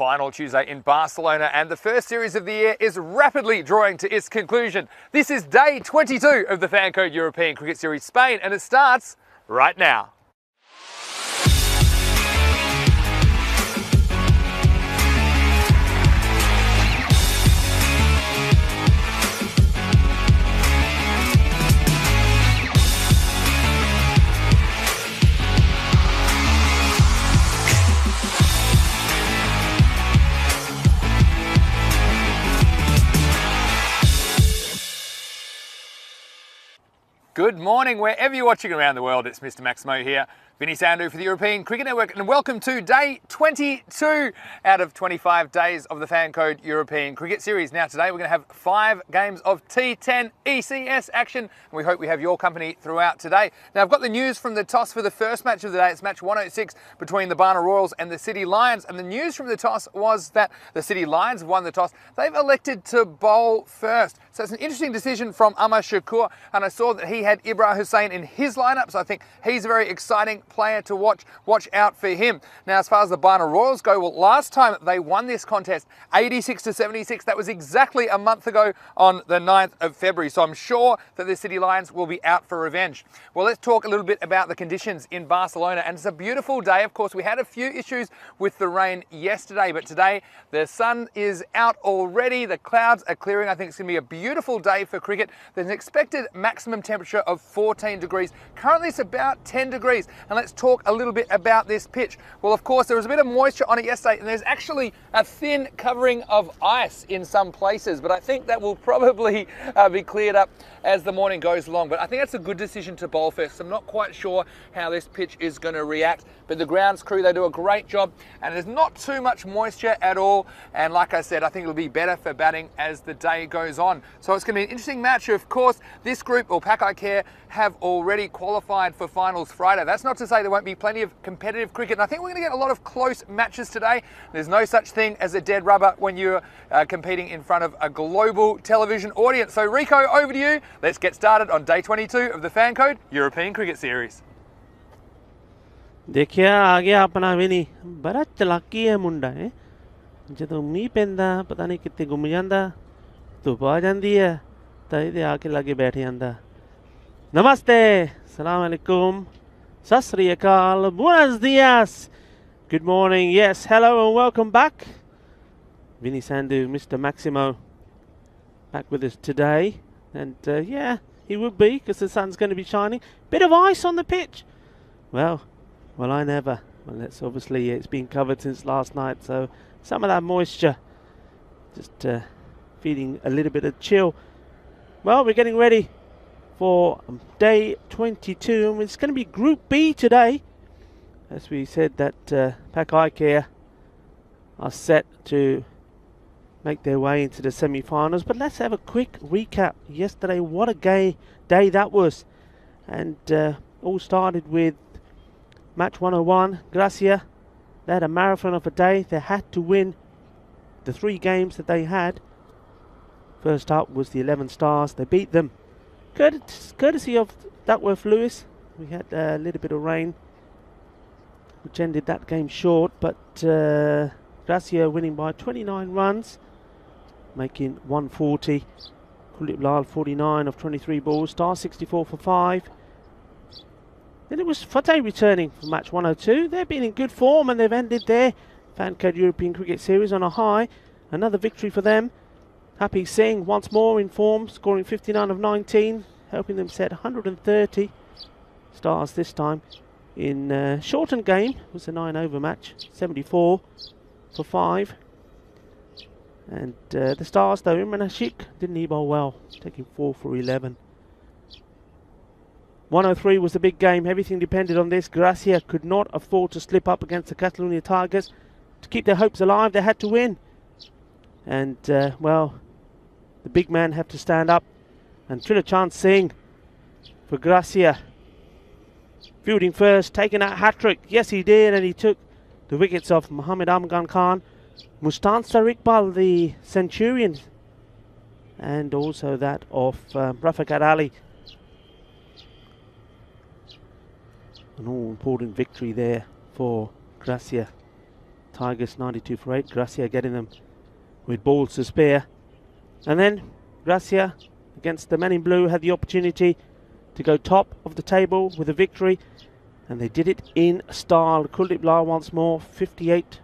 final Tuesday in Barcelona, and the first series of the year is rapidly drawing to its conclusion. This is day 22 of the Fancode European Cricket Series Spain, and it starts right now. Good morning, wherever you're watching around the world. It's Mr. Maximo here, Vinny Sandhu for the European Cricket Network, and welcome to day 22 out of 25 days of the Fancode European Cricket Series. Now today we're going to have 5 games of T10 ECS action, and we hope we have your company throughout today. Now I've got the news from the toss for the first match of the day. It's match 106 between the Barna Royals and the City Lions, and the news from the toss was that the City Lions have won the toss. They've elected to bowl first. So it's an interesting decision from Amar Shakur, and I saw that he had Ibrahim Hussain in his lineup, so I think he's a very exciting player to watch. Watch out for him. Now, as far as the Barna Royals go, well, last time they won this contest, 86-76, that was exactly a month ago on the 9th of February, so I'm sure that the City Lions will be out for revenge. Well, let's talk a little bit about the conditions in Barcelona, and it's a beautiful day. Of course, we had a few issues with the rain yesterday, but today the sun is out already. The clouds are clearing. I think it's going to be a beautiful day for cricket. There's an expected maximum temperature of 14 degrees. Currently it's about 10 degrees. And let's talk a little bit about this pitch. Well, of course, there was a bit of moisture on it yesterday, and there's actually a thin covering of ice in some places, but I think that will probably be cleared up as the morning goes along. But I think that's a good decision to bowl first. I'm not quite sure how this pitch is going to react, but the grounds crew, they do a great job, and there's not too much moisture at all. And like I said, I think it'll be better for batting as the day goes on. So it's going to be an interesting match. Of course, this group, or Pack I Care, have already qualified for finals Friday. That's not to say there won't be plenty of competitive cricket, and I think we're going to get a lot of close matches today. There's no such thing as a dead rubber when you're competing in front of a global television audience. So Rico, over to you. Let's get started on day 22 of the Fancode European Cricket Series. देखिए आ गया अपना विनी बड़ा चलाकी है मुंडा है ਜਦੋਂ ਮੀਂਹ ਪੈਂਦਾ ਪਤਾ ਨਹੀਂ ਕਿੱਥੇ ਗੁੰਮ ਜਾਂਦਾ ਧੁੱਪ ਆ ਜਾਂਦੀ ਹੈ ਤਾਂ ਇਹਦੇ ਆ ਕੇ ਲਾਗੇ ਬੈਠ ਜਾਂਦਾ ਨਮਸਤੇ ਸਲਾਮ ਅਲੈਕੁਮ ਸਤਿ ਸ੍ਰੀ ਅਕਾਲ buenos dias good morning, yes, hello and welcome back. Vinny Sandhu, Mr. Maximo, back with us today, and yeah, he would be because the sun's going to be shining. Bit of ice on the pitch. Well, I never. Well, it's obviously it's been covered since last night, so some of that moisture just feeding a little bit of chill. Well, we're getting ready for day 22, and it's going to be Group B today. As we said, that Pack I Care are set to make their way into the semi-finals. But let's have a quick recap. Yesterday, what a day that was. And all started with match 101, Gracia. They had a marathon of a day. They had to win the 3 games that they had. First up was the 11 Stars. They beat them. Courtesy of Duckworth Lewis. We had a little bit of rain, which ended that game short. But Gracia winning by 29 runs, making 140. Kuldeep Lal 49 of 23 balls. Star 64 for 5. Then it was Fateh returning for match 102. They've been in good form and they've ended their Fancode European Cricket Series on a high. Another victory for them. Happy Singh once more in form, scoring 59 of 19, helping them set 130 stars this time. In shortened game, it was a 9-over match, 74 for 5. And the Stars though, Imran Ashik didn't bowl well, taking 4 for 11. 103 was the big game. Everything depended on this. Gracia could not afford to slip up against the Catalonia Tigers. To keep their hopes alive, they had to win. And, well, the big man had to stand up. And Trilochan Singh for Gracia, fielding first, taking that hat-trick. Yes, he did, and he took the wickets of Mohammad Amgan Khan, Mustansar Iqbal, the Centurion, and also that of Rafiqat Ali. An all-important victory there for Gracia Tigers 92 for 8. Gracia getting them with balls to spare. And then Gracia against the men in blue had the opportunity to go top of the table with a victory. And they did it in style. Kuldeep Lal once more, 58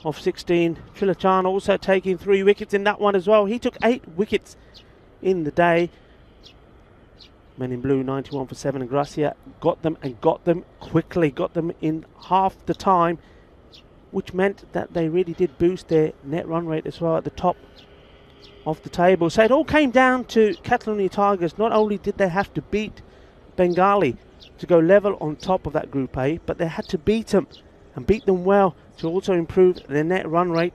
of 16. Chilachan also taking 3 wickets in that one as well. He took 8 wickets in the day. Men in blue 91 for 7, and Gracia got them and got them quickly, got them in half the time, which meant that they really did boost their net run rate as well at the top of the table. So it all came down to Catalonia Tigers. Not only did they have to beat Bengali to go level on top of that Group A, but they had to beat them and beat them well to also improve their net run rate.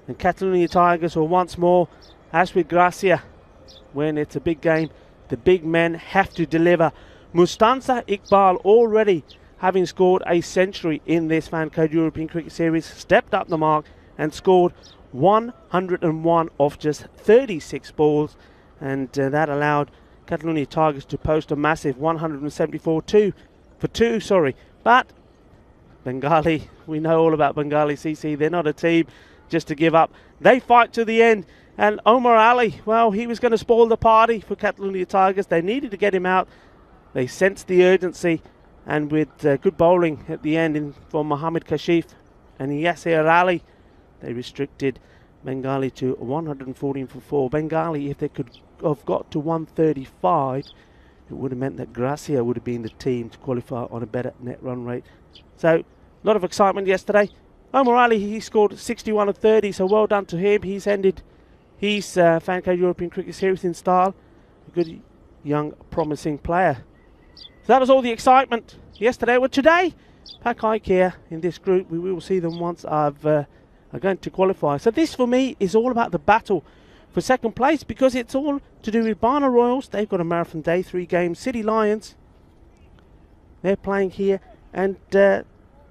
And Catalonia Tigers were once more, as with Gracia, when it's a big game, the big men have to deliver. Mustansa Iqbal, already having scored a century in this Fancode European Cricket Series, stepped up the mark and scored 101 off just 36 balls, and that allowed Catalonia Tigers to post a massive 174 for 2. But Bengali, we know all about Bengali CC. They're not a team just to give up. They fight to the end. And Omar Ali, well, he was going to spoil the party for Catalonia Tigers. They needed to get him out. They sensed the urgency, and with good bowling at the end from Mohammad Kashif and Yasir Ali, they restricted Bengali to 114 for 4. Bengali, if they could have got to 135, it would have meant that Gracia would have been the team to qualify on a better net run rate. So, a lot of excitement yesterday. Omar Ali, he scored 61 of 30, so well done to him. He's ended his Fancode European Cricket Series in style. A good, young, promising player. So that was all the excitement yesterday. Well, today, Pak Ikea in this group, we will see them once are going to qualify. So this, for me, is all about the battle for second place, because it's all to do with Barna Royals. They've got a marathon day, 3 games. City Lions, they're playing here. And,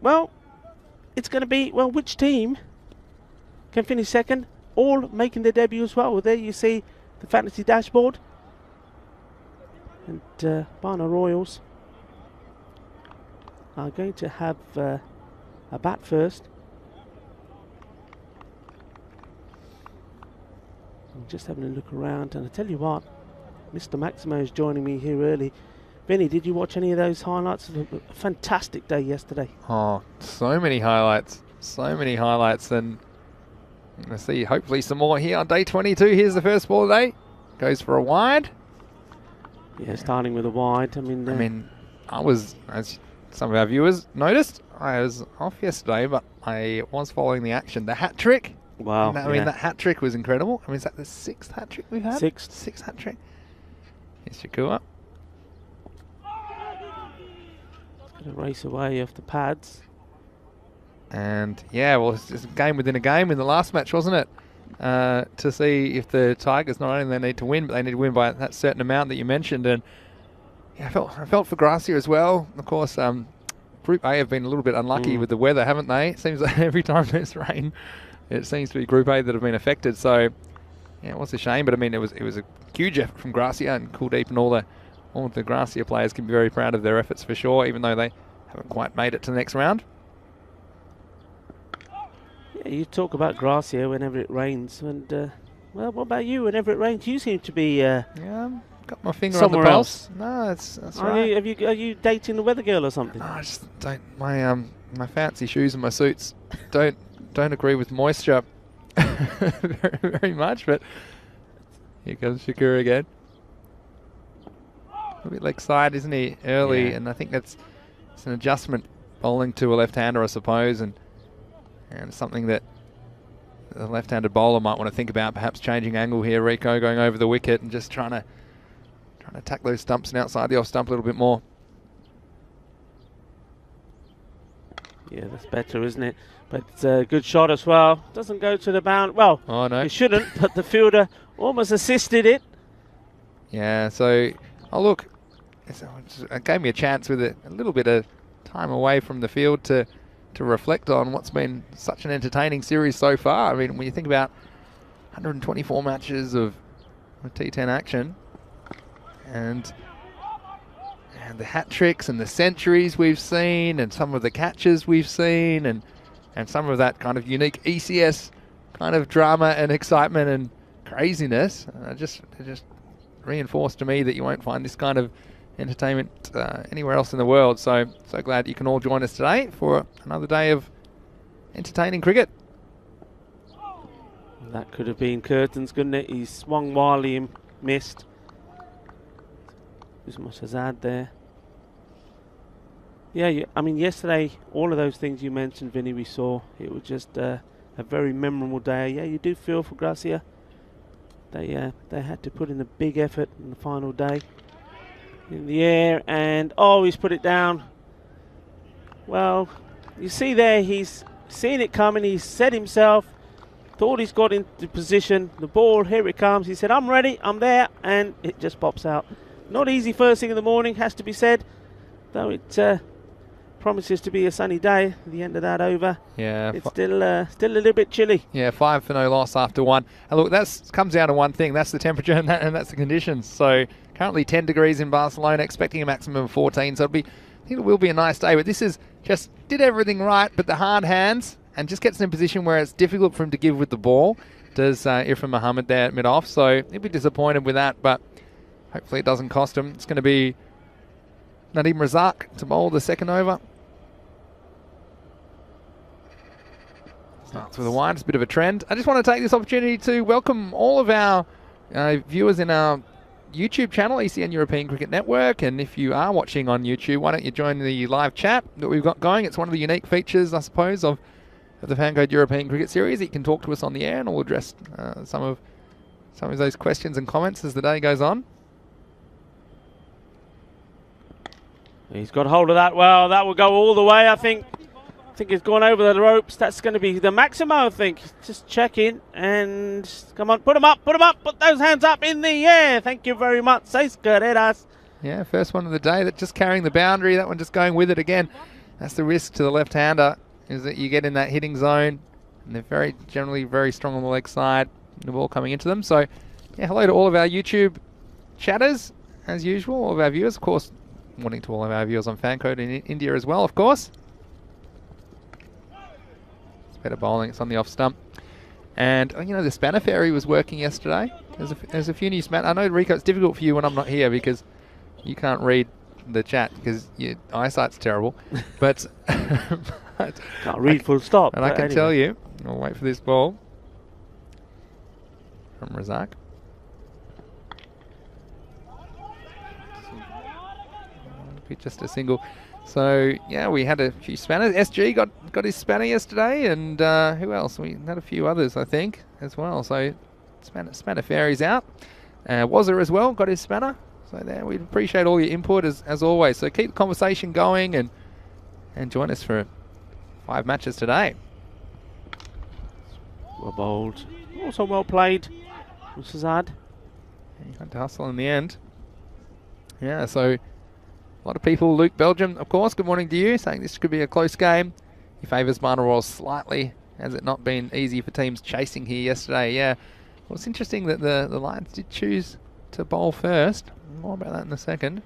well, it's going to be, well, which team can finish second? All making their debut as well. Well, there you see the fantasy dashboard. And Barna Royals are going to have a bat first. I'm just having a look around, and I tell you what, Mr. Maximo is joining me here early. Vinny, did you watch any of those highlights? A fantastic day yesterday. Oh, so many highlights. So many highlights. And I'm going to see hopefully some more here on day 22. Here's the first ball of the day. Goes for a wide. Yeah, starting with a wide. I mean, I was, as some of our viewers noticed, I was off yesterday, but I was following the action. The hat trick. Wow. I mean, that hat trick was incredible. I mean, is that the 6th hat trick we've had? Sixth hat trick. Here's Shakua. Going to race away off the pads. And yeah, well, it's just a game within a game in the last match, wasn't it? To see if the Tigers, not only they need to win, but they need to win by that certain amount that you mentioned. And yeah, I felt for Gracia as well. Of course, Group A have been a little bit unlucky with the weather, haven't they? It seems like every time there's rain, it seems to be Group A that have been affected. So yeah, it was a shame, but I mean, it was a huge effort from Gracia, and Kuldeep and all the Gracia players can be very proud of their efforts for sure, even though they haven't quite made it to the next round. Yeah, you talk about Gracia whenever it rains, and well, what about you? Whenever it rains, you seem to be yeah, got my finger on the pulse. No, that's right. Are you dating the weather girl or something? No, I just don't. My fancy shoes and my suits don't agree with moisture very, very much. But here comes Shakura again. A bit leg side, isn't he? Early, and I think it's an adjustment bowling to a left-hander, I suppose, and something that the left-handed bowler might want to think about, perhaps changing angle here. Rico going over the wicket and just trying to attack those stumps and outside the off stump a little bit more. Yeah, that's better, isn't it? But it's a good shot as well. Doesn't go to the bound. Well, oh, no. It shouldn't, but the fielder almost assisted it. Yeah, so, look, it gave me a chance with a little bit of time away from the field to reflect on what's been such an entertaining series so far. I mean, when you think about 124 matches of T10 action, and the hat tricks and the centuries we've seen, and some of the catches we've seen, and and some of that kind of unique ECS kind of drama and excitement and craziness just reinforced to me that you won't find this kind of entertainment anywhere else in the world. So glad you can all join us today for another day of entertaining cricket. That could have been curtains, couldn't it? He swung wildly and missed. As much as Azad there. Yeah, I mean, yesterday, all of those things you mentioned, Vinny, we saw. It was just a very memorable day. Yeah, you do feel for Gracia. They had to put in a big effort in the final day. In the air, and oh, he's put it down. Well, you see there, he's seen it coming. He's set himself, thought he's got into position. The ball, here it comes. He said, I'm ready, I'm there, and it just pops out. Not easy first thing in the morning, has to be said, though it promises to be a sunny day at the end of that over. Yeah, it's still a little bit chilly. Yeah, 5 for no loss after 1. And look, that comes down to one thing. That's the temperature and that's the conditions. So currently 10 degrees in Barcelona, expecting a maximum of 14. So I think it will be a nice day. But this is just did everything right, but the hard hands and just gets in a position where it's difficult for him to give with the ball. Does Irfan Muhammad there at mid-off. So he'll be disappointed with that, but hopefully it doesn't cost him. It's going to be Nadeem Razak to bowl the second over. Starts with a wide, it's a bit of a trend. I just want to take this opportunity to welcome all of our viewers in our YouTube channel, ECN European Cricket Network. And if you are watching on YouTube, why don't you join the live chat that we've got going? It's one of the unique features, I suppose, of the Fancode European Cricket Series. You can talk to us on the air and we'll address some of those questions and comments as the day goes on. He's got hold of that well. That will go all the way, I think. I think he's gone over the ropes. That's going to be the maximum, I think. Just check in and come on, put them up, put those hands up in the air. Thank you very much. Seis carreras. Yeah, first one of the day. That just carrying the boundary. That one just going with it again. That's the risk to the left-hander, is that you get in that hitting zone, and they're generally very strong on the leg side. The ball coming into them. So, yeah, hello to all of our YouTube chatters, as usual. All of our viewers, of course. Morning to all of our viewers on Fancode in India as well, of course. Better bowling, it's on the off stump. And, you know, the spanner fairy was working yesterday. There's a few new spanner. I know, Rico, it's difficult for you when I'm not here because you can't read the chat because your eyesight's terrible. But can't read full stop. And I can tell you, I'll wait for this ball from Razak. Just a single. So, yeah, we had a few spanners. SG got his spanner yesterday, and who else? We had a few others, I think, as well. So, spanner fairy's out. Wazza as well got his spanner. So, there, we appreciate all your input, as always. So, keep the conversation going and join us for 5 matches today. Well bowled. Also well played. Azad. He had to hustle in the end. Yeah, so a lot of people. Luke Belgium, of course, good morning to you, saying this could be a close game. He favours Marna Royals slightly. Has it not been easy for teams chasing here yesterday? Yeah. Well, it's interesting that the Lions did choose to bowl first. More about that in a second.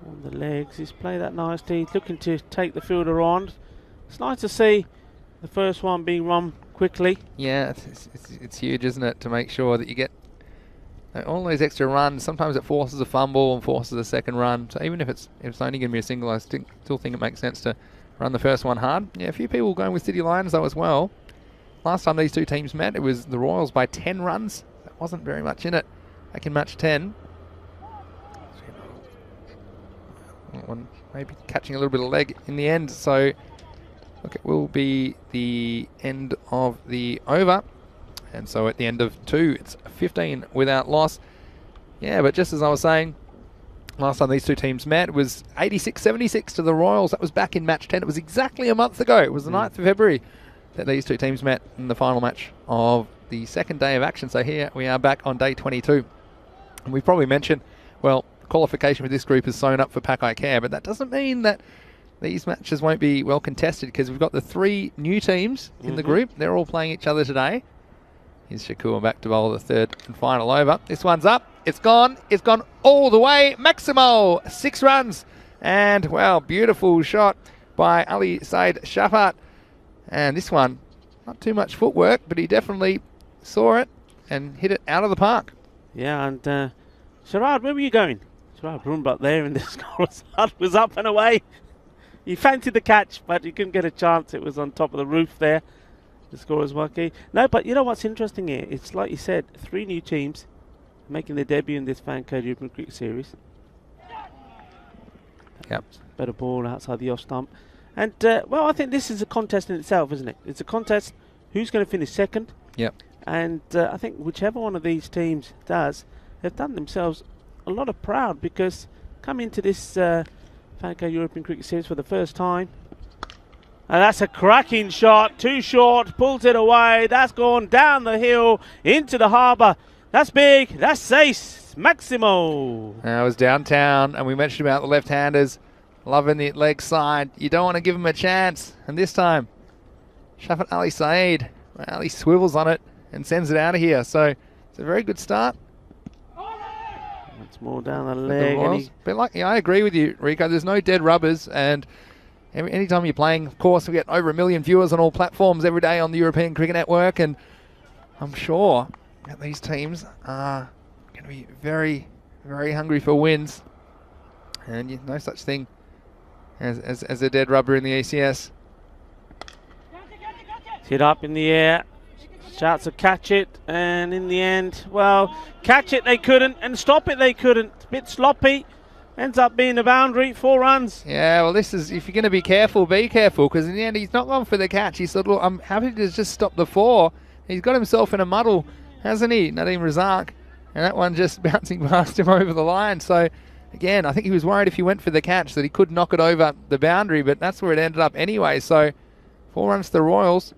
On the legs, he's played that nicely. Looking to take the fielder on. It's nice to see the first one being run quickly. Yeah, it's huge, isn't it, to make sure that you get all those extra runs. Sometimes it forces a fumble and forces a second run. So even if it's only going to be a single, I still think it makes sense to run the first one hard. Yeah, a few people going with City Lions though as well. Last time these two teams met, it was the Royals by 10 runs. That wasn't very much in it back in match 10. One maybe catching a little bit of leg in the end. So look, it will be the end of the over. And so at the end of 2, it's 15 without loss. Yeah, but just as I was saying, last time these two teams met, it was 86-76 to the Royals. That was back in match 10. It was exactly a month ago. It was the 9th of February that these two teams met in the final match of the second day of action. So here we are back on day 22. And we've probably mentioned, well, qualification for this group is sewn up for Pakai Care, but that doesn't mean that these matches won't be well contested, because we've got the 3 new teams in the group. They're all playing each other today. Here's Shakur back to bowl the third and final over. This one's up. It's gone. It's gone all the way. Maximo, 6 runs. And, well, beautiful shot by Ali Said Shafat. And this one, not too much footwork, but he definitely saw it and hit it out of the park. Yeah, and Sharad, where were you going? Sharad Brumbach there, and the score was up and away. He fancied the catch, but he couldn't get a chance. It was on top of the roof there. The score was wacky. No, but you know what's interesting here? It's like you said, 3 new teams making their debut in this Fan Code European Cricket Series. Yep. Better ball outside the off stump. And, well, I think this is a contest in itself, isn't it? It's a contest who's going to finish second. Yep. And I think whichever one of these teams does, they've done themselves a lot of proud, because coming into this Fan Code European Cricket Series for the first time. And that's a cracking shot, too short, pulls it away. That's gone down the hill into the harbour. That's big, that's ace, Maximo. Now it was downtown, and we mentioned about the left-handers loving the leg side. You don't want to give them a chance. And this time, Shafat Ali Said, well, he swivels on it and sends it out of here. So it's a very good start. It's more down the leg. But like, yeah, I agree with you, Rico. There's no dead rubbers, and anytime you're playing, of course, we get over 1 million viewers on all platforms every day on the European Cricket Network, and I'm sure that these teams are going to be very, very hungry for wins. And no such thing as a dead rubber in the ECS. Hit up in the air. Shouts to catch it, and in the end, well, catch it they couldn't, and stop it they couldn't. It's a bit sloppy. Ends up being a boundary, 4 runs. Yeah, well, this is, if you're going to be careful, because in the end he's not gone for the catch. He said, look, I'm happy to just stop the 4. He's got himself in a muddle, hasn't he, Nadeem Razak? And that one just bouncing past him over the line. So, again, I think he was worried if he went for the catch that he could knock it over the boundary, but that's where it ended up anyway. So, 4 runs to the Royals.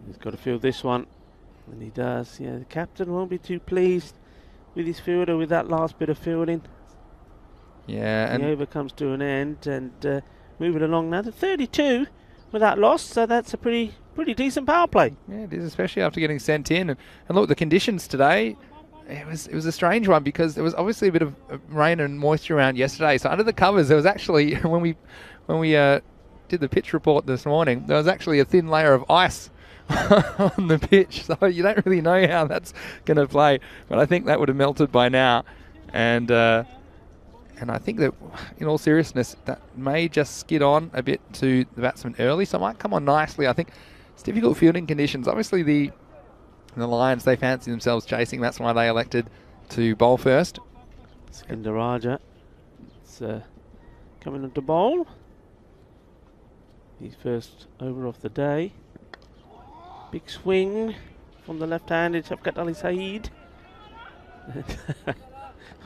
He's got to field this one, and he does. Yeah, the captain won't be too pleased with his fielder with that last bit of fielding. Yeah, and the over comes to an end, and moving along now to 32 without loss, so that's a pretty decent power play. Yeah, it is, especially after getting sent in. And look, the conditions today, it was a strange one, because there was obviously a bit of rain and moisture around yesterday. So under the covers, there was actually when we did the pitch report this morning, there was actually a thin layer of ice on the pitch, so you don't really know how that's going to play, but I think that would have melted by now, and I think that, in all seriousness, that may just skid on a bit to the batsman early, so it might come on nicely. I think it's difficult fielding conditions. Obviously the Lions, they fancy themselves chasing, that's why they elected to bowl first. Skander Raja, it's coming on to bowl. His first over of the day. Big swing from the left-handed Shafkat Ali Saeed.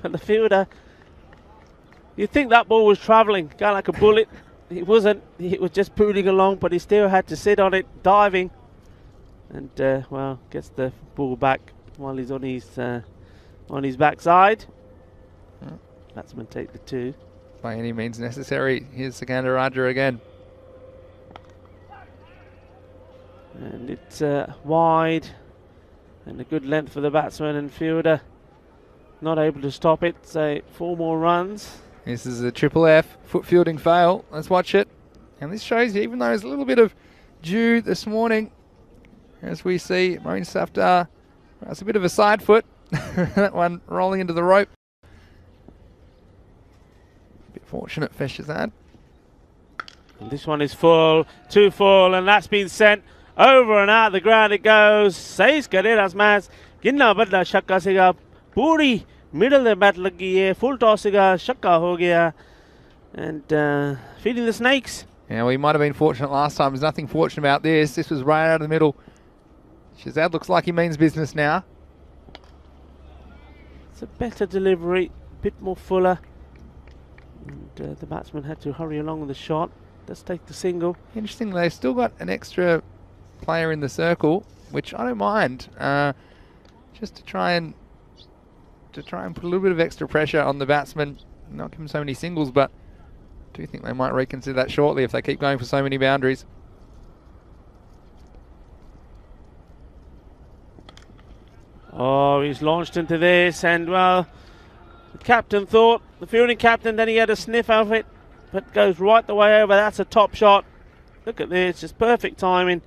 And the fielder, you'd think that ball was travelling, going like a bullet. It wasn't. It was just pooling along, but he still had to sit on it, diving. And, well, gets the ball back while he's on his backside. Batsman take the 2. By any means necessary. Here's Skander Raja again. And it's wide, and a good length for the batsman and fielder. Not able to stop it, so 4 more runs. This is a triple F, foot fielding fail. Let's watch it. And this shows you, even though there's a little bit of dew this morning, as we see, Moeen Safdar, that's a bit of a side foot. That one rolling into the rope. Bit fortunate for Shazad. And this one is full, 2 full, and that's been sent. Over and out the ground it goes. 6 careers match. कितना बदला छक्का सेगा पूरी middle में bat लगी है. Full toss सेगा छक्का हो गया. And feeding the snakes. Yeah, well, he might have been fortunate last time. There's nothing fortunate about this. This was right out of the middle. Shazad looks like he means business now. It's a better delivery, a bit more fuller. And the batsman had to hurry along with the shot. Let's take the single. Interesting, they've still got an extra player in the circle, which I don't mind, just to try and put a little bit of extra pressure on the batsman, not give him so many singles, but I do think they might reconsider that shortly if they keep going for so many boundaries. Oh, he's launched into this, and well, the captain thought, the fielding captain, then he had a sniff of it, but goes right the way over. That's a top shot. Look at this, just perfect timing.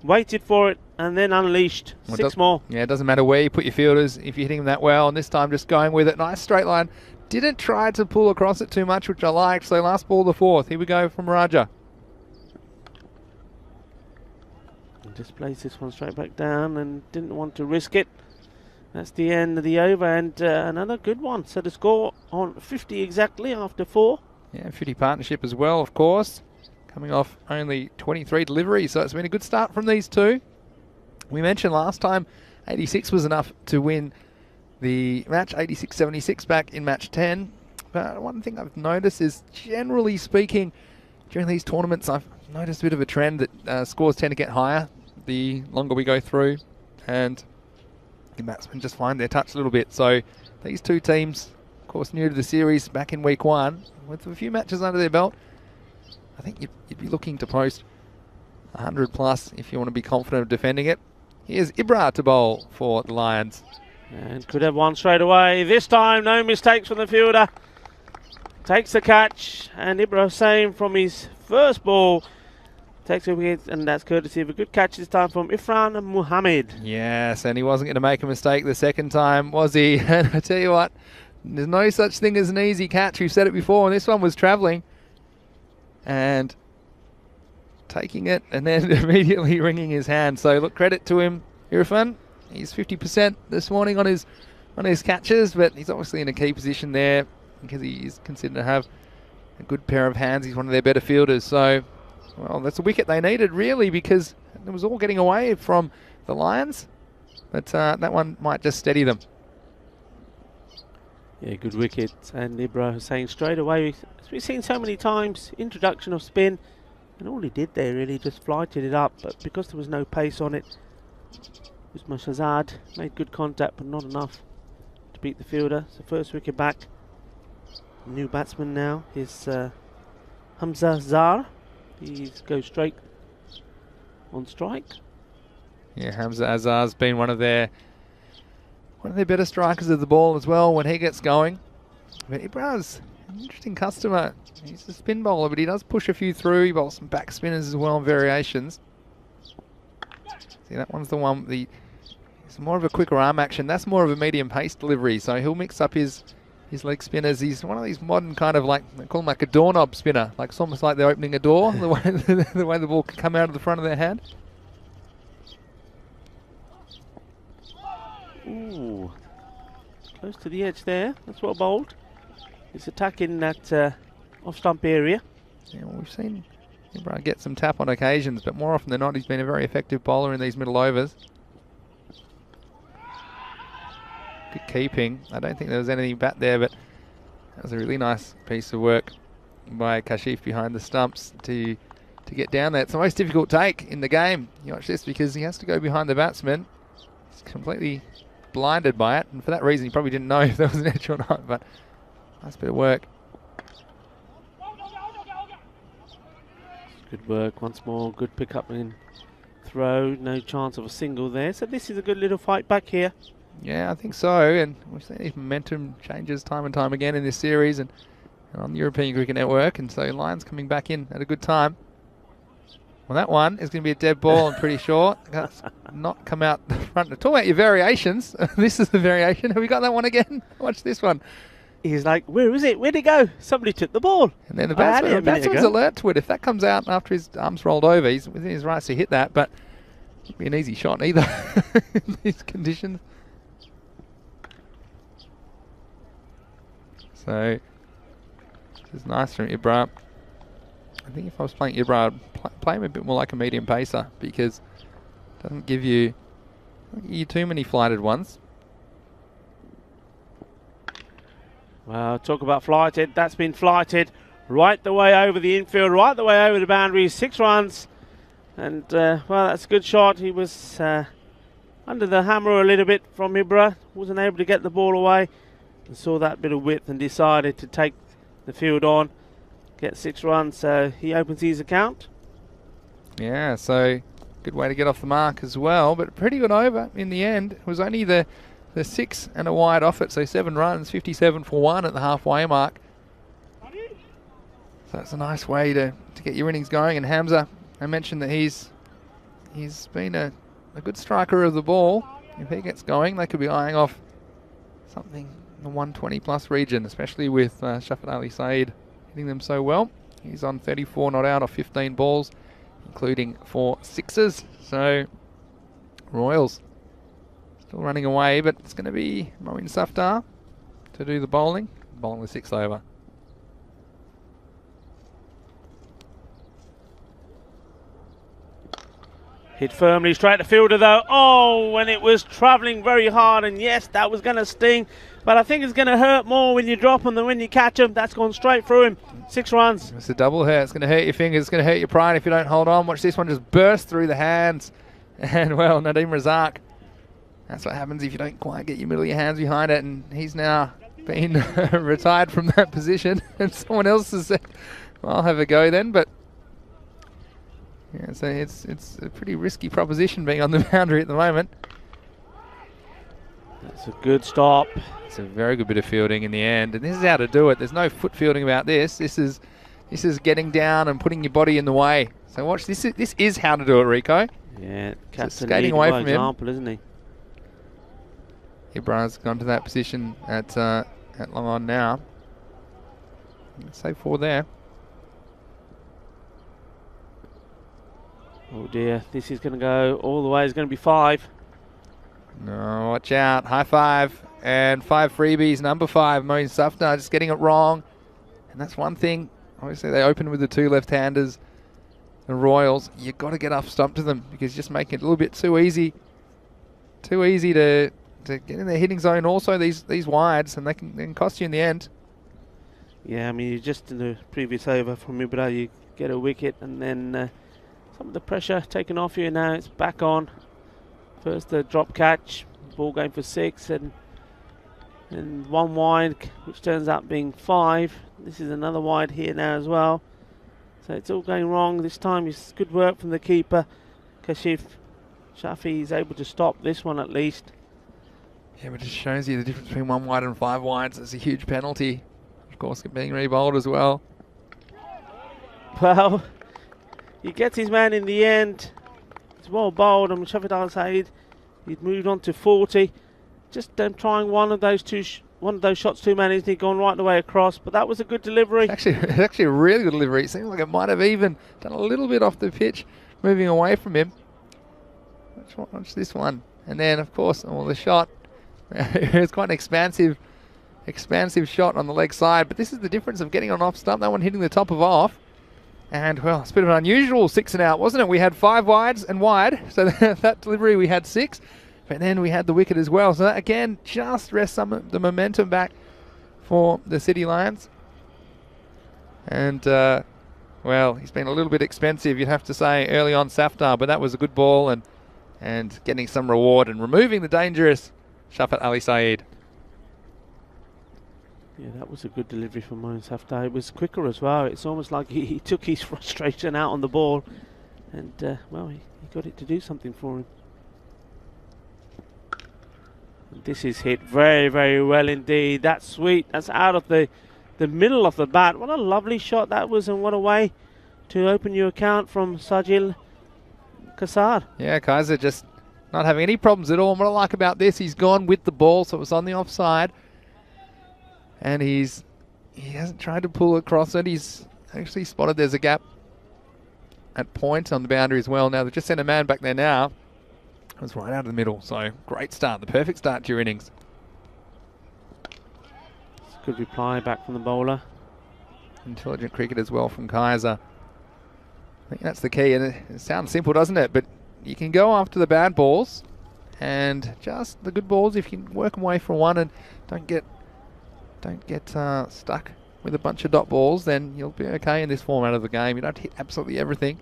Waited for it and then unleashed. Well, 6 more. Yeah, it doesn't matter where you put your fielders if you're hitting them that well. And this time just going with it. Nice straight line. Didn't try to pull across it too much, which I liked. So last ball, the 4th. Here we go from Raja. Just plays this one straight back down and didn't want to risk it. That's the end of the over, and another good one. So the score on 50 exactly after 4. Yeah, 50 partnership as well, of course. Coming off only 23 deliveries, so it's been a good start from these two. We mentioned last time 86 was enough to win the match, 86-76 back in match 10. But one thing I've noticed is, generally speaking, during these tournaments, I've noticed a bit of a trend that scores tend to get higher the longer we go through, and the batsmen just find their touch a little bit. So these two teams, of course, new to the series back in week 1, with a few matches under their belt, I think you'd be looking to post 100 plus if you want to be confident of defending it. Here's Ibra to bowl for the Lions. And could have one straight away. This time, no mistakes from the fielder. Takes the catch, and Ibra same from his first ball. Takes a wicket, and that's courtesy of a good catch this time from Ifran Muhammad. Yes, and he wasn't going to make a mistake the second time, was he? And I tell you what, there's no such thing as an easy catch. We've said it before, and this one was travelling. And taking it and then immediately wringing his hand. So look, credit to him, Irfan. He's 50% this morning on his catches, but he's obviously in a key position there because he is considered to have a good pair of hands. He's one of their better fielders. So, well, that's a wicket they needed, really, because it was all getting away from the Lions. But that one might just steady them. Yeah, good wicket. And Ibra saying straight away, as we've seen so many times, introduction of spin. And all he did there really just flighted it up. But because there was no pace on it, Usman Shahzad made good contact, but not enough to beat the fielder. So first wicket back. New batsman now is Hamza Zar. He goes straight on strike. Yeah, Hamza Azar's been one of their better strikers of the ball as well when he gets going. But Ibra's an interesting customer. He's a spin bowler, but he does push a few through. He bowls some back spinners as well, variations. See, that one's the one. It's more of a quicker arm action. That's more of a medium pace delivery. So he'll mix up his leg spinners. He's one of these modern kind of like, they call him like a doorknob spinner. Like it's almost like they're opening a door, the way the ball can come out of the front of their hand. Ooh, close to the edge there. That's well bowled. He's attacking that off-stump area. Yeah, well, we've seen Ibra get some tap on occasions, but more often than not, he's been a very effective bowler in these middle overs. Good keeping. I don't think there was anything back there, but that was a really nice piece of work by Kashif behind the stumps to get down there. It's the most difficult take in the game. You watch this because he has to go behind the batsman. He's completely blinded by it, and for that reason he probably didn't know if there was an edge or not, but nice bit of work. Good work once more. Good pick up and throw. No chance of a single there. So this is a good little fight back here. Yeah, I think so, and we've seen these momentum changes time and time again in this series and on the European Cricket Network, and so Lions coming back in at a good time. Well, that one is going to be a dead ball, I'm pretty sure. That's not come out the front. Talk about your variations. This is the variation. Have we got that one again? Watch this one. He's like, where is it? Where'd it go? Somebody took the ball. And then the batsman's alert to it. If that comes out after his arms rolled over, he's within his rights to hit that, but it wouldn't be an easy shot either in these conditions. So, this is nice from Ibra. I think if I was playing Ibra, I'd play him a bit more like a medium pacer because it doesn't give you too many flighted ones. Well, talk about flighted. That's been flighted right the way over the infield, right the way over the boundaries. 6 runs. And, well, that's a good shot. He was under the hammer a little bit from Ibra. Wasn't able to get the ball away. And saw that bit of width and decided to take the field on. Get 6 runs, so he opens his account. Yeah, so good way to get off the mark as well, but pretty good over in the end. It was only the 6 and a wide off it, so 7 runs, 57 for 1 at the halfway mark. So that's a nice way to get your innings going. And Hamza, I mentioned that he's been a good striker of the ball. If he gets going, they could be eyeing off something in the 120 plus region, especially with Shafat Ali Saeed hitting them so well. He's on 34 not out of 15 balls, including 4 sixes. So Royals still running away, but it's going to be Moeen Safdar to do the bowling the 6th over. Hit firmly straight to fielder though. Oh, and it was travelling very hard, and yes, that was going to sting, but I think it's going to hurt more when you drop them than when you catch them. That's gone straight through him. 6 runs. It's a double hurt. It's going to hurt your fingers. It's going to hurt your pride if you don't hold on. Watch this one just burst through the hands. And well, Nadeem Razak, that's what happens if you don't quite get your middle of your hands behind it, and he's now been retired from that position, and someone else has said, well, I'll have a go then. But yeah, so it's a pretty risky proposition being on the boundary at the moment. That's a good stop. It's a very good bit of fielding in the end, and this is how to do it. There's no foot fielding about this. This is getting down and putting your body in the way. So watch this. This is how to do it, Rico. Yeah, so skating away from example, isn't he? Ibrahim's gone to that position at long on now. Say 4 there. Oh dear, this is going to go all the way. It's going to be 5. No, watch out. High 5 and 5 freebies. Number 5, Moeen Safdar, just getting it wrong. And that's one thing. Obviously, they opened with the 2 left-handers. The Royals, you've got to get off stump to them because you're just making it a little bit too easy. Too easy to get in their hitting zone. Also, these wides, and they can cost you in the end. Yeah, I mean, you just in the previous over from Ibra, you get a wicket, and then some of the pressure taken off you. Now it's back on. First the drop catch, ball going for 6, and 1 wide, which turns out being 5. This is another wide here now as well. So it's all going wrong. This time it's good work from the keeper. Kashif Shafi is able to stop this one at least. Yeah, but it just shows you the difference between 1 wide and 5 wides. It's a huge penalty. Of course, being re-bowled as well. Well, he gets his man in the end. It's well bowled, and Shafat Al Saeed, he'd moved on to 40. Just trying one of those shots too many, he'd gone right the way across, but that was a good delivery. It's actually a really good delivery. It seemed like it might have even done a little bit off the pitch, moving away from him. Watch this one. And then, of course, the shot. It's quite an expansive shot on the leg side, but this is the difference of getting on off stump. That one hitting the top of off. And, well, it's a bit of an unusual 6 and out, wasn't it? We had 5 wides and wide, so that delivery we had 6. But then we had the wicket as well. So that, again, just rests some of the momentum back for the City Lions. And, well, he's been a little bit expensive, you'd have to say, early on, Safdar. But that was a good ball and getting some reward and removing the dangerous Shafat Ali Saeed. Yeah, that was a good delivery from Moeen Safdar. It was quicker as well. It's almost like he took his frustration out on the ball. And, well, he got it to do something for him. This is hit very, very well indeed. That's sweet. That's out of the middle of the bat. What a lovely shot that was, and what a way to open your account from Sajil Kasar. Yeah, Kaiser just not having any problems at all. And what I like about this, he's gone with the ball, so it was on the offside. And he hasn't tried to pull across it. He's actually spotted there's a gap at point on the boundary as well. Now they've just sent a man back there now. It was right out of the middle, so great start, the perfect start to your innings. It's a good reply back from the bowler. Intelligent cricket as well from Kaiser. I think that's the key, and it sounds simple, doesn't it? But you can go after the bad balls, and just the good balls, if you can work them away from one and don't get stuck with a bunch of dot balls, then you'll be okay in this format of the game. You don't hit absolutely everything.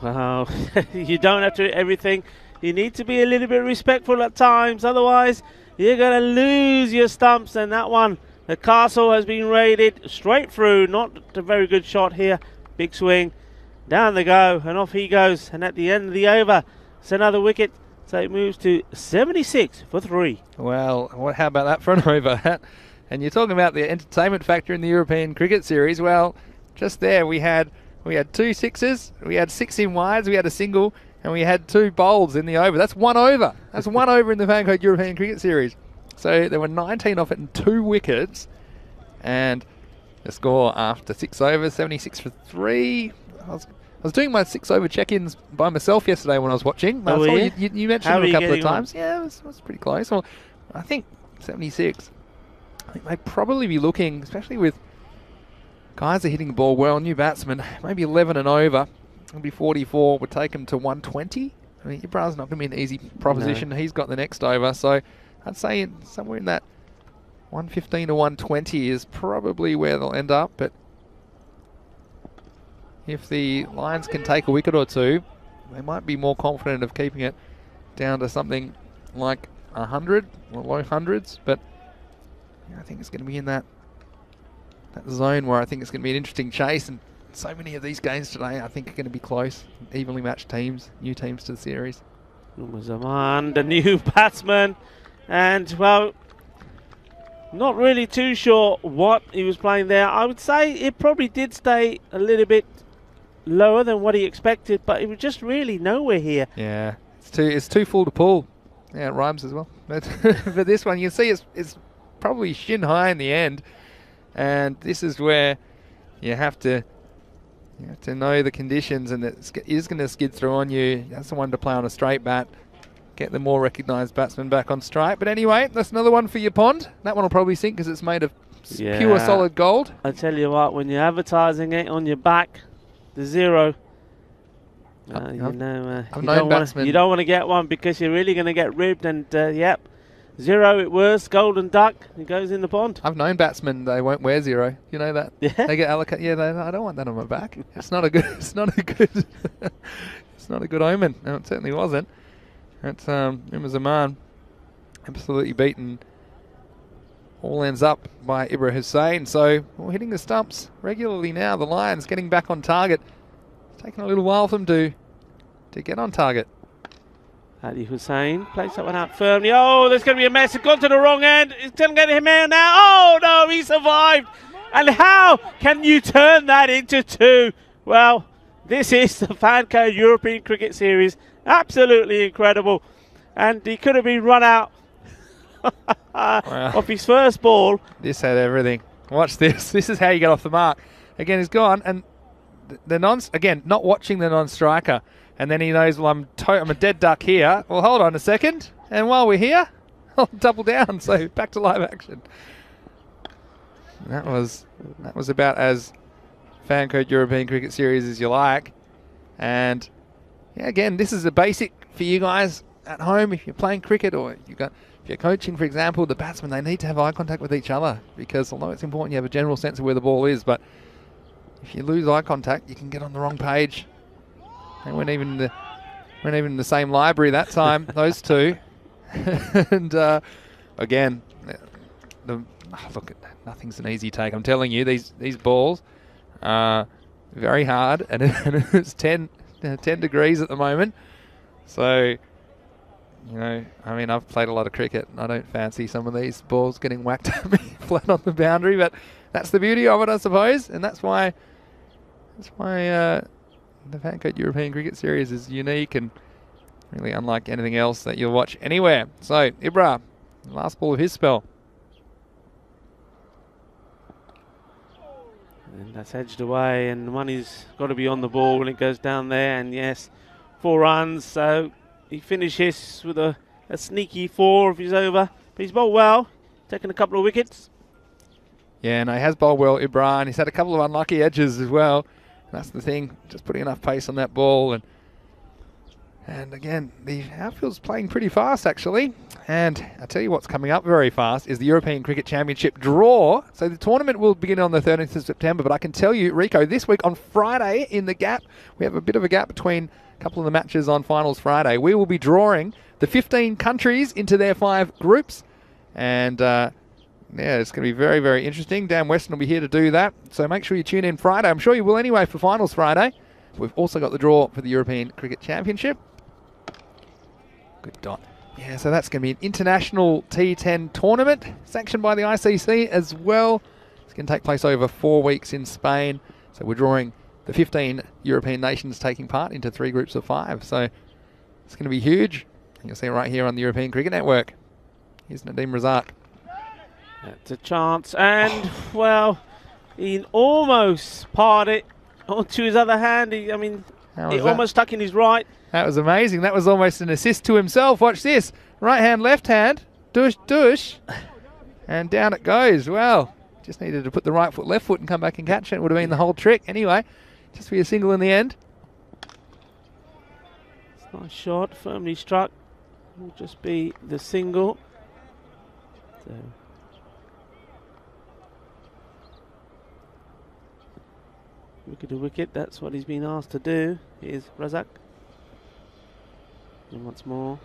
Wow, you don't have to hit everything. You need to be a little bit respectful at times, otherwise you're going to lose your stumps. And that one, the castle has been raided straight through. Not a very good shot here. Big swing, down they go, and off he goes. And at the end of the over, it's another wicket. So it moves to 76 for 3. Well, how about that for an over? And you're talking about the entertainment factor in the European Cricket Series. Well, just there we had 2 sixes, we had 6 in wides, we had a single, and we had 2 bowls in the over. That's 1 over. That's 1 over in the Fancode European Cricket Series. So there were 19 off it and 2 wickets. And the score after 6 overs, 76 for 3. I was doing my 6 over check-ins by myself yesterday when I was watching. Oh, you mentioned it a couple of times. Yeah, it was pretty close. Well, I think 76. I think they'd probably be looking, especially with guys are hitting the ball well, new batsmen, maybe 11 and over. It'll be 44, would take him to 120. I mean, Ibrahim's not going to be an easy proposition. No. He's got the next over. So I'd say somewhere in that 115 to 120 is probably where they'll end up. But if the Lions can take a wicket or two, they might be more confident of keeping it down to something like 100 or low hundreds. But yeah, I think it's going to be in that zone where I think it's going to be an interesting chase. And so many of these games today I think are going to be close, evenly matched teams, new teams to the series. Zaman, the new batsman, and well, not really too sure what he was playing there. I would say it probably did stay a little bit lower than what he expected, but it was just really nowhere here. Yeah, it's too full to pull. Yeah, it rhymes as well. But for this one, you can see it's probably shin high in the end, and this is where you have to know the conditions, and it is going to skid through on you. That's the one to play on a straight bat. Get the more recognised batsman back on strike. But anyway, that's another one for your pond. That one will probably sink because it's made of pure solid gold. I tell you what, when you're advertising it on your back, the 0, you don't want to get one because you're really going to get ribbed. And yep, 0 it was, golden duck, it goes in the pond. I've known batsmen, they won't wear 0. You know that? Yeah. They get allocated. Yeah, I don't want that on my back. It's not a good. It's not a good. It's not a good omen. No, it certainly wasn't. It's Zaman absolutely beaten. All ends up by Ibra Hussain. So we're hitting the stumps regularly now. The Lions getting back on target. It's taken a little while for them to get on target. Ali Hussain plays that one out firmly. Oh, there's going to be a mess. It's gone to the wrong end. It's going to get him out now. Oh, no, he survived. And how can you turn that into 2? Well, this is the Fancode European Cricket Series. Absolutely incredible. And he could have been run out off his first ball. This had everything. Watch this. This is how you get off the mark. Again, he's gone. And not watching the non-striker. And then he knows, well, I'm a dead duck here. Well, hold on a second. And while we're here, I'll double down. So back to live action. That was about as Fancode European Cricket Series as you like. And yeah, again, this is a basic for you guys at home. If you're playing cricket or if you're coaching, for example, the batsmen, they need to have eye contact with each other, because although it's important you have a general sense of where the ball is, but if you lose eye contact, you can get on the wrong page. They weren't even in the same library that time, those two. And again, look, nothing's an easy take. I'm telling you, these balls are very hard, and it's 10 degrees at the moment. So, I mean, I've played a lot of cricket, and I don't fancy some of these balls getting whacked at me flat on the boundary, but that's the beauty of it, I suppose, and that's why the Fancode European Cricket Series is unique and really unlike anything else that you'll watch anywhere. So, Ibra, last ball of his spell. And that's edged away, and money's got to be on the ball when it goes down there. And yes, 4 runs. So he finishes with a sneaky 4 if he's over. But he's bowled well, taken a couple of wickets. Yeah, and he has bowled well, Ibra, and he's had a couple of unlucky edges as well. That's the thing, just putting enough pace on that ball. And again, the outfield's playing pretty fast, actually. And I tell you what's coming up very fast is the European Cricket Championship draw. So the tournament will begin on the 13th of September. But I can tell you, Rico, this week on Friday in the gap, we have a bit of a gap between a couple of the matches on Finals Friday. We will be drawing the 15 countries into their 5 groups. And yeah, it's going to be very, very interesting. Dan Weston will be here to do that. So make sure you tune in Friday. I'm sure you will anyway for Finals Friday. We've also got the draw for the European Cricket Championship. Good dot. Yeah, so that's going to be an international T10 tournament sanctioned by the ICC as well. It's going to take place over 4 weeks in Spain. So we're drawing the 15 European nations taking part into 3 groups of 5. So it's going to be huge. You'll see it right here on the European Cricket Network. Here's Nadeem Razak. That's a chance, and well, he almost parred it onto his other hand. He almost stuck in his right. That was amazing. That was almost an assist to himself. Watch this. Right hand, left hand. Douche, douche. And down it goes. Well, just needed to put the right foot, left foot and come back and catch it. It would have been the whole trick. Anyway, just be a single in the end. It's a nice shot. Firmly struck. Will just be the single. So wicket to wicket, that's what he's been asked to do. Here's Razak. And once more.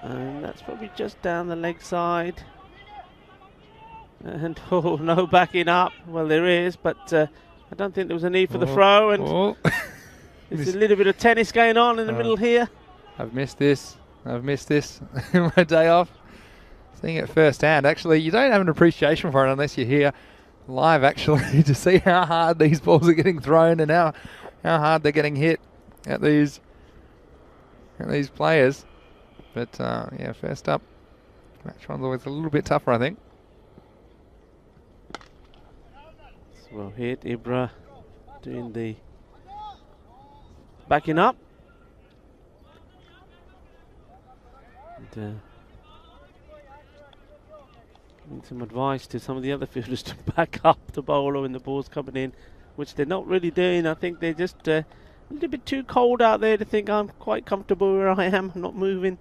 And that's probably just down the leg side. And oh no, backing up. Well, there is, but I don't think there was a need for the throw. And there's a little bit of tennis going on in the middle here. I've missed this. I've missed this. My day off. Seeing it firsthand. Actually, you don't have an appreciation for it unless you're here live, actually, to see how hard these balls are getting thrown and how hard they're getting hit at these players. But yeah, first up, match one's always a little bit tougher, I think. Well hit, Ibra doing the backing up. And, giving some advice to some of the other fielders to back up the bowler when the ball's coming in, which they're not really doing. I think they're just a little bit too cold out there to think I'm quite comfortable where I am, I'm not moving.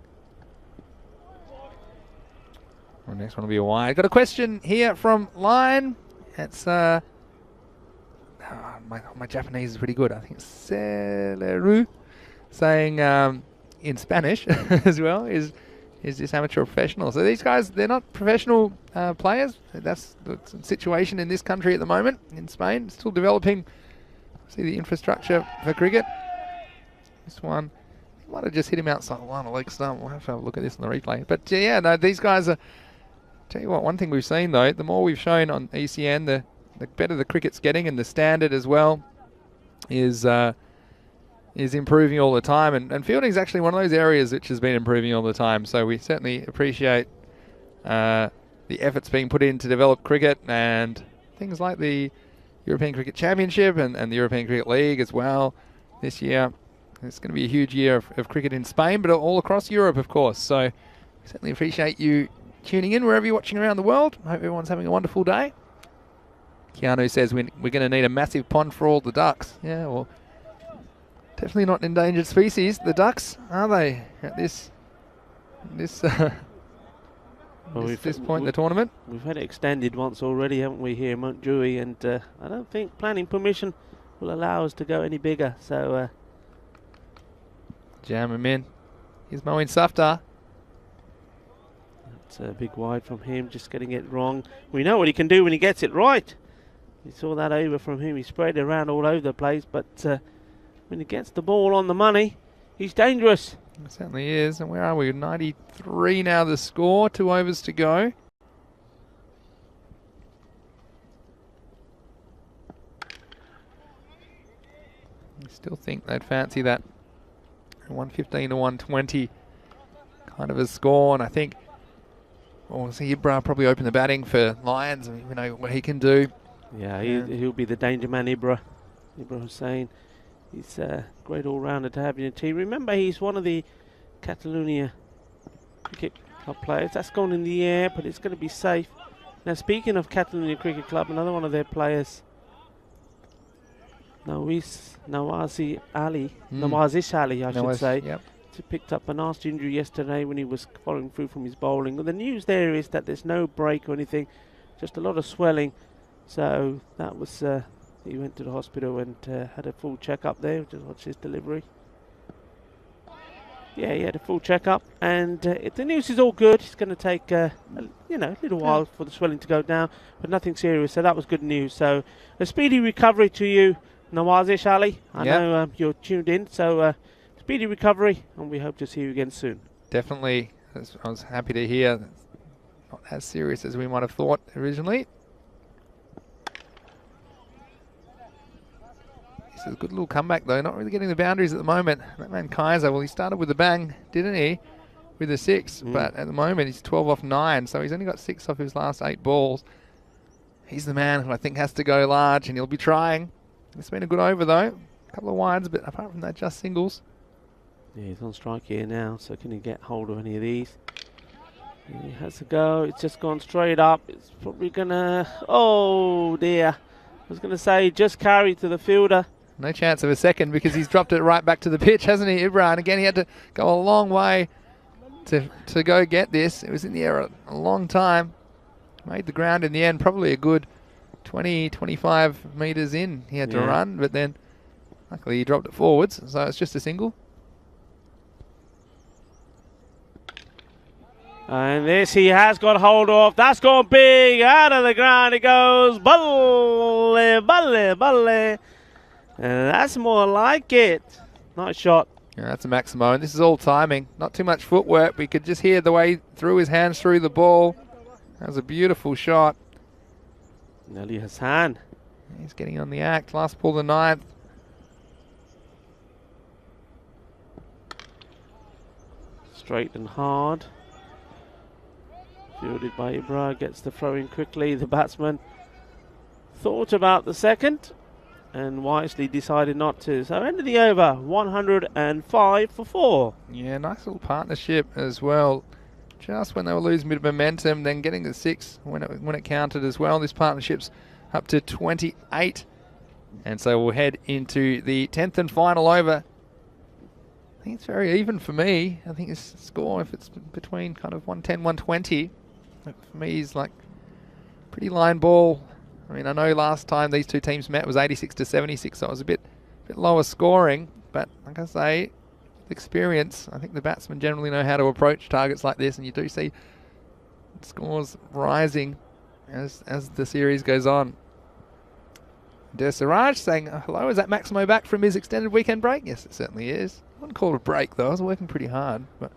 Well, next one will be a wide. Got a question here from Line. It's my Japanese is pretty good. I think it's Celeru, saying in Spanish as well, is this amateur or professional? So these guys, they're not professional players. That's the situation in this country at the moment, in Spain. Still developing, see the infrastructure for cricket. This one, he might have just hit him outside line, a leg stump. We'll have to have a look at this on the replay. But yeah, no, these guys are, tell you what, one thing we've seen though, the more we've shown on ECN, the better the cricket's getting, and the standard as well is improving all the time, and fielding is actually one of those areas which has been improving all the time. So we certainly appreciate the efforts being put in to develop cricket, and things like the European Cricket Championship and the European Cricket League as well this year. It's going to be a huge year of cricket in Spain, but all across Europe, of course. So we certainly appreciate you tuning in wherever you're watching around the world. I hope everyone's having a wonderful day. Keanu says we're going to need a massive pond for all the ducks. Yeah, well, definitely not an endangered species, the ducks, are they, at this point in the tournament? We've had it extended once already, haven't we, here in Mount Dewey, and I don't think planning permission will allow us to go any bigger. So jam him in. Here's Moeen Safdar. That's a big wide from him, just getting it wrong. We know what he can do when he gets it right. You saw that over from him. He sprayed it around all over the place, but when he gets the ball on the money, he's dangerous. It certainly is. And where are we? 93 now the score. 2 overs to go. I still think they'd fancy that 115 to 120 kind of a score. And I think we'll see Ibra probably open the batting for Lions. We know what he can do. Yeah, he'll be the danger man, Ibra Hussain. He's a great all-rounder to have in your team. Remember, he's one of the Catalonia Cricket Club players. That's gone in the air, but it's going to be safe. Now, speaking of Catalonia Cricket Club, another one of their players, Nawazish Ali, I should say, yep. He picked up a nasty injury yesterday when he was following through from his bowling. Well, the news there is that there's no break or anything, just a lot of swelling. So that was, he went to the hospital and had a full checkup there. Just watch his delivery. Yeah, he had a full checkup, and the news is all good. It's going to take a little while for the swelling to go down, but nothing serious. So that was good news. So a speedy recovery to you, Nawazish Ali. I know you're tuned in. So speedy recovery, and we hope to see you again soon. definitely. I was happy to hear. Not as serious as we might have thought originally. This is a good little comeback though. Not really getting the boundaries at the moment. That man Kaiser, well, he started with a bang, didn't he? With a 6, but at the moment he's 12 off 9, so he's only got 6 off his last 8 balls. He's the man who I think has to go large, and he'll be trying. It's been a good over though. A couple of wides, but apart from that, just singles. Yeah, he's on strike here now, so can he get hold of any of these? He has to go. It's just gone straight up. It's probably gonna... Oh dear. I was gonna say just carry to the fielder. No chance of a second because he's dropped it right back to the pitch, hasn't he, Ibra? And again, he had to go a long way to go get this. It was in the air a long time. Made the ground in the end, probably a good 20, 25 metres in. He had to run, but then luckily he dropped it forwards, so it's just a single. And this he has got hold of. That's gone big. Out of the ground it goes. Balle, balle, balle. And that's more like it. Nice shot. Yeah, that's a Maximo, and this is all timing. Not too much footwork. We could just hear the way through his hands through the ball. That was a beautiful shot. Nelly Hassan. He's getting on the act. Last ball, the 9th. Straight and hard. Fielded by Ibra. Gets the throw in quickly. The batsman thought about the second and wisely decided not to. So end of the over, 105 for 4. Yeah, nice little partnership as well. Just when they were losing a bit of momentum, then getting the 6 when it counted as well. This partnership's up to 28. And so we'll head into the 10th and final over. I think it's very even for me. I think this score, if it's between kind of 110, 120, for me is like pretty line ball. I mean, I know last time these two teams met was 86 to 76, so it was a bit lower scoring. But like I say, experience, I think the batsmen generally know how to approach targets like this, and you do see scores rising as the series goes on. Siraj saying, hello, is that Maximo back from his extended weekend break? Yes, it certainly is. I wouldn't call it a break, though. I was working pretty hard, but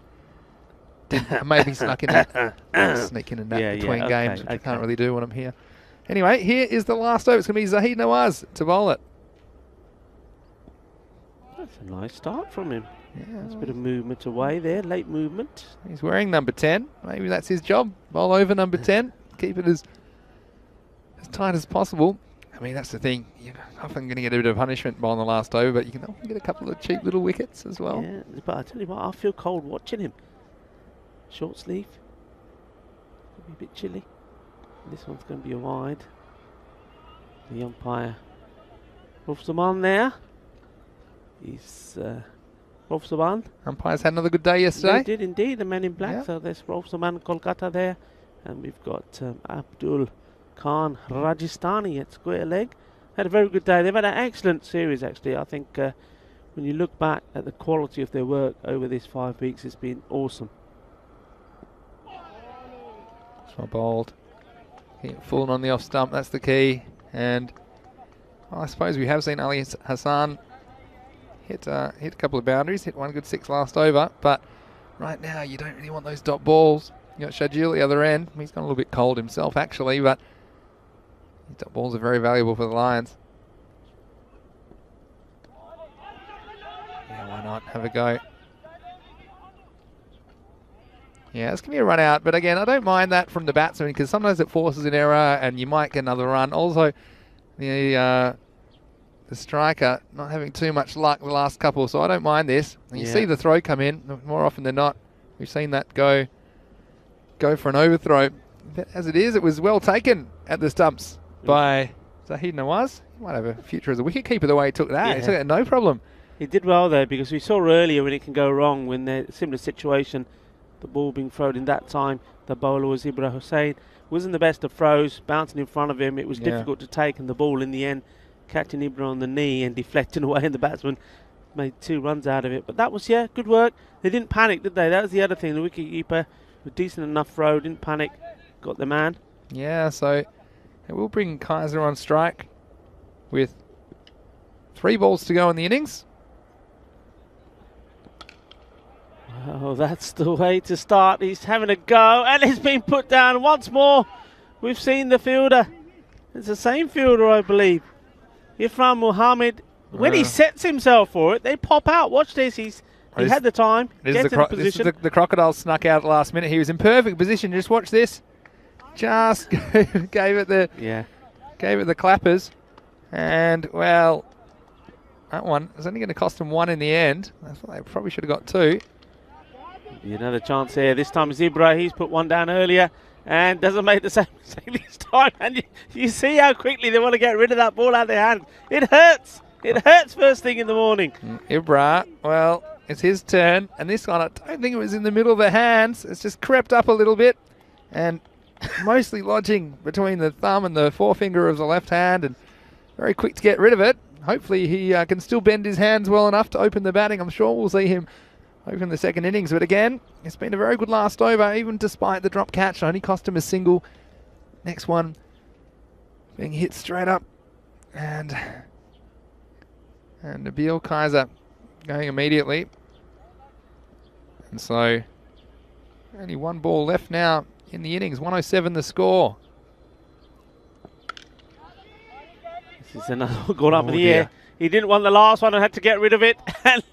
maybe sneak in a nap between games, which I can't really do when I'm here. Anyway, here is the last over. It's going to be Zahid Nawaz to bowl it. That's a nice start from him. Yeah, there's a bit of movement away there, late movement. He's wearing number 10. Maybe that's his job. Bowl over number 10. Keep it as tight as possible. I mean, that's the thing. You're often going to get a bit of punishment by on the last over, but you can often get a couple of cheap little wickets as well. Yeah, but I tell you what, I feel cold watching him. Short sleeve. Could be a bit chilly. This one's going to be a wide. The umpire, Rolf Zaman there. He's Rolf Zaman. Umpires had another good day yesterday. They did indeed, the men in black. Yeah. So there's Rolf Zaman, Kolkata there. And we've got Abdul Khan Rajasthani at square leg. Had a very good day. They've had an excellent series, actually. I think when you look back at the quality of their work over these 5 weeks, it's been awesome. It's not bold. Falling on the off stump, that's the key. And well, I suppose we have seen Ali Hassan hit a couple of boundaries, hit one good 6 last over. But right now, you don't really want those dot balls. You got Shajil at the other end. He's gone a little bit cold himself, actually, but these dot balls are very valuable for the Lions. Yeah, why not? Have a go. Yeah, it's going to be a run out, but again, I don't mind that from the batsman because sometimes it forces an error and you might get another run. Also, the striker not having too much luck the last couple, so I don't mind this. And you see the throw come in more often than not. We've seen that go for an overthrow. But as it is, it was well taken at the stumps by Zahid Nawaz. He might have a future as a wicketkeeper the way he took that. He took it no problem. He did well there because we saw earlier when it can go wrong when there's a similar situation. The ball being thrown in that time, the bowler was Ibra Hussain. Wasn't the best of throws, bouncing in front of him. It was difficult to take, and the ball in the end, catching Ibra on the knee and deflecting away, and the batsman made 2 runs out of it. But that was, good work. They didn't panic, did they? That was the other thing. The wicketkeeper, a decent enough throw, didn't panic, got the man. Yeah, so it will bring Kaiser on strike with 3 balls to go in the innings. Oh, that's the way to start. He's having a go, and it's been put down once more. We've seen the fielder. It's the same fielder, I believe. Ifram Mohammed. When he sets himself for it, they pop out. Watch this. He had the time. Gets in position. The crocodile snuck out at the last minute. He was in perfect position. Just watch this. Just gave it the clappers, and well, that one is only going to cost him one in the end. I thought they probably should have got two. Another chance here. This time Zebra. He's put one down earlier and doesn't make the same mistake this time. And you see how quickly they want to get rid of that ball out of their hand. It hurts. It hurts first thing in the morning. Ibra, well, it's his turn, and this one I don't think it was in the middle of the hands. It's just crept up a little bit, and mostly lodging between the thumb and the forefinger of the left hand, and very quick to get rid of it. Hopefully he can still bend his hands well enough to open the batting. I'm sure we'll see him open the second innings, but again, it's been a very good last over, even despite the drop catch. Only cost him a single. Next one being hit straight up, and Nabil Kaiser going immediately. And so only one ball left now in the innings. 107 the score. This is another one gone up in the air. He didn't want the last one and had to get rid of it. And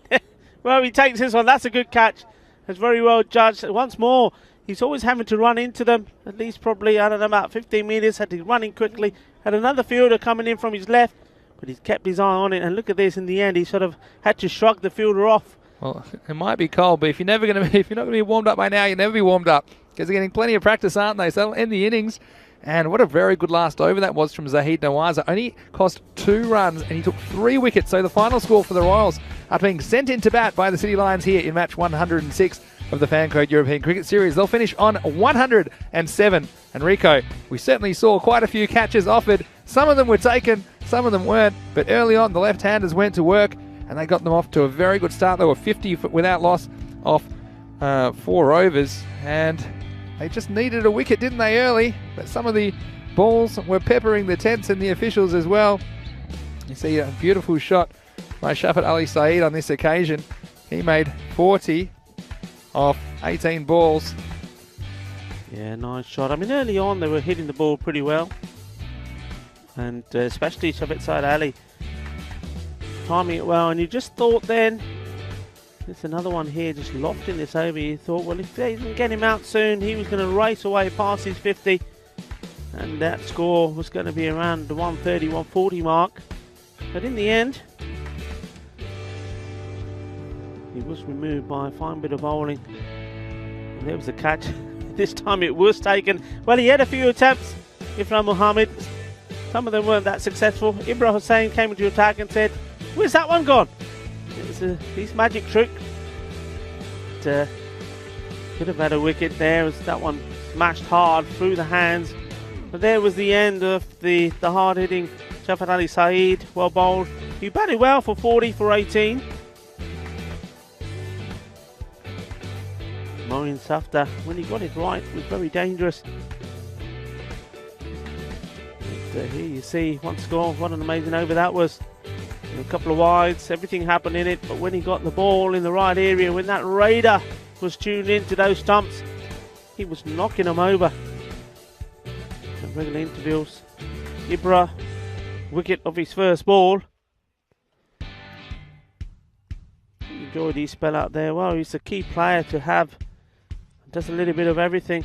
well, he takes this one. That's a good catch. It's very well judged. Once more, he's always having to run into them. At least probably, I don't know, about 15 metres. Had to run in quickly. Had another fielder coming in from his left, but he's kept his eye on it. And look at this. In the end, he sort of had to shrug the fielder off. Well, it might be cold, but if you're not going to be warmed up by now, you'll never be warmed up, because they're getting plenty of practice, aren't they? So that'll end the innings. And what a very good last over that was from Zahid Nawaza. Only cost 2 runs, and he took 3 wickets. So the final score for the Royals, after being sent into bat by the City Lions here in match 106 of the Fancode European Cricket Series, they'll finish on 107. And Rico, we certainly saw quite a few catches offered. Some of them were taken, some of them weren't. But early on, the left-handers went to work, and they got them off to a very good start. They were 50 without loss off 4 overs. And they just needed a wicket, didn't they, early? But some of the balls were peppering the tents and the officials as well. You see a beautiful shot by Shafat Ali Saeed on this occasion. He made 40 off 18 balls. Yeah, nice shot. I mean, early on they were hitting the ball pretty well. And especially Shafat Saeed Ali timing it well. And you just thought then, there's another one here just lofting this over. You thought, well, if they didn't get him out soon, he was going to race away past his 50. And that score was going to be around the 130, 140 mark. But in the end, he was removed by a fine bit of bowling. And there was a catch. This time it was taken. Well, he had a few attempts, Ifram Mohammed. Some of them weren't that successful. Ibrahim Hussain came into attack and said, "Where's that one gone?" It was his magic trick. Could have had a wicket there as that one smashed hard through the hands. But there was the end of the hard-hitting Shafat Ali Saeed. Well bowled. He batted well for 40 for 18. Moeen Safdar, when he got it right, was very dangerous. And, here you see one score. What an amazing over that was. A couple of wides, everything happened in it, but when he got the ball in the right area, when that raider was tuned into those stumps, he was knocking them over. At regular intervals, Ibra, wicket of his first ball. Enjoyed his spell out there. Well, he's a key player to have. Does a little bit of everything.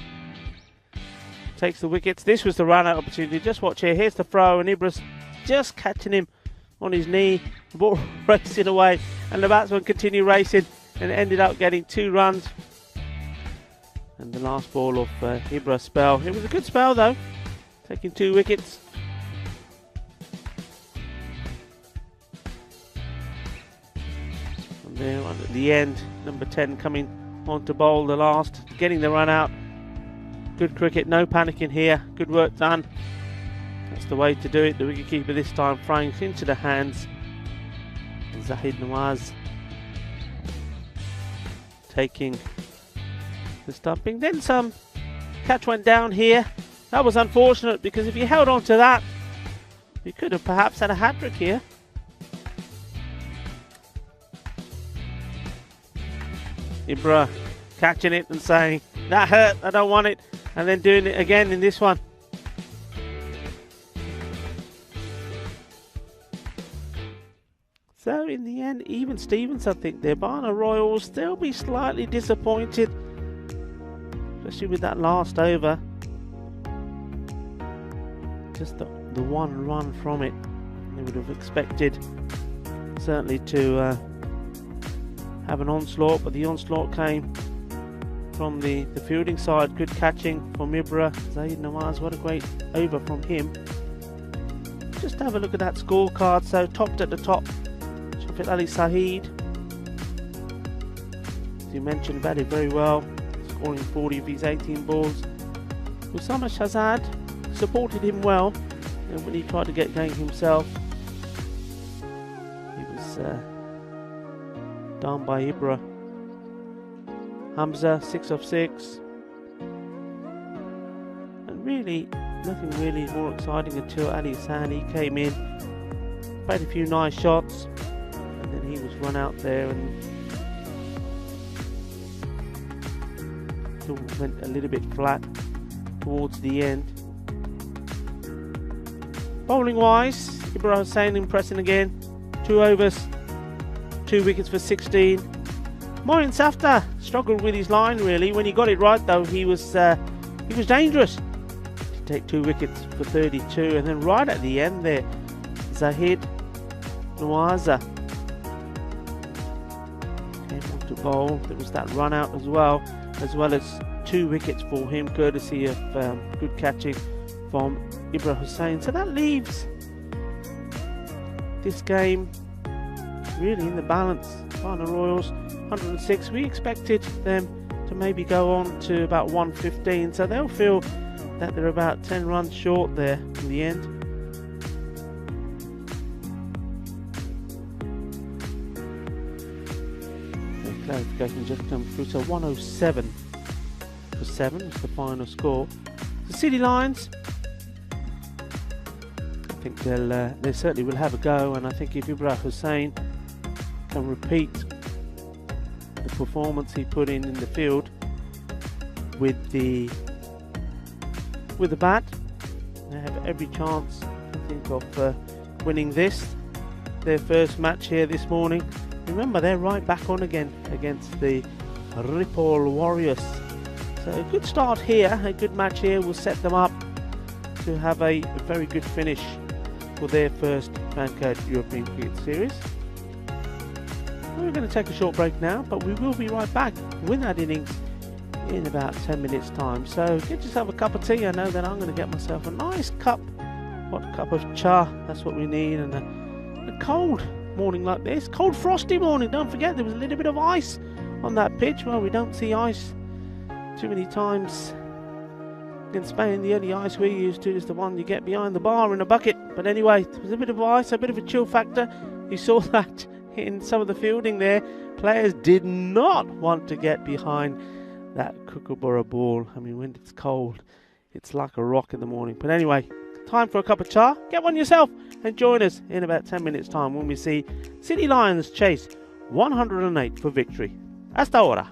Takes the wickets. This was the run-out opportunity. Just watch here. Here's the throw, and Ibra's just catching him on his knee, the ball racing away, and the batsman continued racing and ended up getting 2 runs. And the last ball of Ibra's spell. It was a good spell though, taking 2 wickets. And there at the end, number 10 coming on to bowl the last, getting the run out. Good cricket, no panicking here, good work done. That's the way to do it. The wicketkeeper this time throwing into the hands. Zahid Nawaz taking the stumping. Then some. Catch went down here. That was unfortunate, because if you held on to that, you could have perhaps had a hat-trick here. Ibra catching it and saying, that hurt, I don't want it, and then doing it again in this one. So in the end, even Stevens, I think, there, Barna Royal will still be slightly disappointed, especially with that last over. Just the one run from it. They would have expected certainly to have an onslaught, but the onslaught came from the fielding side. Good catching from Ibra. Zaid Nawaz, what a great over from him. Just have a look at that scorecard. So topped at the top, Shafit Ali Saeed, as you mentioned, batted very well, scoring 40 of his 18 balls. Usama Shahzad supported him well, and when he tried to get going himself, he was down by Ibra. Hamza 6 of 6, and really nothing really more exciting until Ali Sani came in, played a few nice shots, and then he was run out there and still went a little bit flat towards the end. Bowling wise, Ibra Hussain impressing again, 2 overs, 2 wickets for 16. Moin Safta struggled with his line really. When he got it right though, he was dangerous to take 2 wickets for 32, and then right at the end there, Zahid Nawaza came on to bowl. There was that run out as well as 2 wickets for him, courtesy of good catching from Ibra Hussain. So that leaves this game really in the balance. Barna Royals 106. We expected them to maybe go on to about 115, so they'll feel that they're about 10 runs short there in the end. The clarification just come through, so 107 for 7 is the final score. The City Lions, I think they certainly will have a go, and I think if Ibra Hussain can repeat the performance he put in the field with the bat, they have every chance, I think, of winning this, their first match here this morning. Remember, they're right back on again against the Ripoll Warriors. So a good start here, a good match here will set them up to have a very good finish for their first Fancode European Cricket Series. We're going to take a short break now, but we will be right back with that innings in about 10 minutes time. So get yourself a cup of tea. I know that I'm going to get myself a nice cup, hot cup of cha. That's what we need. And a cold morning like this, cold frosty morning. Don't forget there was a little bit of ice on that pitch. Well, we don't see ice too many times in Spain. The only ice we're used to is the one you get behind the bar in a bucket. But anyway, there was a bit of ice, a bit of a chill factor. You saw that in some of the fielding there. Players did not want to get behind that Kookaburra ball. I mean, when it's cold, it's like a rock in the morning. But anyway, time for a cup of cha. Get one yourself and join us in about 10 minutes time when we see City Lions chase 108 for victory. Hasta ahora.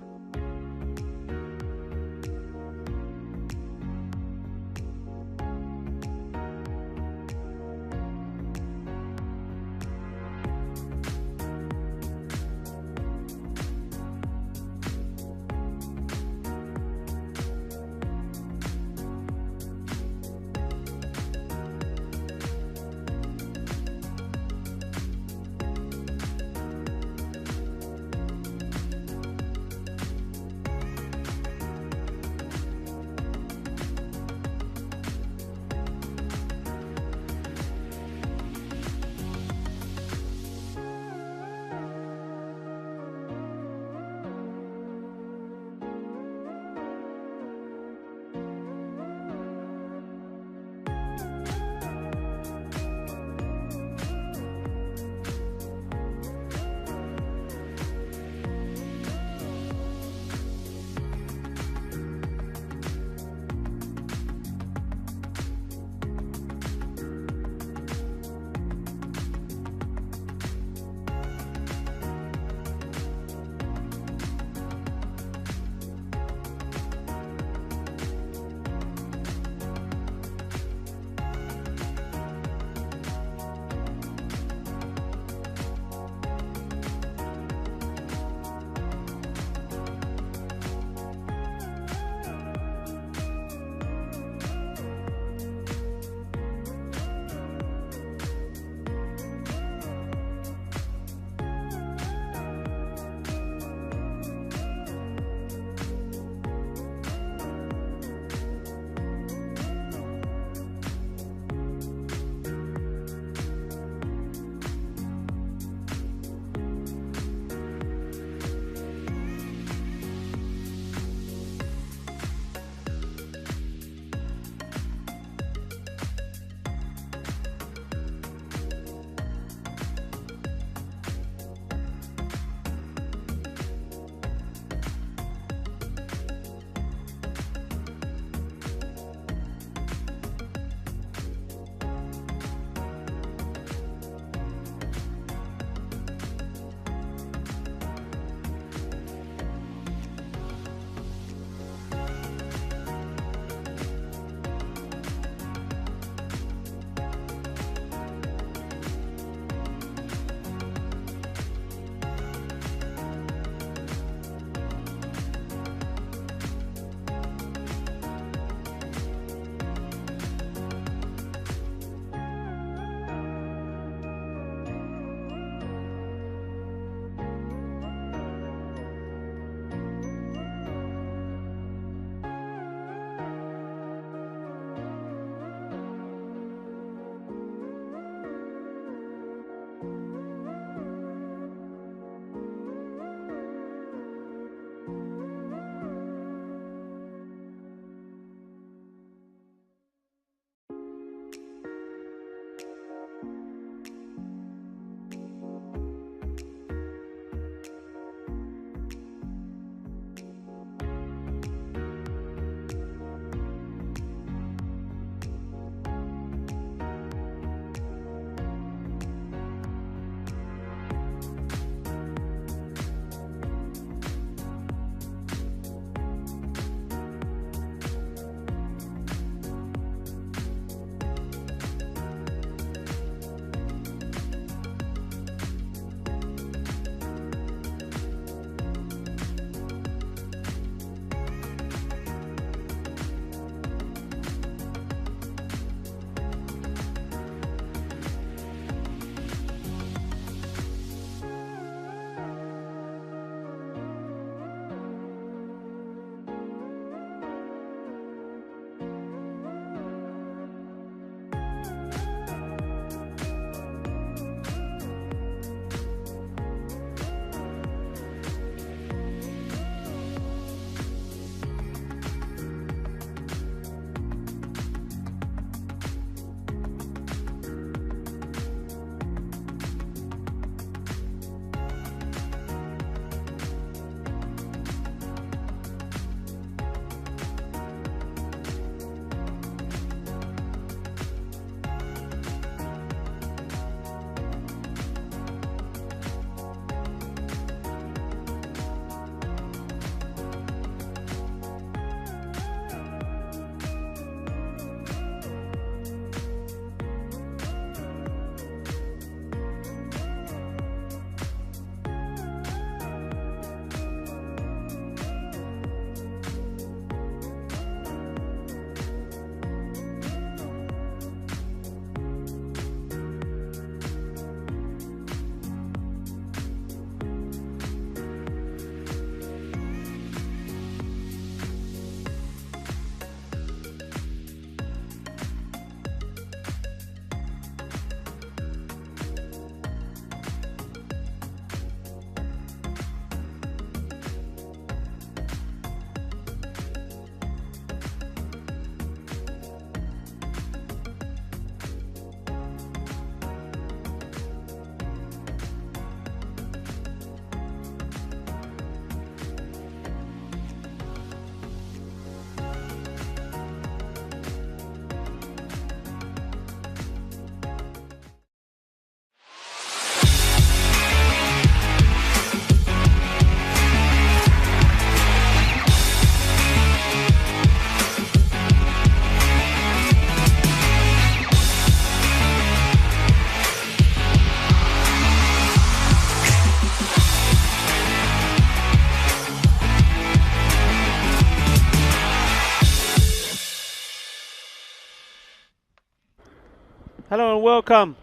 and welcome.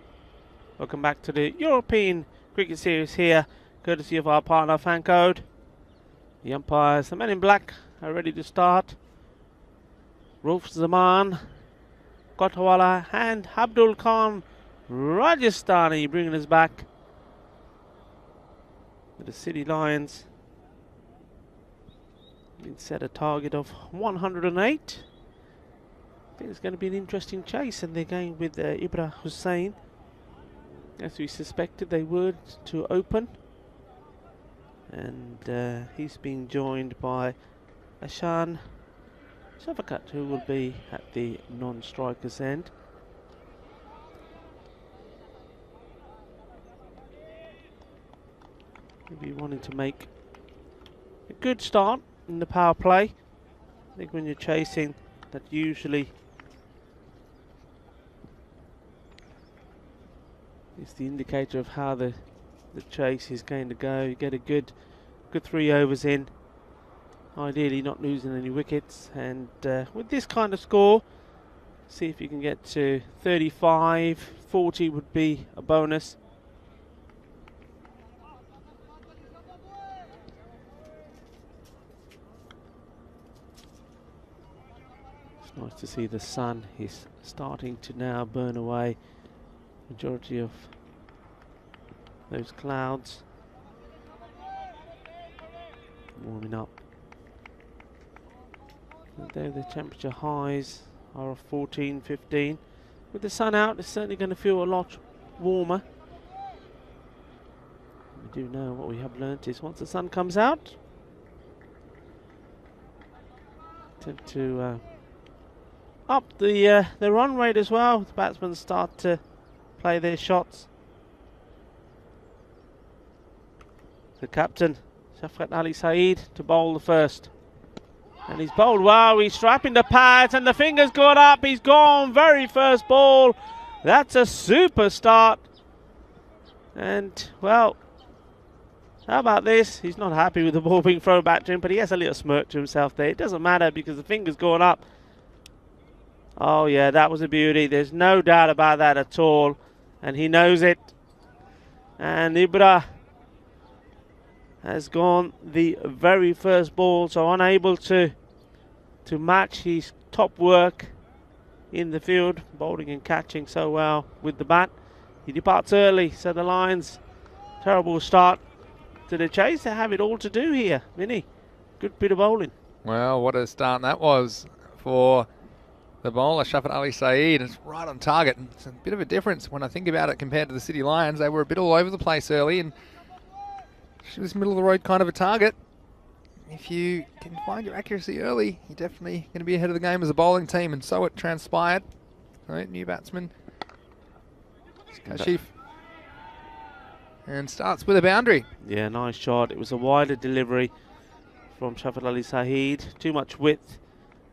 Welcome back to the European Cricket Series here, courtesy of our partner Fan Code. The umpires, the men in black, are ready to start. Roof Zaman, Kotwala and Abdul Khan Rajasthani bringing us back. The City Lions been set a target of 108. I think it's going to be an interesting chase, and they're going with Ibra Hussain, as we suspected they would, to open. And he's being joined by Ashan Shafakat, who will be at the non-striker's end. Maybe wanting to make a good start in the power play. I think when you're chasing, that usually is the indicator of how the chase is going to go. You get a good 3 overs in, ideally not losing any wickets, and with this kind of score, see if you can get to 35, 40 would be a bonus. It's nice to see the sun is starting to now burn away majority of those clouds. Warming up. And there the temperature highs are of 14, 15. With the sun out, it's certainly going to feel a lot warmer. We do know what we have learnt is once the sun comes out, tend to up the run rate as well. The batsmen start to play their shots. The captain, Shafqat Ali Saeed, to bowl the first. And he's bowled well, he's strapping the pads and the fingers gone up, he's gone, very first ball. That's a super start. And, well, how about this? He's not happy with the ball being thrown back to him, but he has a little smirk to himself there. It doesn't matter because the finger's gone up. Oh yeah, that was a beauty. There's no doubt about that at all. And he knows it. And Ibra has gone the very first ball, so unable to match his top work in the field, bowling and catching so well with the bat. He departs early, so the Lions, terrible start to the chase. They have it all to do here. Vinny, good bit of bowling. Well, what a start that was for the bowler, Shafqat Ali Saeed. It's right on target. It's a bit of a difference when I think about it compared to the City Lions. They were a bit all over the place early, and she was middle of the road kind of a target. If you can find your accuracy early, you're definitely going to be ahead of the game as a bowling team, and so it transpired. Right, new batsman, Kashif, and starts with a boundary. Yeah, nice shot. It was a wider delivery from Shafqat Ali Saeed. Too much width.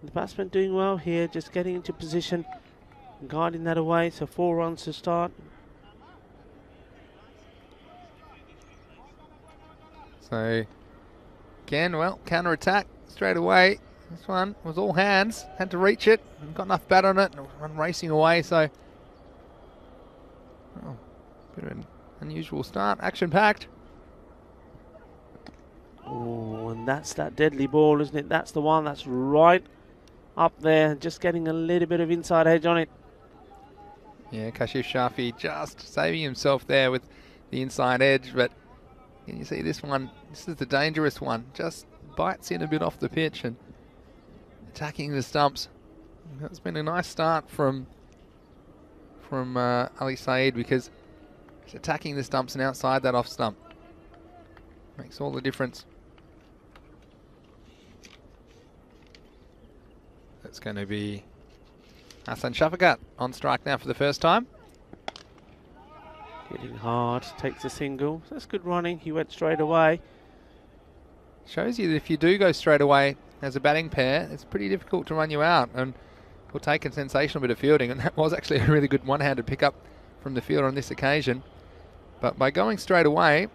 The batsman doing well here, just getting into position and guiding that away. So 4 runs to start. So again, well, counter attack straight away. This one was all hands, had to reach it, and got enough bat on it, and run racing away. So, oh, bit of an unusual start, action packed. Oh, and that's that deadly ball, isn't it? That's the one that's right up there, just getting a little bit of inside edge on it. Yeah, Kashif Shafi just saving himself there with the inside edge, but can you see this one? This is the dangerous one. Just bites in a bit off the pitch and attacking the stumps. It's been a nice start from Ali Saeed because he's attacking the stumps and outside that off stump. Makes all the difference. That's going to be Hassan Shafakat on strike now for the first time. Hitting hard, takes a single. That's good running. He went straight away. Shows you that if you do go straight away as a batting pair, it's pretty difficult to run you out, and will take a sensational bit of fielding. And that was actually a really good one-handed pickup from the fielder on this occasion. But by going straight away,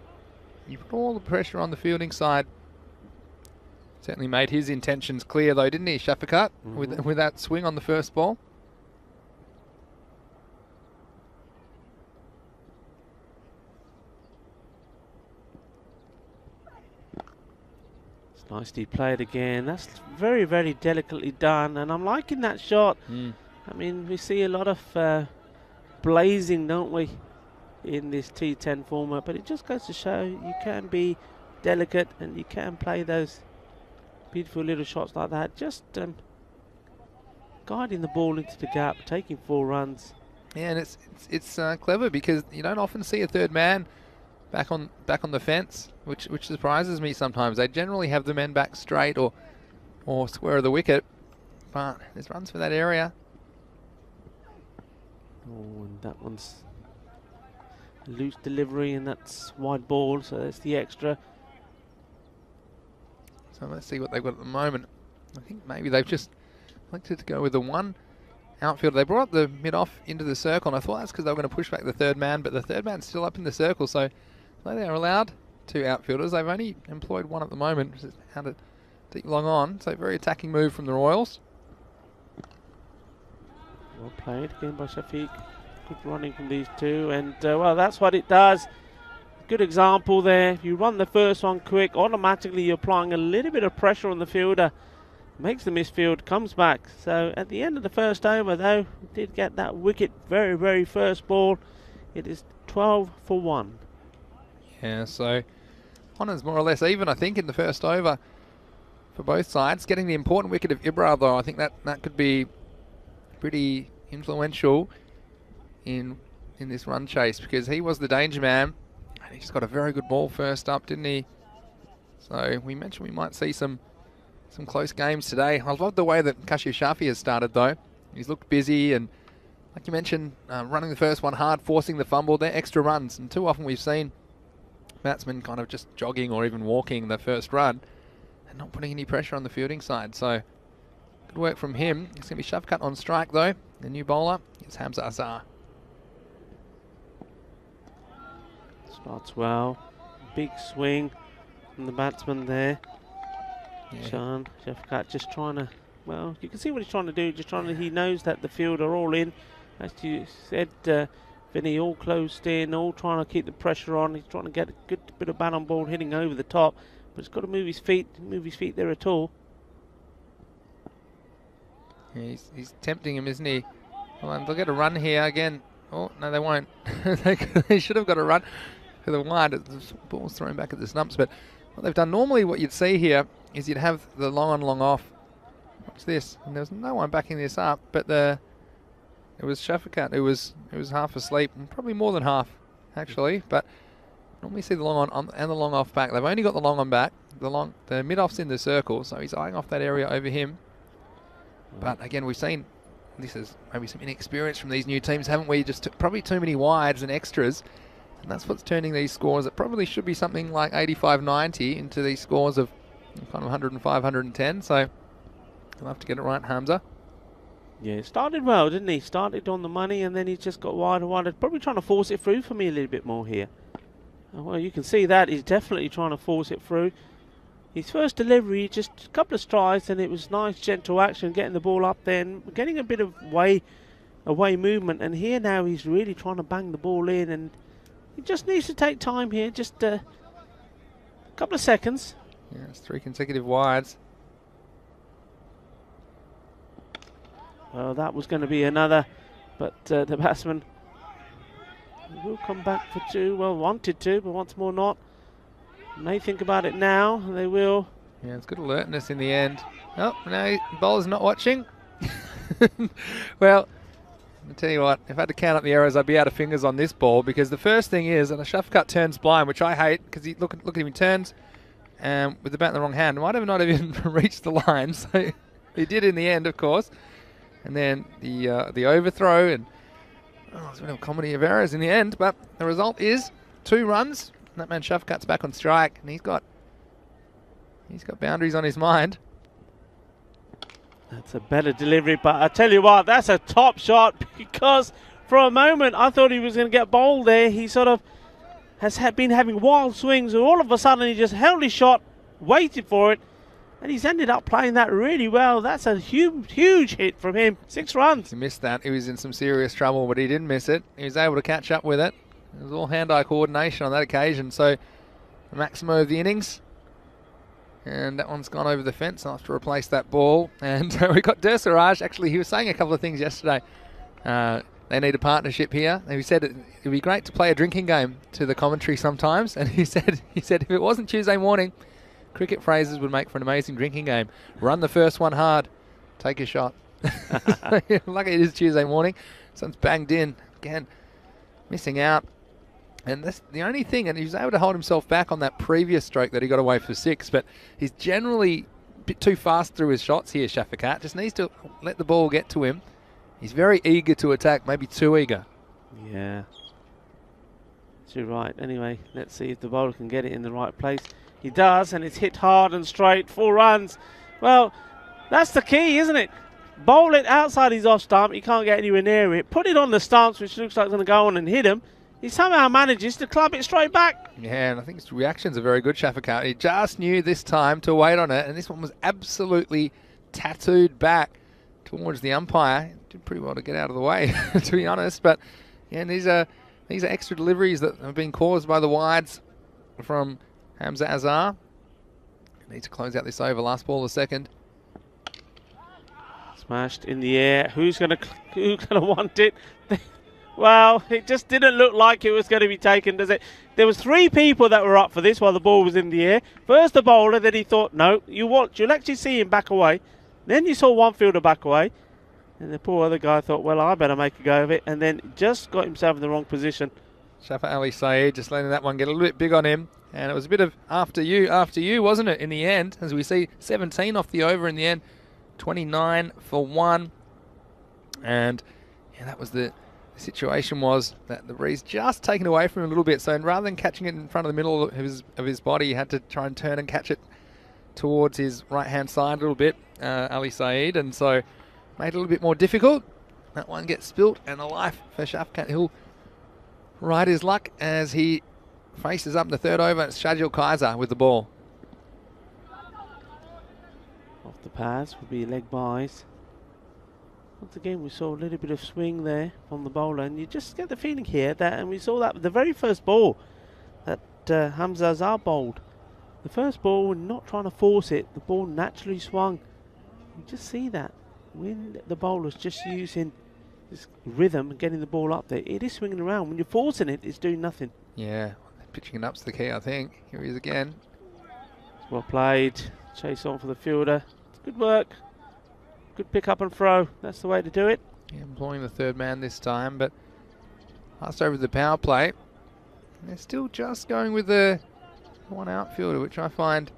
you put all the pressure on the fielding side. Certainly made his intentions clear though, didn't he, Shafakat, with that swing on the first ball? Nicely played again. That's very, very delicately done, and I'm liking that shot. I mean, we see a lot of blazing, don't we, in this T10 format, but it just goes to show you can be delicate and you can play those beautiful little shots like that. Just guiding the ball into the gap, taking 4 runs. Yeah, and it's clever because you don't often see a third man back on the fence, which surprises me sometimes. They generally have the men back straight or square of the wicket, but there's runs for that area. Oh, and that one's a loose delivery, and that's wide ball, so that's the extra. So let's see what they've got at the moment. I think maybe they've just elected to go with the one outfielder. They brought up the mid-off into the circle, and I thought that's because they were going to push back the third man, but the third man's still up in the circle, so they're allowed 2 outfielders. They've only employed 1 at the moment, which is how to deep long on. So very attacking move from the Royals. Well played again by Shafiq. Good running from these 2, and well, that's what it does. Good example there. If you run the first one quick, automatically you're applying a little bit of pressure on the fielder. Makes the misfield, comes back. So at the end of the first over, though, did get that wicket very, very first ball. It is 12 for 1. Yeah, so honours more or less even, I think, in the first over for both sides. Getting the important wicket of Ibra, though, I think that could be pretty influential in this run chase, because he was the danger man, and he just got a very good ball first up, didn't he? So we mentioned we might see some close games today. I love the way that Kashif Shafi has started, though. He's looked busy, and like you mentioned, running the first one hard, forcing the fumble. They're extra runs, and too often we've seen batsmen kind of just jogging or even walking the first run and not putting any pressure on the fielding side. So good work from him. It's going to be Shafkat on strike, though. The new bowler is Hamza Azhar. Starts well. Big swing from the batsman there. Yeah. Sean Shafkat just trying to, well, you can see what he's trying to do. Just trying to, he knows that the field are all in. As you said, Vinny, all closed in, all trying to keep the pressure on. He's trying to get a good bit of bat on ball, hitting over the top, but he's got to move his feet there at all. Yeah, he's tempting him, isn't he? Well, and they'll get a run here again. Oh, no, they won't. They should have got a run for the wide. The ball's thrown back at the stumps, but what they've done, normally what you'd see here is you'd have the long on, long off. Watch this. And there's no one backing this up, but it was Shafikat who was half asleep, and probably more than half, actually. But normally see the long on and the long off back. They've only got the long on back. The mid off's in the circle, so he's eyeing off that area over him. But again, we've seen this is maybe some inexperience from these new teams, haven't we? Just probably too many wides and extras, and that's what's turning these scores that probably should be something like 85-90 into these scores of kind of 105, 110. So we'll have to get it right, Hamza. Yeah, it started well, didn't he? Started on the money, and then he just got wider and wider. Probably trying to force it through for me a little bit more here. Well, you can see that he's definitely trying to force it through. His first delivery, just a couple of strides, and it was nice, gentle action, getting the ball up there and getting a bit of away movement. And here now he's really trying to bang the ball in, and he just needs to take time here, just a couple of seconds. Yeah, it's 3 consecutive wides. Well, that was going to be another, but the batsman will come back for 2. Well, wanted to, but once more not. May think about it now. They will. Yeah, it's good alertness in the end. Oh, no, bowler's not watching. Well, I'll tell you what, if I had to count up the errors, I'd be out of fingers on this ball, because the first thing is, and a Shafkat turns blind, which I hate, because look at him, he turns with the bat in the wrong hand. Might have not even reached the line, so he did in the end, of course. And then the overthrow, and it's been a comedy of errors in the end, but the result is 2 runs. That man Shafkat's back on strike, and he's got boundaries on his mind. That's a better delivery, but I tell you what, that's a top shot, because for a moment I thought he was going to get bowled there. He sort of has been having wild swings, and all of a sudden he just held his shot, waited for it, and he's ended up playing that really well. That's a huge hit from him. 6 runs. He missed that. He was in some serious trouble, but he didn't miss it. He was able to catch up with it. It was all hand-eye coordination on that occasion. So the maximum of the innings And that one's gone over the fence. I'll have to replace that ball. And we got Dursuraj. Actually, he was saying a couple of things yesterday. They need a partnership here. And he said it'd be great to play a drinking game to the commentary sometimes. And he said if it wasn't Tuesday morning, cricket phrases would make for an amazing drinking game. Run the first one hard. Take a shot. Lucky it is Tuesday morning. Someone's banged in. Again, missing out. And that's the only thing, and he was able to hold himself back on that previous stroke that he got away for 6, but he's generally a bit too fast through his shots here, Shafakat. Just needs to let the ball get to him. He's very eager to attack, maybe too eager. Yeah. You're right. Anyway, let's see if the bowler can get it in the right place. He does, and it's hit hard and straight. 4 runs. Well, that's the key, isn't it? Bowl it outside his off stump. He can't get anywhere near it. Put it on the stumps, which looks like it's going to go on and hit him. He somehow manages to club it straight back. Yeah, and I think his reactions are very good, Shafakat. He just knew this time to wait on it, and this one was absolutely tattooed back towards the umpire. Did pretty well to get out of the way, to be honest. But yeah, and these are extra deliveries that have been caused by the wides from Hamza Azhar. Need to close out this over. Last ball of the second. Smashed in the air. Who's gonna want it? Well, it just didn't look like it was going to be taken, does it? There was 3 people that were up for this while the ball was in the air. First the bowler, then he thought, no, you'll actually see him back away. Then you saw one fielder back away. And the poor other guy thought, well, I better make a go of it. And then just got himself in the wrong position. Shafa Ali Saeed just letting that one get a little bit big on him. And it was a bit of after you, wasn't it, in the end? As we see 17 off the over in the end. 29 for 1. And yeah, that was the situation, was that the breeze just taken away from him a little bit. So rather than catching it in front of the middle of his body, he had to try and turn and catch it towards his right-hand side a little bit, Ali Saeed. And so made it a little bit more difficult. That one gets spilt, and a life for Shafkat. He'll ride his luck as he faces up the third over. It's Shadil Kaiser with the ball. Off the pads will be leg byes. Once again, we saw a little bit of swing there from the bowler, and you just get the feeling here that, and we saw that with the very first ball that Hamza Azhar bowled. The first ball, not trying to force it, the ball naturally swung. You just see that when the bowler's just using this rhythm and getting the ball up there, it is swinging around. When you're forcing it, it's doing nothing. Yeah, pitching it up's the key, I think. Here he is again. Well played. Chase on for the fielder. It's good work. Good pick up and throw. That's the way to do it. Yeah, employing the third man this time, but passed over the power play. And they're still just going with the one outfielder, which I find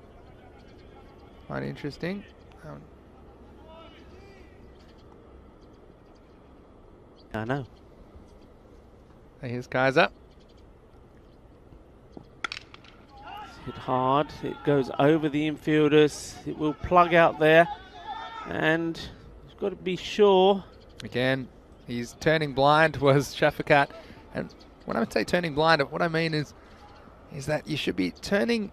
quite interesting. I know. Here's Kaiser. It's hit hard. It goes over the infielders. It will plug out there. And you've got to be sure. Again, he's turning blind, was Shafakat. And when I say turning blind, what I mean is that you should be turning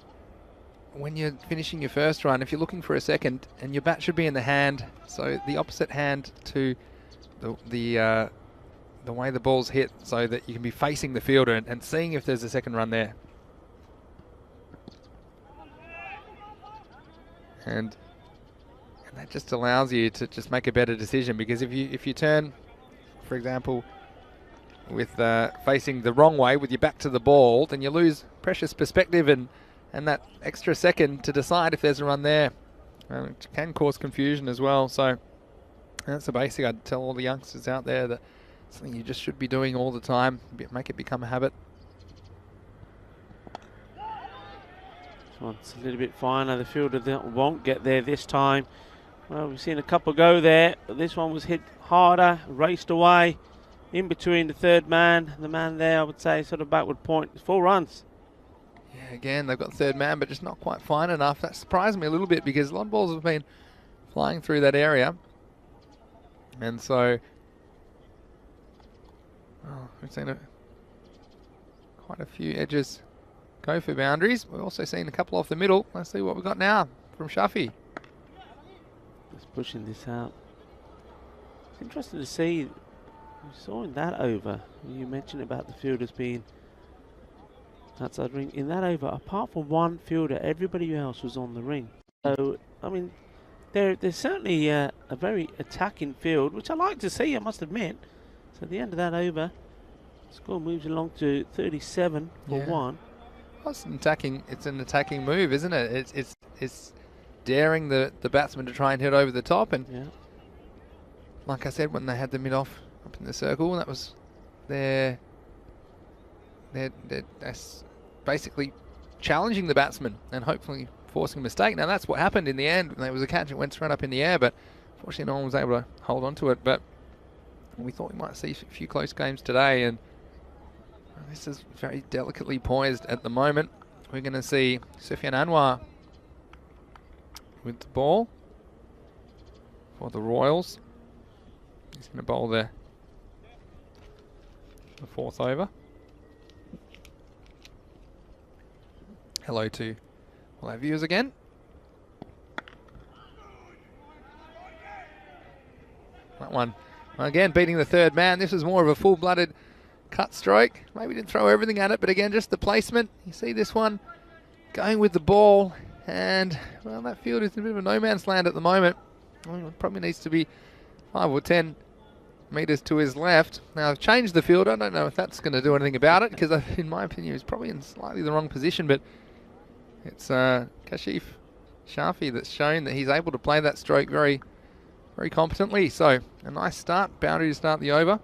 when you're finishing your first run, if you're looking for a second, and your bat should be in the hand, so the opposite hand to the way the ball's hit, so that you can be facing the fielder and seeing if there's a second run there. And that just allows you to just make a better decision, because if you turn, for example, with facing the wrong way with your back to the ball, then you lose precious perspective and that extra second to decide if there's a run there, which can cause confusion as well. So that's the basic. I'd tell all the youngsters out there that something you just should be doing all the time. Make it become a habit. This one's a little bit finer. The fielder won't get there this time. Well, we've seen a couple go there, but this one was hit harder, raced away in between the third man and the man there. I would say sort of backward point. It's 4 runs. Yeah, again, they've got third man, but just not quite fine enough. That surprised me a little bit, because a lot of balls have been flying through that area. And so, we've seen quite a few edges go for boundaries. We've also seen a couple off the middle. Let's see what we've got now from Shafi. Just pushing this out. It's interesting to see. We saw in that over, you mentioned about the fielders being That's a ring in that over. Apart from one fielder, everybody else was on the ring. So, I mean, there's certainly a very attacking field, which I like to see, I must admit. So at the end of that over, score moves along to 37 for 1. Well, it's an attacking move, isn't it? It's daring the batsman to try and hit over the top, and like I said, when they had the mid off up in the circle, that was they're basically challenging the batsman and hopefully forcing a mistake. Now that's what happened in the end. There was a catch, it went straight up in the air, but fortunately no one was able to hold on to it. But we thought we might see a few close games today, and this is very delicately poised at the moment. We're going to see Sufyan Anwar with the ball for the Royals. He's going to bowl the 4th over. Hello to all our viewers again. That one, again, beating the 3rd man. This was more of a full-blooded cut stroke. Maybe didn't throw everything at it, but again, just the placement. You see this one going with the ball, and, well, that field is in a bit of a no man's land at the moment. Well, it probably needs to be 5 or 10 metres to his left. Now, I've changed the field. I don't know if that's going to do anything about it, because in my opinion, he's probably in slightly the wrong position, but it's Kashif Shafi that's shown that he's able to play that stroke very, very competently. So, a nice start, boundary to start the over.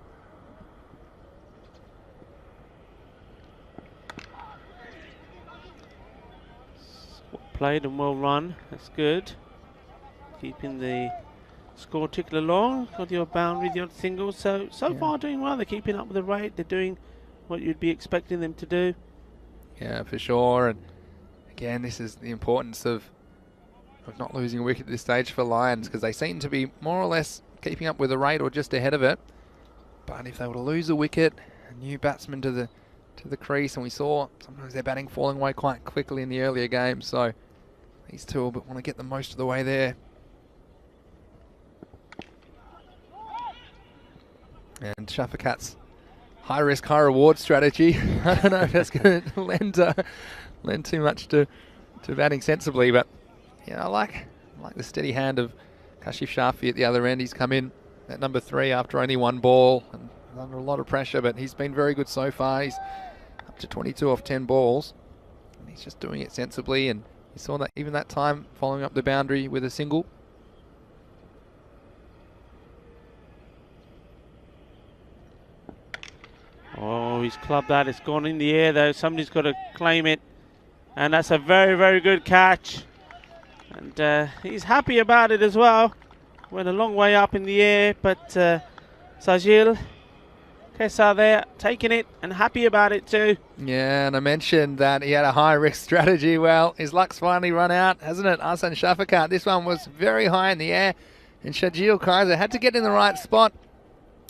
Played and well run, that's good. Keeping the score ticking along, got your boundary, the odd single. So far doing well, they're keeping up with the rate, they're doing what you'd be expecting them to do. Yeah, for sure. And again, this is the importance of not losing a wicket at this stage for Lions, because they seem to be more or less keeping up with the rate or just ahead of it. But if they were to lose a wicket, a new batsman to the crease, and we saw sometimes their batting falling away quite quickly in the earlier games, so these two will want to get the most of the way there. And Shafakat's high risk, high reward strategy, I don't know if that's going to lend too much to batting sensibly, but yeah, I like the steady hand of Kashif Shafi at the other end. He's come in at number 3 after only 1 ball and under a lot of pressure, but he's been very good so far. He's up to 22 off 10 balls, and he's just doing it sensibly, and you saw that even that time following up the boundary with a single. Oh, he's clubbed that. It's gone in the air though. Somebody's got to claim it. And that's a very, very good catch. And he's happy about it as well. Went a long way up in the air, but Sajil Kesa there, taking it and happy about it too. Yeah, and I mentioned that he had a high-risk strategy. Well, his luck's finally run out, hasn't it? Ahsan Shafakat. This one was very high in the air, and Shajil Kaiser had to get in the right spot.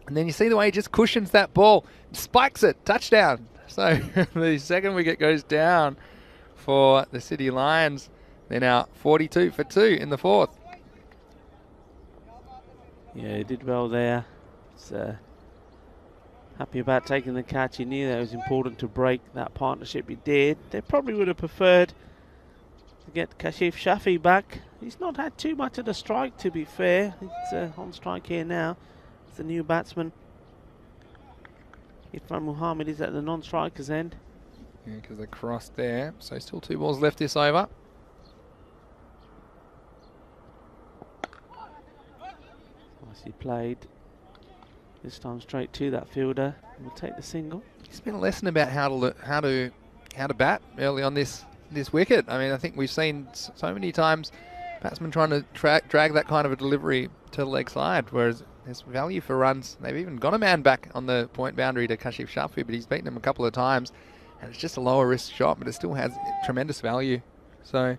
And then you see the way he just cushions that ball, spikes it, touchdown. So the second wicket goes down for the City Lions. They're now 42 for 2 in the 4th. Yeah, he did well there. It's, happy about taking the catch. He knew that it was important to break that partnership. He did. They probably would have preferred to get Kashif Shafi back. He's not had too much of the strike, to be fair. It's on strike here now. It's the new batsman. Irfan Muhammad is at the non-striker's end. Yeah, because they crossed there. So still 2 balls left this over. Nicely played. This time straight to that fielder. We'll take the single. It's been a lesson about how to bat early on this wicket. I mean, I think we've seen so many times batsmen trying to drag that kind of a delivery to the leg side, whereas there's value for runs. They've even got a man back on the point boundary to Kashif Shafi, but he's beaten him a couple of times, and it's just a lower risk shot, but it still has tremendous value. So, I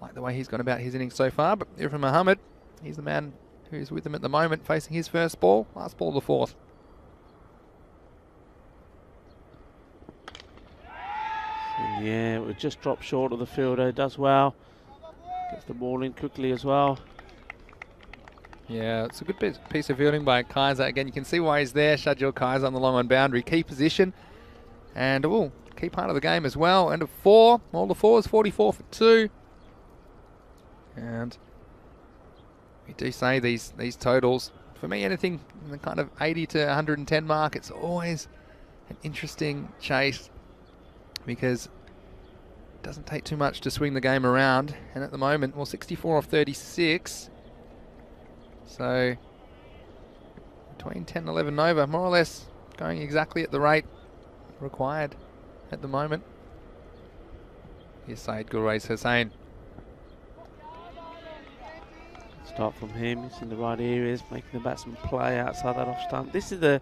like the way he's gone about his innings so far. But Irfan Muhammad, he's the man who's with him at the moment, facing his first ball, last ball of the 4th. Yeah, it would just drop short of the fielder. Does well. Gets the ball in quickly as well. Yeah, it's a good piece of fielding by Kaiser. Again, you can see why he's there. Shajil Kaiser on the long on boundary. Key position. And, key part of the game as well. End of 4, all the 4s, 44 for 2. And we do say these totals, for me, anything in the kind of 80 to 110 mark, it's always an interesting chase because it doesn't take too much to swing the game around. And at the moment, well, 64 off 36. So between 10 and 11 over, more or less going exactly at the rate required at the moment. Here's Saeed Gulrez Hussain. Start from him, he's in the right areas, making the batsman play outside that off stump. This is the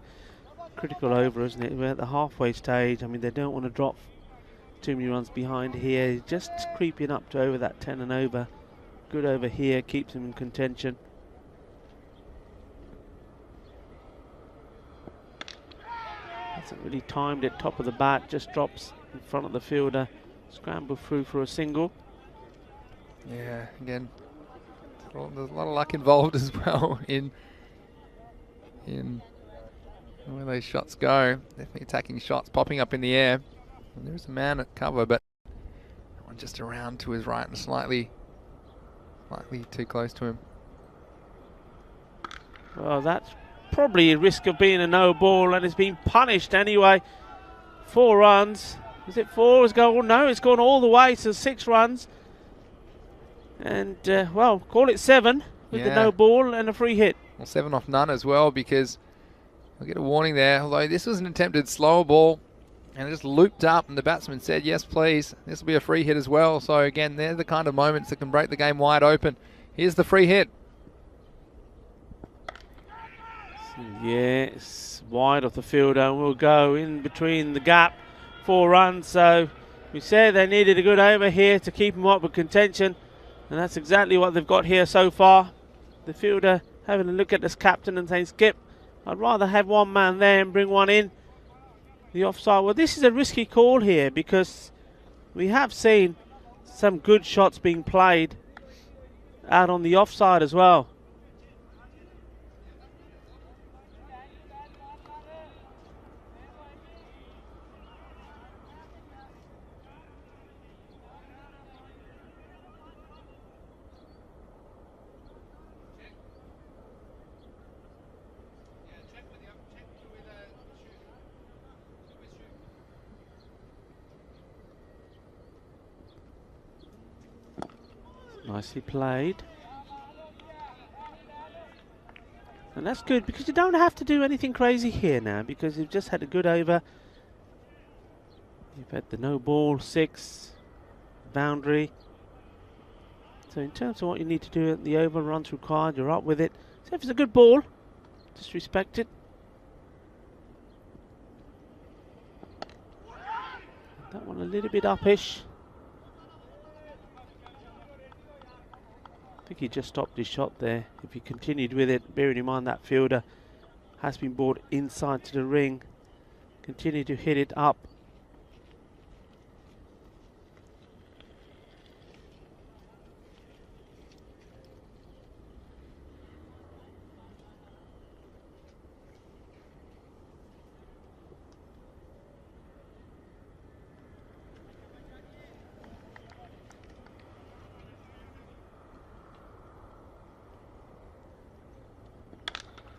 critical over, isn't it? We're at the halfway stage. I mean, they don't want to drop too many runs behind here. He's just creeping up to over that 10 and over. Good over here, keeps him in contention. Hasn't really timed it, top of the bat, just drops in front of the fielder. Scramble through for a single. Yeah, again, there's a lot of luck involved as well in where those shots go. Definitely attacking shots popping up in the air. And there's a man at cover, but that one just around to his right and slightly too close to him. Well, that's probably a risk of being a no ball, and it's been punished anyway. 4 runs. Is it 4? It's gone, no, it's gone all the way to 6 runs. And, well, call it 7 with the no ball and a free hit. Well, 7 off none as well, because we'll get a warning there. Although this was an attempted slower ball, and it just looped up, and the batsman said, yes, please. This will be a free hit as well. So, again, they're the kind of moments that can break the game wide open. Here's the free hit. Yes, wide off the fielder, and we'll go in between the gap. 4 runs, so we said they needed a good over here to keep them up with contention, and that's exactly what they've got here so far. The fielder having a look at this captain and saying, Skip, I'd rather have one man there and bring one in. The offside, well, this is a risky call here because we have seen some good shots being played out on the offside as well. Nicely played. And that's good because you don't have to do anything crazy here now because you've just had a good over. You've had the no ball, 6, boundary. So in terms of what you need to do at the over, runs required, you're up with it. So if it's a good ball, just respect it. That one a little bit upish. I think he just stopped his shot there. If he continued with it, bearing in mind that fielder has been brought inside to the ring, continue to hit it up.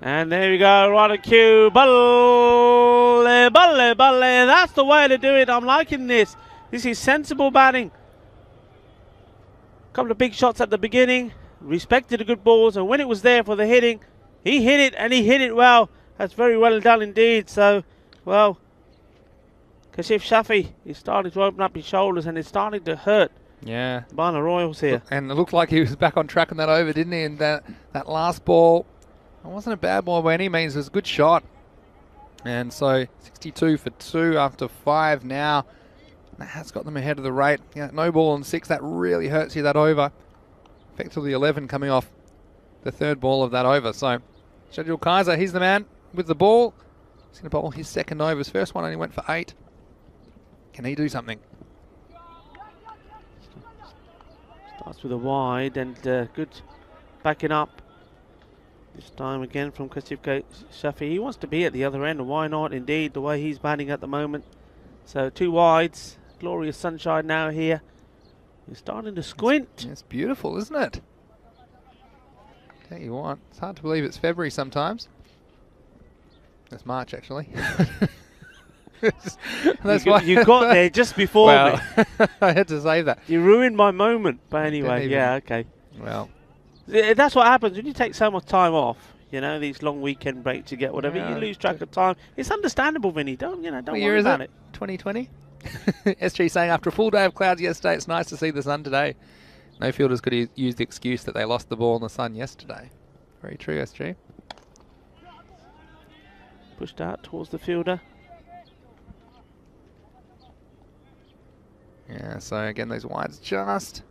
And there we go, right at cue. Balle, balle, balle. That's the way to do it. I'm liking this. This is sensible batting. Couple of big shots at the beginning. Respected the good balls. And when it was there for the hitting, he hit it and he hit it well. That's very well done indeed. So, well, Kashif Shafi is starting to open up his shoulders and it's starting to hurt. Yeah. Barna Royals here. And it looked like he was back on track on that over, didn't he? And that last ball, it wasn't a bad ball by any means. It was a good shot. And so 62 for 2 after 5 now. That's got them ahead of the rate. Yeah, no ball on 6. That really hurts you, that over. Effectively 11 coming off the 3rd ball of that over. So Shadul Kaiser, he's the man with the ball. He's going to bowl his 2nd over. His first one only went for 8. Can he do something? Starts with a wide and good backing up. This time again from Kasif Shafi. He wants to be at the other end, and why not? Indeed, the way he's batting at the moment, So 2 wides, glorious sunshine now here. You're starting to squint. It's beautiful, isn't it? Tell you what, it's hard to believe it's February sometimes. It's March, actually. That's why You got there just before me. I had to say that. You ruined my moment. But anyway, yeah, okay. Well, that's what happens when you take so much time off. You know, these long weekend breaks you get, whatever. You lose track of time. It's understandable, Vinny. Don't worry about it. 2020. SG saying after a full day of clouds yesterday, it's nice to see the sun today. No fielders could use the excuse that they lost the ball in the sun yesterday. Very true, SG. Pushed out towards the fielder. Yeah, so again, those wides just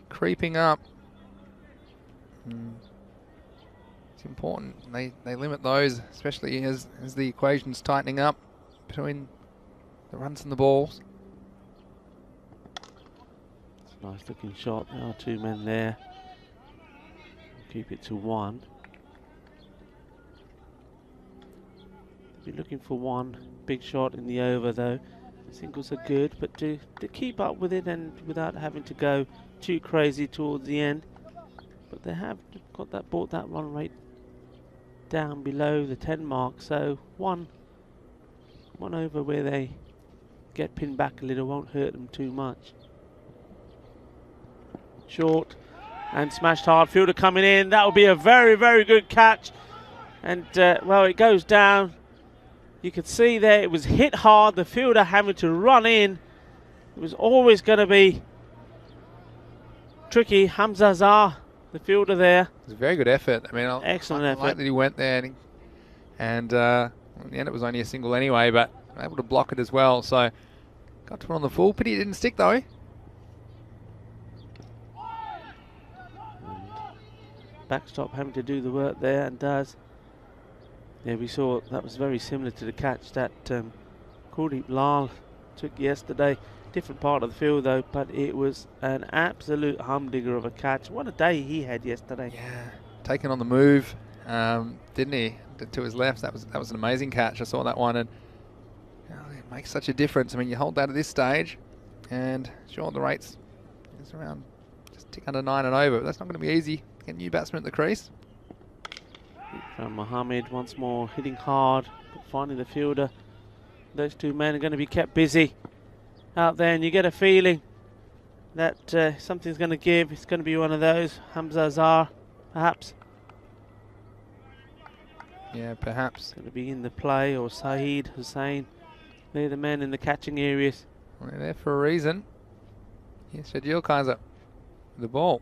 creeping up. It's important. They limit those, especially as the equation's tightening up between the runs and the balls. It's a nice looking shot. There are 2 men there. Keep it to 1. Be looking for 1 big shot in the over though. Singles are good, but to keep up with it and without having to go too crazy towards the end. But they have brought that run rate down below the 10 mark, so one over where they get pinned back a little won't hurt them too much. Short and smashed hard. Fielder coming in. That will be a very, very good catch. And well, it goes down. You could see there it was hit hard. The fielder having to run in. It was always going to be tricky. Hamza Zah, the fielder there. It was a very good effort. I mean, excellent I effort. like that he went there, and in the end it was only a single anyway, but able to block it as well. So got to put on the full. Pity it didn't stick though. Backstop having to do the work there and does. Yeah, we saw that was very similar to the catch that Kuldeep Lal took yesterday. Different part of the field though, but it was an absolute humdinger of a catch. What a day he had yesterday. Yeah, taken on the move, didn't he? To his left, that was an amazing catch. I saw that one, and it makes such a difference. I mean, you hold that at this stage, and sure, the rates is around just tick under 9 and over. But that's not going to be easy. Get a new batsman at the crease. From Mohammed once more hitting hard, but finding the fielder. Those 2 men are going to be kept busy out there, and you get a feeling that something's going to give. It's going to be one of those. Hamza Azhar, perhaps. Yeah, perhaps. Going to be in the play, or Saeed Hussain. They're the men in the catching areas. Well, they're there for a reason. Here's Shadil Kaiser, the ball.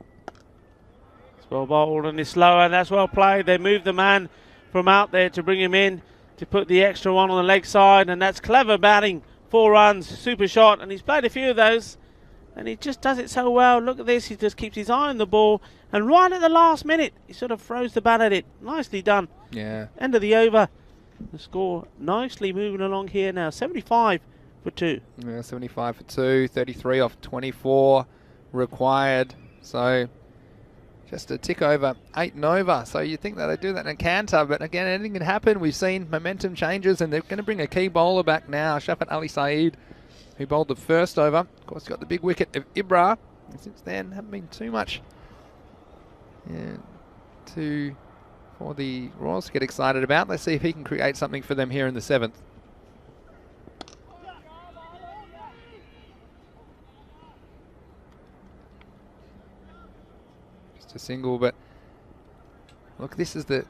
It's well bowled and it's slow, and that's well played. They move the man from out there to bring him in to put the extra one on the leg side, and that's clever batting. 4 runs, super shot, and he's played a few of those, and he just does it so well. Look at this, he just keeps his eye on the ball, and right at the last minute, he sort of throws the bat at it. Nicely done. Yeah. End of the over. The score nicely moving along here now. 75 for 2. Yeah, 75 for 2, 33 off 24 required. So just a tick over 8 and over. So you think that they do that in a canter, but again, anything can happen. We've seen momentum changes, and they're going to bring a key bowler back now, Shafat Ali Saeed, who bowled the first over. Of course, got the big wicket of Ibra, and since then haven't been too much for the Royals to get excited about. Let's see if he can create something for them here in the 7th. A single, but look, this is the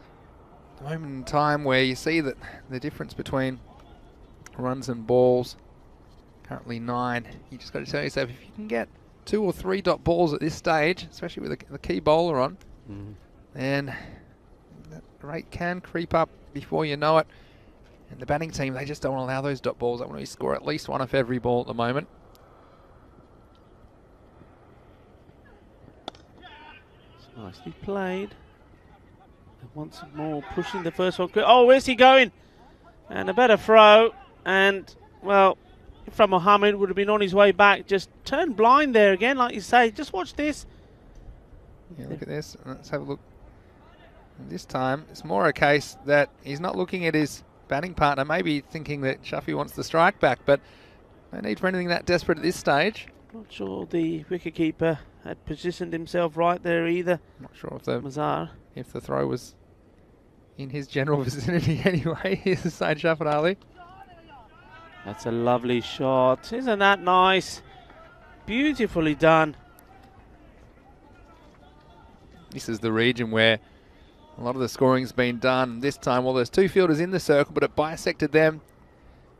moment in time where you see that the difference between runs and balls. Currently 9. You just got to tell yourself, if you can get 2 or 3 dot balls at this stage, especially with the key bowler on, then that rate can creep up before you know it. And the batting team, they just don't allow those dot balls. They want to score at least 1 off every ball at the moment. Nicely played. And once more pushing the first one. Oh, where's he going? And a better throw. And, well, from Mohammed would have been on his way back. Just turned blind there again, like you say. Just watch this. Yeah, look at this. Let's have a look. And this time, it's more a case that he's not looking at his batting partner, maybe thinking that Shafi wants the strike back, but No need for anything that desperate at this stage. Not sure the wicketkeeper had positioned himself right there either. Not sure if the Mazhar. If the throw was in his general vicinity anyway. Here's the side Shafat Ali. That's a lovely shot. Isn't that nice? Beautifully done. This is the region where a lot of the scoring's been done. This time, well, there's two fielders in the circle, but it bisected them.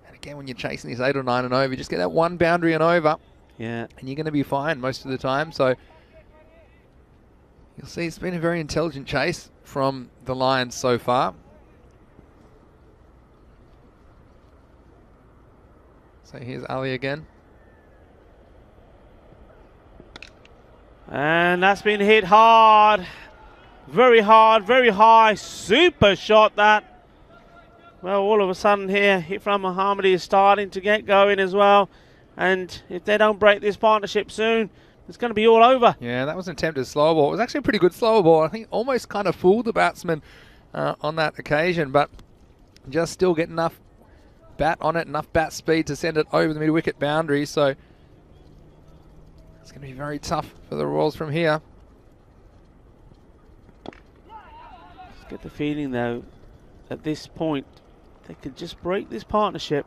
And again, when you're chasing these 8 or 9 and over, you just get that one boundary and over. Yeah. And you're going to be fine most of the time. So you'll see it's been a very intelligent chase from the Lions so far. So here's Ali again. And that's been hit hard. Very hard, very high. Super shot that. Well, all of a sudden here, Ifram Mohammadi is starting to get going as well. And if they don't break this partnership soon, it's going to be all over. Yeah, that was an attempted slow ball. It was actually a pretty good slow ball. I think almost kind of fooled the batsman on that occasion, but just still get enough bat on it, enough bat speed to send it over the mid-wicket boundary. So it's going to be very tough for the Royals from here. Just get the feeling, though, at this point, they could just break this partnership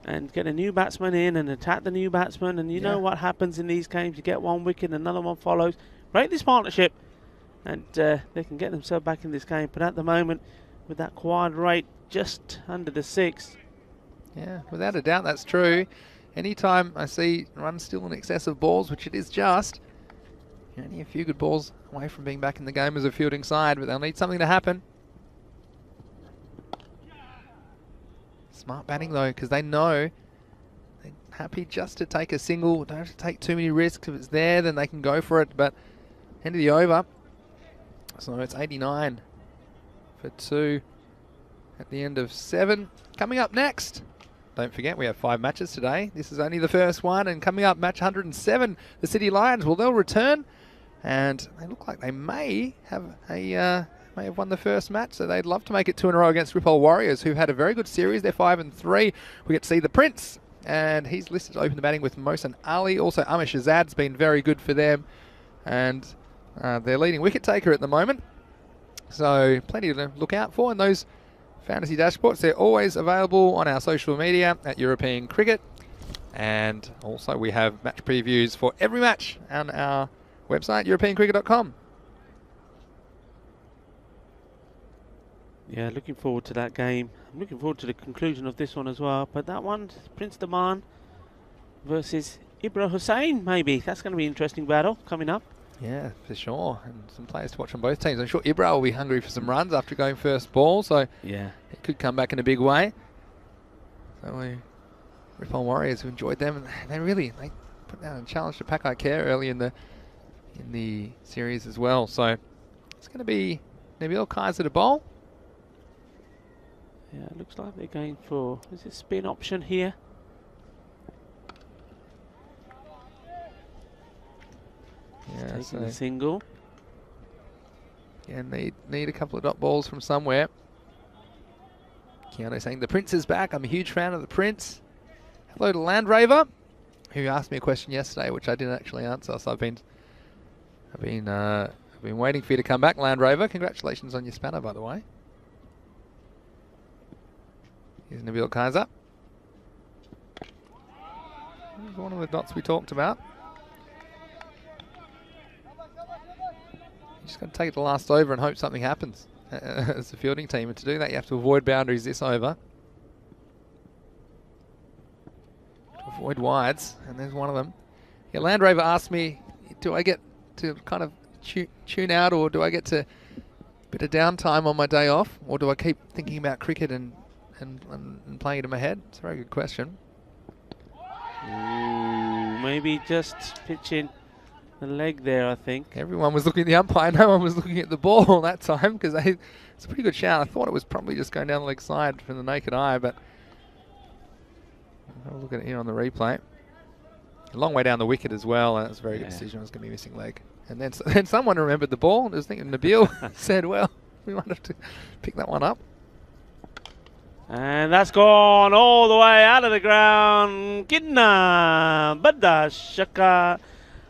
and get a new batsman in and attack the new batsman. And you know what happens in these games. You get one wicket, another one follows. Break this partnership and they can get themselves back in this game. But at the moment, with that quad rate just under the 6. Yeah, without a doubt, that's true. Anytime I see runs still in excess of balls, which it is just, you're only a few good balls away from being back in the game as a fielding side, but they'll need something to happen. Smart batting though, because they know they're happy just to take a single, don't have to take too many risks. If it's there, then they can go for it, but end of the over. So it's 89 for 2 at the end of 7. Coming up next, don't forget we have 5 matches today. This is only the first one, and coming up match 107, the City Lions. Well, they'll return, and they look like they may have won the first match, so they'd love to make it 2 in a row against Ripple Warriors, who've had a very good series. They're 5 and 3. We get to see the Prince, and he's listed to open the batting with Mohsen Ali. Also, Amish Azad's been very good for them, and their leading wicket taker at the moment. So plenty to look out for in those fantasy dashboards. They're always available on our social media at European Cricket, and also we have match previews for every match on our website, europeancricket.com. Yeah, looking forward to that game. I'm looking forward to the conclusion of this one as well. But that one, Prince Daman versus Ibra Hussain, maybe. That's going to be an interesting battle coming up. Yeah, for sure. And some players to watch on both teams. I'm sure Ibra will be hungry for some runs after going first ball, so yeah, it could come back in a big way. So we Ripon Warriors who enjoyed them, and they put down a challenge to Pakai Care early in the series as well. So it's going to be Nabil Kaiser to bowl. Yeah, it looks like they're going for, is it spin option here? Yeah, taking a single. Yeah, need a couple of dot balls from somewhere. Keanu saying the Prince is back. I'm a huge fan of the Prince. Hello to Land Raver, who asked me a question yesterday, which I didn't actually answer. So I've been waiting for you to come back, Land Raver. Congratulations on your spanner, by the way. Here's Nabil Kaiser. Here's one of the dots we talked about. You just got to take the last over and hope something happens as a fielding team. And to do that, you have to avoid boundaries this over. To avoid wides, and there's one of them. Yeah, Land Rover asked me, do I get to kind of tune out, or do I get to a bit of downtime on my day off, or do I keep thinking about cricket and playing it in my head? It's a very good question. Ooh, maybe just pitching the leg there, I think. Everyone was looking at the umpire. No one was looking at the ball that time, because it's a pretty good shout. I thought it was probably just going down the leg side from the naked eye, but I'll look at it here on the replay. A long way down the wicket as well, and it's a very good decision. It was going to be missing leg. And then someone remembered the ball. I was thinking Nabil said, well, we might have to pick that one up. And that's gone all the way out of the ground. Kidna, Bada, Shaka.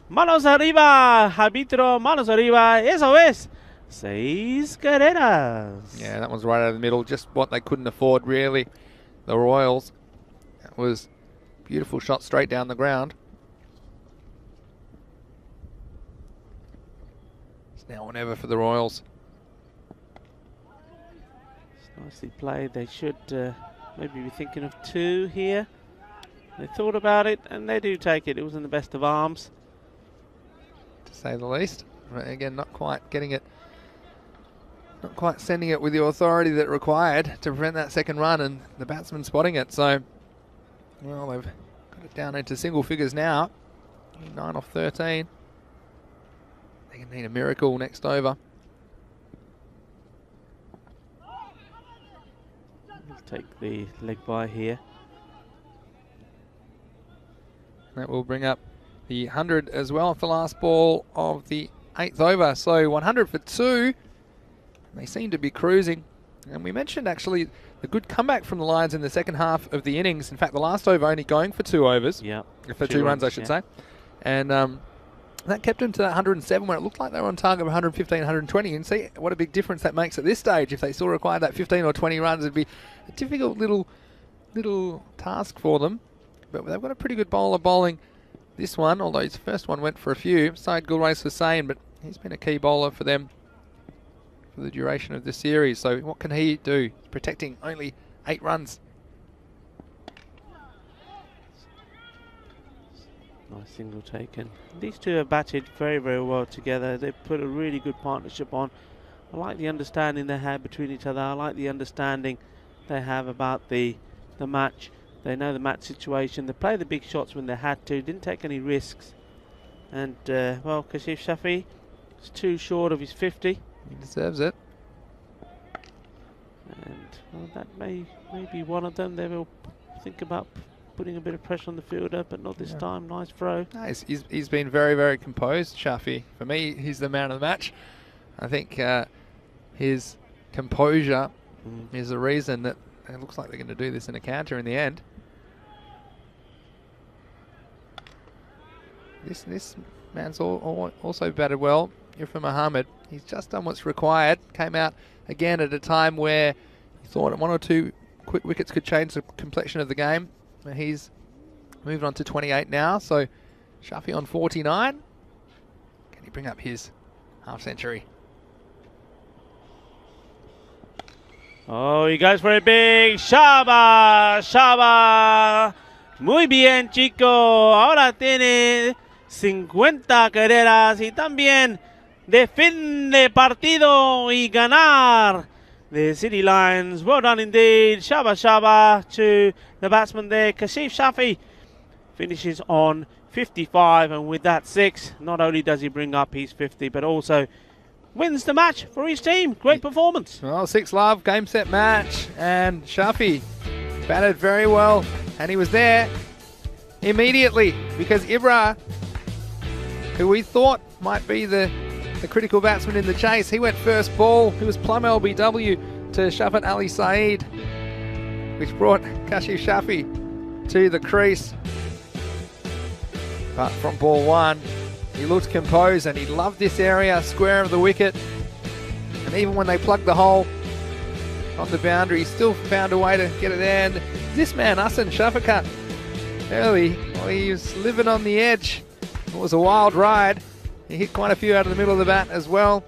Manos arriba, arbitro, manos arriba. Eso es. 6 carreras. Yeah, that one's right out of the middle. Just what they couldn't afford, really. The Royals. That was a beautiful shot straight down the ground. It's now or never for the Royals. Nicely played. They should maybe be thinking of 2 here. They thought about it, and they do take it. It was in the best of arms, to say the least. But again, not quite getting it, not quite sending it with the authority that required to prevent that second run, and the batsman spotting it. So, well, they've got it down into single figures now. 9 off 13. They can need a miracle next over. Take the leg by here. That will bring up the 100 as well for the last ball of the 8th over. So 100 for 2. They seem to be cruising. And we mentioned actually the good comeback from the Lions in the second half of the innings. In fact, the last over only going for 2 overs. Yeah. For 2 runs, I should say. And that kept them to that 107 where it looked like they were on target of 115, 120. And see what a big difference that makes at this stage. If they still required that 15 or 20 runs, it'd be a difficult little task for them. But they've got a pretty good bowler bowling this one, although his first one went for a few. Syed Gulrace Hussain, but he's been a key bowler for them for the duration of this series. So what can he do? Protecting only 8 runs. Nice single taken. These two have batted very, very well together. They've put a really good partnership on. I like the understanding they have between each other. I like the understanding they have about the match. They know the match situation. They play the big shots when they had to. Didn't take any risks. And, well, Kashif Shafi is 2 short of his 50. He deserves it. And, well, that may be one of them. They will think about putting a bit of pressure on the fielder, but not this time. Nice throw. No, he's been very, very composed, Shafi. For me, he's the man of the match. I think his composure is the reason that it looks like they're going to do this in a counter in the end. This man's also batted well. Irfan Muhammad. He's just done what's required. Came out again at a time where he thought 1 or 2 quick wickets could change the complexion of the game. He's moved on to 28 now, so Shafi on 49. Can he bring up his half century? Oh, he goes for a big Shaba, Shaba. Muy bien, chico. Ahora tiene 50 carreras y también de fin de partido y ganar. The City Lions, well done indeed. Shaba Shaba to the batsman there. Kashif Shafi finishes on 55, and with that 6, not only does he bring up his 50, but also wins the match for his team. Great performance. Well, 6 love, game, set, match, and Shafi batted very well, and he was there immediately because Ibra, who we thought might be the critical batsman in the chase, he went first ball. He was plum LBW to Shafat Ali Saeed, which brought Kashif Shafi to the crease. But from ball 1, he looked composed and he loved this area, square of the wicket. And even when they plugged the hole on the boundary, he still found a way to get it there. And this man, Hassan Shafakat, early, well, he was living on the edge. It was a wild ride. He hit quite a few out of the middle of the bat as well.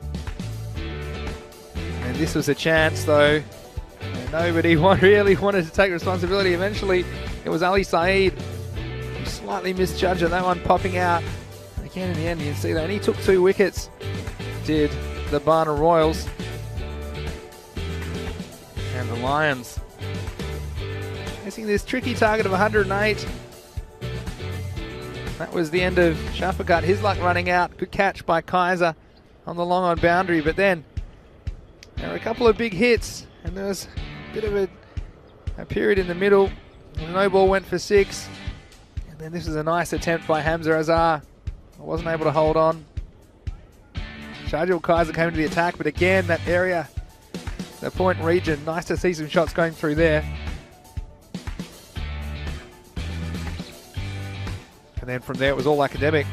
And this was a chance, though. And nobody really wanted to take responsibility. Eventually, it was Ali Saeed who slightly misjudged it. That one popping out. And again, in the end, you can see that. And he took 2 wickets, did the Barna Royals. And the Lions facing this tricky target of 108. That was the end of Shafakat. His luck running out. Good catch by Kaiser on the long on boundary. But then there were a couple of big hits, and there was a bit of a period in the middle. And no ball went for 6. And then this was a nice attempt by Hamza Azhar. I wasn't able to hold on. Shahjul Kaiser came to the attack, but again, that area the point region. Nice to see some shots going through there. And then from there, it was all academic.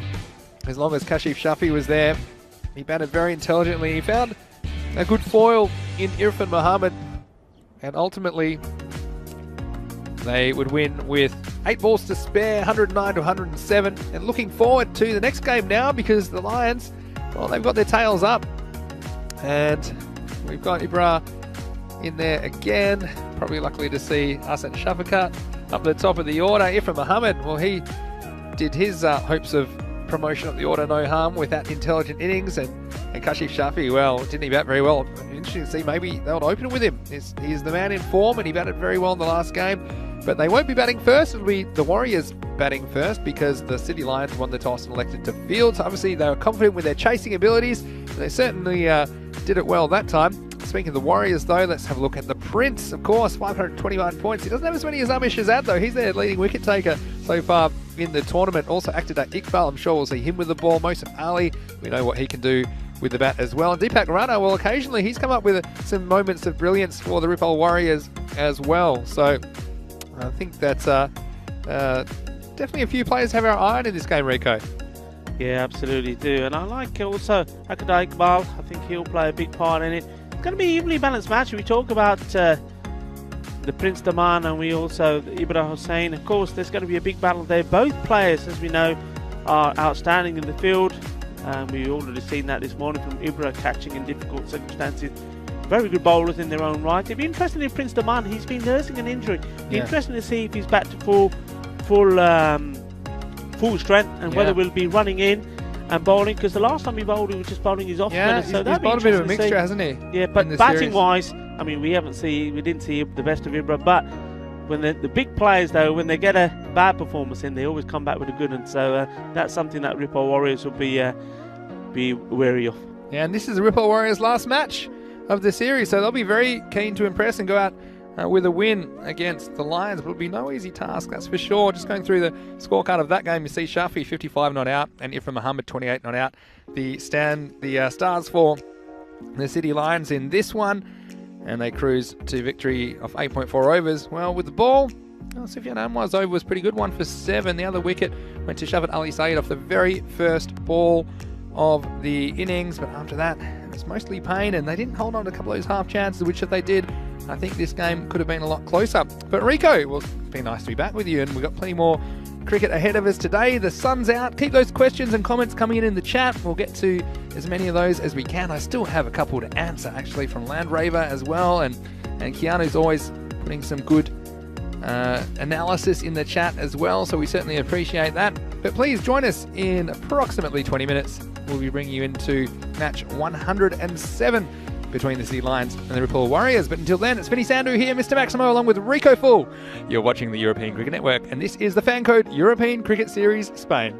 As long as Kashif Shafi was there, he batted very intelligently. He found a good foil in Irfan Muhammad. And ultimately, they would win with 8 balls to spare, 109 to 107. And looking forward to the next game now, because the Lions, well, they've got their tails up. And we've got Ibra in there again. Probably luckily to see Hassan Shafakat up the top of the order. Irfan Muhammad, well, he did his hopes of promotion up the order no harm with that intelligent innings. And Kashif Shafi, well, didn't he bat very well? Interesting to see, maybe they'll open with him. He's the man in form, and he batted very well in the last game. But they won't be batting first. It'll be the Warriors batting first, because the City Lions won the toss and elected to field. So obviously they were confident with their chasing abilities. They certainly did it well that time. Speaking of the Warriors, though, let's have a look at the Prince. Of course, 521 points. He doesn't have as many as Amish Shazad, though. He's their leading wicket taker so far in the tournament. Also acted at Iqbal. I'm sure we'll see him with the ball. Mosif Ali, we know what he can do with the bat as well. And Deepak Rana, well, occasionally he's come up with some moments of brilliance for the Ripple Warriors as well. So I think that's definitely a few players have our eye on in this game, Rico. Yeah, absolutely do. And I like also Akadai Iqbal. I think he'll play a big part in it. It's going to be an evenly balanced match. We talk about the Prince Daman, and we also Ibra Hussain. Of course, there's going to be a big battle there. Both players, as we know, are outstanding in the field. We've already seen that this morning from Ibra, catching in difficult circumstances. Very good bowlers in their own right. It'd be interesting if Prince Daman, he's been nursing an injury. It'd be interesting to see if he's back to full strength, and whether we'll be running in and bowling, because the last time he bowled, he was just bowling his off spinner. So he's bowled a bit of a mixture, hasn't he? Yeah, but batting wise, I mean, we didn't see the best of Ibra, but when the big players, though, when they get a bad performance in, they always come back with a good one. So that's something that Ripple Warriors will be wary of. Yeah, and this is the Ripple Warriors' last match of the series, so they'll be very keen to impress and go out with a win against the Lions. But it'll be no easy task, that's for sure. Just going through the scorecard of that game, you see Shafi 55 not out and Irfan Muhammad 28 not out. The stars for the City Lions in this one, and they cruise to victory of 8.4 overs. Well, with the ball, Sufyan Anwar's over was pretty good, 1 for 7. The other wicket went to Shafat Ali Saeed off the very first ball of the innings, but after that it was mostly pain, and they didn't hold on to a couple of those half chances, which if they did, I think this game could have been a lot closer. But Rico, well, it's been nice to be back with you, and we've got plenty more cricket ahead of us today. The sun's out. Keep those questions and comments coming in the chat. We'll get to as many of those as we can. I still have a couple to answer, actually, from Land Raver as well, and Keanu's always putting some good analysis in the chat as well, so we certainly appreciate that. But please join us in approximately 20 minutes. We'll be bringing you into match 107 between the City Lions and the Ripple Warriors. But until then, it's Vinny Sandhu here, Mr. Maximo, along with Rico Full. You're watching the European Cricket Network, and this is the Fan Code European Cricket Series Spain.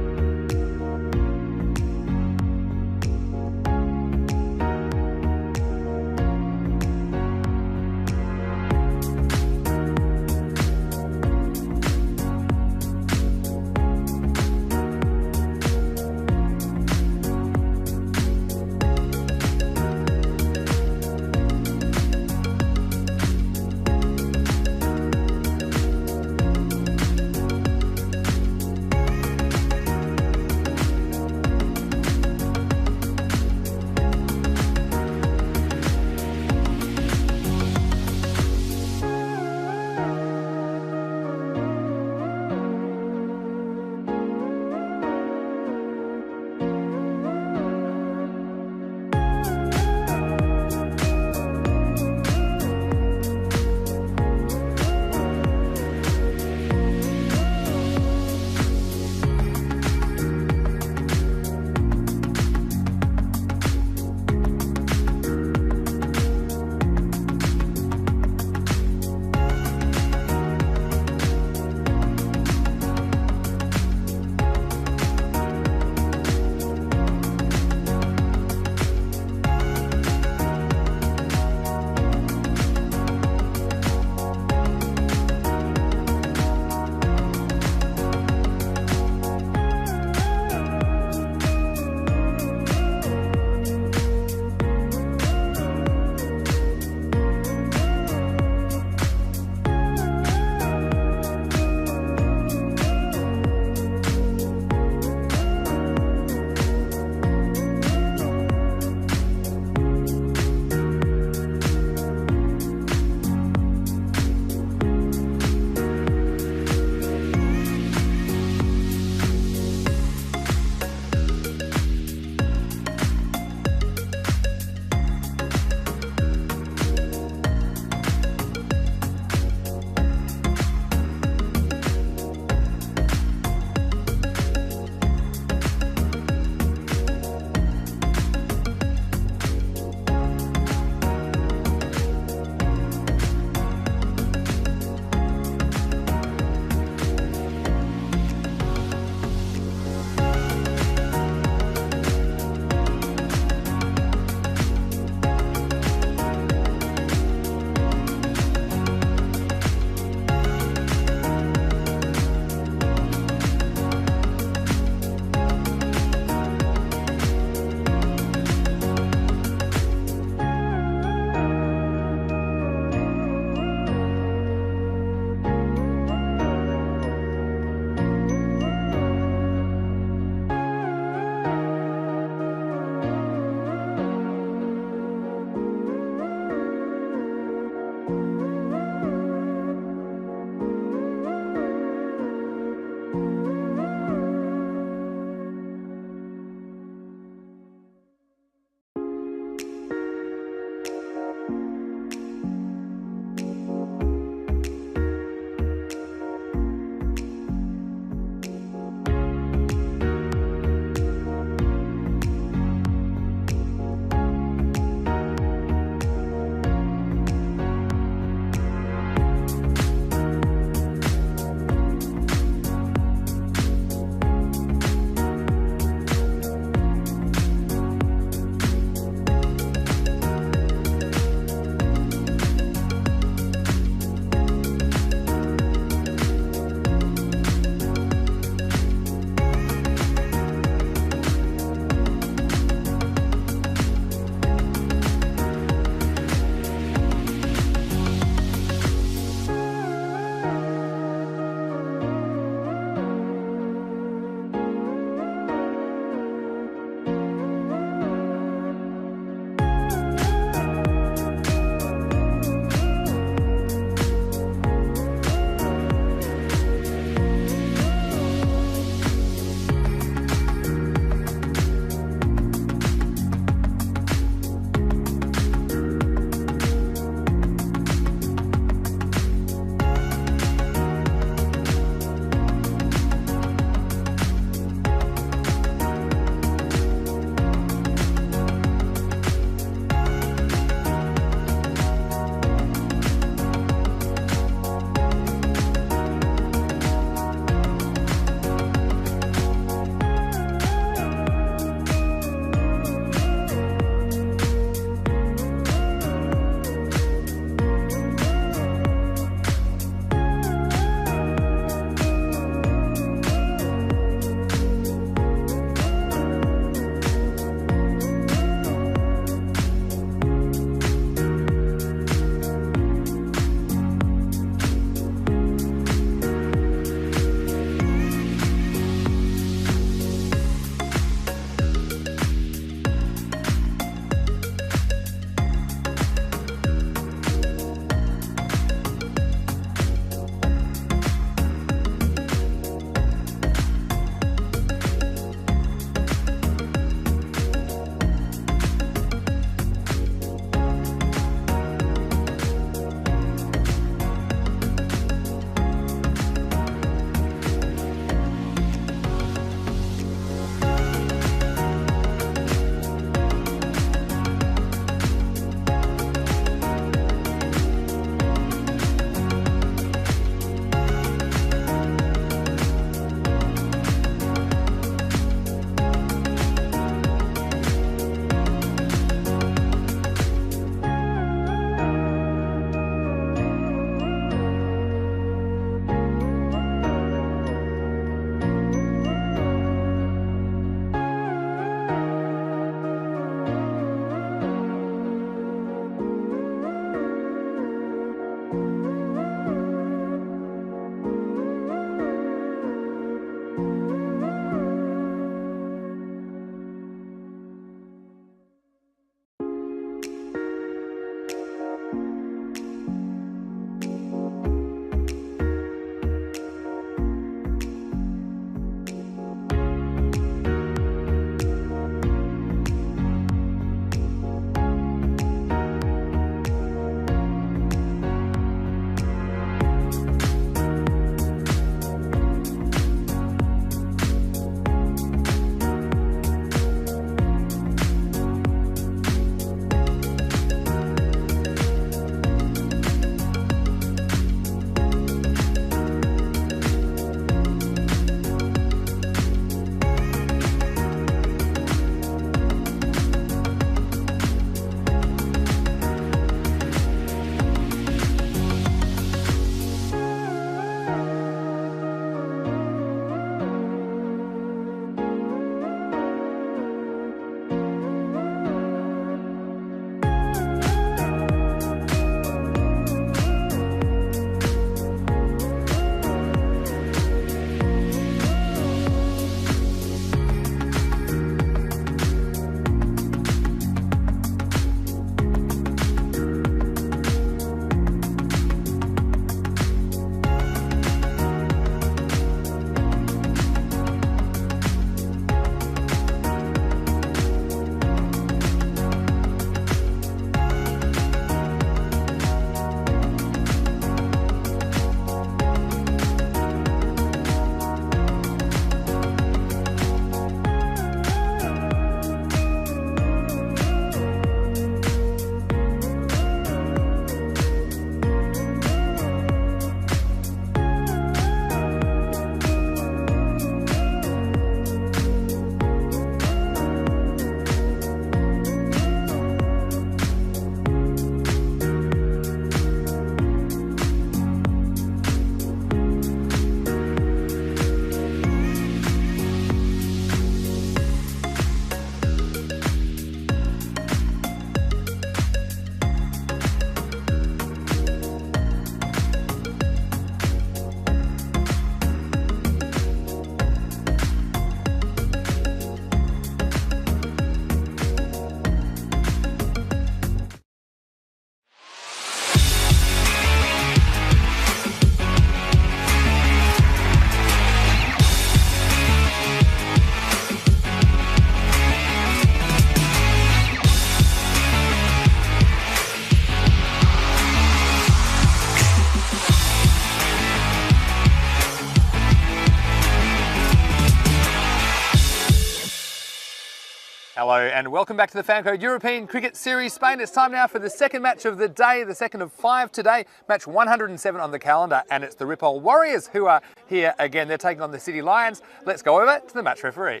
Hello and welcome back to the Fancode European Cricket Series Spain. It's time now for the second match of the day, the second of 5 today, match 107 on the calendar, and it's the Ripoll Warriors who are here again. They're taking on the City Lions. Let's go over to the match referee.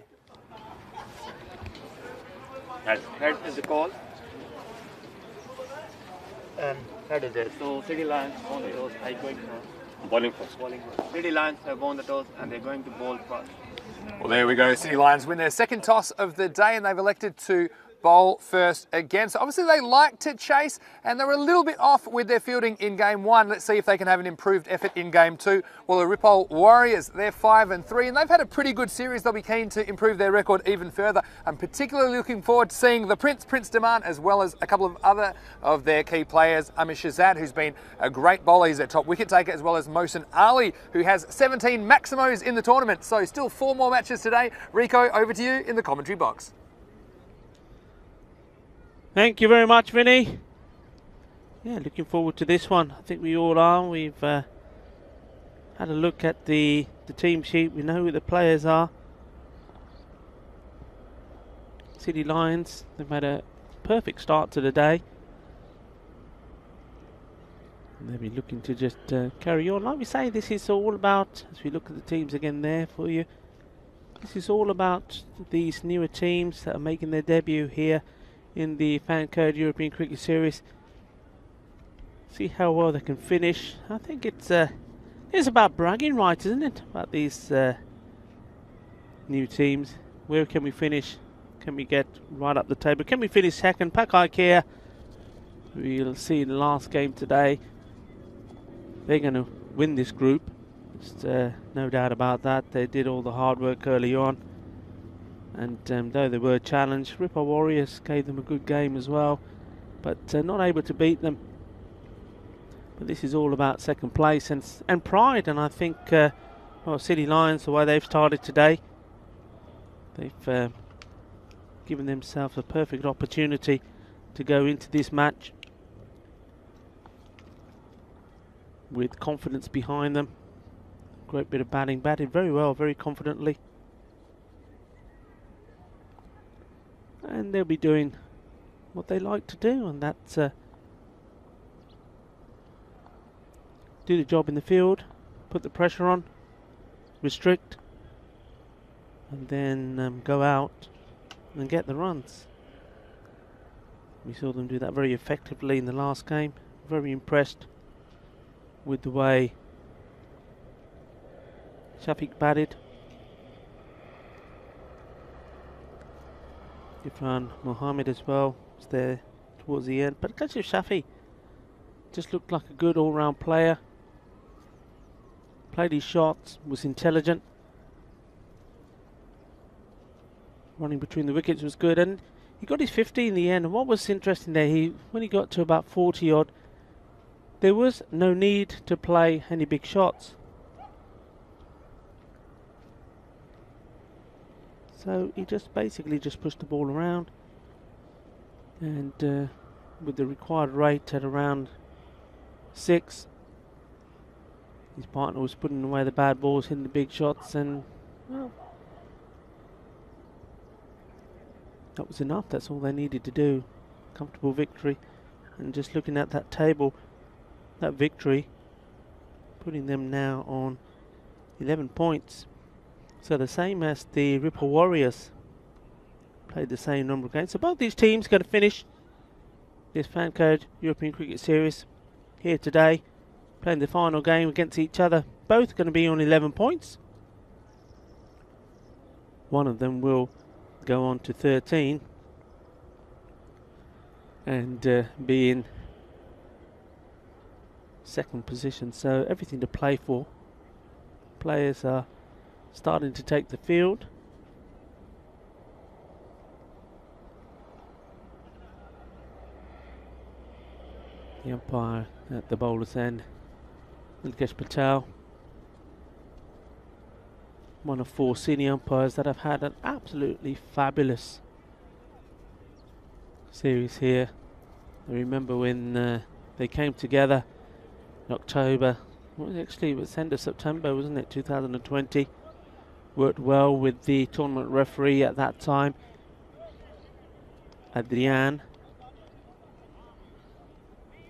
Head is the call. And head is it. So City Lions won the toss. Are going bowling first. Bowling first. City Lions have won the toss and they're going to bowl first. Well, there we go. City Lions win their second toss of the day and they've elected to bowl first again. So obviously they like to chase and they're a little bit off with their fielding in game 1. Let's see if they can have an improved effort in game 2. Well, the Ripoll Warriors, they're 5-3 and they've had a pretty good series. They'll be keen to improve their record even further. I'm particularly looking forward to seeing the Prince Demand, as well as a couple of other of their key players. Amir Shahzad, who's been a great bowler, he's their top wicket taker, as well as Mohsin Ali, who has 17 Maximos in the tournament. So still 4 more matches today. Rico, over to you in the commentary box. Thank you very much, Vinny. Yeah, looking forward to this one. I think we all are. We've had a look at the team sheet. We know who the players are. City Lions, they've had a perfect start to the day. And they'll be looking to just carry on. Like we say, this is all about, as we look at the teams again there for you, this is all about these newer teams that are making their debut here in the Fancode European Cricket Series. See how well they can finish. I think it's about bragging rights, isn't it? About these new teams. Where can we finish? Can we get right up the table? Can we finish second? Pak Ikea, we'll see in the last game today. They're going to win this group. There's no doubt about that. They did all the hard work early on. And though they were challenged, Ripoll Warriors gave them a good game as well, but not able to beat them. But this is all about second place and pride, and I think well, City Lions, the way they've started today, they've given themselves a perfect opportunity to go into this match with confidence behind them. Great bit of batting, batted very well, very confidently. And they'll be doing what they like to do, and that's do the job in the field, put the pressure on, restrict, and then go out and get the runs. We saw them do that very effectively in the last game. Very impressed with the way Shafiq batted. Irfan Mohammed as well was there towards the end, but Kashif Shafi just looked like a good all-round player. Played his shots, was intelligent. Running between the wickets was good, and he got his 50 in the end. And what was interesting there, when he got to about 40 odd, there was no need to play any big shots. So he just basically just pushed the ball around, and with the required rate at around 6, his partner was putting away the bad balls, hitting the big shots, and well, that was enough. That's all they needed to do. Comfortable victory. And just looking at that table, that victory putting them now on 11 points. So the same as the Ripoll Warriors, played the same number of games. So both these teams are going to finish this Fancode European Cricket Series here today, playing the final game against each other. Both going to be on 11 points. One of them will go on to 13 and be in second position. So everything to play for. Players are starting to take the field. The umpire at the bowler's end, Nilkesh Patel, one of 4 senior umpires that have had an absolutely fabulous series here. I remember when they came together in October, well, actually it was end of September, wasn't it, 2020. Worked well with the tournament referee at that time. Adrian.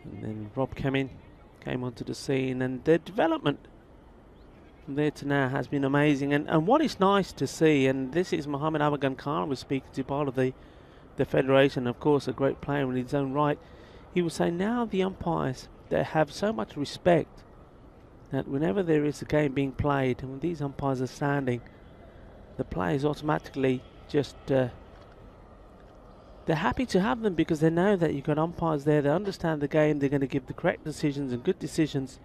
And then Rob came onto the scene, and the development from there to now has been amazing. And what is nice to see, and this is Mohammed Abagan Khan was speaking to, part of the federation, of course, a great player in his own right. He was saying now the umpires, they have so much respect that whenever there is a game being played, and when these umpires are standing, the players automatically just they're happy to have them, because they know that you've got umpires there, they understand the game, they're going to give the correct decisions and good decisions,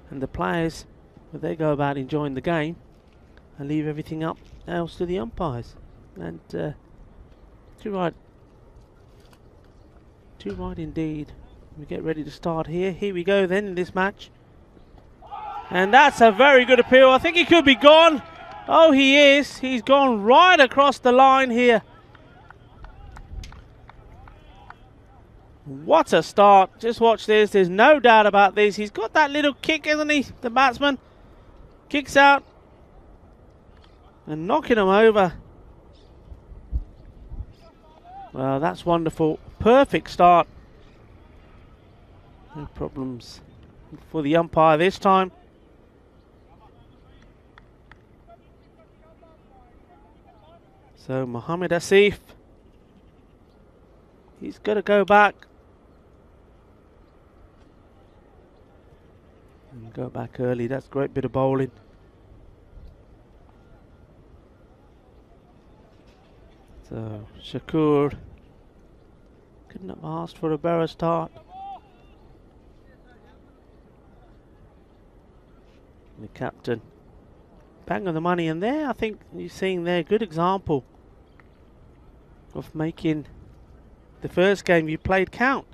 and the players, when they go about enjoying the game, and leave everything else to the umpires. And too right indeed. We get ready to start here. Here we go then in this match. And that's a very good appeal. I think he could be gone. Oh, he is. He's gone right across the line here. What a start. Just watch this. There's no doubt about this. He's got that little kick, isn't he? The batsman kicks out and knocking him over. Well, that's wonderful. Perfect start. No problems for the umpire this time. So Mohammed Asif, he's got to go back. And go back early. That's a great bit of bowling. So Shakur couldn't have asked for a better start. The captain bang on the money, and there I think you're seeing there a good example of making the first game you played count.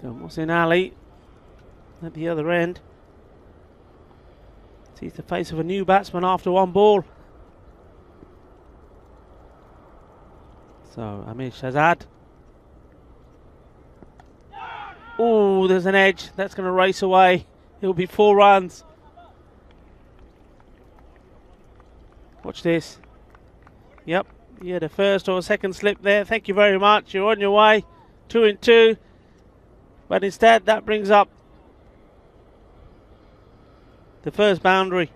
So Mohsin Ali at the other end sees the face of a new batsman after one ball. So Amir Shahzad. Oh, there's an edge. That's going to race away. It'll be 4 runs. Watch this. Yep, you had a first or a second slip there. Thank you very much. You're on your way. 2 and 2. But instead, that brings up the first boundary.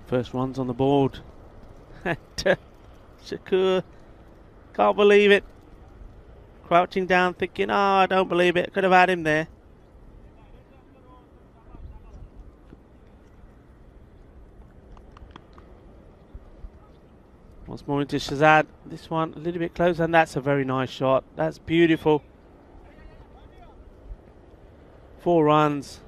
First runs on the board. Shakur can't believe it. Crouching down, thinking, oh, I don't believe it. Could have had him there. Once more into Shahzad. This one a little bit closer, and that's a very nice shot. That's beautiful. 4 runs.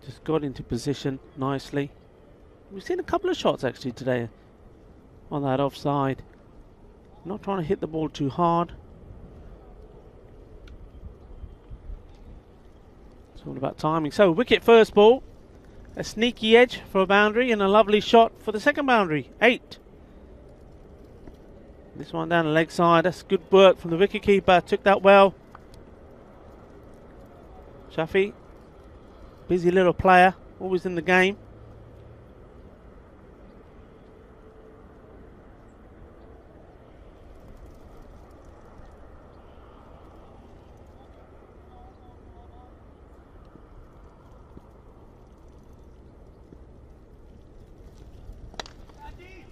Just got into position nicely. We've seen a couple of shots actually today on that offside. Not trying to hit the ball too hard. It's all about timing. So wicket first ball. A sneaky edge for a boundary and a lovely shot for the second boundary. 8. This one down the leg side. That's good work from the wicketkeeper. Took that well. Shafi. Busy little player. Always in the game.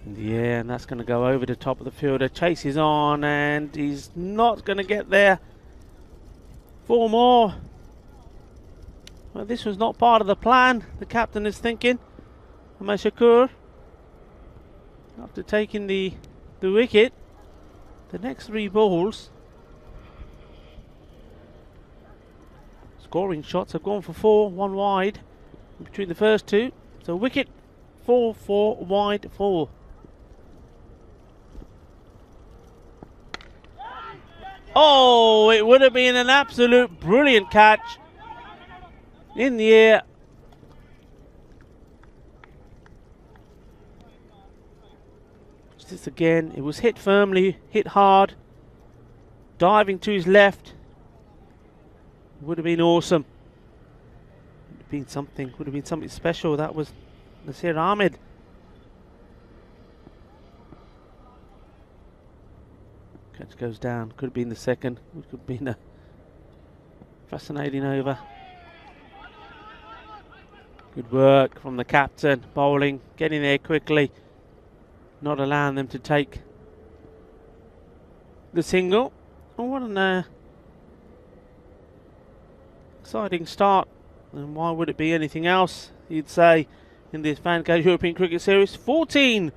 In the air, and that's going to go over the top of the fielder. Chase is on, and he's not going to get there. 4 more. Well, this was not part of the plan, the captain is thinking. Ahmed Shakur, after taking the wicket, the next 3 balls, scoring shots have gone for 4, 1 wide between the first 2. So wicket 4, 4 wide 4. Oh, it would have been an absolute brilliant catch. In the air. This again, it was hit firmly, hit hard. diving to his left. Would have been awesome. Would have been something. Would have been something special. That was Nasir Ahmed. Catch goes down. Could have been the second. Could have been a fascinating over. Good work from the captain. Bowling, getting there quickly. Not allowing them to take the single. Oh, what an exciting start. And why would it be anything else, you'd say, in this Fancode European Cricket Series? 14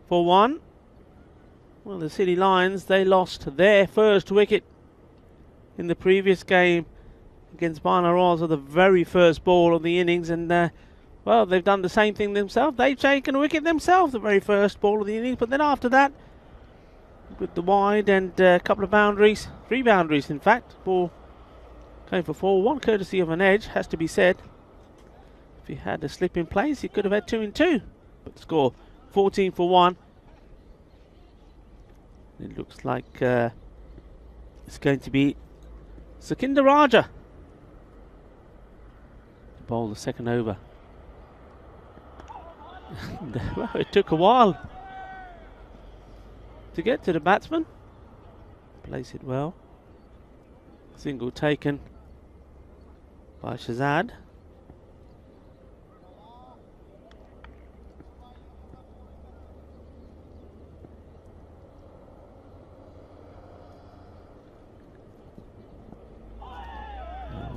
for 1. Well, the City Lions, they lost their first wicket in the previous game against Barna Oz of the very first ball of the innings, and well, they've done the same thing themselves. They've taken a wicket themselves the very first ball of the innings, but then after that, with the wide and a couple of boundaries, 3 boundaries in fact, ball going for 4, 1 courtesy of an edge, has to be said. If he had a slip in place, he could have had 2 and 2, but the score 14 for 1. It looks like it's going to be Sakinder Raja to bowl the second over. Well, it took a while to get to the batsman. Place it well. Single taken by Shahzad.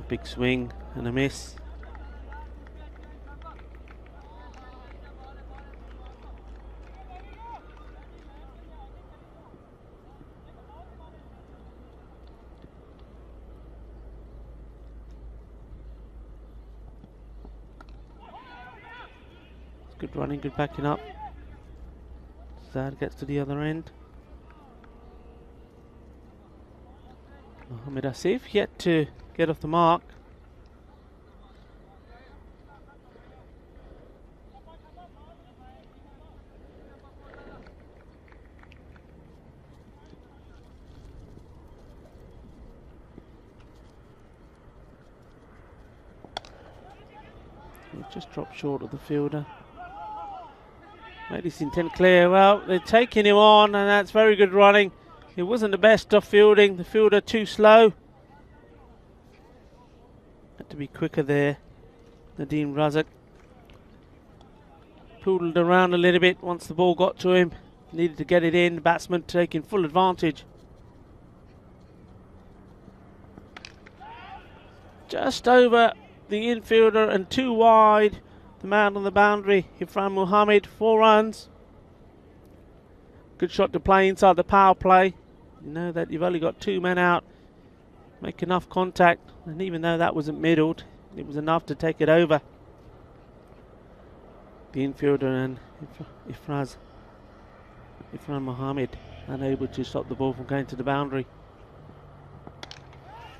Big swing and a miss. Good running, good backing up. Zad gets to the other end. Mohamed Asif yet to get off the mark. He's just dropped short of the fielder. Made his intent clear. Well, they're taking him on, and that's very good running. It wasn't the best of fielding. The fielder too slow. Had to be quicker there. Nadeem Razak poodled around a little bit once the ball got to him. Needed to get it in. The batsman taking full advantage. Just over the infielder and 2 wide. The man on the boundary, Ifran Muhammad, 4 runs. Good shot to play inside the power play. You know that you've only got 2 men out. Make enough contact, and even though that wasn't middled, it was enough to take it over. The infielder and Ifran Muhammad unable to stop the ball from going to the boundary.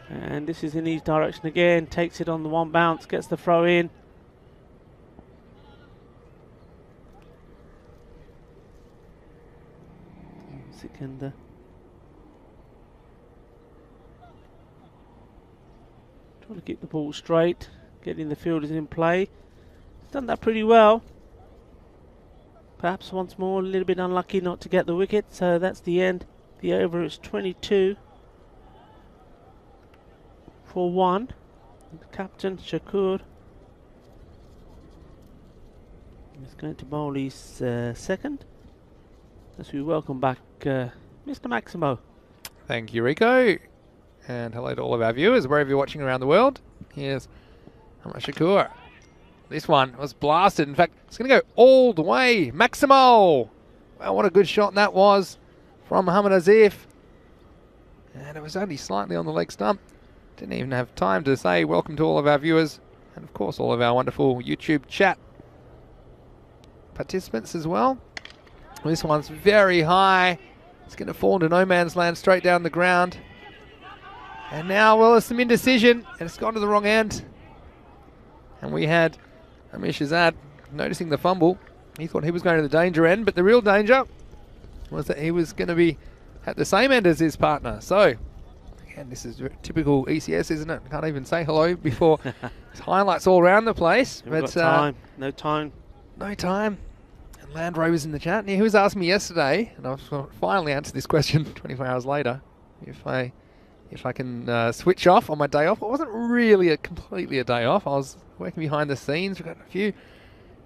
And this is in his direction again, takes it on the 1 bounce, gets the throw in. Sikandar. Trying to keep the ball straight, getting the fielders in play. Done that pretty well. Perhaps once more a little bit unlucky not to get the wicket, so that's the end. The over is 22 for 1. The captain, Shakur, is going to bowl his second. As we welcome back Mr. Maximo. Thank you, Rico. And hello to all of our viewers, wherever you're watching around the world. Here's Ahmad Shakur. This one was blasted. In fact, it's going to go all the way. Maximo! Wow, what a good shot that was from Mohamed Asif. And it was only slightly on the leg stump. Didn't even have time to say welcome to all of our viewers. And of course, all of our wonderful YouTube chat participants as well. This one's very high. It's going to fall into no man's land straight down the ground. And now, well, there's some indecision, and it's gone to the wrong end. And we had Amir Shahzad noticing the fumble. He thought he was going to the danger end, but the real danger was that he was going to be at the same end as his partner. So, again, this is typical ECS, isn't it? Can't even say hello before highlights all around the place. We've got time. No time. No time. And Land Rover's in the chat. He was asking me yesterday, and I've finally answered this question 24 hours later, if I can switch off on my day off. It wasn't really completely a day off. I was working behind the scenes. We've got a few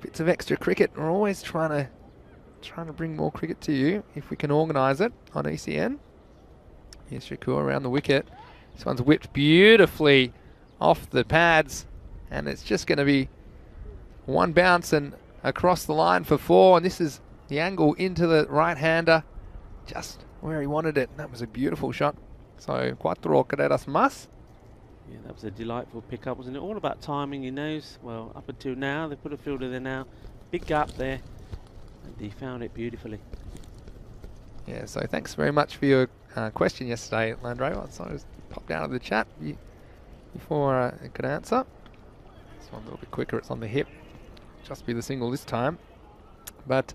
bits of extra cricket. We're always trying to bring more cricket to you if we can organise it on ECN. Here's Shakur around the wicket. This one's whipped beautifully off the pads, and it's just going to be one bounce and across the line for 4. And this is the angle into the right-hander, just where he wanted it. And that was a beautiful shot. So, 4 carreras más. Yeah, that was a delightful pickup, wasn't it? All about timing, he knows. Well, up until now, they put a fielder there now. Big gap there. And he found it beautifully. Yeah, so thanks very much for your question yesterday, Landro. So I just popped out of the chat before I could answer. This one a little bit quicker. It's on the hip. Just be the single this time. But,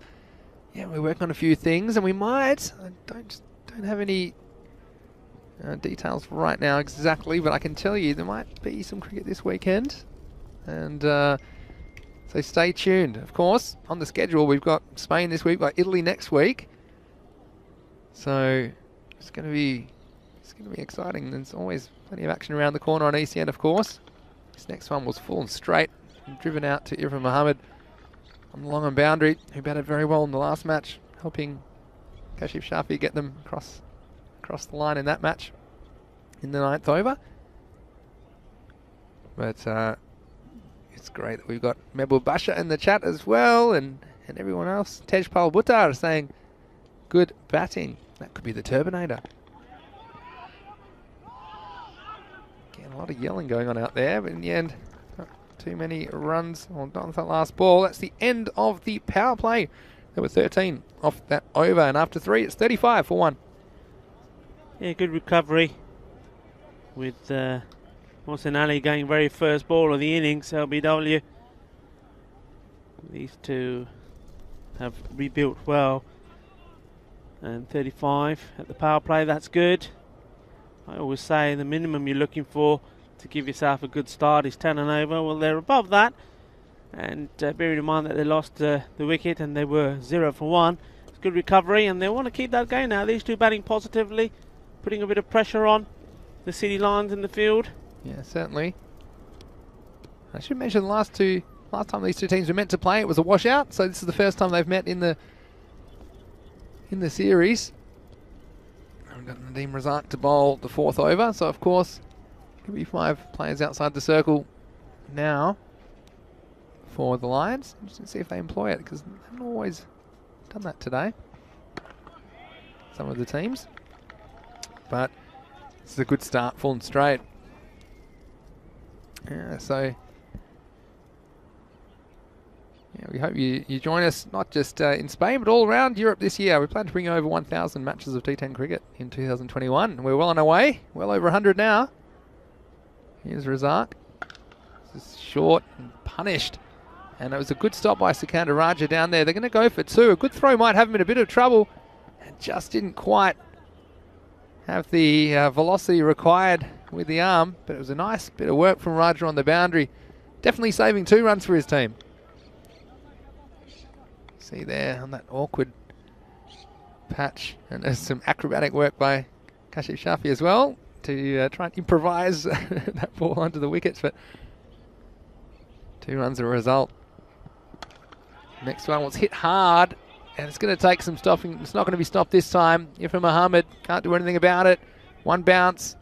yeah, we're working on a few things, and we might. I don't have any details right now exactly, but I can tell you there might be some cricket this weekend. And so stay tuned. Of course, on the schedule, we've got Spain this week, we've got Italy next week. So it's going to be exciting. There's always plenty of action around the corner on ECN, of course. This next one was full and straight, and driven out to Irfan Mohammed on the long on boundary, who batted very well in the last match, helping Kashif Shafi get them across the line in that match in the 9th over. But it's great that we've got Mehboob Basha in the chat as well, and everyone else. Tejpal Buttar saying good batting. That could be the Turbinator. Again, a lot of yelling going on out there, but in the end, not too many runs on that last ball. That's the end of the power play. There were 13 off that over, and after 3, it's 35 for 1. Yeah, good recovery with Mohsen Ali going very first ball of the innings, LBW. These two have rebuilt well. And 35 at the power play, that's good. I always say the minimum you're looking for to give yourself a good start is 10 and over. Well, they're above that. And bearing in mind that they lost the wicket and they were 0 for 1. It's good recovery, and they want to keep that going now. These two batting positively, putting a bit of pressure on the City Lions in the field. Yeah, certainly. I should mention the last time these two teams were meant to play, it was a washout. So this is the first time they've met in the series. I've got Nadeem Razak to bowl the 4th over. So of course, could be 5 players outside the circle now for the Lions. Just to see if they employ it, because they haven't always done that today, some of the teams. But this is a good start, full and straight. Yeah, so yeah, we hope you join us, not just in Spain, but all around Europe this year. We plan to bring over 1,000 matches of T10 cricket in 2021. We're well on our way, well over 100 now. Here's Razak. This is short and punished. And it was a good stop by Sikandar Raja down there. They're going to go for 2. A good throw might have him in a bit of trouble. And just didn't quite have the velocity required with the arm. But it was a nice bit of work from Raja on the boundary. Definitely saving 2 runs for his team. See there on that awkward patch. And there's some acrobatic work by Kashif Shafi as well to try and improvise that ball onto the wickets. But 2 runs a result. Next one was hit hard, and it's going to take some stopping. It's not going to be stopped this time. Irfan Mohammed can't do anything about it. 1 bounce,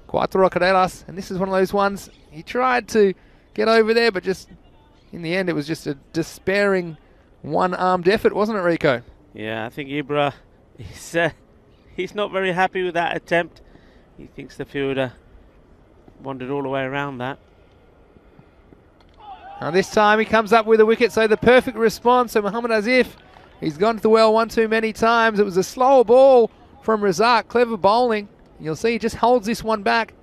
4 carreras, and this is one of those ones. He tried to get over there, but just in the end, it was just a despairing one-armed effort, wasn't it, Rico? Yeah, I think Ibra he's not very happy with that attempt. He thinks the fielder wandered all the way around that. Now this time he comes up with a wicket, so the perfect response. So Mohammad Azif, he's gone to the well one too many times. It was a slower ball from Razak, clever bowling. You'll see he just holds this one back.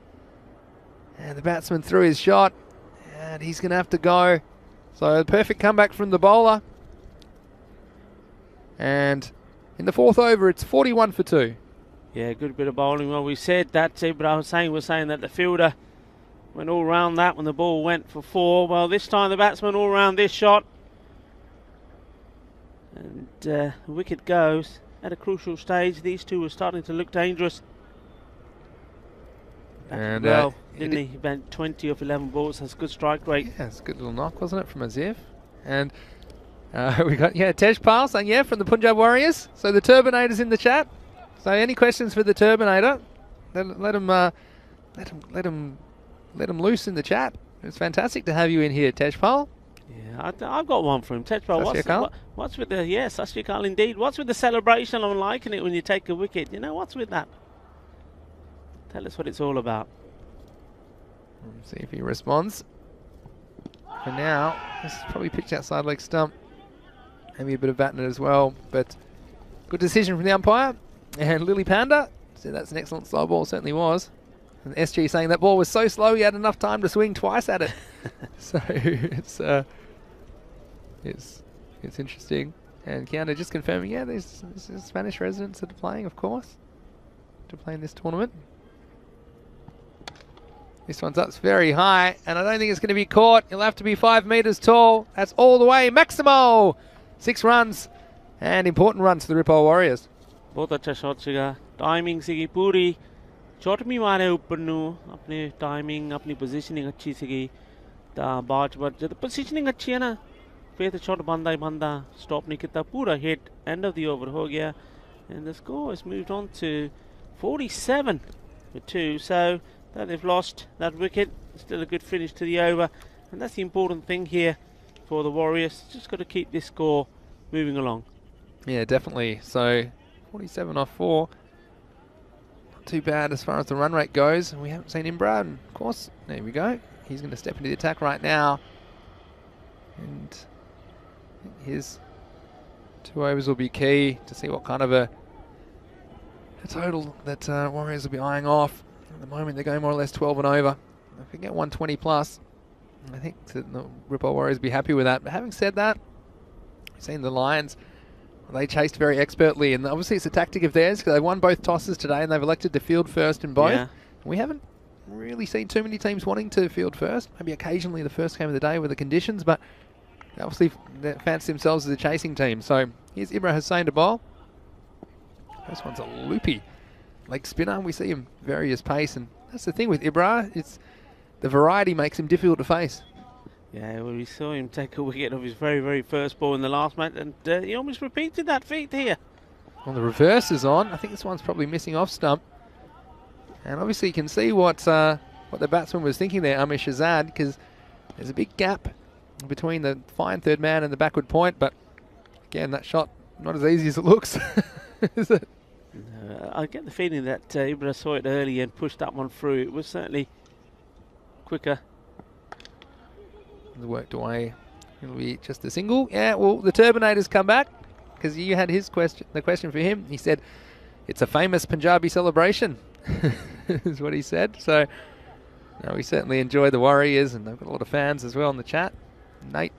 And the batsman threw his shot, and he's going to have to go. So the perfect comeback from the bowler. And in the 4th over, it's 41 for 2. Yeah, good bit of bowling. Well, we said that Ibra Hussain was saying that the fielder went all round that when the ball went for 4. Well, this time the batsman all round this shot. And the wicket goes at a crucial stage. These two were starting to look dangerous. And well, didn't he? He bent 20 of 11 balls. That's a good strike rate. Yeah, it's a good little knock, wasn't it, from Azif? And we got, Tejpal saying, from the Punjab Warriors. So the Turbinator's in the chat. So any questions for the Turbinator? Let him loose in the chat. It's fantastic to have you in here, Tejpal. Yeah, I've got one for him. Tejpal, what's with the... Yes, Sat Sri Akal indeed. What's with the celebration? I'm liking it when you take a wicket. You know, what's with that? Tell us what it's all about. Let's see if he responds. For now, this is probably pitched outside leg stump. Maybe a bit of batting it as well, but good decision from the umpire. And Lily Panda said that's an excellent slow ball, certainly was. And SG saying that ball was so slow he had enough time to swing twice at it. So it's interesting. And Keanu just confirming, there's Spanish residents that are playing, of course, to play in this tournament. This one's up very high, and I don't think it's going to be caught. It'll have to be 5 metres tall. That's all the way. Maximo! 6 runs, and important runs for the Ripple Warriors. बहुत अच्छा shot सीगा timing सीगी पूरी shot भी मारे ऊपर नु अपने timing अपनी पोजीशनिंग अच्छी सीगी ता बाज बट जब पोजीशनिंग अच्छी है ना फिर तो शॉट बंदा ही बंदा स्टॉप नहीं किया पूरा hit end of the over हो गया and the score has moved on to 47 for 2. So they've lost that wicket. Still a good finish to the over, and that's the important thing here for the Warriors. Just got to keep this score moving along. Yeah, definitely. So 47 off 4. Not too bad as far as the run rate goes. And we haven't seen Imran. And of course, there we go. He's going to step into the attack right now. And his 2 overs will be key to see what kind of a total that Warriors will be eyeing off. At the moment, they're going more or less 12 and over. If we get 120 plus, I think the Ripple Warriors will be happy with that. But having said that, we've seen the Lions, they chased very expertly, and obviously it's a tactic of theirs because they've won both tosses today and they've elected to field first in both. Yeah. We haven't really seen too many teams wanting to field first. Maybe occasionally the first game of the day with the conditions, but they obviously fancy themselves as a chasing team. So here's Ibra Hussain to bowl. First one's a loopy leg spinner. We see him vary his pace, and that's the thing with Ibra. It's the variety makes him difficult to face. Yeah, well, we saw him take a wicket of his very, very first ball in the last match, and he almost repeated that feat here. Well, the reverse is on. I think this one's probably missing off stump. And obviously you can see what the batsman was thinking there, Amish Azad, because there's a big gap between the fine third man and the backward point. But again, that shot, not as easy as it looks, is it? I get the feeling that Ibra saw it early and pushed that one through. It was certainly quicker. Worked away. It'll be just a single. Yeah, well, the Turbinator's come back because you had his question. The question for him, he said, it's a famous Punjabi celebration, is what he said. So we certainly enjoy the Warriors, and they've got a lot of fans as well in the chat. Nate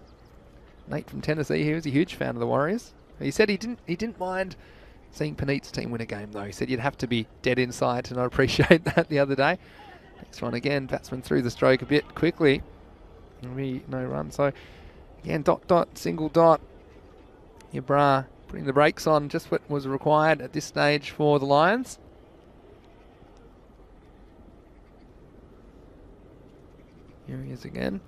from Tennessee, he was a huge fan of the Warriors. He said he didn't mind seeing Puneet's team win a game though. He said you'd have to be dead inside to not appreciate that the other day. Next one again, batsman threw the stroke a bit quickly. No run. So again, dot, single dot. Ibra putting the brakes on, just what was required at this stage for the Lions. Here he is again.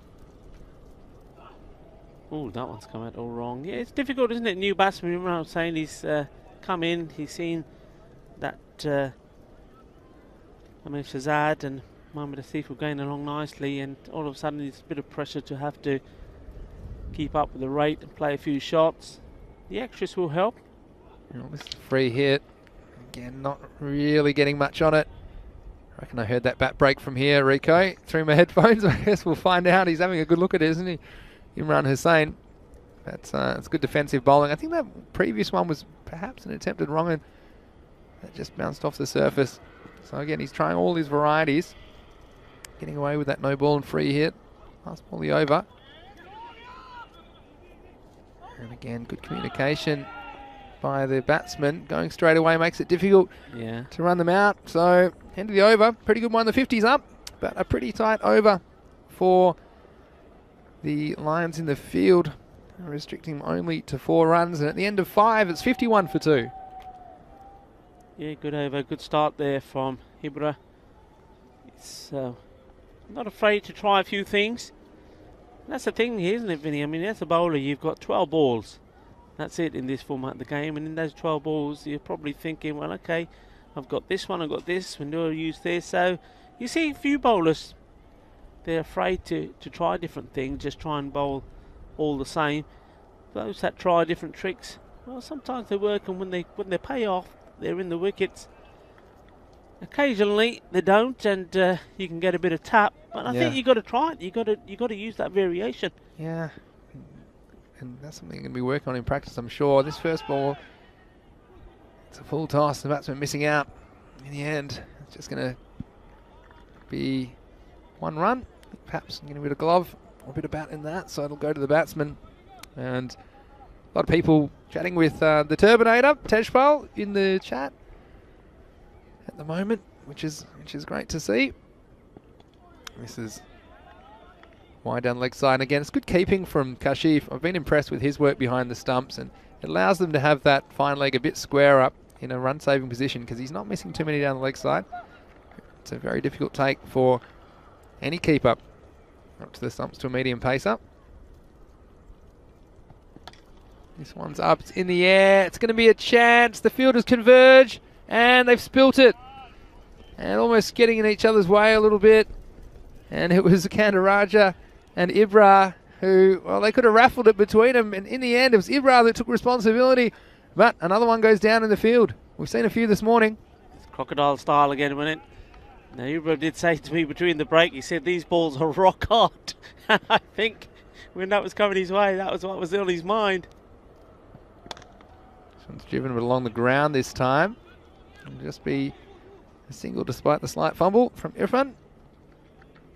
Oh, that one's come out all wrong. Yeah, it's difficult, isn't it? New batsman. Remember I was saying he's come in, he's seen that Amish Shazad and Mohamed Asif were going along nicely, and all of a sudden there's a bit of pressure to have to keep up with the rate and play a few shots. The extras will help. This is a free hit. Again, not really getting much on it. I reckon I heard that bat break from here, Rico, through my headphones. I guess we'll find out. He's having a good look at it, isn't he? Imran Hussain. It's good defensive bowling. I think that previous one was perhaps an attempted wrong, and that just bounced off the surface. So again, he's trying all his varieties. Getting away with that no ball and free hit. Last ball the over. And again, good communication. by the batsman. Going straight away makes it difficult to run them out. So, end of the over. Pretty good one. The 50's up, but a pretty tight over for the Lions in the field, restricting them only to 4 runs. And at the end of 5, it's 51 for 2. Yeah, good over. Good start there from Ibra. It's not afraid to try a few things. That's the thing here, isn't it, Vinny? I mean, as a bowler, you've got 12 balls. That's it in this format of the game. And in those 12 balls, you're probably thinking, well, okay, I've got this one, I've got this, when do I use this? So you see a few bowlers, they're afraid to try different things, just try and bowl all the same. Those that try different tricks, well, sometimes they work, and when they pay off, they're in the wickets. Occasionally they don't, and you can get a bit of tap. But I think you got to try it. You got to use that variation. Yeah, and that's something you're going to be working on in practice, I'm sure. This first ball, it's a full toss. The batsman missing out. In the end, it's just going to be 1 run. Perhaps getting a bit of glove or a bit of bat in that, so it'll go to the batsman. And a lot of people chatting with the Turbinator, Tejpal, in the chat at the moment, which is great to see. This is wide down the leg side. And again, it's good keeping from Kashif. I've been impressed with his work behind the stumps, and it allows them to have that fine leg a bit square up in a run-saving position, because he's not missing too many down the leg side. It's a very difficult take for any keeper. Up to the stumps to a medium pace up. This one's up, it's in the air, it's going to be a chance. The fielders converge, and they've spilt it. And almost getting in each other's way a little bit. And it was Kandaraja and Ibra who, well, they could have raffled it between them. And in the end, it was Ibra that took responsibility. But another one goes down in the field. We've seen a few this morning. It's crocodile style again, isn't it? Now, Ibra did say to me between the break, he said these balls are rock hard. And I think when that was coming his way, that was what was on his mind. This one's driven along the ground this time. It'll just be a single despite the slight fumble from Irfan.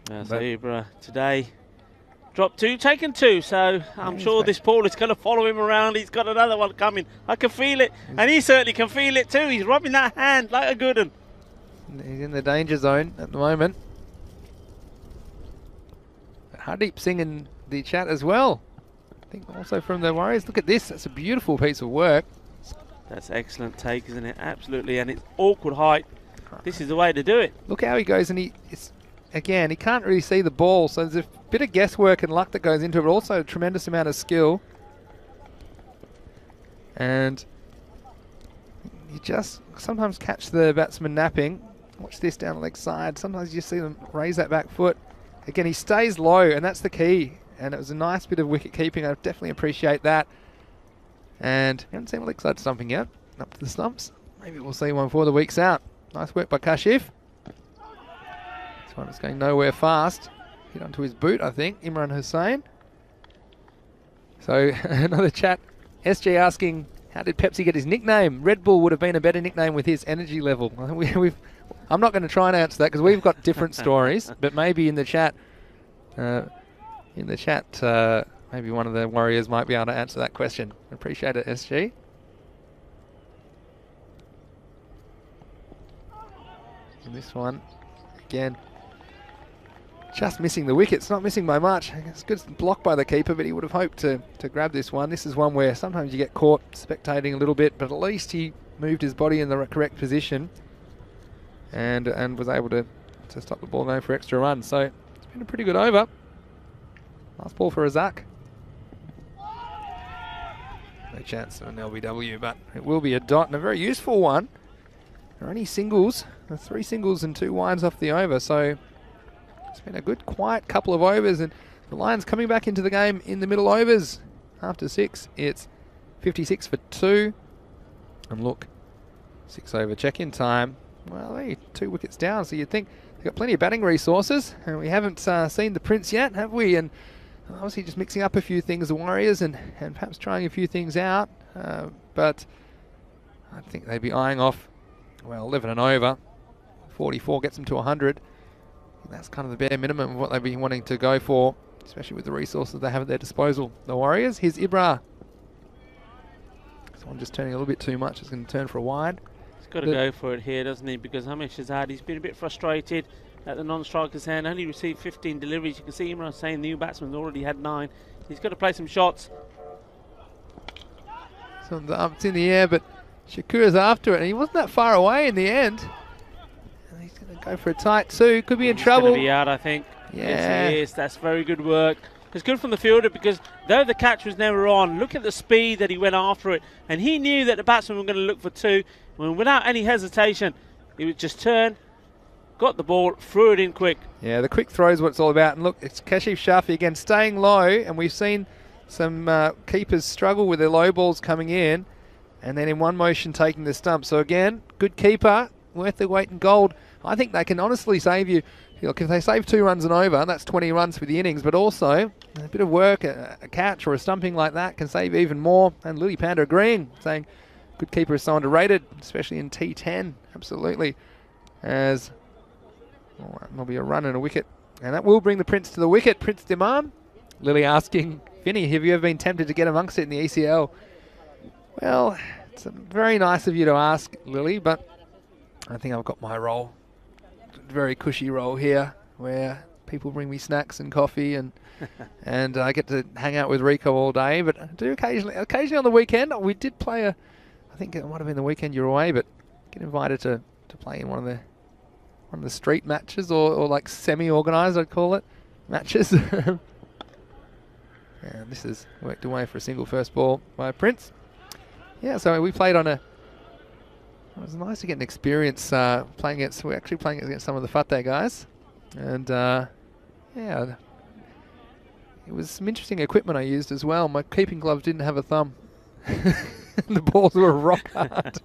So Ibra today dropped 2, taken 2. So I'm sure this ball is going to follow him around. He's got another one coming. I can feel it. And he certainly can feel it too. He's rubbing that hand like a good one. He's in the danger zone at the moment. Hardeep Singh in the chat as well. I think also from the Warriors. Look at this. That's a beautiful piece of work. That's excellent take, isn't it? Absolutely. And it's awkward height. This is the way to do it. Look how he goes, and again, he can't really see the ball, so there's a bit of guesswork and luck that goes into it, but also a tremendous amount of skill. And you just sometimes catch the batsman napping. Watch this down the leg side. Sometimes you see them raise that back foot. Again, he stays low, and that's the key. And it was a nice bit of wicket keeping. I definitely appreciate that. And you haven't seen a leg side stumping yet. Up to the stumps. Maybe we'll see one for the week's out. Nice work by Kashif. This one is going nowhere fast. Hit onto his boot, I think. Imran Hussain. So another chat. SG asking, how did Pepsi get his nickname? Red Bull would have been a better nickname with his energy level. I'm not going to try and answer that because we've got different stories. But maybe in the chat, maybe one of the Warriors might be able to answer that question. Appreciate it, SG. And this one, again, just missing the wicket. It's not missing by much. It's good block by the keeper, but he would have hoped to grab this one. This is one where sometimes you get caught spectating a little bit, but at least he moved his body in the correct position and was able to stop the ball going for extra runs. So it's been a pretty good over. Last ball for Razak. No chance of an LBW, but it will be a dot, and a very useful one. There are only singles, 3 singles and 2 wides off the over, so it's been a good quiet couple of overs, and the Lions coming back into the game in the middle overs. After 6, it's 56 for 2. And look, 6 over check-in time. Well, they're 2 wickets down, so you'd think they've got plenty of batting resources, and we haven't seen the Prince yet, have we? And obviously just mixing up a few things, the Warriors, and perhaps trying a few things out. But I think they'd be eyeing off, well, 11 and over. 44 gets them to 100. That's kind of the bare minimum of what they'd be wanting to go for, especially with the resources they have at their disposal. The Warriors, here's Ibra. one just turning a little bit too much. It's going to turn for a wide. He's got to go for it here, doesn't he? Because Hamish Shahzad, he's been a bit frustrated at the non-striker's hand. Only received 15 deliveries. You can see Imran saying the new batsman's already had 9. He's got to play some shots. So it's in the air, but Shakura's after it, and he wasn't that far away in the end. And he's going to go for a tight 2. Could be in trouble. He's going to be out, I think. Yeah. Yes, he is. That's very good work. It's good from the fielder because though the catch was never on, look at the speed that he went after it. And he knew that the batsman were going to look for 2. And without any hesitation, he would just turn, got the ball, threw it in quick. Yeah, the quick throw is what it's all about. And look, it's Kashif Shafi again staying low, and we've seen some keepers struggle with their low balls coming in, and then in one motion taking the stump. So again, good keeper, worth their weight in gold. I think they can honestly save you. Look, if they save 2 runs and over, that's 20 runs for the innings, but also a bit of work, a catch or a stumping like that can save even more. And Lily Panda agreeing, saying good keeper is so underrated, especially in T10. Absolutely. As there'll be a run and a wicket, and that will bring the Prince to the wicket. Prince Dimam. Lily asking, Vinny, have you ever been tempted to get amongst it in the ECL? Well, it's very nice of you to ask, Lily, but I think I've got my role. Very cushy role here, where people bring me snacks and coffee, and and I get to hang out with Rico all day. But I do occasionally on the weekend. We did play I think it might have been the weekend you're away, but get invited to play in one of the street matches or like semi-organised, I'd call it, matches. And this is worked away for a single first ball by Prince. Yeah, so we played on it was nice to get an experience playing against. We're actually playing against some of the Fateh guys, and yeah, it was some interesting equipment I used as well. My keeping gloves didn't have a thumb. The balls were rock hard.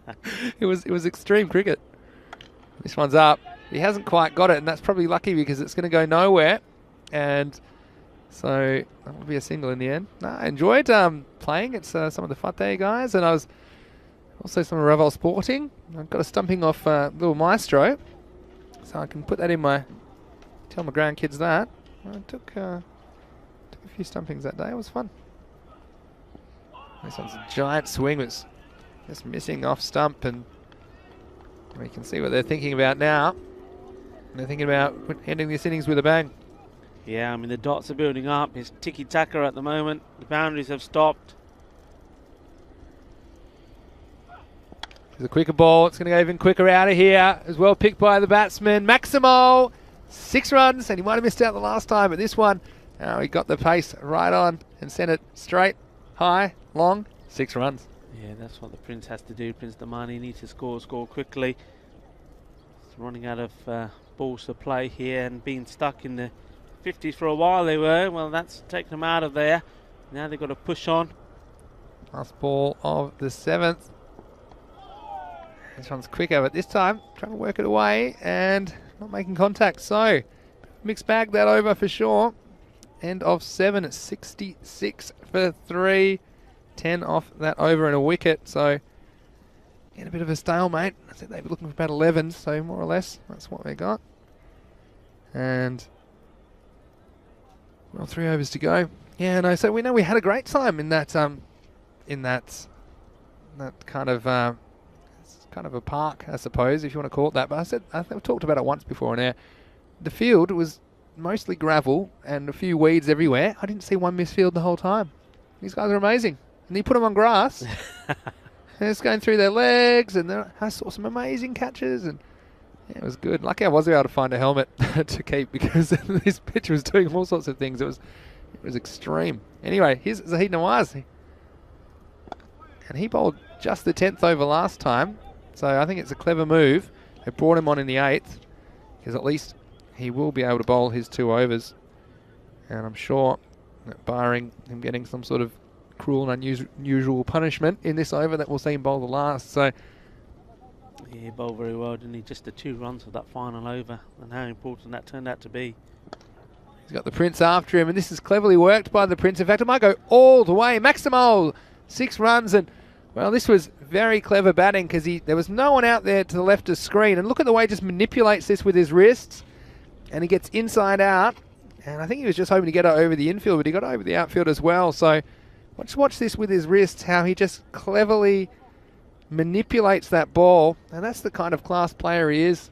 It was extreme cricket. This one's up. He hasn't quite got it, and that's probably lucky because it's going to go nowhere. And so that will be a single in the end. No, I enjoyed playing. It's some of the Fateh guys, and I was also some of Raval Sporting. I've got a stumping off little Maestro, so I can put that in tell my grandkids that. I took a few stumpings that day. It was fun. This one's a giant swing. Was just missing off stump, and we can see what they're thinking about now. They're thinking about ending this innings with a bang. Yeah, I mean, the dots are building up. It's tiki-taka at the moment. The boundaries have stopped. There's a quicker ball. It's going to go even quicker out of here. As well picked by the batsman. Maximo, 6 runs, and he might have missed out the last time, but this one, he got the pace right on and sent it straight, high, long, 6 runs. Yeah, that's what the Prince has to do. Prince Damani needs to score quickly. He's running out of balls to play here and being stuck in the 50s for a while they were. Well, that's taken them out of there. Now they've got to push on. Last ball of the 7th. This one's quicker, but this time trying to work it away and not making contact. So mixed bag that over for sure. End of 7 at 66 for 3. 10 off that over and a wicket. So in a bit of a stalemate. I said they were looking for about 11, so more or less that's what they got. And well, 3 overs to go. Yeah, no. So we know we had a great time in that kind of kind of a park, I suppose, if you want to call it that. But I've talked about it once before on air. The field was mostly gravel and a few weeds everywhere. I didn't see one misfield the whole time. These guys are amazing. And you put them on grass, and it's going through their legs, and I saw some amazing catches, and yeah, it was good. Lucky I was able to find a helmet to keep because this pitch was doing all sorts of things. It was extreme. Anyway, here's Zahid Nawaz. And he bowled just the 10th over last time. So I think it's a clever move. They brought him on in the 8th because at least he will be able to bowl his 2 overs. And I'm sure that barring him getting some sort of cruel and unusual punishment in this over that we'll see him bowl the last. So yeah, he bowled very well, didn't he? Just the 2 runs of that final over and how important that turned out to be. He's got the Prince after him, and this is cleverly worked by the Prince. In fact, it might go all the way. Maximo, 6 runs, and well, this was very clever batting because there was no one out there to the left of screen. And look at the way he just manipulates this with his wrists, and he gets inside out. And I think he was just hoping to get it over the infield, but he got it over the outfield as well. So Watch this with his wrists, how he just cleverly manipulates that ball. And that's the kind of class player he is.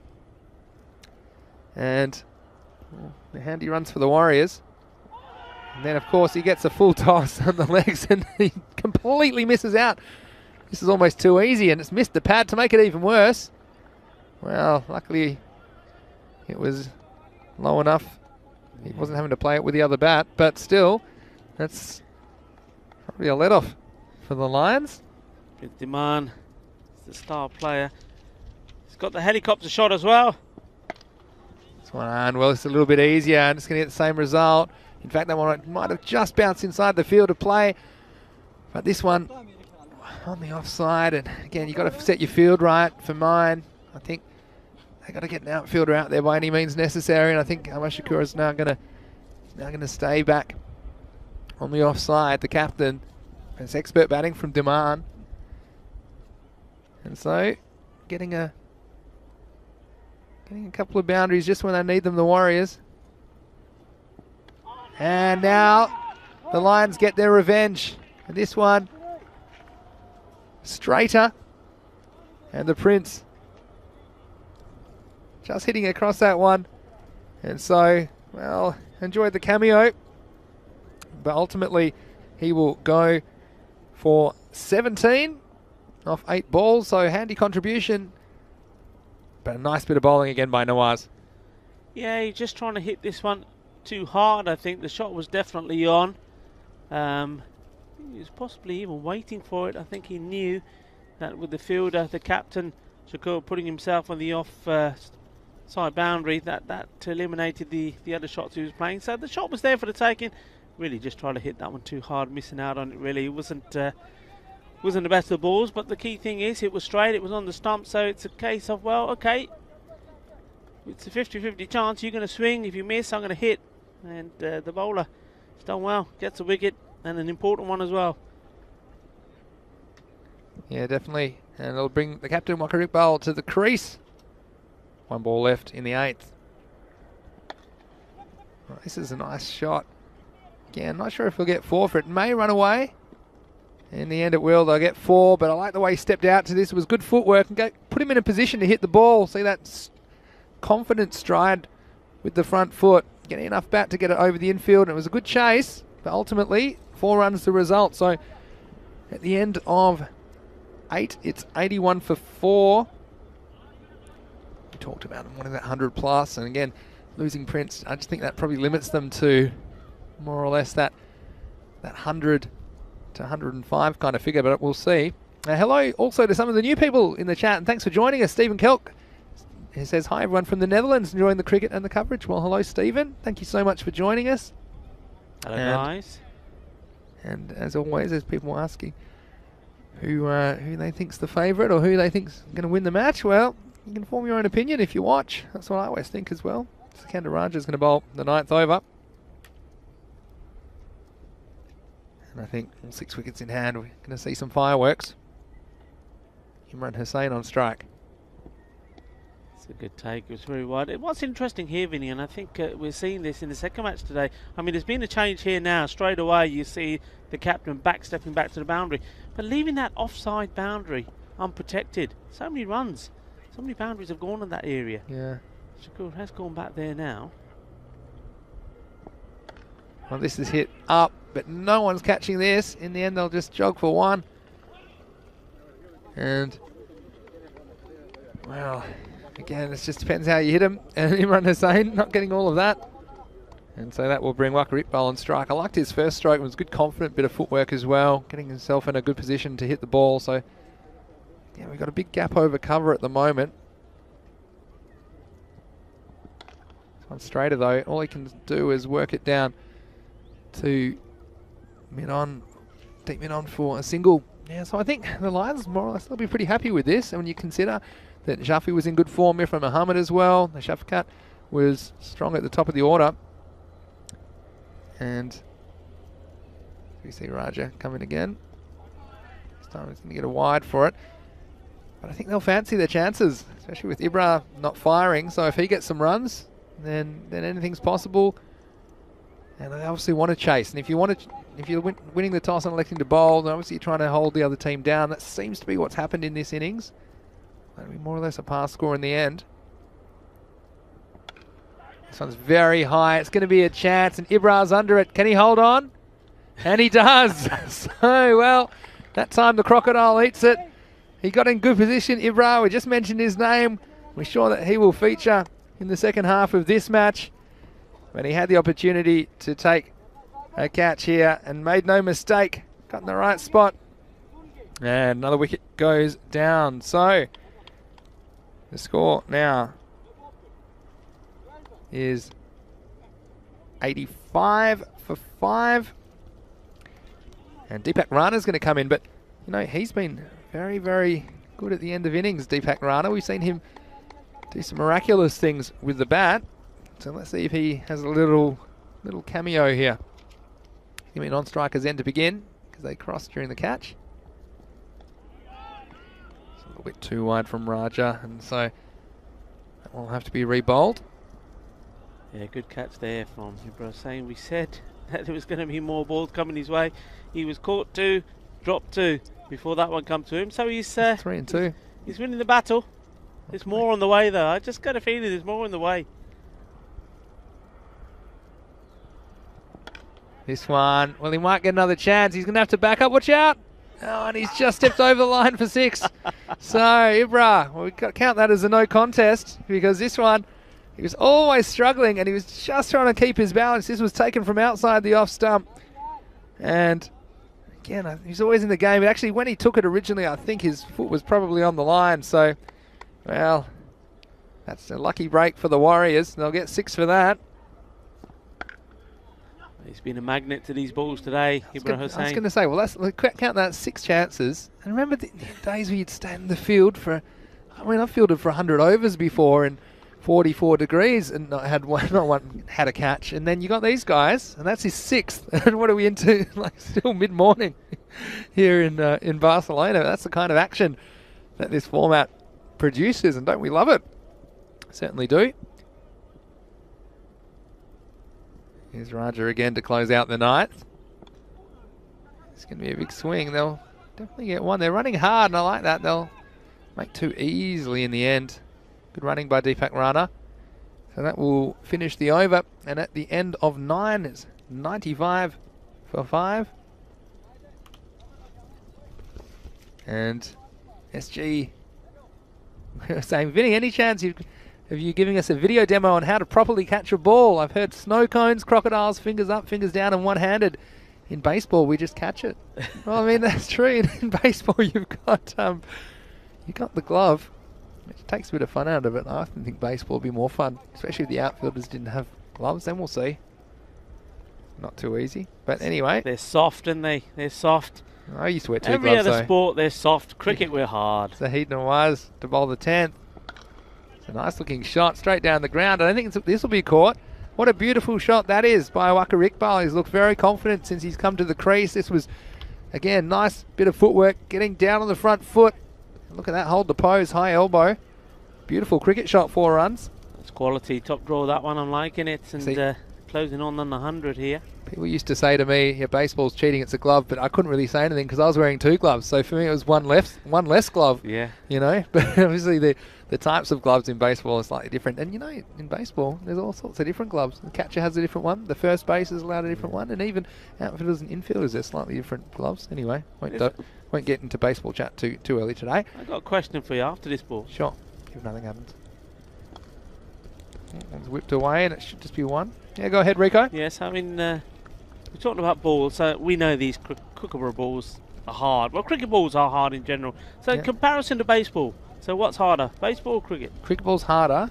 And the handy runs for the Warriors. And then, of course, he gets a full toss on the legs and he completely misses out. This is almost too easy, and it's missed the pad to make it even worse. Well, luckily it was low enough. He wasn't having to play it with the other bat, but still, that's probably a let-off for the Lions. Good demand. He's the star player. He's got the helicopter shot as well. This one, well, it's a little bit easier, and it's going to get the same result. In fact, that one might have just bounced inside the field of play. But this one on the offside, and again, you've got to set your field right. For mine, I think they've got to get an outfielder out there by any means necessary, and I think Amashikura is now going to stay back on the offside. The captain, it's expert batting from Deman, and so getting a couple of boundaries just when they need them, the Warriors. And now the Lions get their revenge. And this one, straighter. And the Prince just hitting across that one. And so, well, enjoyed the cameo. But ultimately, he will go for 17 off 8 balls. So handy contribution. But a nice bit of bowling again by Nawaz. Yeah, he's just trying to hit this one too hard. I think the shot was definitely on. He was possibly even waiting for it. I think he knew that with the fielder, the captain, Shakur, putting himself on the off side boundary, that eliminated the other shots he was playing. So the shot was there for the taking. Really just trying to hit that one too hard, missing out on it. Really, it wasn't the best of the balls, but the key thing is it was straight, it was on the stump, so it's a case of, well, okay, it's a 50-50 chance. You're going to swing. If you miss, I'm going to hit. And the bowler has done well, gets a wicket, and an important one as well. Yeah, definitely. And it'll bring the captain, Waka Iqbal, to the crease. 1 ball left in the 8th. Well, this is a nice shot. Again, not sure if he'll get 4 for it. May run away. In the end it will. They'll get 4, but I like the way he stepped out to this. It was good footwork and put him in a position to hit the ball. See that confident stride with the front foot. Getting enough bat to get it over the infield, and it was a good chase, but ultimately 4 runs the result. So at the end of 8, it's 81 for 4. We talked about them wanting that 100 plus, and again, losing Prince, I just think that probably limits them to more or less that 100 to 105 kind of figure, but we'll see. Hello also to some of the new people in the chat, and thanks for joining us. Stephen Kelk, he says, hi everyone from the Netherlands, enjoying the cricket and the coverage. Well, hello Stephen, thank you so much for joining us. Hello guys. And as always, there's people asking who they think's the favourite or who they think's going to win the match. Well, you can form your own opinion if you watch. That's what I always think as well. Sikandar Raja's going to bowl the 9th over. And I think all 6 wickets in hand, we're going to see some fireworks. Imran Hussain on strike. A good take. It was very wide. What's interesting here, Vinny, and I think we're seeing this in the second match today. I mean, there's been a change here now. straight away you see the captain stepping back to the boundary, but leaving that offside boundary unprotected. So many runs, so many boundaries have gone in that area. Yeah. Shakur has gone back there now. Well, this is hit up, but no one's catching this. In the end, they'll just jog for 1. And, well, again, it just depends how you hit him. And Imran Hussain not getting all of that. And so that will bring Waka Iqbal on strike. I liked his first stroke. It was good, confident bit of footwork as well. Getting himself in a good position to hit the ball. So, yeah, we've got a big gap over cover at the moment. On straighter though, all he can do is work it down to mid-on, deep mid-on for a single. Yeah, so I think the Lions, more or less, they'll be pretty happy with this. And when you consider that Jafi was in good form, Ifra Muhammad as well. The Shafkat was strong at the top of the order. And we see Raja coming again. This time he's going to get a wide for it. But I think they'll fancy their chances, especially with Ibra not firing. So if he gets some runs, then anything's possible. And they obviously want to chase. And if you want to if you're winning the toss and electing to bowl, then obviously you're trying to hold the other team down. That seems to be what's happened in this innings. That'll be more or less a pass score in the end. This one's very high. It's going to be a chance, and Ibrah's under it. Can he hold on? And he does. So, well, that time the crocodile eats it. He got in good position, Ibrah. We just mentioned his name. We're sure that he will feature in the second half of this match. But he had the opportunity to take a catch here and made no mistake. Got in the right spot. And another wicket goes down. So, the score now is 85 for 5. And Deepak Rana's going to come in, but you know, he's been very, very good at the end of innings, Deepak Rana. We've seen him do some miraculous things with the bat. So let's see if he has a little cameo here. Give me an on-striker's end to begin, because they crossed during the catch. It's a little bit too wide from Raja, and so that will have to be re-bowled. Yeah, good catch there from Ibrah Sain. We said that there was going to be more balls coming his way. He was caught 2, dropped 2 before that one come to him. So he's 3 and 2. He's winning the battle. There's more on the way though. I just got a feeling there's more on the way. This one, well, he might get another chance. He's going to have to back up. Watch out. Oh, and he's just stepped over the line for 6. So, Ibrah, well, we've got to count that as a no contest, because this one, he was always struggling and he was just trying to keep his balance. This was taken from outside the off stump. And again, he's always in the game. But actually, when he took it originally, I think his foot was probably on the line. So, well, that's a lucky break for the Warriors. They'll get 6 for that. He's been a magnet to these balls today, Ibrah Hussain. I was going to say, well, let's count that 6 chances. And remember the days where you'd stand in the field for, I mean, I've fielded for 100 overs before in 44 degrees and not one had a catch. And then you got these guys, and that's his 6th. And what are we into? Like still mid-morning here in Barcelona. That's the kind of action that this format produces, and don't we love it? Certainly do. Here's Raja again to close out the 9th. It's going to be a big swing. They'll definitely get 1. They're running hard, and I like that. They'll make 2 easily in the end. Good running by Deepak Rana. So that will finish the over. And at the end of 9, it's 95 for 5. And SG saying, Vinny, any chance of you giving us a video demo on how to properly catch a ball? I've heard snow cones, crocodiles, fingers up, fingers down, and one-handed. In baseball, we just catch it. Well, I mean, that's true. In baseball, you've got the glove, which takes a bit of fun out of it. I often think baseball would be more fun, especially if the outfielders didn't have gloves. Then we'll see. Not too easy. But anyway. They're soft, aren't they? They're soft. I used to wear 2 Every gloves, other though. sport, they're soft. Cricket, we're hard. So Heaton was to bowl the 10th. It's a nice-looking shot straight down the ground. I think this will be caught. What a beautiful shot that is by Waqar Iqbal. He's looked very confident since he's come to the crease. This was, again, nice bit of footwork, getting down on the front foot. Look at that, hold the pose, high elbow. Beautiful cricket shot, 4 runs. It's quality, top draw that one, I'm liking it. And closing on 100 here. People used to say to me, yeah, baseball's cheating, it's a glove, but I couldn't really say anything because I was wearing 2 gloves. So for me, it was one less glove. Yeah. You know, but obviously the types of gloves in baseball are slightly different. And you know, in baseball, there's all sorts of different gloves. The catcher has a different one. The first base is allowed a different one. And even outfielders and infielders, there's slightly different gloves. Anyway, won't get into baseball chat too early today. I got a question for you after this ball. Sure, if nothing happens. One's whipped away and it should just be 1. Yeah, go ahead, Rico. Yes, I mean, we're talking about balls. So we know these Kookaburra balls are hard. Well, cricket balls are hard in general. So in comparison to baseball, so what's harder, baseball or cricket? Cricket ball's harder.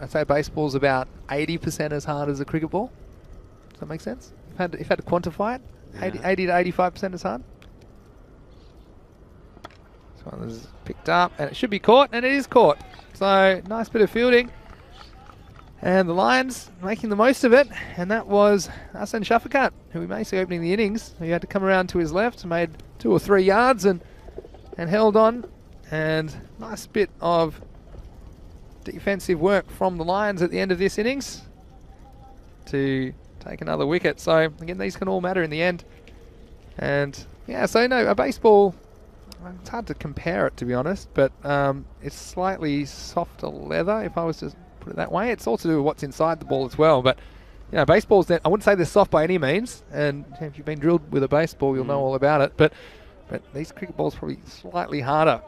I'd say baseball's about 80% as hard as a cricket ball. Does that make sense? If you had to quantify it, yeah. 80 to 85% as hard. This one is picked up and it should be caught, and it is caught. So nice bit of fielding. And the Lions making the most of it, and that was Hassan Shafakat, who we may see opening the innings. He had to come around to his left, made 2 or 3 yards and held on. And nice bit of defensive work from the Lions at the end of this innings to take another wicket. So again, these can all matter in the end. And yeah, so no, a baseball, it's hard to compare it, to be honest, but it's slightly softer leather, if I was to put it that way. It's all to do with what's inside the ball as well, but you know, baseballs, I wouldn't say they're soft by any means, and if you've been drilled with a baseball, you'll know all about it, but these cricket balls probably slightly harder.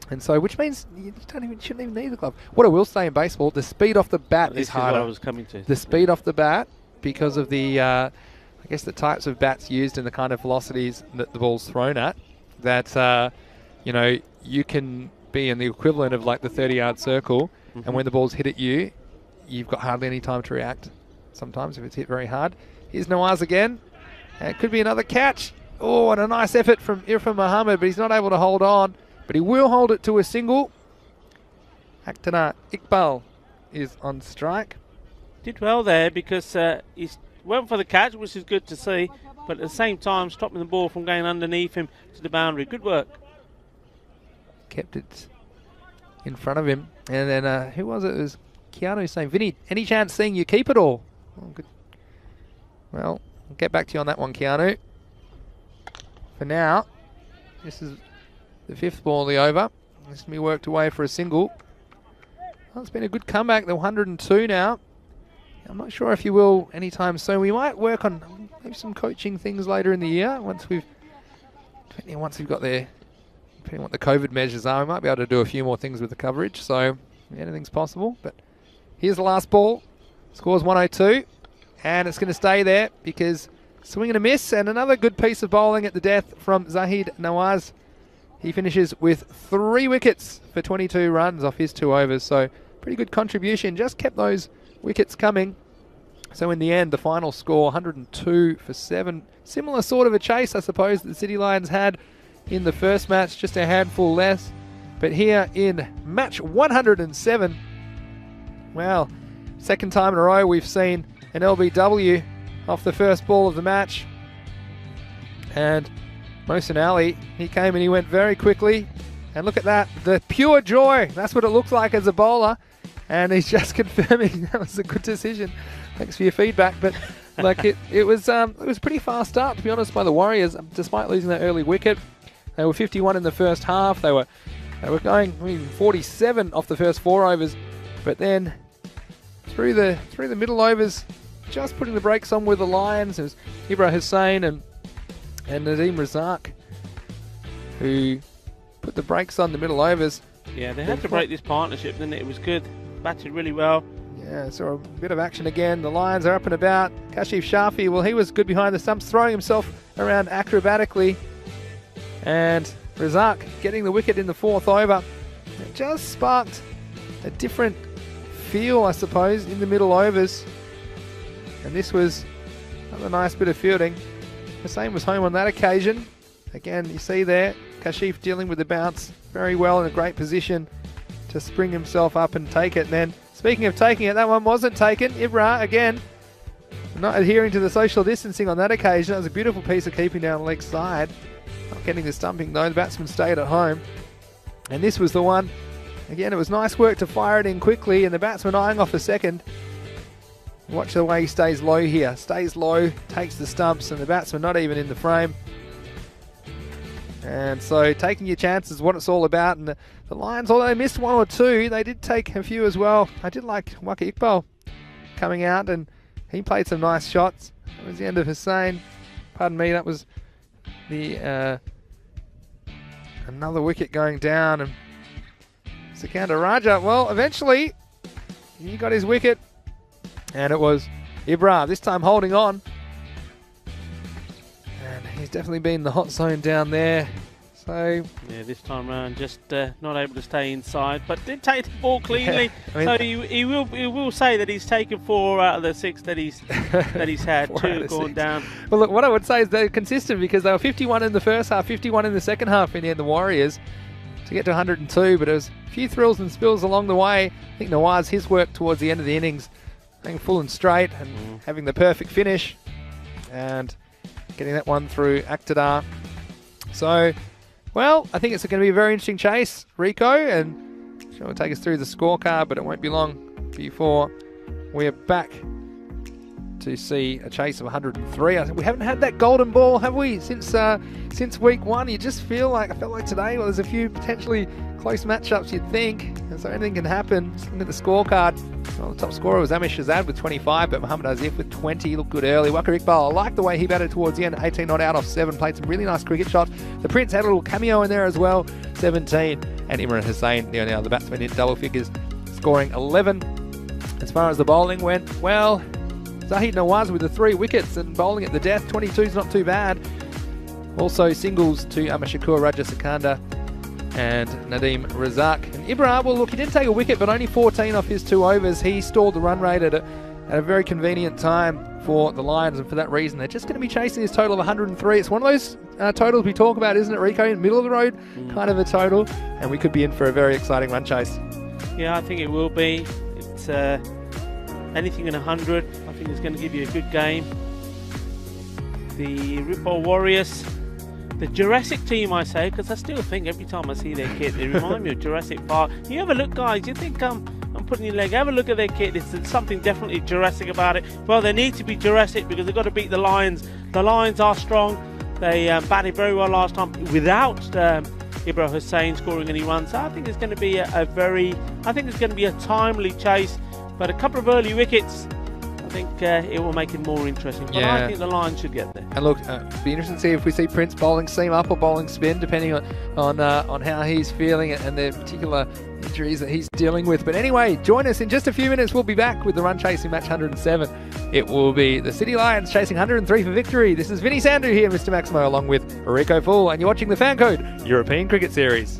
And so, which means you shouldn't even need the glove. What I will say in baseball, the speed off the bat is harder. This is what I was coming to. The speed off the bat, because of the, I guess, the types of bats used and the kind of velocities that the ball's thrown at, that, you know, you can be in the equivalent of like the 30-yard circle, and when the ball's hit at you, you've got hardly any time to react. Sometimes if it's hit very hard. Here's Nawaz again. And it could be another catch. Oh, and a nice effort from Irfan Muhammad, but he's not able to hold on. But he will hold it to a single. Akhtar Iqbal is on strike. Did well there because he went for the catch, which is good to see, but at the same time stopping the ball from going underneath him to the boundary. Good work. Kept it in front of him. And then who was it? It was Keanu saying, Vinny, any chance seeing you keep it all? Oh, good. Well, I'll get back to you on that one, Keanu. For now, this is the 5th ball of the over. This can be worked away for a single. Well, it's been a good comeback. They're 102 now. I'm not sure if you will anytime soon. We might work on maybe some coaching things later in the year once we've got there. Depending on what the COVID measures are, we might be able to do a few more things with the coverage. So anything's possible. But here's the last ball. Scores 102, and it's going to stay there because swing and a miss, and another good piece of bowling at the death from Zahid Nawaz. He finishes with 3 wickets for 22 runs off his 2 overs, so pretty good contribution. Just kept those wickets coming. So in the end, the final score, 102 for 7. Similar sort of a chase, I suppose, that the City Lions had in the first match, just a handful less. But here in match 107, well, second time in a row we've seen an LBW off the first ball of the match. And Mohsin Ali, he came and he went very quickly. And look at that, the pure joy. That's what it looks like as a bowler. And he's just confirming that was a good decision. Thanks for your feedback. But like it was a pretty fast start, to be honest, by the Warriors, despite losing that early wicket. They were 51 in the first half. They were going 47 off the first 4 overs. But then through the middle overs, just putting the brakes on with the Lions, it was Ibra Hussain and Nadeem Razak who put the brakes on the middle overs. Yeah, they had to break this partnership, didn't it? It was good. Batted really well. Yeah, so a bit of action again. The Lions are up and about. Kashif Shafi, well, he was good behind the stumps, throwing himself around acrobatically. And Razak getting the wicket in the 4th over. It just sparked a different feel, I suppose, in the middle overs. And this was another nice bit of fielding. Hussain was home on that occasion. Again, you see there, Kashif dealing with the bounce very well in a great position to spring himself up and take it. And then, speaking of taking it, that one wasn't taken. Ibra, again, not adhering to the social distancing on that occasion. That was a beautiful piece of keeping down the leg side. Not getting the stumping though, the batsman stayed at home. And this was the one. Again, it was nice work to fire it in quickly, and the batsman eyeing off a second. Watch the way he stays low here. Stays low, takes the stumps, and the batsman not even in the frame. And so taking your chances is what it's all about. And the Lions, although they missed 1 or 2, they did take a few as well. I did like Waka Iqbal coming out, and he played some nice shots. That was the end of Hussain. Pardon me, that was the another wicket going down. And Sikandar Raja, well, eventually he got his wicket. And it was Ibra, this time holding on. And he's definitely been in the hot zone down there. So yeah, this time around just not able to stay inside, but did take the ball cleanly. Yeah, I mean, so he will say that he's taken 4 out of the 6 that he's had. 2 have gone down. Well, look, what I would say is they're consistent because they were 51 in the first half, 51 in the second half in the end, the Warriors, to get to 102. But it was a few thrills and spills along the way. I think Nawaz, his work towards the end of the innings, going full and straight and having the perfect finish and getting that one through Akhtar. So, well, I think it's going to be a very interesting chase, Rico, and sure will take us through the scorecard, but it won't be long before we're back to see a chase of 103. I think we haven't had that golden ball, have we, since week one? I felt like today, well, there's a few potentially close matchups you'd think, and so anything can happen. Just looking at the scorecard, well, the top scorer was Amish Shazad with 25, but Muhammad Azif with 20. Looked good early. Wakar Iqbal, I like the way he batted towards the end, 18 not out off 7, played some really nice cricket shots. The Prince had a little cameo in there as well, 17, and Imran Hussain, the only other batsman in double figures, scoring 11. As far as the bowling went, well, Zahid Nawaz with the 3 wickets and bowling at the death, 22 is not too bad. Also singles to Amashakur Raja Sikanda and Nadeem Razak. And Ibrahim, well, look, he didn't take a wicket, but only 14 off his 2 overs. He stalled the run rate at a very convenient time for the Lions, and for that reason, they're just going to be chasing this total of 103. It's one of those totals we talk about, isn't it, Rico? In middle of the road, kind of a total, and we could be in for a very exciting run chase. Yeah, I think it will be. It's anything in 100. I think it's going to give you a good game. The Ripple Warriors, the Jurassic team, I say, because I still think every time I see their kit, they remind me of Jurassic Park. You ever look, guys, you think I'm putting your leg, have a look at their kit. There's something definitely Jurassic about it. Well, they need to be Jurassic because they've got to beat the Lions. The Lions are strong. They batted very well last time without Ibrahim Hussain scoring any runs. So I think it's going to be a timely chase, but a couple of early wickets, I think it will make it more interesting. But I think the Lions should get there. And look, be interesting to see if we see Prince bowling seam up or bowling spin, depending on how he's feeling and the particular injuries that he's dealing with. But anyway, join us in just a few minutes. We'll be back with the run chasing match 107. It will be the City Lions chasing 103 for victory. This is Vinny Sandhu here, Mr. Maximo, along with Rico Fool, and you're watching the Fan Code European Cricket Series.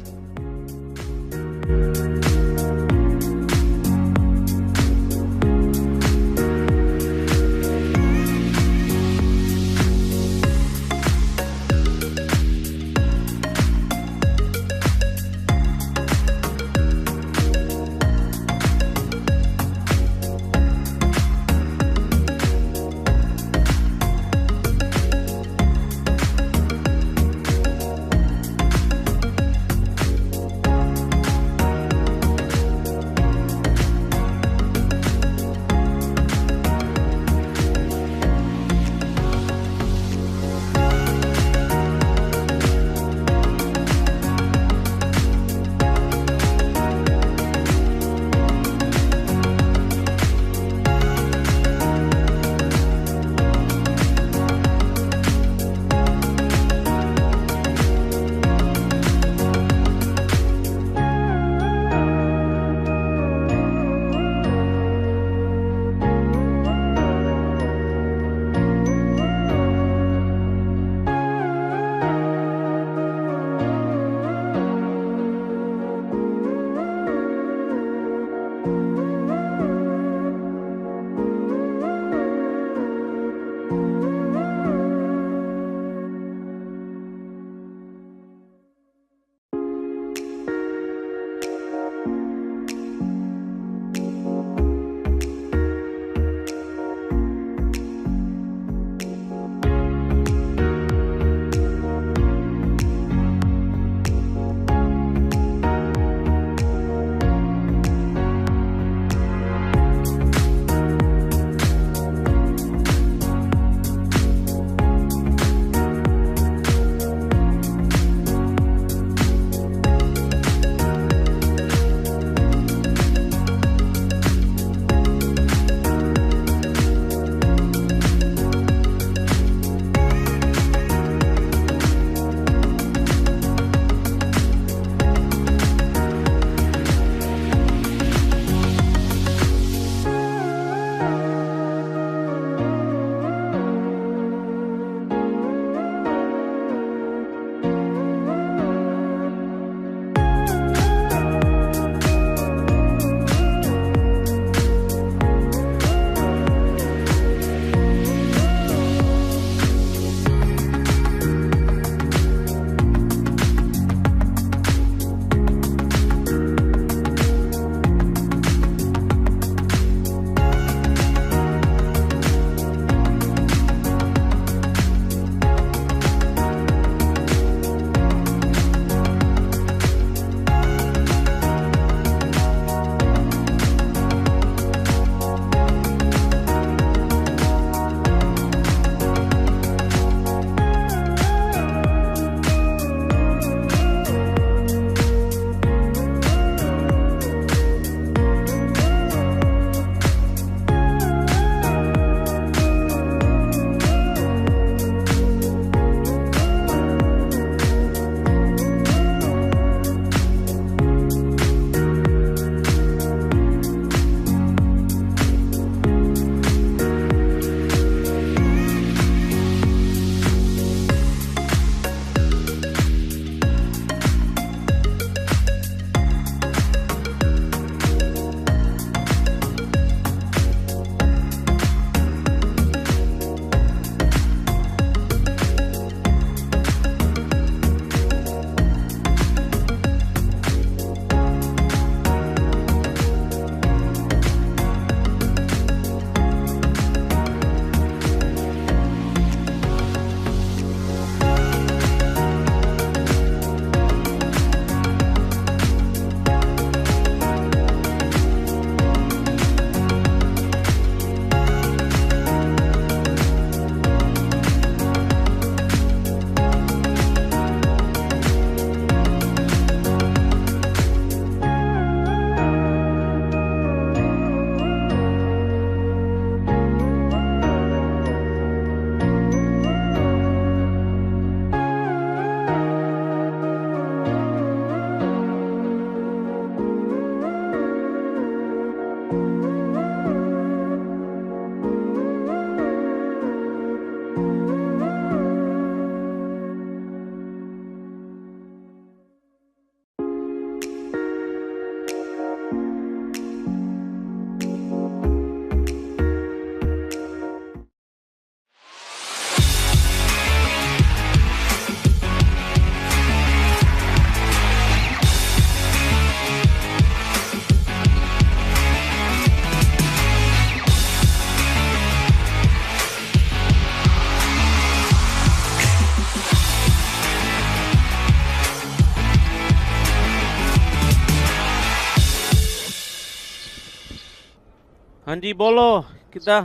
हाँ जी बोलो किदा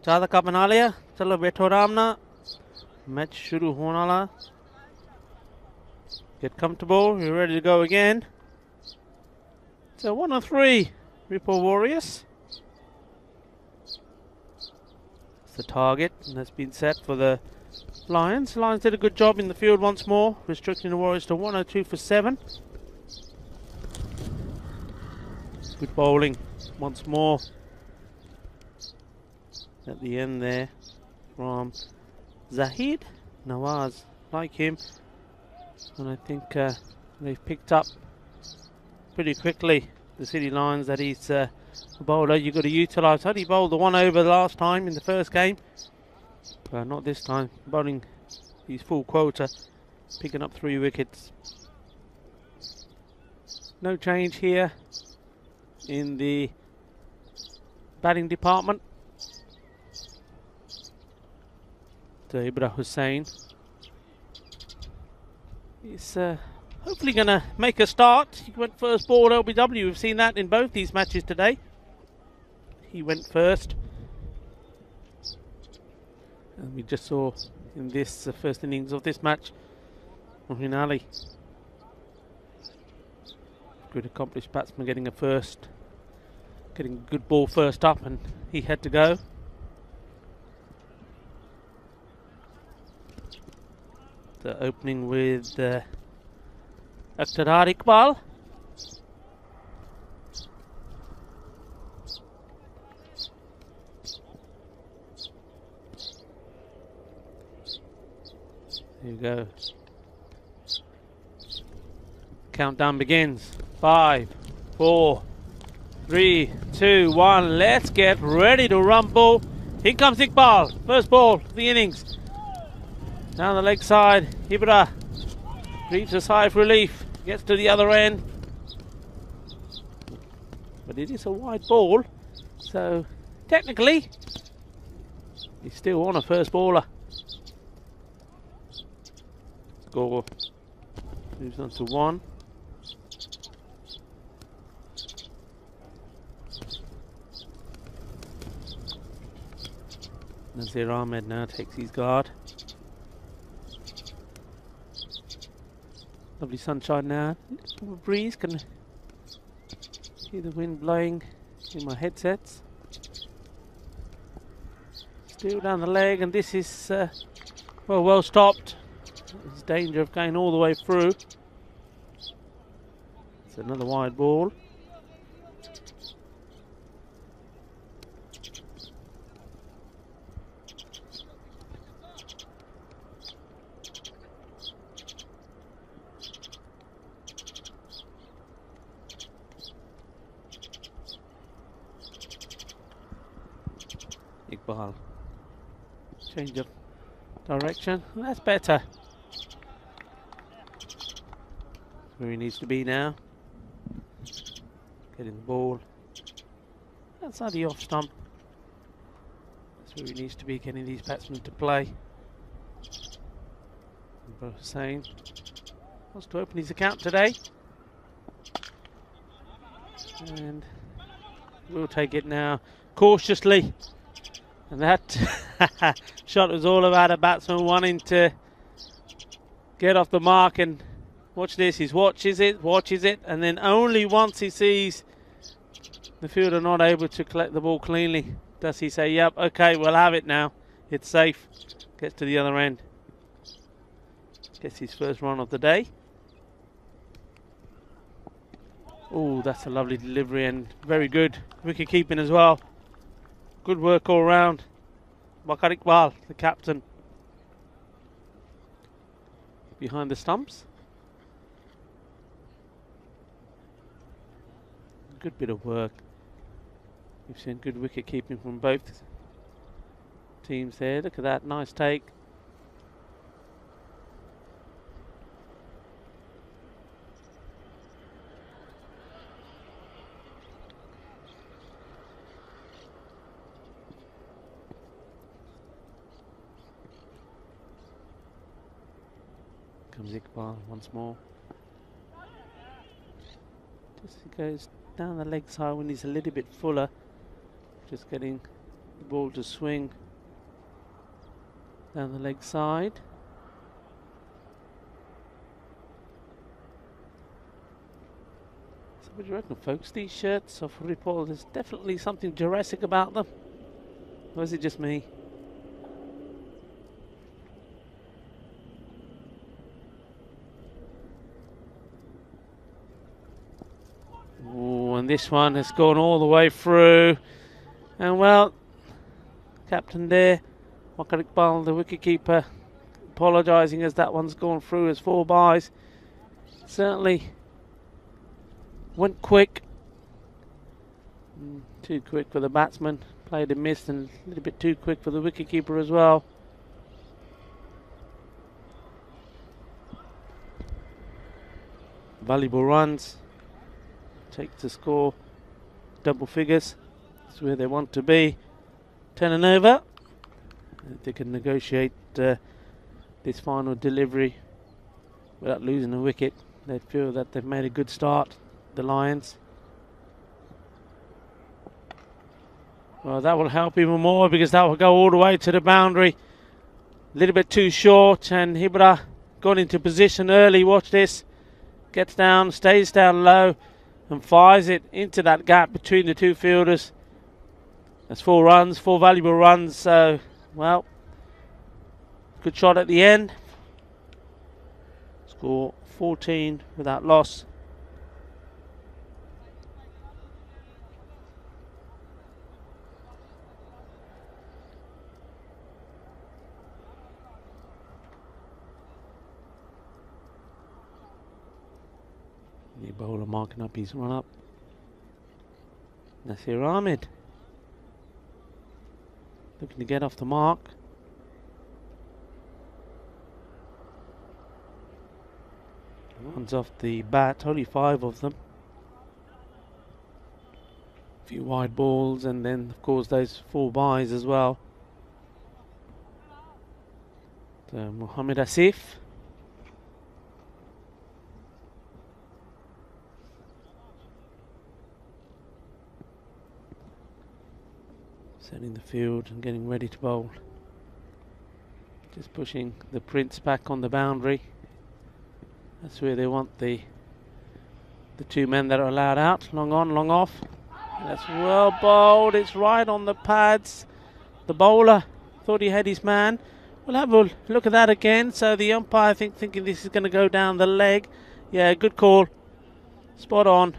चाह दा cup बना लिया चलो बैठो आराम ना मैच शुरू होने वाला get comfortable you're ready to go again so 1-3 Ripple Warriors that's the target and that's been set for the Lions. Lions did a good job in the field once more, restricting the Warriors to 102 for 7. Good bowling once more at the end there from Zahid Nawaz. Like him, and I think they've picked up pretty quickly the City Lions that he's a bowler you've got to utilise. He bowled the one over last time in the first game, but not this time. Bowling his full quota, picking up 3 wickets. No change here in the batting department. To Ibra Hussain. He's hopefully going to make a start. He went first ball LBW. We've seen that in both these matches today. He went first. And we just saw in this first innings of this match, Moheen Ali, good accomplished batsman, getting a first, getting a good ball first up, and he had to go. The opening with Akhtar Iqbal. There you go. Countdown begins. 5, 4, 3, 2, 1. Let's get ready to rumble. Here comes Iqbal. First ball of the innings. Down the leg side. Ibra breathes a sigh of relief. Gets to the other end. But it is a wide ball. So technically, he's still on a first baller. Score moves on to 1. Nazir Ahmed now takes his guard. Lovely sunshine now. Little breeze, can hear the wind blowing in my headsets. Still down the leg, and this is well stopped. There's danger of going all the way through. It's another wide ball. Iqbal. Change of direction. That's better. Where he needs to be now. Getting the ball outside the off stump. That's where he needs to be, getting these batsmen to play. Hussain wants to open his account today. And we'll take it now cautiously. And that shot was all about a batsman wanting to get off the mark, and watch this, he watches it, and then only once he sees the fielder not able to collect the ball cleanly does he say, yep, okay, we'll have it now. It's safe. Gets to the other end. Gets his first run of the day. Oh, that's a lovely delivery and very good wicket keeping as well. Good work all round. Waqar Iqbal, the captain, behind the stumps. Good bit of work. We've seen good wicket keeping from both teams there. Look at that, nice take. Comes Iqbal once more. Just he goes down the leg side when he's a little bit fuller. Just getting the ball to swing down the leg side. So what do you reckon, folks? These shirts of Ripoll, there's definitely something Jurassic about them. Or is it just me? Ooh, and this one has gone all the way through. And well, captain there, Wakar Iqbal, the wicketkeeper, apologising as that one's gone through as 4 byes. Certainly went quick. Too quick for the batsman. Played and missed, and a little bit too quick for the wicketkeeper as well. Valuable runs. Take the score double figures. That's where they want to be. 10 and over. If they can negotiate this final delivery without losing a wicket, they feel that they've made a good start, the Lions. Well, that will help even more because that will go all the way to the boundary. A little bit too short, and Hibra got into position early. Watch this. Gets down, stays down low, and fires it into that gap between the 2 fielders. That's 4 runs, 4 valuable runs. So, well, good shot at the end. Score 14 without loss. The bowler marking up his run up. Nasir Ahmed looking to get off the mark. Runs off the bat, only 5 of them. A few wide balls, and then of course those 4 byes as well. So Mohamed Asif. Setting the field and getting ready to bowl. Just pushing the Prince back on the boundary. That's where they want the 2 men that are allowed out. Long on, long off. That's well bowled. It's right on the pads. The bowler thought he had his man. We'll have a look at that again. So the umpire, I think, thinking this is going to go down the leg. Yeah, good call. Spot on.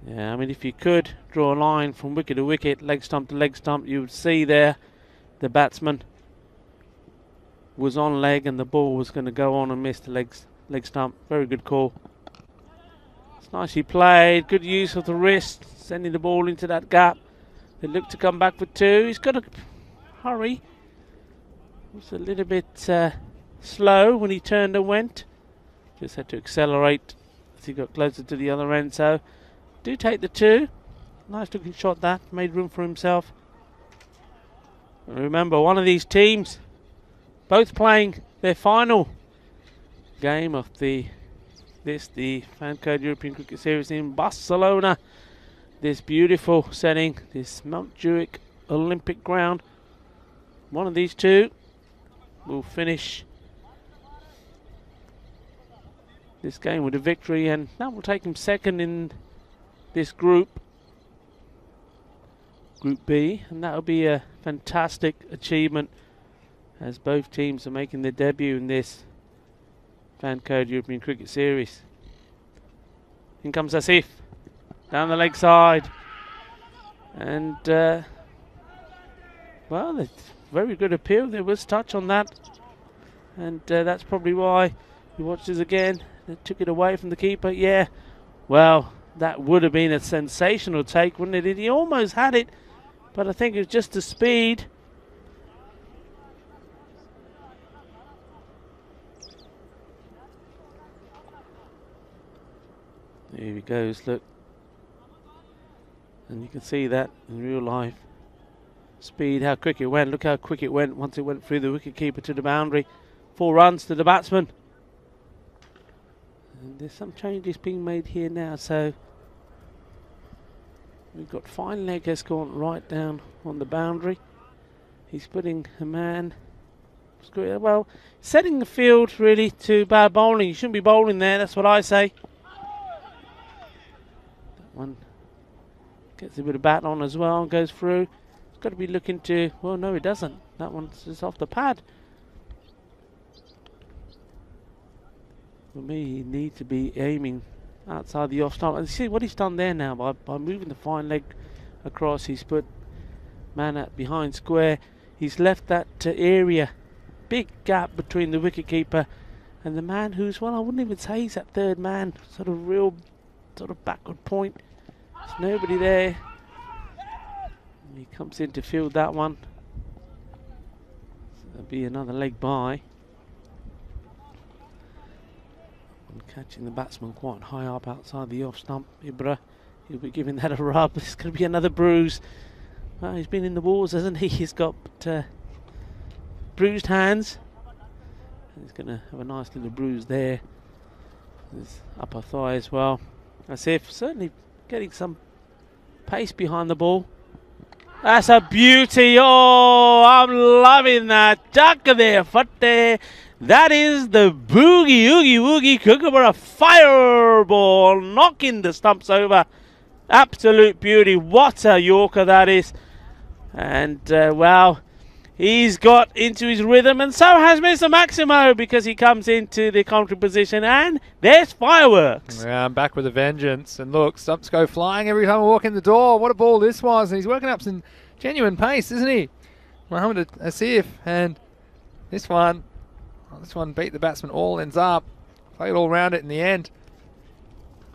Yeah, I mean, if you could draw a line from wicket to wicket, leg stump to leg stump, you would see there the batsman was on leg and the ball was going to go on and miss the leg stump. Very good call. It's nicely played. Good use of the wrist, sending the ball into that gap. They look to come back for 2. He's got to hurry. It was a little bit slow when he turned and went. Just had to accelerate as he got closer to the other end. So do take the 2. Nice looking shot that. Made room for himself. And remember, one of these teams both playing their final game of the Fancode European Cricket Series in Barcelona. This beautiful setting, this Montjuic Olympic ground. One of these 2 will finish this game with a victory, and that will take him second in this group B, and that will be a fantastic achievement as both teams are making their debut in this Fancode European Cricket Series. In comes Asif down the leg side, and well, it's very good appeal. There was touch on that, and that's probably why you watch this again. They took it away from the keeper. Yeah, well, that would have been a sensational take, wouldn't it? He almost had it, but I think it was just the speed. There he goes, look. And you can see that in real life. Speed, how quick it went. Look how quick it went once it went through the wicketkeeper to the boundary. 4 runs to the batsman. And there's some changes being made here now, so we've got fine leg has gone right down on the boundary. He's putting a man, well, setting the field really to bad bowling. You shouldn't be bowling there, that's what I say. That one gets a bit of bat on as well, goes through. It's got to be looking to, well, no, it doesn't. That one's just off the pad. For me, he needs to be aiming outside the off stump. And see what he's done there now by moving the fine leg across. He's put man at behind square. He's left that area, big gap between the wicketkeeper and the man who's, well, I wouldn't even say he's that third man, sort of real, sort of backward point. There's nobody there. And he comes in to field that one. So there'll be another leg by. Catching the batsman quite high up outside the off stump. Ibra, he'll be giving that a rub. It's going to be another bruise. Well, he's been in the wars, hasn't he? He's got bruised hands. He's going to have a nice little bruise there. His upper thigh as well. As if certainly getting some pace behind the ball. That's a beauty. Oh, I'm loving that. Chaka there, Fatte. That is the boogie, oogie, woogie, Kookaburra fireball, knocking the stumps over. Absolute beauty. What a Yorker that is. And, wow, he's got into his rhythm, and so has Mr. Maximo, because he comes into the commentary position, and there's fireworks. Yeah, I'm back with a vengeance. And look, stumps go flying every time I walk in the door. What a ball this was. And he's working up some genuine pace, isn't he? Mohamed Asif. And this one... well, this one beat the batsman all ends up. Played all round it in the end.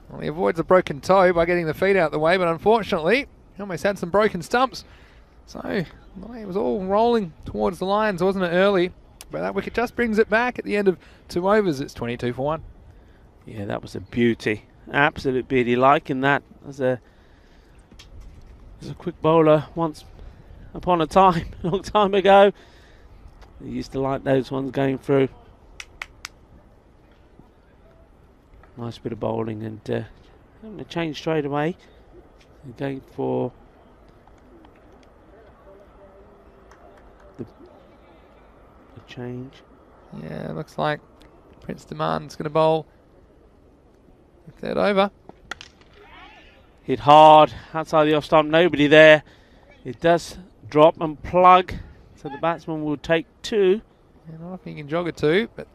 Well, he avoids a broken toe by getting the feet out of the way, but unfortunately, he almost had some broken stumps. So, well, it was all rolling towards the lines, wasn't it, early? But that wicket just brings it back at the end of 2 overs. It's 22 for 1. Yeah, that was a beauty. Absolute beauty. Liking that as a quick bowler once upon a time, a long time ago. I used to like those ones going through. Nice bit of bowling, and having a change straight away. They're going for the change. Yeah, it looks like Prince Demand's going to bowl the third over. Hit hard outside the off stump, nobody there. It does drop and plug. So the batsman will take 2. Yeah, not if he can jog a 2, but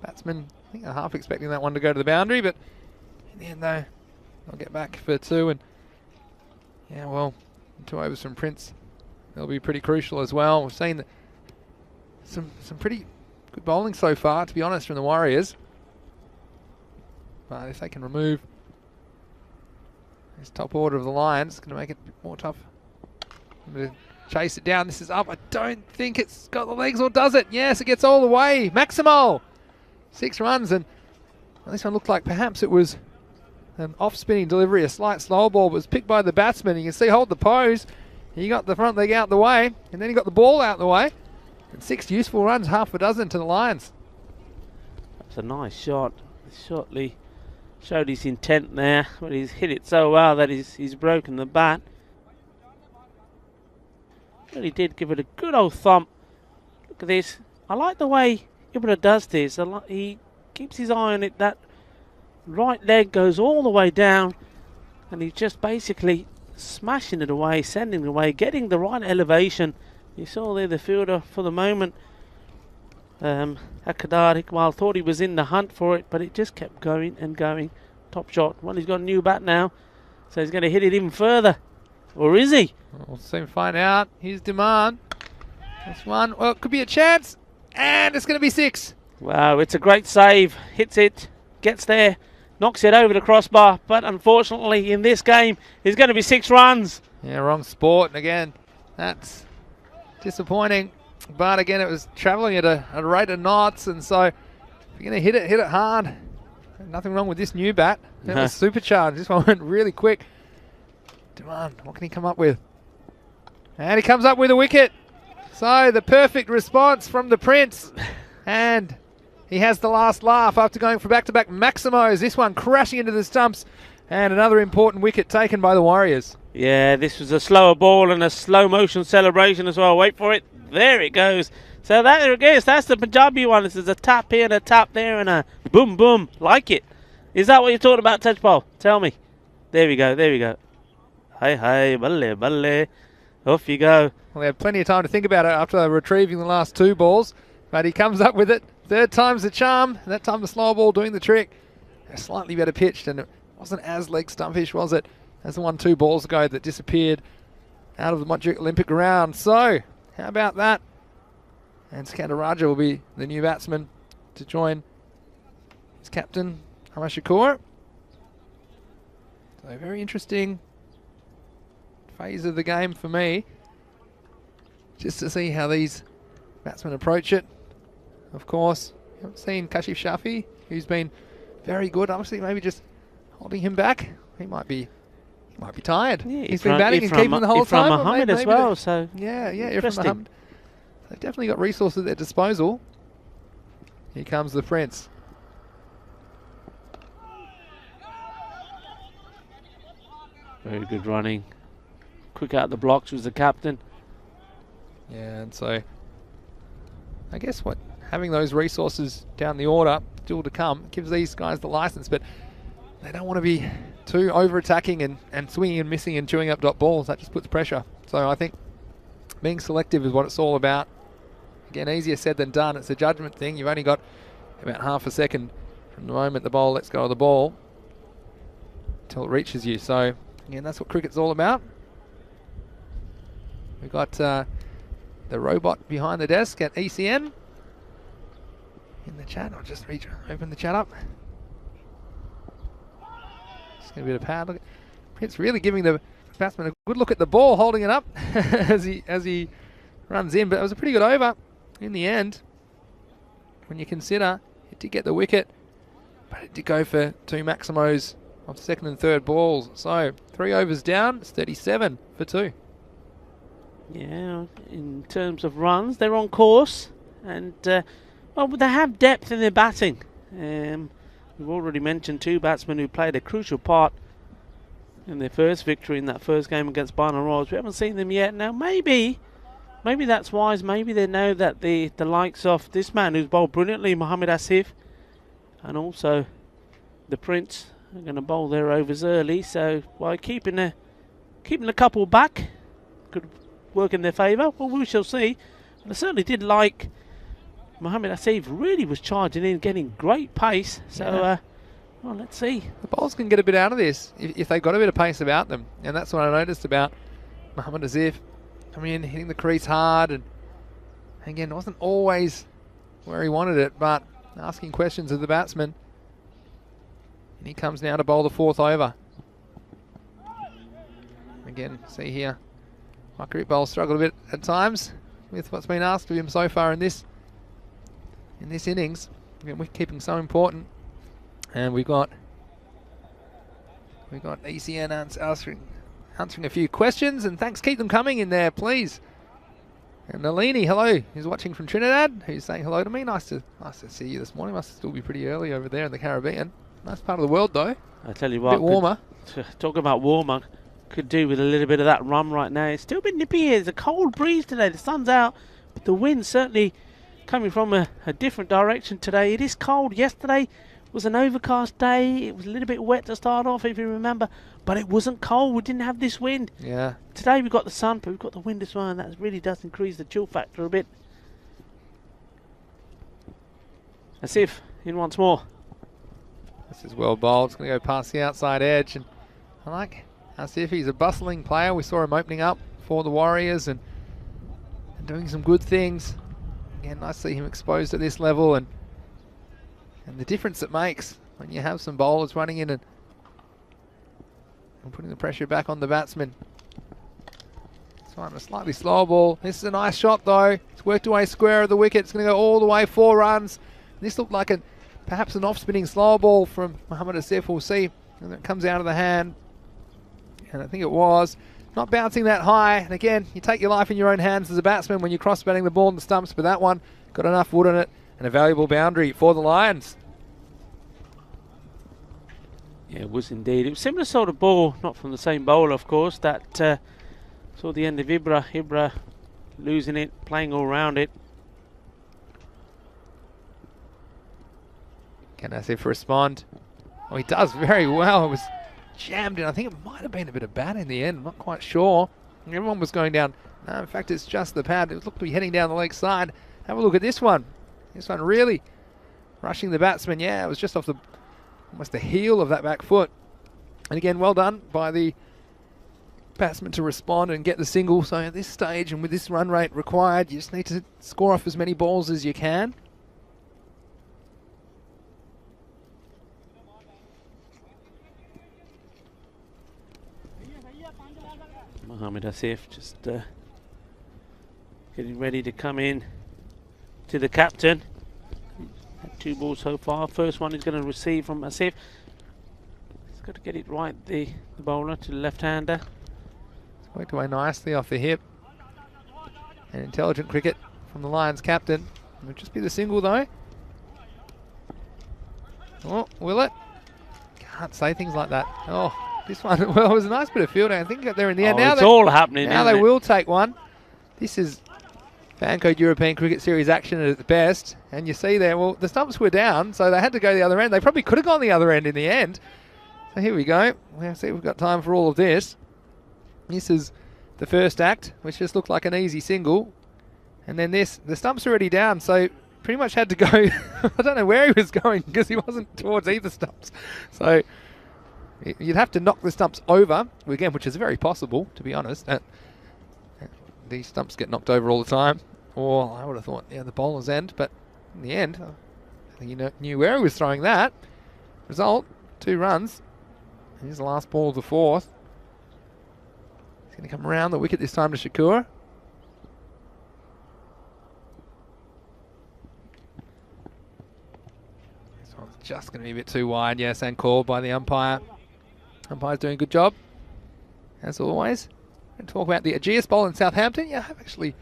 batsman, I think, are half expecting that one to go to the boundary, but in the end, though, they'll get back for 2. And yeah, well, 2 overs from Prince, they'll be pretty crucial as well. We've seen some pretty good bowling so far, to be honest, from the Warriors. But if they can remove this top order of the Lions, it's going to make it a bit more tough. Chase it down. This is up. I don't think it's got the legs, or does it? Yes, it gets all the way. Maximo. 6 runs, and well, this one looked like perhaps it was an off-spinning delivery, a slight slow ball, but was picked by the batsman. You can see, hold the pose. He got the front leg out the way, and then he got the ball out the way. And 6 useful runs, half a dozen to the Lions. That's a nice shot. Shortly showed his intent there, but he's hit it so well that he's broken the bat. Really did give it a good old thump. Look at this. I like the way Ibra does this. He keeps his eye on it. That right leg goes all the way down, and he's just basically smashing it away, sending it away, getting the right elevation. You saw there the fielder for the moment. Akadar Iqbal thought he was in the hunt for it, but it just kept going and going. Top shot. Well, he's got a new bat now, so he's going to hit it even further. Or is he? We'll soon find out. Here's Demand. This one, well, it could be a chance. And it's going to be 6. Wow, it's a great save. Hits it, gets there, knocks it over the crossbar. But unfortunately, in this game, it's going to be 6 runs. Yeah, wrong sport. And again, that's disappointing. But again, it was travelling at a rate of knots. And so, if you're going to hit it hard. Nothing wrong with this new bat. That was supercharged. This one went really quick. Demand, what can he come up with? And he comes up with a wicket. So the perfect response from the Prince. And He has the last laugh after going for back-to-back Maximos. This one crashing into the stumps, and another important wicket taken by the Warriors. Yeah, this was a slower ball and a slow motion celebration as well. Wait for it. There it goes. So there it is. That's the Punjabi one. This is a tap here and a tap there and a boom, boom. Like it. Is that what you're talking about, Tejpal? Tell me. There we go. There we go. Hi, hi. Balle, balle. Off you go. Well, they had plenty of time to think about it after retrieving the last 2 balls, but he comes up with it. 3rd time's the charm. And that time the slow ball doing the trick. Slightly better pitched, and it wasn't as leg stumpish, was it, as the one 2 balls ago that disappeared out of the Montjuic Olympic ground. So, how about that? And Skandaraja will be the new batsman to join his captain, Hamashakur. So, very interesting phase of the game for me, just to see how these batsmen approach it. Of course, you haven't seen Kashif Shafi, who's been very good. Obviously, maybe just holding him back. He might be tired. Yeah, he's been batting and keeping the whole time. Mohammed as well. So yeah, from Mohammed. They've definitely got resources at their disposal. Here comes the Prince. Very good running. Quick out the blocks was the captain. Yeah, and so I guess having those resources down the order still to come gives these guys the license, but they don't want to be too over-attacking and swinging and missing and chewing up dot balls. That just puts pressure. So I think being selective is what it's all about. Again, easier said than done. It's a judgment thing. You've only got about half a second from the moment the bowler lets go of the ball until it reaches you. So again, that's what cricket's all about. We've got the robot behind the desk at ECN in the chat. I'll just open the chat up. Just get a bit of power. Look, Prince really giving the batsman a good look at the ball, holding it up as he runs in. But it was a pretty good over in the end. When you consider it did get the wicket, but it did go for 2 Maximos of 2nd and 3rd balls. So 3 overs down, it's 37 for 2. Yeah, in terms of runs, they're on course, and well, they have depth in their batting. We've already mentioned 2 batsmen who played a crucial part in their first victory in that first game against Barna Royals. We haven't seen them yet. Now, maybe that's wise. Maybe they know that the likes of this man who's bowled brilliantly, Mohammed Asif, and also the Prince are going to bowl their overs early. So by keeping a couple back, could work in their favour. Well, we shall see. And I certainly did like Mohammed Asif. Really was charging in, getting great pace. So, well, let's see. The bowlers can get a bit out of this if they've got a bit of pace about them. And that's what I noticed about Mohammed Asif. Coming in, hitting the crease hard. And again, it wasn't always where he wanted it, but asking questions of the batsman. And he comes now to bowl the 4th over. Again, see here. Margaret Bowl struggled a bit at times with what's been asked of him so far in this innings. Again, we're keeping so important, and we've got ECN answering a few questions, and thanks, keep them coming in there, please. And Nalini, hello, who's watching from Trinidad, who's saying hello to me. Nice to see you this morning. Must still be pretty early over there in the Caribbean. Nice part of the world though. I tell you what, a bit warmer. Talk about warmer. Could do with a little bit of that rum right now. It's still a bit nippy here. There's a cold breeze today. The sun's out, but the wind's certainly coming from a different direction today. It is cold. Yesterday was an overcast day. It was a little bit wet to start off, if you remember, but it wasn't cold. We didn't have this wind. Yeah. Today we've got the sun, but we've got the wind as well, and that really does increase the chill factor a bit. Asif in once more. This is well bowled. It's going to go past the outside edge, and I like Asif. He's a bustling player. We saw him opening up for the Warriors and doing some good things. Again, nice to see him exposed at this level, and the difference it makes when you have some bowlers running in and putting the pressure back on the batsman. It's fine, a slightly slower ball. This is a nice shot though. It's worked away square of the wicket. It's going to go all the way 4 runs. This looked like perhaps an off-spinning slower ball from Mohammed Asif. We'll see. And it comes out of the hand. And I think it was. Not bouncing that high. And again, you take your life in your own hands as a batsman when you cross-batting the ball in the stumps, but that one got enough wood on it and a valuable boundary for the Lions. Yeah, it was indeed. It was similar sort of ball, not from the same bowler, of course, that saw the end of Ibra. Ibra losing it, playing all around it. Can Asif respond? Oh, he does very well. It was jammed in. I think it might have been a bit of bat in the end. I'm not quite sure. Everyone was going down. No, in fact, it's just the pad. It looked to be heading down the leg side. Have a look at this one. This one really rushing the batsman. Yeah, it was just off the almost the heel of that back foot. And again, well done by the batsman to respond and get the single. So at this stage and with this run rate required, you just need to score off as many balls as you can. Mohamed Asif just getting ready to come in to the captain. Had 2 balls so far. First one he's going to receive from Asif. He's got to get it right, the bowler, to the left-hander. It's worked away nicely off the hip. And intelligent cricket from the Lions captain. It'll just be the single though. Oh, will it? Can't say things like that. Oh, this one, well, it was a nice bit of fielding. I think got there in the end. Oh, Now it's all happening. Now they will take one. This is Fancode European Cricket Series action at its best. And you see there, well, the stumps were down, so they had to go the other end. They probably could have gone the other end in the end. So here we go. We'll see if we've got time for all of this. This is the first act, which just looked like an easy single. And then this, the stumps are already down, so pretty much had to go. I don't know where he was going because he wasn't towards either stumps. So you'd have to knock the stumps over, again, which is very possible, to be honest. These stumps get knocked over all the time. Or I would have thought, yeah, the bowler's end. But in the end, I think he knew where he was throwing that. Result, 2 runs. Here's the last ball of the 4th. He's going to come around the wicket this time to Shakur. This one's just going to be a bit too wide, yes, and called by the umpire. Umpire's doing a good job, as always. And talk about the Aegeus Bowl in Southampton. Yeah, I've actually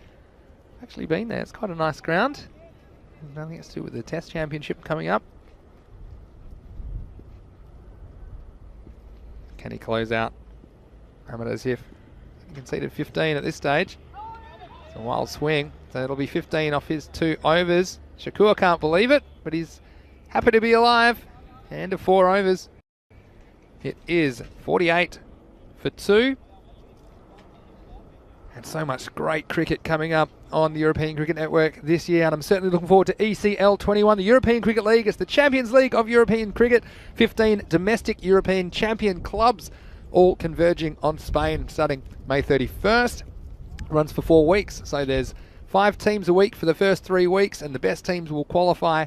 been there. It's quite a nice ground. Nothing to do with the Test Championship coming up. Can he close out? Mohamed Asif conceded 15 at this stage. It's a wild swing. So it'll be 15 off his 2 overs. Shakur can't believe it, but he's happy to be alive. End of 4 overs. It is 48 for 2. And so much great cricket coming up on the European Cricket Network this year, and I'm certainly looking forward to ECL 21, the European Cricket League. It's the Champions League of European Cricket. 15 domestic European champion clubs, all converging on Spain starting May 31st. Runs for 4 weeks, so there's 5 teams a week for the first 3 weeks, and the best teams will qualify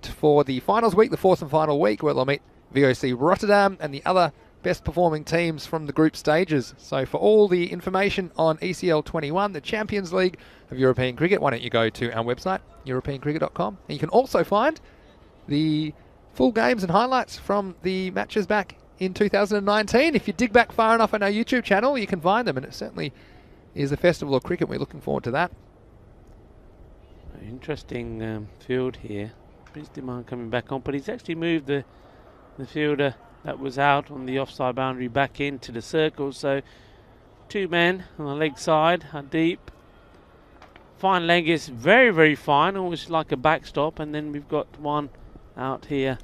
for the finals week, the 4th and final week, where they'll meet VOC Rotterdam and the other best performing teams from the group stages. So for all the information on ECL 21, the Champions League of European Cricket, why don't you go to our website, europeancricket.com. And you can also find the full games and highlights from the matches back in 2019. If you dig back far enough on our YouTube channel, you can find them, and it certainly is a festival of cricket. We're looking forward to that. Interesting field here. Prince Demand coming back on, but he's actually moved the fielder that was out on the offside boundary back into the circle. So 2 men on the leg side are deep. Fine leg is very, very fine, almost like a backstop. And then we've got one out here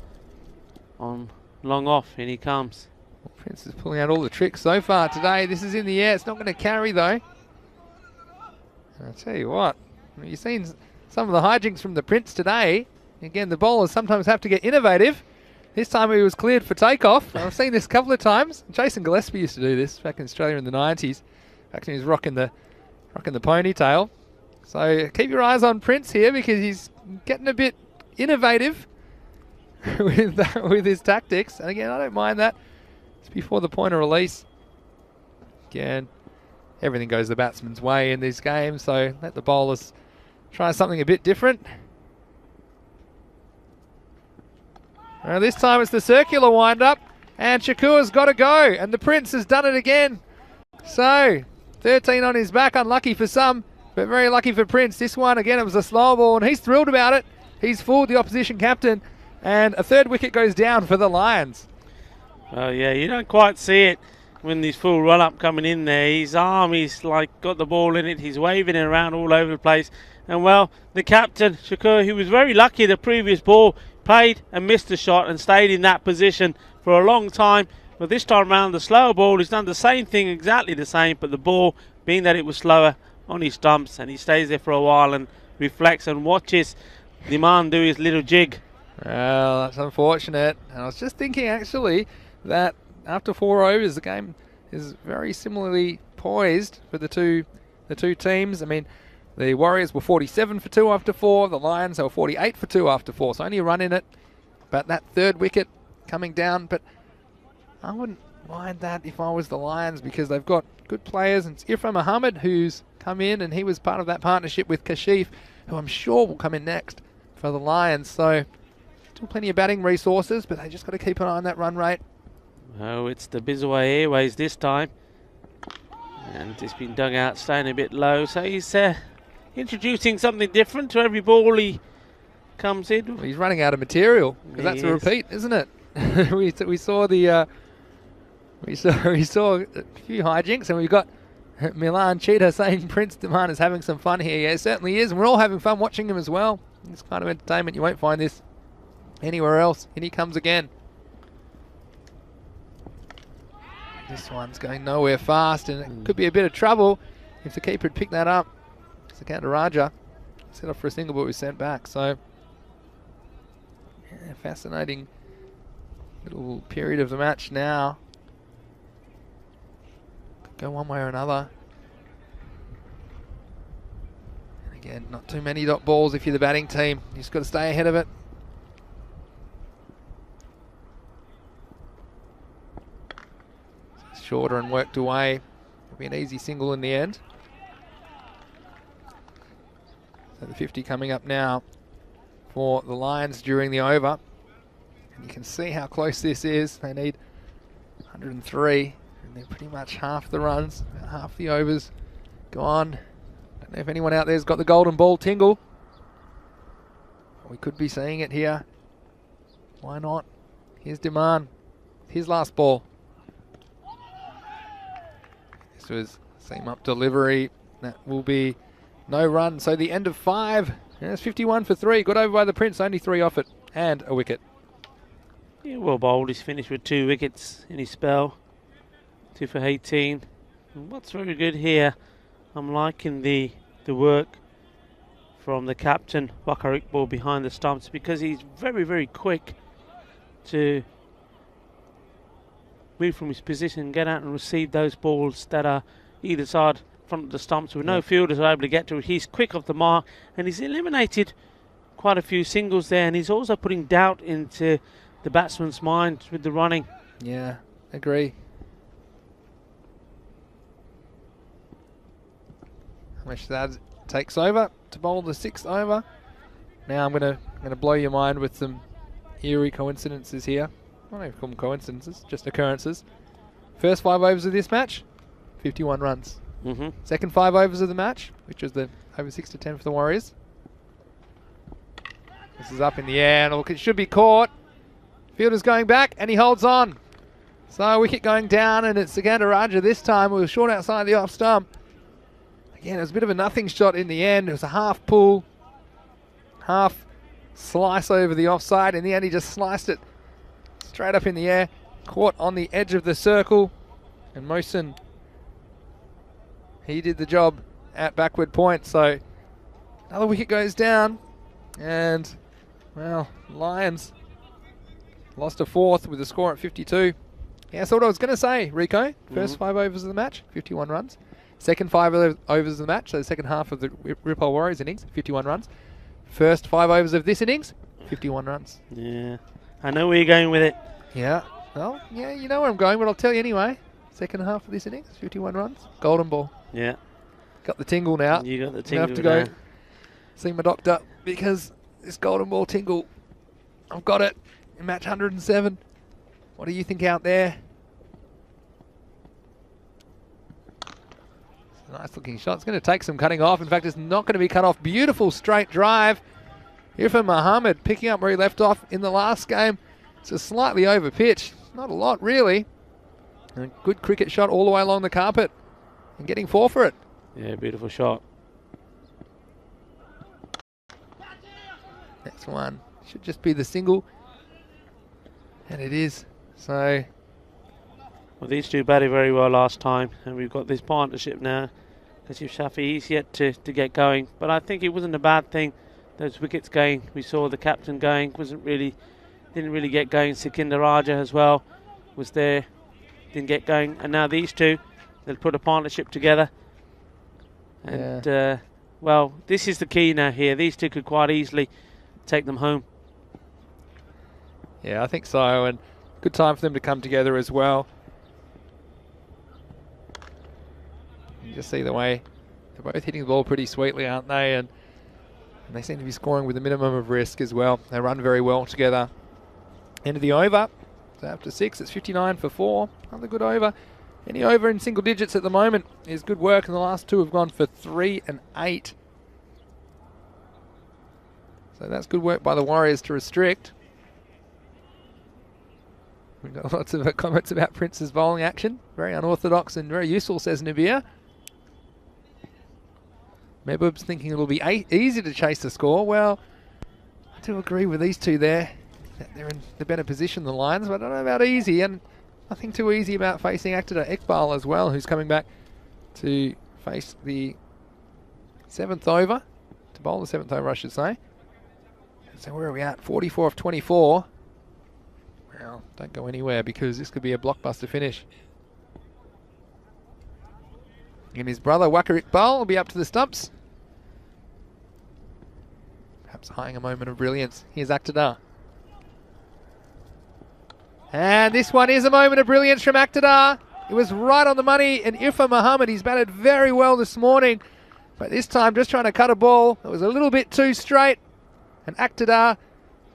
on long off. In he comes. Well, Prince is pulling out all the tricks so far today. This is in the air. It's not going to carry though. And I'll tell you what, you've seen some of the hijinks from the Prince today. Again, the bowlers sometimes have to get innovative. This time he was cleared for takeoff. I've seen this a couple of times. Jason Gillespie used to do this back in Australia in the 90s. Back when he was rocking the ponytail. So keep your eyes on Prince here, because he's getting a bit innovative with his tactics. And again, I don't mind that. It's before the point of release. Again, everything goes the batsman's way in these games, so let the bowlers try something a bit different. This time it's the circular wind-up, and Shakur's got to go, and the Prince has done it again. So, 13 on his back, unlucky for some, but very lucky for Prince. This one, again, it was a slow ball, and he's thrilled about it. He's fooled the opposition captain, and a third wicket goes down for the Lions. Oh yeah, you don't quite see it when this full run-up coming in there. His arm, he's like got the ball in it. He's waving it around all over the place. And well, the captain, Shakur, he was very lucky the previous ball, played and missed the shot and stayed in that position for a long time. But this time around, the slower ball, he's done the same thing, exactly the same, but the ball, being that it was slower, on his stumps, and he stays there for a while and reflects and watches the man do his little jig. Well, that's unfortunate. And I was just thinking, actually, that after 4 overs, the game is very similarly poised for the two teams. I mean, the Warriors were 47 for 2 after 4. The Lions were 48 for 2 after 4. So only a run in it. But that third wicket coming down. But I wouldn't mind that if I was the Lions, because they've got good players. And it's Irfan Muhammad who's come in, and he was part of that partnership with Kashif, who I'm sure will come in next for the Lions. So still plenty of batting resources, but they just got to keep an eye on that run rate. Oh, it's the Bizaway Airways this time. And it's been dug out, staying a bit low. So he's introducing something different to every ball he comes in. Well, he's running out of material, because that's a repeat, isn't it? we saw the we saw a few hijinks, and we've got Milan Cheetah saying Prince Daman is having some fun here. Yeah, it certainly is, and we're all having fun watching him as well. This kind of entertainment, you won't find this anywhere else. In he comes again. This one's going nowhere fast, and it could be a bit of trouble if the keeper had picked that up. Sikandar Raja set off for a single, but was sent back. So, yeah, fascinating little period of the match now. Could go one way or another. And again, not too many dot balls if you're the batting team. You just got to stay ahead of it. Shorter and worked away. It'll be an easy single in the end. So the 50 coming up now for the Lions during the over. And you can see how close this is. They need 103, and they're pretty much half the runs, half the overs gone. Don't know if anyone out there's got the golden ball tingle. We could be seeing it here. Why not? Here's Daman. His last ball. This was seam up delivery. That will be no run. So the end of 5. And it's 51 for 3. Got over by the Prince. Only 3 off it. And a wicket. Yeah, well bowled. He's finished with 2 wickets in his spell. 2 for 18. And what's very good here, I'm liking the work from the captain, Bakar Iqbal, behind the stumps, because he's very, very quick to move from his position, get out and receive those balls that are either side front of the stumps with no fielders are able to get to it. He's quick off the mark, and he's eliminated quite a few singles there, and he's also putting doubt into the batsman's mind with the running. Yeah, agree. Mashad takes over to bowl the 6th over. Now I'm gonna blow your mind with some eerie coincidences here. I don't even call them coincidences, just occurrences. First 5 overs of this match, 51 runs. Second 5 overs of the match, which was the over 6 to 10 for the Warriors. This is up in the air, and look, it should be caught. Fielder's going back, and he holds on. So wicket going down, and it's Sikandar Raja this time. We were short outside the off stump. Again, it was a bit of a nothing shot in the end. It was a half pull, half slice over the offside. In the end, he just sliced it straight up in the air, caught on the edge of the circle, and Mohsin, he did the job at backward point. So another wicket goes down, and well, Lions lost a 4th with a score at 52. Yeah, that's what I was going to say, Rico. First 5 overs of the match, 51 runs. Second 5 overs of the match, so the second half of the Ripple Warriors innings, 51 runs. First 5 overs of this innings, 51 runs. Yeah, I know where you're going with it. Yeah, well, yeah, you know where I'm going, but I'll tell you anyway. Second half of this innings, 51 runs, golden ball. Yeah. Got the tingle now. You got the tingle. I have to go see my doctor, because this golden ball tingle, I've got it in match 107. What do you think out there? It's a nice looking shot. It's going to take some cutting off. In fact, it's not going to be cut off. Beautiful straight drive. Irfan Muhammad picking up where he left off in the last game. It's a slightly over pitch. Not a lot, really. And a good cricket shot all the way along the carpet. And getting 4 for it. Yeah, beautiful shot. Next one. Should just be the single. And it is. So... Well, these two batted very well last time. And we've got this partnership now. Kasif Shafi, he's yet to get going. But I think it wasn't a bad thing. Those wickets going. We saw the captain going. Didn't really get going. Sikinder Raja as well was there. Didn't get going. And now these two, they'll put a partnership together. And, well, this is the key now here. These two could quite easily take them home. Yeah, I think so. And good time for them to come together as well. You just see the way they're both hitting the ball pretty sweetly, aren't they? And they seem to be scoring with a minimum of risk as well. They run very well together. End of the over. So after 6, it's 59 for 4. Another good over. Any over in single digits at the moment is good work, and the last 2 have gone for 3 and 8. So that's good work by the Warriors to restrict. We've got lots of comments about Prince's bowling action. Very unorthodox and very useful, says Nabir. Mehbub's thinking it'll be easy to chase the score. Well, I do agree with these two there. That they're in the better position than the Lions, but I don't know about easy, and nothing too easy about facing Akhtar Iqbal as well, who's coming back to face the 7th over, to bowl the 7th over, I should say. So where are we at? 44 of 24. Well, don't go anywhere because this could be a blockbuster finish. And his brother Waqar Iqbal will be up to the stumps. Perhaps eyeing a moment of brilliance. Here's Akhtar. And this one is a moment of brilliance from Akhtar. It was right on the money, and Irfan Muhammad, he's batted very well this morning. But this time just trying to cut a ball. It was a little bit too straight. And Akhtar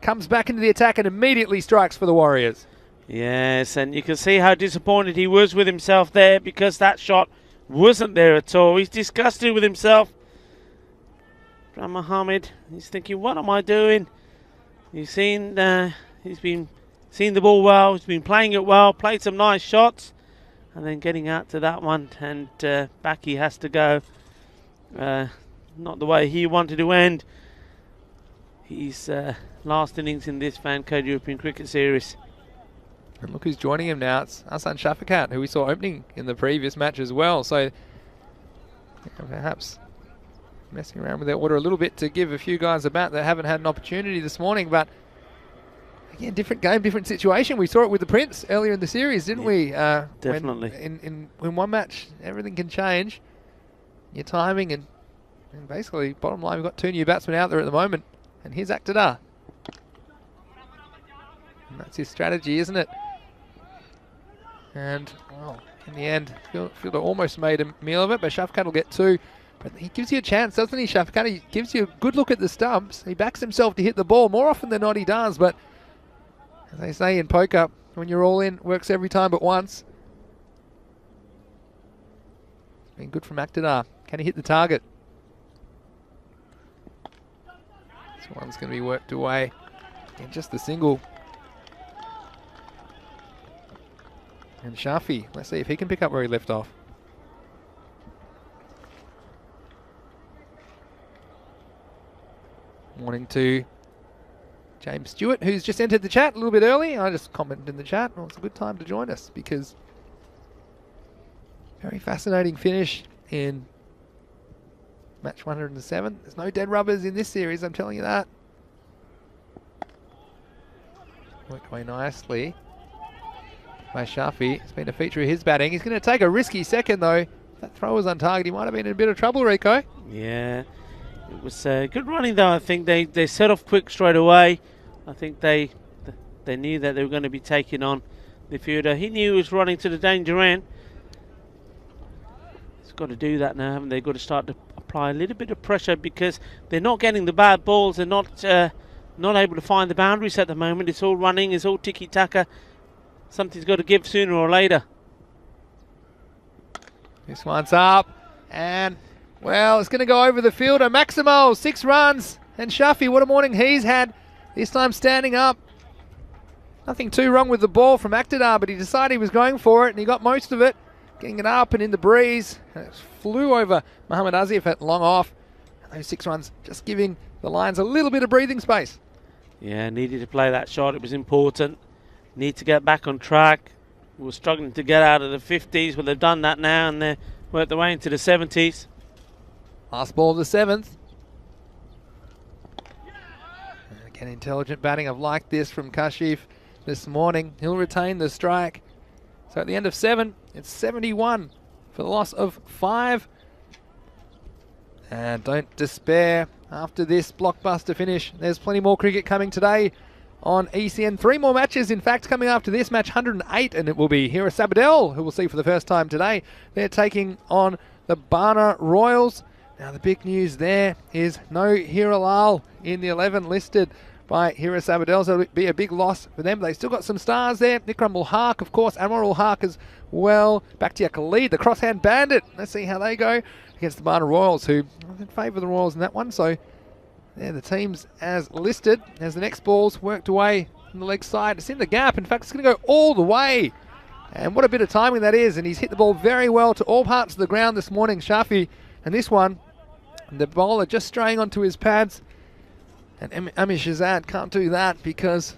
comes back into the attack and immediately strikes for the Warriors. Yes, and you can see how disappointed he was with himself there because that shot wasn't there at all. He's disgusted with himself. Irfan Muhammad, he's thinking, what am I doing? He's been seeing the ball well, he's been playing it well, played some nice shots, and then getting out to that one, and back he has to go. Not the way he wanted to end his last innings in this Fan Code European Cricket Series. And look who's joining him now. It's Hassan Shafakat, who we saw opening in the previous match as well. So perhaps messing around with their order a little bit to give a few guys a bat that haven't had an opportunity this morning. But again, different game, different situation. We saw it with the Prince earlier in the series, didn't we? Definitely. In one match, everything can change. Your timing and basically, bottom line, we've got 2 new batsmen out there at the moment. And here's Akhtar. And that's his strategy, isn't it? And, well, in the end, Fielder almost made a meal of it, but Shafakat will get 2. But he gives you a chance, doesn't he, Shafakat? He gives you a good look at the stumps. He backs himself to hit the ball. More often than not, he does. But as they say in poker, when you're all in, works every time but once. It's been good from Akhtar. Can he hit the target? This one's going to be worked away. And just the single. And Shafi, let's see if he can pick up where he left off. Morning to James Stewart, who's just entered the chat a little bit early. I just commented in the chat. Well, it's a good time to join us because very fascinating finish in match 107. There's no dead rubbers in this series, I'm telling you that. Worked away nicely by Shafi. It's been a feature of his batting. He's going to take a risky second though. If that throw was on target, he might have been in a bit of trouble, Rico. Yeah, it was good running though. I think they set off quick straight away. I think they knew that they were going to be taking on the fielder. He knew he was running to the danger end. He's got to do that now, haven't they? Got to start to apply a little bit of pressure because they're not getting the bad balls. They're not able to find the boundaries at the moment. It's all running. It's all tiki-taka. Something's got to give sooner or later. This one's up. And, well, it's going to go over the fielder. Maximo, 6 runs. And Shafi, what a morning he's had. This time standing up. Nothing too wrong with the ball from Aktadar, but he decided he was going for it, and he got most of it. Getting it up and in the breeze. And it flew over Mohammad Azif at long off. And those 6 runs just giving the Lions a little bit of breathing space. Yeah, needed to play that shot. It was important. Need to get back on track. We were struggling to get out of the 50s, but they've done that now, and they're worked their way into the 70s. Last ball of the 7th. And again, intelligent batting. I've liked this from Kashif this morning. He'll retain the strike. So at the end of 7, it's 71 for the loss of 5. And don't despair after this blockbuster finish. There's plenty more cricket coming today on ECN. 3 more matches, in fact, coming after this match, 108, and it will be Hira Sabadell, who we'll see for the first time today. They're taking on the Bana Royals. Now, the big news there is no Hira Lal in the 11 listed by Hira Sabadell, so it'll be a big loss for them. They've still got some stars there. Nikram ul Haq, of course, Anwar ul Haq as well. Bakhtiar Khalid, the crosshand bandit. Let's see how they go against the Bana Royals, who I favour the Royals in that one. So they're the teams as listed. As the next ball's worked away from the leg side, it's in the gap. In fact, it's going to go all the way. And what a bit of timing that is. And he's hit the ball very well to all parts of the ground this morning, Shafi. And this one, the bowler just straying onto his pads. And Amish Azad can't do that because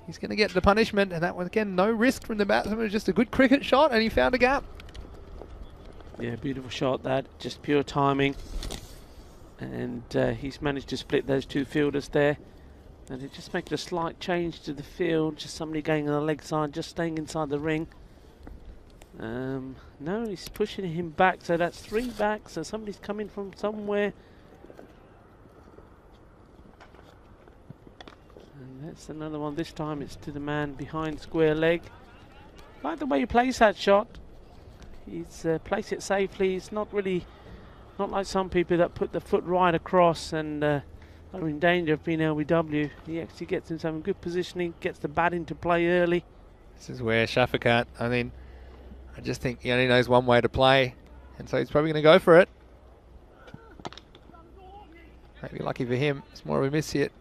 he's going to get the punishment. And that one, again, no risk from the batsman. It was just a good cricket shot, and he found a gap. Yeah, beautiful shot that. Just pure timing. And he's managed to split those 2 fielders there. And it just makes a slight change to the field. Just somebody going on the leg side, just staying inside the ring. No, he's pushing him back. So that's 3 back. So somebody's coming from somewhere. And that's another one. This time it's to the man behind square leg. Like the way he plays that shot. He's placed it safely. It's not like some people that put the foot right across and are in danger of being LBW. He actually gets himself in good positioning, gets the bat into play early. This is where Shafakat, I just think he only knows one way to play, and so he's probably going to go for it. Maybe lucky for him, it's more of a miss hit.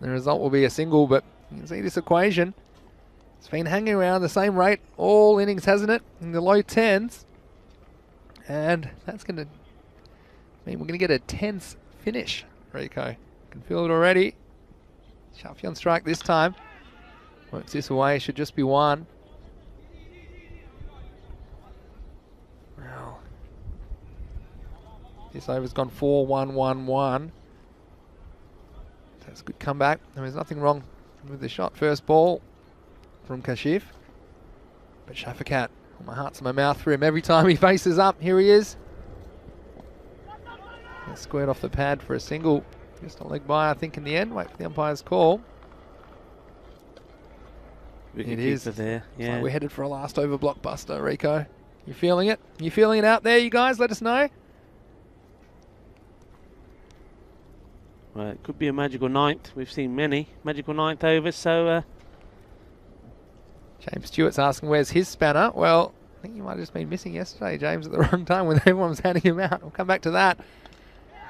The result will be a single, but you can see this equation. It's been hanging around the same rate all innings, hasn't it? In the low 10s. And that's going to mean we're going to get a tense finish, Rico. Can feel it already. Shafi on strike this time. Works this away, should just be 1. Well, this over's gone 4-1-1-1. That's a good comeback. There's nothing wrong with the shot. First ball from Kashif. But Shafakat, my heart's in my mouth for him every time he faces up. Here he is. Gets squared off the pad for a single. Just a leg by, I think, in the end. Wait for the umpire's call. It is. There. Yeah. Like we're headed for a last over blockbuster, Rico. You feeling it? You feeling it out there, you guys? Let us know. Well, it could be a magical 9th. We've seen many magical 9th overs, so... James Stewart's asking where's his spanner. Well, I think you might have just been missing yesterday, James, at the wrong time when everyone was handing him out. We'll come back to that.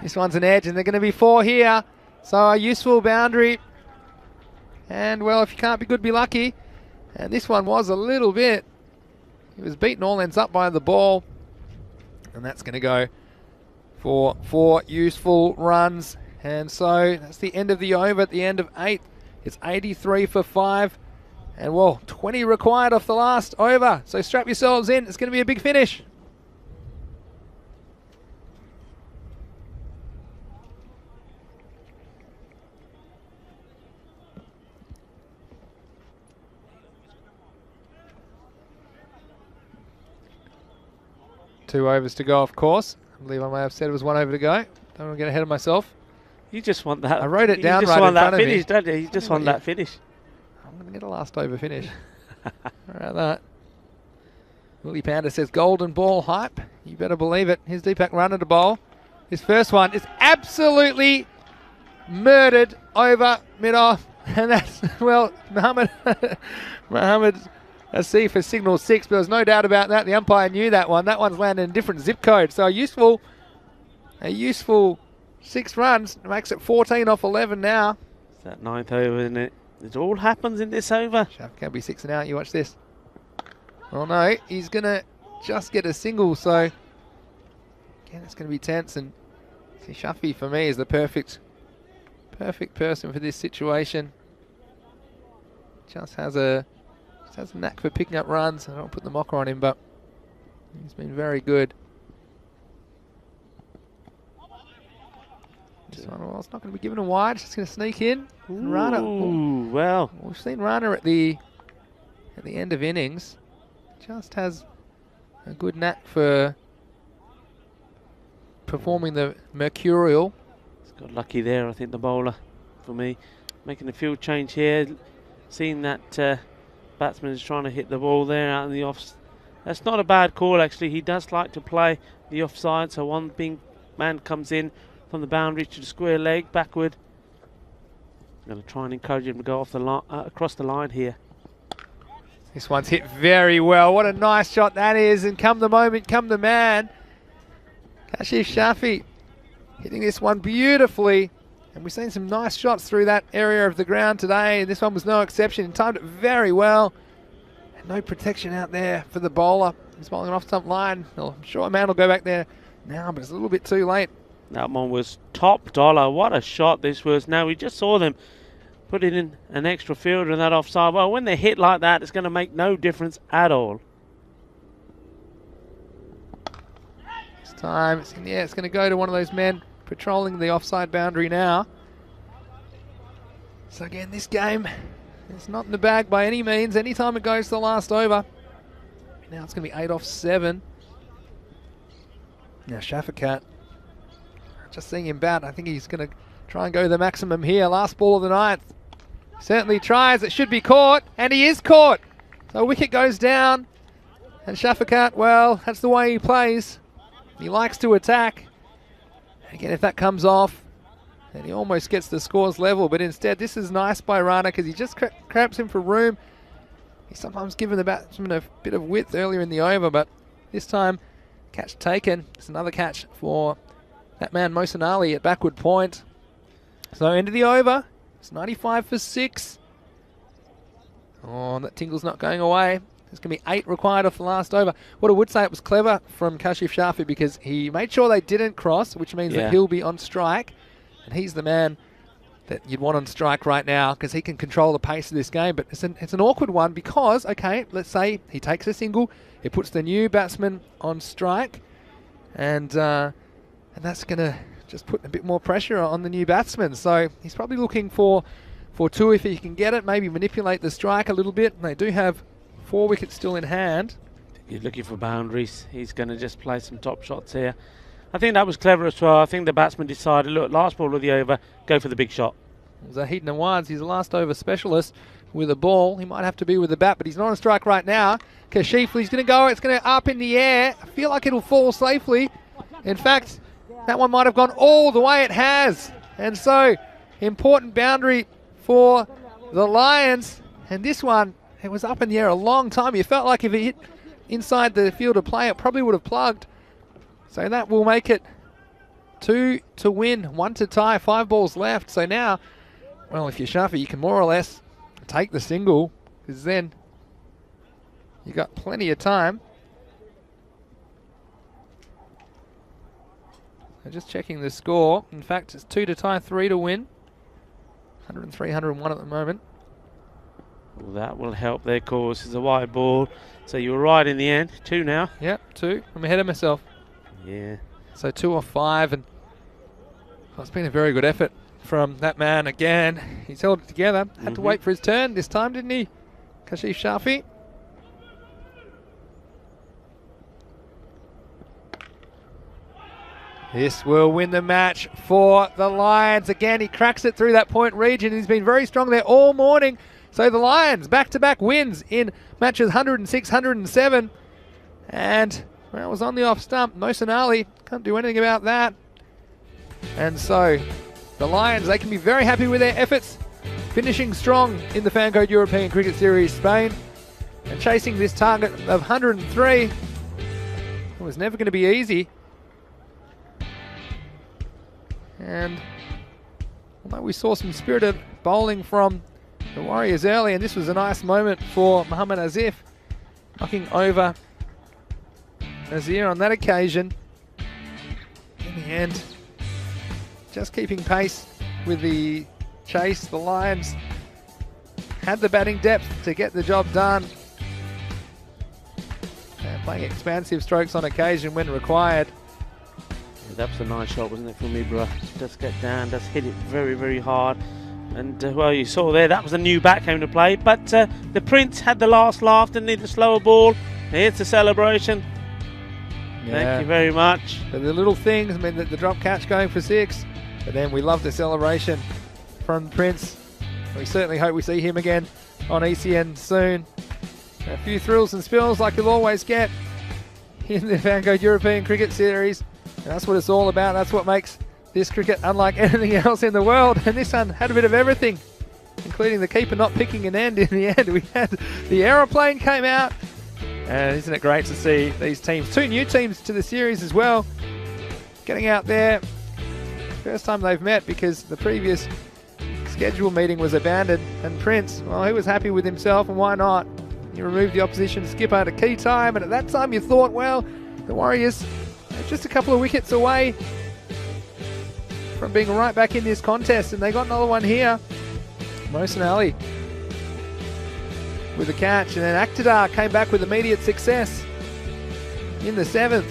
This one's an edge, and they're going to be 4 here. So a useful boundary. And, well, if you can't be good, be lucky. And this one was a little bit. He was beaten all ends up by the ball. And that's going to go for 4 useful runs. And so that's the end of the over at the end of 8. It's 83 for 5. And, well, 20 required off the last over. So strap yourselves in. It's going to be a big finish. Two overs to go, of course. I believe I may have said it was 1 over to go. Don't want to get ahead of myself. You just want that. I wrote it down right in front of me. You just want that finish, don't you? You just want that finish. I'm going to get a last over finish. All right, that. Willie Panda says golden ball hype. You better believe it. Here's Deepak Runner to bowl. His first one is absolutely murdered over mid-off. And that's, well, Mohammad Asif for signal 6, but there's no doubt about that. The umpire knew that one. That one's landed in a different zip code. So a useful 6 runs. Makes it 14 off 11 now. It's that 9th over, isn't it? It all happens in this over. Shaff can be 6 and out. You watch this. Oh no, he's going to just get a single. So again, it's going to be tense. And see, Shafi for me is the perfect person for this situation. Just has a knack for picking up runs. I don't put the mocker on him, but he's been very good. This one, well, it's not going to be given a wide. It's just going to sneak in. And Rana. Ooh, well. We've seen Rana at the end of innings. Just has a good knack for performing the mercurial. He's got lucky there, I think, the bowler, for me. Making a field change here. Seeing that batsman is trying to hit the ball there out in the off. That's not a bad call, actually. He does like to play the offside, so one man comes in from the boundary to the square leg, backward. I'm going to try and encourage him to go off the across the line here. This one's hit very well. What a nice shot that is. And come the moment, come the man. Kashif Shafi hitting this one beautifully. And we've seen some nice shots through that area of the ground today. And this one was no exception. He timed it very well. And no protection out there for the bowler. He's bowling off stump line. Well, I'm sure a man will go back there now, but it's a little bit too late. That one was top dollar. What a shot this was. Now, we just saw them put it in an extra fielder in that offside. Well, when they hit like that, it's going to make no difference at all. This time, it's going to go to one of those men patrolling the offside boundary now. So again, this game is not in the bag by any means. Anytime it goes to the last over. Now it's going to be 8 off 7. Now Shafakat, just seeing him bat, I think he's going to try and go the maximum here. Last ball of the 9th. Certainly tries. It should be caught, and he is caught. So wicket goes down, and Shafakat, well, that's the way he plays. He likes to attack. Again, if that comes off, then he almost gets the scores level. But instead, this is nice by Rana because he just cramps him for room. He's sometimes given the batsman a bit of width earlier in the over, but this time, catch taken. It's another catch for that man Mohsin Ali at backward point. So end of the over. It's 95 for 6. Oh, that tingle's not going away. There's going to be 8 required off the last over. What I would say, it was clever from Kashif Shafi because he made sure they didn't cross, which means that he'll be on strike. And he's the man that you'd want on strike right now because he can control the pace of this game. But it's an awkward one because, okay, let's say he takes a single. It puts the new batsman on strike. And that's going to just put a bit more pressure on the new batsman. So he's probably looking for 2 if he can get it. Maybe manipulate the strike a little bit. And they do have 4 wickets still in hand. He's looking for boundaries. He's going to just play some top shots here. I think that was clever as well. I think the batsman decided, look, last ball of the over, go for the big shot. Zahid Nawaz, he's a last over specialist with a ball. He might have to be with the bat, but he's not on strike right now. Kashif, he's going to go. It's going to up in the air. I feel like it'll fall safely. In fact, that one might have gone all the way. It has. And so, important boundary for the Lions. And this one, it was up in the air a long time. You felt like if it hit inside the field of play, it probably would have plugged. So that will make it 2 to win, 1 to tie, 5 balls left. So now, well, if you're Shafi, you can more or less take the single, because then you got plenty of time. So just checking the score. In fact, it's 2 to tie, 3 to win. 103, 101 at the moment. Well, that will help their cause. It's a wide ball. So you were right in the end. 2 now. Yep, 2. I'm ahead of myself. Yeah. So 2 off 5, and well, it's been a very good effort from that man again. He's held it together. Had to wait for his turn this time, didn't he? Kashif Shafi. This will win the match for the Lions. Again, he cracks it through that point region. He's been very strong there all morning. So the Lions, back-to-back wins in matches 106, 107. And, well, it was on the off stump. Mohsin Ali can't do anything about that. And so the Lions, they can be very happy with their efforts, finishing strong in the Fancode European Cricket Series Spain and chasing this target of 103. It was never going to be easy. And although we saw some spirited bowling from the Warriors early, and this was a nice moment for Mohammad Asif, knocking over Nazir on that occasion. In the end, just keeping pace with the chase. The Lions had the batting depth to get the job done. And playing expansive strokes on occasion when required. Yeah, that was a nice shot, wasn't it, from Ibra? Just get down, just hit it very, very hard. And well, you saw there, that was a new bat came to play. But the Prince had the last laugh, didn't he? The slower ball. Here's the celebration. Yeah. Thank you very much. But the little things, I mean, the drop catch going for 6. But then we love the celebration from Prince. We certainly hope we see him again on ECN soon. A few thrills and spills like you'll always get in the Vanguard European Cricket Series. And that's what it's all about. That's what makes this cricket unlike anything else in the world. And this one had a bit of everything, including the keeper not picking an end in the end. We had the aeroplane came out. And isn't it great to see these teams, 2 new teams to the series as well, getting out there. First time they've met because the previous schedule meeting was abandoned. And Prince, well, he was happy with himself, and why not? He removed the opposition skipper at a key time, and at that time you thought, well, the Warriors are just a couple of wickets away from being right back in this contest, and they got another one here. Mohsin Ali with the catch, and then Akhtar came back with immediate success in the 7th.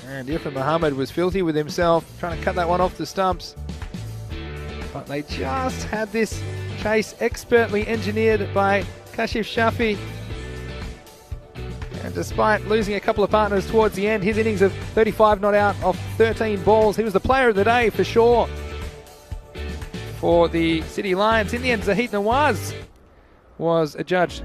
And Irfan Muhammad was filthy with himself, trying to cut that one off the stumps. But they just had this chase expertly engineered by Kashif Shafi. And despite losing a couple of partners towards the end, his innings of 35 not out off 13 balls, he was the player of the day for sure for the City Lions. In the end, Zahid Nawaz was adjudged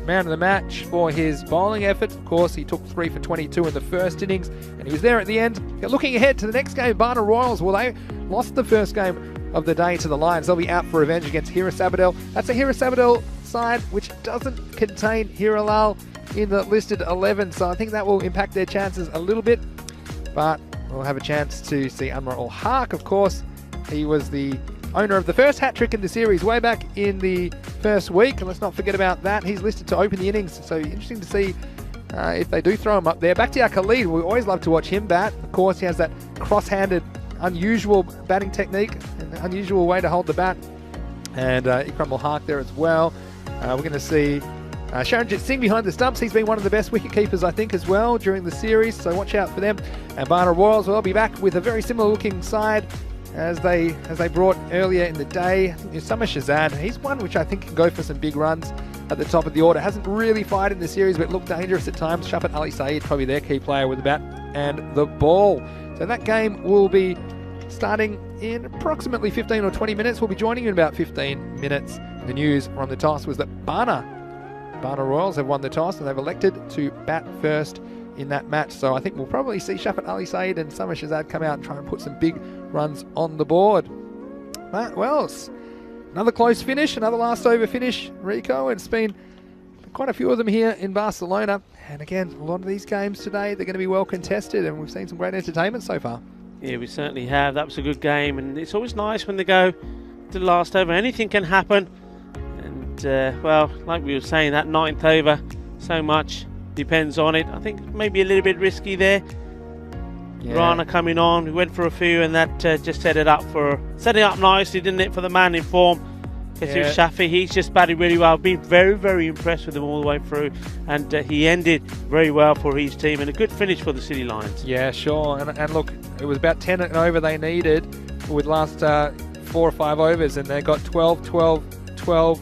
man of the match for his bowling effort. Of course, he took 3 for 22 in the first innings, and he was there at the end. Looking ahead to the next game, Barna Royals, well, they lost the first game of the day to the Lions. They'll be out for revenge against Hira Sabadell. That's a Hira Sabadell side which doesn't contain Hiralal in the listed 11, so I think that will impact their chances a little bit. But we'll have a chance to see Anwar Ul Haq, of course. He was the owner of the first hat-trick in the series way back in the first week, and let's not forget about that. He's listed to open the innings, so interesting to see if they do throw him up there. Bakhtiar Khalid, we always love to watch him bat. Of course, he has that cross-handed, unusual batting technique, an unusual way to hold the bat. And Ikram Ul Haq there as well. We're going to see Sharanjit Singh behind the stumps. He's been one of the best wicket keepers, I think, as well during the series, so watch out for them. And Barna Royals will be back with a very similar looking side as they brought earlier in the day. Summer Shazad, he's one which I think can go for some big runs at the top of the order. Hasn't really fired in the series, but looked dangerous at times. Shafat Ali Saeed, probably their key player with the bat and the ball. So that game will be starting in approximately 15 or 20 minutes. We'll be joining you in about 15 minutes. The news from the toss was that Barna Royals have won the toss, and they've elected to bat first in that match. So I think we'll probably see Shafat Ali Saeed and Summer Shazad come out and try and put some big runs on the board. But, well, it's another close finish, another last over finish, Rico. It's been quite a few of them here in Barcelona. And again, a lot of these games today, they're going to be well contested, and we've seen some great entertainment so far. Yeah, we certainly have. That was a good game, and it's always nice when they go to the last over. Anything can happen. And, well, like we were saying, that 9th over, so much depends on it. I think maybe a little bit risky there. Yeah. Rana coming on, we went for a few, and that just set it up nicely, didn't it, for the man in form. Yeah. Shafi, he's just batted really well. I've been very, very impressed with him all the way through, and he ended very well for his team, and a good finish for the City Lions. Yeah, sure. And look, it was about 10 and over they needed with last 4 or 5 overs, and they got 12, 12, 12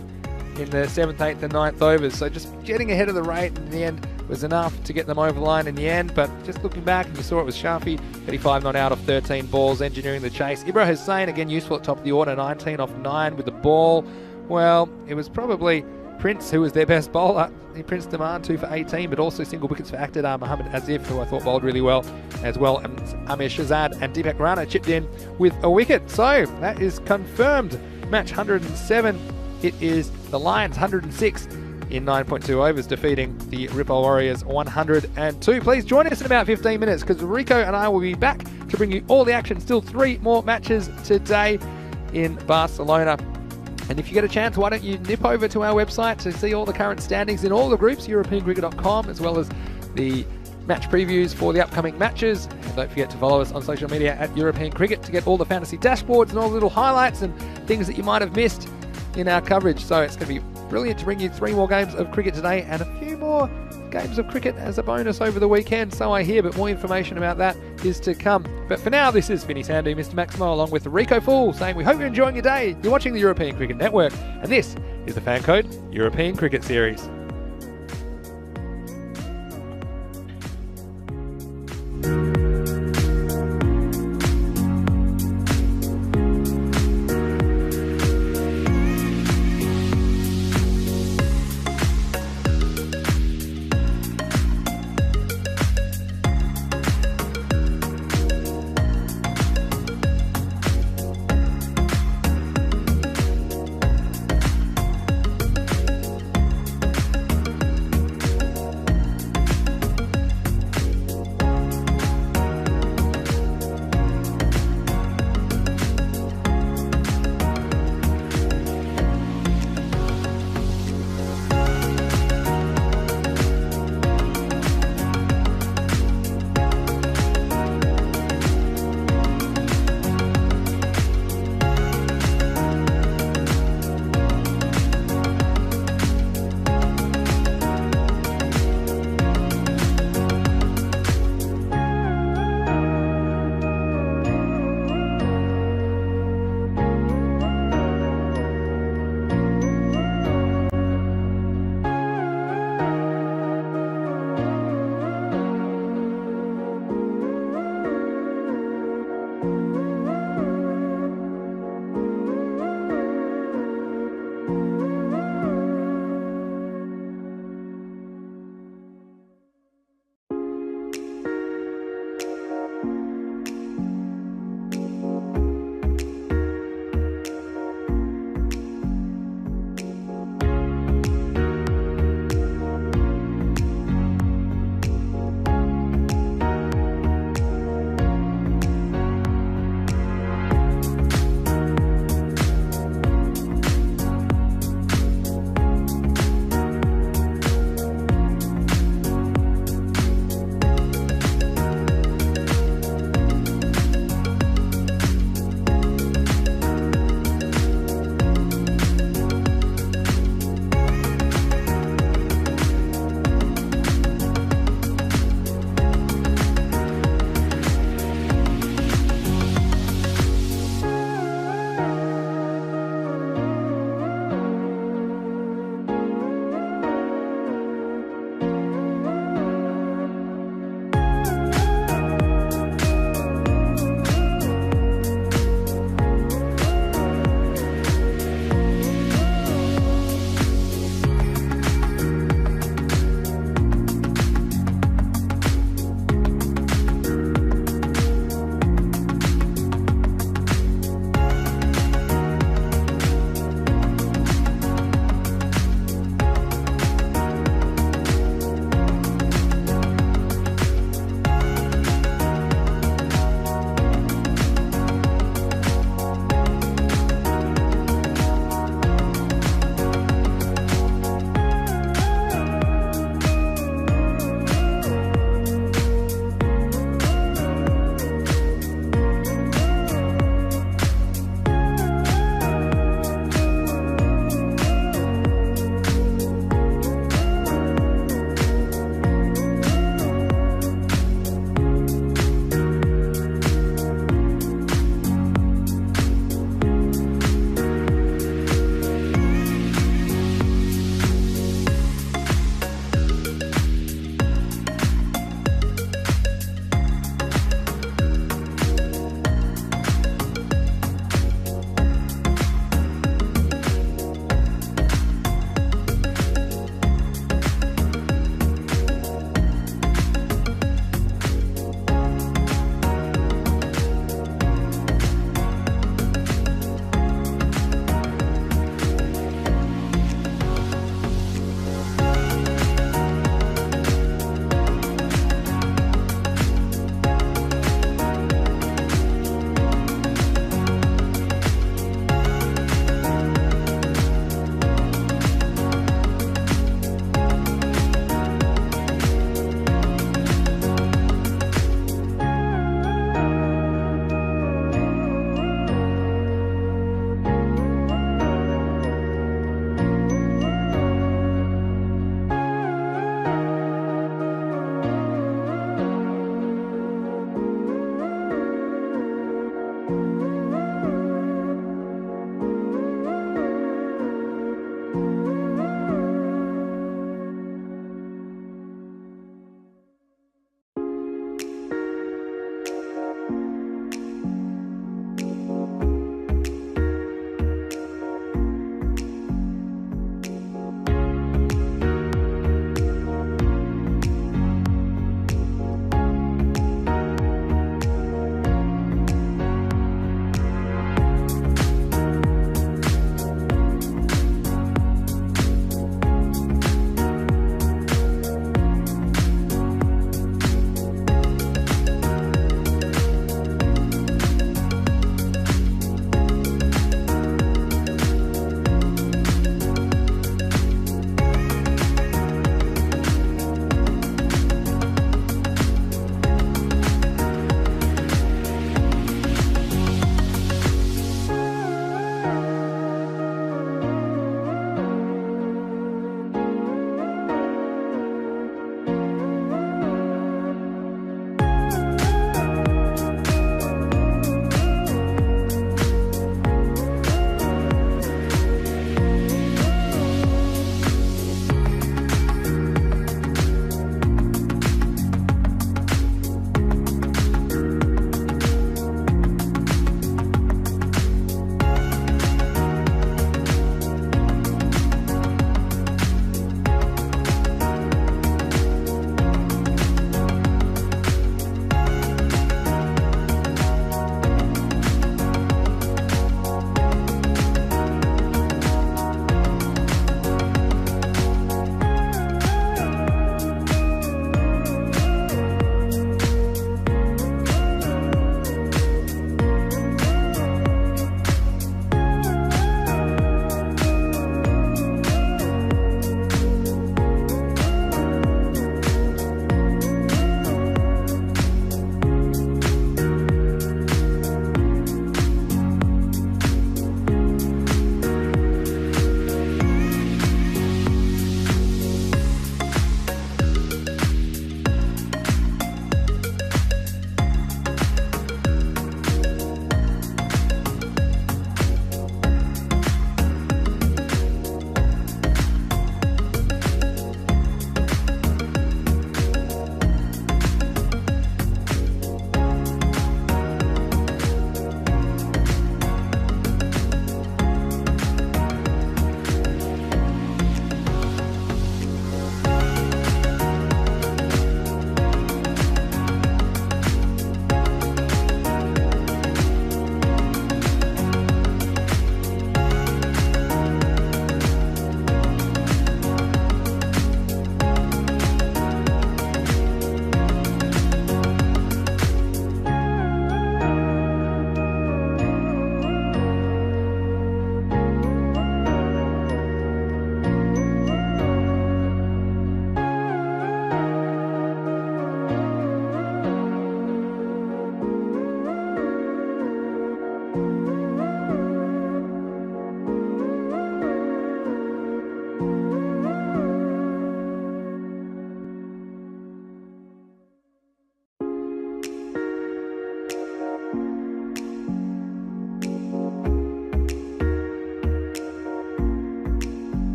in the 7th, 8th and 9th overs. So just getting ahead of the rate in the end was enough to get them over the line in the end. But just looking back, and you saw it was Shafi, 35 not out of 13 balls, engineering the chase. Ibra Hussain, again, useful at top of the order, 19 off 9 with the ball. Well, it was probably Prince who was their best bowler. Prince Demand 2 for 18, but also single wickets for Akhtar Mohammad Asif, who I thought bowled really well as well. And Amir Shazad and Deepak Rana chipped in with a wicket. So that is confirmed. Match 107. It is the Lions 106 in 9.2 overs, defeating the Ripple Warriors 102. Please join us in about 15 minutes because Rico and I will be back to bring you all the action. Still 3 more matches today in Barcelona. And if you get a chance, why don't you nip over to our website to see all the current standings in all the groups, europeancricket.com, as well as the match previews for the upcoming matches. And don't forget to follow us on social media at European Cricket to get all the fantasy dashboards and all the little highlights and things that you might have missed in our coverage. So it's going to be brilliant to bring you 3 more games of cricket today and a few more games of cricket as a bonus over the weekend, so I hear, but more information about that is to come. But for now, this is Vinny Sandu, Mr. Maximo, along with Rico Fool, saying we hope you're enjoying your day. You're watching the European Cricket Network, and this is the Fan Code European Cricket Series.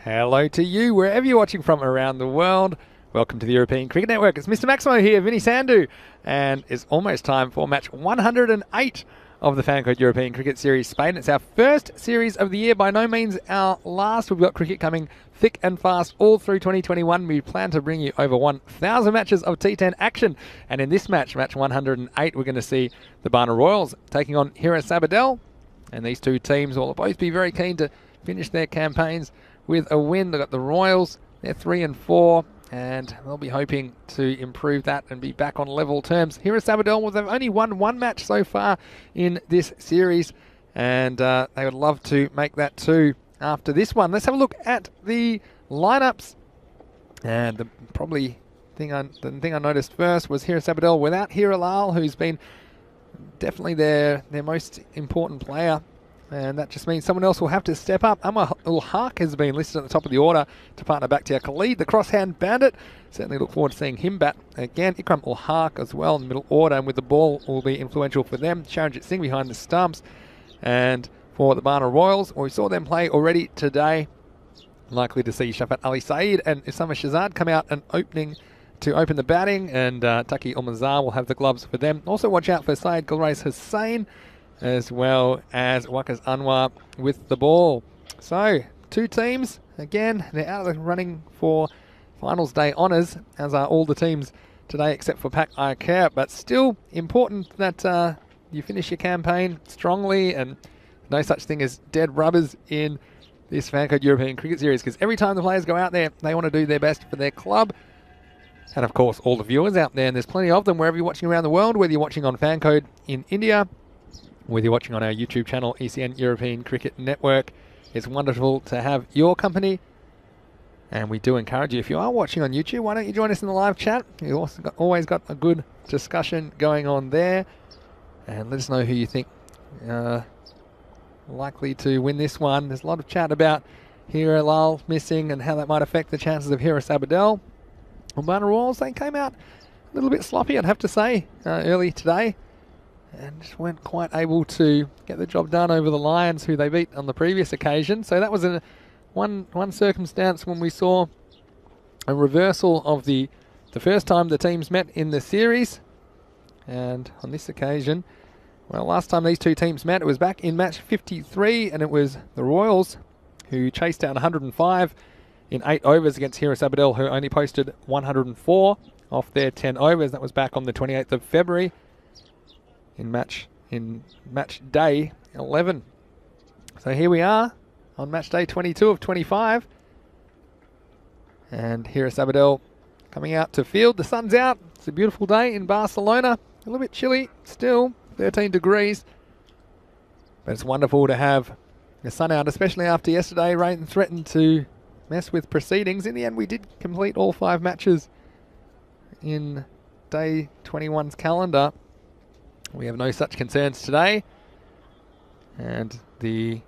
Hello to you, wherever you're watching from around the world. Welcome to the European Cricket Network. It's Mr. Maximo here, Vinny Sandhu, and it's almost time for match 108 of the Fancode European Cricket Series Spain. It's our first series of the year, by no means our last. We've got cricket coming thick and fast all through 2021. We plan to bring you over 1,000 matches of T10 action. And in this match, match 108, we're going to see the Barna Royals taking on Hira Sabadell. And these two teams will both be very keen to finish their campaigns with a win. They've got the Royals, they're 3-4, and they'll be hoping to improve that and be back on level terms. Hira Sabadell, well, they've only won one match so far in this series, and they would love to make that two after this one. Let's have a look at the lineups. And the thing I noticed first was Hira Sabadell without Hira Lal, who's been definitely their most important player. And that just means someone else will have to step up. Amar ul Haq has been listed at the top of the order to partner Bakhtiar Khalid, the crosshand bandit. Certainly look forward to seeing him bat again. Ikram ul Haq as well in the middle order, and with the ball will be influential for them. Sharanjit Singh behind the stumps. And for the Barna Royals, well, we saw them play already today. Likely to see Shafat Ali Saeed and Usama Shahzad come out and open the batting, and Taki Umazar will have the gloves for them. Also watch out for Syed Gulrais Hussain, as well as Waqas Anwar with the ball. So, two teams, again, they're out of the running for finals day honours, as are all the teams today except for Pak Iker, but still important that you finish your campaign strongly, and no such thing as dead rubbers in this Fancode European Cricket Series, because every time the players go out there, they want to do their best for their club. And of course, all the viewers out there, and there's plenty of them wherever you're watching around the world, whether you're watching on Fancode in India, whether you're watching on our YouTube channel, ECN European Cricket Network. It's wonderful to have your company. And we do encourage you, if you are watching on YouTube, why don't you join us in the live chat? We've also always got a good discussion going on there. And let us know who you think likely to win this one. There's a lot of chat about Hira Lal missing and how that might affect the chances of Hira Sabadell. On Barna Royals, they came out a little bit sloppy, I'd have to say, early today, and just weren't quite able to get the job done over the Lions, who they beat on the previous occasion. So that was one circumstance when we saw a reversal of the first time the teams met in the series. And on this occasion, well, last time these two teams met, it was back in match 53, and it was the Royals who chased down 105 in 8 overs against Hira Sabadell, who only posted 104 off their 10 overs. That was back on the 28th of February. In match day 11. So here we are on match day 22 of 25. And Hira Sabadell coming out to field. The sun's out. It's a beautiful day in Barcelona. A little bit chilly still, 13 degrees. But it's wonderful to have the sun out, especially after yesterday. Rain threatened to mess with proceedings. In the end, we did complete all 5 matches in day 21's calendar. We have no such concerns today. And the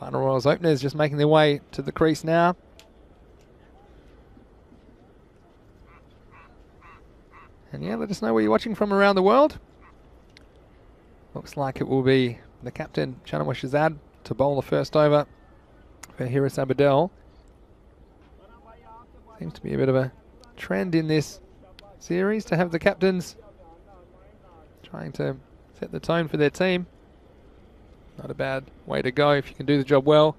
Barna Royals openers just making their way to the crease now. And yeah, let us know where you're watching from around the world. Looks like it will be the captain, Shanawaz Shahzad, to bowl the first over for Hira Sabadell. Seems to be a bit of a trend in this series to have the captains trying to set the tone for their team. Not a bad way to go if you can do the job well.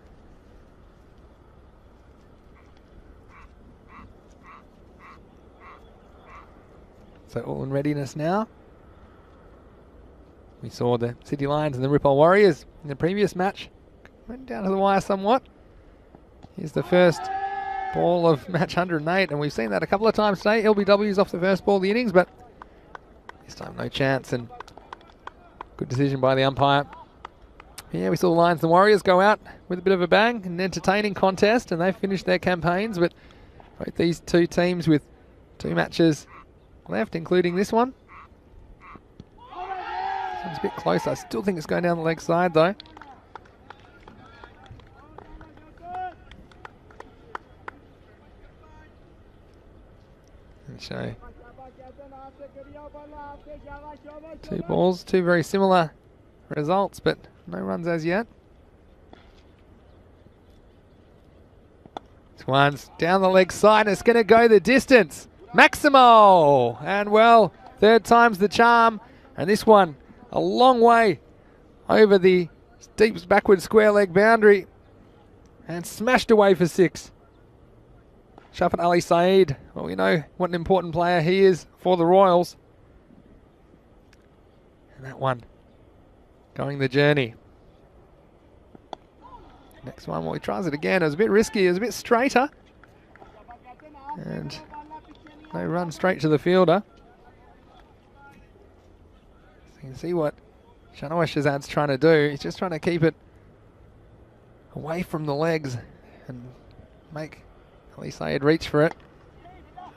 So all in readiness now. We saw the City Lions and the Ripple Warriors in the previous match. Went down to the wire somewhat. Here's the first ball of match 108, and we've seen that a couple of times today. LBW's off the first ball of the innings, but this time no chance, and good decision by the umpire. Yeah, we saw the Lions and Warriors go out with a bit of a bang, an entertaining contest, and they've finished their campaigns, but both these two teams with 2 matches left, including this one. It's a bit close. I still think it's going down the leg side, though. So 2 balls, 2 very similar results, but no runs as yet. Next one's down the leg side, and it's going to go the distance. Maximo! And well, third time's the charm. And this one, a long way over the deep backward square leg boundary. And smashed away for 6. Shafat Ali Saeed, well, we know what an important player he is for the Royals. And that one going the journey. Next one, well, he tries it again. It was a bit risky. It was a bit straighter. And they run straight to the fielder. So you can see what Shanoa Shazad's trying to do. He's just trying to keep it away from the legs and make Ali Saeed reach for it.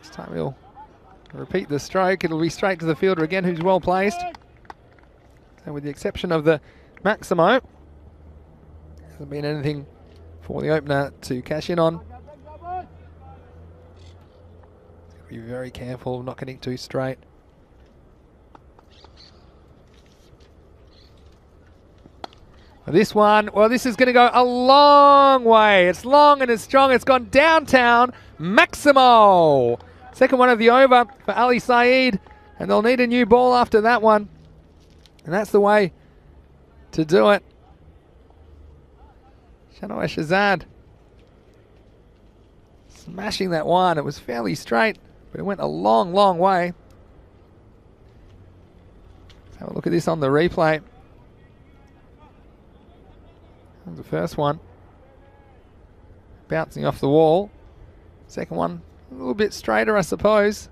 This time he'll repeat the stroke. It'll be straight to the fielder again, who's well placed. So with the exception of the Maximo, hasn't been anything for the opener to cash in on. Be very careful of not getting too straight. This one, well, this is going to go a long way. It's long and it's strong. It's gone downtown. Maximo. Second one of the over for Ali Saeed. And they'll need a new ball after that one. And that's the way to do it. Shanoa Shazad smashing that one. It was fairly straight, but it went a long, long way. Let's have a look at this on the replay. That was the first one. Bouncing off the wall. Second one, a little bit straighter, I suppose.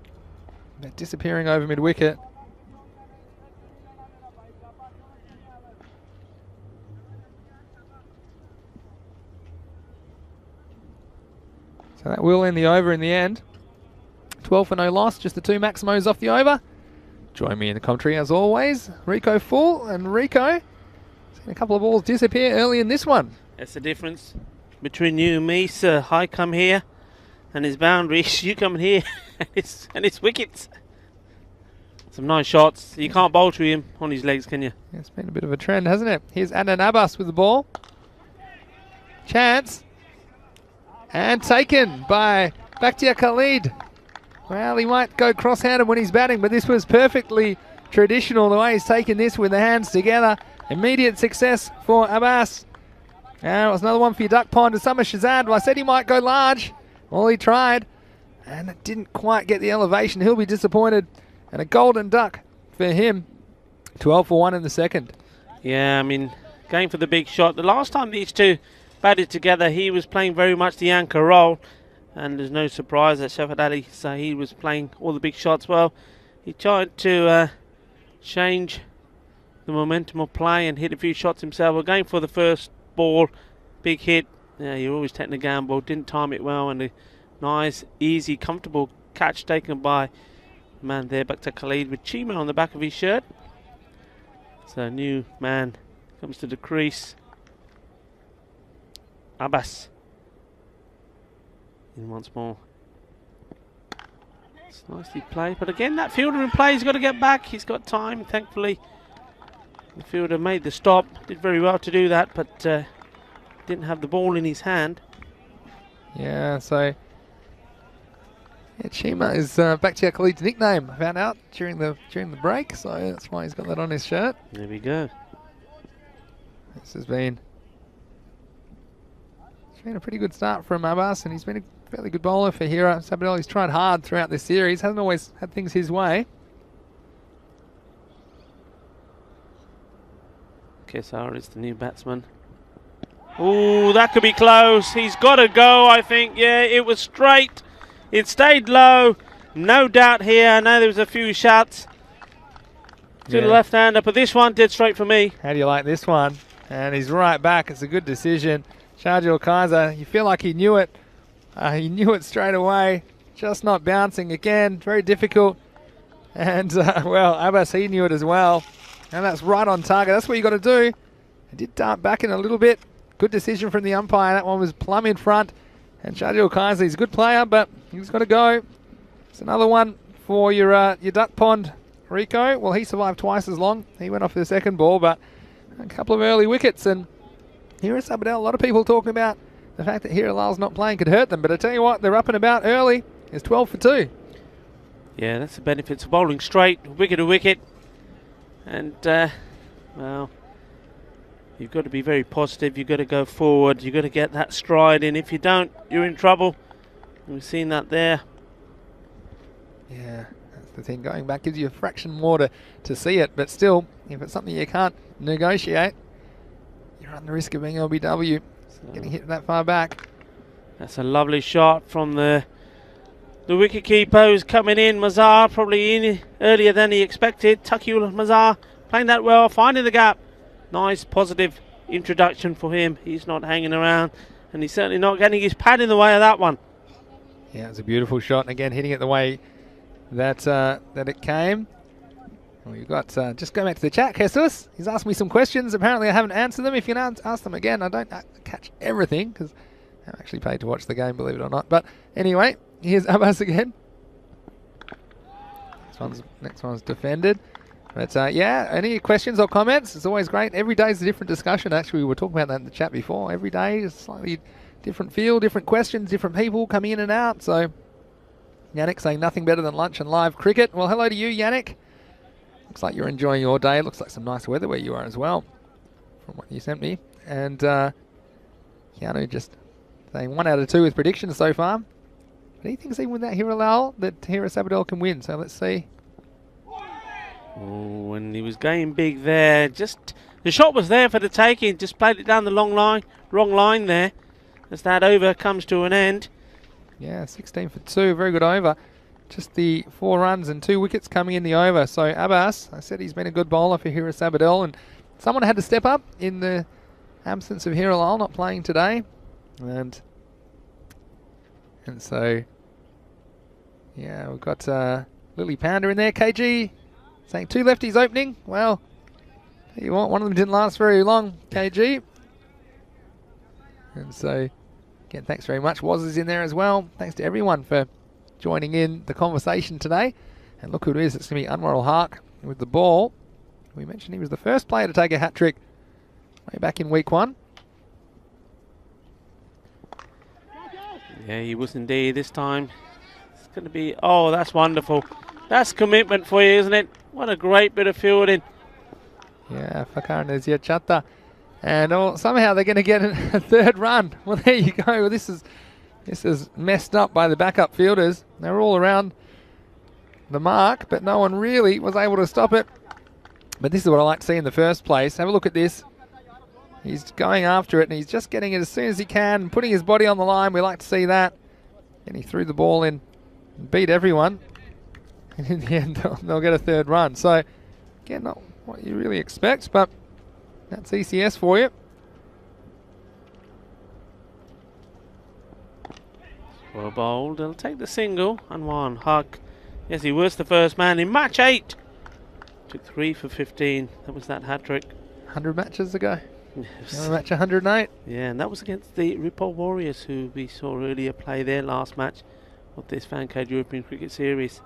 But disappearing over mid-wicket. So that will end the over in the end. 12 for no loss, just the 2 Maximos off the over. Join me in the commentary as always. Rico full, and Rico seen a couple of balls disappear early in this one. That's the difference between you and me, sir. I come here and his boundaries, you come in here and it's wickets. Some nice shots. You can't bowl to him on his legs, can you? Yeah, it's been a bit of a trend, hasn't it? Here's Adnan Abbas with the ball. Chance. And taken by Bakhtiar Khalid. Well, he might go cross-handed when he's batting, but this was perfectly traditional, the way he's taken this with the hands together. Immediate success for Abbas. And it was another one for your duck pond to Summer Shazad. Well, I said he might go large. Well, he tried. And it didn't quite get the elevation. He'll be disappointed. And a golden duck for him. 12 for 1 in the second. Yeah, I mean, going for the big shot. The last time these two batted together, he was playing very much the anchor role. And there's no surprise that Shafat Ali Saeed was playing all the big shots well. He tried to change the momentum of play and hit a few shots himself. We're going for the first ball. Big hit. Yeah, you're always taking a gamble. Didn't time it well. And a nice, easy, comfortable catch taken by the man there, Bakhtiar Khalid, with Chima on the back of his shirt. So new man comes to the crease. Abbas. In once more. It's nicely played, but again that fielder in play, he's got to get back. He's got time, thankfully. The fielder made the stop, did very well to do that, but didn't have the ball in his hand. Yeah, so Chima is Bakhtiar Khalid's nickname. I found out during the break, so that's why he's got that on his shirt. There we go. This has been a pretty good start from Abbas, and he's been a fairly good bowler for Hira Sabadell. He's tried hard throughout this series, hasn't always had things his way. Kesar is the new batsman. Oh, that could be close. He's got to go, I think. Yeah, it was straight. It stayed low. No doubt here. I know there was a few shots to the left-hander, but this one did straight for me. How do you like this one? And he's right back. It's a good decision. Sharjeel Kaiser, you feel like he knew it. He knew it straight away. Just not bouncing again. Very difficult. And, well, Abbas, he knew it as well. And that's right on target. That's what you got to do. He did dart back in a little bit. Good decision from the umpire. That one was plumb in front. And Sharjeel Kaiser, he's a good player, but he's got to go. It's another one for your duck pond, Rico. Well, he survived twice as long. He went off for the second ball, but a couple of early wickets. And here is Sabadell. A lot of people talking about the fact that Hiralal's not playing could hurt them. But I tell you what, they're up and about early. It's 12 for 2. Yeah, that's the benefits of bowling straight, wicket to wicket. And, well, you've got to be very positive. You've got to go forward. You've got to get that stride in. If you don't, you're in trouble. We've seen that there. Yeah, that's the thing. Going back gives you a fraction more to see it. But still, if it's something you can't negotiate, you run the risk of being LBW, getting hit that far back. That's a lovely shot from the wicket-keeper who's coming in. Mazhar probably in earlier than he expected. Taqiul Mazhar playing that well, finding the gap. Nice positive introduction for him. He's not hanging around, and he's certainly not getting his pad in the way of that one. Yeah, it's a beautiful shot, and again hitting it the way that it came. We've got, just go back to the chat, Jesus. He's asked me some questions. Apparently I haven't answered them. If you can ask them again, I don't catch everything because I'm actually paid to watch the game, believe it or not. But anyway, here's Abbas again. Next one's defended. But yeah, any questions or comments? It's always great. Every day is a different discussion. Actually, we were talking about that in the chat before. Every day is slightly different feel, different questions, different people coming in and out. So Yannick saying nothing better than lunch and live cricket. Well, hello to you, Yannick. Looks like you're enjoying your day. Looks like some nice weather where you are as well, from what you sent me. And Keanu just saying 1 out of 2 with predictions so far. But he thinks even with that Hiralal that Hira Sabadell can win. So let's see. Oh, and he was going big there. Just the shot was there for the taking. Just played it down the wrong line there, as that over comes to an end. Yeah, 16 for 2. Very good over. Just the 4 runs and 2 wickets coming in the over. So Abbas, I said he's been a good bowler for Hira Sabadell, and someone had to step up in the absence of Hiralal not playing today. And so, yeah, we've got Lily Pounder in there. KG saying 2 lefties opening. Well, you want one of them didn't last very long, KG. And so, again, thanks very much. Woz is in there as well. Thanks to everyone for joining in the conversation today. And look who it is. It's going to be Anwar Ul-Haq with the ball. We mentioned he was the first player to take a hat-trick way back in week 1. Yeah, he was indeed this time. It's going to be, oh, that's wonderful. That's commitment for you, isn't it? What a great bit of fielding. Yeah, Fakar Nazir Chatta. And somehow they're going to get a 3rd run. Well, there you go. Well, this is messed up by the backup fielders. They were all around the mark, but no one really was able to stop it. But this is what I like to see in the first place. Have a look at this. He's going after it, and he's just getting it as soon as he can, and putting his body on the line. We like to see that. And he threw the ball in and beat everyone. And in the end, they'll get a 3rd run. So, again, not what you really expect, but that's ECS for you. Well bowled. They'll take the single and 1. Huck. Yes, he was the first man in match 8. Took 3 for 15. That was that hat-trick. 100 matches ago. Yes. Match 108. Yeah, and that was against the Ripoll Warriors, who we saw earlier play their last match of this Fancode European Cricket Series.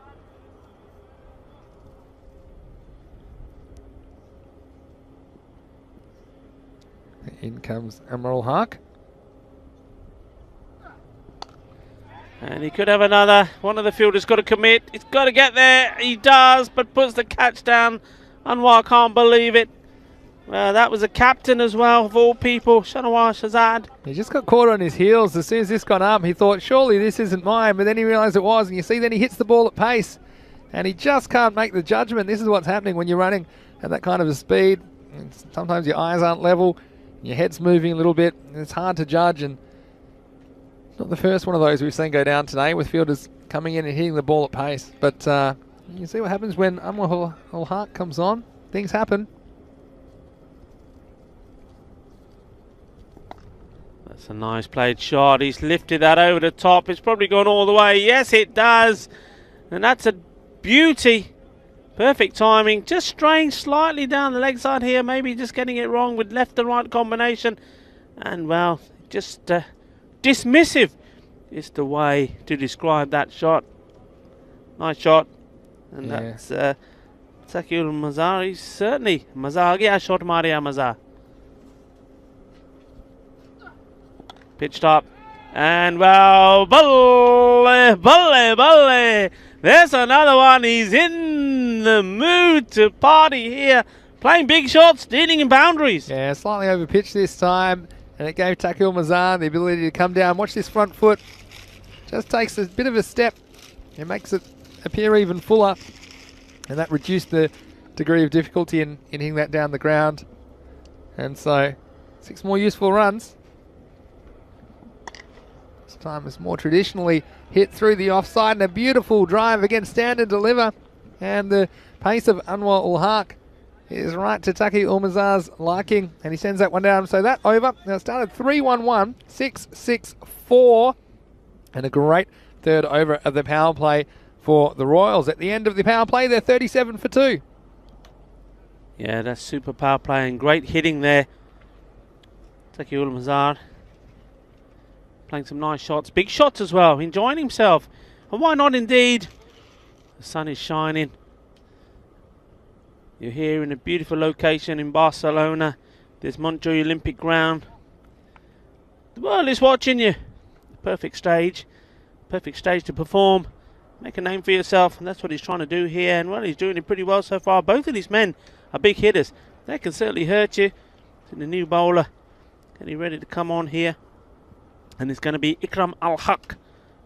In comes Anwar Ul-Haq. And he could have another. One of the fielders got to commit. He's got to get there. He does, but puts the catch down. Anwar can't believe it. That was a captain as well, of all people, Shanawaz Shahzad. He just got caught on his heels. As soon as this got up, he thought, surely this isn't mine. But then he realised it was. And you see, then he hits the ball at pace. And he just can't make the judgment. This is what's happening when you're running at that kind of a speed. And sometimes your eyes aren't level. Your head's moving a little bit. It's hard to judge. And not the first one of those we've seen go down today with fielders coming in and hitting the ball at pace. But you see what happens when Anwar Ul-Haq comes on. Things happen. That's a nice played shot. He's lifted that over the top. It's probably gone all the way. Yes, it does. And that's a beauty. Perfect timing. Just straying slightly down the leg side here. Maybe just getting it wrong with left and right combination. And, well, just dismissive is the way to describe that shot. Nice shot. And yeah, that's Taqiul Mazhar. He's certainly Mazhar. Yeah, shot Maria Mazhar. Pitched up. And well, Bulle. There's another one. He's in the mood to party here. Playing big shots, dealing in boundaries. Yeah, slightly over pitch this time. And it gave Takil Mazan the ability to come down. Watch this front foot. Just takes a bit of a step. It makes it appear even fuller. And that reduced the degree of difficulty in hitting that down the ground. And so 6 more useful runs. This time is more traditionally hit through the offside, and a beautiful drive against stand and deliver. And the pace of Anwar ul Haq is right to Taki Ulmazar's liking, and he sends that one down. So that over. Now it started 3-1-1, 6-6-4, and a great third over of the power play for the Royals. At the end of the power play, they're 37 for 2. Yeah, that's super power play and great hitting there. Taki Ulmazar playing some nice shots, big shots as well, enjoying himself. And why not indeed? The sun is shining. You're here in a beautiful location in Barcelona, this Montjuic Olympic ground. The world is watching you. Perfect stage to perform, make a name for yourself, and that's what he's trying to do here. And well, he's doing it pretty well so far. Both of these men are big hitters. They can certainly hurt you. The new bowler getting ready to come on here. And it's going to be Ikram Al Haq.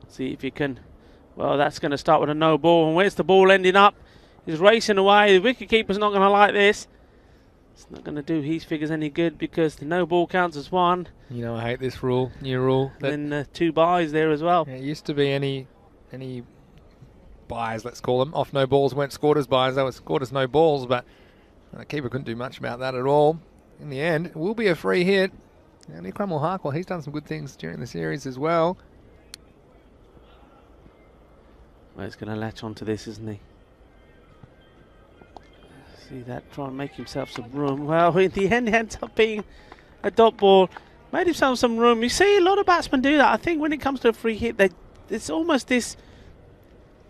See if you can. Well, that's going to start with a no ball. And where's the ball ending up? He's racing away. The wicketkeeper's not going to like this. It's not going to do his figures any good because the no ball counts as 1. You know I hate this rule, new rule. And then 2 byes there as well. Yeah, it used to be any byes, let's call them. Off no balls weren't scored as byes. They were scored as no balls, but the keeper couldn't do much about that at all. In the end, it will be a free hit. And Ikram Al Haq, well, he's done some good things during the series as well. Well, he's going to latch onto this, isn't he? See that, try and make himself some room. Well, in the end, it ends up being a dot ball. Made himself some room. You see a lot of batsmen do that. I think when it comes to a free hit, it's almost this,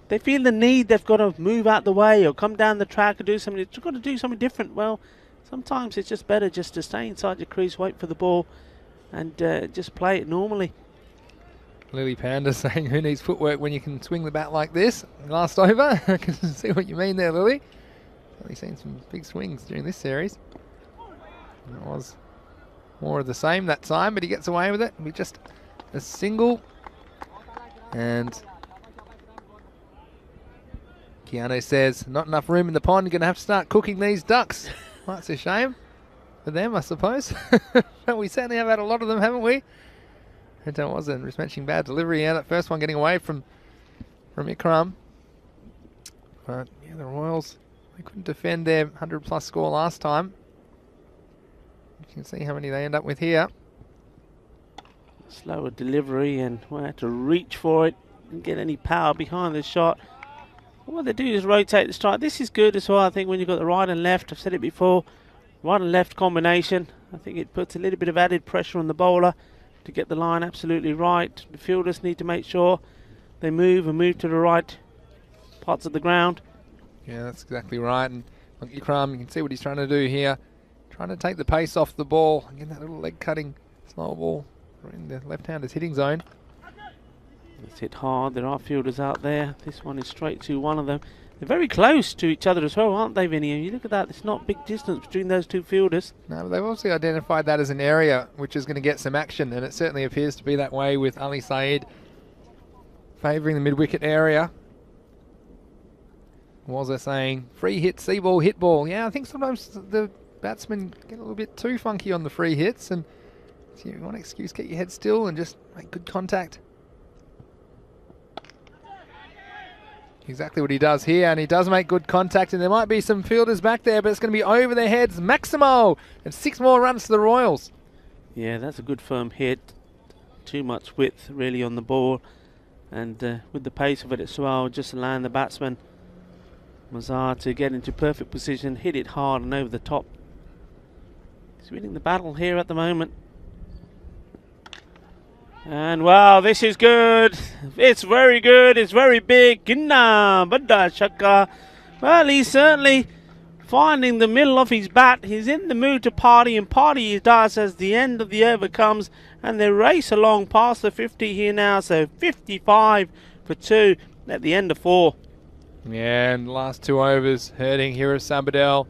they feel the need, they've got to move out the way or come down the track or do something. They've got to do something different. Well, sometimes it's just better just to stay inside your crease, wait for the ball, and just play it normally. Lily Panda saying, who needs footwork when you can swing the bat like this? Last over. I can see what you mean there, Lily. Only seen some big swings during this series. And it was more of the same that time, but he gets away with it. It'll be just a single. And Keanu says, not enough room in the pond. You're going to have to start cooking these ducks. Well, that's a shame for them, I suppose. But we certainly have had a lot of them, haven't we? And it wasn't. Just mentioning bad delivery. Yeah, that first one getting away from Ikram. But yeah, the Royals, they couldn't defend their 100-plus score last time. You can see how many they end up with here. Slower delivery, and we'll have to reach for it and get any power behind the shot. What they do is rotate the strike. This is good as well, I think, when you've got the right and left. I've said it before. Right and left combination. I think it puts a little bit of added pressure on the bowler to get the line absolutely right. The fielders need to make sure they move and move to the right parts of the ground. Yeah, that's exactly right. And Ikram, you can see what he's trying to do here. Trying to take the pace off the ball. Again, that little leg cutting slow ball in the left-hander's hitting zone. It's hit hard. There are fielders out there. This one is straight to one of them. They're very close to each other as well, aren't they, Vinny? And you look at that, it's not big distance between those two fielders. No, but they've obviously identified that as an area which is going to get some action, and it certainly appears to be that way with Ali Saeed favouring the mid-wicket area. Was they saying free hit, see ball, hit ball? Yeah, I think sometimes the batsmen get a little bit too funky on the free hits, and so you want an excuse, get your head still and just make good contact. Exactly what he does here, and he does make good contact, and there might be some fielders back there, but it's going to be over their heads. Maximo, and 6 more runs to the Royals. Yeah, that's a good firm hit. Too much width really on the ball, and with the pace of it as well, just allowing the batsman Mazar to get into perfect position, hit it hard and over the top. He's winning the battle here at the moment. And wow, this is good. It's very good. It's very big. Ginna Badda Shaka. Well, he's certainly finding the middle of his bat. He's in the mood to party, and party he does as the end of the over comes, and they race along past the 50 here now. So 55 for 2 at the end of 4. Yeah, and last 2 overs hurting here at Sabadell.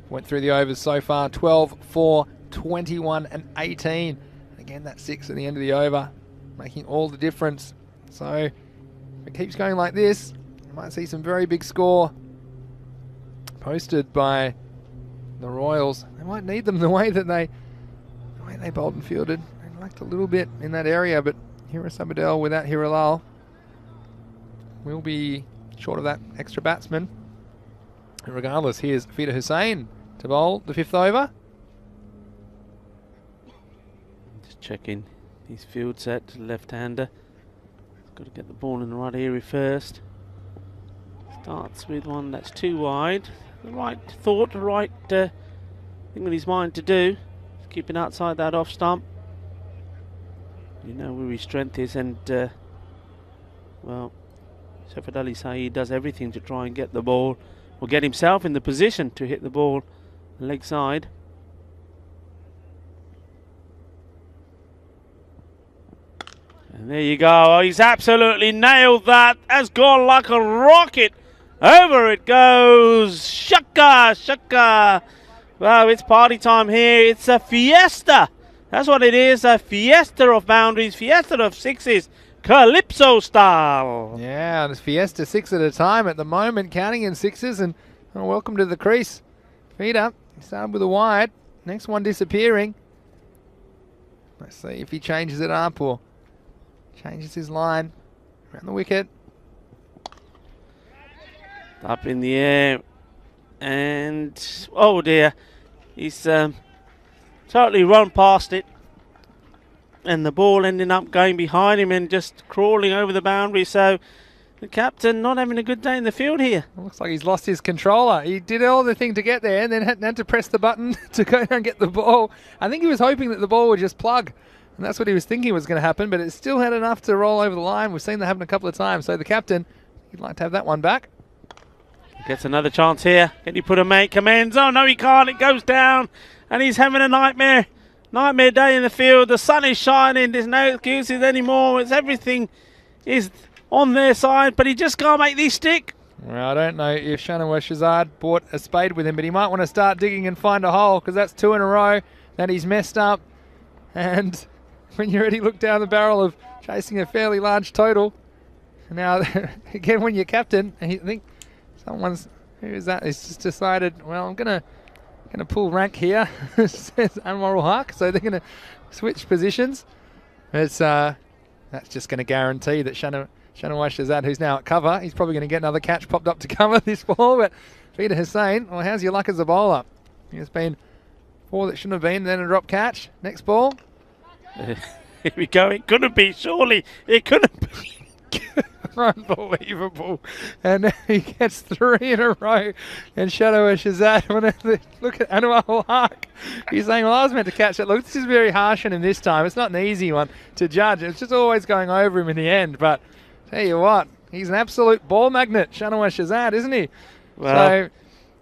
Went through the overs so far, 12, 4, 21 and 18. Again, that 6 at the end of the over, making all the difference. So if it keeps going like this, you might see some very big score posted by the Royals. They might need them the way they bowled and fielded. They lacked a little bit in that area, but here at Sabadell without Hirilal will be short of that extra batsman. And regardless, here's Fida Hussain to bowl the 5th over. Just checking his field set, left-hander. Got to get the ball in the right area first. Starts with one that's too wide. The right thought, the right thing in his mind to do. Keeping outside that off stump. You know where his strength is, and well, Shafat Ali Saeed does everything to try and get the ball, or get himself in the position to hit the ball leg side. And there you go. Oh, he's absolutely nailed that. Has gone like a rocket. Over it goes. Shaka, shaka. Well, it's party time here. It's a fiesta. That's what it is. A fiesta of boundaries, fiesta of 6s. Calypso style. Yeah, and it's fiesta 6 at a time at the moment, counting in 6s. And welcome to the crease. Feet up. Started with a wide. Next one disappearing. Let's see if he changes it up or changes his line around the wicket. Up in the air, and oh dear, he's totally run past it, and the ball ending up going behind him and just crawling over the boundary. So the captain not having a good day in the field here. It looks like he's lost his controller. He did all the thing to get there and then had to press the button to go down and get the ball. I think he was hoping that the ball would just plug, and that's what he was thinking was going to happen, but it still had enough to roll over the line. We've seen that happen a couple of times. So the captain, he'd like to have that one back. Gets another chance here. Can he put a mate commends? Oh no, he can't. It goes down, and he's having a nightmare day in the field. The sun is shining. There's no excuses anymore. It's everything is on their side, but he just can't make these stick. Well, I don't know if Shanawaz Shazad brought a spade with him, but he might want to start digging and find a hole, because that's 2 in a row that he's messed up. And when you already look down the barrel of chasing a fairly large total, now again when you're captain, and you think who is that? He's just decided, well, I'm gonna pull rank here, says Anwar ul Haq. So they're gonna switch positions. It's that's just gonna guarantee that Shanawaz Shazad, who's now at cover, he's probably gonna get another catch popped up to cover this ball. But Fida Hussain, well, how's your luck as a bowler? There's been 4 that shouldn't have been, then a drop catch. Next ball. Here we go. It couldn't be, surely. It couldn't be. Unbelievable. And now he gets 3 in a row. And Shadowah Shazad, look at Anwar ul Haq. He's saying, well, I was meant to catch it. Look, this is very harsh on him this time. It's not an easy one to judge. It's just always going over him in the end. But tell you what, he's an absolute ball magnet, Shadowah Shazad, isn't he? Well, so,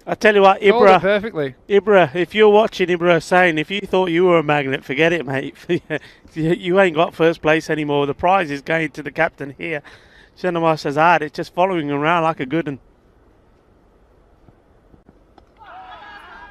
I tell you what, Ibra, perfectly. Ibra, if you're watching Ibra saying, if you thought you were a magnet, forget it, mate. You ain't got first place anymore. The prize is going to the captain here. Shanawaz Shazad, it's just following him around like a good one.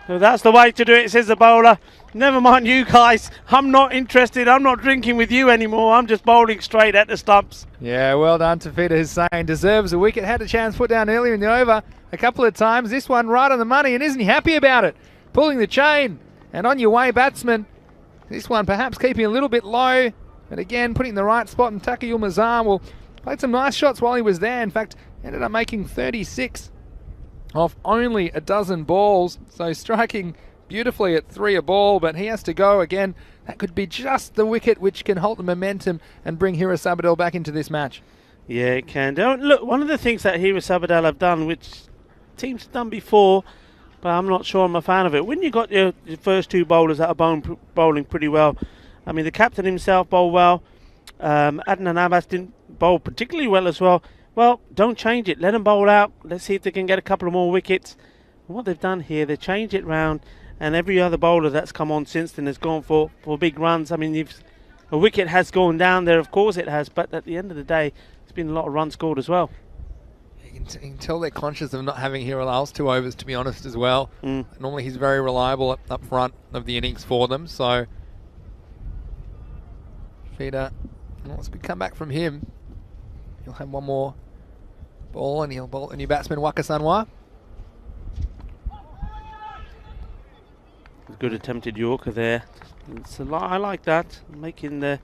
So that's the way to do it, says the bowler. Never mind you guys. I'm not interested. I'm not drinking with you anymore. I'm just bowling straight at the stumps. Yeah, well done to Fida Hussain. Deserves a wicket. Had a chance put down earlier in the over a couple of times. This one right on the money, and isn't he happy about it? Pulling the chain. And on your way, batsman. This one perhaps keeping a little bit low. But again, putting in the right spot. And Taqiyul Mazar will played some nice shots while he was there. In fact, ended up making 36 off only a dozen balls. So striking beautifully at 3 a ball, but he has to go again. That could be just the wicket which can halt the momentum and bring Hira Sabadell back into this match. Yeah, it can. Look, one of the things that Hira Sabadell have done, which teams have done before, but I'm not sure I'm a fan of it. When you got your first 2 bowlers that are bowling pretty well, I mean, the captain himself bowled well. Adnan Abbas didn't bowl particularly well as well. Well, don't change it. Let them bowl out. Let's see if they can get a couple of more wickets. And what they've done here, they changed it round, and every other bowler that's come on since then has gone for big runs. I mean, a wicket has gone down there, of course it has, but at the end of the day, there's been a lot of runs scored as well. You can tell they're conscious of not having Relive's 2 overs, to be honest, as well. Normally he's very reliable up front of the innings for them, so Feeder, once we come back from him, he'll have one more ball and he'll bowl a new batsman, Waka Sanwa. Good attempted Yorker there. I like that, making the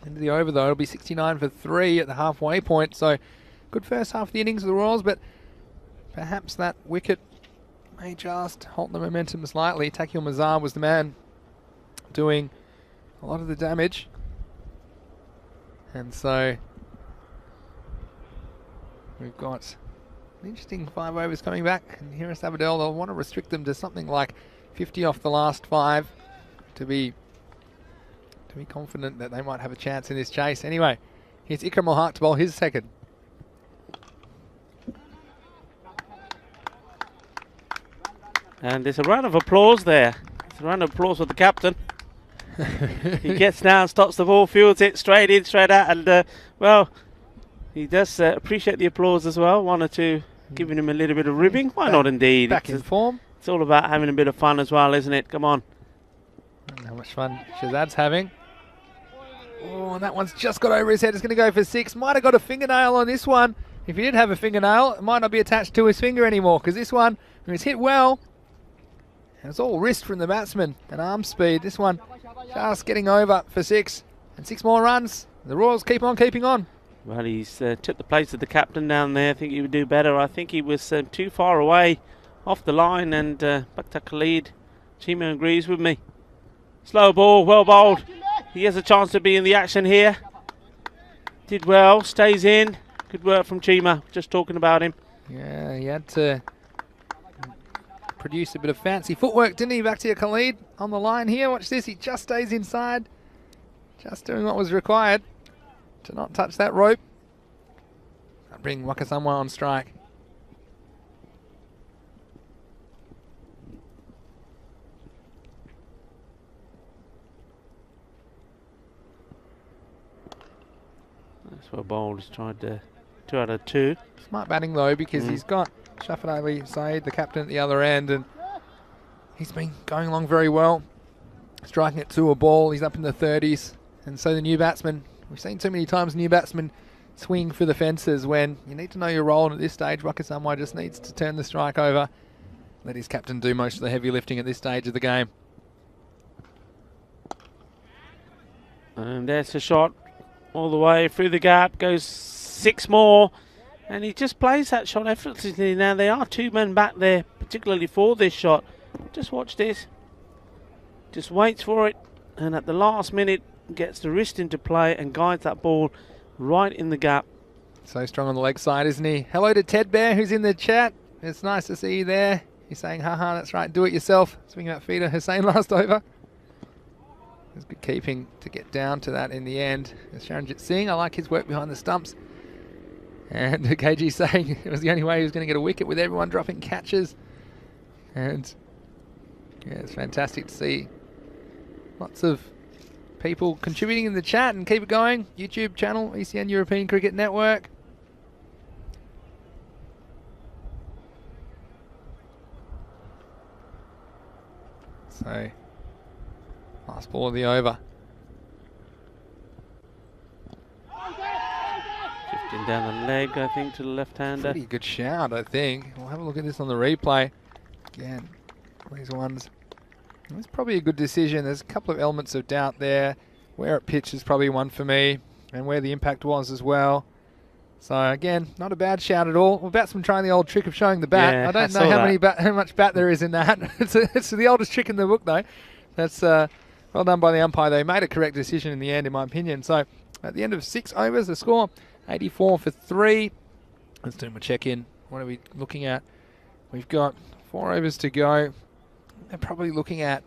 end of the over though. It'll be 69 for 3 at the halfway point, so good first half of the innings of the Royals, but perhaps that wicket may just halt the momentum slightly. Takil Mazar was the man doing a lot of the damage, and so we've got an interesting 5 overs coming back, and here is Abadell. They'll want to restrict them to something like 50 off the last 5 to be confident that they might have a chance in this chase. Anyway, here's Ikram Al-Haq to bowl his second. And there's a round of applause there. It's a round of applause for the captain. He gets down, stops the ball, fields it straight in, straight out, and well, he does appreciate the applause as well. 1 or 2 giving him a little bit of ribbing. Why not indeed? Back in form. It's all about having a bit of fun as well, isn't it? Come on. How much fun Shazad's having. Oh, and that one's just got over his head. It's going to go for 6. Might have got a fingernail on this one. If he did have a fingernail, it might not be attached to his finger anymore, because this one, when it's hit well, and it's all wrist from the batsman and arm speed. This one just getting over for 6. And 6 more runs. The Royals keep on keeping on. Well, he's took the place of the captain down there. I think he would do better. I think he was too far away off the line, and Bakhtar Khalid, Chima agrees with me. Slow ball, well bowled. He has a chance to be in the action here. Did well, stays in. Good work from Chima, just talking about him. Yeah, he had to produce a bit of fancy footwork, didn't he? Back to Khalid on the line here. Watch this, he just stays inside. Just doing what was required to not touch that rope. I'll bring Waka Sanwa on strike. That's well bowled. He's tried 2 out of 2. Smart batting though, because he's got Shafat Ali Saeed, the captain, at the other end, and he's been going along very well, striking it to a ball. He's up in the 30s, and so the new batsman, we've seen too many times new batsmen swing for the fences when you need to know your role, and at this stage Waka Sanwa just needs to turn the strike over, let his captain do most of the heavy lifting at this stage of the game. And there's a shot all the way through the gap, goes 6 more, and he just plays that shot effortlessly. Now there are 2 men back there, particularly for this shot. Just watch this. Just waits for it, and at the last minute gets the wrist into play and guides that ball right in the gap. So strong on the leg side, isn't he? Hello to Ted Bear, who's in the chat. It's nice to see you there. He's saying, haha, that's right, do it yourself. Swinging out Feeder Hussain last over. It was good keeping to get down to that in the end. Sharanjit Singh, I like his work behind the stumps. And KG saying it was the only way he was going to get a wicket with everyone dropping catches. And yeah, it's fantastic to see lots of people contributing in the chat, and keep it going. YouTube channel, ECN European Cricket Network. So, last ball of the over. Shifting down the leg, I think, to the left-hander. Pretty good shout, I think. We'll have a look at this on the replay. Again, these ones. It's probably a good decision. There's a couple of elements of doubt there. Where it pitched is probably one for me, and where the impact was as well. So again, not a bad shout at all. Well, batsman trying the old trick of showing the bat. Yeah, I don't know how much bat there is in that. It's the oldest trick in the book, though. That's well done by the umpire. They made a correct decision in the end, in my opinion. So at the end of 6 overs, the score 84 for 3. Let's do my check-in. What are we looking at? We've got 4 overs to go. They're probably looking at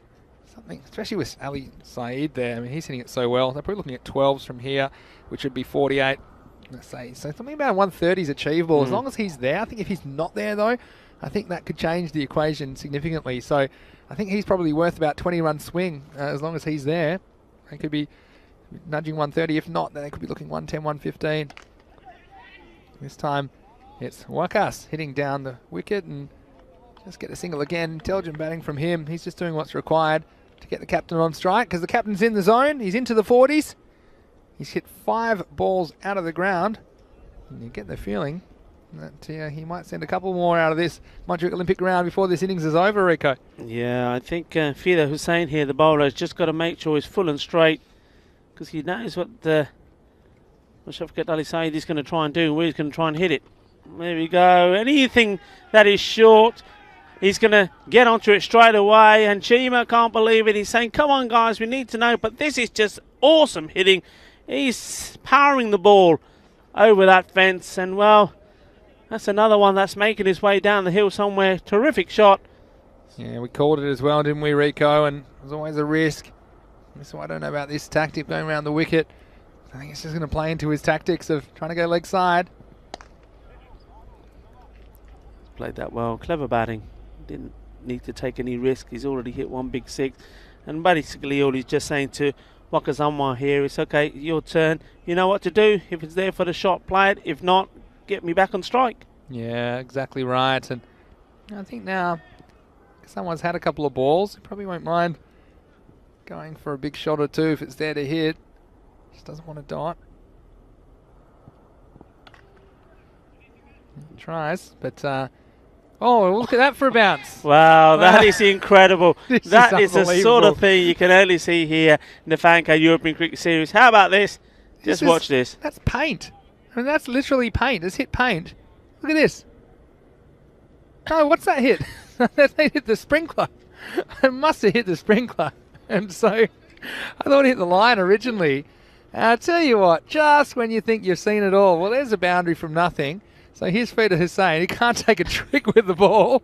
something, especially with Ali Saeed there. I mean, he's hitting it so well. They're probably looking at 12s from here, which would be 48. Let's say so. Something about 130 is achievable as long as he's there. I think if he's not there though, I think that could change the equation significantly. So I think he's probably worth about 20-run swing as long as he's there. They could be nudging 130. If not, then they could be looking 110, 115. This time it's Wakas hitting down the wicket and just get a single again. Intelligent batting from him. He's just doing what's required to get the captain on strike because the captain's in the zone. He's into the 40s. He's hit 5 balls out of the ground. And you get the feeling that he might send a couple more out of this Montreal Olympic round before this innings is over, Rico. Yeah, I think Fida Hussain here, the bowler, has just got to make sure he's full and straight because he knows what Shafqat Ali Saeed is going to try and do and where he's going to try and hit it. There we go. Anything that is short, he's going to get onto it straight away. And Chima can't believe it. He's saying, come on, guys, we need to know. But this is just awesome hitting. He's powering the ball over that fence. And, well, that's another one that's making his way down the hill somewhere. Terrific shot. Yeah, we called it as well, didn't we, Rico? And it was always a risk. So I don't know about this tactic going around the wicket. I think it's just going to play into his tactics of trying to go leg side. Played that well. Clever batting. Didn't need to take any risk. He's already hit 1 big 6. And basically all he's just saying to Wakazama here is, okay, your turn. You know what to do. If it's there for the shot, play it. If not, get me back on strike. Yeah, exactly right. And I think now someone's had a couple of balls. He probably won't mind going for a big shot or two if it's there to hit. Just doesn't want to dot. He tries, but oh, look at that for a bounce. Wow, that is incredible. That is the sort of unbelievable. thing you can only see here in the Fanco European Cricket Series. How about this? Just watch this. That's paint. I mean, that's literally paint. It's hit paint. Look at this. No, what's that hit? They hit the sprinkler. It must have hit the sprinkler. And so I thought it hit the line originally. And I'll tell you what, just when you think you've seen it all, well, there's a boundary from nothing. So here's Fida Hussain. He can't take a trick with the ball.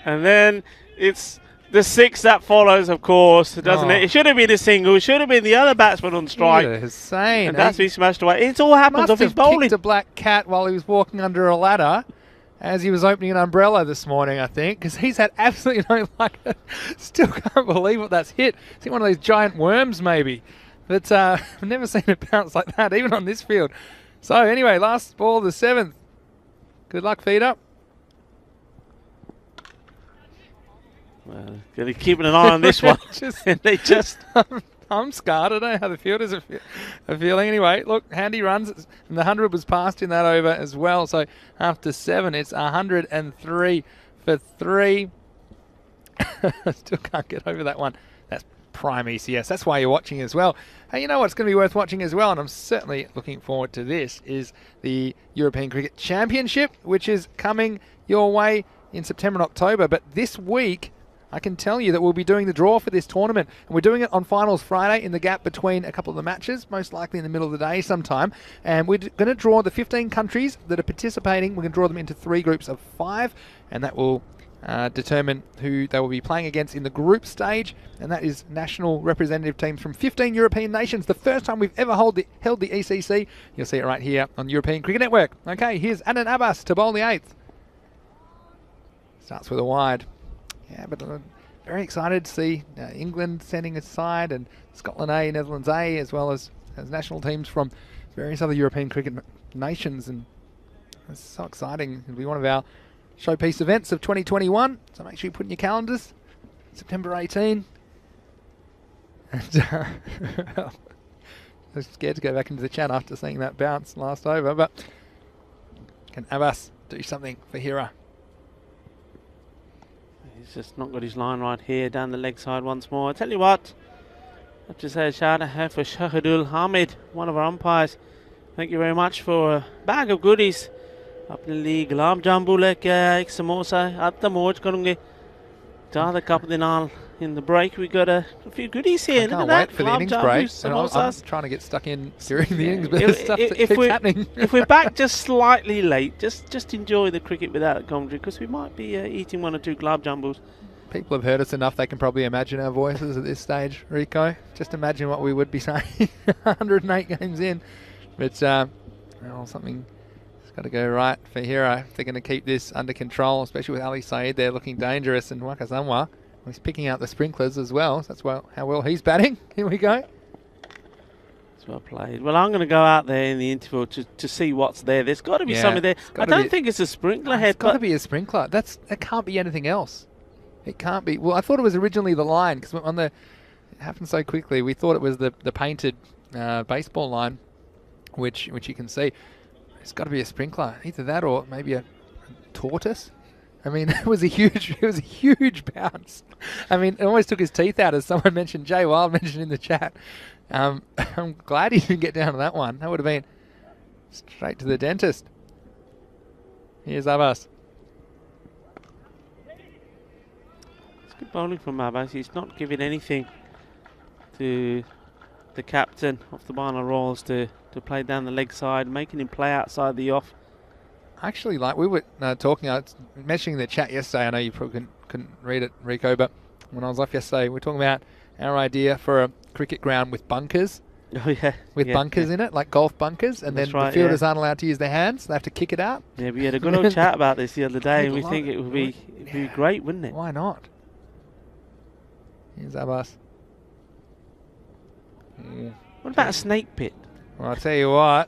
And then it's the 6 that follows, of course, doesn't it? It should have been a single. It should have been the other batsman on strike. Fida Hussain. And that's been smashed away. It all happens off his bowling. Kicked a black cat while he was walking under a ladder as he was opening an umbrella this morning, I think, because he's had absolutely no luck. Still can't believe what that's hit. It's hit one of these giant worms, maybe. But I've never seen it bounce like that, even on this field. So anyway, last ball of the 7th. Good luck, Fida. Well, they're keeping an eye on this one. They just... I'm scarred. I don't know how the fielders are feeling. Anyway, look, handy runs. And the 100 was passed in that over as well. So after 7, it's 103 for 3. Still can't get over that one. That's prime ECS. That's why you're watching as well. Hey, you know what's going to be worth watching as well, and I'm certainly looking forward to this, is the European Cricket Championship, which is coming your way in September and October. But this week, I can tell you that we'll be doing the draw for this tournament. And we're doing it on Finals Friday in the gap between a couple of the matches, most likely in the middle of the day sometime. And we're going to draw the 15 countries that are participating. We're going to draw them into 3 groups of 5, and that will determine who they will be playing against in the group stage. And that is national representative teams from 15 European nations. The first time we've ever held the ECC. You'll see it right here on European Cricket Network. Okay, here's Adnan Abbas to bowl the 8th. Starts with a wide. Yeah, but I'm very excited to see England sending a side, and Scotland A, Netherlands A, as well as national teams from various other European cricket nations. And it's so exciting. It'll be one of our showpiece events of 2021. So make sure you put in your calendars. September 18. And I was scared to go back into the chat after seeing that bounce last over. But can Abbas do something for Hira? He's just not got his line right here, down the leg side once more. I tell you what, I have to say a shout out for Shahidul Hamid, one of our umpires. Thank you very much for a bag of goodies. अपने लिए गुलाब जामुन लेके आया, एक समोसा, आता मौज करूँगे. ज़्यादा cup दे नाल. In the break, we got a few goodies here. I can't wait for the innings break. I'm trying to get stuck in during the innings, but there's stuff that keeps happening. If we're back just slightly late, just enjoy the cricket without the commentary, because we might be eating 1 or 2 glab jambos. People have heard us enough; they can probably imagine our voices at this stage. Rico, just imagine what we would be saying 108 games in. But well, something got to go right for Hero. They're going to keep this under control, especially with Ali Saeed there looking dangerous, and Wakasamwa. He's picking out the sprinklers as well. So that's how well he's batting. Here we go. It's well played. Well, I'm going to go out there in the interval to see what's there. There's got to be something there. I don't think it's a sprinkler head. It's got to be a sprinkler. That can't be anything else. It can't be. Well, I thought it was originally the line because it happened so quickly. We thought it was the painted baseball line, which you can see. It's got to be a sprinkler. Either that or maybe a tortoise. I mean, it was a huge bounce. I mean, it almost took his teeth out, as someone mentioned. Jay Wild mentioned in the chat. I'm glad he didn't get down to that one. That would have been straight to the dentist. Here's Abbas. It's good bowling from Abbas. He's not giving anything to the captain of the Barna Royals to play down the leg side, making him play outside the off. Actually, like we were talking, I was mentioning the chat yesterday. I know you probably couldn't read it, Rico, but when I was off yesterday, we were talking about our idea for a cricket ground with bunkers. Oh, yeah. With bunkers in it, like golf bunkers, and then the fielders aren't allowed to use their hands. They have to kick it out. Yeah, we had a good old chat about this the other day, and we think it would be great, wouldn't it? Why not? Here's Abbas. Yeah. What about a snake pit? Well, I'll tell you what,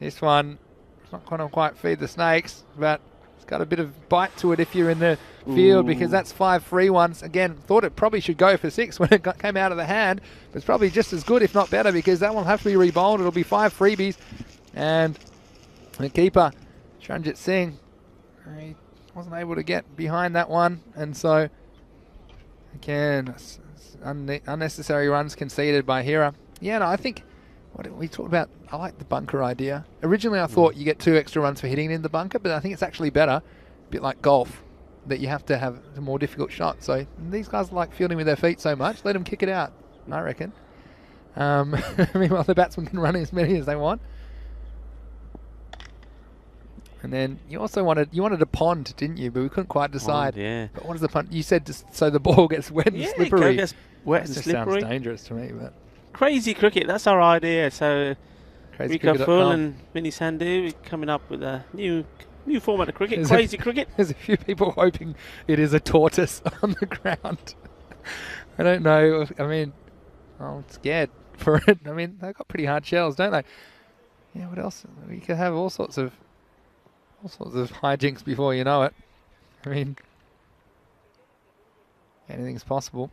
this one, it's not going to quite feed the snakes, but it's got a bit of bite to it if you're in the field, because that's 5 free ones. Again, thought it probably should go for 6 when it came out of the hand, but it's probably just as good, if not better, because that one will have to be rebowled. It'll be 5 freebies, and the keeper, Tranjit Singh, he wasn't able to get behind that one, and so, again, unnecessary runs conceded by Hira. Yeah, no, I think what we talked about, I like the bunker idea. Originally, I thought you get 2 extra runs for hitting in the bunker, but I think it's actually better, a bit like golf, that you have to have a more difficult shot. So these guys like fielding with their feet so much, let them kick it out, I reckon. Meanwhile, the batsmen can run as many as they want. And then you also wanted a pond, didn't you? But we couldn't quite decide. Pond, yeah. But what is the pond? You said so the ball gets wet and slippery. It gets wet and slippery. Sounds dangerous to me, but. Crazy cricket, that's our idea. So Rico Full and Vinny Sandhu coming up with a new format of cricket. Crazy cricket. There's a few people hoping it is a tortoise on the ground. I don't know. I mean, I'm scared for it. I mean, they've got pretty hard shells, don't they? Yeah. What else? We could have all sorts of hijinks before you know it. I mean, anything's possible.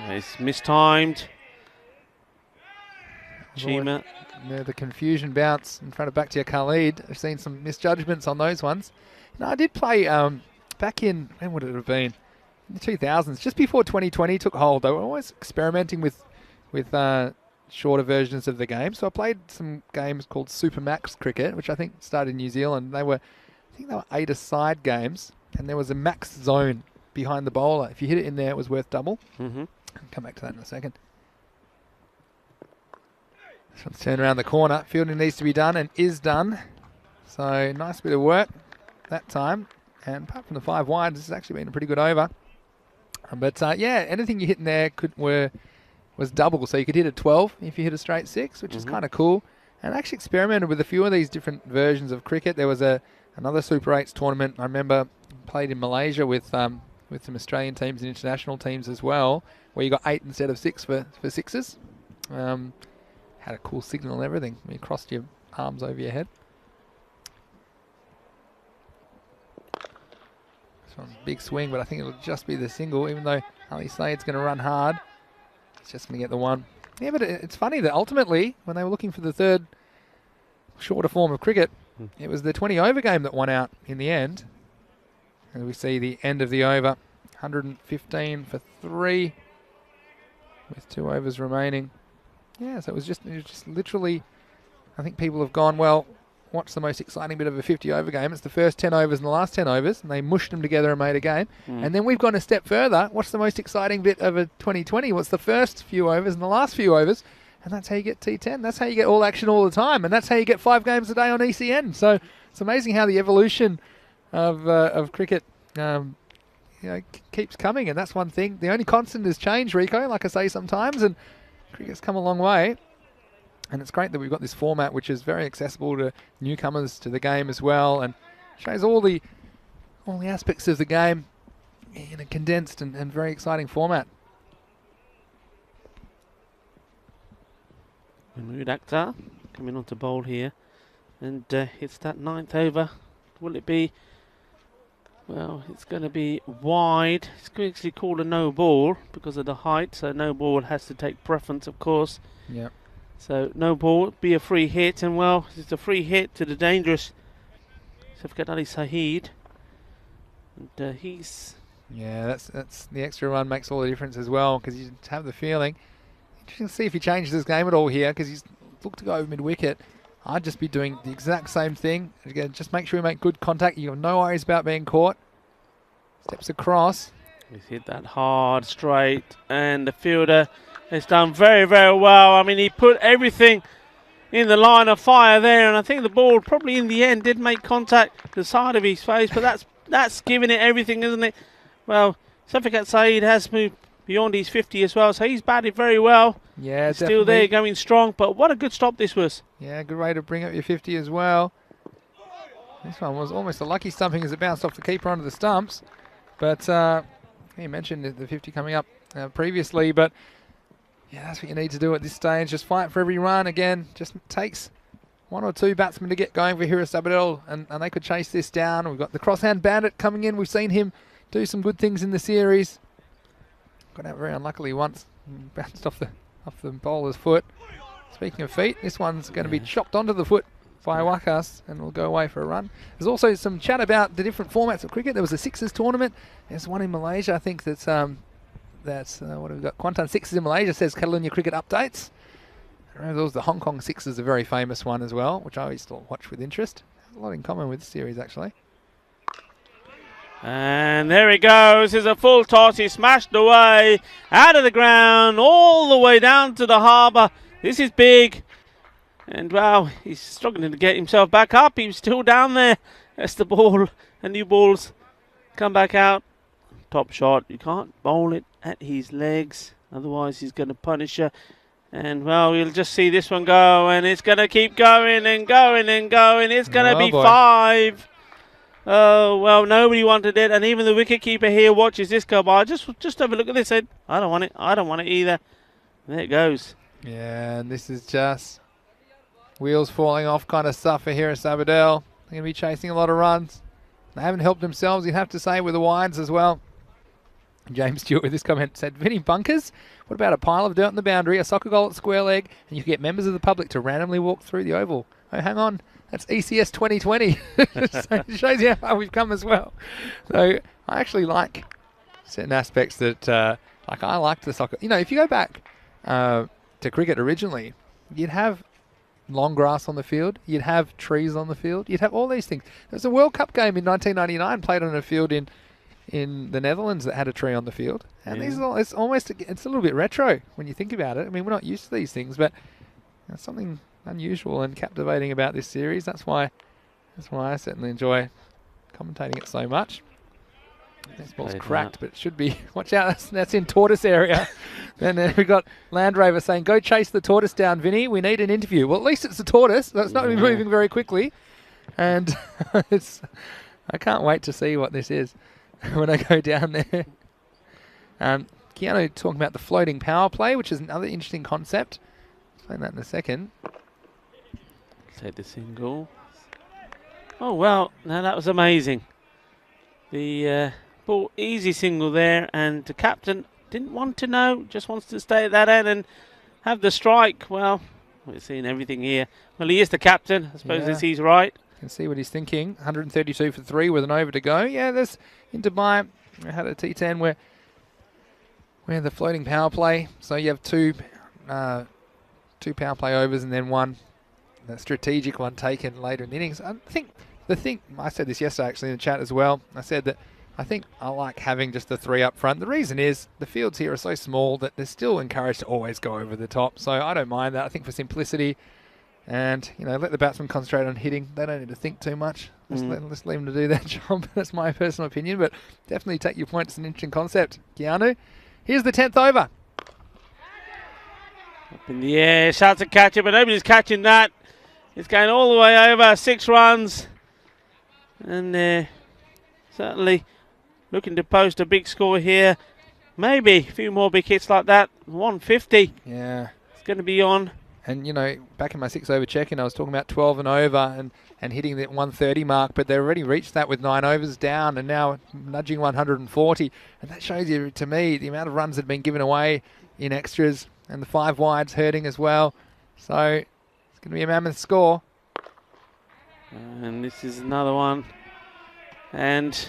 It's mistimed. Chima. Yeah, the confusion bounce in front of Bakhtiar Khalid. I've seen some misjudgments on those ones. No, I did play back in, when would it have been? In the 2000s, just before 2020 took hold. They were always experimenting with shorter versions of the game. So I played some games called Super Max Cricket, which I think started in New Zealand. I think they were 8-a-side games, and there was a max zone behind the bowler. If you hit it in there, it was worth double. Mm-hmm. I'll come back to that in a second. This one's turned around the corner. Fielding needs to be done and is done. So nice bit of work that time. And apart from the 5 wides, this has actually been a pretty good over. But yeah, anything you hit in there was double. So you could hit a 12 if you hit a straight 6, which is kind of cool. And I actually experimented with a few of these different versions of cricket. There was another Super 8s tournament I remember played in Malaysia with some Australian teams and international teams as well, where you got 8 instead of 6 for 6s. Had a cool signal and everything. You crossed your arms over your head. This one's a big swing, but I think it'll just be the single, even though Ali Saeed's going to run hard. It's just going to get the one. Yeah, but it's funny that ultimately, when they were looking for the third shorter form of cricket, it was the 20-over game that won out in the end. And we see the end of the over, 115 for 3, with 2 overs remaining. Yeah, so it was just literally, I think people have gone, well, what's the most exciting bit of a 50-over game? It's the first 10 overs and the last 10 overs, and they mushed them together and made a game. And then we've gone a step further. What's the most exciting bit of a 2020? What's the first few overs and the last few overs? And that's how you get T10. That's how you get all action all the time. And that's how you get 5 games a day on ECN. So it's amazing how the evolution of cricket keeps coming. And that's one thing. The only constant is change, Rico, like I say sometimes. And cricket's come a long way. And it's great that we've got this format which is very accessible to newcomers to the game as well, and shows all the aspects of the game in a condensed and very exciting format. Mahmood Akhtar coming on to bowl here, and it's that 9th over. Will it be? Well, it's going to be wide. It's actually called a no ball because of the height, so no ball has to take preference, of course. Yep. So no ball, be a free hit, and well, it's a free hit to the dangerous Safkat Ali Saeed, and he's. Yeah, that's the extra run makes all the difference as well, because you have the feeling. Interesting to see if he changes his game at all here, because he's looked to go over mid-wicket. I'd just be doing the exact same thing. Again, just make sure you make good contact. You have no worries about being caught. Steps across. He's hit that hard, straight, and the fielder has done very, very well. I mean, he put everything in the line of fire there, and I think the ball probably in the end did make contact with the side of his face, but that's giving it everything, isn't it? Well, Safkat Saeed has moved beyond his 50 as well, so he's batted very well. Yeah, he's still there, going strong, but what a good stop this was. Yeah, good way to bring up your 50 as well. This one was almost a lucky stumping as it bounced off the keeper onto the stumps. But you mentioned the 50 coming up previously, but yeah, that's what you need to do at this stage. Just fight for every run. Again, just takes one or two batsmen to get going for Haris Abidal, and they could chase this down. We've got the crosshand bandit coming in. We've seen him do some good things in the series. Got out very unluckily once, bounced off the bowler's foot. Speaking of feet, this one's going to be chopped onto the foot by Wakas and will go away for a run. There's also some chat about the different formats of cricket. There was a sixes tournament. There's one in Malaysia, I think that's what have we got? Kuantan Sixes in Malaysia, says Catalonia Cricket Updates. I remember there was the Hong Kong Sixes, a very famous one as well, which I used to watch with interest. Has a lot in common with this series, actually. And there he goes. It's a full toss. He smashed away out of the ground all the way down to the harbour. This is big. And wow, he's struggling to get himself back up. He's still down there. That's the ball. And new balls come back out. Top shot. You can't bowl it at his legs. Otherwise, he's going to punish you. And well, we'll just see this one go. And it's going to keep going and going and going. It's going to be 5. Oh, well, nobody wanted it, and even the wicketkeeper here watches this go by. Just have a look at this head. I don't want it. I don't want it either. And there it goes. Yeah, and this is just wheels falling off kind of stuff for Haris Abidal. They're going to be chasing a lot of runs. They haven't helped themselves, you'd have to say, with the wides as well. James Stewart with this comment said, Vinny, bunkers? What about a pile of dirt on the boundary, a soccer goal at square leg, and you get members of the public to randomly walk through the oval? Oh, hang on. That's ECS 2020. So it shows you how far we've come as well. So I actually like certain aspects that, like I liked the soccer. You know, if you go back to cricket originally, you'd have long grass on the field, you'd have trees on the field, you'd have all these things. There's a World Cup game in 1999 played on a field in the Netherlands that had a tree on the field. And these are all, it's a little bit retro when you think about it. I mean, we're not used to these things, but there's something unusual and captivating about this series. That's why I certainly enjoy commentating it so much. This ball's cracked, but it should be. Watch out, that's in tortoise area. Then we've got Land Rover saying, "Go chase the tortoise down, Vinny. We need an interview." Well, at least it's a tortoise. So it's not moving very quickly, and I can't wait to see what this is when I go down there. Keanu talking about the floating power play, which is another interesting concept. I'll explain that in a second. Take the single. Oh, well, now that was amazing. The ball, easy single there, and the captain didn't want to know, just wants to stay at that end and have the strike. Well, we're seeing everything here. Well, he is the captain. I suppose he's right. You can see what he's thinking. 132 for 3 with an over to go. Yeah, there's in Dubai, we had a T10 where the floating power play. So you have two power play overs and then one strategic one taken later in the innings. I think I said this yesterday actually in the chat as well. I said that I think I like having just the 3 up front. The reason is the fields here are so small that they're still encouraged to always go over the top. So I don't mind that. I think for simplicity and, you know, let the batsman concentrate on hitting. They don't need to think too much. Let's leave them to do that job. That's my personal opinion, but definitely take your point. It's an interesting concept. Keanu, here's the 10th over. In the air, shot to catch it, but nobody's catching that. It's going all the way over, 6 runs. And certainly looking to post a big score here. Maybe a few more big hits like that. 150. Yeah. It's going to be on. And, you know, back in my 6 over check-in, I was talking about 12 and over and hitting that 130 mark, but they've already reached that with 9 overs down and now nudging 140. And that shows you, to me, the amount of runs that have been given away in extras and the 5 wides hurting as well. So it's going to be a mammoth score. And this is another one. And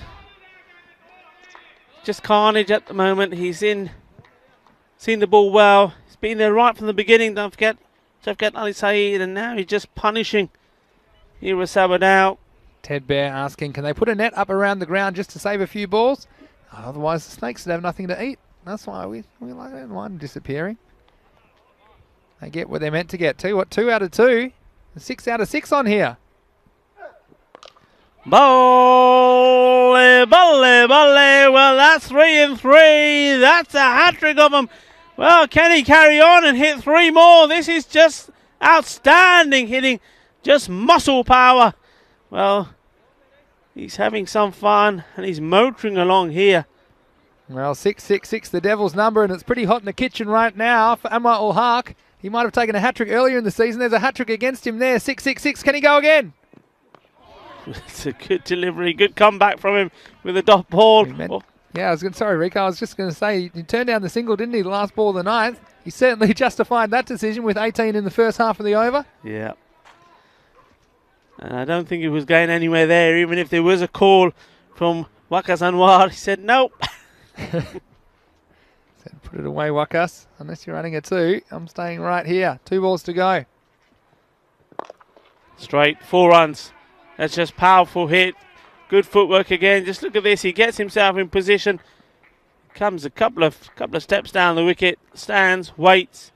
just carnage at the moment. He's seen the ball well. He's been there right from the beginning. Don't forget Ali Saeed, and now he's just punishing Ira Sabadell. Ted Bear asking, can they put a net up around the ground just to save a few balls? Otherwise the snakes would have nothing to eat. That's why we like that one disappearing. They get what they're meant to get too. What, 2 out of 2? 6 out of 6 on here. Volley, volley, volley. Well, that's 3 and 3. That's a hat-trick of them. Well, can he carry on and hit 3 more? This is just outstanding hitting. Just muscle power. Well, he's having some fun and he's motoring along here. Well, 666, the Devil's number, and it's pretty hot in the kitchen right now for Amar ul Haq. He might have taken a hat-trick earlier in the season. There's a hat-trick against him there. 666. Can he go again? It's a good delivery, good comeback from him with a dot ball. Yeah, sorry, Rico. I was just going to say, he turned down the single, didn't he, the last ball of the 9th? He certainly justified that decision with 18 in the first half of the over. Yeah. And I don't think he was going anywhere there, even if there was a call from Wakas Anwar. He said, nope. Said, put it away, Wakas. Unless you're running a 2, I'm staying right here. 2 balls to go. Straight, 4 runs. That's just powerful hit. Good footwork again. Just look at this. He gets himself in position. Comes a couple of steps down the wicket. Stands, waits,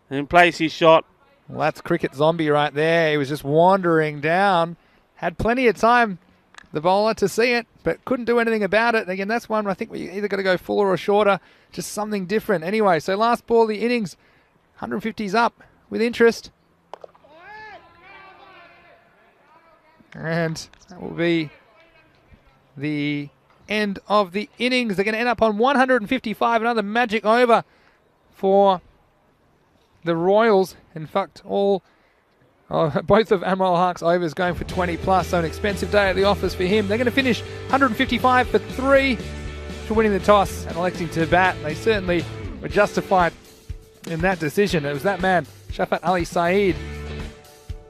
and plays his shot. Well, that's cricket zombie right there. He was just wandering down. Had plenty of time, the bowler, to see it, but couldn't do anything about it. Again, that's one where I think we either got to go fuller or shorter. Just something different. Anyway, so last ball of the innings. 150's up with interest. And that will be the end of the innings. They're going to end up on 155. Another magic over for the Royals. In fact, both of Amar ul Haq's overs going for 20 plus. So an expensive day at the office for him. They're going to finish 155 for 3 for winning the toss and electing to bat. They certainly were justified in that decision. It was that man, Shafat Ali Saeed,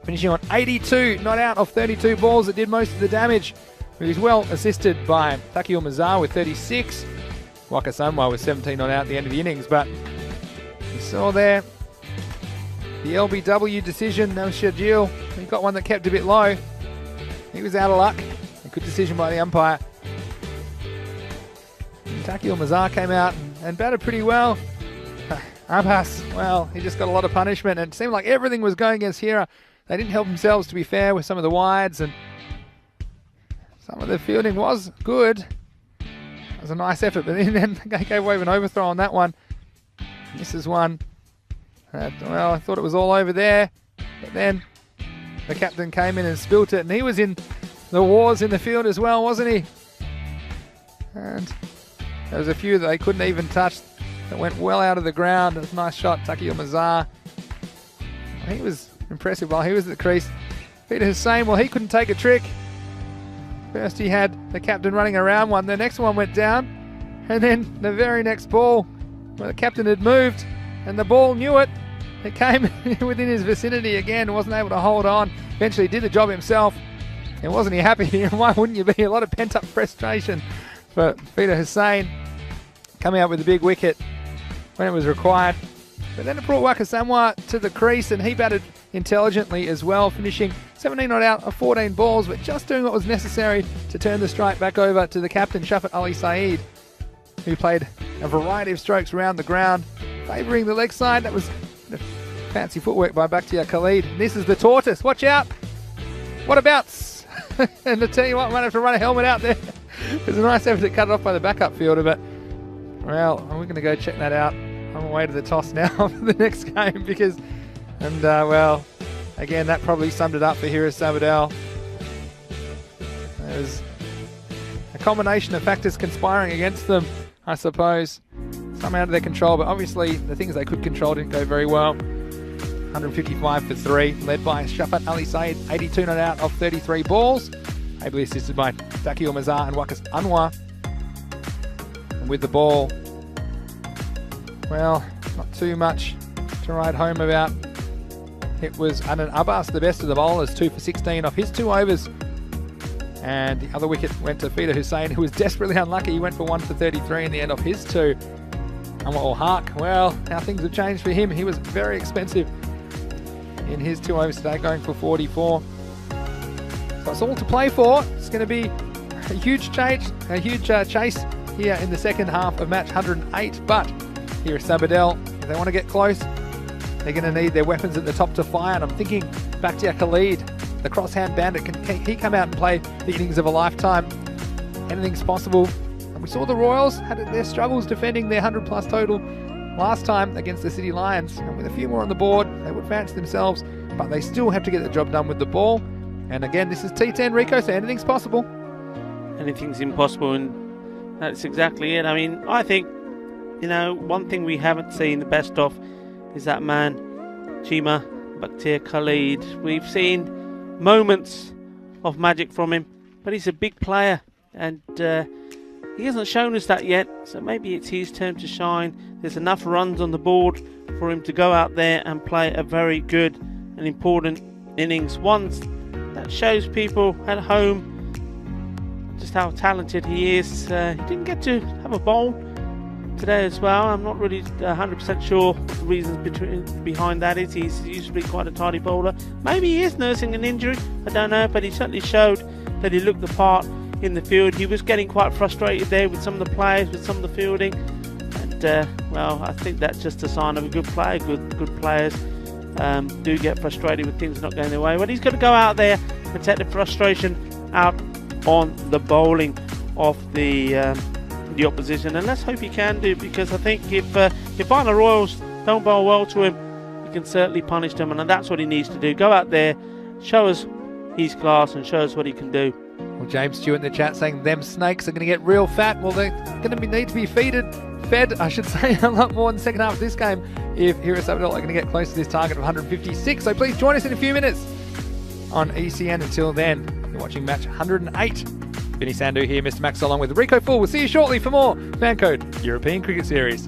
finishing on 82 not out of 32 balls that did most of the damage. He was well assisted by Takil Mazar with 36. Wakas Anwar with 17 not out at the end of the innings. But you saw there the LBW decision, no schedule. He got one that kept a bit low. He was out of luck. A good decision by the umpire. And Takil Mazar came out and batted pretty well. Abbas, well, he just got a lot of punishment, and it seemed like everything was going against Hira. They didn't help themselves, to be fair, with some of the wides, and some of the fielding was good. It was a nice effort, but then they gave away an overthrow on that one. This is one that, well, I thought it was all over there, but then the captain came in and spilt it, and he was in the wars in the field as well, wasn't he? And there was a few that they couldn't even touch that went well out of the ground. It was a nice shot, Takil Mazar. He was impressive while he was at the crease. Peter Hussain, well, he couldn't take a trick. First he had the captain running around one, the next one went down, and then the very next ball, well, the captain had moved, and the ball knew it. It came within his vicinity again, wasn't able to hold on. Eventually did the job himself, and wasn't he happy? Why wouldn't you be? A lot of pent-up frustration for Peter Hussain, coming out with a big wicket when it was required. But then it brought Wakas Anwar to the crease, and he batted intelligently as well, finishing 17 not out of 14 balls, but just doing what was necessary to turn the strike back over to the captain, Shafat Ali Saeed, who played a variety of strokes around the ground, favouring the leg side. That was fancy footwork by Bakhtiar Khalid. And this is the tortoise. Watch out. What about? And to tell you what, I might have to run a helmet out there. It was a nice effort to cut it off by the backup fielder, but, well, we're going to go check that out I'm away to the toss now for the next game because, well, again, that probably summed it up for Hira Sabadell. There's a combination of factors conspiring against them, I suppose. Some out of their control, but obviously the things they could control didn't go very well. 155 for 3, led by Shafat Ali Said, 82 not out of 33 balls. Ably assisted by Dakil Mazar and Wakas Anwar. And with the ball, well, not too much to write home about. It was Anan Abbas, the best of the bowlers, 2 for 16 off his 2 overs. And the other wicket went to Fida Hussain, who was desperately unlucky. He went for 1 for 33 in the end of his 2. Anwar Haq, well, how things have changed for him. He was very expensive in his 2 overs today, going for 44. So it's all to play for. It's going to be a huge chase here in the second half of match 108. But here at Sabadell, if they want to get close, they're going to need their weapons at the top to fire. And I'm thinking back to Khalid, the crosshand bandit. Can he come out and play the innings of a lifetime? Anything's possible. And we saw the Royals had their struggles defending their 100+ total last time against the City Lions. And with a few more on the board, they would fancy themselves, but they still have to get the job done with the ball. And again, this is T10, Rico, so anything's possible. Anything's impossible, and that's exactly it. I mean, I think, you know, one thing we haven't seen the best of is that man, Chima Bakhtir Khalid. We've seen moments of magic from him, but he's a big player, and he hasn't shown us that yet, so maybe it's his turn to shine. There's enough runs on the board for him to go out there and play a very good and important innings. One that shows people at home just how talented he is. He didn't get to have a bowl today as well. I'm not really 100% sure what the reasons behind that is. He's usually quite a tidy bowler. Maybe he is nursing an injury, I don't know, but he certainly showed that he looked the part in the field. He was getting quite frustrated there with some of the players, with some of the fielding, and well, I think that's just a sign of a good player. Good players do get frustrated with things not going their way, but he's got to go out there and take the frustration out on the bowling of the opposition, and let's hope he can do, because I think if the Royals don't bowl well to him, he can certainly punish them, and that's what he needs to do. Go out there, show us his class and show us what he can do. Well, James Stewart in the chat saying them snakes are going to get real fat. Well, they're going to need to be fed, I should say, a lot more in the second half of this game if Hira Sabadell are going to get close to this target of 156. So please join us in a few minutes on ECN. Until then, you're watching match 108. Vinny Sandhu here, Mr. Max, along with Rico Full. We'll see you shortly for more Fancode European Cricket Series.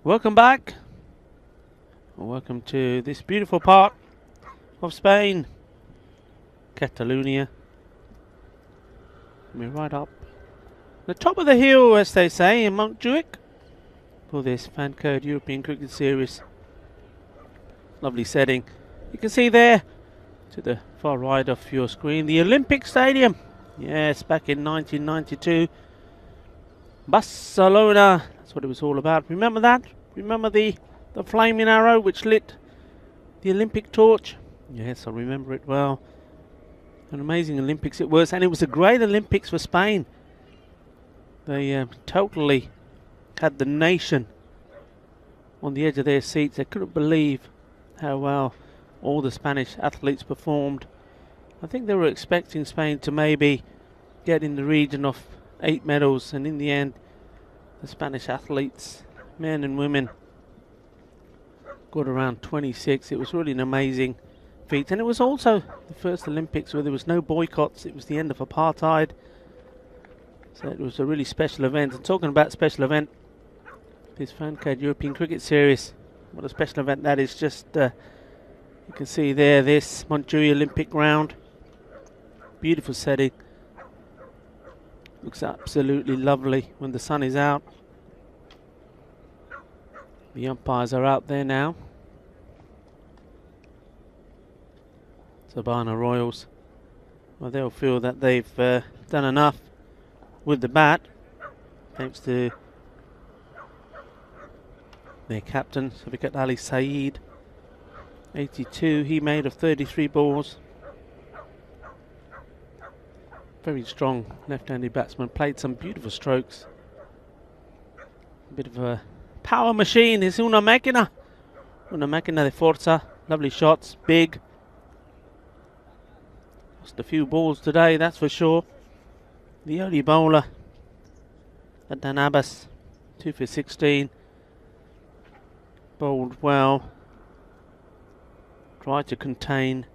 Welcome back. Welcome to this beautiful part of Spain, Catalonia. We're right up the top of the hill, as they say, in Montjuic for this Fan Code European Cricket Series. Lovely setting. You can see there to the far right of your screen the Olympic Stadium. Yes, back in 1992, Barcelona. That's what it was all about. Remember that? Remember the flaming arrow which lit the Olympic torch? Yes, I remember it well. An amazing Olympics it was, and it was a great Olympics for Spain. They totally had the nation on the edge of their seats. They couldn't believe how well all the Spanish athletes performed. I think they were expecting Spain to maybe get in the region of 8 medals, and in the end the Spanish athletes, men and women, got around 26. It was really an amazing feat, and it was also the first Olympics where there was no boycotts. It was the end of apartheid, so it was a really special event. And talking about special event, this Fan Code European Cricket Series, what a special event that is. Just you can see there this Montjuic Olympic ground, beautiful setting, looks absolutely lovely when the sun is out. The umpires are out there now. Sabana Royals, well, they'll feel that they've done enough with the bat, thanks to their captain, Sabiqat Ali Saeed. 82 he made of 33 balls. Very strong left-handed batsman, played some beautiful strokes. A bit of a power machine. Is una máquina de forza. Lovely shots, big. Lost a few balls today, that's for sure. The only bowler, Adnan Abbas, 2 for 16. Bowled well. Tried to contain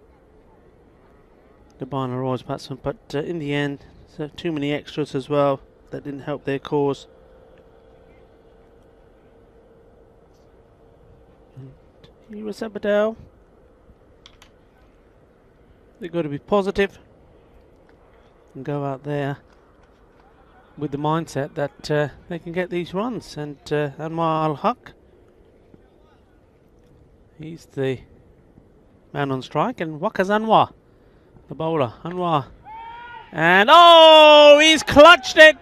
the Barna Royals batsman, but in the end, too many extras as well. That didn't help their cause. Here was Abadell. They've got to be positive and go out there with the mindset that they can get these runs. And Anwar Al-Haq, he's the man on strike, and Waqas Anwar, the bowler. Anwar, and oh, he's clutched it.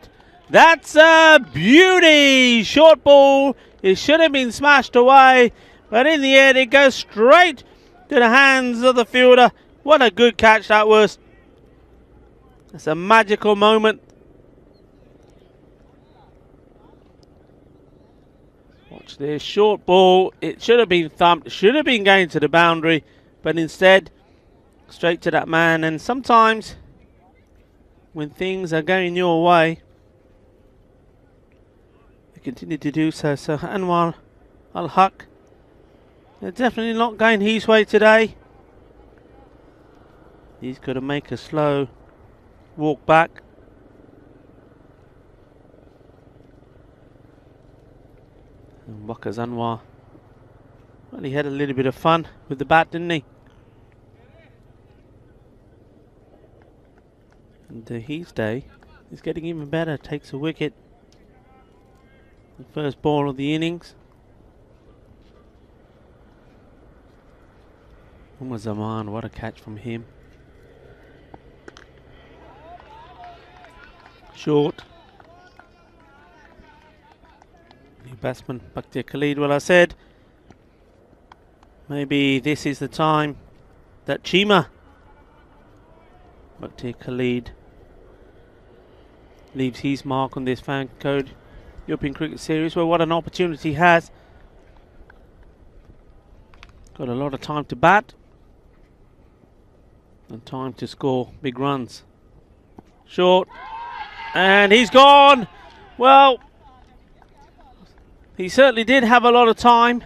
That's a beauty. Short ball. It should have been smashed away, but in the end it goes straight to the hands of the fielder. What a good catch that was. It's a magical moment. Watch this short ball. It should have been thumped. It should have been going to the boundary, but instead straight to that man. And sometimes when things are going your way, they continue to do so. So Anwar Al-Haq, they're definitely not going his way today. He's got to make a slow walk back. And Waqas Anwar, well, he had a little bit of fun with the bat, didn't he? And his day is getting even better. Takes a wicket. The first ball of the innings. Umar Zaman, what a catch from him. Short. New batsman, Bakhtiar Khalid. Well, I said maybe this is the time that Chima, Bakhtiar Khalid, leaves his mark on this Fan Code European Cricket Series. Well, what an opportunity he has. Got a lot of time to bat and time to score big runs. Short. And he's gone. Well, he certainly did have a lot of time.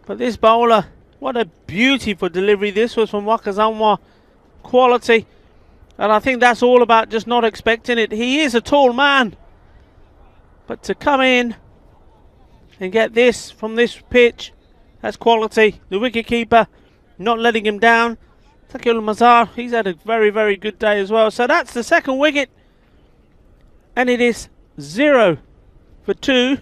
But this bowler, what a beautiful delivery. This was from Waqas Anwar. Quality. And I think that's all about just not expecting it. He is a tall man. But to come in and get this from this pitch. That's quality. The wicketkeeper not letting him down. Takil Mazhar, he's had a very, very good day as well. So that's the second wicket. And it is 0 for 2.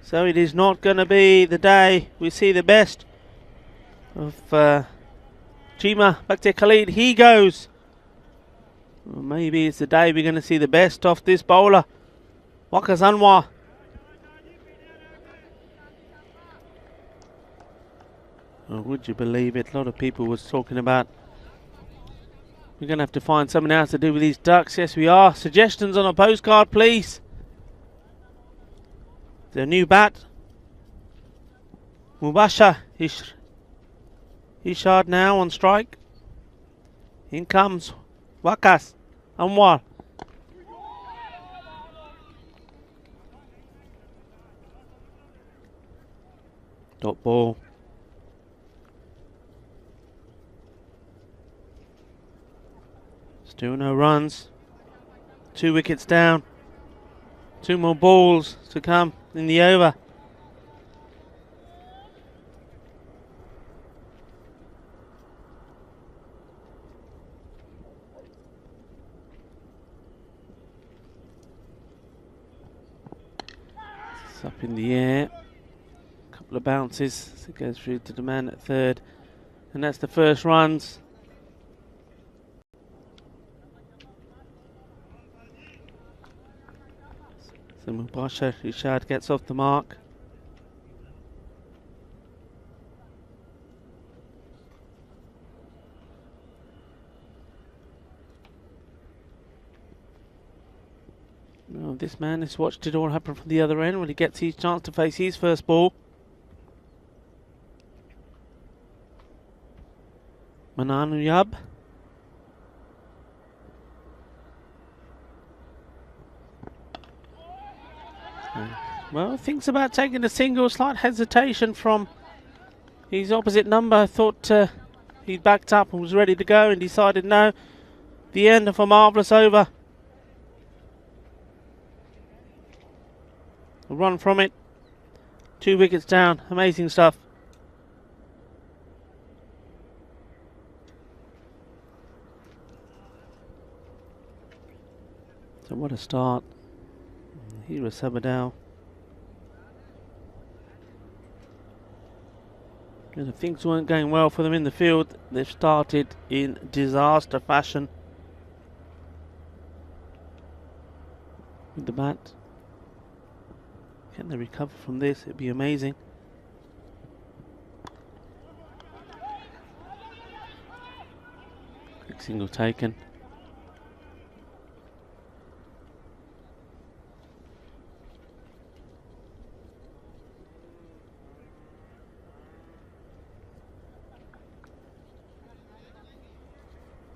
So it is not going to be the day we see the best of Jima Bakhtiar Khalid. He goes. Well, maybe it's the day we're going to see the best of this bowler, Waqas Anwar. Oh, would you believe it? A lot of people was talking about we're going to have to find something else to do with these ducks. Yes, we are. Suggestions on a postcard, please. The new bat. Mubasha Ishard now on strike. In comes Waqas Anwar. Dot ball. Still no runs. 2 wickets down. 2 more balls to come in the over. It's up in the air. A couple of bounces as it goes through to the man at third. And that's the first runs. So Mubasha Ishard gets off the mark. Now this man has watched it all happen from the other end when he gets his chance to face his first ball. Mananu Yab. Well, thinks about taking a single. Slight hesitation from his opposite number. Thought he'd backed up and was ready to go and decided no. The end of a marvellous over. A run from it. 2 wickets down. Amazing stuff. So what a start. Here was Sabadell. And if things weren't going well for them in the field, they've started in disaster fashion. With the bat. Can they recover from this? It'd be amazing. Quick single taken.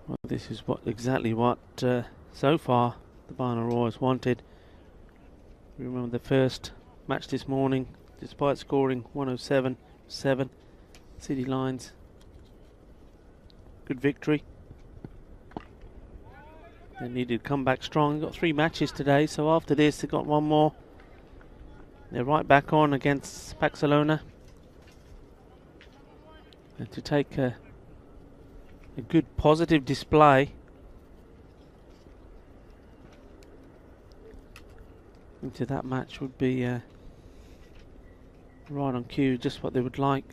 Well, this is exactly what so far the Barna Royals wanted. Remember the first match this morning, despite scoring 107-7, City Lions, good victory. They needed to come back strong. Got 3 matches today, so after this they've got 1 more. They're right back on against Barcelona. And to take a good positive display into that match would be right on cue, just what they would like.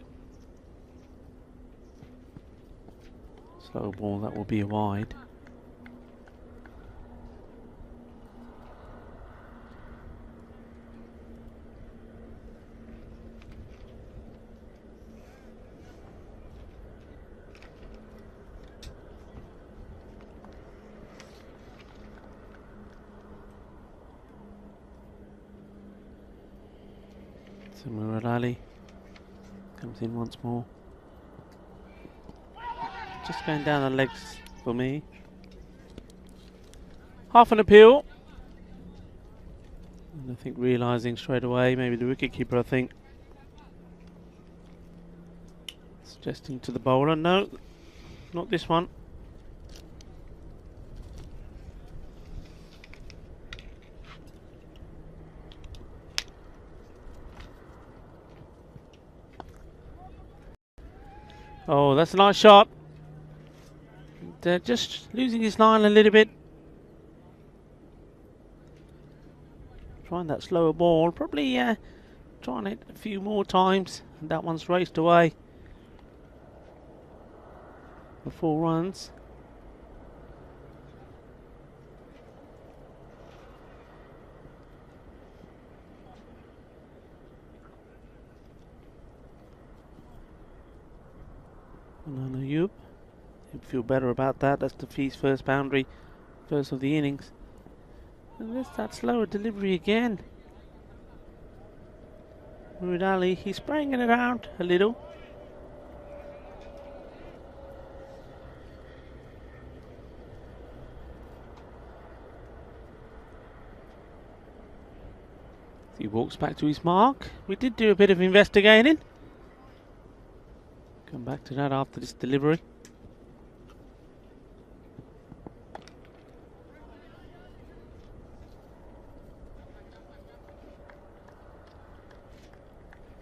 Slow ball, that will be a wide. So Murad Ali comes in once more. Just going down the legs for me. Half an appeal. And I think realising straight away, maybe the wicketkeeper, I think, suggesting to the bowler, no, not this one. Oh, that's a nice shot. They're just losing his line a little bit. Trying that slower ball. Probably trying it a few more times. And that one's raced away for 4 runs. And Ayub, he'd feel better about that. That's the first boundary, first of the innings. And there's that slower delivery again. Murid Ali, he's spraying it around a little. He walks back to his mark. We did do a bit of investigating. Come back to that after this delivery.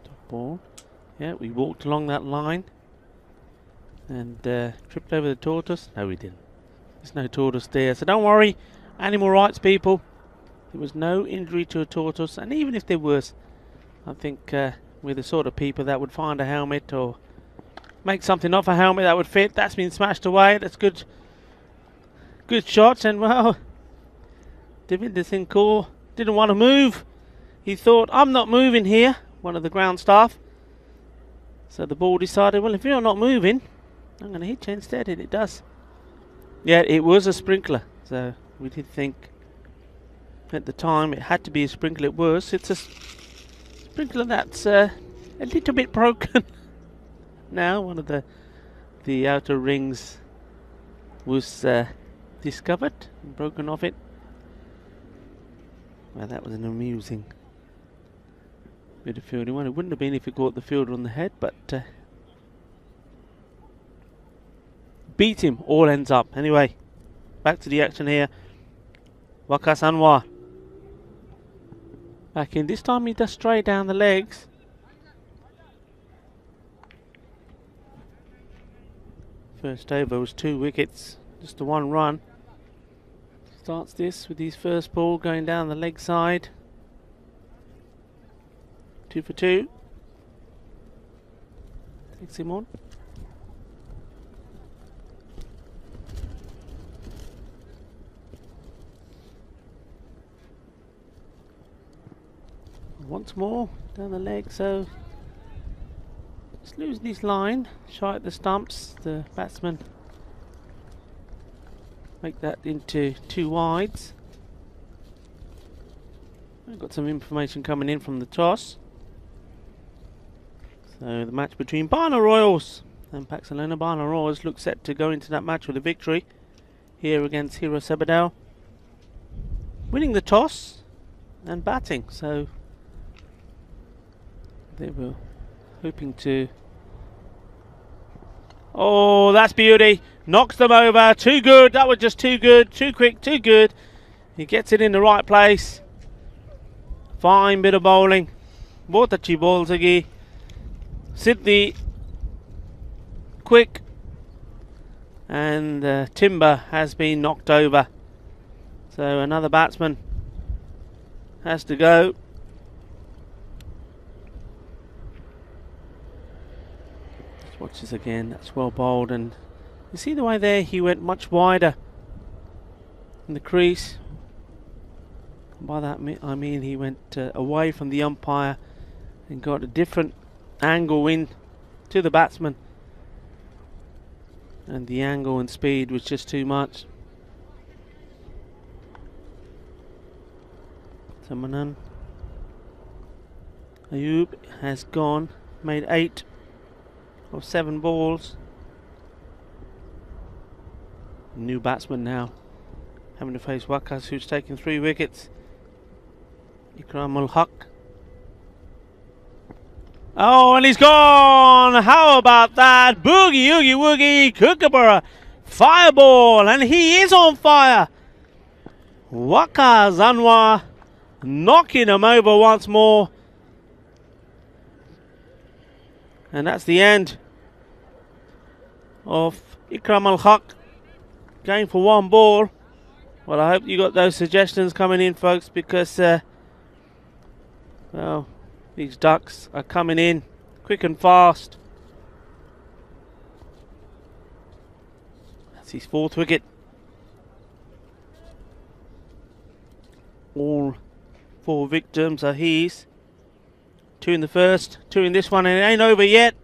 Top ball. Yeah, we walked along that line and tripped over the tortoise. No, we didn't. There's no tortoise there, so don't worry, animal rights people. There was no injury to a tortoise, and even if there was, I think we're the sort of people that would find a helmet or make something off a helmet that would fit. That's been smashed away. That's good shots. And well, Davinder Singh Kaur didn't want to move. He thought, I'm not moving here, one of the ground staff. So the ball decided, well, if you're not moving, I'm going to hit you instead, and it does. Yeah, it was a sprinkler, so we did think at the time it had to be a sprinkler. It was. It's a sprinkler that's a little bit broken. Now one of the outer rings was discovered and broken off it. Well, that was an amusing bit of fielding. Well, it wouldn't have been if it caught the fielder on the head, but beat him, all ends up. Anyway, back to the action here. Waqas Anwar back in. This time he does stray down the legs. First over was 2 wickets, just the 1 run. Starts this with his first ball going down the leg side. 2 for 2. Takes him on. Once more down the leg, so just losing his line, shy at the stumps. The batsman make that into 2 wides. I've got some information coming in from the toss. So the match between Barna Royals and Paxalona. Barna Royals look set to go into that match with a victory here against Hero Sebadell, winning the toss and batting. So they were hoping to... Oh, that's beauty. Knocks them over. Too good. That was just too good. Too quick. Too good. He gets it in the right place. Fine bit of bowling. Bahut achhi ball sagi. Sidhi. Quick. And Timber has been knocked over. So another batsman has to go. Watch this again, that's well bowled, and you see the way there he went much wider in the crease. And by that I mean he went away from the umpire and got a different angle in to the batsman, and the angle and speed was just too much. Samanan Ayub has gone, made 8 of 7 balls. New batsman now, having to face Waqas, who's taken 3 wickets. Ikram ul Haq. Oh, and he's gone! How about that? Boogie, oogie, woogie, Kookaburra, fireball, and he is on fire! Waqas Anwar knocking him over once more. And that's the end of Ikram Al-Haq going for one ball. Well, I hope you got those suggestions coming in, folks, because well, these ducks are coming in quick and fast. That's his 4th wicket. All 4 victims are his. 2 in the first, 2 in this one, and it ain't over yet.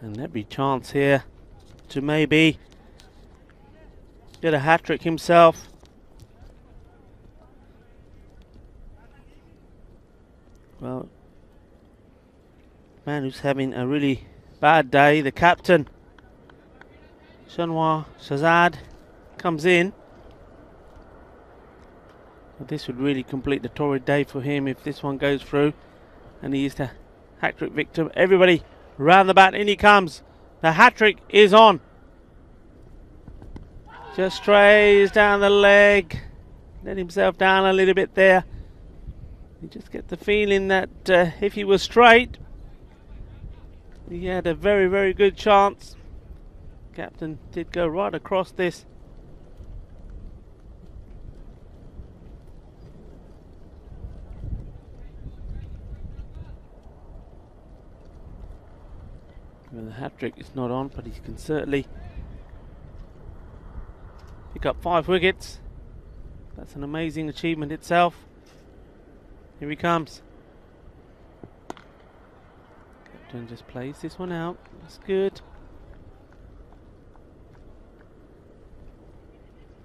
And every chance here to maybe get a hat-trick himself. Well, man who's having a really bad day, the captain, Shanwar Shahzad, comes in. But this would really complete the torrid day for him if this one goes through. And he is the hat-trick victim. Everybody round the bat, in he comes. The hat-trick is on. Just strays down the leg. Let himself down a little bit there. You just get the feeling that if he was straight, he had a very, very good chance. Captain did go right across this. Well, the hat-trick is not on, but he can certainly pick up 5 wickets. That's an amazing achievement itself. Here he comes. Captain just plays this one out. That's good.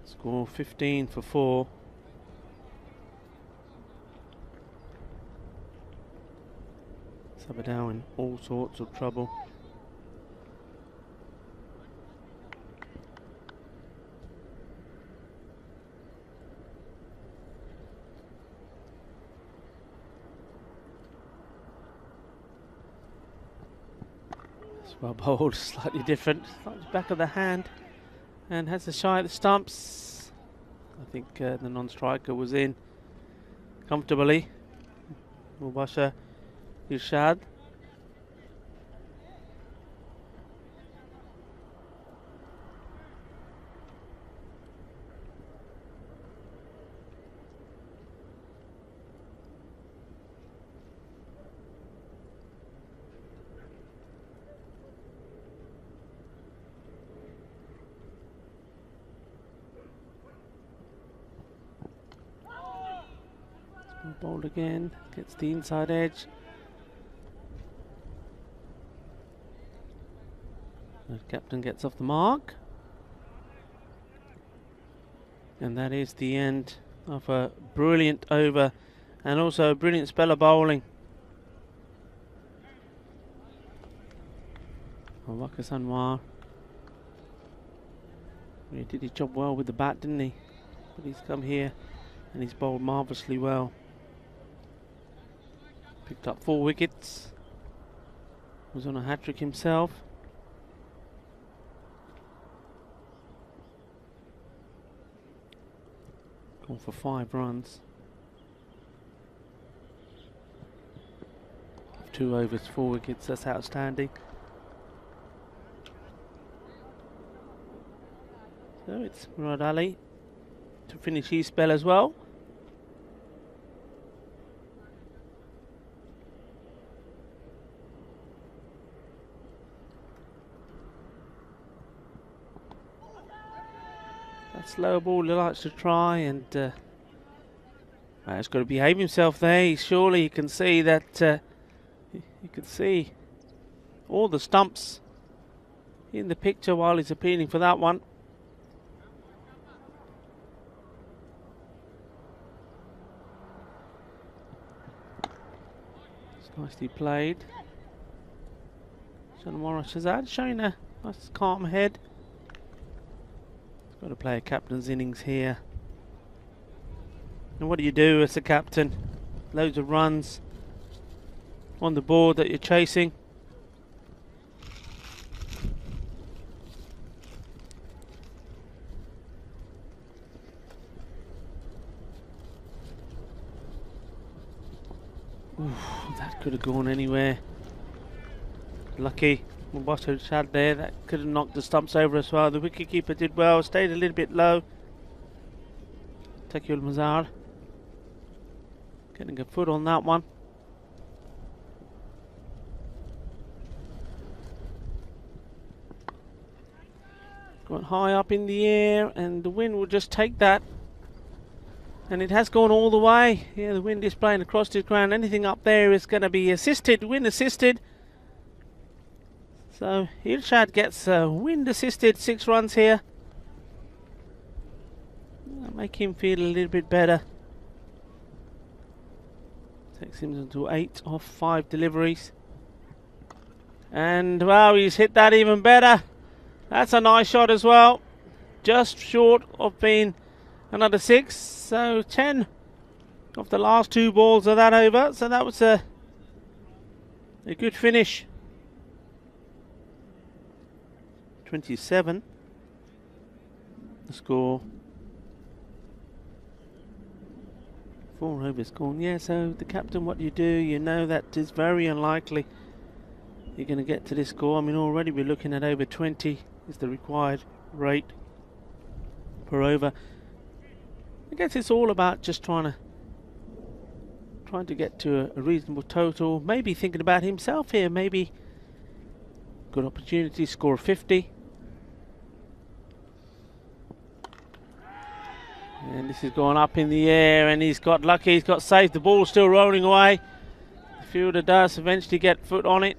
Score 15 for 4. Sabadell in all sorts of trouble. Well bowled, slightly different, slightly back of the hand, and has a shy at the stumps. I think the non-striker was in comfortably. Mubashir Irshad. Bowled again, gets the inside edge. The captain gets off the mark. And that is the end of a brilliant over and also a brilliant spell of bowling. Wakas Anwar. He did his job well with the bat, didn't he? But he's come here and he's bowled marvellously well. Picked up 4 wickets. Was on a hat-trick himself. Gone for 5 runs. 2 overs, 4 wickets. That's outstanding. So it's Murad Ali to finish his spell as well. That slow ball he likes to try, and he's got to behave himself there. Surely you can see that you can see all the stumps in the picture while he's appealing for that one. It's nicely played. Shanwar Shahzad showing a nice calm head. Got to play a captain's innings here. And what do you do as a captain? Loads of runs on the board that you're chasing. Oof, that could have gone anywhere. Lucky Mubasher Shad there. That could have knocked the stumps over as well. The wicketkeeper did well. Stayed a little bit low. Taqiyul Mazhar getting a foot on that one. Gone high up in the air, and the wind will just take that. And it has gone all the way. Yeah, the wind is playing across this ground. Anything up there is going to be assisted, wind assisted. So Irshad gets wind assisted 6 runs here. That'll make him feel a little bit better. Takes him to 8 off 5 deliveries. And wow, he's hit that even better. That's a nice shot as well. Just short of being another 6. So 10 of the last 2 balls are that over. So that was a good finish. 27. The score. 4 overs gone. Yeah, so the captain, what you do, you know that is very unlikely you're going to get to this score. I mean, already we're looking at over 20 is the required rate per over. I guess it's all about just trying to get to a reasonable total. Maybe thinking about himself here. Maybe good opportunity, score 50. And this is going up in the air, and he's got lucky. He's got safe. The ball's still rolling away. The fielder does eventually get foot on it.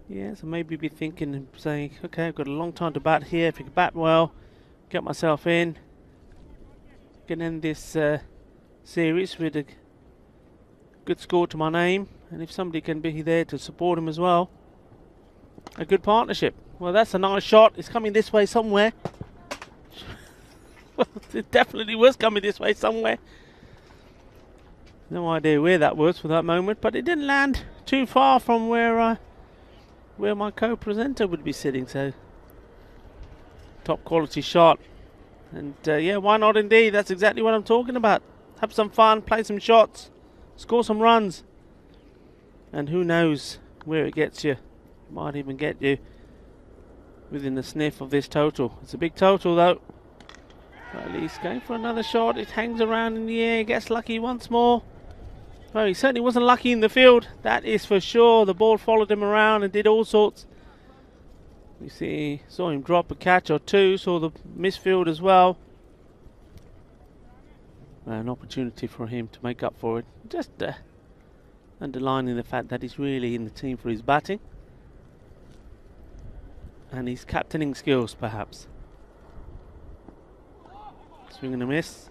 Yeah, so maybe be thinking and saying, okay, I've got a long time to bat here. If I can bat well, get myself in, can end this series with a good score to my name. And if somebody can be there to support him as well, a good partnership. Well, that's a nice shot. It's coming this way somewhere. Well, it definitely was coming this way somewhere. No idea where that was for that moment, but it didn't land too far from where my co-presenter would be sitting. So top quality shot. And yeah, why not indeed? That's exactly what I'm talking about. Have some fun, play some shots, score some runs. And who knows where it gets you. Might even get you within the sniff of this total. It's a big total though. At least going for another shot. It hangs around in the air, gets lucky once more. Well, he certainly wasn't lucky in the field, that is for sure. The ball followed him around and did all sorts. You see, saw him drop a catch or two, saw the misfield as well. An opportunity for him to make up for it. Just underlining the fact that he's really in the team for his batting and his captaining skills, perhaps. Swing and a miss.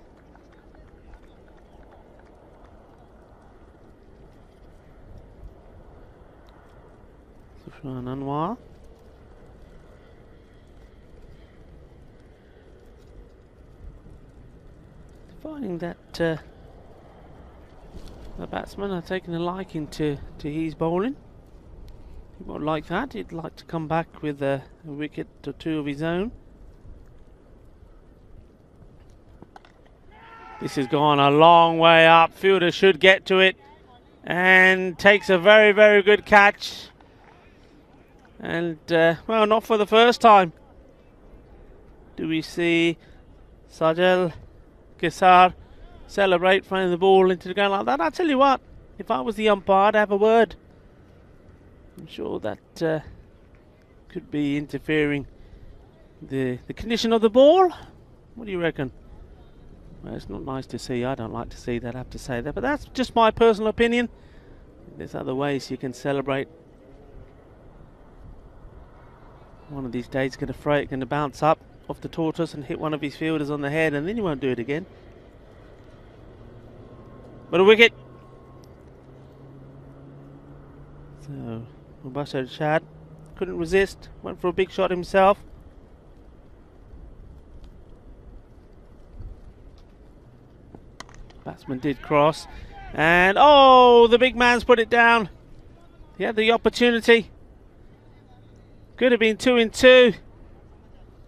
Sufyan Anwar. Finding that the batsmen are taking a liking to his bowling. He won't like that. He'd like to come back with a wicket or 2 of his own. This has gone a long way up. Fielder should get to it and takes a very, very good catch. And well, not for the first time do we see Sajal Kesar celebrate throwing the ball into the ground like that. I tell you what, if I was the umpire, I'd have a word. I'm sure that could be interfering the condition of the ball. What do you reckon? Well, it's not nice to see. I don't like to see that, I have to say that. But that's just my personal opinion. There's other ways you can celebrate. One of these days, going to throw it, going to bounce up off the tortoise and hit one of his fielders on the head, and then he won't do it again. But a wicket. So Mubasher Shad couldn't resist, went for a big shot himself. Batsman did cross, and oh, the big man's put it down. He had the opportunity. Could have been 2 in 2.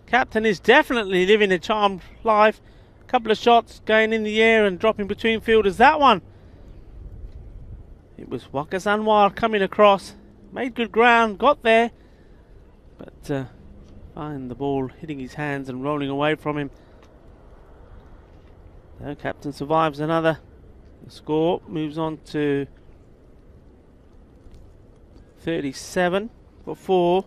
Captain is definitely living a charmed life. A couple of shots going in the air and dropping between fielders. That one, it was Wakas Anwar coming across, made good ground, got there, but find the ball hitting his hands and rolling away from him. The captain survives another. The score moves on to 37 for 4.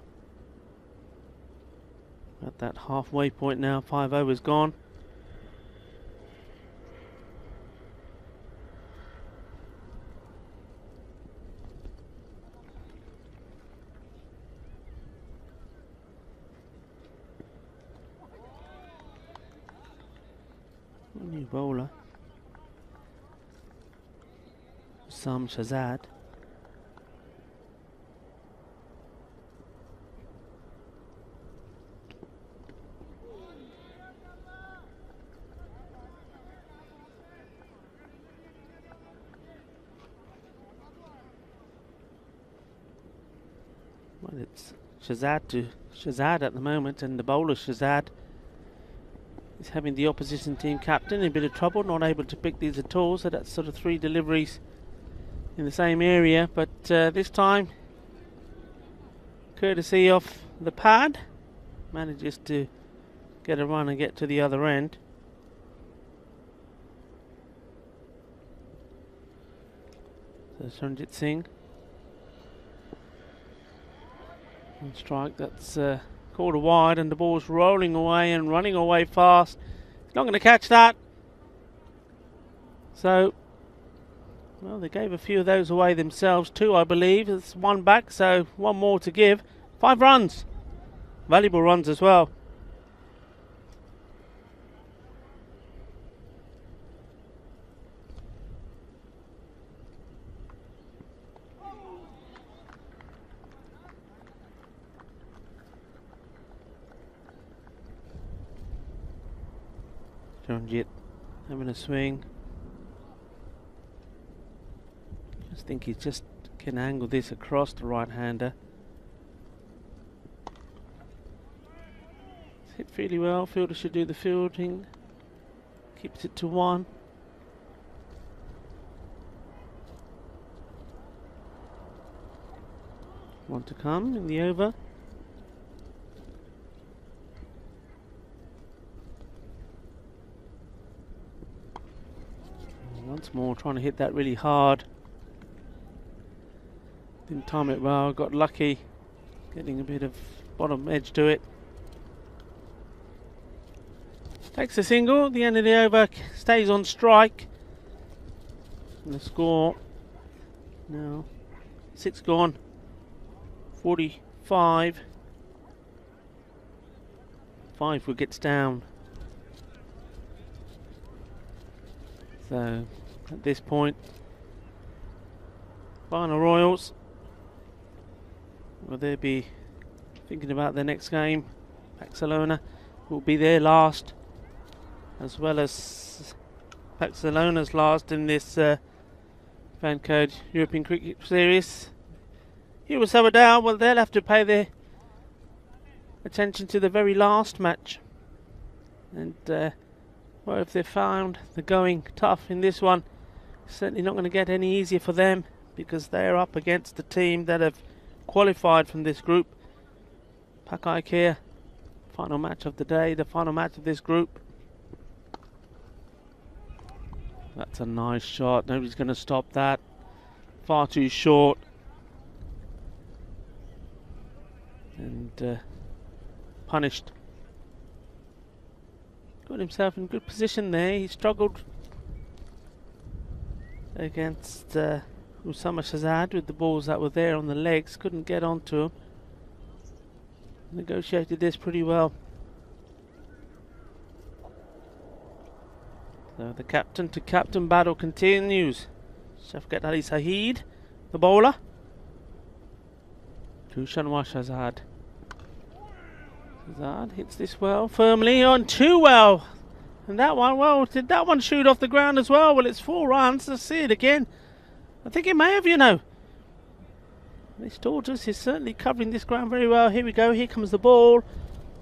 At that halfway point now, 5 overs gone. New bowler, Sam Shahzad. Well, it's Shahzad to Shahzad at the moment, and the bowler Shahzad is having the opposition team captain in a bit of trouble, not able to pick these at all. So that's sort of 3 deliveries in the same area, but this time, courtesy of the pad, manages to get a run and get to the other end. So Sanjit Singh on strike. That's called a wide, and the ball's rolling away and running away fast. He's not going to catch that. So, well, they gave a few of those away themselves. 2, I believe. It's 1 back, so 1 more to give. 5 runs. Valuable runs as well. Ranjit having a swing. Just think he just can angle this across the right-hander. It's hit really well. Fielder should do the fielding. Keeps it to 1. One to come in the over. Once more, trying to hit that really hard. Didn't time it well, got lucky, getting a bit of bottom edge to it. Takes a single, at the end of the over, stays on strike. And the score now 6 gone, 45. 5 wickets down. So at this point, Final Royals, will they be thinking about their next game? Barcelona will be their last, as well as Barcelona's last in this Fan Code European Cricket Series. Here was Sabadell. Well, they'll have to pay their attention to the very last match, and well, if they've found the going tough in this one, certainly not going to get any easier for them, because they're up against the team that have qualified from this group. Pak Ikea, final match of the day, the final match of this group. That's a nice shot. Nobody's going to stop that. Far too short. And punished. Got himself in good position there. He struggled against Usama Shahzad with the balls that were there on the legs. Couldn't get onto him. Negotiated this pretty well. So the captain to captain battle continues. Shafqat Ali Saeed, the bowler, to Shanwar Shahzad. Shahzad hits this well, firmly on, too well. And that one, well, did that one shoot off the ground as well? Well, it's 4 runs. Let's see it again. I think it may have, you know. This tortoise is certainly covering this ground very well. Here we go. Here comes the ball.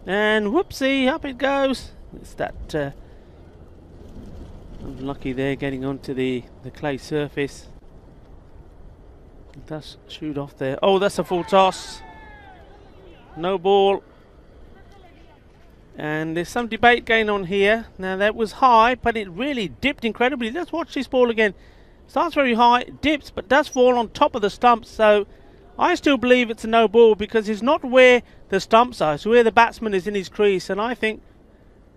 And whoopsie, up it goes. It's that unlucky there getting onto the clay surface. It does shoot off there. Oh, that's a full toss. No ball. And there's some debate going on here. Now that was high, but it really dipped incredibly. Let's watch this ball again. Starts very high, dips, but does fall on top of the stumps. So I still believe it's a no ball because it's not where the stumps are. It's where the batsman is in his crease. And I think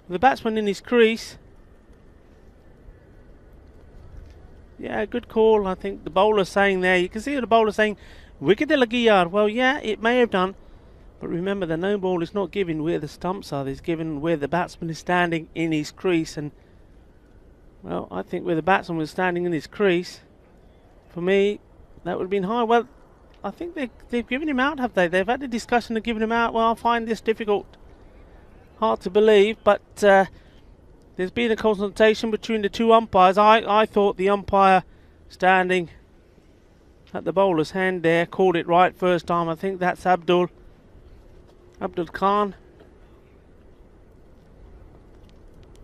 the batsman in his crease, yeah, good call. I think the bowler's saying there, you can see the bowler saying, wicket lagi yaar. Well, yeah, it may have done. But remember, the no ball is not given where the stumps are. It's given where the batsman is standing in his crease. And, well, I think where the batsman was standing in his crease, for me, that would have been high. Well, I think they've given him out, have they? They've had a discussion of giving him out. Well, I find this difficult. Hard to believe, but there's been a consultation between the two umpires. I thought the umpire standing at the bowler's hand there called it right first time. I think that's Abdul Khan.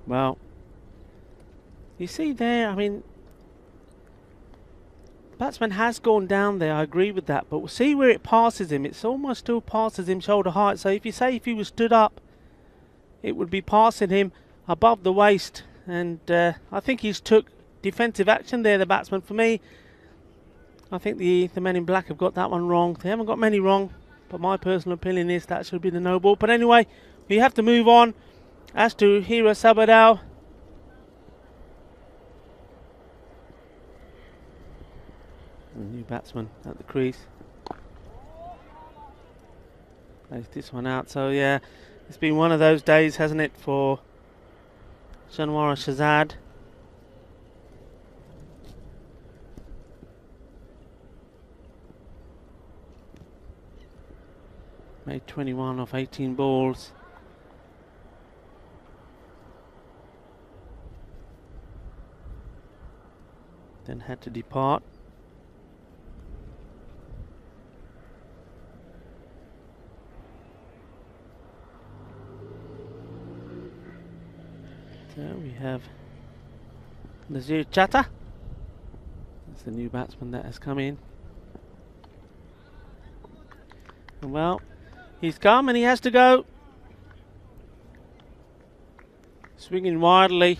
Well, you see there, I mean, the batsman has gone down there, I agree with that, but we'll see where it passes him. It's almost still passes him shoulder height. So if he was stood up, it would be passing him above the waist. And I think he's took defensive action there, the batsman. For me, I think the men in black have got that one wrong. They haven't got many wrong, but my personal opinion is that should be the no ball. But anyway, we have to move on. As to Hira Sabadell, the new batsman at the crease. Plays this one out. So yeah, it's been one of those days, hasn't it, for Shanwara Shahzad. Made 21 off 18 balls. Then had to depart. So we have Nazir Chatta. That's the new batsman that has come in. And well, he's come and he has to go. Swinging wildly.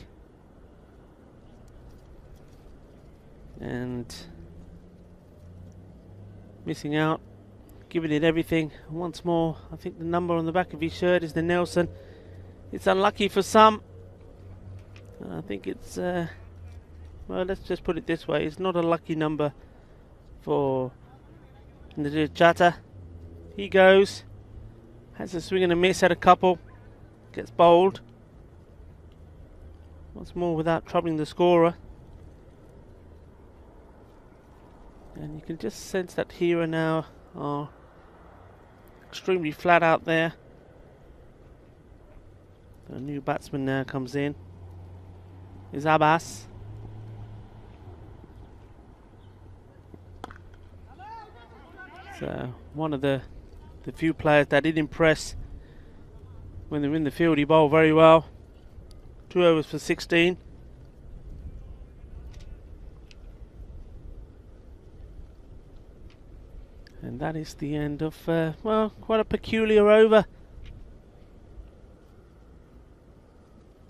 And missing out. Giving it everything. Once more, I think the number on the back of his shirt is the Nelson. It's unlucky for some. I think it's, well, let's just put it this way. It's not a lucky number for Nazir Chatta. He goes. Has a swing and a miss at a couple. Gets bowled. Once more without troubling the scorer. And you can just sense that Hira now are extremely flat out there. A new batsman now comes in. Is Abbas. So one of the few players that did impress when they're in the field. He bowled very well. 2 overs for 16. And that is the end of, well, quite a peculiar over.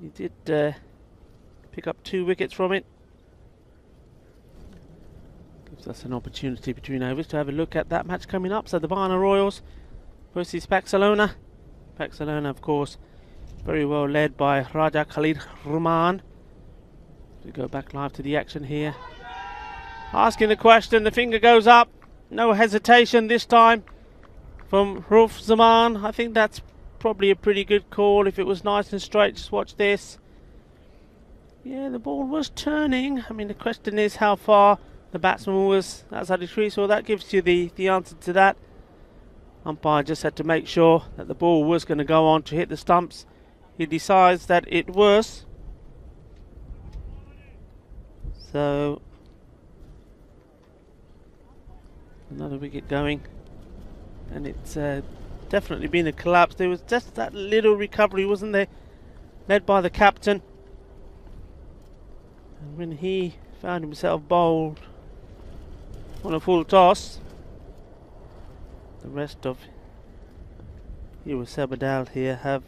He did pick up 2 wickets from it. Gives us an opportunity between overs to have a look at that match coming up. So the Varna Royals versus Barcelona. Barcelona, of course, very well led by Raja Khalid Rahman. We go back live to the action here. Asking the question, the finger goes up. No hesitation this time from Ruf Zaman. I think that's probably a pretty good call. If it was nice and straight, just watch this. Yeah, the ball was turning. I mean, the question is how far the batsman was outside the crease. Well, that gives you the answer to that. Umpire just had to make sure that the ball was going to go on to hit the stumps. He decides that it was. So another wicket going, and it's definitely been a collapse. There was just that little recovery, wasn't there? Led by the captain. And when he found himself bowled on a full toss, the rest of Sabadell here have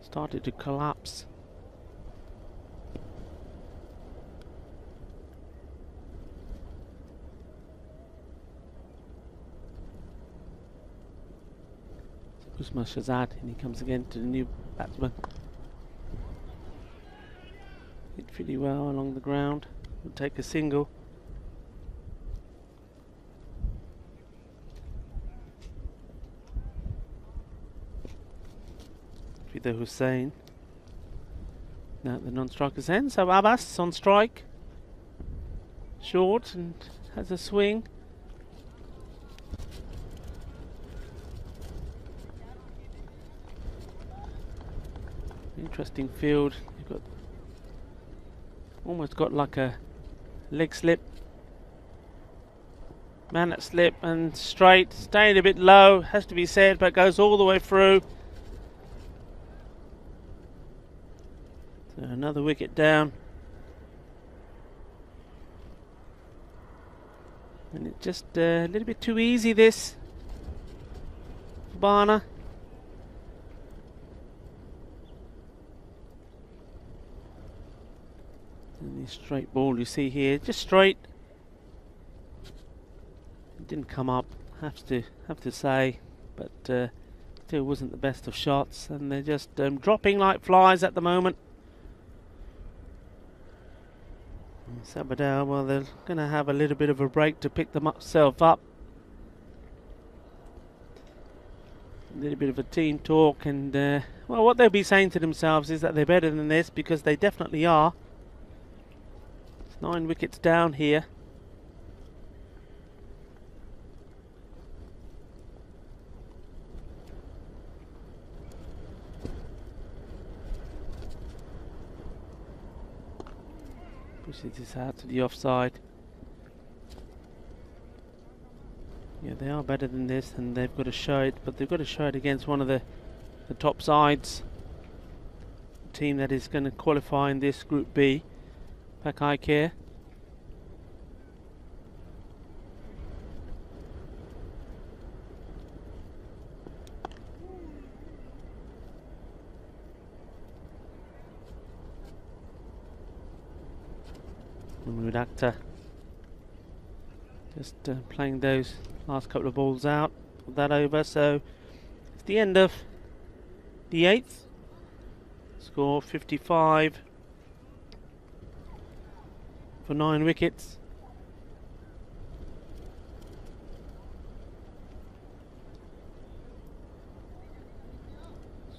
started to collapse. Usman Shahzad, and he comes again to the new batsman. Hit pretty well along the ground. Will take a single. Fida Hussain now at the non-striker's end. So Abbas on strike. Short and has a swing. Interesting field. You've got almost got like a leg slip. Man at slip and straight, staying a bit low, has to be said, but goes all the way through. So another wicket down. And it's just a little bit too easy this for Barner. And the straight ball you see here, just straight. It didn't come up, have to say, but still wasn't the best of shots, and they're just dropping like flies at the moment. Sabadell, well, they're going to have a little bit of a break to pick themselves up. A little bit of a team talk, and well, what they'll be saying to themselves is that they're better than this, because they definitely are. 9 wickets down here. Pushes this out to the offside. Yeah, they are better than this, and they've got to show it, but they've got to show it against one of the top sides. The team that is going to qualify in this Group B. Pakai Care. Mahmood Akhtar just playing those last couple of balls out. Put that over, so it's the end of the 8th. Score 55 for 9 wickets.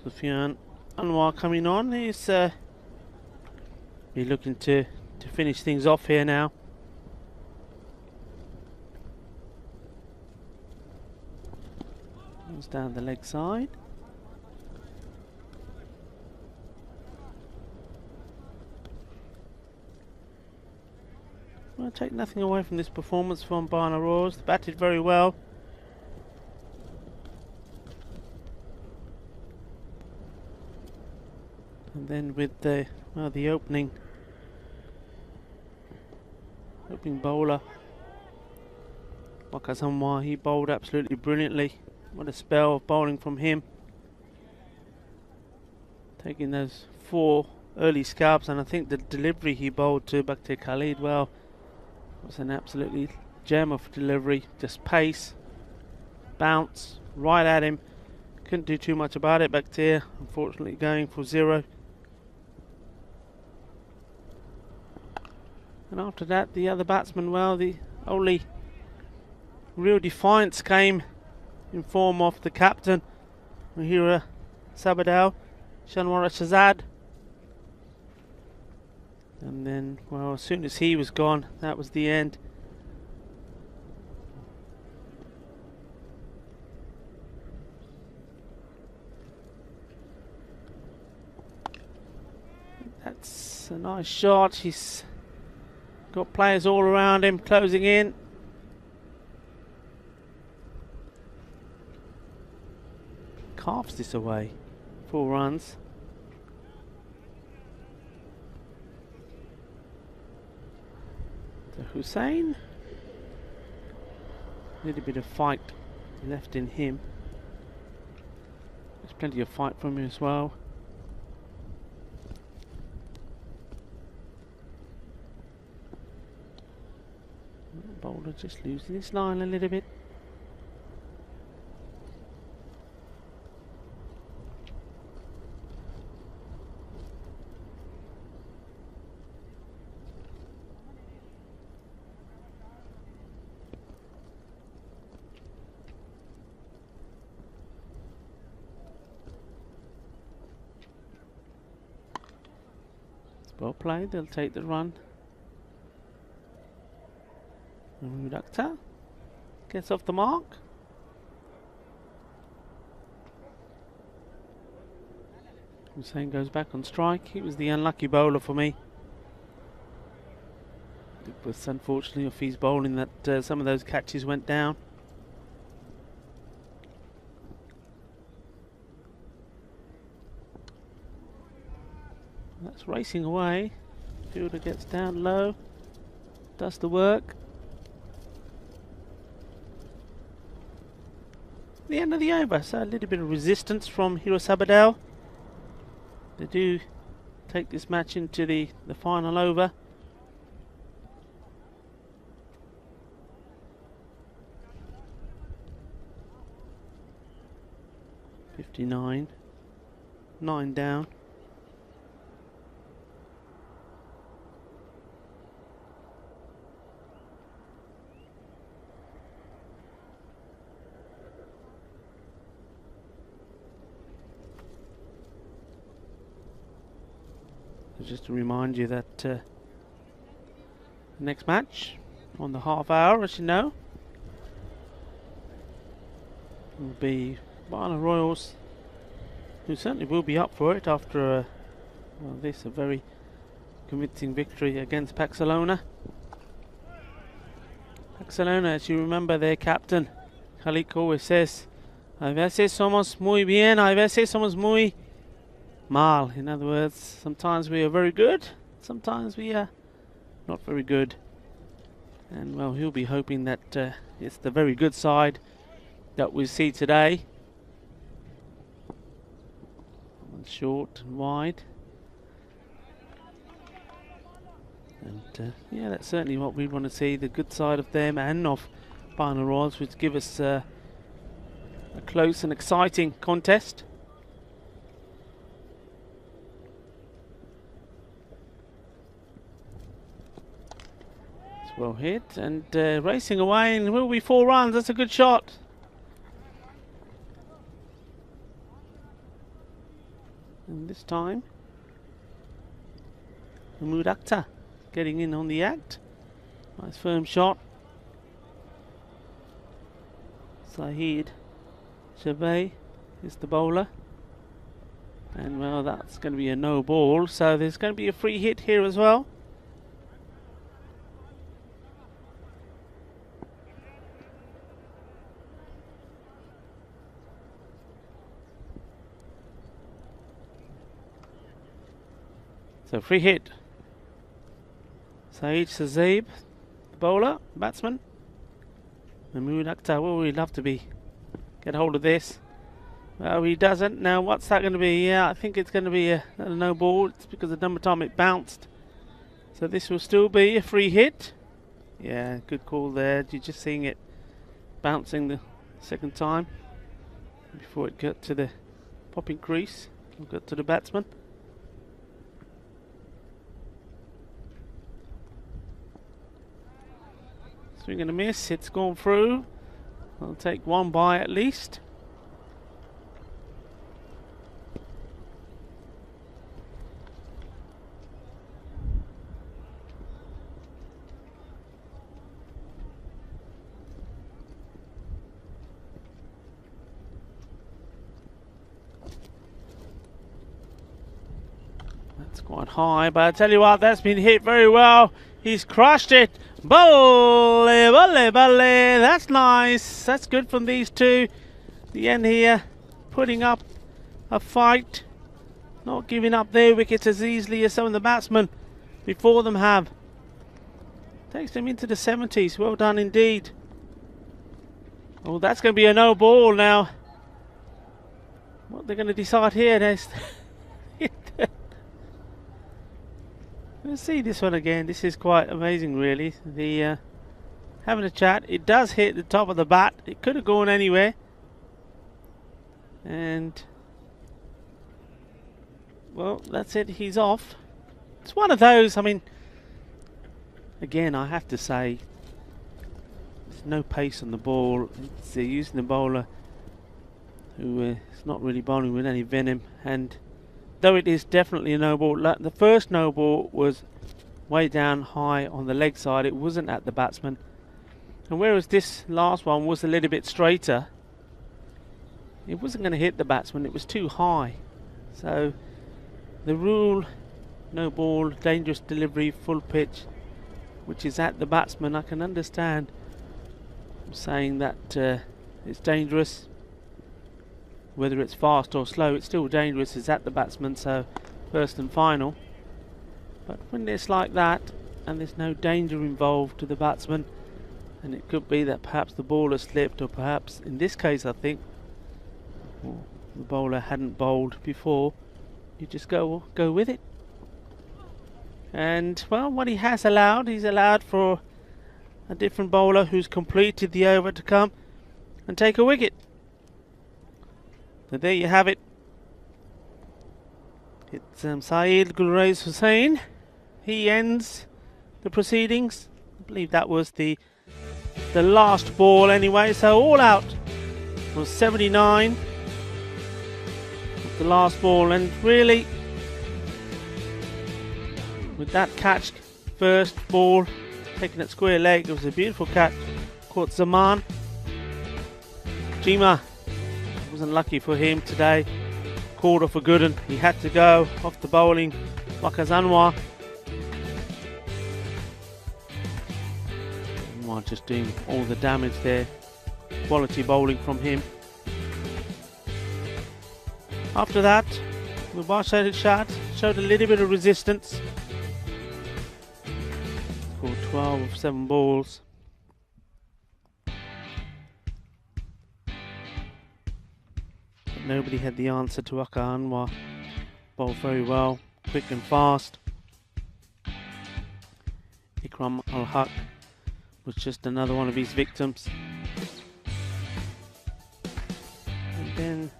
Sufyan Anwar coming on. He's be looking to finish things off here now. Goes down the leg side. Well, take nothing away from this performance from Barner Roars. They batted very well. And then with the opening bowler, Waqas Anwar, he bowled absolutely brilliantly. What a spell of bowling from him. Taking those 4 early scalps, and I think the delivery he bowled to Bakhtir Khalid, well, was an absolutely gem of delivery. Just pace, bounce, right at him. Couldn't do too much about it. Bakhtir, unfortunately, going for 0. And after that, the other batsman, well, the only real defiance came in form of the captain, Mahira Sabadell, Shanwara Shahzad. And then, well, as soon as he was gone, that was the end. That's a nice shot. He's got players all around him, closing in. carves this away. 4 runs. So Hussain, a little bit of fight left in him. There's plenty of fight from him as well. Bowler just losing his line a little bit. Well played, they'll take the run. Mudakta gets off the mark. Hussain goes back on strike. He was the unlucky bowler for me. It was unfortunately of his bowling that some of those catches went down. That's racing away. Fielder gets down low, does the work. The end of the over, so a little bit of resistance from Hirosabadell. They do take this match into the final over. (59), 9 down. Just to remind you that the next match on the half hour, as you know, will be Barna Royals, who certainly will be up for it after a very convincing victory against Paxalona. Paxalona, as you remember, their captain Khalik always says, "A veces somos muy bien, a veces somos muy mal." In other words, sometimes we are very good, sometimes we are not very good. And well, he'll be hoping that it's the very good side that we see today. One short and wide. And yeah, that's certainly what we want to see, the good side of them and of Barna Royals, which give us a close and exciting contest. Well hit and racing away, and will be 4 runs. That's a good shot. And this time, Mudakta getting in on the act. Nice firm shot. Saeed Chavez is the bowler. And well, that's going to be a no ball. So there's going to be a free hit here as well. So free hit. Saeed Sazib, the bowler, batsman. Mahmood Akhtar, well, we'd love to get hold of this. Well, he doesn't. Now, what's that going to be? Yeah, I think it's going to be a no ball. It's because the number of time it bounced. So this will still be a free hit. Yeah, good call there. You're just seeing it bouncing the second time before it got to the popping crease. It got to the batsman. Swing and a miss, it's gone through. I'll take one by at least. That's quite high, but I tell you what, that's been hit very well. He's crushed it. Bale, bale, bale. That's nice. That's good from these two. The end here. putting up a fight, not giving up their wickets as easily as some of the batsmen before them have. Takes them into the 70s. Well done indeed. Oh, that's going to be a no ball now. What they're going to decide here next. Let's see this one again. This is quite amazing, really. The having a chat. It does hit the top of the bat. It could have gone anywhere. And well, that's it. He's off. It's one of those. I mean, again, I have to say, there's no pace on the ball. It's using the bowler who is not really bowling with any venom, and though it is definitely a no ball, the first no ball was way down high on the leg side. It wasn't at the batsman, and whereas this last one was a little bit straighter, it wasn't going to hit the batsman. It was too high. So the rule, no ball, dangerous delivery, full pitch, which is at the batsman, I can understand saying that it's dangerous. Whether it's fast or slow, it's still dangerous. It's at the batsman, so first and final. But when it's like that and there's no danger involved to the batsman, and it could be that perhaps the ball has slipped, or perhaps in this case I think the bowler hadn't bowled before, you just go with it. And well, what he has allowed, he's allowed for a different bowler who's completed the over to come and take a wicket. So there you have it. It's Saeed Gulrez Hussain. He ends the proceedings. I believe that was the last ball anyway. So all out was 79. The last ball, and really with that catch, first ball taken at square leg, it was a beautiful catch. Caught Zaman. Jima wasn't lucky for him today. Called off a good one. He had to go off the bowling Waqas Anwar. Anwar just doing all the damage there. Quality bowling from him. After that, Mubashir Shad showed a little bit of resistance. Scored 12 of 7 balls. But nobody had the answer to Waqas Anwar. Bowled very well, quick and fast. Ikram Al-Haq was just another one of his victims. And then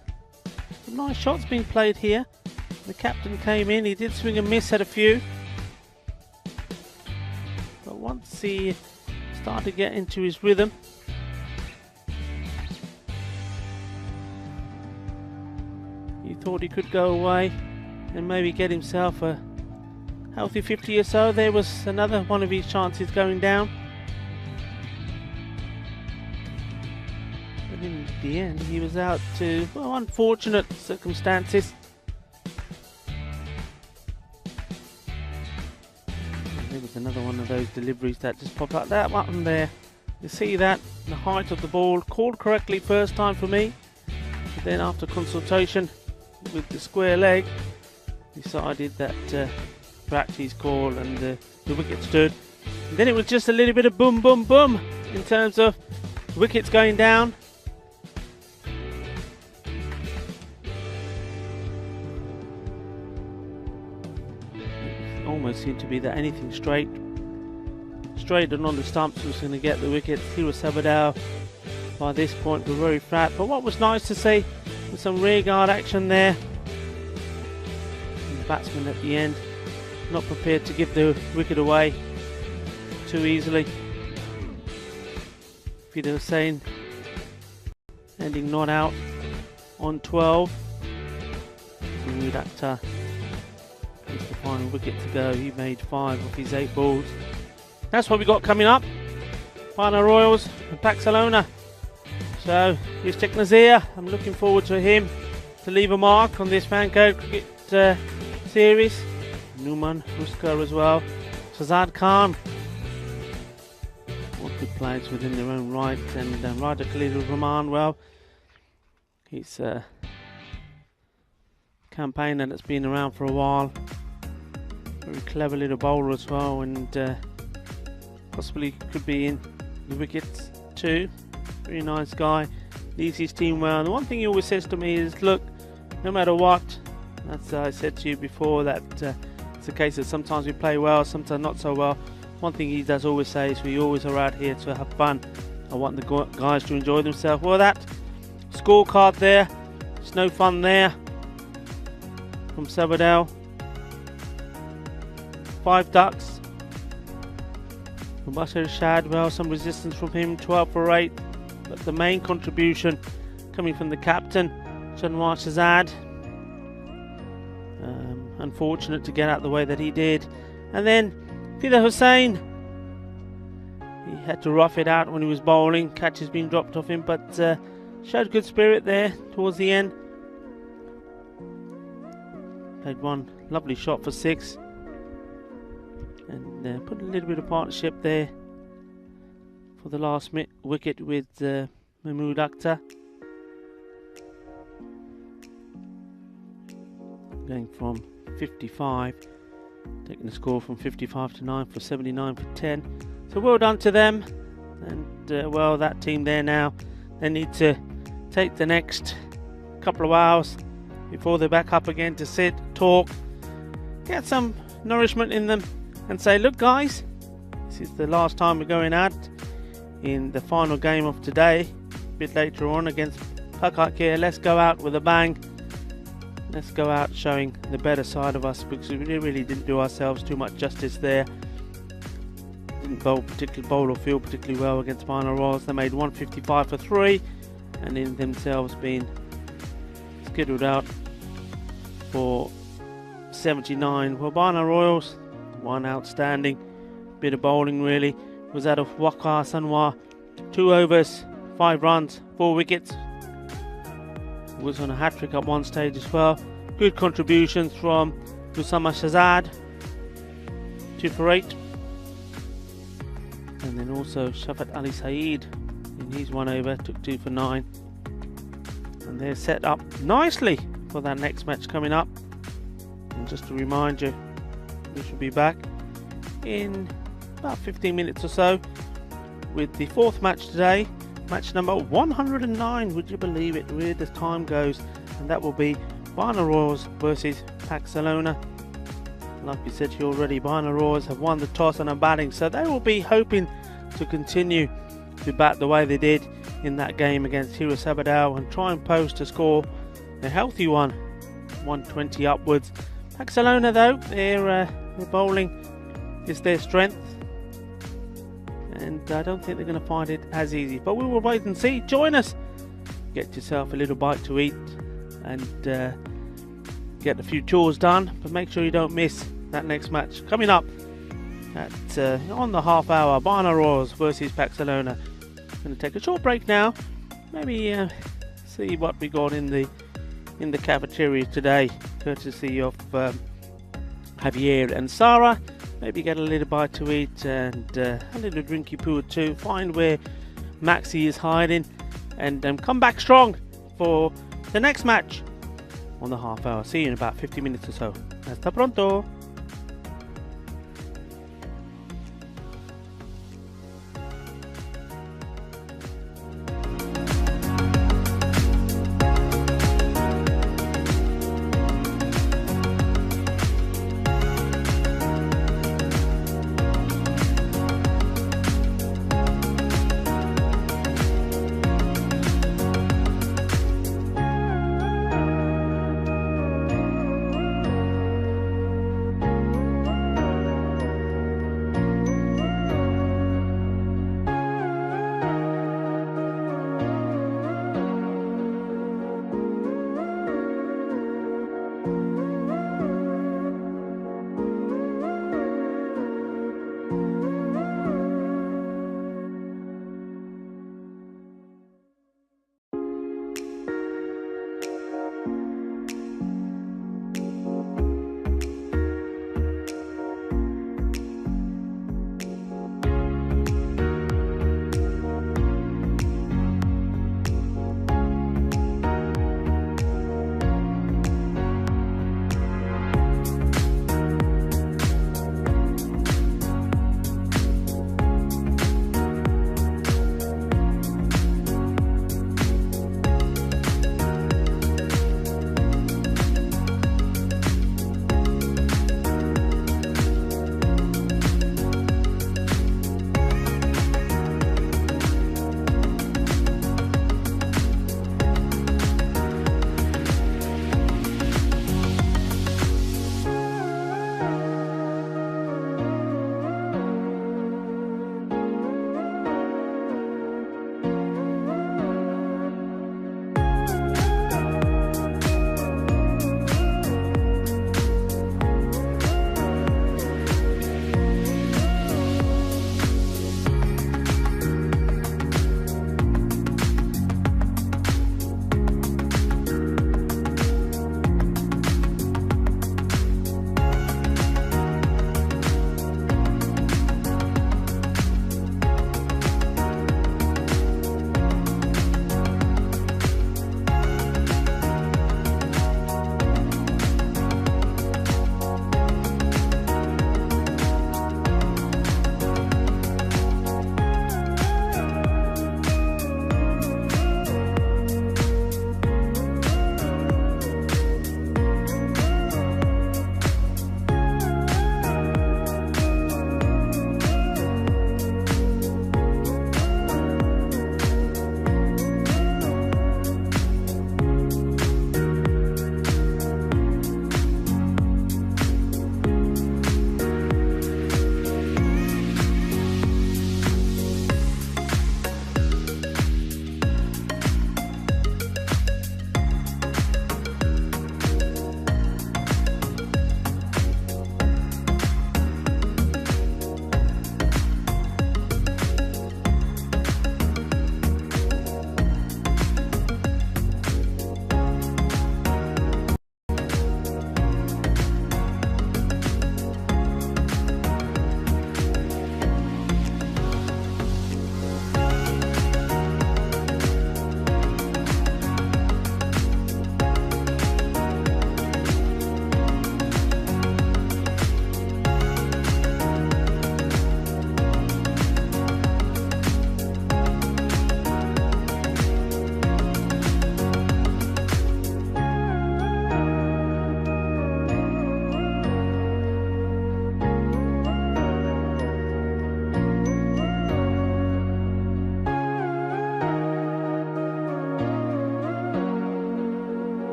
some nice shots being played here. The captain came in, he did swing and miss at a few. But once he started to get into his rhythm, he thought he could go away and maybe get himself a healthy 50 or so. There was another one of his chances going down. But in the end, he was out to, well, unfortunate circumstances. And there was another one of those deliveries that just popped up. That one there, you see that, the height of the ball, called correctly first time for me. But then after consultation with the square leg, decided that perhaps his call, and the wicket stood. And then it was just a little bit of boom, boom, boom in terms of wickets going down. It almost seemed to be that anything straight and on the stumps was going to get the wicket. He was Sabadell by this point were very flat. But what was nice to see was some rear guard action there. The batsman at the end not prepared to give the wicket away too easily. Fida Hussain ending not out on 12. Mahmood Akhtar is the final wicket to go. He made 5 of his 8 balls. That's what we got coming up. Pana Royals and Barcelona. So here's Sheikh Nazir. I'm looking forward to him to leave a mark on this Fancode cricket series. Numan Ruskar as well. Shazad Khan. What good players within their own right. And Raja Khalilur Rahman, well, he's campaigner that's been around for a while. Very clever little bowler as well, and possibly could be in the wickets too. Very nice guy, leads his team well. And the one thing he always says to me is, look, no matter what, that's I said to you before, that it's a case that sometimes we play well, sometimes not so well. One thing he does always say is we always are out here to have fun. I want the guys to enjoy themselves. Well, that scorecard there, there's no fun there from Sabadell. 5 ducks. Mubashir Shad, well, some resistance from him, 12 for 8. But the main contribution coming from the captain, Shanwar Shazad. Unfortunate to get out the way that he did. And then Fida Hussain, he had to rough it out when he was bowling. Catch has been dropped off him, but showed good spirit there towards the end. Played one lovely shot for 6. And put a little bit of partnership there for the last wicket with Mahmood Akhtar. Going from 55, taking the score from 55 to 9 for 79 for 10. So well done to them. And well, that team there now, they need to take the next couple of hours before they're back up again to sit, talk, get some nourishment in them, and say, look guys, this is the last time we're going out in the final game of today, a bit later on against Pakakir. Let's go out with a bang. Let's go out showing the better side of us, because we really didn't do ourselves too much justice there. Didn't bowl or field particularly well against Bina Royals. They made 155 for 3, and in themselves being scheduled out for 79. Well, Bina Royals, one outstanding bit of bowling really was out of Waqar Sanwar. 2 overs, 5 runs, 4 wickets. Was on a hat-trick at one stage as well. Good contributions from Usama Shazad, 2 for 8. And then also Shafat Ali Saeed in his 1 over, took 2 for 9. And they're set up nicely for that next match coming up. And just to remind you, we should be back in about 15 minutes or so with the 4th match today, match number 109, would you believe it, where the time goes, and that will be Bina Royals versus Barcelona. Like we said to you already, Bina Royals have won the toss and are batting, so they will be hoping to continue to bat the way they did in that game against Hero Sabadell and try and post a score, a healthy one, 120 upwards. Barcelona though, their bowling is their strength, and I don't think they're going to find it as easy, but we will wait and see. Join us, get yourself a little bite to eat and get a few chores done, but make sure you don't miss that next match coming up at on the half hour. Bina Royals versus Barcelona. Going to take a short break now, maybe see what we got in the cafeteria today, courtesy of Javier and Sarah. Maybe get a little bite to eat and a little drinky poo too. Find where Maxi is hiding and come back strong for the next match on the half hour. See you in about 50 minutes or so. Hasta pronto.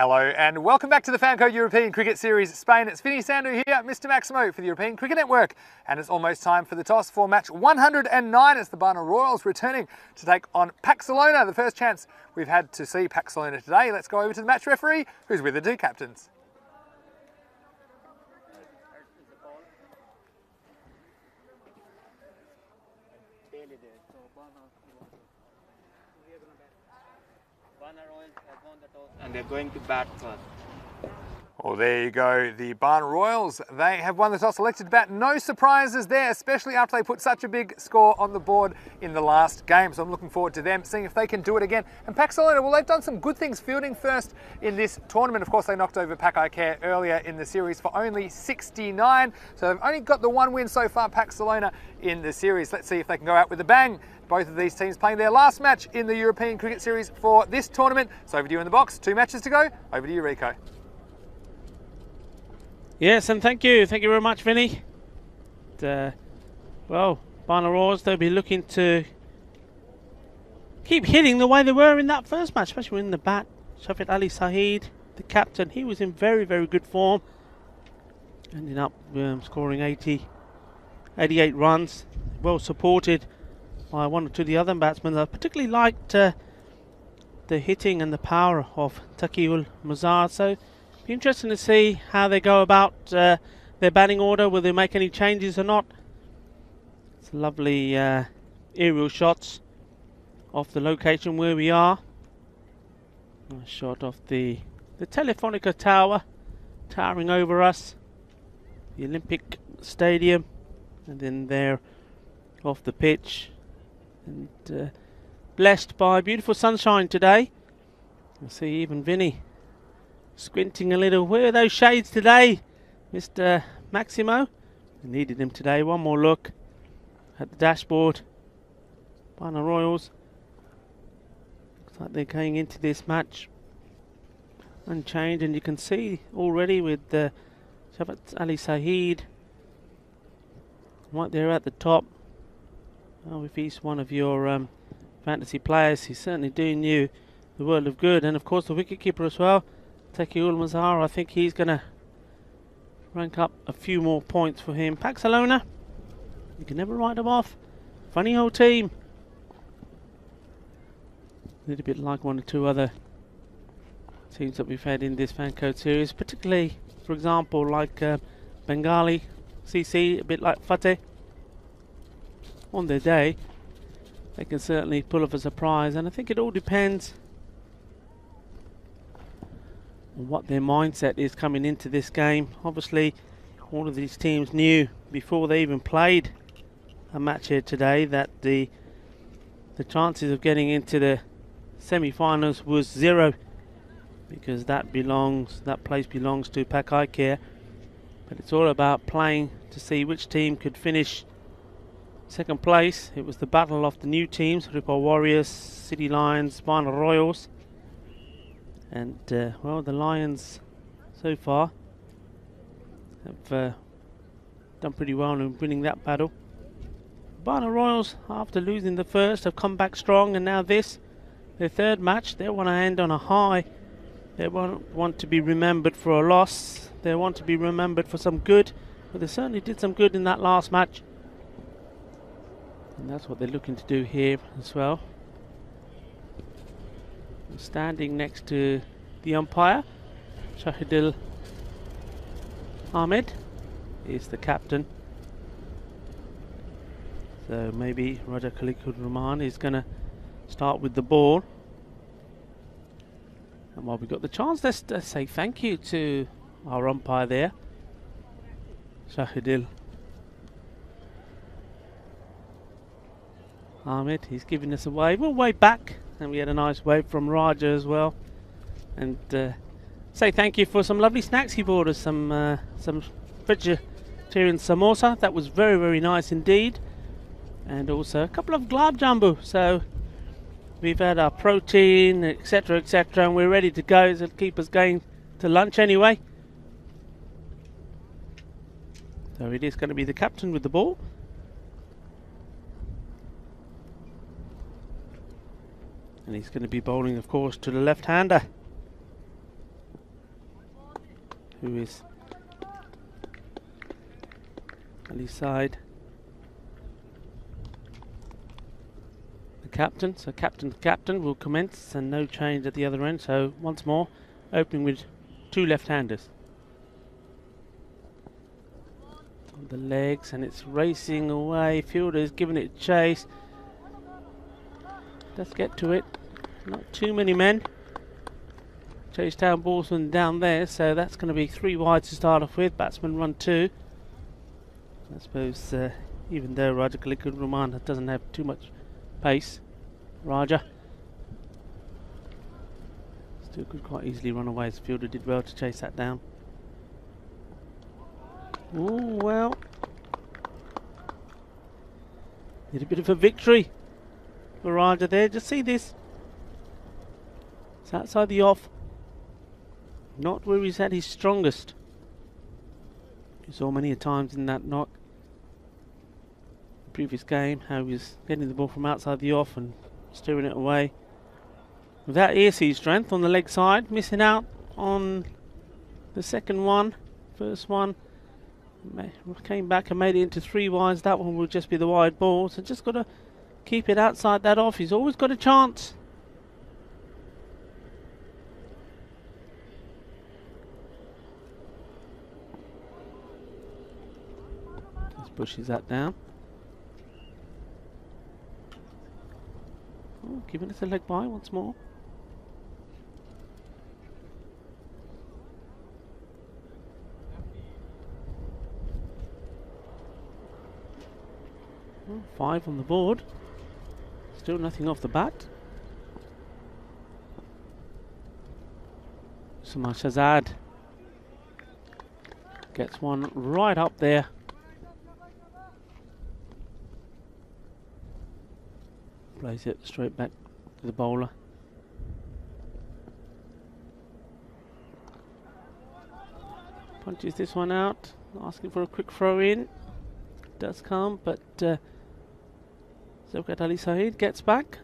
Hello and welcome back to the Fancode European Cricket Series Spain. It's Vinny Sandu here, Mr. Maximo for the European Cricket Network. And it's almost time for the toss for match 109. It's the Barna Royals returning to take on Paxalona. The first chance we've had to see Paxalona today. Let's go over to the match referee, who's with the two captains. And they're going to bat first. Well, there you go. The Barna Royals, they have won the toss, elected to bat. No surprises there, especially after they put such a big score on the board in the last game. So I'm looking forward to them, seeing if they can do it again. And Paxalona, well, they've done some good things fielding first in this tournament. Of course, they knocked over Pac Care earlier in the series for only 69. So they've only got the one win so far, Paxalona, in the series. Let's see if they can go out with a bang. Both of these teams playing their last match in the European Cricket Series for this tournament. So over to you in the box. 2 matches to go. Over to you, Rico. Yes, and thank you very much, Vinny. Well, Barna Royals, they'll be looking to keep hitting the way they were in that first match, especially in the bat. Shafid Ali Saeed, the captain, he was in very, very good form. Ending up scoring 88 runs, well supported by one or two of the other batsmen. I particularly liked the hitting and the power of Taqi Mazar. So be interesting to see how they go about their batting order, whether they make any changes or not. It's lovely aerial shots of the location where we are. A shot of the Telefonica Tower towering over us, the Olympic Stadium, and then there off the pitch. And blessed by beautiful sunshine today. I see even Vinny squinting a little. Where are those shades today, Mr. Maximo? We needed him today. One more look at the dashboard. Barna Royals. Looks like they're going into this match unchanged, and you can see already with Shafat Ali Saeed right there at the top. Well, if he's one of your fantasy players, he's certainly doing you the world of good. And of course the wicketkeeper as well, Taqi Mazar. I think he's going to rank up a few more points for him. Paxalona, you can never write them off. Funny old team. A little bit like one or two other teams that we've had in this Fancode series, particularly, for example, like Bengali, CC, a bit like Fateh. On their day, they can certainly pull off a surprise, and I think it all depends on what their mindset is coming into this game. Obviously, all of these teams knew before they even played a match here today that the chances of getting into the semi-finals was 0, because that place belongs to Pac Care. But it's all about playing to see which team could finish second place. It was the battle of the new teams, Ripo Warriors, City Lions, Barna Royals. And, well, the Lions so far have done pretty well in winning that battle. Barna Royals, after losing the first, have come back strong, and now this, their third match. They want to end on a high. They won't want to be remembered for a loss. They want to be remembered for some good. But they certainly did some good in that last match. And that's what they're looking to do here as well. Standing next to the umpire, Shahidul Ahmed is the captain. So maybe Raja Khaliqur Rahman is going to start with the ball. And while we've got the chance, let's say thank you to our umpire there, Shahidul Ahmed. He's giving us a wave. We'll wave back, and we had a nice wave from Raja as well. And say thank you for some lovely snacks he bought us. Some vegetarian samosa. That was very, very nice indeed. And also a couple of gulab jambu. So we've had our protein, etc., etc., and we're ready to go. It'll keep us going to lunch anyway. So it is going to be the captain with the ball. And he's going to be bowling, of course, to the left-hander. who is Ali's side. The captain, so captain will commence, and no change at the other end. So once more, opening with two left-handers. On the legs, and it's racing away. Fielder is giving it chase. Let's get to it. Not too many men. Chase down Ballsman down there, so that's going to be 3 wide to start off with. Batsman run 2. I suppose even though Raja Kalikurumana doesn't have too much pace, Raja still could quite easily run away. His fielder did well to chase that down. Oh well, need a bit of a victory for Raja there. Just see this. It's outside the off. Not where he's at his strongest. You saw many a times in that knock, previous game, how he was getting the ball from outside the off and steering it away. Without ear-seed strength on the leg side, missing out on the second one. First one came back and made it into 3 wides. That one will just be the wide ball, so just got to keep it outside that off. He's always got a chance. Just pushes that down. Oh, giving us a leg bye once more. Oh, 5 on the board. Still nothing off the bat. Samar Shahzad gets one right up there. Plays it straight back to the bowler. Punches this one out, asking for a quick throw in. Does come, but Zawqat Ali Saeed gets back.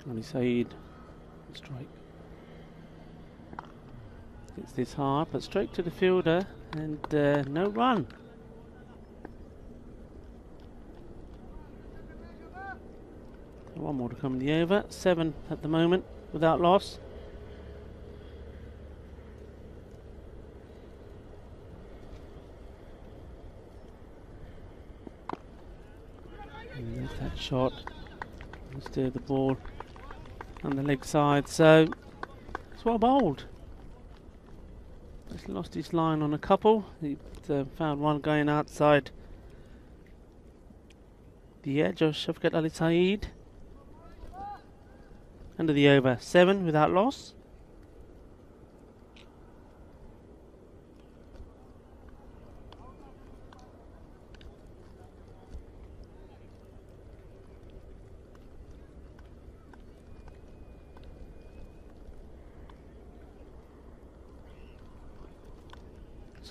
Ali Saeed strike. It's this hard, but straight to the fielder, and no run. One more to come in the over. 7 at the moment without loss. And there's that shot. Steer the ball on the leg side, so it's well bowled. He's lost his line on a couple. He found one going outside the edge of Shafqat Ali Saeed. Under the over. 7 without loss.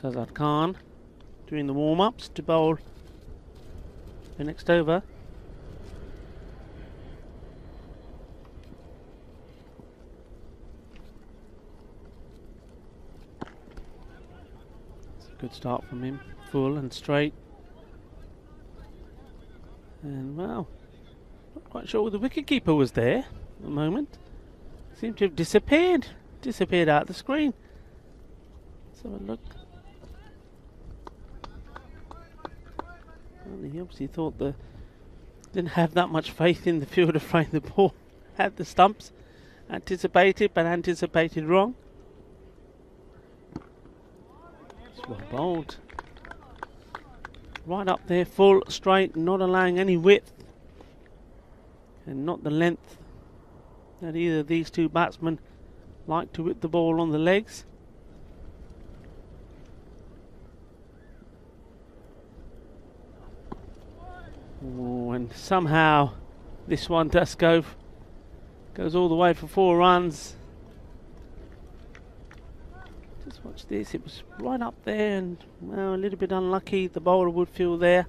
Shahzad Khan doing the warm-ups to bowl the next over. It's a good start from him, full and straight. And well, not quite sure the wicketkeeper was there at the moment. Seemed to have disappeared out the screen. Let's have a look. He obviously thought didn't have that much faith in the fielder throwing the ball at the stumps. Anticipated, but anticipated wrong. It's well bowled. Right up there, full, straight, not allowing any width. And not the length that either of these two batsmen like to whip the ball on the legs. Oh, and somehow this one does go Goes all the way for 4 runs. Just watch this, it was right up there and well, a little bit unlucky. The bowler would feel there.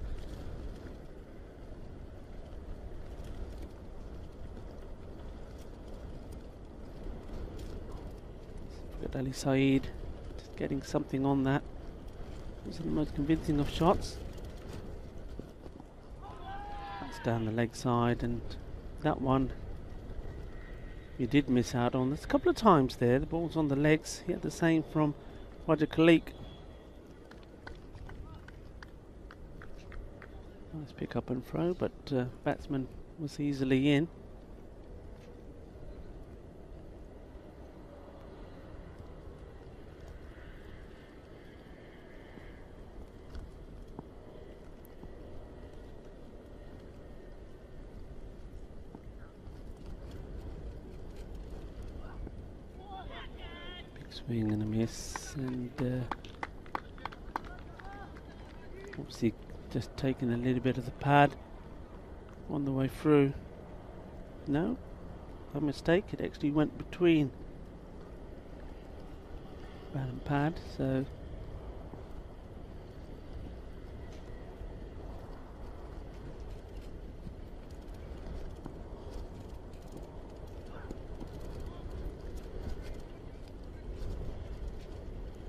Ali Saeed just getting something on that. Wasn't the most convincing of shots. That's down the leg side, and that one you did miss out on. There's a couple of times there, the ball's on the legs. He had the same from Roger Khalik. Nice pick up and throw, but batsman was easily in. Swing and a miss, and obviously just taking a little bit of the pad on the way through. No, a mistake, it actually went between pad and pad, so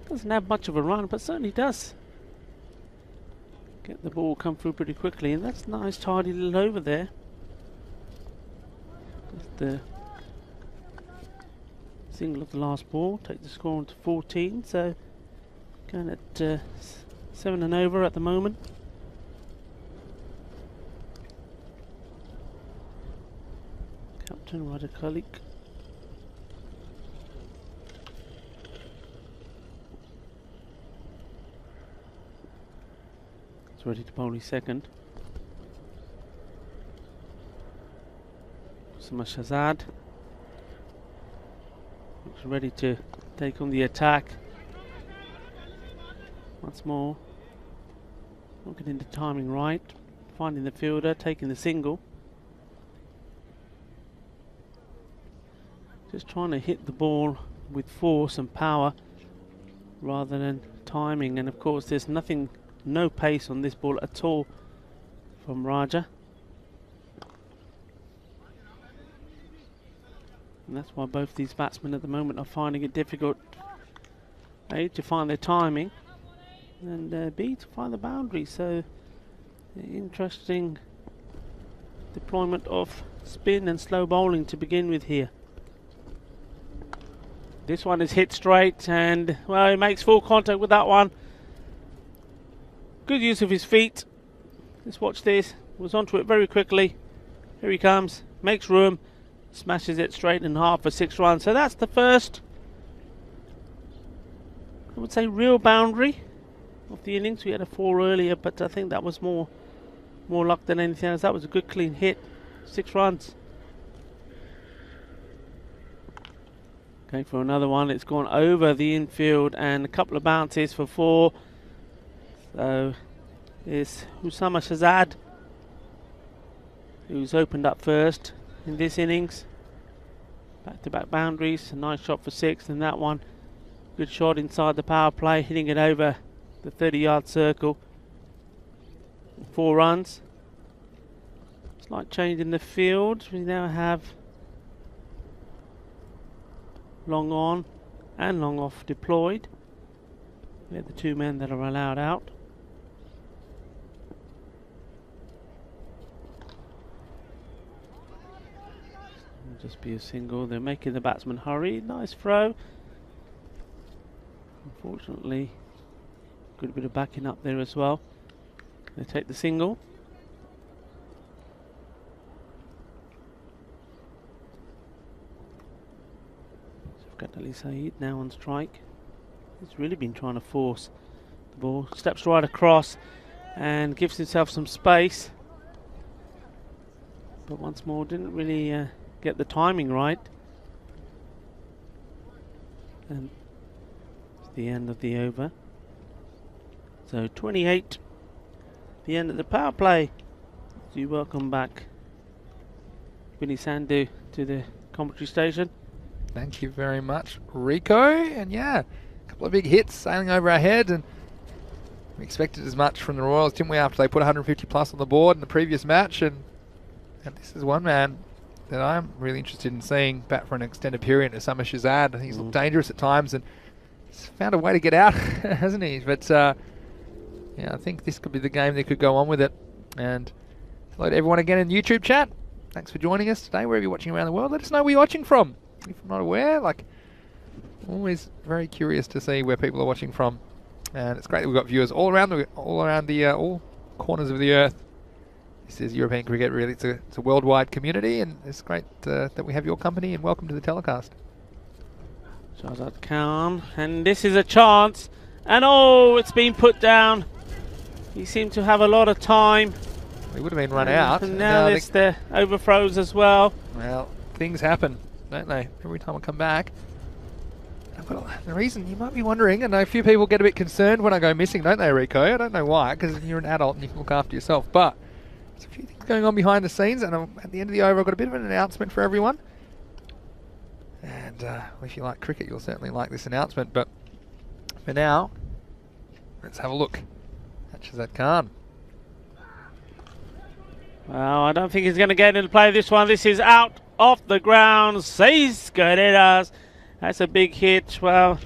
doesn't have much of a run, but certainly does get the ball come through pretty quickly, and that's a nice tidy little over there. Just the single of the last ball, take the score on to 14, so going at 7 and over at the moment. Captain Roger Khalik. Ready to bowl his second. Shahzad looks ready to take on the attack. Once more, not getting the timing right, finding the fielder, taking the single. Just trying to hit the ball with force and power rather than timing, and of course there's no pace on this ball at all from Raja, and that's why both these batsmen at the moment are finding it difficult, A, to find their timing, and B, to find the boundary. So interesting deployment of spin and slow bowling to begin with here. This one is hit straight, and well, he makes full contact with that one. Good use of his feet. Let's watch this. Was onto it very quickly. Here he comes. Makes room. Smashes it straight in half for 6 runs. So that's the first, I would say, real boundary of the innings. We had a 4 earlier, but I think that was more luck than anything else. That was a good clean hit. 6 runs. Going for another one. It's gone over the infield and a couple of bounces for 4. So it's Usama Shahzad who's opened up first in this innings. Back-to-back boundaries, a nice shot for 6, and that one, good shot inside the power play, hitting it over the 30-yard circle. 4 runs. Slight change in the field. We now have long on and long off deployed. They're the 2 men that are allowed out. Just be a single. They're making the batsman hurry. Nice throw. Unfortunately, good bit of backing up there as well. They take the single. So we've got Ali Saeed now on strike. He's really been trying to force the ball. Steps right across and gives himself some space. But once more, didn't really get the timing right, and it's the end of the over. So 28, the end of the power play. So you welcome back Vinny Sandhu to the commentary station. Thank you very much, Rico. And yeah, a couple of big hits sailing over our head, and we expected as much from the Royals, didn't we, after they put 150 plus on the board in the previous match, and this is one man that I'm really interested in seeing bat for an extended period. Osama Shazad, I think he's looked dangerous at times, and he's found a way to get out, hasn't he? But yeah, I think this could be the game that could go on with it. And hello to everyone again in the YouTube chat. Thanks for joining us today, wherever you're watching around the world. Let us know where you're watching from. If I'm not aware, like, always very curious to see where people are watching from. And it's great that we've got viewers all around all corners of the earth. This is European cricket, really. It's a worldwide community, and it's great that we have your company, and welcome to the telecast. Shahzad Khan, and this is a chance, and oh, it's been put down. He seemed to have a lot of time. He would have been run out. And now there's the overthrows as well. Well, things happen, don't they? Every time I come back. But the reason you might be wondering, and a few people get a bit concerned when I go missing, don't they, Rico? I don't know why, because you're an adult and you can look after yourself. But there's a few things going on behind the scenes, and at the end of the over, I've got a bit of an announcement for everyone. And if you like cricket, you'll certainly like this announcement. But for now, let's have a look at Shahzad Khan. Well, I don't think he's going to get into play this one. This is out off the ground. Seis Guerreras. That's a big hit. Well,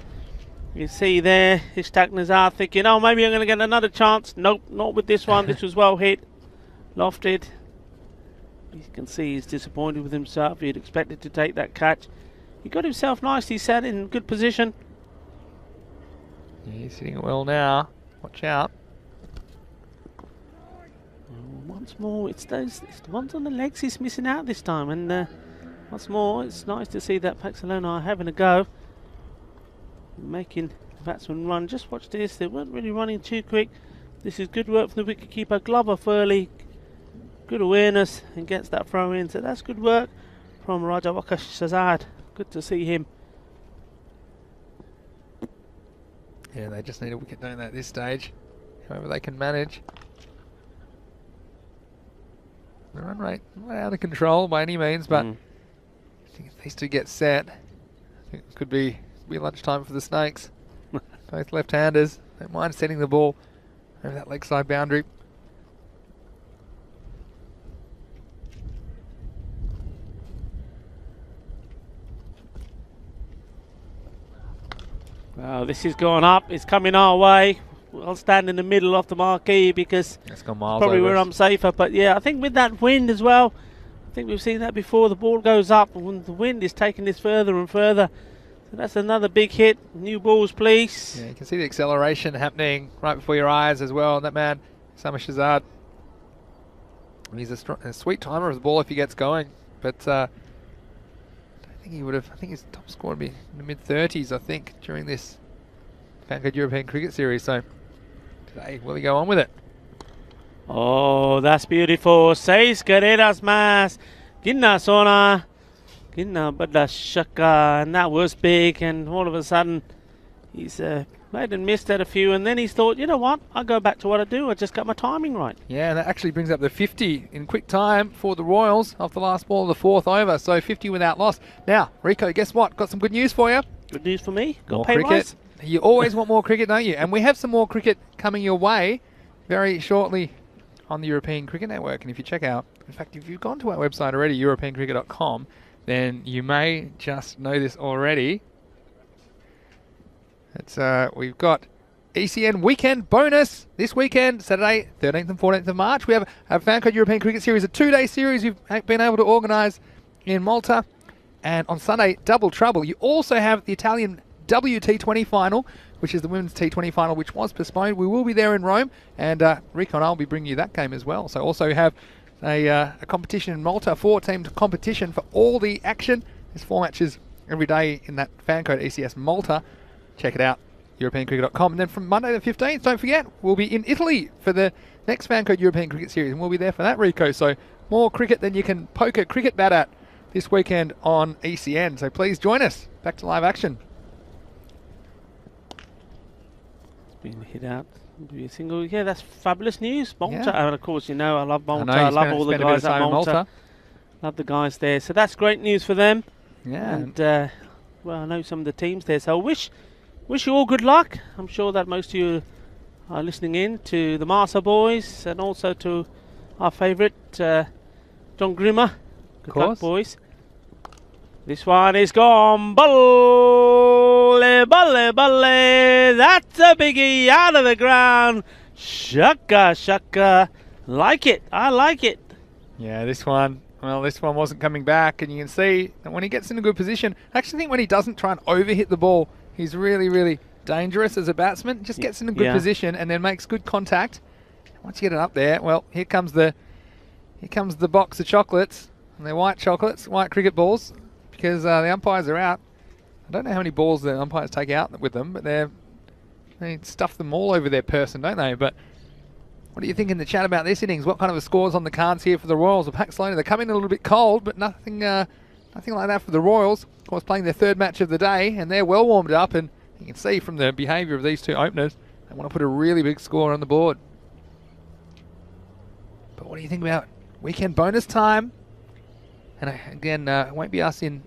you see there, Ishtak Nazar thinking, oh, maybe I'm going to get another chance. Nope, not with this one. This was well hit. Lofted. You can see he's disappointed with himself. He'd expected to take that catch. He got himself nicely set in good position. Yeah, he's hitting it well now. Watch out. Once more, it's the ones on the legs he's missing out this time. And once more, it's nice to see that Barcelona are having a go, making the batsman run. Just watch this, they weren't really running too quick. This is good work from the wicketkeeper. Glover Furley, good awareness, and gets that throw in. So that's good work from Rajawaka Shahzad. Good to see him. Yeah, they just need a wicket, don't they, at this stage? However they can manage. The run rate not out of control by any means, but I think if these two get set, I think it could be lunchtime for the Snakes. Both left-handers. Don't mind setting the ball over that leg side boundary. Well, this is going up. It's coming our way. I'll stand in the middle of the marquee because It's gone miles probably over where I'm safer. But yeah, I think with that wind as well, I think we've seen that before. The ball goes up when the wind is taking this further and further. So that's another big hit. New balls, please. Yeah, you can see the acceleration happening right before your eyes as well. And that man, Osama Shahzad, he's a sweet timer of the ball if he gets going. But I don't think he would have. I think his top score would be in the mid-30s, I think, during this Fancode European Cricket Series. So today, will he go on with it? Oh, that's beautiful. Seis carreras más. Ginna Sona. Ginna Bada Shaka. And that was big. And all of a sudden, he's made and missed at a few. And then he's thought, you know what? I'll go back to what I do. I just got my timing right. Yeah, and that actually brings up the 50 in quick time for the Royals off the last ball of the fourth over. So 50 without loss. Now, Rico, guess what? Got some good news for you. Good news for me. Got More pay cricket. rise. You always want more cricket, don't you? And we have some more cricket coming your way very shortly on the European Cricket Network. And if you check out, in fact, if you've gone to our website already, europeancricket.com, then you may just know this already. It's we've got ECN weekend bonus this weekend, Saturday, 13th and 14th of March. We have a Fancode European Cricket Series, a 2-day series we've been able to organise in Malta. And on Sunday, double trouble. You also have the Italian WT20 final, which is the women's T20 final, which was postponed. We will be there in Rome, and Rico and I will be bringing you that game as well. So also have a competition in Malta, 4-team competition for all the action. There's 4 matches every day in that Fancode ECS Malta. Check it out, europeancricket.com. And then from Monday the 15th, don't forget, we'll be in Italy for the next Fancode European Cricket Series, and we'll be there for that, Rico. So more cricket than you can poke a cricket bat at this weekend on ECN. So please join us. Back to live action. Being hit out. Be a single. Yeah, that's fabulous news. Malta. Yeah. And of course, you know, I love Malta. I love all the guys at Malta. Love the guys there. So that's great news for them. Yeah. And well, I know some of the teams there, so wish you all good luck. I'm sure that most of you are listening in to the Marsa boys and also to our favourite John Grimmer. Good luck, boys. This one is gone. Balle, balle, balle. That's a biggie out of the ground. Shaka, shaka. Like it. I like it. Yeah, this one wasn't coming back, and you can see that when he gets in a good position, I actually think when he doesn't try and overhit the ball, he's really, really dangerous as a batsman. Just gets in a good position and then makes good contact. Once you get it up there, well, here comes the box of chocolates, and they're white chocolates, white cricket balls, because the umpires are out. I don't know how many balls the umpires take out with them, but they stuff them all over their person, don't they? But what do you think in the chat about this innings? What kind of a score's on the cards here for the Royals? The Paxlona, they're coming in a little bit cold, but nothing like that for the Royals. Of course, playing their third match of the day, and they're well warmed up, and you can see from the behaviour of these two openers, they want to put a really big score on the board. But what do you think about weekend bonus time? And again, it won't be us in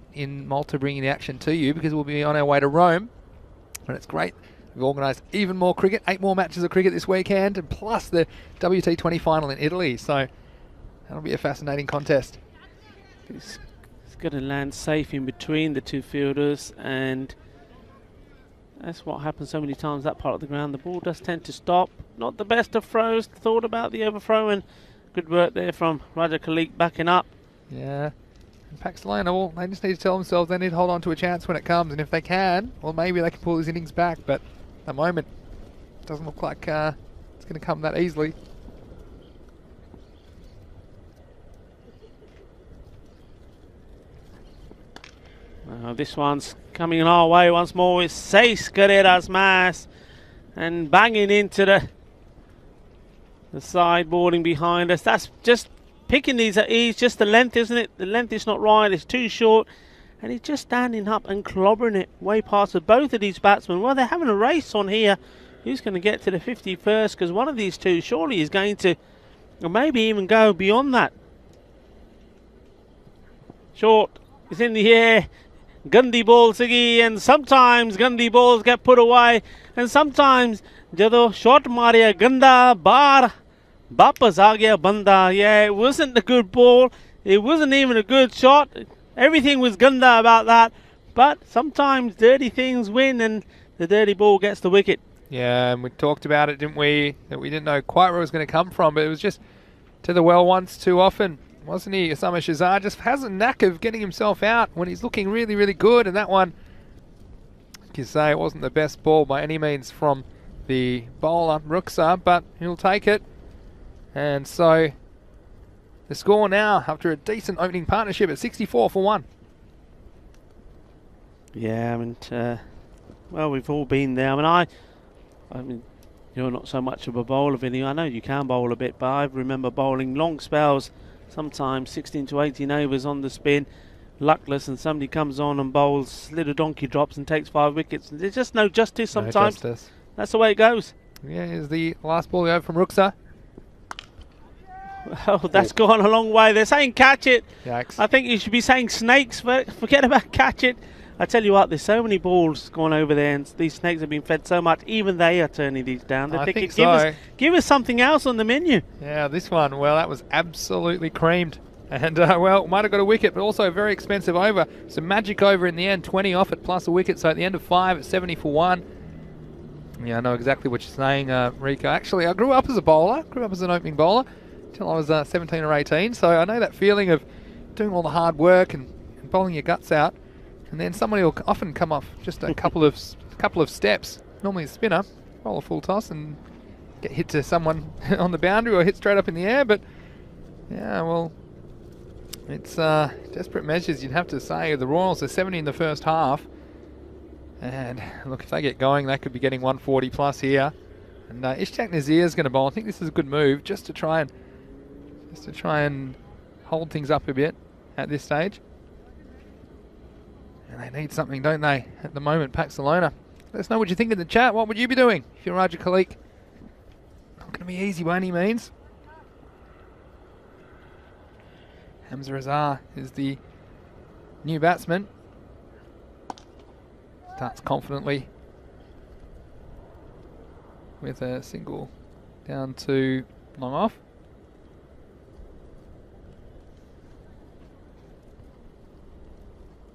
Malta bringing the action to you, because we'll be on our way to Rome. But it's great. We've organised even more cricket, 8 more matches of cricket this weekend, and plus the WT20 final in Italy. So that'll be a fascinating contest. It's going to land safe in between the two fielders, and that's what happens so many times that part of the ground. The ball does tend to stop. Not the best of throws. Thought about the overthrow, and good work there from Raja Khalik backing up. Yeah. And Paxlona, well, they just need to tell themselves they need to hold on to a chance when it comes, and if they can, well, maybe they can pull this innings back, but at the moment, it doesn't look like it's going to come that easily. This one's coming our way once more with 6 carreras más, and banging into the sideboarding behind us. That's just picking these at ease, just the length, isn't it? The length is not right, it's too short, and he's just standing up and clobbering it way past both of these batsmen. Well, they're having a race on here. Who's going to get to the 50 first? Because one of these two surely is going to, or maybe even go beyond that. Short is in the air. Gandhi ball, Siggy, and sometimes Gandhi balls get put away, and sometimes Jado short Maria Ganda bar Bapas aa gaya banda. Yeah, it wasn't a good ball. It wasn't even a good shot. Everything was Ganda about that. But sometimes dirty things win, and the dirty ball gets the wicket. Yeah, and we talked about it, didn't we? That we didn't know quite where it was going to come from, but it was just to the well once too often. Wasn't he? Osama Shazar just has a knack of getting himself out when he's looking really, really good. And that one, you can say it wasn't the best ball by any means from the bowler, Ruksa, but he'll take it. And so the score now, after a decent opening partnership, at 64 for 1. Yeah, I mean, well, we've all been there. I mean, you're not so much of a bowler, Vinny. I know you can bowl a bit, but I remember bowling long spells, sometimes 16 to 18 overs on the spin, luckless, and somebody comes on and bowls little donkey drops and takes 5 wickets. There's just no justice sometimes. No justice. That's the way it goes. Yeah, here's the last ball over from Ruksa. Oh, that's gone a long way. They're saying catch it. Yikes. I think you should be saying snakes. Forget about catch it. I tell you what, there's so many balls gone over there, and these snakes have been fed so much. Even they are turning these down. They're thinking, give us something else on the menu. Yeah, this one, well, that was absolutely creamed. And, well, might have got a wicket, but also a very expensive over. Some magic over in the end, 20 off it, plus a wicket. So at the end of 5, it's 70 for 1. Yeah, I know exactly what you're saying, Rico. Actually, I grew up as a bowler, grew up as an opening bowler, until I was 17 or 18. So I know that feeling of doing all the hard work and bowling your guts out. And then somebody will often come off just a couple of steps, normally a spinner, roll a full toss and get hit to someone on the boundary or hit straight up in the air. But yeah, well, it's desperate measures, you'd have to say. The Royals are 70 in the first half. And look, if they get going, they could be getting 140 plus here. And Ishaq Nazir is going to bowl. I think this is a good move just to try and hold things up a bit at this stage. And they need something, don't they, at the moment, Paxlona. Let us know what you think in the chat. What would you be doing if you're Raja Khalik? Not going to be easy by any means. Hamza Razar is the new batsman. Starts confidently with a single down to long off.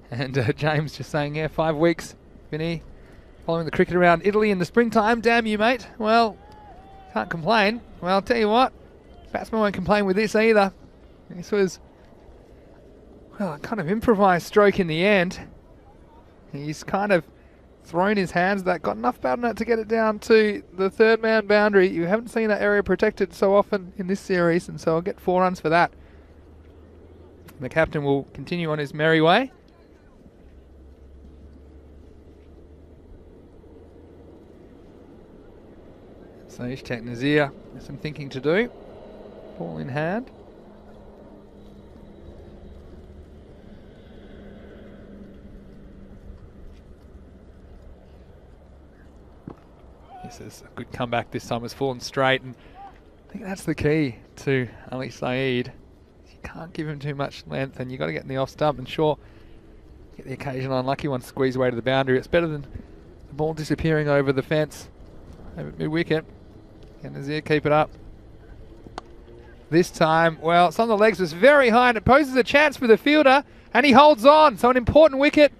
And James just saying, yeah, 5 weeks, Vinny, following the cricket around Italy in the springtime. Damn you, mate. Well, can't complain. Well, I'll tell you what, batsman won't complain with this either. This was, well, a kind of improvised stroke in the end. He's kind of thrown his hands that, got enough bat on it to get it down to the third man boundary. You haven't seen that area protected so often in this series, and so I'll get 4 runs for that. The captain will continue on his merry way. So Ishaq Nazir has some thinking to do. Ball in hand. This is a good comeback this time. It's fallen straight, and I think that's the key to Ali Saeed. You can't give him too much length, and you've got to get in the off stump, and sure, get the occasional unlucky one squeeze away to the boundary. It's better than the ball disappearing over the fence, over mid-wicket. Can Nazir keep it up? This time, well, it's on the legs, it's very high, and it poses a chance for the fielder, and he holds on. So an important wicket,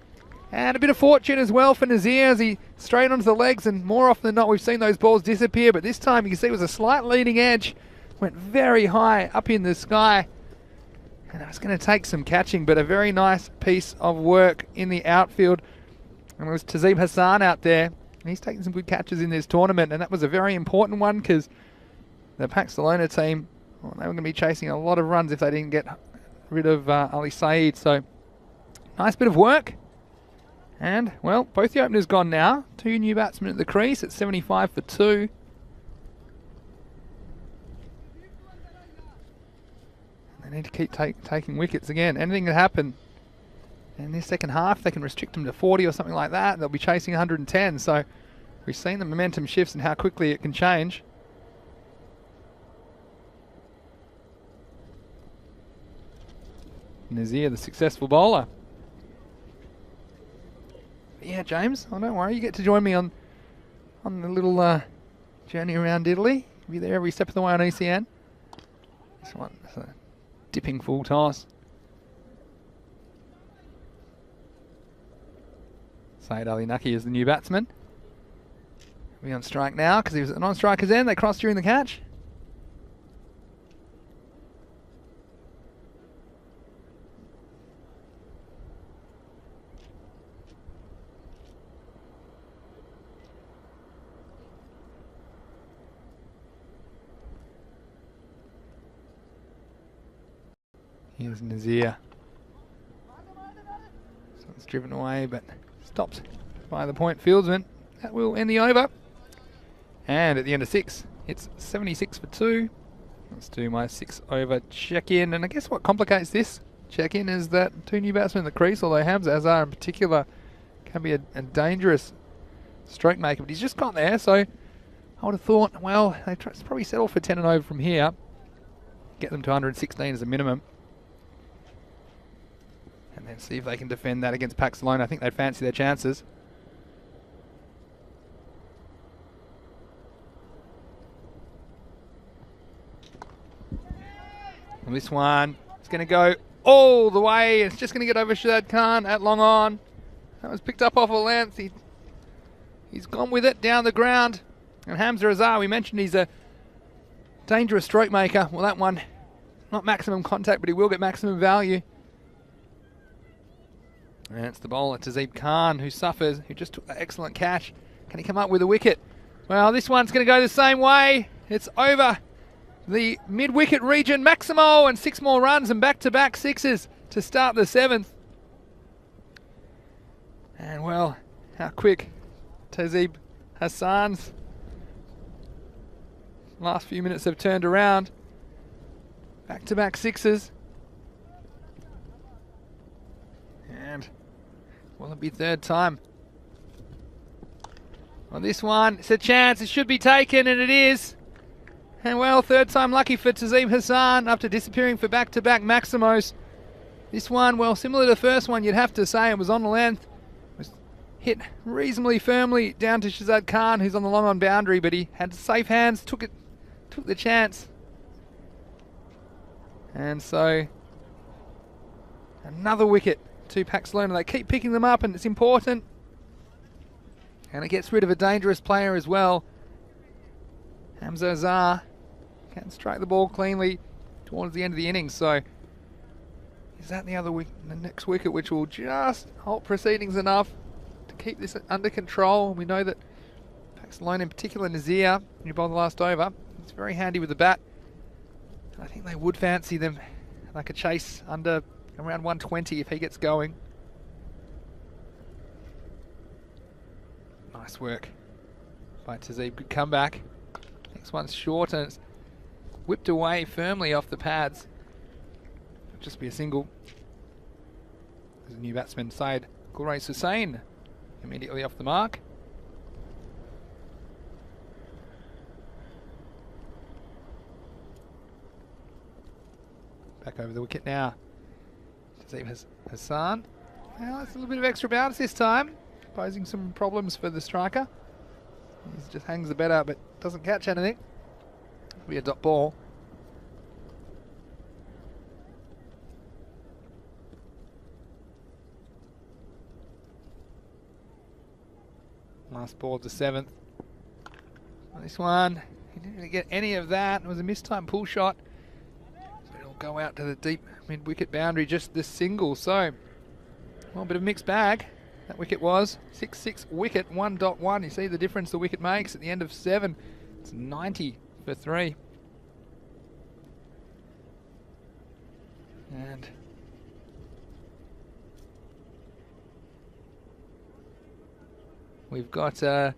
and a bit of fortune as well for Nazir as he straight onto the legs, and more often than not we've seen those balls disappear, but this time you can see it was a slight leading edge, went very high up in the sky, and it was going to take some catching, but a very nice piece of work in the outfield. And it was Tazeem Hassan out there. He's taken some good catches in this tournament, and that was a very important one because the Barcelona team, well, they were going to be chasing a lot of runs if they didn't get rid of Ali Saeed. So nice bit of work. And, well, both the openers gone now. 2 new batsmen at the crease at 75 for 2. They need to keep taking wickets again. Anything can happen. In this second half, they can restrict them to 40 or something like that, and they'll be chasing 110. So we've seen the momentum shifts and how quickly it can change. Nazir, the successful bowler. But yeah, James, oh, don't worry, you get to join me on the little journey around Italy. You'll be there every step of the way on ECN. This one, it's a dipping full toss. Saeed Ali Naki is the new batsman. He'll be on strike now because he was at the non-striker's end. They crossed during the catch. Here's Nazir. So it's driven away, but stopped by the point fieldsman. That will end the over. And at the end of 6, it's 76 for 2. Let's do my 6 over check-in. And I guess what complicates this check-in is that 2 new batsmen in the crease, although Hamza Azhar in particular can be a dangerous stroke maker, but he's just got there. So I would have thought, well, they probably settle for 10 and over from here. Get them to 116 as a minimum. And then see if they can defend that against Barcelona. I think they'd fancy their chances. And this one is going to go all the way. It's just going to get over Shahid Khan at long on. That was picked up off a length. He's gone with it down the ground. And Hamza Azhar, we mentioned he's a dangerous stroke maker. Well, that one, not maximum contact, but he will get maximum value. And it's the bowler, Tazeem Khan, who suffers, who just took that excellent catch. Can he come up with a wicket? Well, this one's going to go the same way. It's over the mid-wicket region. Maximo and 6 more runs and back-to-back sixes to start the 7th. And, well, how quick Tazeem Hassan's last few minutes have turned around. Back-to-back sixes. And will it be 3rd time? On this one, it's a chance. It should be taken, and it is. And well, 3rd time lucky for Tazeem Hassan after disappearing for back-to-back Maximos. This one, well, similar to the first one, you'd have to say it was on the length. It was hit reasonably firmly down to Shazad Khan, who's on the long on boundary, but he had safe hands, took the chance. And so another wicket to Paxlona. They keep picking them up, and it's important. And it gets rid of a dangerous player as well. Hamza Azhar can strike the ball cleanly towards the end of the innings. So is that the next wicket, which will just halt proceedings enough to keep this under control? We know that Paxlona, in particular Nazir, who bowled the last over, he's very handy with the bat. And I think they would fancy them like a chase under around 120 if he gets going. Nice work by Tazeeb. Good comeback. Next one's short and it's whipped away firmly off the pads. It'll just be a single. There's a new batsman, Syed Gulrais Hussain, immediately off the mark. Back over the wicket now. Tazeeb Hassan. Well, it's a little bit of extra bounce this time, posing some problems for the striker. He just hangs the bat out but doesn't catch anything. It'll be a dot ball. Last ball of the 7th. This one, he didn't really get any of that. It was a mistimed pull shot. But it'll go out to the deep mid-wicket boundary, just this single. So, well, a bit of a mixed bag. That wicket was 6-6 wicket, 1.1. You see the difference the wicket makes at the end of 7. It's 90 for 3. And we've got some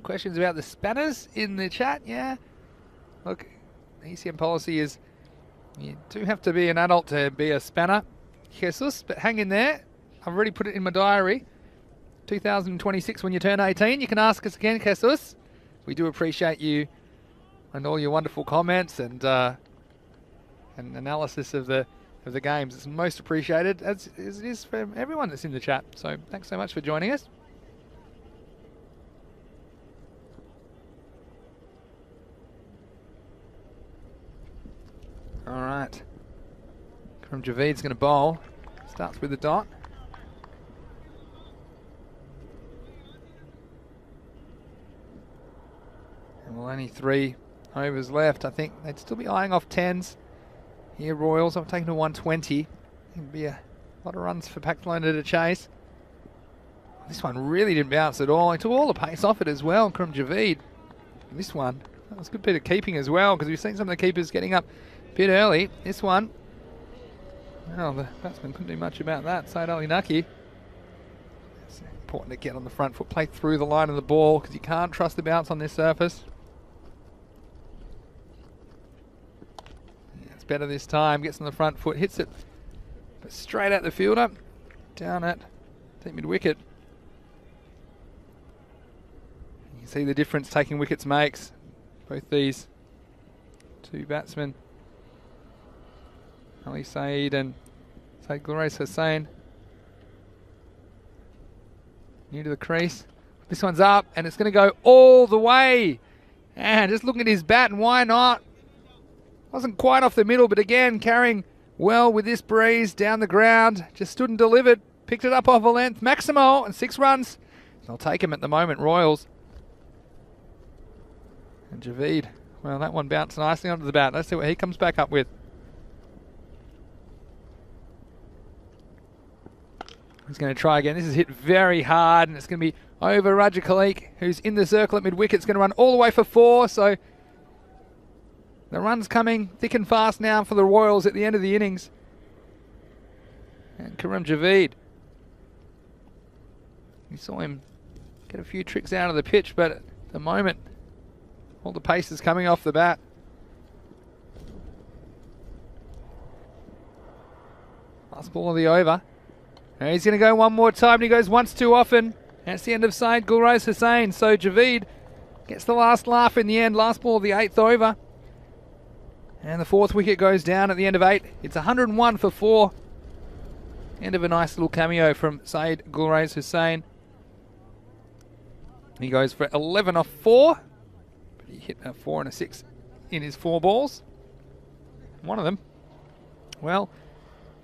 questions about the spanners in the chat. Yeah, look, the ECN policy is you do have to be an adult to be a spanner, Jesus, but hang in there. I've already put it in my diary. 2026, when you turn 18, you can ask us again, Jesus. We do appreciate you and all your wonderful comments and analysis of the games. It's most appreciated, as it is for everyone that's in the chat. So thanks so much for joining us. All right. From Javeed's going to bowl. Starts with the dot. And well, only 3 overs left. I think they'd still be eyeing off 10s. Here, Royals. I'm taking to 120. It'd be a lot of runs for Paxlona to chase. This one really didn't bounce at all. He took all the pace off it as well, from Javeed. And this one, that was a good bit of keeping as well, because we've seen some of the keepers getting up a bit early. This one, well, the batsman couldn't do much about that. Saeed Ali Naki. It's important to get on the front foot, play through the line of the ball, because you can't trust the bounce on this surface. Better this time, gets on the front foot, hits it but straight at the fielder, down at deep mid wicket. You can see the difference taking wickets makes. Both these two batsmen, Ali Saeed and Syed Gulrais Hussain, new to the crease. This one's up and it's going to go all the way. And just looking at his bat, and why not? Wasn't quite off the middle, but again, carrying well with this breeze down the ground. Just stood and delivered. Picked it up off a length. Maximo, and 6 runs. They'll take him at the moment, Royals. And Javeed, well, that one bounced nicely onto the bat. Let's see what he comes back up with. He's going to try again. This is hit very hard, and it's going to be over Raja Khalik, who's in the circle at mid-wicket. It's going to run all the way for 4, so the run's coming thick and fast now for the Royals at the end of the innings. And Karim Javeed, you saw him get a few tricks out of the pitch, but at the moment, all the pace is coming off the bat. Last ball of the over. And he's going to go one more time, and he goes once too often. And it's the end of Syed Gulrais Hussain. So Javeed gets the last laugh in the end. Last ball of the 8th over. And the 4th wicket goes down at the end of 8. It's 101 for 4. End of a nice little cameo from Saeed Gulrez Hussain. He goes for 11 off 4. But he hit a 4 and a 6 in his 4 balls. One of them, well,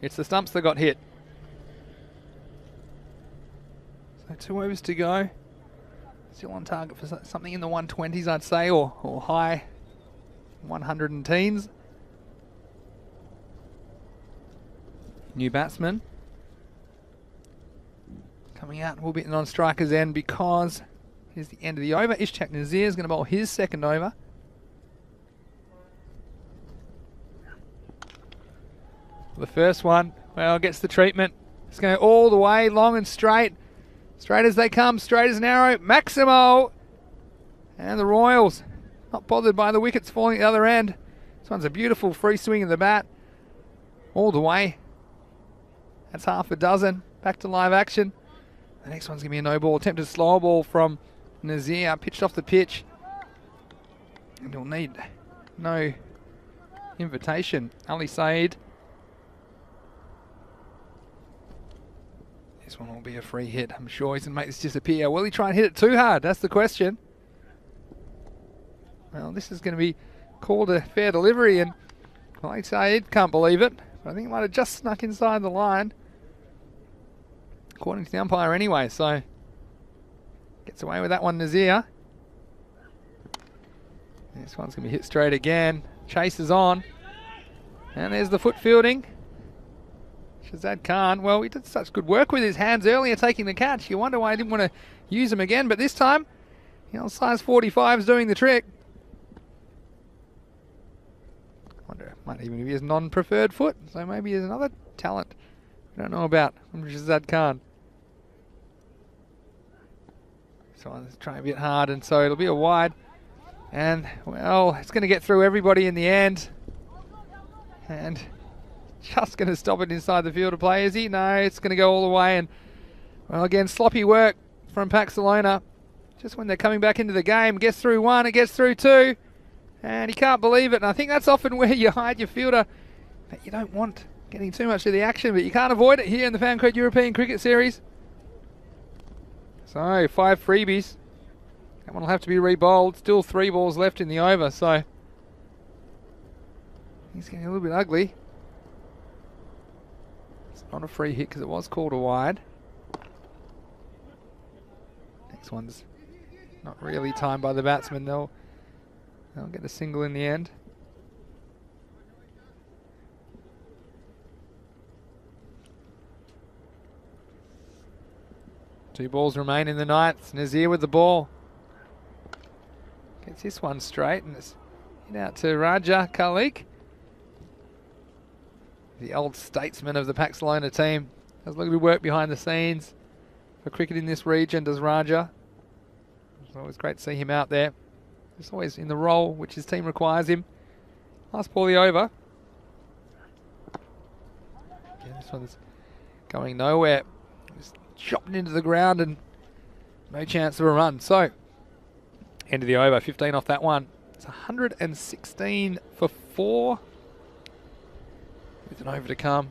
it's the stumps that got hit. So 2 overs to go. Still on target for something in the 120s, I'd say, or high 100 and teens. New batsman coming out will be on striker's end because here's the end of the over. Ishaq Nazir is going to bowl his second over. The first one, well, gets the treatment. It's going all the way, long and straight. Straight as they come, straight as an arrow. Maximo! And the Royals, not bothered by the wickets falling at the other end. This one's a beautiful free swing of the bat. All the way. That's half a dozen. Back to live action. The next one's going to be a no ball. Attempted slow ball from Nazir. Pitched off the pitch. And he'll need no invitation. Ali Saeed. This one will be a free hit. I'm sure he's going to make this disappear. Will he try and hit it too hard? That's the question. Well, this is going to be called a fair delivery, and Ali Saeed can't believe it. But I think it might have just snuck inside the line, according to the umpire anyway. So gets away with that one, Nazir. This one's going to be hit straight again. Chases on. And there's the foot fielding. Shazad Khan, well, he did such good work with his hands earlier taking the catch. You wonder why he didn't want to use them again, but this time, you know, size 45 is doing the trick. I wonder, it might even be his non-preferred foot, so maybe there's another talent we don't know about from Shazad Khan. So let's try a bit hard, and so it'll be a wide. And, well, it's going to get through everybody in the end. And just going to stop it inside the field of play, is he? No, it's going to go all the way. And, well, again, sloppy work from Paxalona. Just when they're coming back into the game. Gets through one, it gets through two. And he can't believe it. And I think that's often where you hide your fielder. But you don't want getting too much of the action. But you can't avoid it here in the Fancode European Cricket Series. So, 5 freebies. That one will have to be re-bowled. Still 3 balls left in the over. So, he's getting a little bit ugly. Not a free hit because it was called a wide. Next one's not really timed by the batsman. They'll get a single in the end. Two balls remain in the ninth. Nazir with the ball. Gets this one straight and it's hit out to Raja Khalik. The old statesman of the Paxalona team. Does a little bit of work behind the scenes for cricket in this region, does Raja. It's always great to see him out there. He's always in the role which his team requires him. Last ball the over. Yeah, this one's going nowhere. Just chopped into the ground and no chance of a run. So, end of the over, 15 off that one. It's 116 for 4. With an over to come.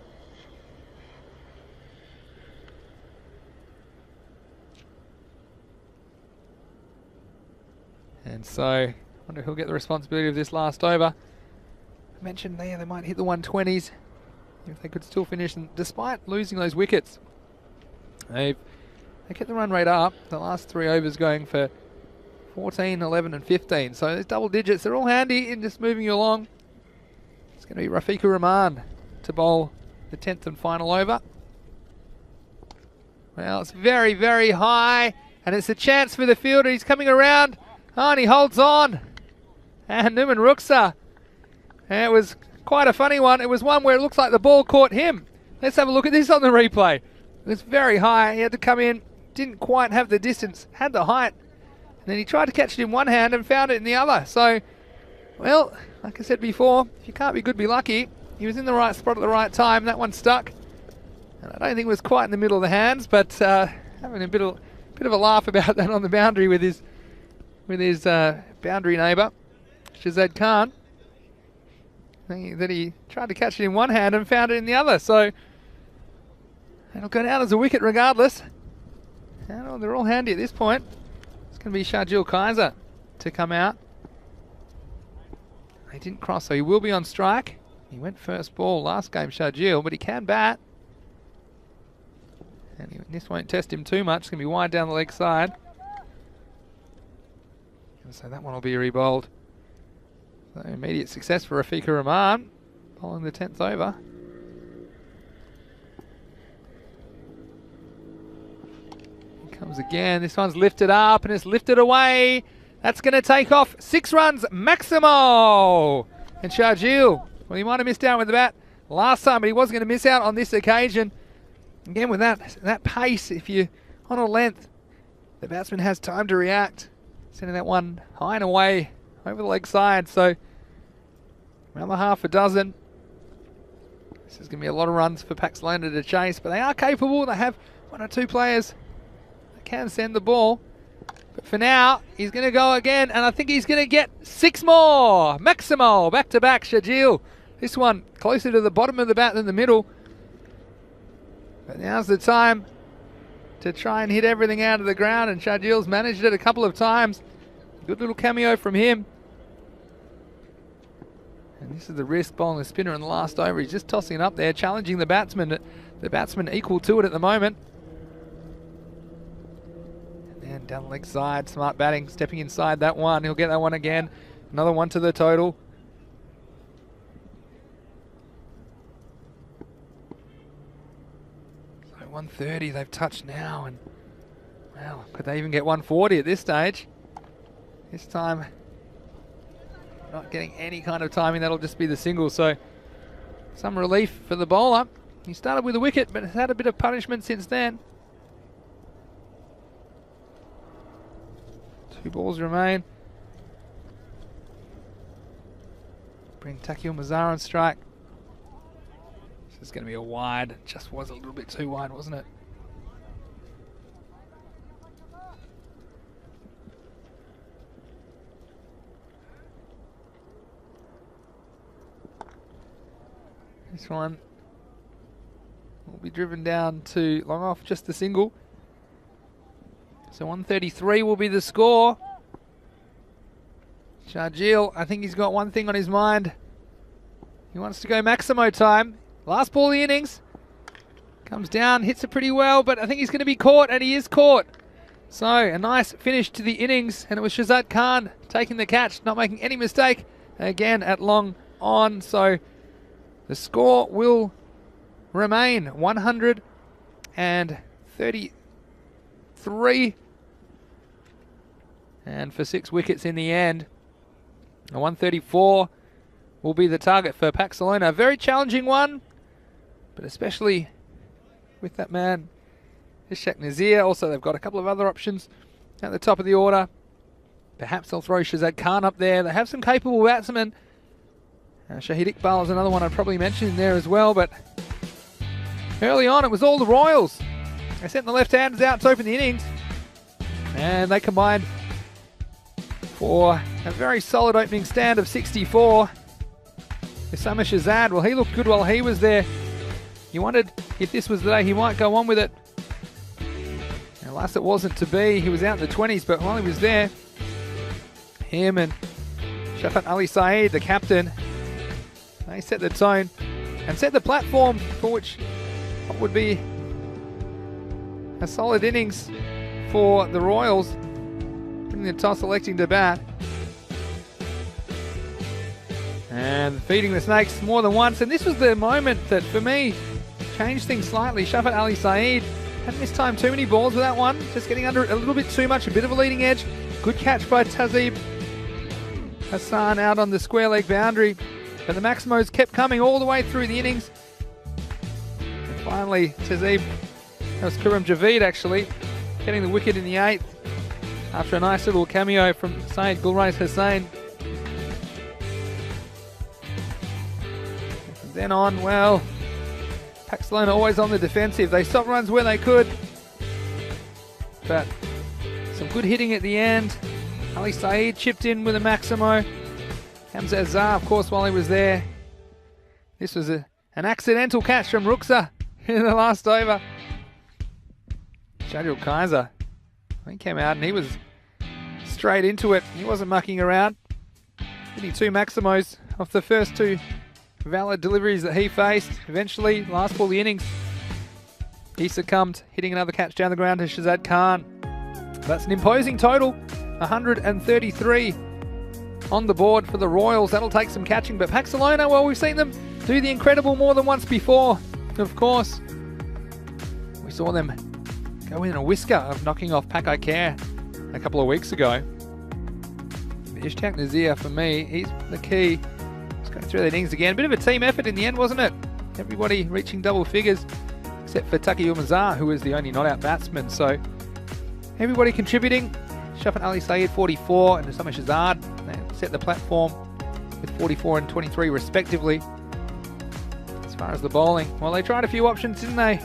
And so, I wonder who'll get the responsibility of this last over. I mentioned there they might hit the 120s if they could still finish, and despite losing those wickets. They kept the run rate up. The last 3 overs going for 14, 11 and 15. So there's double digits. They're all handy in just moving you along. It's going to be Rafiqur Rahman to bowl the 10th and final over. Well, it's very, very high, and it's a chance for the fielder. He's coming around, and he holds on. And Numan Ruksa. And it was quite a funny one. It was one where it looks like the ball caught him. Let's have a look at this on the replay. It was very high. He had to come in, didn't quite have the distance, had the height, and then he tried to catch it in one hand and found it in the other. So, well, like I said before, if you can't be good, be lucky. He was in the right spot at the right time. That one stuck. And I don't think it was quite in the middle of the hands, but having a bit of a laugh about that on the boundary with his boundary neighbour, Shazad Khan. That he tried to catch it in one hand and found it in the other. So It'll go down as a wicket regardless. And they're all handy at this point. It's going to be Sharjeel Kaiser to come out. He didn't cross, so he will be on strike. He went first ball last game, Sharjeel, but he can bat. And this won't test him too much. It's going to be wide down the leg side. So that one will be rebowled. So immediate success for Rafiqur Rahman, following the 10th over. Here comes again. This one's lifted up and it's lifted away. That's going to take off 6 runs, Maximo. And Sharjeel, well, he might have missed out with the bat last time, but he was going to miss out on this occasion. Again, with that pace, if you're on a length, the batsman has time to react. Sending that one high and away over the leg side. So another half a dozen. This is going to be a lot of runs for Paxlona to chase, but they are capable. They have 1 or 2 players that can send the ball. But for now, he's going to go again, and I think he's going to get 6 more. Maximo, back-to-back, Sharjeel. This one closer to the bottom of the bat than the middle. But now's the time to try and hit everything out of the ground, and Sharjeel's managed it a couple of times. Good little cameo from him. And this is the risk, bowling the spinner in the last over. He's just tossing it up there, challenging the batsman. The batsman equal to it at the moment. And then down the leg side, smart batting, stepping inside that one. He'll get that one again. Another one to the total. So 130 they've touched now, and wow, could they even get 140 at this stage? This time, not getting any kind of timing. That'll just be the single. So some relief for the bowler. He started with a wicket, but has had a bit of punishment since then. 2 balls remain. Bring Takil Mazar on strike. This is going to be a wide. Just was a little bit too wide, wasn't it? This one will be driven down to long off, just the single. So 133 will be the score. Sharjeel, I think he's got one thing on his mind. He wants to go Maximo time. Last ball of the innings. Comes down, hits it pretty well, but I think he's going to be caught, and he is caught. So a nice finish to the innings, and it was Shazad Khan taking the catch, not making any mistake. Again at long on, so the score will remain 133, and for 6 wickets in the end. A 134 will be the target for Paxlona. A very challenging one, but especially with that man, Ishaq Nazir. Also, they've got a couple of other options at the top of the order. Perhaps they'll throw Shazad Khan up there. They have some capable batsmen. Shahid Iqbal is another one I'd probably mention in there as well, but early on it was all the Royals. They sent the left-handers out to open the innings, and they combined for a very solid opening stand of 64. Osama Shazad, well, he looked good while he was there. You wondered if this was the day he might go on with it. Alas, it wasn't to be. He was out in the 20s, but while he was there, him and Shafat Ali Saeed, the captain, they set the tone and set the platform for what would be a solid innings for the Royals, bringing the toss, electing to bat. And feeding the snakes more than once. And this was the moment that, for me, changed things slightly. Shafat Ali Saeed hadn't missed time too many balls with that one. Just getting under it a little bit too much, a bit of a leading edge. Good catch by Tazeeb Hassan out on the square leg boundary. But the Maximos kept coming all the way through the innings. And finally, Tazeeb, that was Kuram Javeed actually, getting the wicket in the 8th after a nice little cameo from Syed Gulrais Hussain. From then on, well, Paxlona always on the defensive. They stopped runs where they could, but some good hitting at the end. Ali Saeed chipped in with a Maximo. Hamza Azhar, of course, while he was there. This was an accidental catch from Ruksa in the last over. Shadriel Kaiser, he came out and he was straight into it. He wasn't mucking around. Hitting 2 Maximos off the first 2 valid deliveries that he faced. Eventually, last ball of the innings, he succumbed, hitting another catch down the ground to Shazad Khan. That's an imposing total, 133 on the board for the Royals. That'll take some catching, but Paxalona, well, we've seen them do the incredible more than once before. Of course, we saw them go in a whisker of knocking off Pak Care a couple of weeks ago. Ishtiaq Nazir, for me, he's the key. Just going through the innings again. Bit of a team effort in the end, wasn't it? Everybody reaching double figures, except for Taki Umazar, who was the only not-out batsman. So everybody contributing. Shafat Ali Sayed, 44, and Osama Shazad, they set the platform with 44 and 23 respectively. As far as the bowling, well, they tried a few options, didn't they?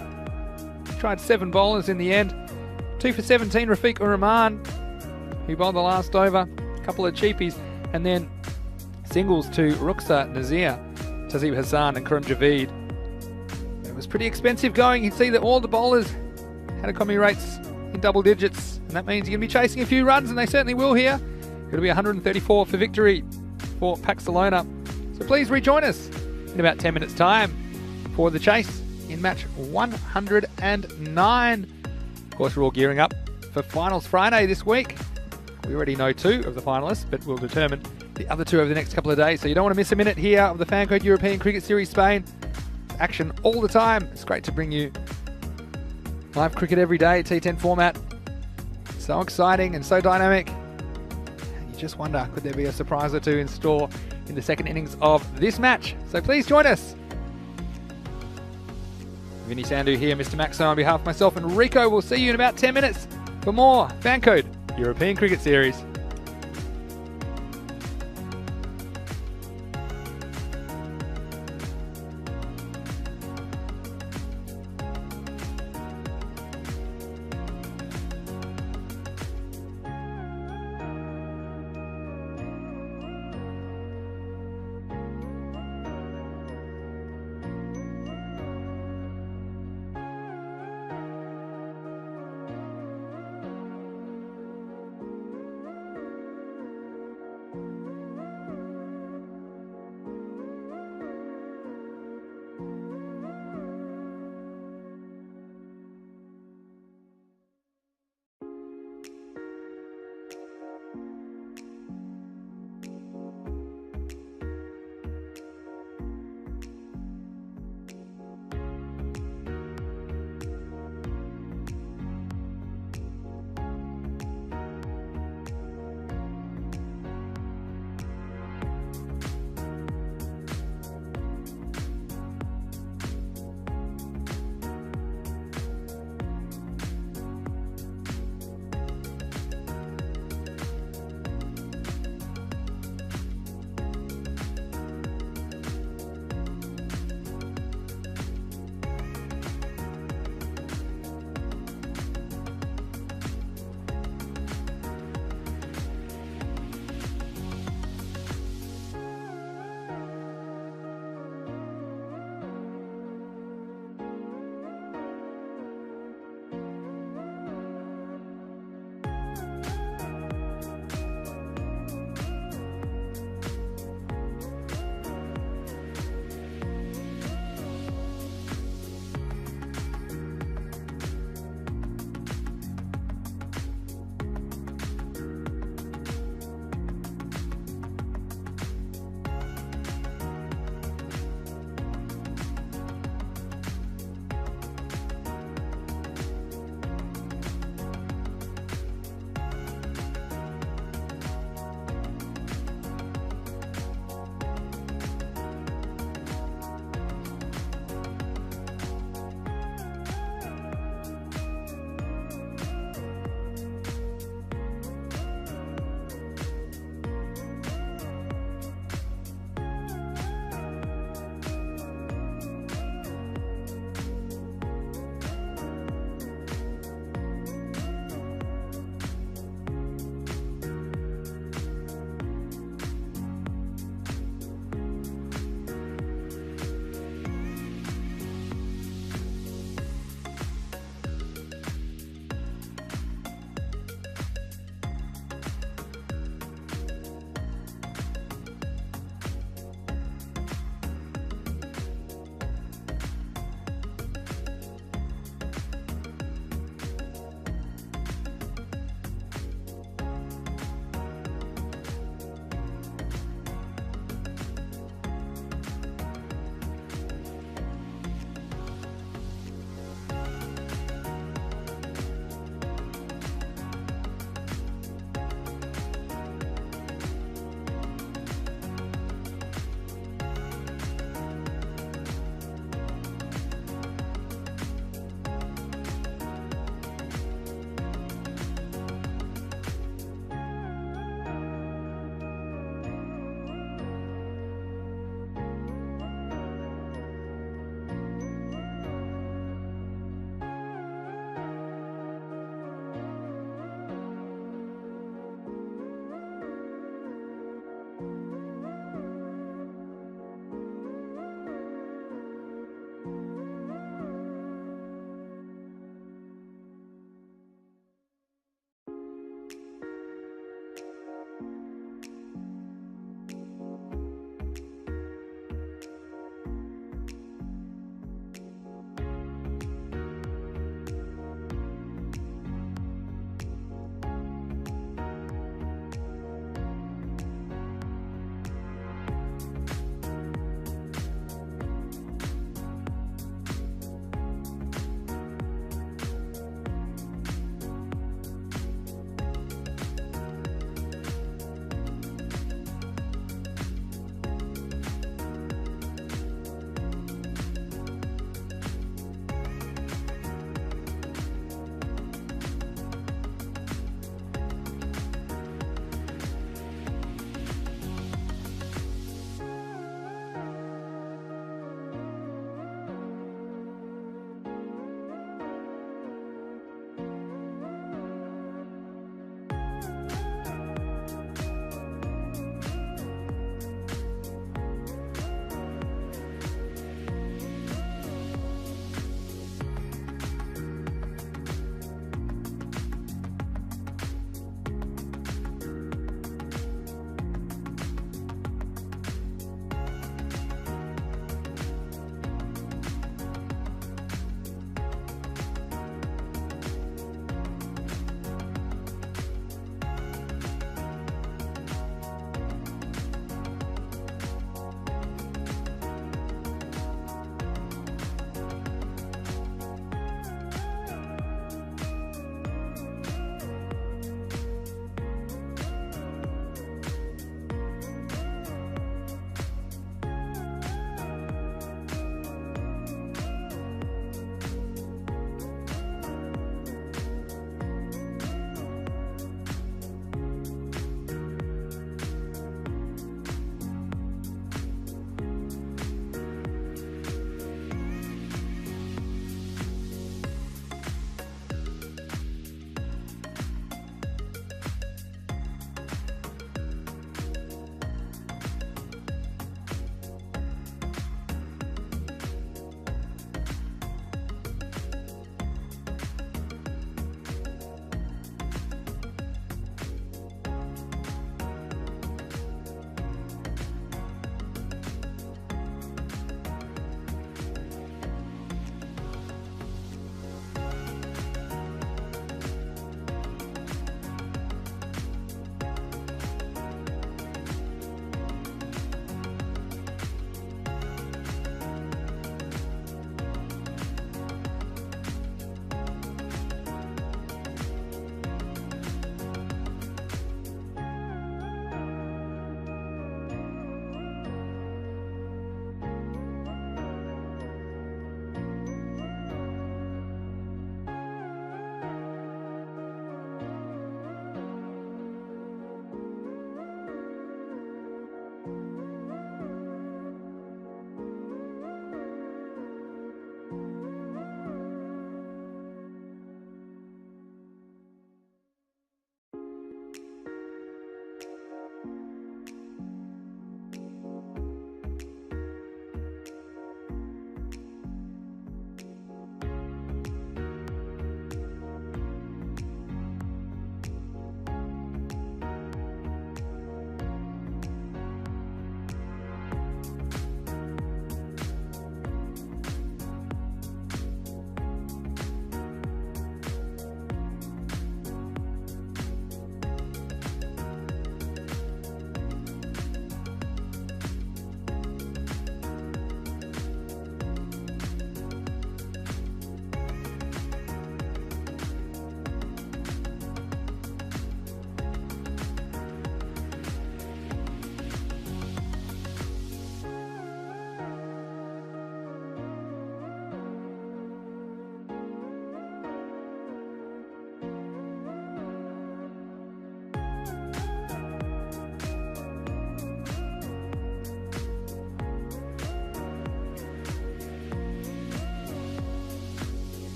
Tried 7 bowlers in the end. 2 for 17, Rafiq Ur-Rahman, who bowled the last over. A couple of cheapies, and then singles to Ruqsa Nazir, Tazib Hassan and Karim Javeed. It was pretty expensive going. You can see that all the bowlers had economy rates in double digits, and that means you're going to be chasing a few runs, and they certainly will here. It'll be 134 for victory for Paxalona. So please rejoin us in about 10 minutes' time for the chase in match 109. Of course, we're all gearing up for Finals Friday this week. We already know 2 of the finalists, but we'll determine the other 2 over the next couple of days. So you don't want to miss a minute here of the Fancode European Cricket Series Spain. Action all the time. It's great to bring you live cricket every day, T10 format. So exciting and so dynamic. And you just wonder, could there be a surprise or 2 in store in the second innings of this match? So please join us. Vinny Sandhu here, Mr. Maxo, on behalf of myself and Rico. We'll see you in about 10 minutes for more Fancode European Cricket Series.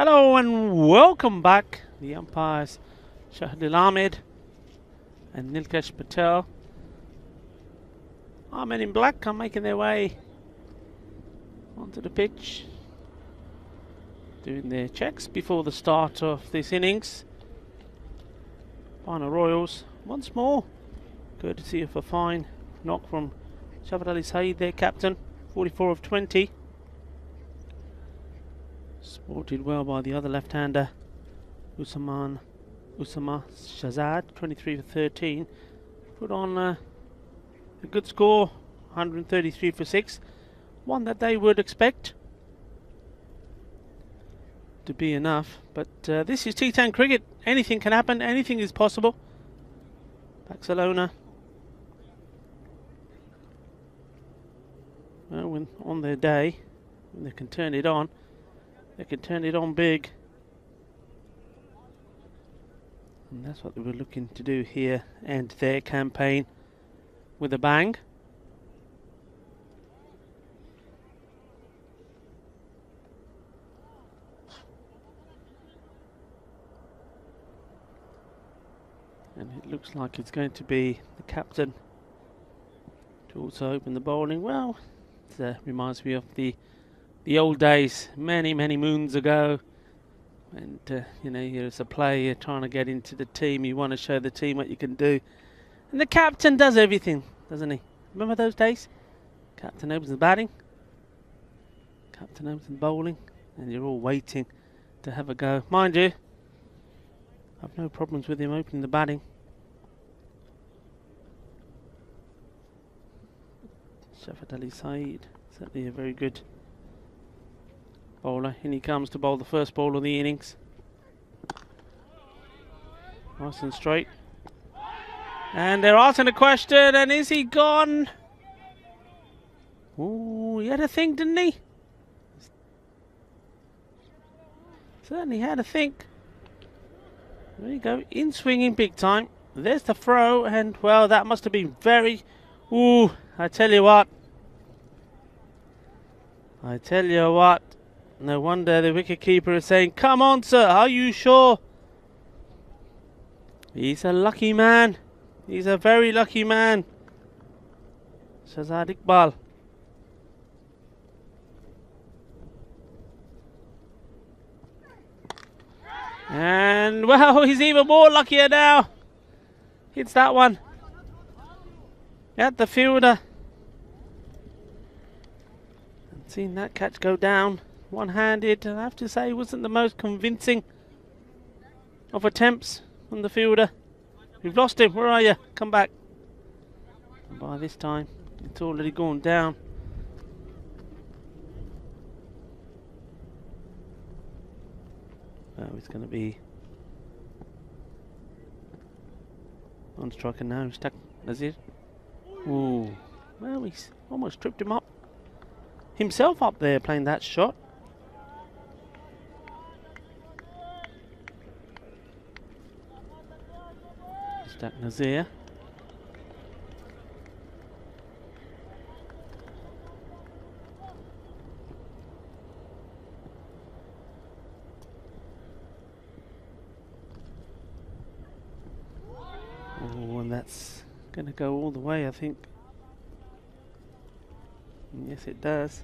Hello and welcome back. The umpires Shahidul Ahmed and Nilkesh Patel. Our men in black are making their way onto the pitch, doing their checks before the start of this innings. Final Royals once more, courtesy of a fine knock from Shafat Ali Saeed, their captain, 44 of 20. Sported well by the other left-hander, Usama Shahzad, 23 for 13. Put on a good score, 133 for 6. One that they would expect to be enough. But this is T10 cricket. Anything can happen. Anything is possible. Barcelona, well, when on their day, when they can turn it on, they can turn it on big. And that's what they were looking to do here, and their campaign with a bang. And it looks like it's going to be the captain to also open the bowling. Well, it reminds me of the old days, many moons ago. And you know, you're as a player, you're trying to get into the team, you want to show the team what you can do. And the captain does everything, doesn't he? Remember those days? Captain opens the batting, captain opens the bowling, and you're all waiting to have a go. Mind you, I've no problems with him opening the batting. Shafat Ali Saeed, certainly a very good bowler. In he comes to bowl the first ball of the innings. Nice and straight. And they're asking a question, and is he gone? Ooh, he had a think, didn't he? Certainly had a think. There you go, in swinging big time. There's the throw, and well, that must have been very... Ooh, I tell you what. No wonder the wicketkeeper is saying, "Come on, sir, are you sure?" He's a lucky man. He's a very lucky man. Shahzad Iqbal. And well, he's even more luckier now. Hits that one at the fielder. And seen that catch go down one-handed. I have to say, wasn't the most convincing of attempts from the fielder. We've lost him. Where are you? Come back. And by this time, it's already gone down. Oh, it's going to be on striker now. Stuck. Nazir. Ooh. Well, he's almost tripped him up. Himself up there playing that shot. Stuck Nazir. Oh, and that's going to go all the way, I think. Yes, it does.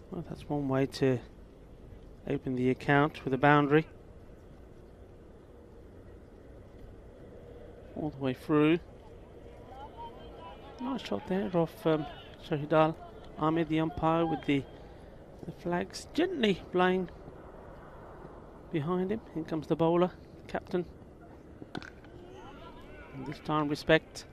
Well, that's one way to open the account with a boundary. All the way through. Nice shot there of Shahidul Ahmed, the umpire, with the flags gently flying behind him. In comes the bowler, captain. And this time, respect.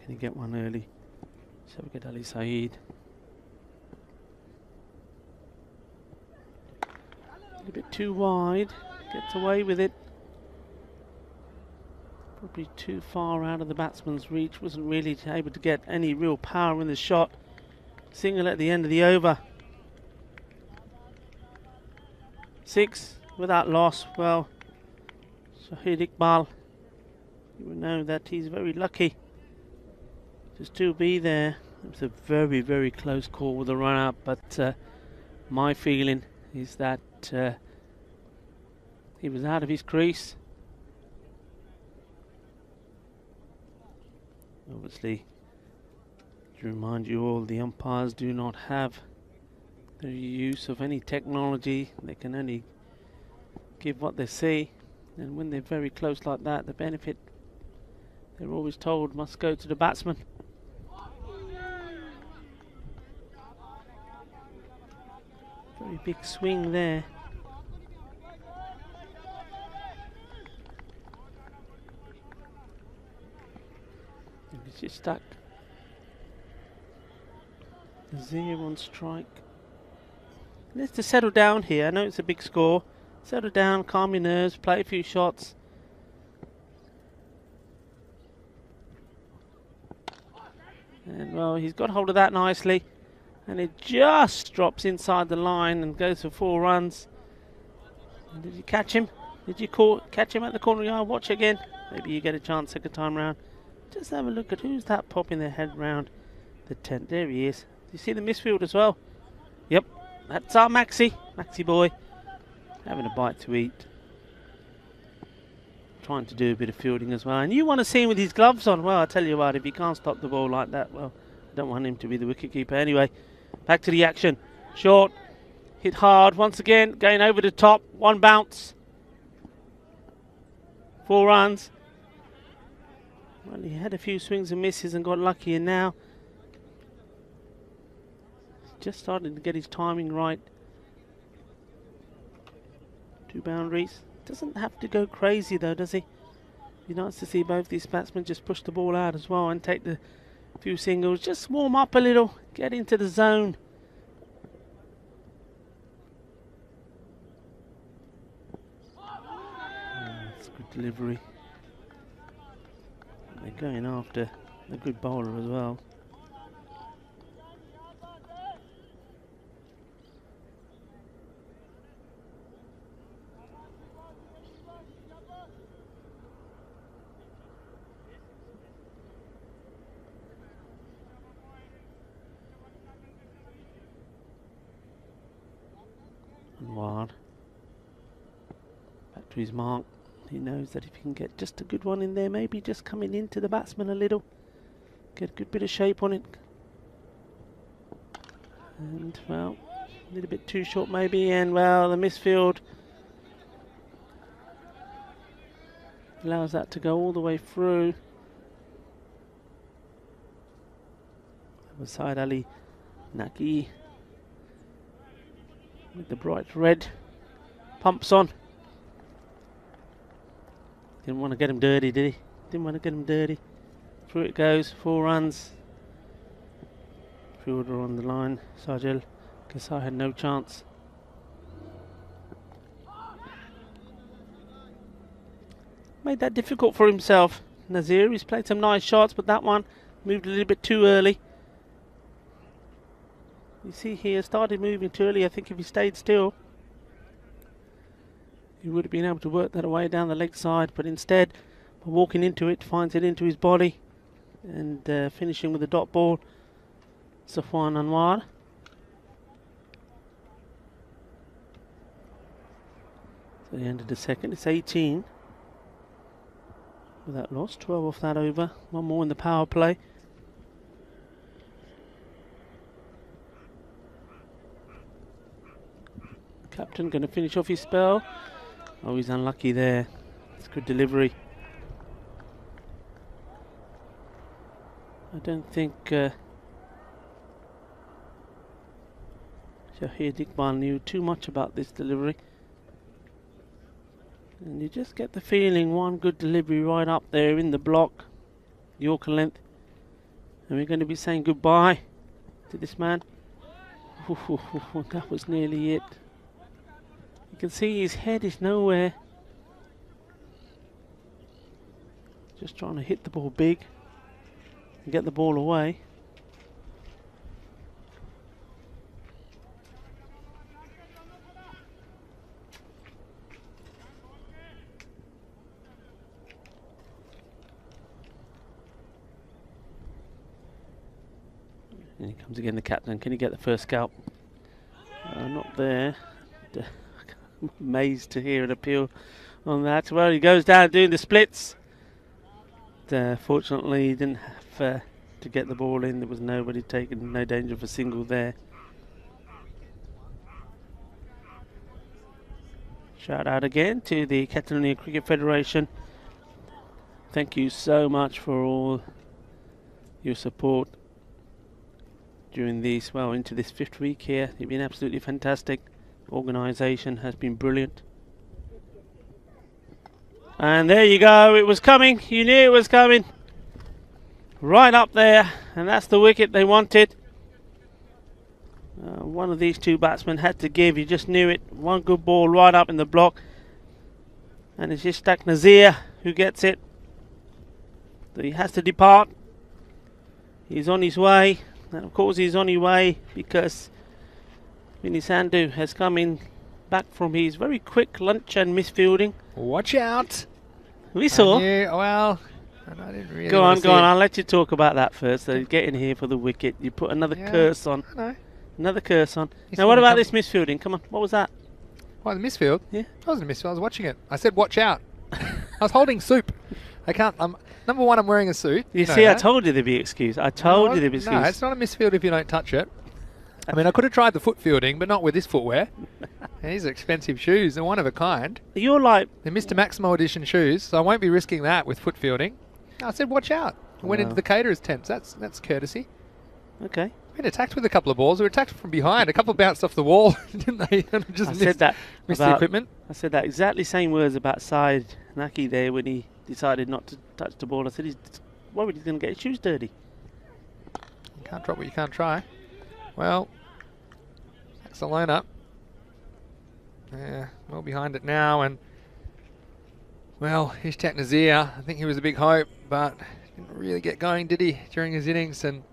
Can he get one early? Shafat Ali Saeed. A bit too wide. Gets away with it. Probably too far out of the batsman's reach. Wasn't really able to get any real power in the shot. Single at the end of the over. 6 without loss. Well, Shahid Iqbal, you will know that he's very lucky to still be there. It was a very, very close call with the run up, but my feeling is that he was out of his crease. Obviously, to remind you all, the umpires do not have the use of any technology. They can only give what they see, and when they're very close like that, the benefit, they're always told, must go to the batsman. Very big swing there. He's just stuck. Nazir on strike. Let's just settle down here. I know it's a big score. Settle down, calm your nerves, play a few shots. And well, he's got hold of that nicely. And it just drops inside the line and goes for 4 runs. And did you catch him? Did you catch him at the corner yard? Watch again. Maybe you get a chance second time round. Just have a look at who's that popping their head round the tent. There he is. Do you see the misfield as well? Yep, that's our Maxi boy. Having a bite to eat. Trying to do a bit of fielding as well. And you want to see him with his gloves on. Well, I tell you what, if he can't stop the ball like that, well, I don't want him to be the wicketkeeper. Anyway, back to the action. Short, hit hard once again, going over the top. 1 bounce. 4 runs. Well, he had a few swings and misses and got lucky, and now just starting to get his timing right. 2 boundaries. Doesn't have to go crazy though, does he? Be nice to see both these batsmen just push the ball out as well and take the few singles. Just warm up a little, get into the zone. That's good delivery. They're going after a good bowler as well. Wild. Back to his mark. He knows that if he can get just a good one in there, maybe just coming into the batsman a little, get a good bit of shape on it. And well, a little bit too short maybe, and well, the misfield allows that to go all the way through. That was Syed Ali Naki with the bright red pumps on. Didn't want to get him dirty, did he? Didn't want to get him dirty. Through it goes, 4 runs. Fielder on the line, Sajal. Guess I had no chance. Made that difficult for himself. Nazir, he's played some nice shots, but that one moved a little bit too early. You see here, started moving too early. I think if he stayed still, he would have been able to work that away down the leg side, but instead, by walking into it, finds it into his body and finishing with a dot ball. Safwan Anwar. So the end of the second, it's 18 with that loss, 12 off that over, 1 more in the power play. Captain going to finish off his spell. Oh, he's unlucky there. It's good delivery. I don't think Shahid Iqbal knew too much about this delivery. And you just get the feeling, one good delivery right up there in the block, Yorker length. And we're going to be saying goodbye to this man. That was nearly it. You can see his head is nowhere. Just trying to hit the ball big and get the ball away. And he comes again, the captain. Can he get the first scalp? Not there. I'm amazed to hear an appeal on that. Well, he goes down doing the splits. Fortunately, he didn't have to get the ball in. There was nobody taking, no danger of a single there. Shout out again to the Catalonia Cricket Federation. Thank you so much for all your support during these, well, into this 5th week here. You've been absolutely fantastic. Organisation has been brilliant. And there you go, it was coming. You knew it was coming. Right up there, and that's the wicket they wanted. One of these two batsmen had to give. You just knew it. One good ball right up in the block, and it's just Nazir who gets it. So he has to depart. He's on his way, and of course he's on his way because Vinny Sandhu has come in back from his very quick lunch and misfielding. Watch out. We saw. Well, I didn't really go on. I'll let you talk about that first. So get in here for the wicket. You put another curse on. I know. Another curse on. Now, what about this misfielding? Come on. What was that? What, the misfield? Yeah. I wasn't a misfield. I was watching it. I said, watch out. I was holding soup. I can't. Number one, I'm wearing a suit. You see, I told you there'd be excuse. I told you there'd be excuse. No, it's not a misfield if you don't touch it. I mean, I could have tried the foot fielding, but not with this footwear. And these are expensive shoes. They're one of a kind. You're like... They're Mr. Maximo edition shoes, so I won't be risking that with foot fielding. I said, watch out. I went into the caterer's tent. That's courtesy. Okay. We been attacked with a couple of balls. We were attacked from behind. A couple bounced off the wall, didn't they? Just missed the equipment. I said that exactly same words about Syed Naki there when he decided not to touch the ball. I said he's worried he's going to get his shoes dirty. You can't drop what you can't try. Well, Barcelona. Yeah, well behind it now, and well, here's Nazir. I think he was a big hope, but didn't really get going, did he, during his innings? And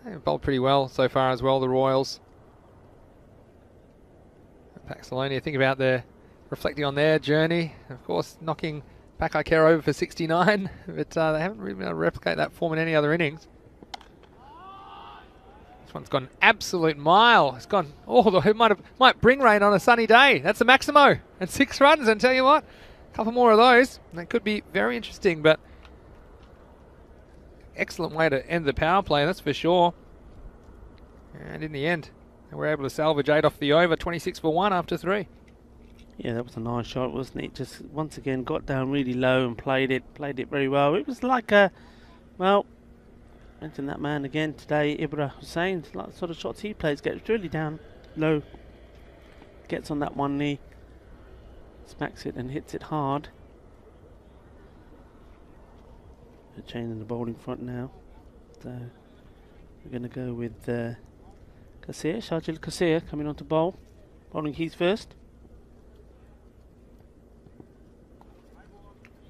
they bowled pretty well so far as well, the Royals. Paxalonia, think about reflecting on their journey. Of course, knocking Pakakera over for 69, but they haven't really been able to replicate that form in any other innings. This one's gone an absolute mile. It's gone, it might bring rain on a sunny day. That's the Maximo. And 6 runs, and tell you what, a couple more of those. That could be very interesting, but excellent way to end the power play, that's for sure. And in the end, they were able to salvage 8 off the over, 26 for 1 after 3. Yeah, that was a nice shot, wasn't it? Just once again got down really low and played it very well. It was like mentioned that man again today, Ibra Hussain, like the sort of shots he plays, gets really down low, gets on that one knee, smacks it and hits it hard. They're changing the bowling front now, so we're going to go with Kasir, Shajil Kasir coming on to bowl, bowling Heath first.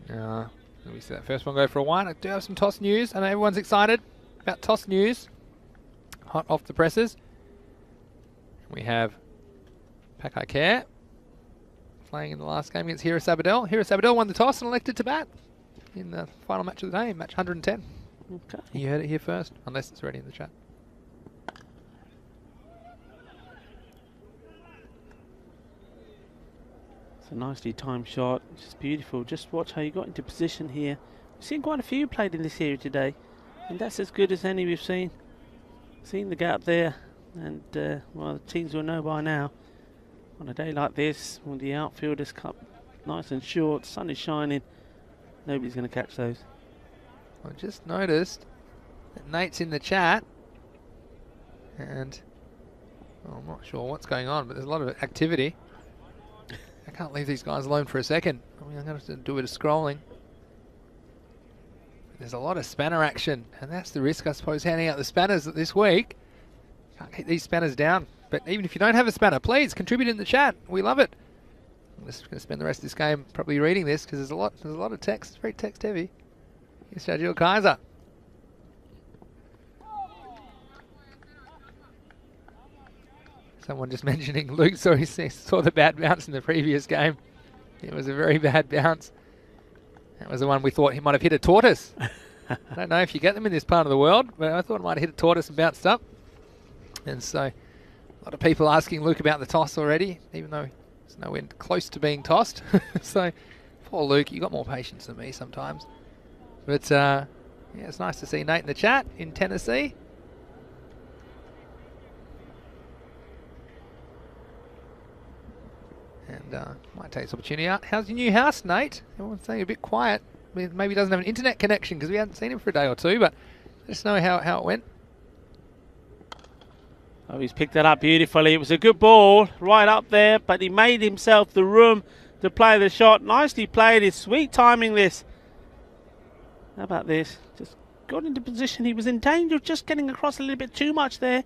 We see that first one go for a 1. I do have some toss news. I know everyone's excited about toss news. Hot off the presses. We have Pakakera playing in the last game against Hira Sabadell. Hira Sabadell won the toss and elected to bat in the final match of the day, match 110. Okay. You heard it here first, unless it's already in the chat. It's a nicely timed shot, just beautiful. Just watch how you got into position here. We've seen quite a few played in this area today, and that's as good as any we've seen. Seen the gap there, and well, the teams will know by now. On a day like this, when the outfielders cut nice and short, sun is shining, nobody's going to catch those. I just noticed that Nate's in the chat, and I'm not sure what's going on, but there's a lot of activity. I can't leave these guys alone for a second. I mean, I'm going to have to do a bit of scrolling. There's a lot of spanner action, and that's the risk, I suppose, handing out the spanners this week. Can't keep these spanners down. But even if you don't have a spanner, please contribute in the chat. We love it. I'm just going to spend the rest of this game probably reading this because there's a lot of text. It's very text heavy. Here's Shadil Kaiser. Someone just mentioning Luke saw the bad bounce in the previous game. It was a very bad bounce. That was the one we thought he might have hit a tortoise. I don't know if you get them in this part of the world, but I thought it might have hit a tortoise and bounced up. And so a lot of people asking Luke about the toss already, even though he's nowhere close to being tossed. So poor Luke, you got more patience than me sometimes. But yeah, it's nice to see Nate in the chat in Tennessee. And might take this opportunity out. How's your new house, Nate? Everyone's saying a bit quiet. Maybe he doesn't have an internet connection because we hadn't seen him for a day or two, but let us know how it went. Oh, he's picked that up beautifully. It was a good ball right up there, but he made himself the room to play the shot. Nicely played. It's sweet timing this. How about this? Just got into position. He was in danger of just getting across a little bit too much there,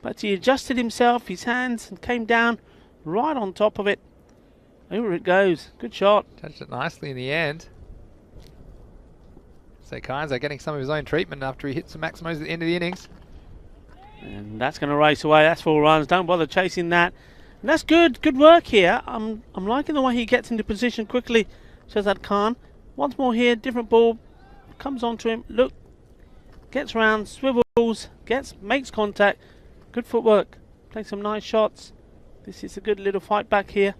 but he adjusted himself, his hands, and came down right on top of it. Over it goes. Good shot. Touched it nicely in the end. So Kaiser getting some of his own treatment after he hit some maximos at the end of the innings. And that's going to race away. That's 4 runs. Don't bother chasing that. And that's good. Good work here. I'm liking the way he gets into position quickly. Shazad Khan. Once more here. Different ball. Comes onto him. Look. Gets round. Swivels. Makes contact. Good footwork. Takes some nice shots. This is a good little fight back here.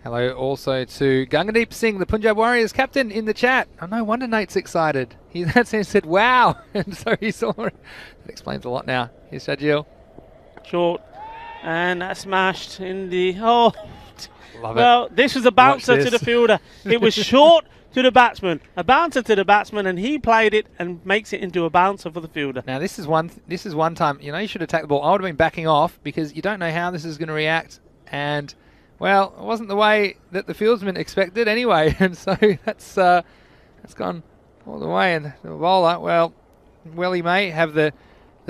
Hello also to Gangadeep Singh, the Punjab Warriors captain, in the chat. Oh, no wonder Nate's excited. He said, wow. And so he saw it. That explains a lot now. Here's Shadil. Short. And that smashed in the... Oh. Love it. Well, this was a bouncer to the fielder. It was short to the batsman. A bouncer to the batsman, and he played it and makes it into a bouncer for the fielder. Now, this is one time, you should attack the ball. I would have been backing off because you don't know how this is going to react. And... well, it wasn't the way that the fieldsman expected anyway, and so that's gone all the way. And the bowler, well, he may have the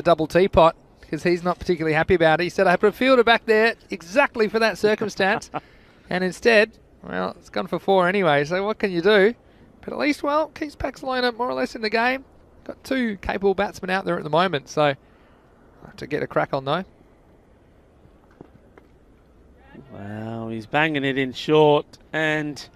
double teapot because he's not particularly happy about it. He said, I put a fielder back there exactly for that circumstance, and instead, well, it's gone for 4 anyway, so what can you do? But at least, well, keeps Paxalona more or less in the game. Got 2 capable batsmen out there at the moment, so I'll have to get a crack on though. Wow, he's banging it in short, and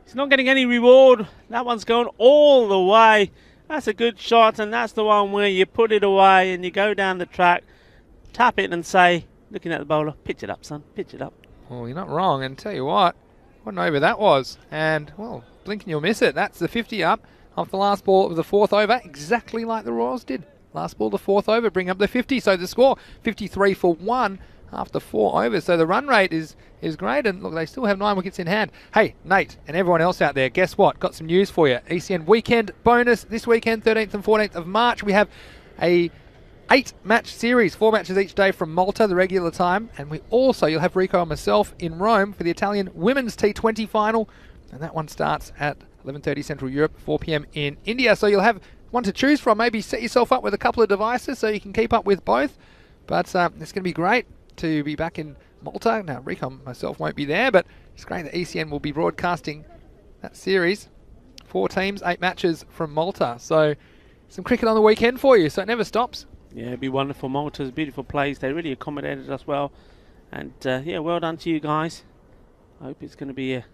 he's not getting any reward. That one's going all the way. That's a good shot, and that's the one where you put it away and you go down the track, tap it and say, looking at the bowler, pitch it up, son, pitch it up. Well, you're not wrong, and tell you what an over that was. And, well, blink and you'll miss it. That's the 50 up off the last ball of the 4th over, exactly like the Royals did. Last ball, the 4th over, bring up the 50. So the score, 53 for 1. After 4 overs, so the run rate is great, and look, they still have 9 wickets in hand. Hey, Nate, and everyone else out there, guess what? Got some news for you. ECN weekend bonus this weekend, 13th and 14th of March. We have a 8-match series, 4 matches each day from Malta, the regular time, and you'll have Rico and myself in Rome for the Italian women's T20 final, and that one starts at 11:30 Central Europe, 4 p.m. in India. So you'll have one to choose from. Maybe set yourself up with a couple of devices so you can keep up with both. But it's going to be great to be back in Malta. Now, Rico and myself won't be there, but it's great that ECN will be broadcasting that series. 4 teams, 8 matches from Malta. So some cricket on the weekend for you, so it never stops. Yeah, it'd be wonderful. Malta's a beautiful place. They really accommodated us well. And yeah, well done to you guys. I hope it's going to be a...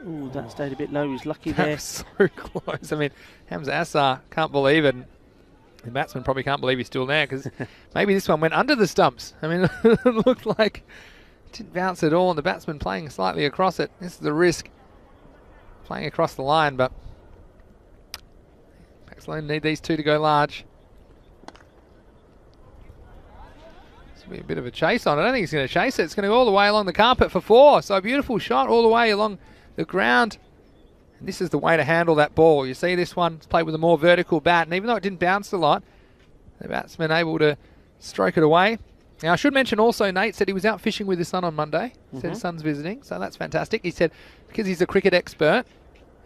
Ooh, that stayed a bit low. He was lucky there. That was so close. I mean, Hamza Assar can't believe it. The batsman probably can't believe he's still there because maybe this one went under the stumps. I mean, it looked like it didn't bounce at all, and the batsman playing slightly across it. This is the risk, playing across the line, but Paxalona need these 2 to go large. This will be a bit of a chase on it. I don't think he's going to chase it. It's going to go all the way along the carpet for 4. So a beautiful shot all the way along the ground. And this is the way to handle that ball. You see this one, it's played with a more vertical bat, and even though it didn't bounce a lot, the batsman able to stroke it away. Now, I should mention also, Nate said he was out fishing with his son on Monday. He said his son's visiting, so that's fantastic. He said, because he's a cricket expert,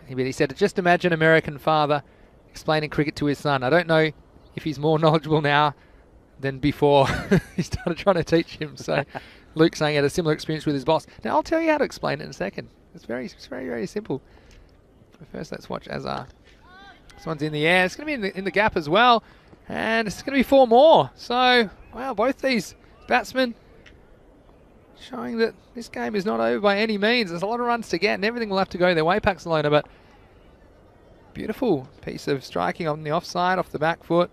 he said, just imagine American father explaining cricket to his son. I don't know if he's more knowledgeable now than before he started trying to teach him. So Luke saying he had a similar experience with his boss. Now, I'll tell you how to explain it in a second. It's very, very simple. But first, let's watch Azar. This one's in the air. It's going to be in the gap as well. And it's going to be 4 more. So, wow, both these batsmen showing that this game is not over by any means. There's a lot of runs to get, and everything will have to go their way, Paxalona. But beautiful piece of striking on the offside, off the back foot.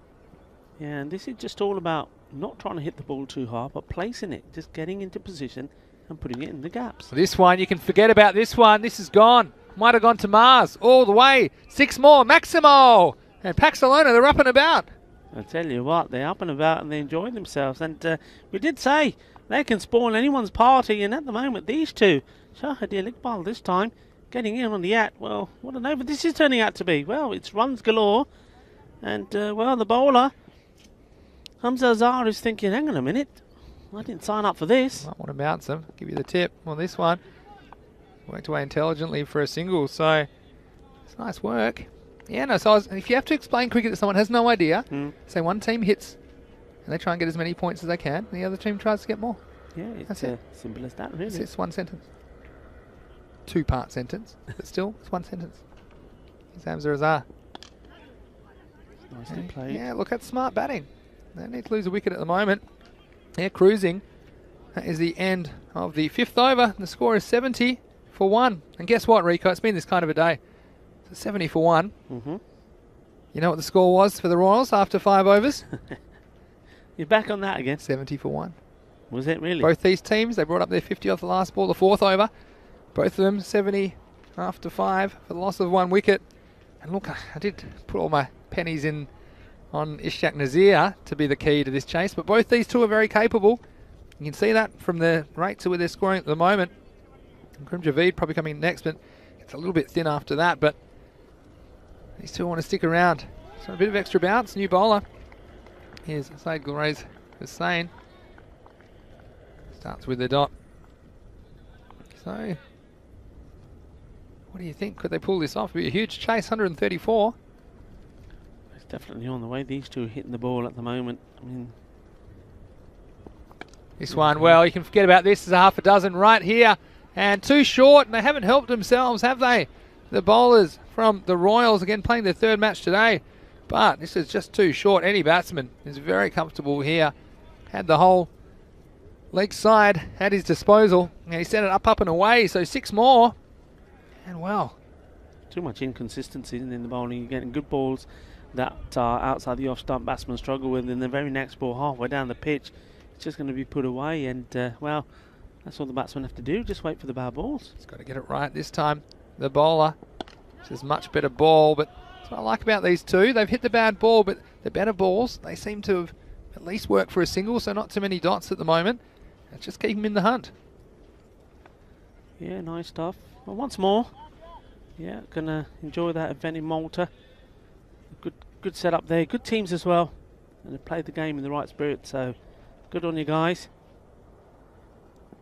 Yeah, and this is just all about not trying to hit the ball too hard, but placing it, just getting into position and putting it in the gaps. This one, you can forget about this one. This is gone. Might have gone to Mars all the way. 6 more, Maximo. And Paxalona, they're up and about. I tell you what, they're up and about and they're enjoying themselves. And we did say they can spoil anyone's party, and at the moment, these two, Shahidil Iqbal this time, getting in on the at. Well, what an over this is turning out to be. Well, it's runs galore. And, well, the bowler, Hamza Azhar, is thinking, hang on a minute, I didn't sign up for this. Might want to bounce them. Give you the tip on this one. Worked away intelligently for a single, so it's nice work. Yeah, no, so if you have to explain cricket to someone who has no idea, say one team hits and they try and get as many points as they can, and the other team tries to get more. Yeah, it's simple as that, really. It's one sentence. 2-part sentence, but still, it's one sentence. Here's Hamza Azhar. Nicely played. Yeah, look, that's smart batting. They need to lose a wicket at the moment. They're cruising. That is the end of the 5th over. The score is 70 for 1. And guess what, Rico? It's been this kind of a day. It's 70 for 1. You know what the score was for the Royals after 5 overs? You're back on that again. 70 for 1. Was it really? Both these teams, they brought up their 50 off the last ball, the 4th over. Both of them 70 after 5 for the loss of 1 wicket. And look, I did put all my pennies in on Ishaq Nazir to be the key to this chase, but both these two are very capable. You can see that from the rates of where they're scoring at the moment. Krim Javeed probably coming next, but it's a little bit thin after that, but these two want to stick around. So a bit of extra bounce, new bowler. Here's Saeed Gulrez Hussain. Starts with the dot. So, what do you think? Could they pull this off? It'd be a huge chase, 134. It's definitely on the way. These two are hitting the ball at the moment. I mean, this one, well, you can forget about this. There's a half a dozen right here. And too short, and they haven't helped themselves, have they? The bowlers from the Royals, again, playing their 3rd match today. But this is just too short. Any batsman is very comfortable here. Had the whole leg side at his disposal. And he sent it up and away. So 6 more. And well. Too much inconsistency in the bowling. You're getting good balls that outside the off-stump batsmen struggle with. And the very next ball, halfway down the pitch, it's just going to be put away. And, well, that's all the batsmen have to do. Just wait for the bad balls. He's got to get it right this time. The bowler. This is much better ball, but that's what I like about these two. They've hit the bad ball, but the better balls, they seem to have at least worked for a single, so not too many dots at the moment. Let's just keep them in the hunt. Yeah, nice stuff. Well, once more, yeah, gonna enjoy that event in Malta. Good setup there. Good teams as well, and they played the game in the right spirit. So, good on you guys.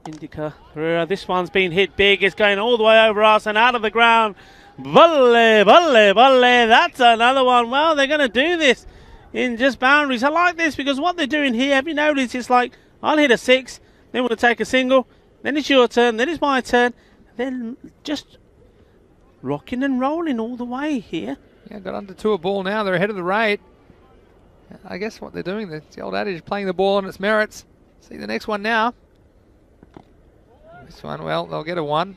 Indica Pereira. This one's been hit big. It's going all the way over us and out of the ground. Volley, volley, volley. That's another one. Well, they're going to do this in just boundaries. I like this because what they're doing here, have you noticed, it's like, I'll hit a 6, then we'll take a single, then it's your turn, then it's my turn, then just rocking and rolling all the way here. Yeah, got under 2 a ball now. They're ahead of the rate. I guess what they're doing, it's the old adage, playing the ball on its merits. See the next one now. This one, well, they'll get a 1.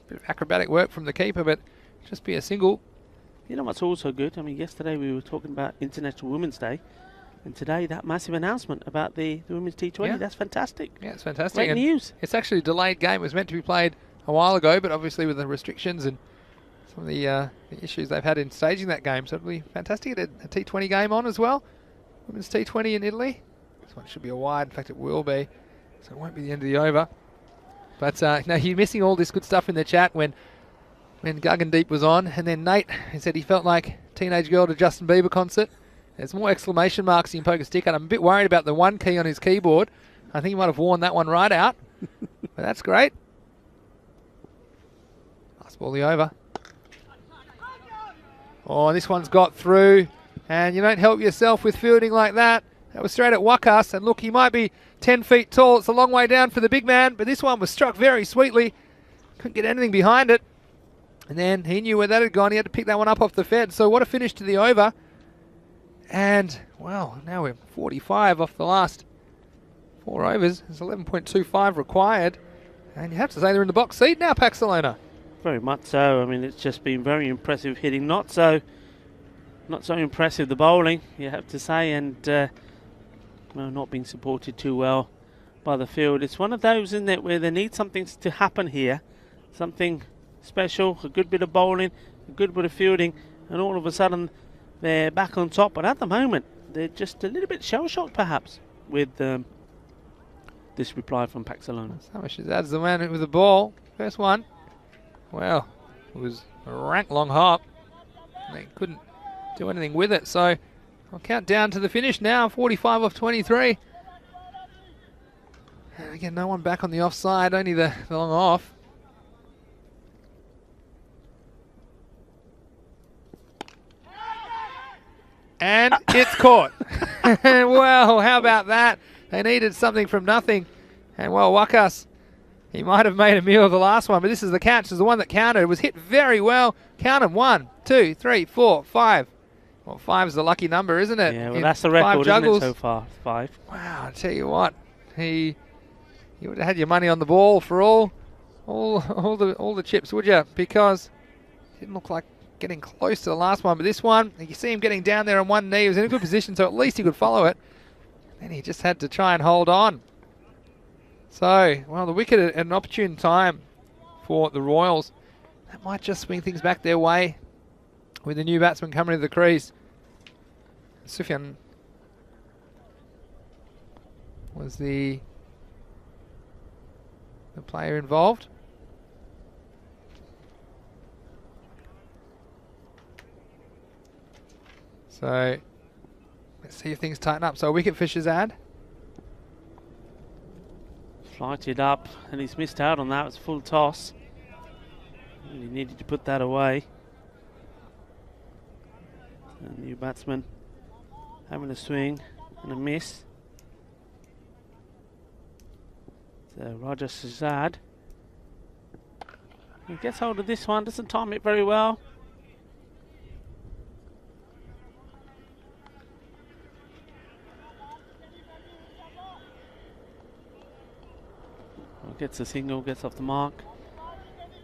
Bit of acrobatic work from the keeper, but just be a single. You know what's also good? I mean, yesterday we were talking about International Women's Day, and today that massive announcement about the Women's T20. Yeah. That's fantastic. Yeah, it's fantastic. Great news. It's actually a delayed game. It was meant to be played a while ago, but obviously with the restrictions and some of the issues they've had in staging that game, so it'll be fantastic. A T20 game on as well. Women's T20 in Italy. This one should be a wide. In fact, it will be. So it won't be the end of the over. But no, you're missing all this good stuff in the chat when Guggendeep was on. And then Nate, he said he felt like Teenage Girl to Justin Bieber concert. There's more exclamation marks you can poke a stick at. I'm a bit worried about the 1 key on his keyboard. I think he might have worn that one right out. But that's great. Last ball the over. Oh, this one's got through. And you don't help yourself with fielding like that. That was straight at Wakas, and look, he might be 10 feet tall. It's a long way down for the big man, but this one was struck very sweetly. Couldn't get anything behind it. And then he knew where that had gone. He had to pick that one up off the fed. So what a finish to the over. And, well, now we're 45 off the last 4 overs. There's 11.25 required. And you have to say they're in the box seat now, Paxalona. Very much so. I mean, it's just been very impressive hitting. Not so impressive the bowling, you have to say, and well, not being supported too well by the field. It's one of those, isn't it, where they need something to happen here, something special, a good bit of bowling, a good bit of fielding, and all of a sudden they're back on top. But at the moment, they're just a little bit shell-shocked, perhaps, with this reply from Paxalona. Shahzad's the man with the ball. First one. Well, it was a rank long hop. They couldn't do anything with it, so I'll count down to the finish now. 45 off 23. And again, no one back on the offside, only the long off. And it's caught. Well, how about that? They needed something from nothing. And well, Wakas, he might have made a meal of the last one, but this is the catch. This is the one that counted. It was hit very well. Count them. 1, 2, 3, 4, 5. Well, 5 is the lucky number, isn't it? Yeah, well, that's the record, isn't it, so far? 5. Wow, I tell you what, you would have had your money on the ball for all the chips, would you? Because it didn't look like getting close to the last one, but this one, you see him getting down there on one knee. He was in a good position, so at least he could follow it. And he just had to try and hold on. So, well, the wicket at an opportune time for the Royals. That might just swing things back their way with the new batsman coming to the crease. Sufyan was the player involved. So let's see if things tighten up. So a wicket for Shahzad. Flighted up, and he's missed out on that. It's full toss. He needed to put that away. And new batsman having a swing and a miss. So Roger Shahzad. He gets hold of this one, doesn't time it very well. Gets a single, gets off the mark,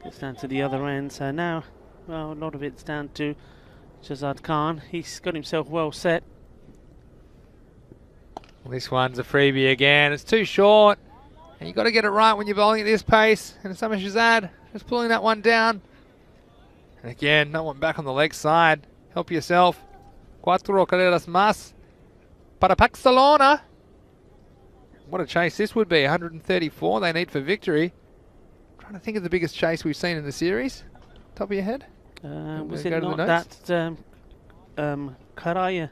gets down to the other end. So now, well, a lot of it's down to Shahzad Khan. He's got himself well set. Well, this one's a freebie again. It's too short, and you've got to get it right when you're bowling at this pace. And Summer Shahzad just pulling that one down. And again, no one back on the leg side. Help yourself. 4 carreras más para Paxalona. What a chase this would be. 134 they need for victory. I'm trying to think of the biggest chase we've seen in the series. Top of your head? Was it not that Karaya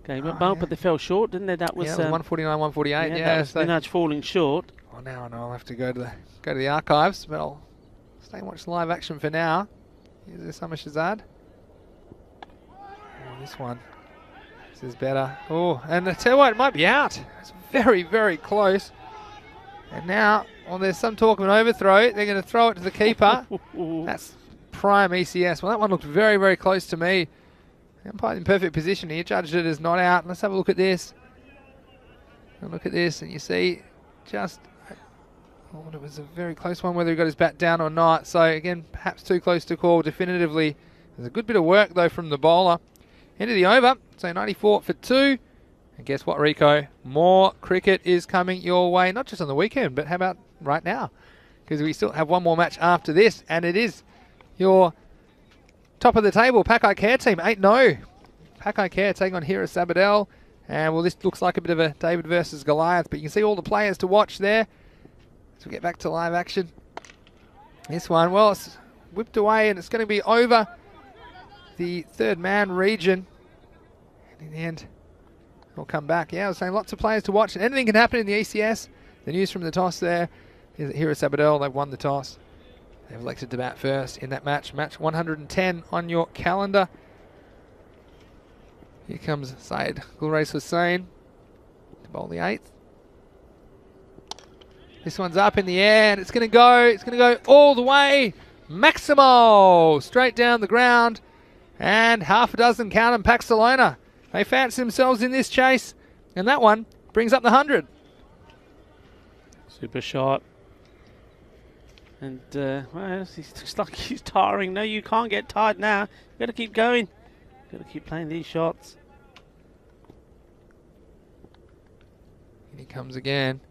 game? But they fell short, didn't they? That was, yeah, it was 149, 148. Yeah, so Spinach falling short. Well, now I know I'll have to go to the archives, but I'll stay and watch live action for now. Here's the Summer Shahzad. Oh, this one. This is better. Oh, and I tell you what, it might be out. It's very, very close. And now, well, there's some talk of an overthrow. They're going to throw it to the keeper. That's prime ECS. Well, that one looked very, very close to me. The umpire's in perfect position here. Judged it as not out. Let's have a look at this. And look at this, and you see just... Oh, it was a very close one, whether he got his bat down or not. So, again, perhaps too close to call definitively. There's a good bit of work, though, from the bowler. End of the over. So, 94 for 2. And guess what, Rico? More cricket is coming your way, not just on the weekend, but how about right now? Because we still have one more match after this, and it is your top of the table Pakai Care team, 8-0. Pakai Care taking on Hira Sabadell. And, well, this looks like a bit of a David versus Goliath, but you can see all the players to watch there. As we get back to live action. This one, well, it's whipped away, and it's going to be over the third man region. And in the end... We'll come back. Yeah, I was saying lots of players to watch. And anything can happen in the ECS. The news from the toss there is that Hira Sabadell, they've won the toss. They've elected to bat first in that match. Match 110 on your calendar. Here comes Syed Gulrais Hussain. To bowl the 8th. This one's up in the air and it's going to go. It's going to go all the way. Maximo straight down the ground. And half a dozen, count them, Paxalona. They fancy themselves in this chase. And that one brings up the 100. Super shot. And, well, he's just like he's tiring. No, you can't get tired now. You've got to keep going. You've got to keep playing these shots. Here he comes again.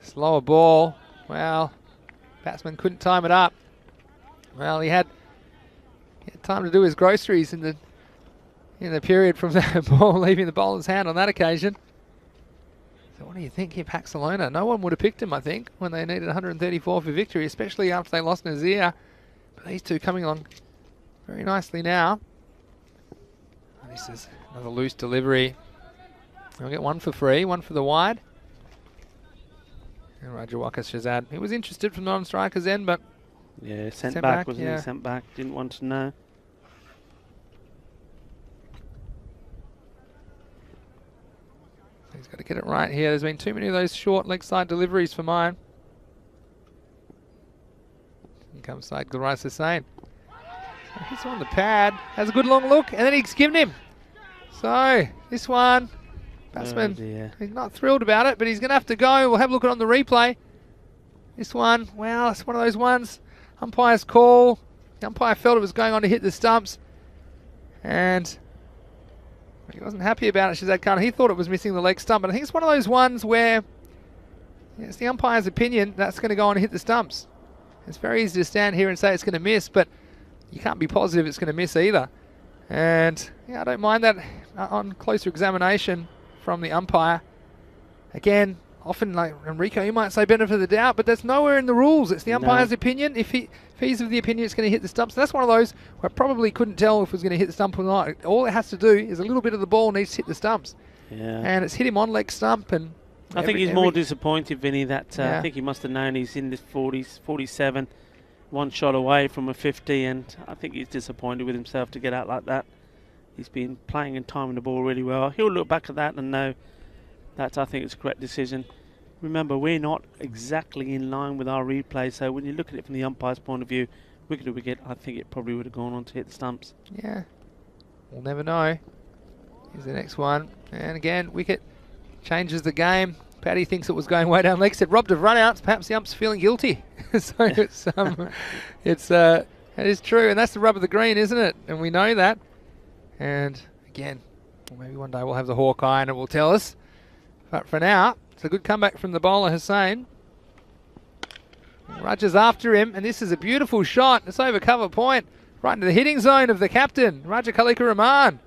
Slower ball. Well, batsman couldn't time it up. Well, he had time to do his groceries in the period from that ball leaving the bowler's hand on that occasion. So what do you think here, Paxalona? No one would have picked him, I think, when they needed 134 for victory, especially after they lost Nazir. But these two coming along very nicely now. And this is another loose delivery. I'll get one for free, one for the wide. And Rajawaka Shazad, he was interested from non-striker's end, but yeah, sent back, wasn't he? Sent back, didn't want to know. He's got to get it right here. There's been too many of those short leg side deliveries for mine. Here comes Said Gulrais Hussain. So he's on the pad, has a good long look, and then he's given him. So this one, batsman, he's not thrilled about it, but he's going to have to go. We'll have a look at it on the replay. This one, well, it's one of those ones. Umpire's call. The umpire felt it was going on to hit the stumps, and he wasn't happy about it, Shazad Khan. He thought it was missing the leg stump, but I think it's one of those ones where it's the umpire's opinion that's going to go on and hit the stumps. It's very easy to stand here and say it's going to miss, but you can't be positive it's going to miss either. And yeah, I don't mind that on closer examination from the umpire. Again, often like Enrico, you might say benefit of the doubt, but that's nowhere in the rules. It's the umpire's opinion. If he's of the opinion it's going to hit the stumps, that's one of those where I probably couldn't tell if it was going to hit the stump or not. All it has to do is a little bit of the ball needs to hit the stumps. Yeah. And it's hit him on leg stump. And I think he's more disappointed, Vinny, that I think he must have known he's in this 40s, 47, one shot away from a 50, and I think he's disappointed with himself to get out like that. He's been playing and timing the ball really well. He'll look back at that and know that I think it's a correct decision. Remember, we're not exactly in line with our replay, so when you look at it from the umpire's point of view, wicket to wicket, I think it probably would have gone on to hit the stumps. Yeah, we'll never know. Here's the next one, and again, wicket changes the game. Paddy thinks it was going way down leg, said robbed of runouts. Perhaps the ump's feeling guilty. So it is true, and that's the rub of the green, isn't it? And we know that. And again, well, maybe one day we'll have the Hawkeye and it will tell us. But for now, it's a good comeback from the bowler, Hussain. Raj's after him, and this is a beautiful shot. It's over cover point, right into the hitting zone of the captain, Raja Khalika Rahman.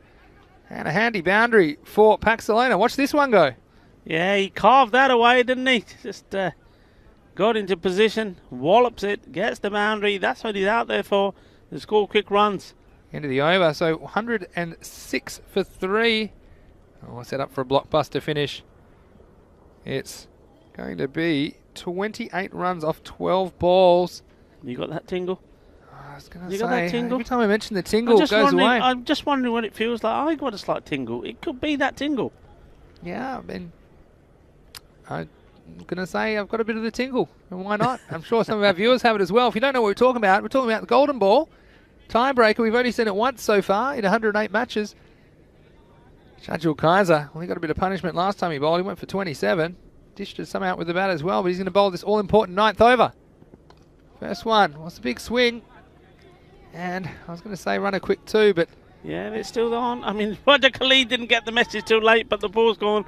And a handy boundary for Paxalona. Watch this one go. Yeah, he carved that away, didn't he? Just got into position, wallops it, gets the boundary. That's what he's out there for, to score quick runs. End of the over, so 106 for 3. Oh, set up for a blockbuster finish. It's going to be 28 runs off 12 balls. You got that tingle? I was going to You say, got that tingle? every time I mention the tingle, it goes away. I'm just wondering what it feels like. I got a slight tingle. It could be that tingle. Yeah, I mean, I'm going to say I've got a bit of the tingle, and why not? I'm sure some of our viewers have it as well. If you don't know what we're talking about the golden ball. Tiebreaker, we've only seen it once so far in 108 matches. Shajul Kaiser, well, he got a bit of punishment last time he bowled. He went for 27. Dished some out with the bat as well, but he's going to bowl this all-important 9th over. First one was a big swing. And I was going to say run a quick 2, but... Yeah, it's still on. I mean, Roger Khalid didn't get the message too late, but the ball's gone,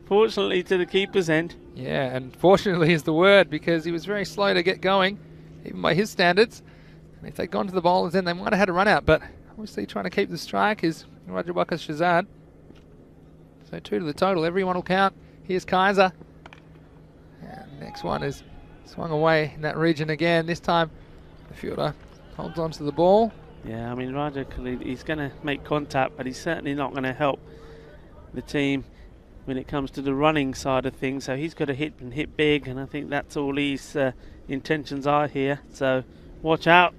fortunately, to the keeper's end. Yeah, and fortunately is the word, because he was very slow to get going, even by his standards. And if they'd gone to the bowlers then, they might have had a run out, but obviously trying to keep the strike is Rajawaka Shazad. So 2 to the total, everyone will count. Here's Kaiser. And next one is swung away in that region again. This time the fielder holds on to the ball. Yeah, I mean, Raja Khalid, he's going to make contact, but he's certainly not going to help the team when it comes to the running side of things. So he's got to hit and hit big, and I think that's all his intentions are here. So watch out.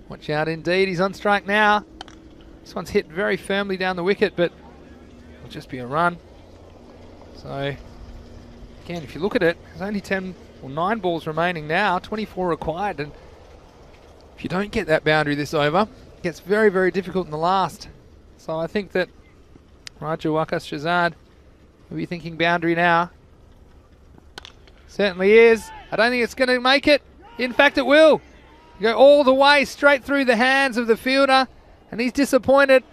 Watch out indeed. He's on strike now. This one's hit very firmly down the wicket, but it'll just be a run. So again, if you look at it, there's only 10 or 9 balls remaining now, 24 required, and if you don't get that boundary this over, it gets very, very difficult in the last. So I think that Rajawakas Shazad will be thinking boundary now. Certainly is. I don't think it's going to make it. In fact, it will. Go all the way straight through the hands of the fielder, and he's disappointed.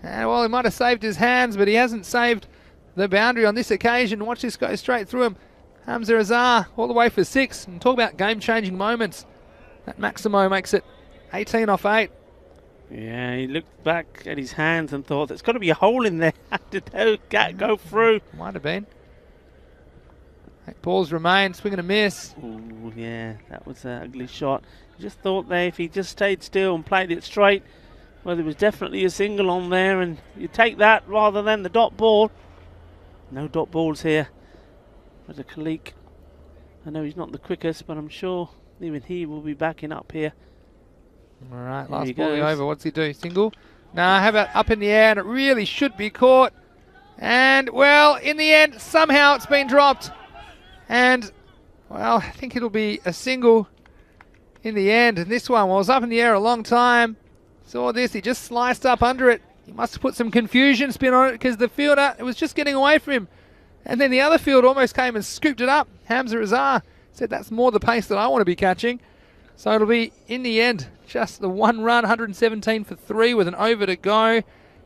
And well, he might have saved his hands, but he hasn't saved the boundary on this occasion. Watch this go straight through him. Hamza Azar all the way for 6. And talk about game-changing moments. That Maximo makes it 18 off 8. Yeah, he looked back at his hands and thought, there's got to be a hole in there. How did that go through? Might have been. 8 balls remain, swing and a miss. Ooh, yeah, that was an ugly shot. Just thought there, if he just stayed still and played it straight, well, there was definitely a single on there, and you take that rather than the dot ball. No dot balls here. But a Khalik, I know he's not the quickest, but I'm sure even he will be backing up here. All right, last ball over. What's he do? Single? Nah, how about up in the air? And it really should be caught. And, well, in the end, somehow it's been dropped. And, well, I think it'll be a single in the end. And this one was up in the air a long time. Saw this, he just sliced up under it. He must have put some confusion spin on it because the fielder, it was just getting away from him. And then the other field almost came and scooped it up. Hamza Azar said that's more the pace that I want to be catching. So it'll be, in the end, just the 1 run, 117 for 3 with an over to go.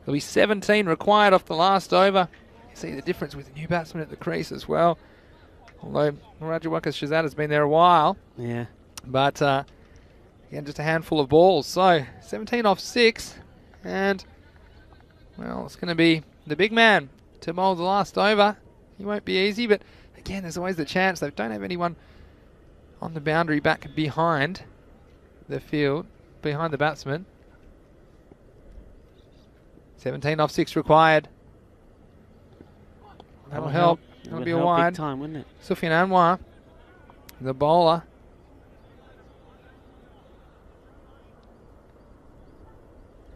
There'll be 17 required off the last over. You see the difference with the new batsman at the crease as well. Although Rajawakas Shazad has been there a while. Yeah. But, again, just a handful of balls. So, 17 off 6. And, well, it's going to be the big man to bowl the last over. He won't be easy, but, again, there's always the chance. They don't have anyone on the boundary back behind the field, behind the batsman. 17 off 6 required. That'll help. That'll be a wide. Big time, wouldn't it? Sufyan Anwar, the bowler.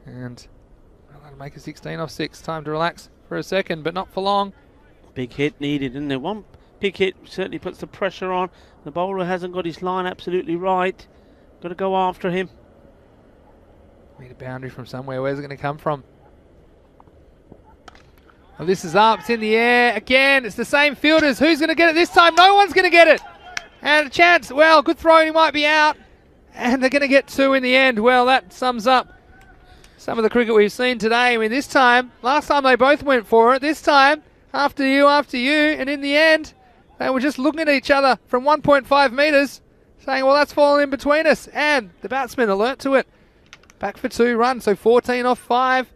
And well, that'll make it 16 off 6. Time to relax for a second, but not for long. Big hit needed, isn't there? One big hit certainly puts the pressure on. The bowler hasn't got his line absolutely right. Got to go after him. Need a boundary from somewhere. Where's it going to come from? Oh, this is up. It's in the air. Again, it's the same fielders. Who's going to get it this time? No one's going to get it. And a chance. Well, good throw. He might be out. And they're going to get 2 in the end. Well, that sums up some of the cricket we've seen today. I mean, this time, last time they both went for it. This time, after you. And in the end, they were just looking at each other from 1.5 metres, saying, well, that's fallen in between us. And the batsman alert to it. Back for 2 runs, so 14 off 5.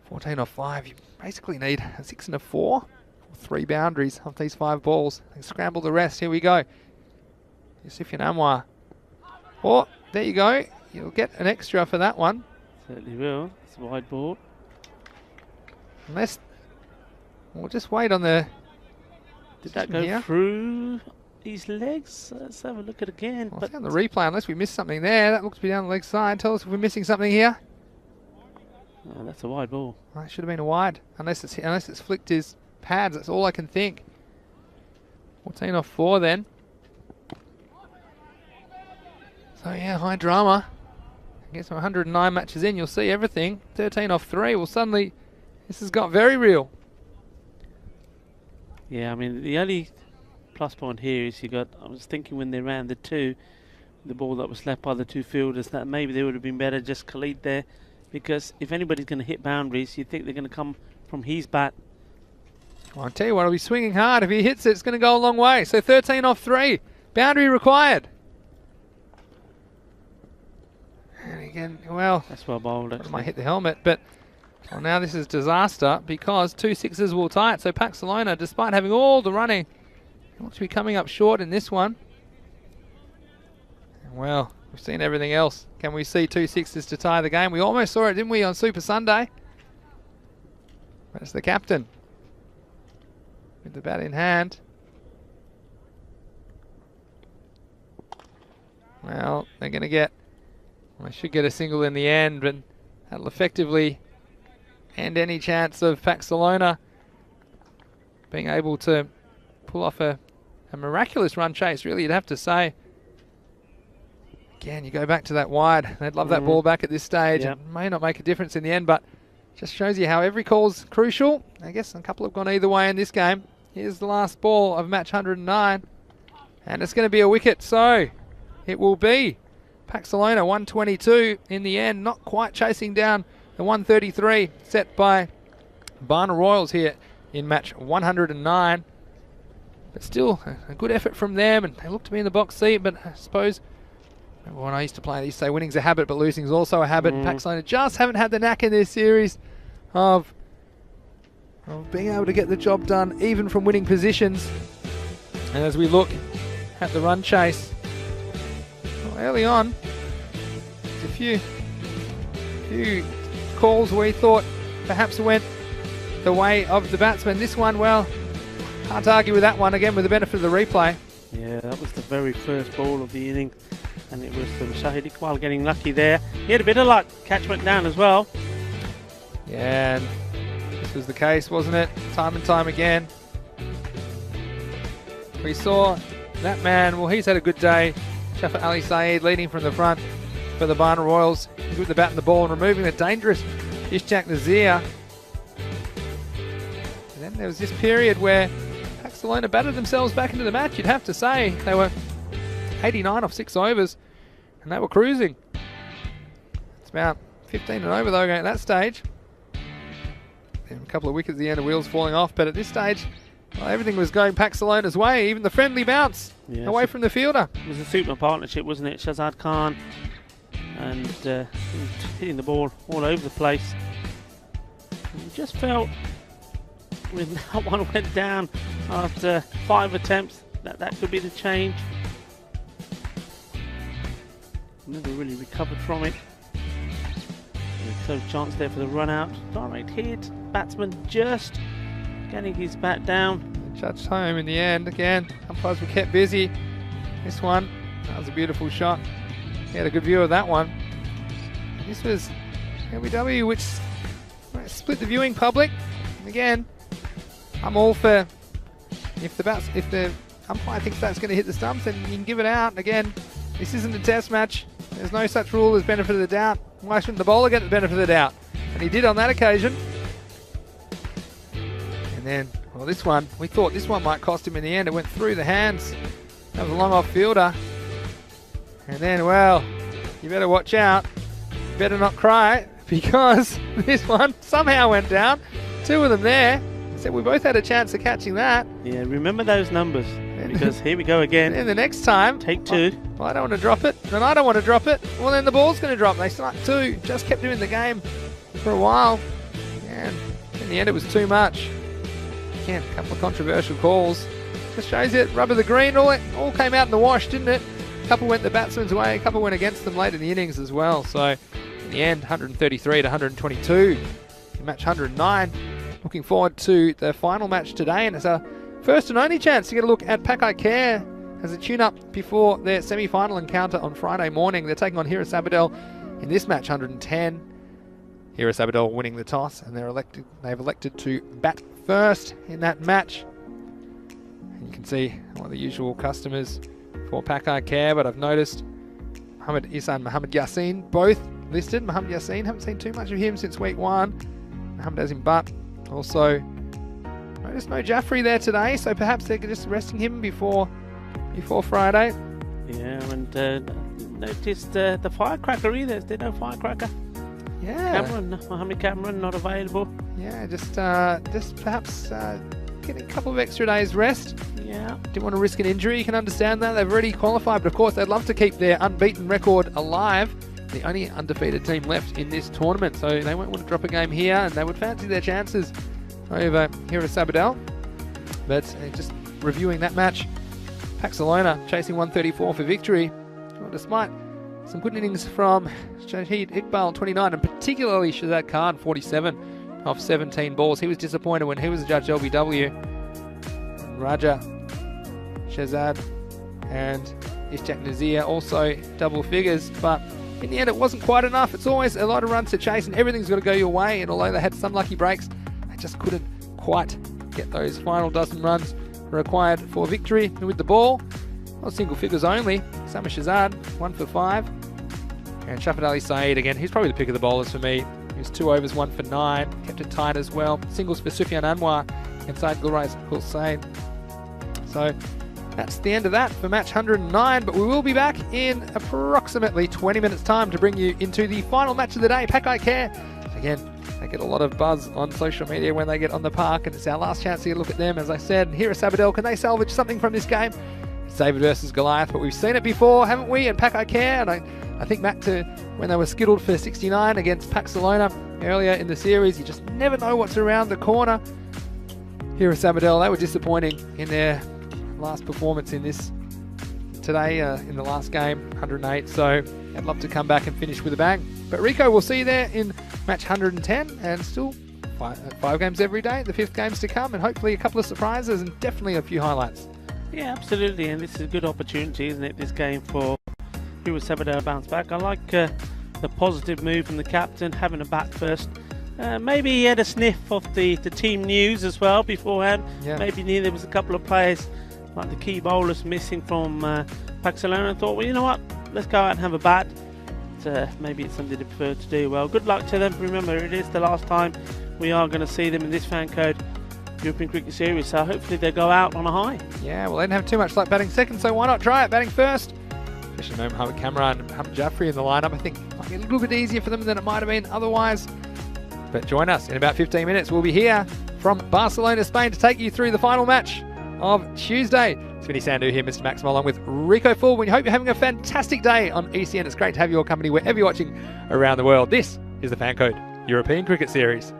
14 off 5. You basically need a 6 and a 4. 3 boundaries off these 5 balls. They scramble the rest. Here we go. Sufyan Anwar. Oh, there you go. You'll get an extra for that one. Certainly will. It's a wide ball. Unless we'll just wait on the. Did that go through his legs? Let's have a look at it again. Well, but on the replay, unless we missed something there. That looks to be down the leg side. Tell us if we're missing something here. Oh, that's a wide ball. Well, it should have been a wide. Unless it's flicked his pads. That's all I can think. 14 off 4 then. So yeah, high drama. I guess 109 matches in, you'll see everything. 13 off 3. Well, suddenly this has got very real. Yeah, I mean, the only plus point here is I was thinking when they ran the 2, the ball that was left by the 2 fielders, that maybe they would have been better just Khalid there, because if anybody's going to hit boundaries, you think they're going to come from his bat. Well, I'll tell you what, he'll be swinging hard. If he hits it, it's going to go a long way. So 13 off 3. Boundary required. And again, well, that's well bowled. Actually, might hit the helmet, but well, now this is disaster because 2 6s will tie it. So Paxalona, despite having all the running, looks to be coming up short in this one. And well, we've seen everything else. Can we see 2 6s to tie the game? We almost saw it, didn't we, on Super Sunday? That's the captain with the bat in hand. Well, they're going to get. Well, they should get a single in the end, but that'll effectively end any chance of Paxalona being able to pull off a miraculous run chase, really, you'd have to say. Again, you go back to that wide. They'd love that ball back at this stage. Yep. It may not make a difference in the end, but just shows you how every call's crucial. I guess a couple have gone either way in this game. Here's the last ball of match 109. And it's going to be a wicket, so it will be Paxalona 122 in the end, not quite chasing down the 133 set by Barna Royals here in match 109. But still a good effort from them, and they look to be in the box seat, but I suppose when I used to play, I used to say winning's a habit, but losing's also a habit. Paxalona just haven't had the knack in this series of being able to get the job done, even from winning positions. And as we look at the run chase, well, early on, there's a few calls we thought perhaps went the way of the batsman. This one, well, can't argue with that one, again with the benefit of the replay. Yeah, that was the very first ball of the inning, and it was Shahid Iqbal getting lucky there. He had a bit of luck, catch went down as well. Yeah, and this was the case, wasn't it? Time and time again. We saw that man, well, he's had a good day. Shafat Ali Saeed leading from the front for the Barna Royals. He's with the bat and the ball and removing the dangerous Ishaq Nazir. And then there was this period where Paxalona batted themselves back into the match, you'd have to say. They were 89 off 6 overs, and they were cruising. It's about 15 and over though at that stage. And a couple of wickets at the end, of wheels falling off, but at this stage, well, everything was going Paxalona's way, even the friendly bounce away from the fielder. It was a super partnership, wasn't it? Shazad Khan and hitting the ball all over the place. And you just felt when that one went down after 5 attempts that could be the change. Never really recovered from it. So chance there for the run out. Direct hit. Batsman just getting his bat down. Judged home in the end. Again, umpires were kept busy. This one, that was a beautiful shot. He had a good view of that one. This was LBW, which split the viewing public. And again, I'm all for if the umpire thinks that's going to hit the stumps, then you can give it out. And again, this isn't a test match. There's no such rule as benefit of the doubt. Why shouldn't the bowler get the benefit of the doubt? And he did on that occasion. And then, well, this one, we thought this one might cost him in the end. It went through the hands. That was a long off fielder. And then, well, you better watch out. You better not cry, because this one somehow went down. 2 of them there. So we both had a chance of catching that. Yeah, remember those numbers, because here we go again. And the next time, take 2. Well, I don't want to drop it, and I don't want to drop it. Well, then the ball's going to drop. They struck 2. Just kept doing the game for a while. And in the end, it was too much. Again, a couple of controversial calls. Just shows you, rubber the green, all came out in the wash, didn't it? A couple went the batsman's way, a couple went against them late in the innings as well. So in the end, 133 to 122 in match 109. Looking forward to the final match today, and it's our first and only chance to get a look at Pakai Care as a tune-up before their semi-final encounter on Friday morning. They're taking on Hira Sabadell in this match 110. Hira Sabadell winning the toss, and they've elected to bat first in that match. And you can see one of the usual customers for Pakai Care, but I've noticed Muhammad Isa and Muhammad Yassin both listed. Muhammad Yassin, haven't seen too much of him since week 1. Muhammad Azim Butt also. Noticed no Jaffrey there today, so perhaps they're just resting him before Friday. Yeah, and noticed the firecracker either. Is there no firecracker? Yeah. Mohammed Cameron not available. Yeah, just perhaps getting a couple of extra days rest. Yeah. Didn't want to risk an injury. You can understand that. They've already qualified, but of course they'd love to keep their unbeaten record alive. The only undefeated team left in this tournament, so they won't want to drop a game here, and they would fancy their chances over here at Sabadell. But just reviewing that match, Paxalona chasing 134 for victory. Well, despite some good innings from Shahid Iqbal, 29, and particularly Shazad Khan, 47 off 17 balls. He was disappointed when he was the judge LBW. And Raja, Shazad, and Ishaq Nazir also double figures, but in the end it wasn't quite enough. It's always a lot of runs to chase, and everything's got to go your way, and although they had some lucky breaks, they just couldn't quite get those final dozen runs required for victory with the ball. Not single figures only. Sama Shazad, 1 for 5. And Shafat Ali Saeed again, he's probably the pick of the bowlers for me. He was 2 overs, 1 for 9. Kept it tight as well. Singles for Sufyan Anwar inside Gulrais Hussain. So that's the end of that for match 109, but we will be back in approximately 20 minutes time to bring you into the final match of the day, Pakai Care. Again, they get a lot of buzz on social media when they get on the park, and it's our last chance to get a look at them. As I said, here at Sabadell, can they salvage something from this game? It's David versus Goliath, but we've seen it before, haven't we, at Pakai Care? And I think back to when they were skittled for 69 against Barcelona earlier in the series. You just never know what's around the corner. Here at Sabadell, they were disappointing in their last performance in this today, in the last game, 108. So I'd love to come back and finish with a bang. But Rico, we'll see you there in match 110, and still five games every day. The 5th game's to come, and hopefully a couple of surprises and definitely a few highlights. Yeah, absolutely, and this is a good opportunity, isn't it, this game for Hero Sabadell bounce back. I like the positive move from the captain, having a bat first. Maybe he had a sniff of the team news as well beforehand. Yeah. Maybe there was a couple of players like the key bowlers missing from Barcelona, and thought, well, you know what, let's go out and have a bat. Maybe it's something they prefer to do. Well, good luck to them. Remember, it is the last time we are going to see them in this fan code European Cricket Series, so hopefully they go out on a high. Yeah, well, they didn't have too much luck batting second, so why not try it batting first? Especially no Mohamed Kamran and Mohamed Jaffrey in the lineup. I think it might be a little bit easier for them than it might have been otherwise. But join us in about 15 minutes. We'll be here from Barcelona, Spain, to take you through the final match of Tuesday. It's Vinny Sandhu here, Mr. Maximo, along with Rico Full. We hope you're having a fantastic day on ECN. It's great to have your company wherever you're watching around the world. This is the Fan Code European Cricket Series.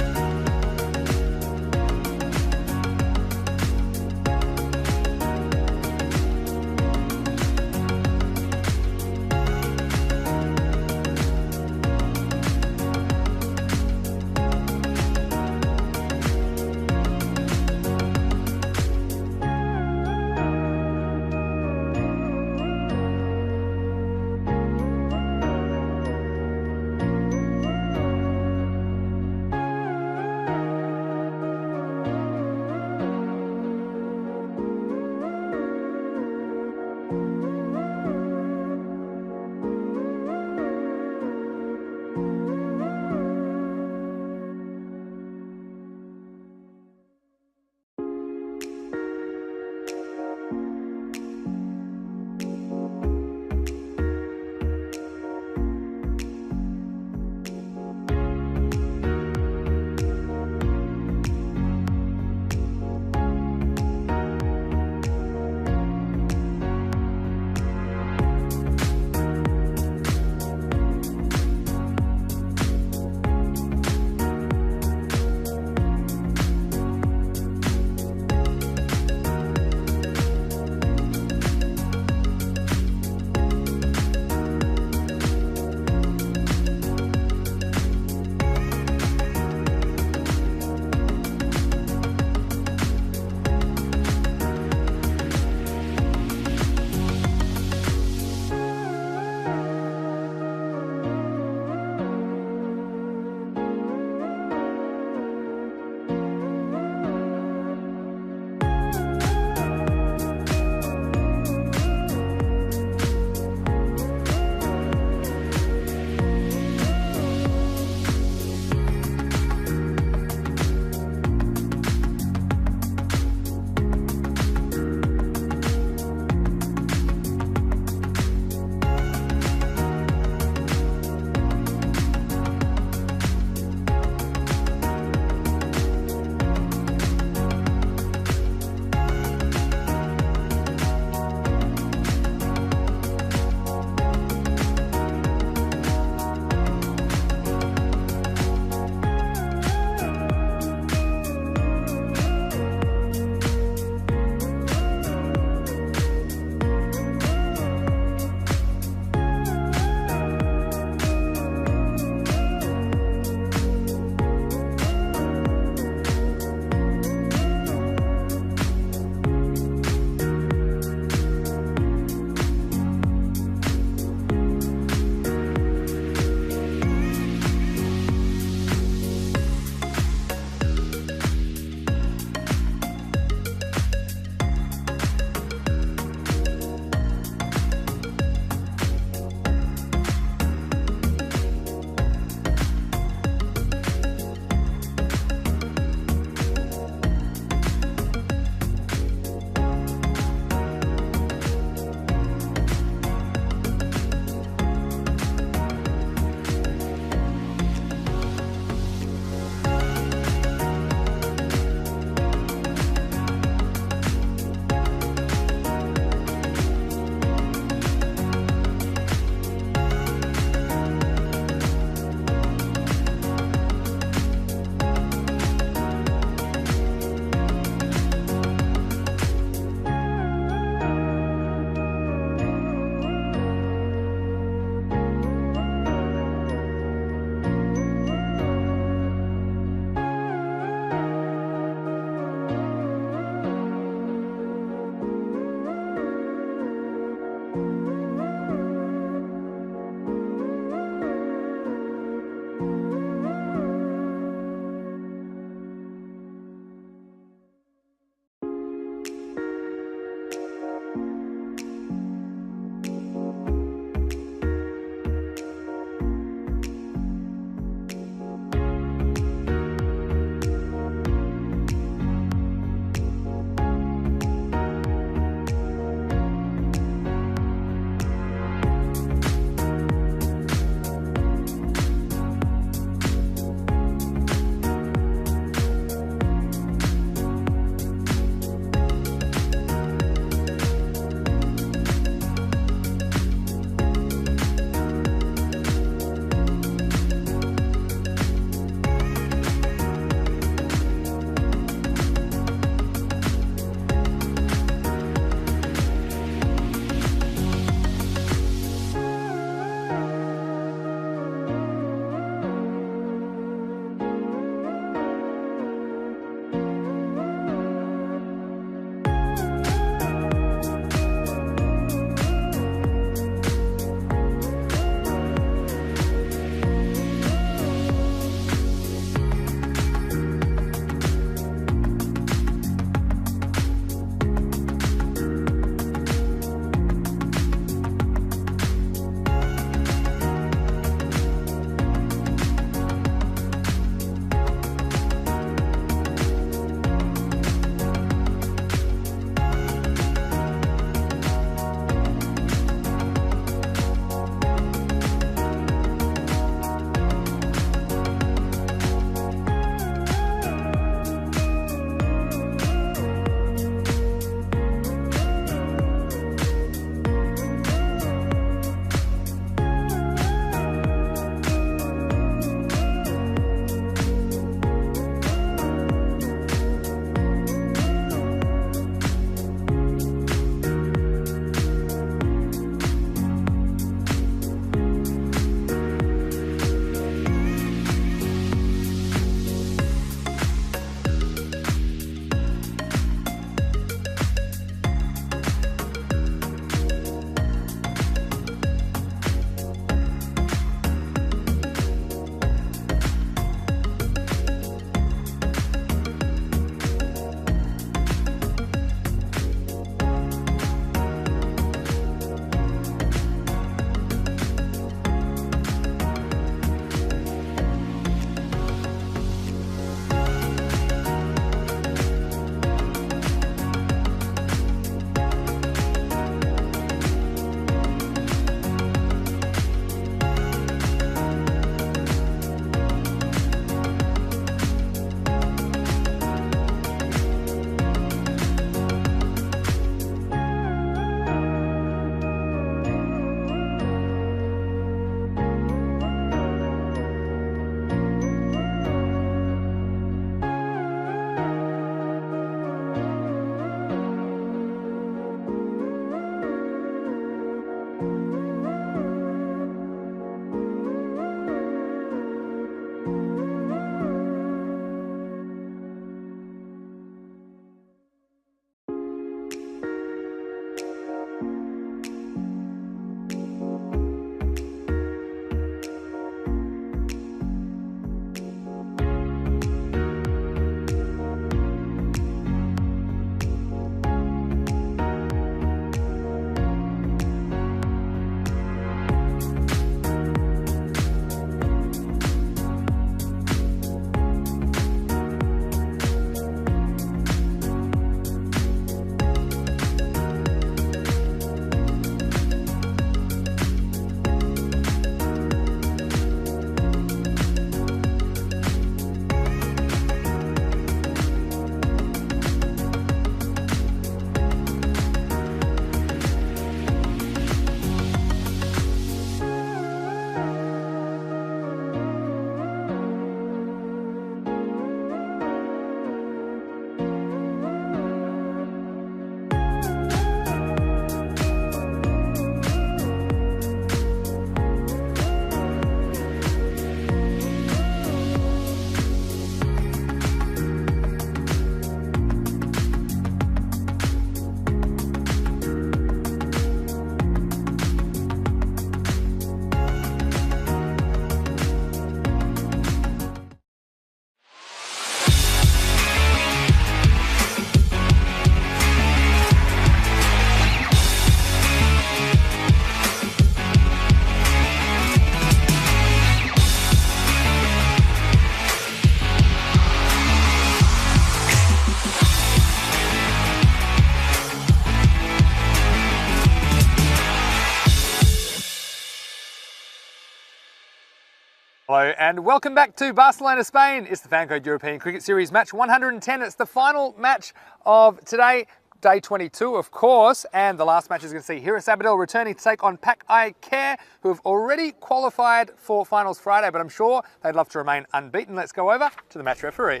Hello and welcome back to Barcelona, Spain. It's the Fancode European Cricket Series match 110. It's the final match of today, day 22 of course, and the last match is going to see Hira Sabadell returning to take on Pak I Care, who have already qualified for finals Friday, but I'm sure they'd love to remain unbeaten. Let's go over to the match referee.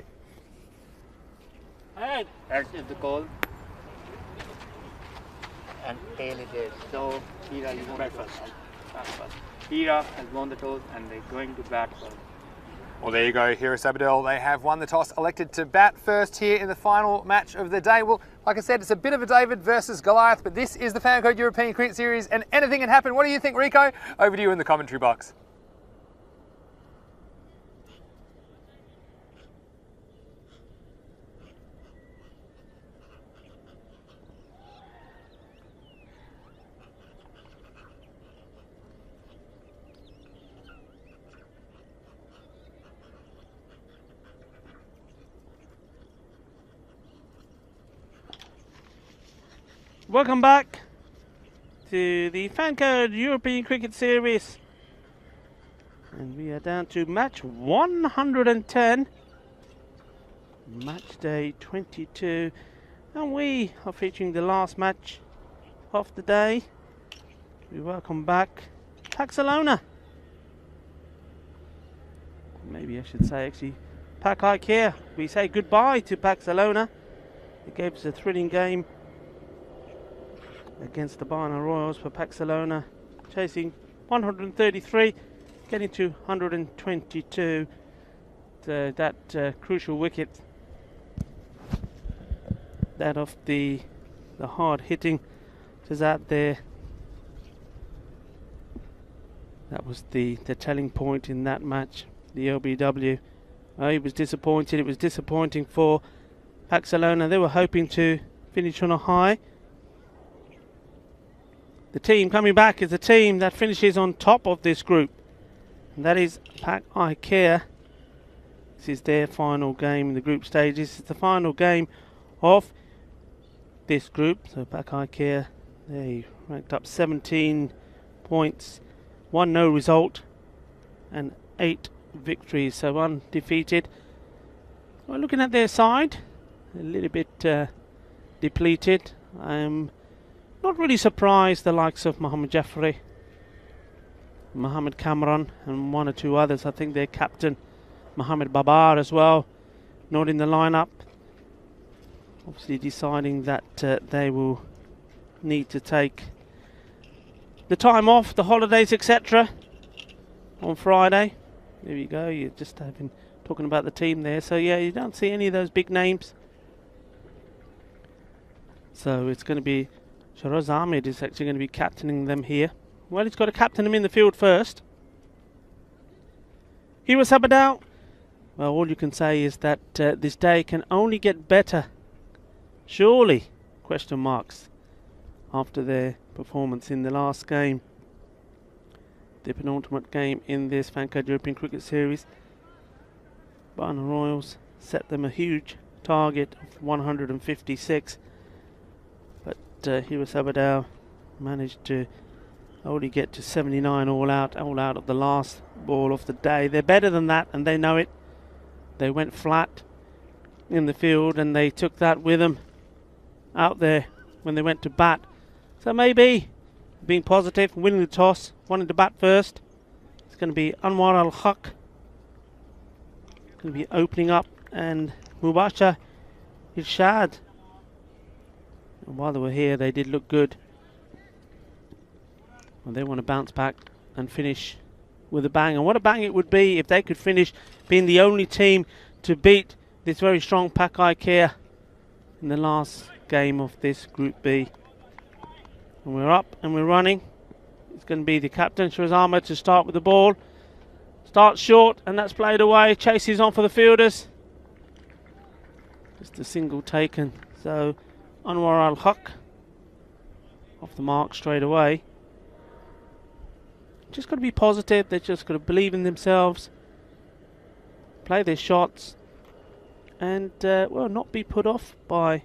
Alright, that is the call. And tail it is. So Hira is bat first. Hira has won the toss and they're going to bat first. Well, there you go, Hira Sabadell. They have won the toss, elected to bat first here in the final match of the day. Well, like I said, it's a bit of a David versus Goliath, but this is the Fancode European Cricket Series and anything can happen. What do you think, Rico? Over to you in the commentary box. Welcome back to the Fancode European Cricket Series, and we are down to match 110, match day 22, and we are featuring the last match of the day. We welcome back Barcelona. Maybe I should say actually Pak I Care. We say goodbye to Barcelona. It gave us a thrilling game against the Barna Royals for Barcelona, chasing 133, getting to 122. That crucial wicket, that of the hard hitting, was out there. That was the telling point in that match, the LBW. He was disappointed. It was disappointing for Barcelona. They were hoping to finish on a high. The team coming back is the team that finishes on top of this group, and that is Pak I Care. This is their final game in the group stage. This is the final game of this group. So Pak I Care, they ranked up 17 points, 1 no result, and 8 victories, so undefeated. Well, looking at their side, a little bit depleted. Not really surprised the likes of Mohammad Jafri, Mohammad Kamran and 1 or 2 others. I think their captain Mohammad Babar as well not in the lineup, obviously deciding that they will need to take the time off, the holidays etc. on Friday. There you go, you're just talking about the team there. So yeah, you don't see any of those big names. So it's going to be Shiraz Ahmed is actually going to be captaining them here. Well, he's got to captain them in the field first. Hira Sabadell. Well, all you can say is that this day can only get better. Surely, question marks, after their performance in the last game. The penultimate game in this Fancode European Cricket Series. Barna Royals set them a huge target of 156. Hira Sabadell managed to only get to 79 all out of the last ball of the day. They're better than that and they know it. They went flat in the field and they took that with them out there when they went to bat. So maybe being positive, winning the toss, wanting to bat first. It's going to be Anwar Al-Haq going to be opening up, and Mubashir Irshad. And while they were here, they did look good. Well, they want to bounce back and finish with a bang. And what a bang it would be if they could finish being the only team to beat this very strong Pak I Care in the last game of this Group B. And we're up and we're running. It's going to be the captain, Shiraz Ahmed, to start with the ball. Starts short and that's played away. Chases on for the fielders. Just a single taken. So Anwar Al-Haq off the mark straight away. Just got to be positive. They've just got to believe in themselves, play their shots, and well, not be put off by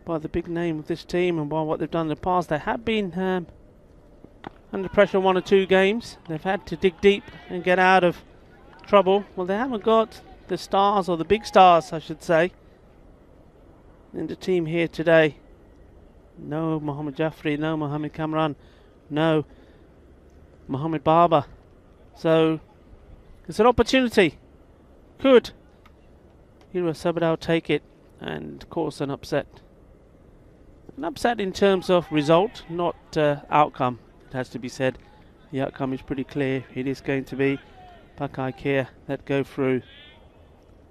the big name of this team and by what they've done in the past. They have been under pressure in 1 or 2 games. They've had to dig deep and get out of trouble. Well, they haven't got the stars, or the big stars, I should say, in the team here today. No Mohammad Jafri, no Mohammad Kamran, no Mohammad Barber. So it's an opportunity. Could Hira Sabadell take it and cause an upset? An upset in terms of result, not outcome. It has to be said. The outcome is pretty clear. It is going to be Pakai Care that go through,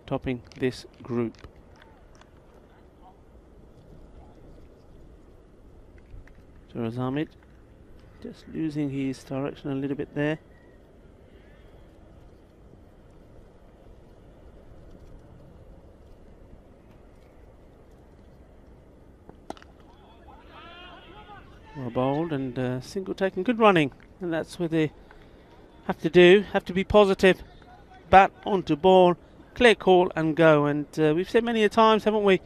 topping this group. Jaraz Ahmed just losing his direction a little bit there. Well bowled and single taken, good running, and that's what they have to do. Have to be positive, bat onto ball, clear call and go. And we've said many a times, haven't we?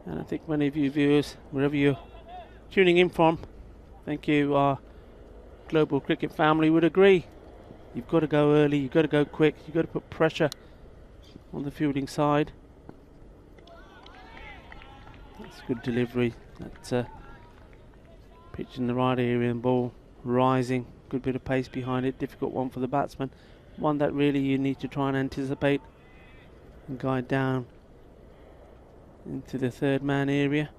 And I think many of you viewers, wherever you're tuning in from, thank you, our global cricket family, would agree. You've got to go early, you've got to go quick, you've got to put pressure on the fielding side. That's good delivery. That's pitch in the right area and ball rising. Good bit of pace behind it. Difficult one for the batsman. One that really you need to try and anticipate and guide down into the third man area.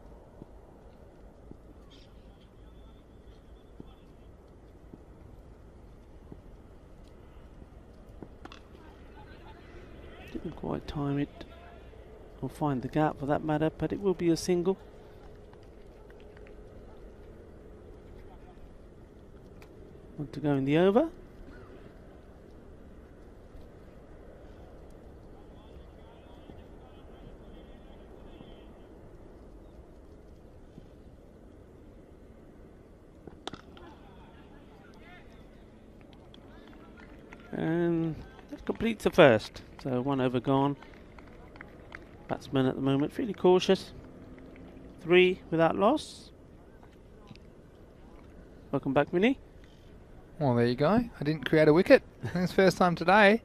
Didn't quite time it or find the gap for that matter, but it will be a single. Want to go in the over. And that completes the first. So 1 over gone. Batsman at the moment fairly cautious. 3 without loss. Welcome back, Vinny. Well, there you go. I didn't create a wicket. I think it's the first time today.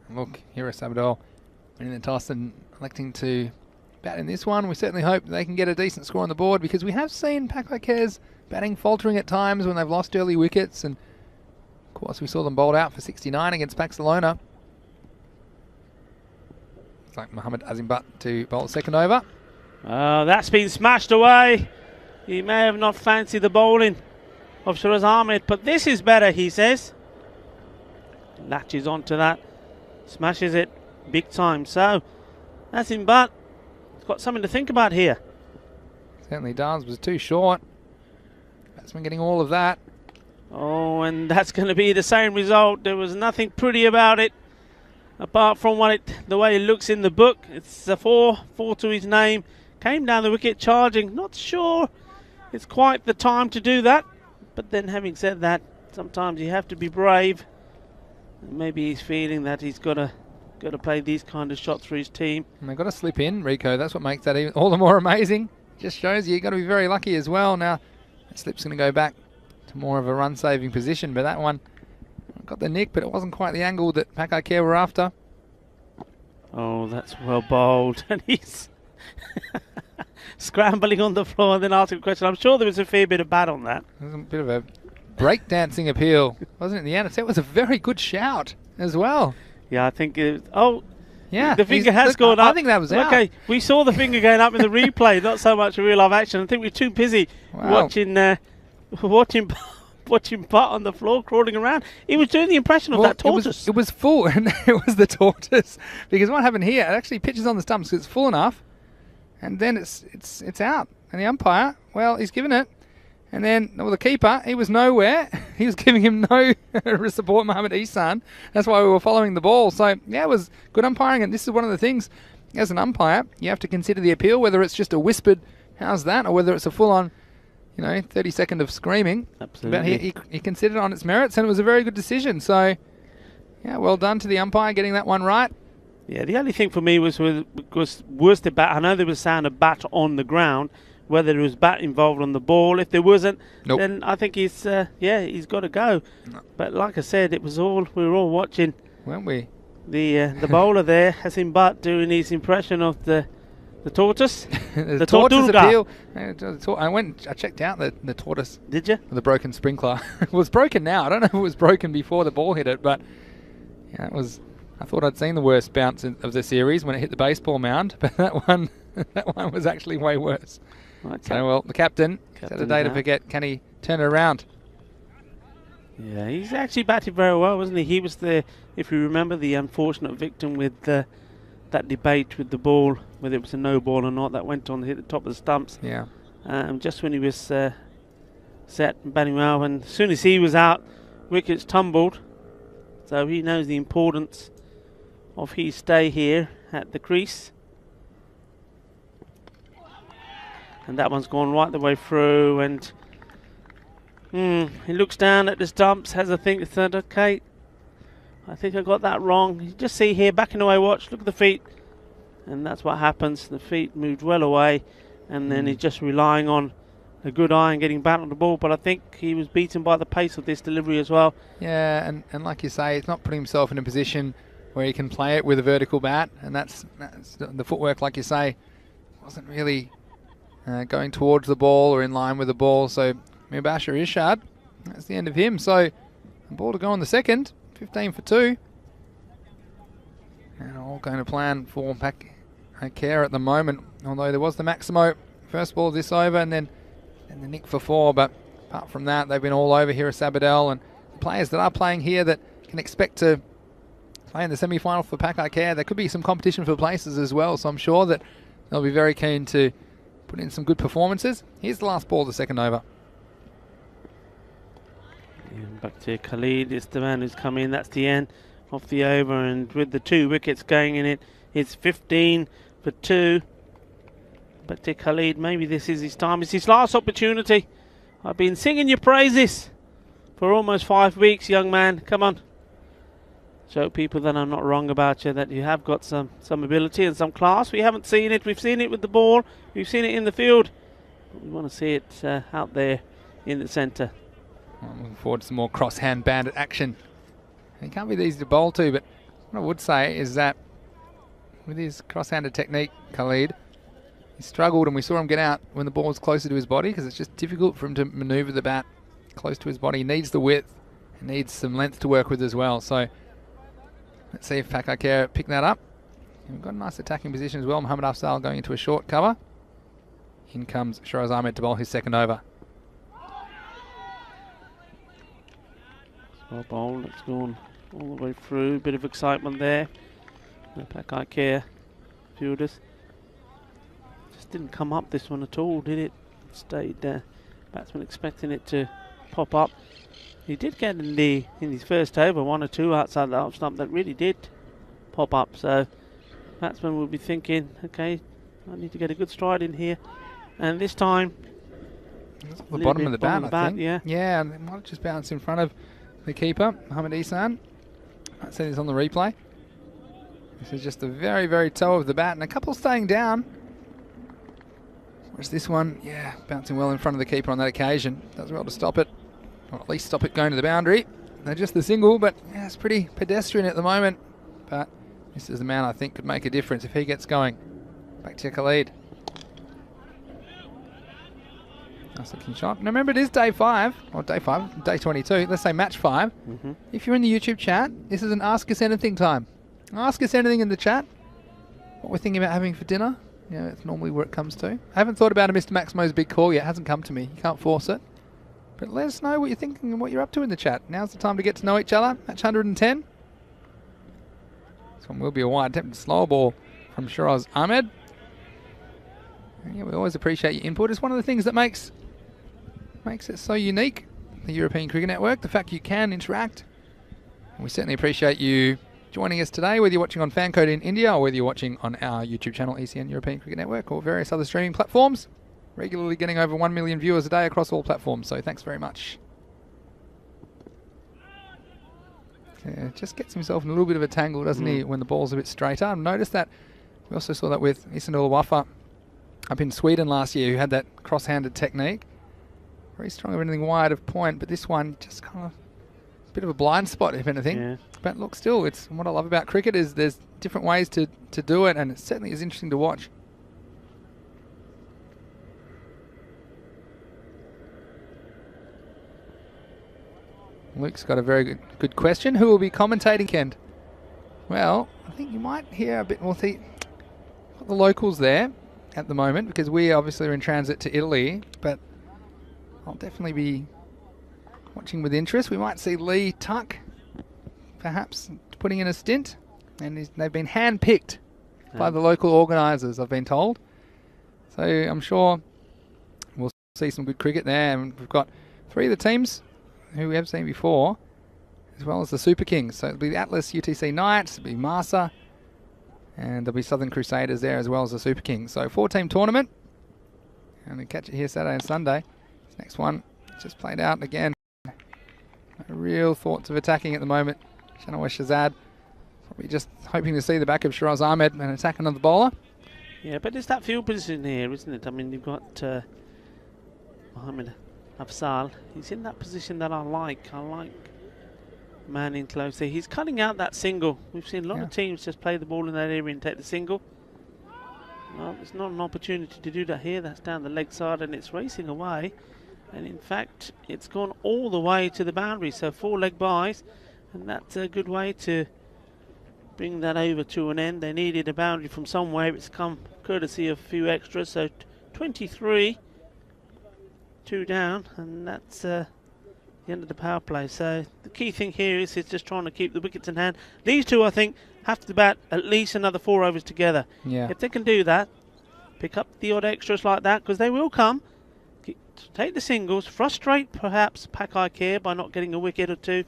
And look, Hira Sabadell winning the toss and electing to bat in this one. We certainly hope they can get a decent score on the board, because we have seen Pakai Care's batting faltering at times when they've lost early wickets. And of course, we saw them bowled out for 69 against Barcelona. It's like Mohammad Azim Butt to bowl the second over. Oh, that's been smashed away. He may have not fancied the bowling of Jaraz Ahmed, but this is better, he says. Latches onto that, smashes it big time. So that's him, but he's got something to think about here. Certainly does. Was too short. Batsman getting all of that. Oh, and that's going to be the same result. There was nothing pretty about it, apart from the way it looks in the book. It's a 4 to his name. Came down the wicket charging. Not sure it's quite the time to do that. But then, having said that, sometimes you have to be brave. And maybe he's feeling that he's got to play these kind of shots for his team. And they've got to slip in, Rico. That's what makes that even all the more amazing. Just shows you've got to be very lucky as well. Now, that slip's going to go back to more of a run-saving position. But that one got the nick, but it wasn't quite the angle that Pakai Care were after. Oh, that's well bowled. And he's scrambling on the floor and then asking a question. I'm sure there was a fair bit of bat on that. It was a bit of a breakdancing appeal, wasn't it, in the end? It was a very good shout as well. Yeah, I think it was, oh, yeah, the finger has gone up. I think that was out. Okay, we saw the finger going up in the replay, not so much a real live action. I think we're too busy watching Butt on the floor crawling around. He was doing the impression of that tortoise. It was full, and it was the tortoise. Because what happened here, it actually pitches on the stumps because it's full enough, and then it's out. And the umpire, well, he's given it. And then, well, the keeper, he was nowhere. He was giving him no support, Mohammad Ihsan. That's why we were following the ball. So, yeah, it was good umpiring. And this is one of the things, as an umpire, you have to consider the appeal, whether it's just a whispered, how's that, or whether it's a full-on, 30 second of screaming. Absolutely. But he considered it on its merits, and it was a very good decision. So, yeah, well done to the umpire getting that one right. Yeah, the only thing for me was the bat. I know there was sound of bat on the ground, whether there was bat involved on the ball. If there wasn't, Nope. then I think he's got to go. No. But like I said, we were all watching Weren't we? the bowler there, Hasim Butt, doing his impression of the tortoise. The tortoise tortuga. appeal. I checked out the tortoise. Did you? The broken sprinkler. It was broken now. I don't know if it was broken before the ball hit it, but yeah, it was. I thought I'd seen the worst bounce of the series when it hit the baseball mound, but that one was actually way worse. Okay. So, well, the captain had a day to forget. Can he turn it around? Yeah, he's actually batted very well, wasn't he? He was if you remember, the unfortunate victim with that debate with the ball, whether it was a no ball or not, that went on to hit the top of the stumps. Yeah. Just when he was set and batting well, and as soon as he was out, wickets tumbled. So he knows the importance of his stay here at the crease. And that one's gone right the way through, and he looks down at the stumps, has a think, said, okay, I think I got that wrong. You just see here, backing away, watch, look at the feet. And that's what happens. The feet moved well away, and then he's just relying on a good eye and getting back on the ball. But I think he was beaten by the pace of this delivery as well. Yeah, and like you say, he's not putting himself in a position where he can play it with a vertical bat, and that's the footwork, like you say, wasn't really going towards the ball or in line with the ball. So Mubashir Ishad, that's the end of him. So the ball to go on the second, 15 for 2. And all going to plan for Care at the moment, although there was the Maximo first ball of this over, and then the nick for 4. But apart from that, they've been all over here at Sabadell, and the players that are playing here that can expect to play in the semi-final for Pakai Care, there could be some competition for places as well, so I'm sure that they'll be very keen to put in some good performances. Here's the last ball of the second over. And back to Khalid, it's the man who's come in. That's the end of the over, and with the 2 wickets going in it, it's 15 for 2. But to Khalid, maybe this is his time. It's his last opportunity. I've been singing your praises for almost 5 weeks, young man. Come on. Show people that I'm not wrong about you, that you have got some ability and some class. We haven't seen it. We've seen it with the ball. We've seen it in the field. But we want to see it out there in the centre. I'm looking forward to some more cross-hand bandit action. He can't be easy to bowl to, but what I would say is that with his cross-handed technique, Khalid, he struggled, and we saw him get out when the ball was closer to his body, because it's just difficult for him to manoeuvre the bat close to his body. He needs the width. He needs some length to work with as well. So let's see if Pakai Care pick that up. And we've got a nice attacking position as well. Muhammad Afzal going into a short cover. In comes Shiraz Ahmed to bowl his second over. Well bowled, it's gone all the way through. Bit of excitement there. The Pakai Care fielders. Just didn't come up this one at all, did it? Stayed there. Batsman expecting it to pop up. He did get in his first over 1 or 2 outside the off stump that really did pop up. So batsman will be thinking, okay, I need to get a good stride in here. And this time, The bottom of the bat, I think. Yeah. Yeah, and it might just bounce in front of the keeper, Mohamed Ihsan. I see this on the replay. This is just the very, very toe of the bat, and a couple staying down. Whereas this one, yeah, bouncing well in front of the keeper on that occasion. Does well to stop it, or at least stop it going to the boundary. They're just the single, but yeah, it's pretty pedestrian at the moment. But this is the man I think could make a difference if he gets going. Back to Khalid. Nice looking shot. Now remember, it is day 5, or day 22. Let's say match 5. If you're in the YouTube chat, this is an Ask Us Anything time. Ask us anything in the chat. What we're thinking about having for dinner. Yeah, it's normally where it comes to. I haven't thought about a Mr. Maximo's big call yet. It hasn't come to me. You can't force it. But let us know what you're thinking and what you're up to in the chat. Now's the time to get to know each other. Match 110. This one will be a wide attempted slower ball from Shiraz Ahmed. And yeah, we always appreciate your input. It's one of the things that makes it so unique, the European Cricket Network, the fact you can interact. And we certainly appreciate you joining us today, whether you're watching on Fancode in India or whether you're watching on our YouTube channel, ECN European Cricket Network, or various other streaming platforms. Regularly getting over 1 million viewers a day across all platforms, so thanks very much. Yeah, just gets himself in a little bit of a tangle, doesn't he, when the ball's a bit straighter. I've noticed that. We also saw that with Isanul Wafa up in Sweden last year who had that cross-handed technique. Very strong of anything wide of point, but this one just kind of a bit of a blind spot, if anything. Yeah. But look, still, it's what I love about cricket is there's different ways to do it, and it certainly is interesting to watch. Luke's got a very good question. Who will be commentating, Kent? Well, I think you might hear a bit more. The locals there at the moment, because we obviously are in transit to Italy, but I'll definitely be watching with interest. We might see Lee Tuck perhaps putting in a stint, and they've been hand-picked by the local organisers, I've been told. So I'm sure we'll see some good cricket there, and we've got 3 of the teams who we have seen before, as well as the Super Kings. So it'll be the Atlas UTC Knights, it'll be Marsa, and there'll be Southern Crusaders there as well as the Super Kings. So 4-team tournament, and we catch it here Saturday and Sunday. This next one just played out again. No real thoughts of attacking at the moment. Shanawaz Shazad probably just hoping to see the back of Shiraz Ahmed and attack another bowler. Yeah, but it's that field position here, isn't it? I mean, you've got Mohammed Afzal. He's in that position that I like. I like Manning close there. He's cutting out that single. We've seen a lot of teams just play the ball in that area and take the single. Well, it's not an opportunity to do that here. That's down the leg side and it's racing away. And in fact, it's gone all the way to the boundary. So 4 leg byes, and that's a good way to bring that over to an end. They needed a boundary from somewhere. It's come courtesy of a few extras. So 23, 2 down, and that's the end of the power play. So the key thing here is just trying to keep the wickets in hand. These two, I think, have to bat at least another 4 overs together. Yeah. If they can do that, pick up the odd extras like that, because they will come. Take the singles, frustrate perhaps Pakai Care by not getting a wicket or 2,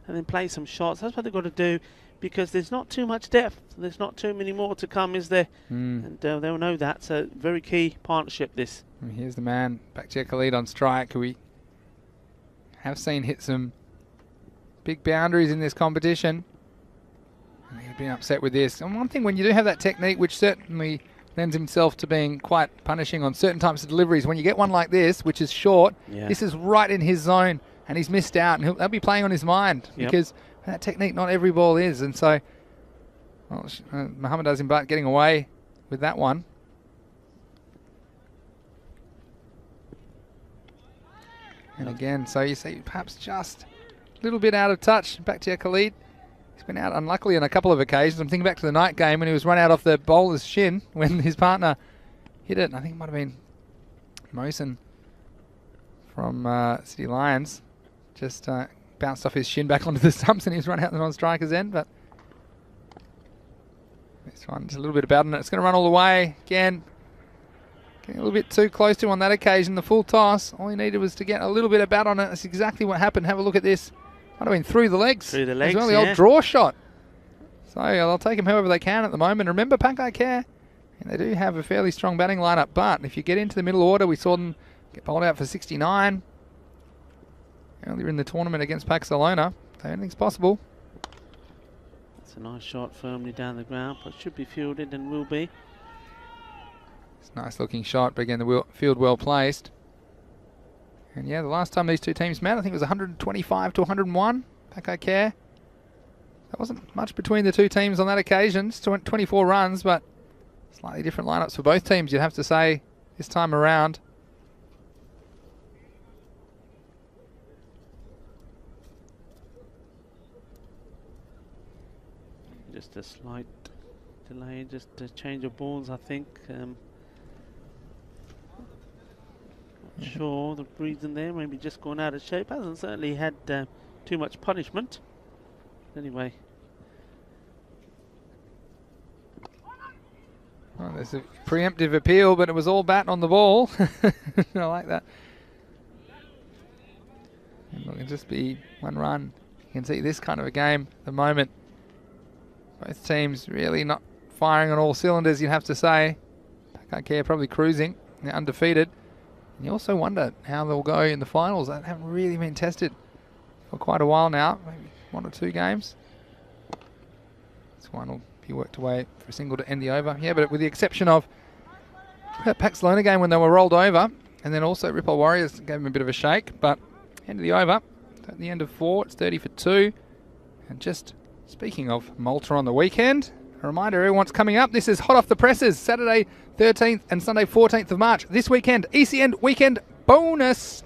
and then play some shots. That's what they've got to do, because there's not too much depth. There's not too many more to come, is there? And they'll know that. So very key partnership, this. And here's the man, Bakhtiar Khalid on strike, who we have seen hit some big boundaries in this competition. And he's been upset with this. And one thing, when you do have that technique, which certainly lends himself to being quite punishing on certain types of deliveries, when you get one like this, which is short, this is right in his zone, and he's missed out, and they'll be playing on his mind, because that technique, not every ball is. And so, well, Mohammad Azim Butt getting away with that one. And again, so you see perhaps just a little bit out of touch. Bakhtiar Khalid. He's been out unluckily on a couple of occasions. I'm thinking back to the night game when he was run out off the bowler's shin when his partner hit it. I think it might have been Mohsen from City Lions. Just bounced off his shin back onto the stumps, and he was run out on striker's end. But this one's a little bit about it. It's going to run all the way again. Getting a little bit too close to on that occasion. The full toss. All he needed was to get a little bit of bat on it. That's exactly what happened. Have a look at this. Might have been through the legs. Through the legs, as well, the old draw shot. So they'll take him however they can at the moment. Remember, Pakai Care, and they do have a fairly strong batting lineup, but if you get into the middle order, we saw them get bowled out for 69 earlier in the tournament against Barcelona. So anything's possible. It's a nice shot firmly down the ground, but should be fielded and will be. It's a nice looking shot, but again, the field well placed. And yeah, the last time these two teams met, I think it was 125 to 101. Pakai Care. There wasn't much between the two teams on that occasion. It's 24 runs, but slightly different lineups for both teams, you'd have to say, this time around. Just a slight delay, just a change of balls, I think. Not sure the reason there, maybe just gone out of shape. Hasn't certainly had too much punishment. Anyway. Oh, there's a preemptive appeal, but it was all bat on the ball. I like that. And look, it'll just be 1 run. You can see this kind of a game at the moment. Both teams really not firing on all cylinders, you'd have to say. Pakai Care probably cruising. They're undefeated. And you also wonder how they'll go in the finals. They haven't really been tested for quite a while now. Maybe 1 or 2 games. This one will be worked away for a single to end the over. Yeah, but with the exception of That Paxlona game when they were rolled over, and then also Ripoll Warriors gave them a bit of a shake, but end of the over. At the end of 4, it's 30 for 2. And just speaking of Malta on the weekend, a reminder everyone what's coming up. This is hot off the presses, Saturday 13th and Sunday 14th of March. This weekend, ECN Weekend Bonus.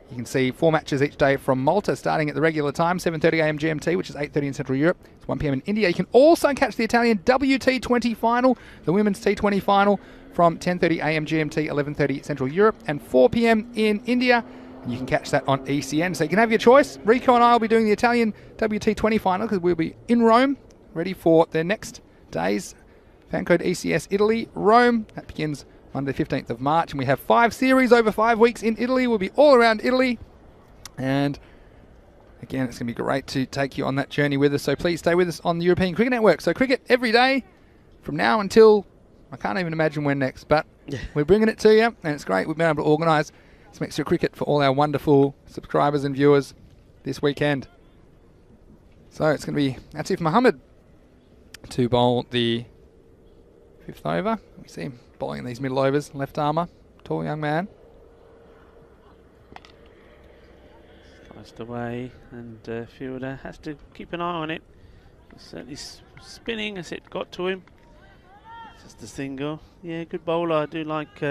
You can see 4 matches each day from Malta, starting at the regular time, 7:30am GMT, which is 8:30 in Central Europe. It's 1pm in India. You can also catch the Italian WT20 final, the women's T20 final, from 10:30am GMT, 11:30 Central Europe, and 4pm in India. And you can catch that on ECN. So you can have your choice. Rico and I will be doing the Italian WT20 final because we'll be in Rome, ready for the next days. Fan code ECS Italy, Rome. That begins Monday 15th of March. And we have 5 series over 5 weeks in Italy. We'll be all around Italy. And again, it's going to be great to take you on that journey with us. So please stay with us on the European Cricket Network. So cricket every day from now until, I can't even imagine when next, but we're bringing it to you. And it's great. We've been able to organise some extra cricket for all our wonderful subscribers and viewers this weekend. So it's going to be Atif Mohammed to bowl the 5th over. We see him bowling in these middle overs, left armour, tall young man. Sliced away, and fielder has to keep an eye on it. It's certainly spinning as it got to him. Just a single. Yeah, good bowler. I do like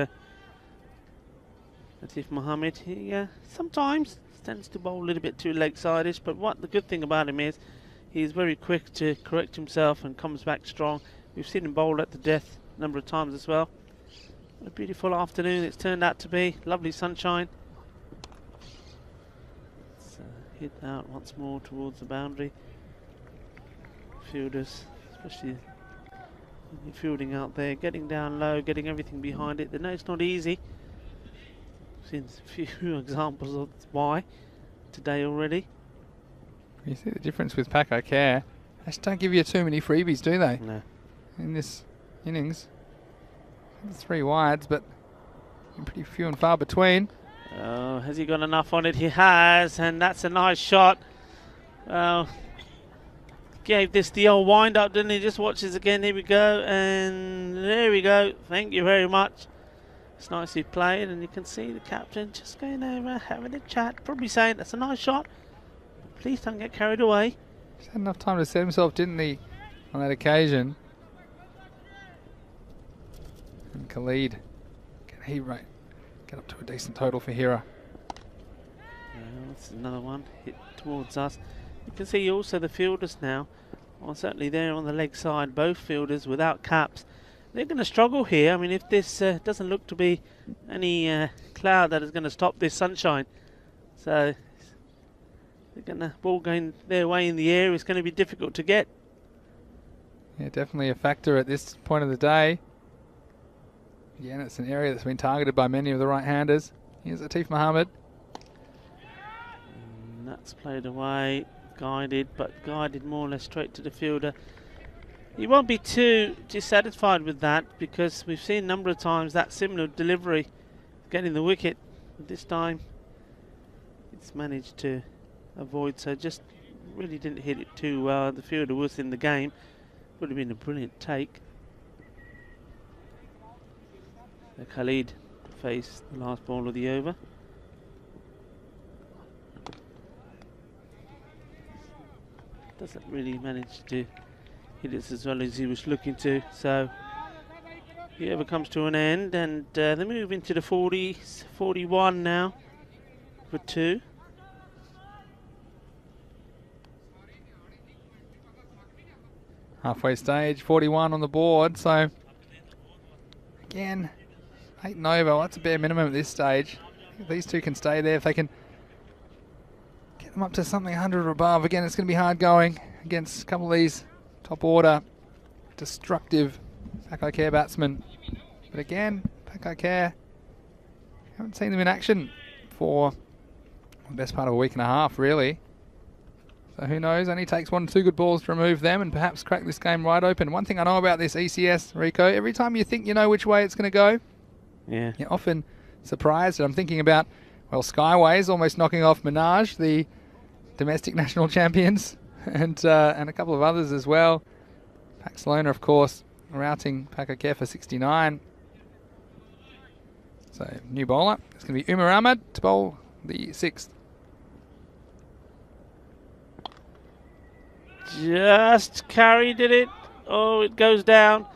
Atif Mohammed. He sometimes tends to bowl a little bit too leg-sided, but what the good thing about him is he's very quick to correct himself and comes back strong. We've seen him bowl at the death a number of times as well. What a beautiful afternoon it's turned out to be. Lovely sunshine. It's hit out once more towards the boundary. Fielders, especially when you're fielding out there, getting down low, getting everything behind it. They know it's not easy. Seen a few examples of why today already. You see the difference with Paco Care. They just don't give you too many freebies, do they? No. In this innings. 3 wides, but pretty few and far between. Oh, has he got enough on it? He has, and that's a nice shot. Gave this the old wind up, didn't he? Just watch this again. Here we go, and there we go. Thank you very much. It's nicely played, and you can see the captain just going over, having a chat, probably saying that's a nice shot. Please don't get carried away. He's had enough time to set himself, didn't he, on that occasion? And Khalid, can he get up to a decent total for Hira? That's another one hit towards us. You can see also the fielders now, or certainly there on the leg side, both fielders without caps. They're going to struggle here. I mean, if this doesn't look to be any cloud that is going to stop this sunshine, so they're going to ball going their way in the air. It's going to be difficult to get. Yeah, definitely a factor at this point of the day. Again, it's an area that's been targeted by many of the right-handers. Here's Atif Mohammed. And that's played away, guided, but guided more or less straight to the fielder. You won't be too dissatisfied with that because we've seen a number of times that similar delivery getting the wicket. This time it's managed to avoid, so just really didn't hit it too well. The fielder was in the game. Would have been a brilliant take. So Khalid faced the last ball of the over. Doesn't really manage to hit it as well as he was looking to, so the over comes to an end, and they move into the 40s, 41 now for 2. Halfway stage, 41 on the board, so again, 8 and over, well, that's a bare minimum at this stage. These two can stay there if they can get them up to something 100 or above. Again, it's going to be hard going against a couple of these top order, destructive Paco Care batsmen. But again, Paco Care, haven't seen them in action for the best part of a week and a half, really. So who knows, only takes 1 or 2 good balls to remove them and perhaps crack this game right open. One thing I know about this ECS, Rico, every time you think you know which way it's going to go, you're often surprised. And I'm thinking about, well, Skyways almost knocking off Minaj, the domestic national champions, and a couple of others as well. Paxlona, of course, routing Paco Care for 69. So new bowler. It's going to be Umar Ahmed to bowl the 6th. Just carried it. Oh, it goes down.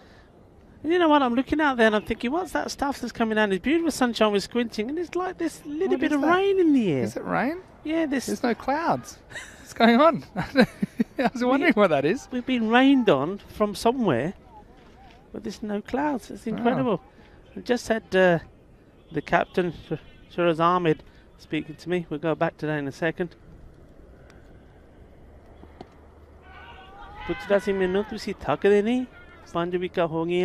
You know what? I'm looking out there and I'm thinking, what's that stuff that's coming down? It's beautiful sunshine with squinting, and it's like this little bit of rain in the air. Is it rain? Yeah, there's no clouds. What's going on? I was wondering what that is. We've been rained on from somewhere, but there's no clouds. It's incredible. I just had the captain, Shiraz Ahmed, speaking to me. We'll go back to that in a second. कुछ ऐसी मेहनत तुसी थक दे नहीं 5 wicket हो गई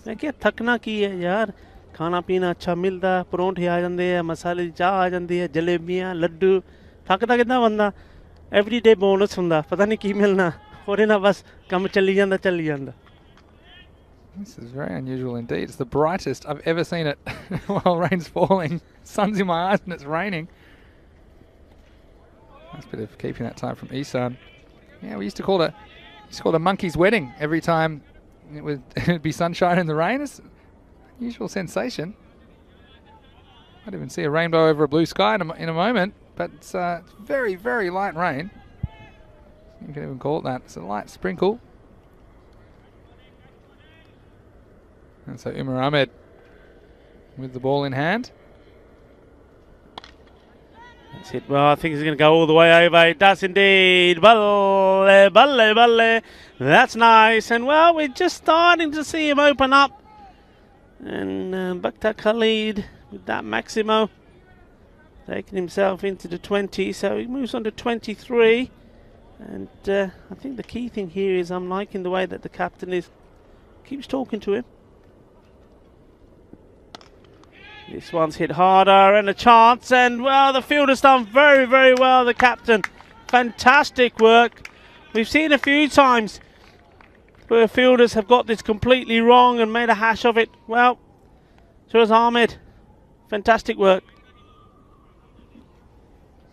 मैं क्या थकना की है यार खाना पीना अच्छा मिलता परौंठे आ जाते हैं मसाले दी चाह आ जाती है जलेबियां लड्डू थकदा कितना बंदा एवरीडे बोनस हुंदा पता नहीं की मिलना और इना बस काम चली जांदा This is very unusual indeed. It's the brightest I've ever seen it while rain's falling. Sun's in my eyes and it's raining. Nice bit of keeping that time from ECN. Yeah, we used to call it a monkey's wedding every time it'd be sunshine in the rain. It's an unusual sensation. Might even see a rainbow over a blue sky in a moment, but it's very, very light rain. You can even call it that. It's a light sprinkle. And so Umar Ahmed with the ball in hand. That's it. Well, I think he's going to go all the way over. It does indeed. Balle, balle, balle. That's nice. And, well, we're just starting to see him open up. And Bakhtar Khalid with that Maximo taking himself into the 20. So he moves on to 23. And I think the key thing here is I'm liking the way that the captain keeps talking to him. This one's hit harder and a chance, and well, the fielder's done very, very well, the captain. Fantastic work. We've seen a few times where fielders have got this completely wrong and made a hash of it. Well, Shiraz Ahmed, fantastic work.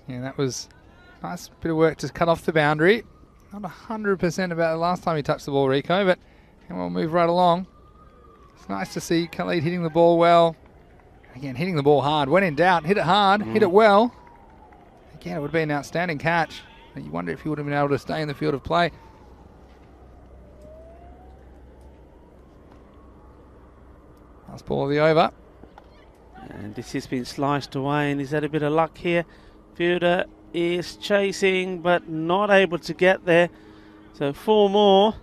Yeah, that was a nice bit of work to cut off the boundary. Not 100% about the last time he touched the ball, Rico, but we'll move right along. It's nice to see Khalid hitting the ball well. Again, hitting the ball hard. When in doubt, hit it hard, hit it well. Again, it would be an outstanding catch. You wonder if he would have been able to stay in the field of play. Last ball of the over. And this has been sliced away, and he's had a bit of luck here. Fielder is chasing, but not able to get there. So 4 more.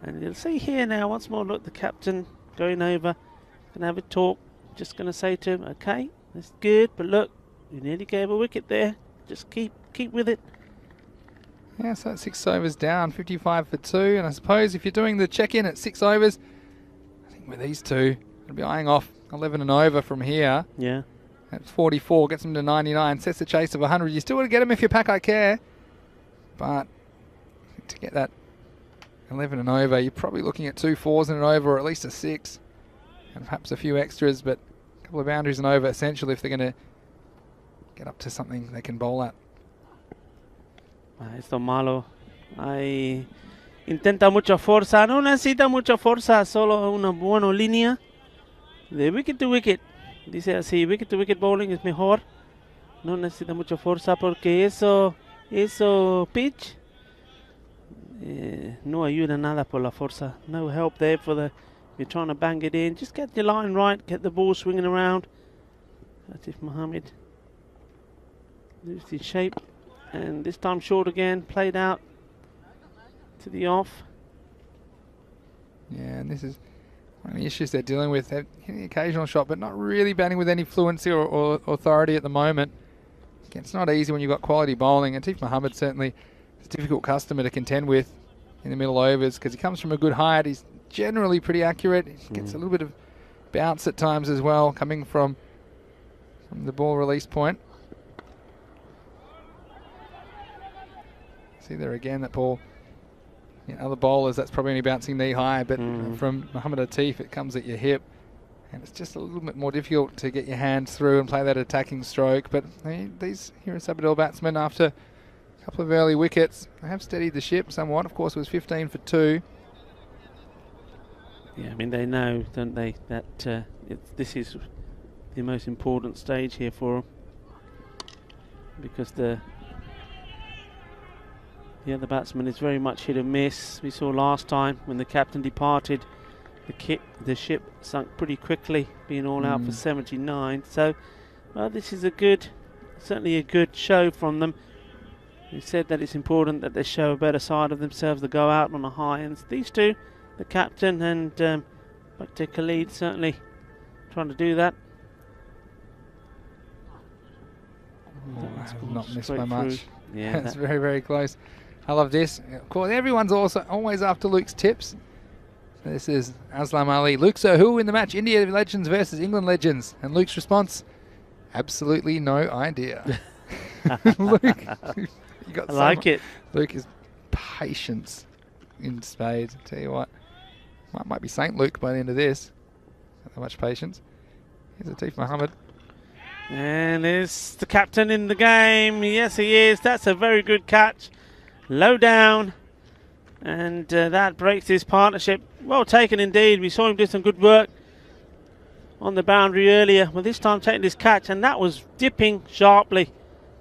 And you'll see here now, once more, look, the captain going over. Gonna have a talk, just gonna say to him, okay, that's good, but look, you nearly gave a wicket there, just keep with it. Yeah, so that's 6 overs down, 55 for 2, and I suppose if you're doing the check-in at 6 overs, I think with these two, I'll be eyeing off 11 and over from here. Yeah. That's 44, gets them to 99, sets the chase of 100. You still want to get them if you pack I care, but to get that 11 and over, you're probably looking at 2 4s and an over, or at least a 6. And perhaps a few extras, but a couple of boundaries and over essential if they're going to get up to something they can bowl at. Esto malo. Intenta mucha fuerza. No necesita mucha fuerza, solo una buena línea. De wicket to wicket. Dice así, wicket to wicket bowling es mejor. No necesita mucha fuerza porque eso pitch no ayuda nada por la fuerza. No help there for the... You're trying to bang it in. Just get your line right. Get the ball swinging around. Latif Mohammed loses his shape. And this time short again. Played out to the off. Yeah, and this is one of the issues they're dealing with. They're hitting the occasional shot, but not really batting with any fluency or authority at the moment. Again, it's not easy when you've got quality bowling. And Latif Mohammed certainly is a difficult customer to contend with in the middle overs because he comes from a good height. He's generally pretty accurate. He gets a little bit of bounce at times as well, coming from the ball release point. See there again that ball. Other bowlers, that's probably only bouncing knee high, but from Mohammed Atif, it comes at your hip. And it's just a little bit more difficult to get your hands through and play that attacking stroke. But these here are Sabadell batsmen, after a couple of early wickets, they have steadied the ship somewhat. Of course, it was 15 for 2. Yeah, I mean, they know, don't they, that this is the most important stage here for them, because the other batsman is very much hit and miss. We saw last time when the captain departed, the ship sunk pretty quickly, being all out for 79. So, well, this is certainly a good show from them. We said that it's important that they show a better side of themselves, to go out on a high, and these two, the captain and Dr. Khalid, certainly trying to do that. Not missed by much. Yeah, it's very, very close. I love this. Of course, everyone's also always after Luke's tips. So this is Aslam Ali. Luke, so who in the match? India Legends versus England Legends. And Luke's response, absolutely no idea. Luke, you got I like it. Luke is patience in spades. I tell you what, might be Saint Luke by the end of this. Not that much patience. Here's Atif Mohammed. And there's the captain in the game. Yes, he is. That's a very good catch. Low down. And that breaks his partnership. Well taken indeed. We saw him do some good work on the boundary earlier. Well, this time taking this catch, and that was dipping sharply.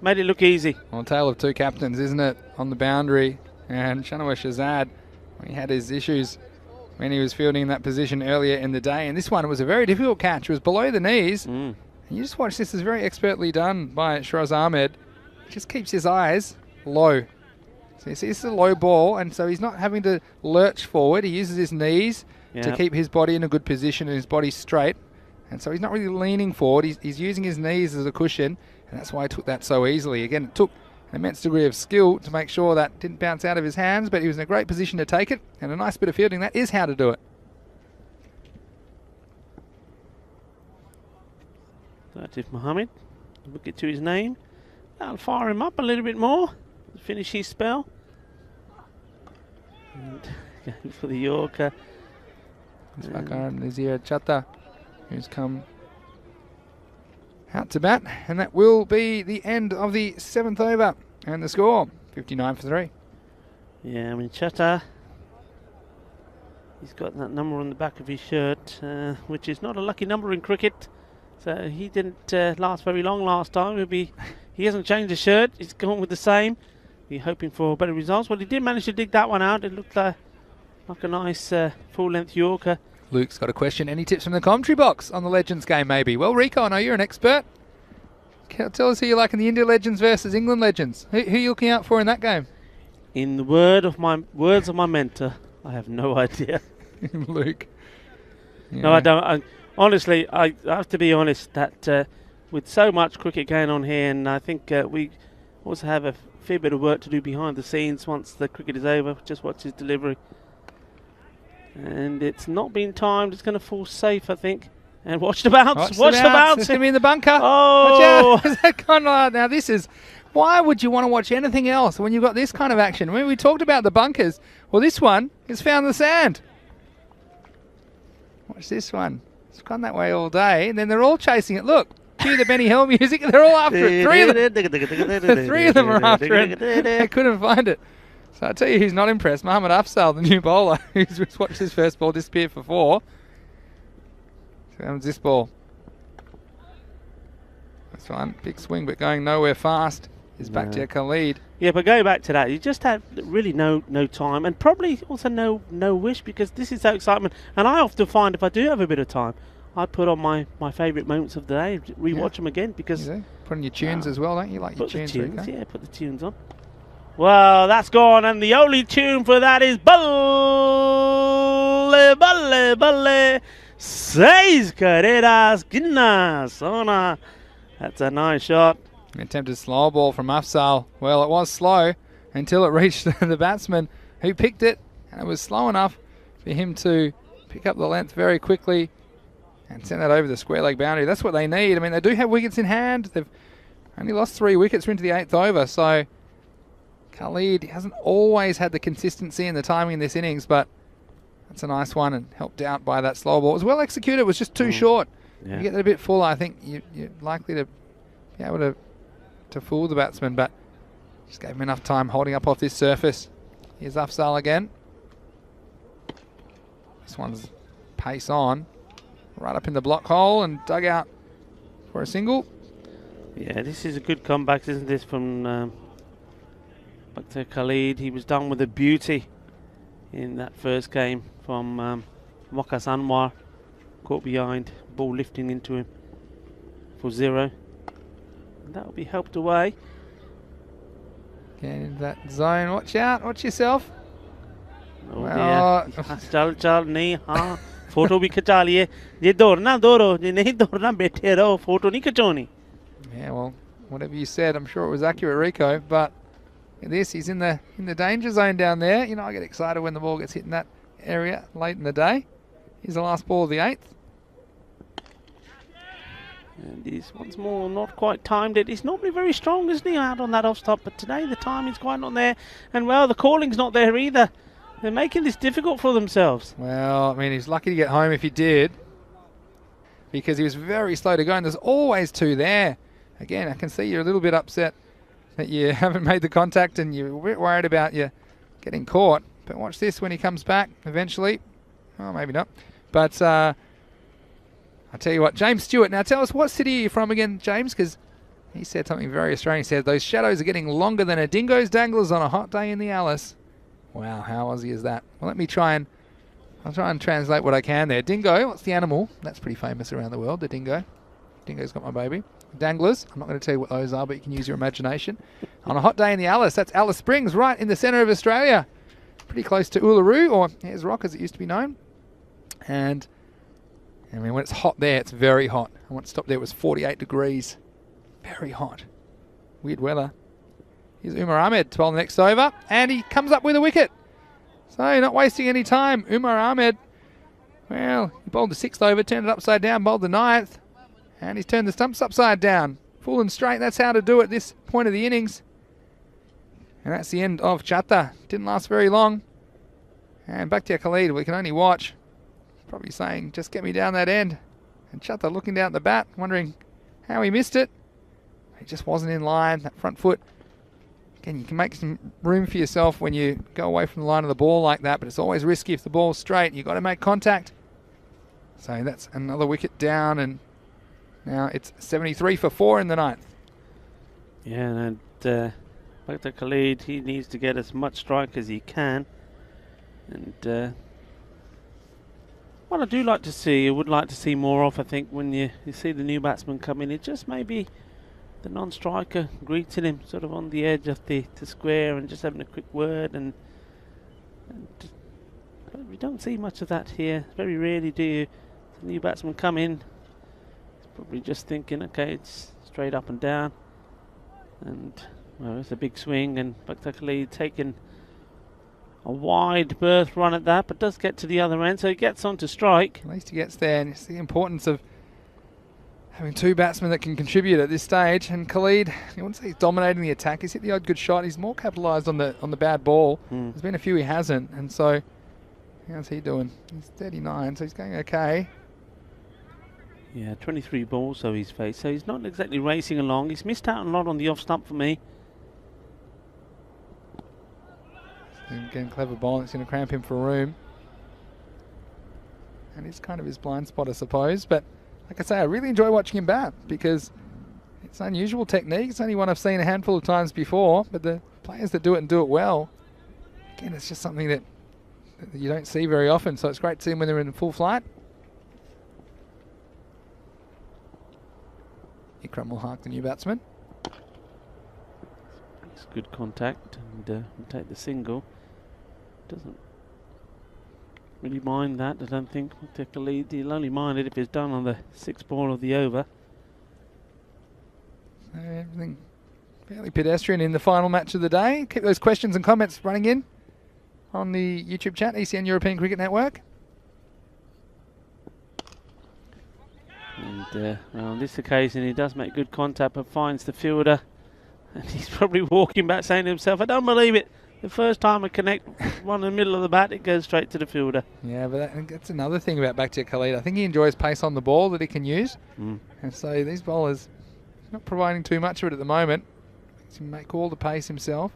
Made it look easy. Well, tale of two captains, isn't it? On the boundary. And Shanawaz Shahzad, he had his issues when he was fielding in that position earlier in the day. And this one was a very difficult catch. It was below the knees. And you just watch this. It's very expertly done by Shiraz Ahmed. He just keeps his eyes low. So you see, this is a low ball, and so he's not having to lurch forward. He uses his knees to keep his body in a good position and his body straight. And so he's not really leaning forward. He's using his knees as a cushion, and that's why he took that so easily. Again, it took an immense degree of skill to make sure that didn't bounce out of his hands, but he was in a great position to take it, and a nice bit of fielding. That is how to do it. Atif Mohammed, look it to his name. That'll fire him up a little bit more. Finish his spell. And going for the Yorker. It's back on Nazir Chatta, who's come out to bat, and that will be the end of the 7th over. And the score, 59 for 3. Yeah, I mean, Chatta, he's got that number on the back of his shirt, which is not a lucky number in cricket. So he didn't last very long last time. He hasn't changed the shirt. He's gone with the same. He's hoping for better results. Well, he did manage to dig that one out. It looked like a nice full-length Yorker. Luke's got a question. Any tips from the commentary box on the Legends game, maybe? Well, Rico, I know you're an expert. Tell us who you like in the India Legends versus England Legends. Who are you looking out for in that game? In the words of my mentor, I have no idea. Luke. Yeah. No, I don't. Honestly, I have to be honest that with so much cricket going on here, and I think we also have a fair bit of work to do behind the scenes once the cricket is over. Just watch his delivery. And it's not been timed. It's going to fall safe, I think. And watch the bounce. Watch the bounce. It's going to be in the bunker. Oh! Watch out. Is that kind of, now this is, why would you want to watch anything else when you've got this kind of action? When we talked about the bunkers, well, this one has found the sand. Watch this one. It's gone that way all day, and then they're all chasing it. Look, cue the Benny Hill music. They're all after it. Three of them are after it. They couldn't find it. So I tell you who's not impressed. Mohammad Afzal, the new bowler, who's just watched his first ball disappear for 4. So that was this ball. That's fine. Big swing, but going nowhere fast. Is back to Khalid. Yeah, but going back to that, you just had really no time, and probably also no wish, because this is so excitement. And I often find if I do have a bit of time, I put on my favourite moments of the day, rewatch them again, because put on your tunes as well, don't you? Like your tunes, yeah, put the tunes on. Well, that's gone, and the only tune for that is Balle, Balle, Balle, Seis Carreras, Ginna, Sona. That's a nice shot. Attempted slow ball from Afzal. Well, it was slow until it reached the batsman who picked it, and it was slow enough for him to pick up the length very quickly and send that over the square leg boundary. That's what they need. I mean, they do have wickets in hand. They've only lost 3 wickets. We're into the 8th over, so Khalid hasn't always had the consistency and the timing in this innings, but that's a nice one and helped out by that slow ball. It was well executed. It was just too short. Yeah. You get that a bit full, I think you're likely to be able to fool the batsman, but just gave him enough time holding up off this surface. Here's Afzal again. This one's pace on. Right up in the block hole and dug out for a single. Yeah, this is a good comeback, isn't this, from Dr. Khalid. He was done with a beauty in that first game from Mokas Anwar. Caught behind, ball lifting into him for 0. And that will be helped away. Getting into that zone. Watch out, watch yourself. Oh dear. चल चल नहीं हाँ photo भी खिंचा लिए ये दौड़ना दौड़ो ये नहीं दौड़ना बैठे रहो फोटो नहीं खिंचवानी. Yeah, well, whatever you said, I'm sure it was accurate, Rico. But he's in the danger zone down there. You know, I get excited when the ball gets hit in that area late in the day. Here's the last ball of the 8th. And he's once more not quite timed it. He's normally very strong, isn't he, out on that off stop? But today the timing's quite not there. And well, the calling's not there either. They're making this difficult for themselves. Well, I mean, he's lucky to get home if he did, because he was very slow to go, and there's always 2 there. Again, I can see you're a little bit upset that you haven't made the contact and you're a bit worried about you getting caught. But watch this when he comes back eventually. Oh, maybe not. But I'll tell you what, James Stewart. Now tell us, what city are you from again, James? Because he said something very Australian. He said, those shadows are getting longer than a dingo's danglers on a hot day in the Alice. Wow, how Aussie is that? Well, I'll try and translate what I can there. Dingo, what's the animal? That's pretty famous around the world, the dingo. Dingo's got my baby. Danglers, I'm not going to tell you what those are, but you can use your imagination. On a hot day in the Alice, that's Alice Springs, right in the centre of Australia. Pretty close to Uluru, or Ayers Rock as it used to be known. And I mean, when it's hot there, it's very hot. I once stopped there, it was 48 degrees. Very hot. Weird weather. Here's Umar Ahmed to bowl the next over, and he comes up with a wicket. So not wasting any time. Umar Ahmed, well, he bowled the 6th over, turned it upside down, bowled the 9th, and he's turned the stumps upside down. Full and straight, that's how to do it at this point of the innings. And that's the end of Chatta. Didn't last very long. And back to Khalid, we can only watch. Probably saying, just get me down that end. And Chatta looking down at the bat, wondering how he missed it. He just wasn't in line, that front foot. Again, you can make some room for yourself when you go away from the line of the ball like that, but it's always risky if the ball's straight. You've got to make contact. So that's another wicket down, and now it's 73 for 4 in the 9th. Yeah, and back to Khalid, he needs to get as much strike as he can. And what I do like to see, I would like to see more of, I think, when you see the new batsman come in, it just maybe the non-striker greeting him sort of on the edge of the square and just having a quick word. And we don't see much of that here. Very rarely do you. The new batsman come in, he's probably just thinking, okay, it's straight up and down. And well, it's a big swing, and Bakhtar Khalid taking a wide berth run at that, but does get to the other end, so he gets on to strike. At least he gets there, and it's the importance of having 2 batsmen that can contribute at this stage. And Khalid, I wouldn't say he's dominating the attack. He's hit the odd good shot. He's more capitalised on the bad ball. There's been a few he hasn't, and so how's he doing? He's 39, so he's going okay. Yeah, 23 balls so he's faced, so he's not exactly racing along. He's missed out a lot on the off stump for me. Again, clever ball. It's going to cramp him for room. And it's kind of his blind spot, I suppose. But like I say, I really enjoy watching him bat because it's unusual technique. It's only one I've seen a handful of times before. But the players that do it and do it well, again, it's just something that you don't see very often. So it's great to see them when they're in full flight. Ikram will Haq, the new batsman. It's good contact, and will take the single. Doesn't really mind that, I don't think. He'll only mind it if it's done on the 6th ball of the over. Everything fairly pedestrian in the final match of the day. Keep those questions and comments running in on the YouTube chat, ECN European Cricket Network. And well, on this occasion he does make good contact but finds the fielder, and he's probably walking back saying to himself, I don't believe it. The first time I connect one in the middle of the bat, it goes straight to the fielder. Yeah, but that's another thing about Bakhtar Khalid. I think he enjoys pace on the ball that he can use. And so these bowlers, not providing too much of it at the moment. He can make all the pace himself.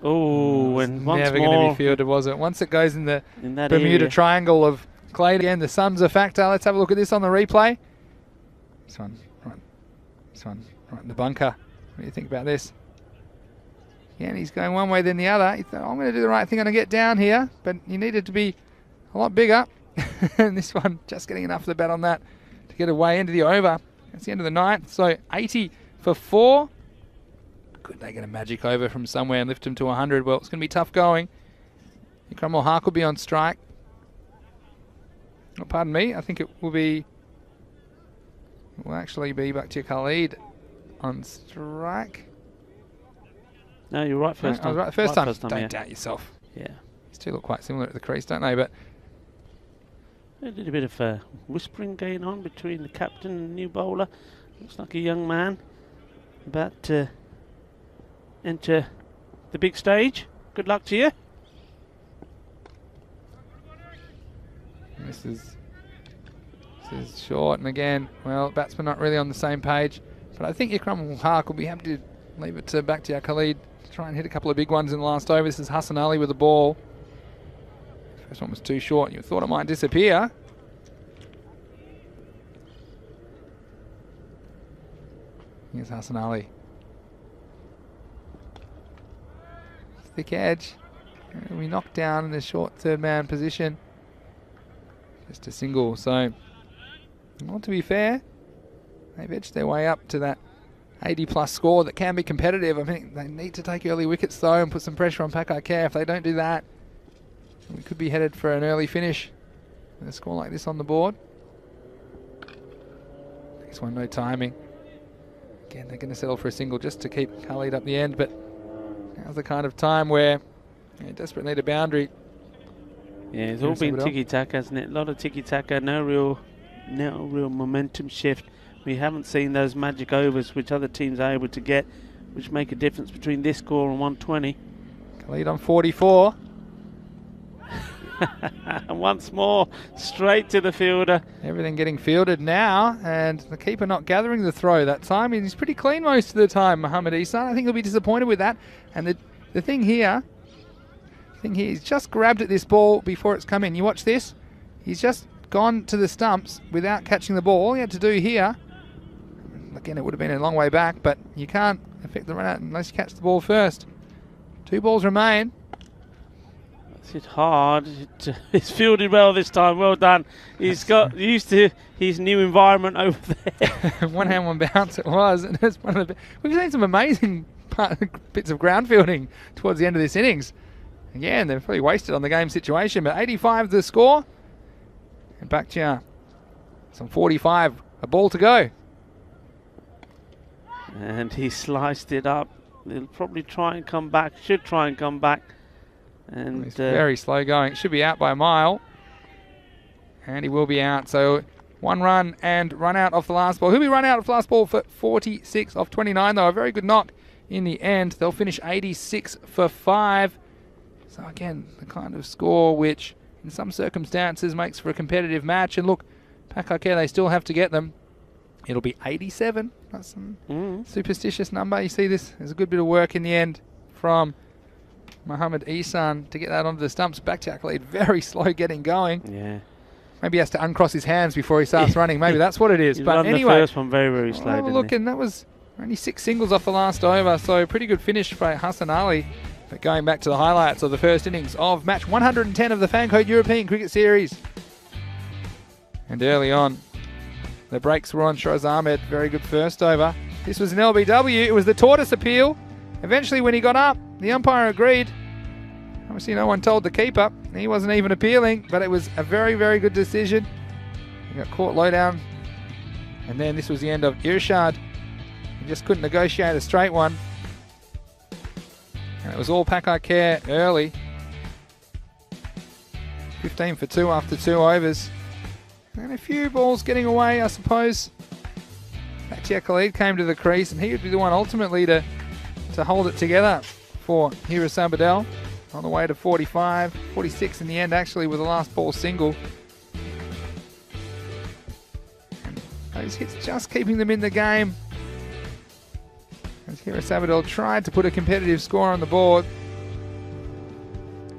Oh, and once Never more going to be fielded, was it? Once it goes in the in that Bermuda area. Triangle of clay again, the sun's a factor. Let's have a look at this on the replay. This one, right. This one, right in the bunker. What do you think about this? Yeah, and he's going one way then the other. He thought, I'm going to do the right thing. I'm going to get down here, but he needed to be a lot bigger. And this one, just getting enough of the bat on that to get away into the over. That's the end of the ninth. So 80 for 4. Could they get a magic over from somewhere and lift him to 100? Well, it's going to be tough going. Cromwell Hark will be on strike. Oh, pardon me. I think it will actually be Bakhtiar Khalid on strike. No, you're right first I time. was right the first time. Don't yeah. doubt yourself. Yeah. These two look quite similar at the crease, don't they? But A little bit of whispering going on between the captain and the new bowler. Looks like a young man about to enter the big stage. Good luck to you. this is short, and again, well, batsman not really on the same page. But I think your Cromwell Hark will be happy to leave it to Bakhtiar Khalid to try and hit a couple of big ones in the last over. This is Hassan Ali with the ball. First one was too short. You thought it might disappear. Here's Hassan Ali. Thick edge. And we knocked down in the short third man position. Just a single. So, well, to be fair, they've edged their way up to that 80 plus score that can be competitive. I think they need to take early wickets though and put some pressure on Pakar. If they don't do that, we could be headed for an early finish with a score like this on the board. This one, no timing. Again, they're going to settle for a single just to keep Khalid up the end, but now's the kind of time where you desperately need a boundary. Yeah, it's all been tiki-taka, hasn't it? A lot of tiki-taka, no real momentum shift. We haven't seen those magic overs which other teams are able to get, which make a difference between this score and 120. Khalid on 44. And once more, straight to the fielder. Everything getting fielded now, and the keeper not gathering the throw that time. He's pretty clean most of the time, Mohammad Ihsan. I think he'll be disappointed with that. And the thing here, he's just grabbed at this ball before it's come in. You watch this. He's just gone to the stumps without catching the ball. All he had to do here, again, it would have been a long way back, but you can't affect the run out unless you catch the ball first. 2 balls remain. It's hard. It's fielded well this time. Well done. He's got used to his new environment over there. One hand, one bounce it was. And it's one of the, we've seen some amazing bits of ground fielding towards the end of this innings. Again, they're probably wasted on the game situation, but 85 the score. And Bakhtiar, some 45, a ball to go. And he sliced it up. He'll probably try and come back, should try and come back. And he's very slow going. It should be out by a mile. And he will be out. So 1 run and run out off the last ball. He'll be run out off the last ball for 46 off 29, though. A very good knock in the end. They'll finish 86 for 5. So again, the kind of score which in some circumstances makes for a competitive match. And look, Pakar, they still have to get them. It'll be 87. That's some superstitious number. You see this? There's a good bit of work in the end from Mohammad Ihsan to get that onto the stumps. Bakhtiar Khalid very slow getting going. Yeah. Maybe he has to uncross his hands before he starts running. Maybe that's what it is. He but run anyway, the first one very slow. Have a look, and that was only 6 singles off the last over. So pretty good finish for Hassan Ali. But going back to the highlights of the first innings of match 110 of the Fancode European Cricket Series. And early on, the breaks were on Shiraz Ahmed. Very good first over. This was an LBW. It was the tortoise appeal. Eventually, when he got up, the umpire agreed. Obviously, no one told the keeper. He wasn't even appealing, but it was a very, very good decision. He got caught low down. And then this was the end of Irshad. He just couldn't negotiate a straight one. And it was all Pakar early. 15 for 2 after 2 overs. And a few balls getting away, I suppose. Bakhtiar Khalid came to the crease, and he would be the one ultimately to hold it together for Hira Sabadell. On the way to 45, 46 in the end actually with the last ball single. And those hits just keeping them in the game. As Hira Sabadell tried to put a competitive score on the board.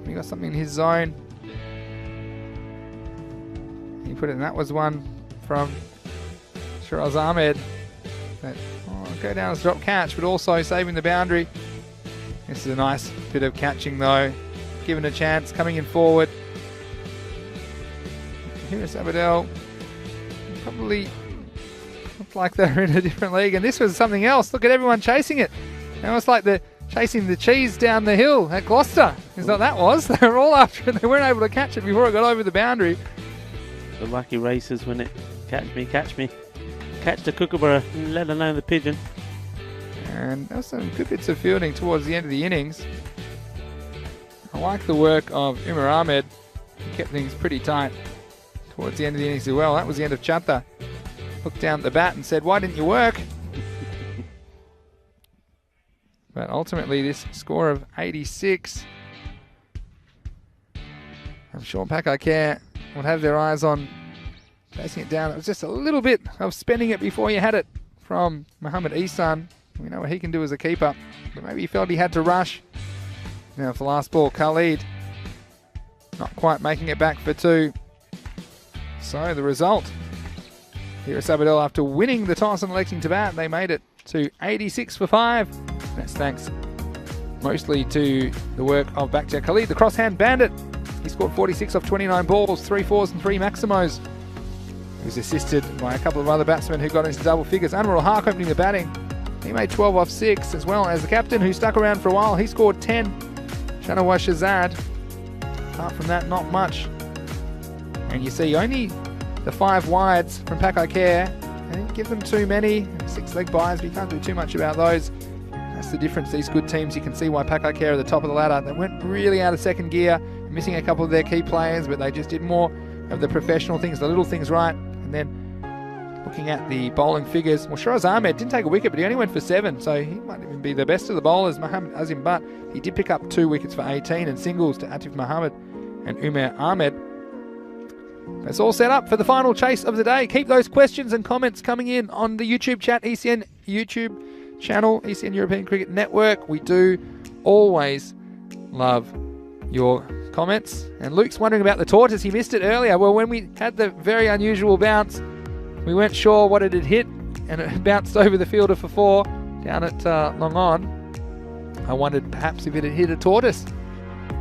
He got something in his zone. He put it in. That was one from Shiraz Ahmed. That, go down as drop catch, but also saving the boundary. This is a nice bit of catching though. Given a chance, coming in forward. Here's Abadel. Probably looked like they're in a different league, and this was something else. Look at everyone chasing it. It was like the chasing the cheese down the hill at Gloucester. Is what that was. They were all after it. They weren't able to catch it before it got over the boundary. The lucky racers win it. Catch me, catch me. Catch the kookaburra, let alone the pigeon. And there was some good bits of fielding towards the end of the innings. I like the work of Umar Ahmed. He kept things pretty tight towards the end of the innings as well. That was the end of Chatta. Looked down at the bat and said, "Why didn't you work?" But ultimately, this score of 86, I'm sure Pakai Care would have their eyes on chasing it down. It was just a little bit of spending it before you had it from Mohamed Ihsan. We know what he can do as a keeper, but maybe he felt he had to rush. Now for last ball, Khalid not quite making it back for 2. So the result, here at Sabadell, after winning the toss and electing to bat, they made it to 86 for 5. That's thanks mostly to the work of Bakhtiar Khalid, the crosshand bandit. He scored 46 off 29 balls, 3 fours and 3 maximos. He was assisted by a couple of other batsmen who got into double figures. Anwar al-Haq opening the batting. He made 12 off 6, as well as the captain who stuck around for a while. He scored 10. Shanawaz Shahzad. Apart from that, not much. And you see only the 5 wides from Pakai Care. They didn't give them too many. 6 leg buys, but you can't do too much about those. That's the difference. These good teams, you can see why Pakai Care are the top of the ladder. They went really out of second gear, missing a couple of their key players, but they just did more of the professional things, the little things right. And then looking at the bowling figures, well, Shiraz Ahmed didn't take a wicket, but he only went for 7, so he might even be the best of the bowlers, Mohamed Azim Butt. He did pick up 2 wickets for 18 and singles to Atif Mohammed and Umar Ahmed. That's all set up for the final chase of the day. Keep those questions and comments coming in on the YouTube chat, ECN YouTube channel, ECN European Cricket Network. We do always love your comments. And Luke's wondering about the tortoise. He missed it earlier. Well, when we had the very unusual bounce, we weren't sure what it had hit, and it bounced over the fielder for 4 down at Long On. I wondered perhaps if it had hit a tortoise,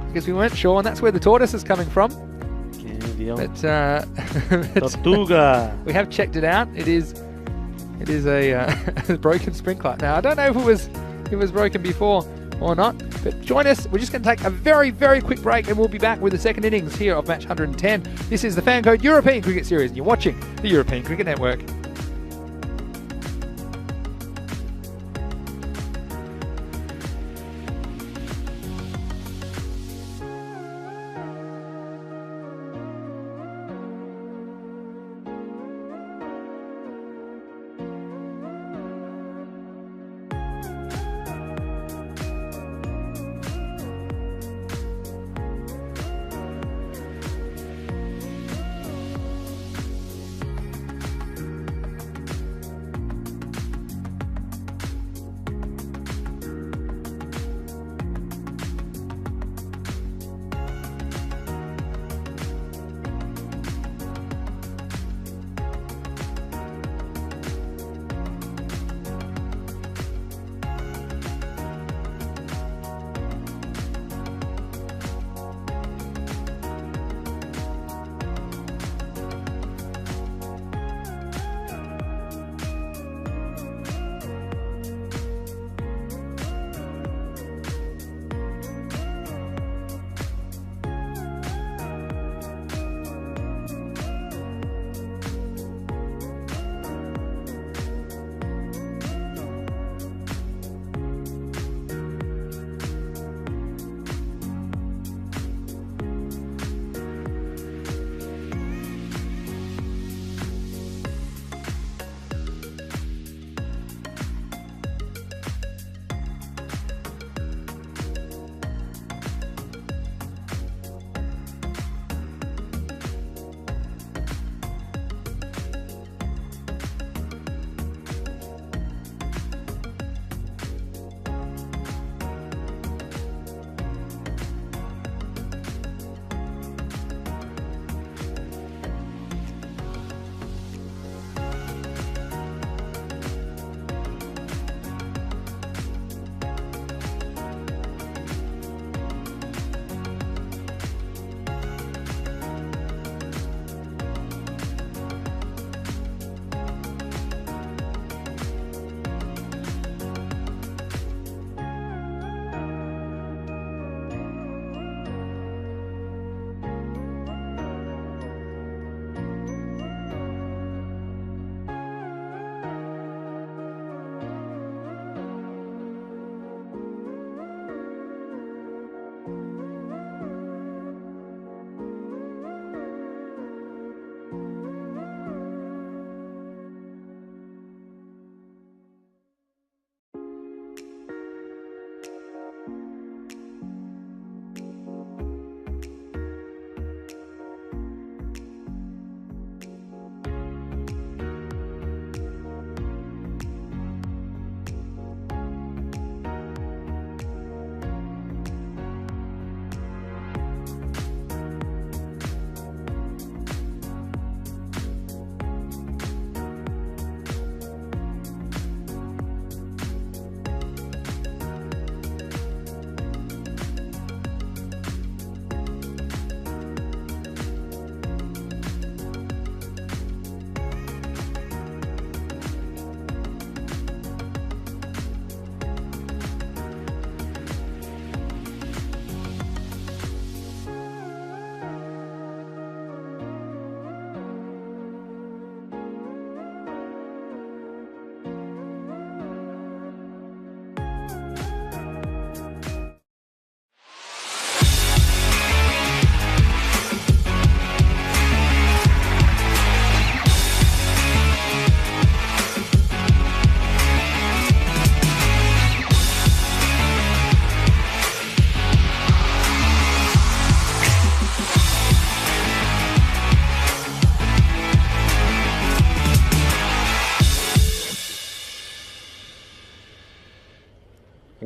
because we weren't sure, and that's where the tortoise is coming from. But Tortuga. we have checked it out. It is a broken sprinkler. Now I don't know if it was broken before or not, but join us. We're just going to take a very, very quick break, and we'll be back with the second innings here of match 110. This is the Fan Code European Cricket Series, and you're watching the European Cricket Network.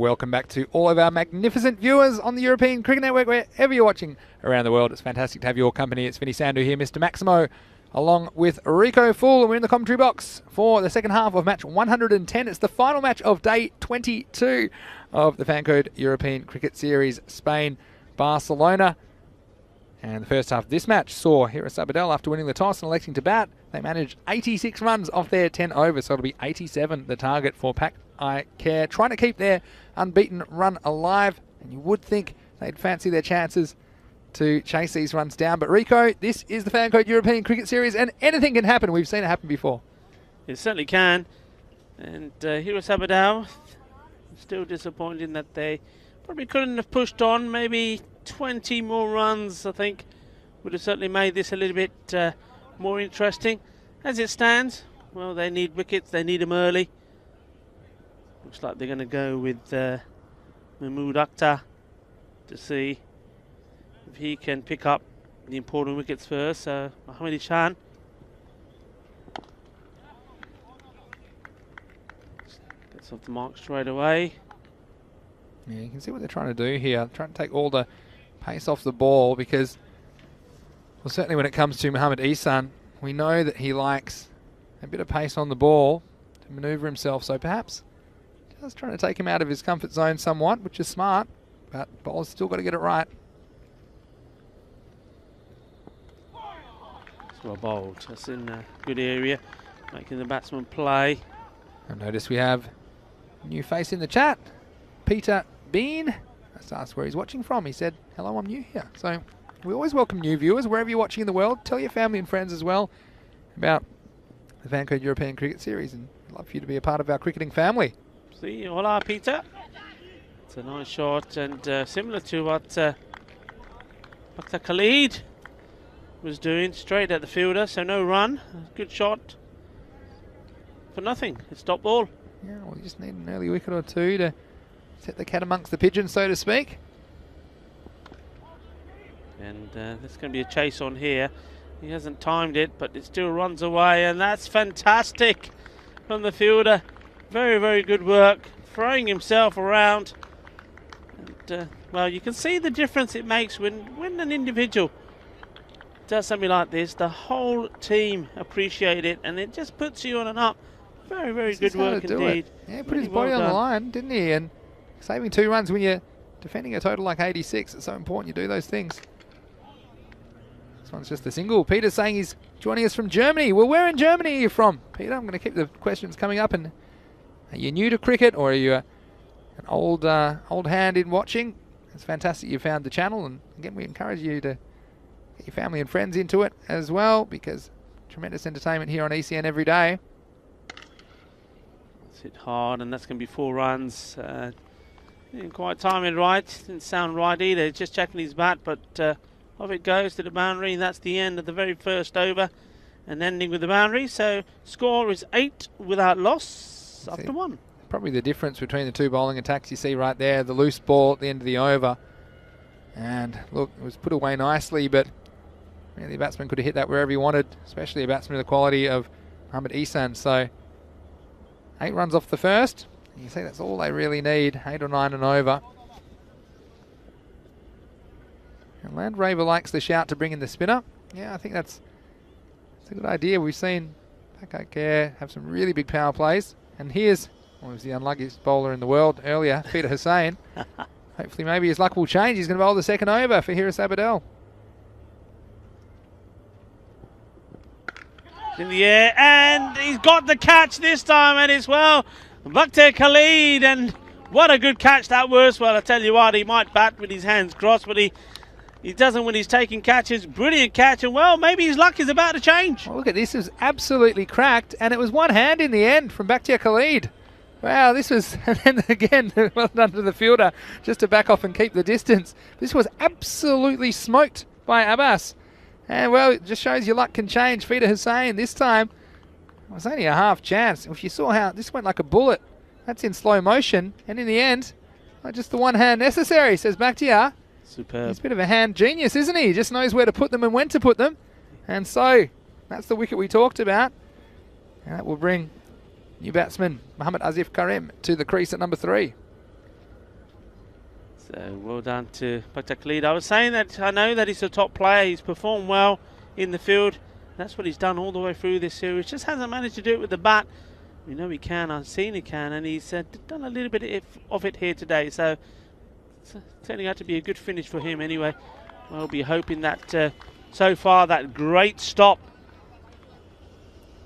welcome back to all of our magnificent viewers on the European Cricket Network, wherever you're watching around the world. It's fantastic to have your company. It's Vinny Sandu here, Mr. Maximo, along with Rico Full, and we're in the commentary box for the second half of match 110. It's the final match of day 22 of the Fancode European Cricket Series, Spain, Barcelona. And the first half of this match saw Hiris Abadel, after winning the toss and electing to bat, they managed 86 runs off their 10 overs, so it'll be 87 the target for Pac I Care, trying to keep their unbeaten run alive, and you would think they'd fancy their chances to chase these runs down. But Rico, this is the Fancode European Cricket Series, and anything can happen. We've seen it happen before. It certainly can. And Hiris Abadel, still disappointing that they probably couldn't have pushed on. Maybe 20 more runs, I think, would have certainly made this a little bit more interesting. As it stands, well, they need wickets. They need them early. Looks like they're going to go with Mahmood Akhtar to see if he can pick up the important wickets first. So Mohammad Ishan. Gets off the mark straight away. Yeah, you can see what they're trying to do here. Trying to take all the pace off the ball, because, well, certainly when it comes to Mohammad Ihsan, we know that he likes a bit of pace on the ball to manoeuvre himself. So perhaps just trying to take him out of his comfort zone somewhat, which is smart, but bowler's still got to get it right. It's well bowled. That's in a good area, making the batsman play. And notice we have a new face in the chat, Peter Bean. Let's ask where he's watching from. He said, hello, I'm new here. So we always welcome new viewers wherever you're watching in the world. Tell your family and friends as well about the Fancode European Cricket Series, and I'd love for you to be a part of our cricketing family. See, hola, Peter. It's a nice shot, and similar to what Dr. Khalid was doing, straight at the fielder, so no run. Good shot for nothing. It's stop ball. Yeah, well, you just need an early wicket or two to set the cat amongst the pigeons, so to speak. And there's going to be a chase on here. He hasn't timed it, but it still runs away, and that's fantastic from the fielder. Very, very good work, throwing himself around. And, well, you can see the difference it makes when an individual does something like this. The whole team appreciate it, and it just puts you on an up. Very, very good work indeed. Yeah, put his body on the line, didn't he? And saving 2 runs when you're defending a total like 86, it's so important you do those things. This one's just a single. Peter's saying he's joining us from Germany. Well, where in Germany are you from, Peter? I'm going to keep the questions coming up. And are you new to cricket, or are you an old hand in watching? It's fantastic you found the channel, and again, we encourage you to get your family and friends into it as well, because tremendous entertainment here on ECN every day. It's hit hard, and that's going to be 4 runs. Didn't quite time it right. Didn't sound right either. Just checking his bat, but off it goes to the boundary. That's the end of the very first over, and ending with the boundary. So score is 8 without loss after 1. Probably the difference between the two bowling attacks you see right there. The loose ball at the end of the over, and look, it was put away nicely, but really the batsman could have hit that wherever he wanted, especially a batsman of the quality of Mohammad Ihsan. So 8 runs off the first. You can see that's all they really need, 8 or 9 and over. And Land Rover likes the shout to bring in the spinner. Yeah, I think that's a good idea. We've seen Pac Care have some really big power plays. And here's, well, he was the unluckiest bowler in the world earlier, Peter Hussain. Hopefully maybe his luck will change. He's going to bowl the second over for Hiris Abadel. In the air, and he's got the catch this time, and it's well Dr. Khalid, and what a good catch that was. Well, I tell you what, he might bat with his hands crossed, but he doesn't when he's taking catches. Brilliant catch, and well, maybe his luck is about to change. Well, look at this, it was absolutely cracked, and it was one hand in the end from Bakhtiar Khalid. Wow, this was, and then again, well done to the fielder, just to back off and keep the distance. This was absolutely smoked by Abbas. And well, it just shows your luck can change. Peter Hussain, this time, it was only a half chance. If you saw how this went like a bullet, that's in slow motion. And in the end, just the one hand necessary, says Bakhtiar. Superb. He's a bit of a hand genius, isn't he? He just knows where to put them and when to put them. And so, that's the wicket we talked about. And that will bring new batsman Mohammad Asif Karim to the crease at number 3. So well done to Khalid. I was saying that I know that he's a top player. He's performed well in the field. That's what he's done all the way through this series. Just hasn't managed to do it with the bat. We know he can. I've seen he can, and he's done a little bit of it here today. So it's turning out to be a good finish for him anyway. We'll be hoping that so far that great stop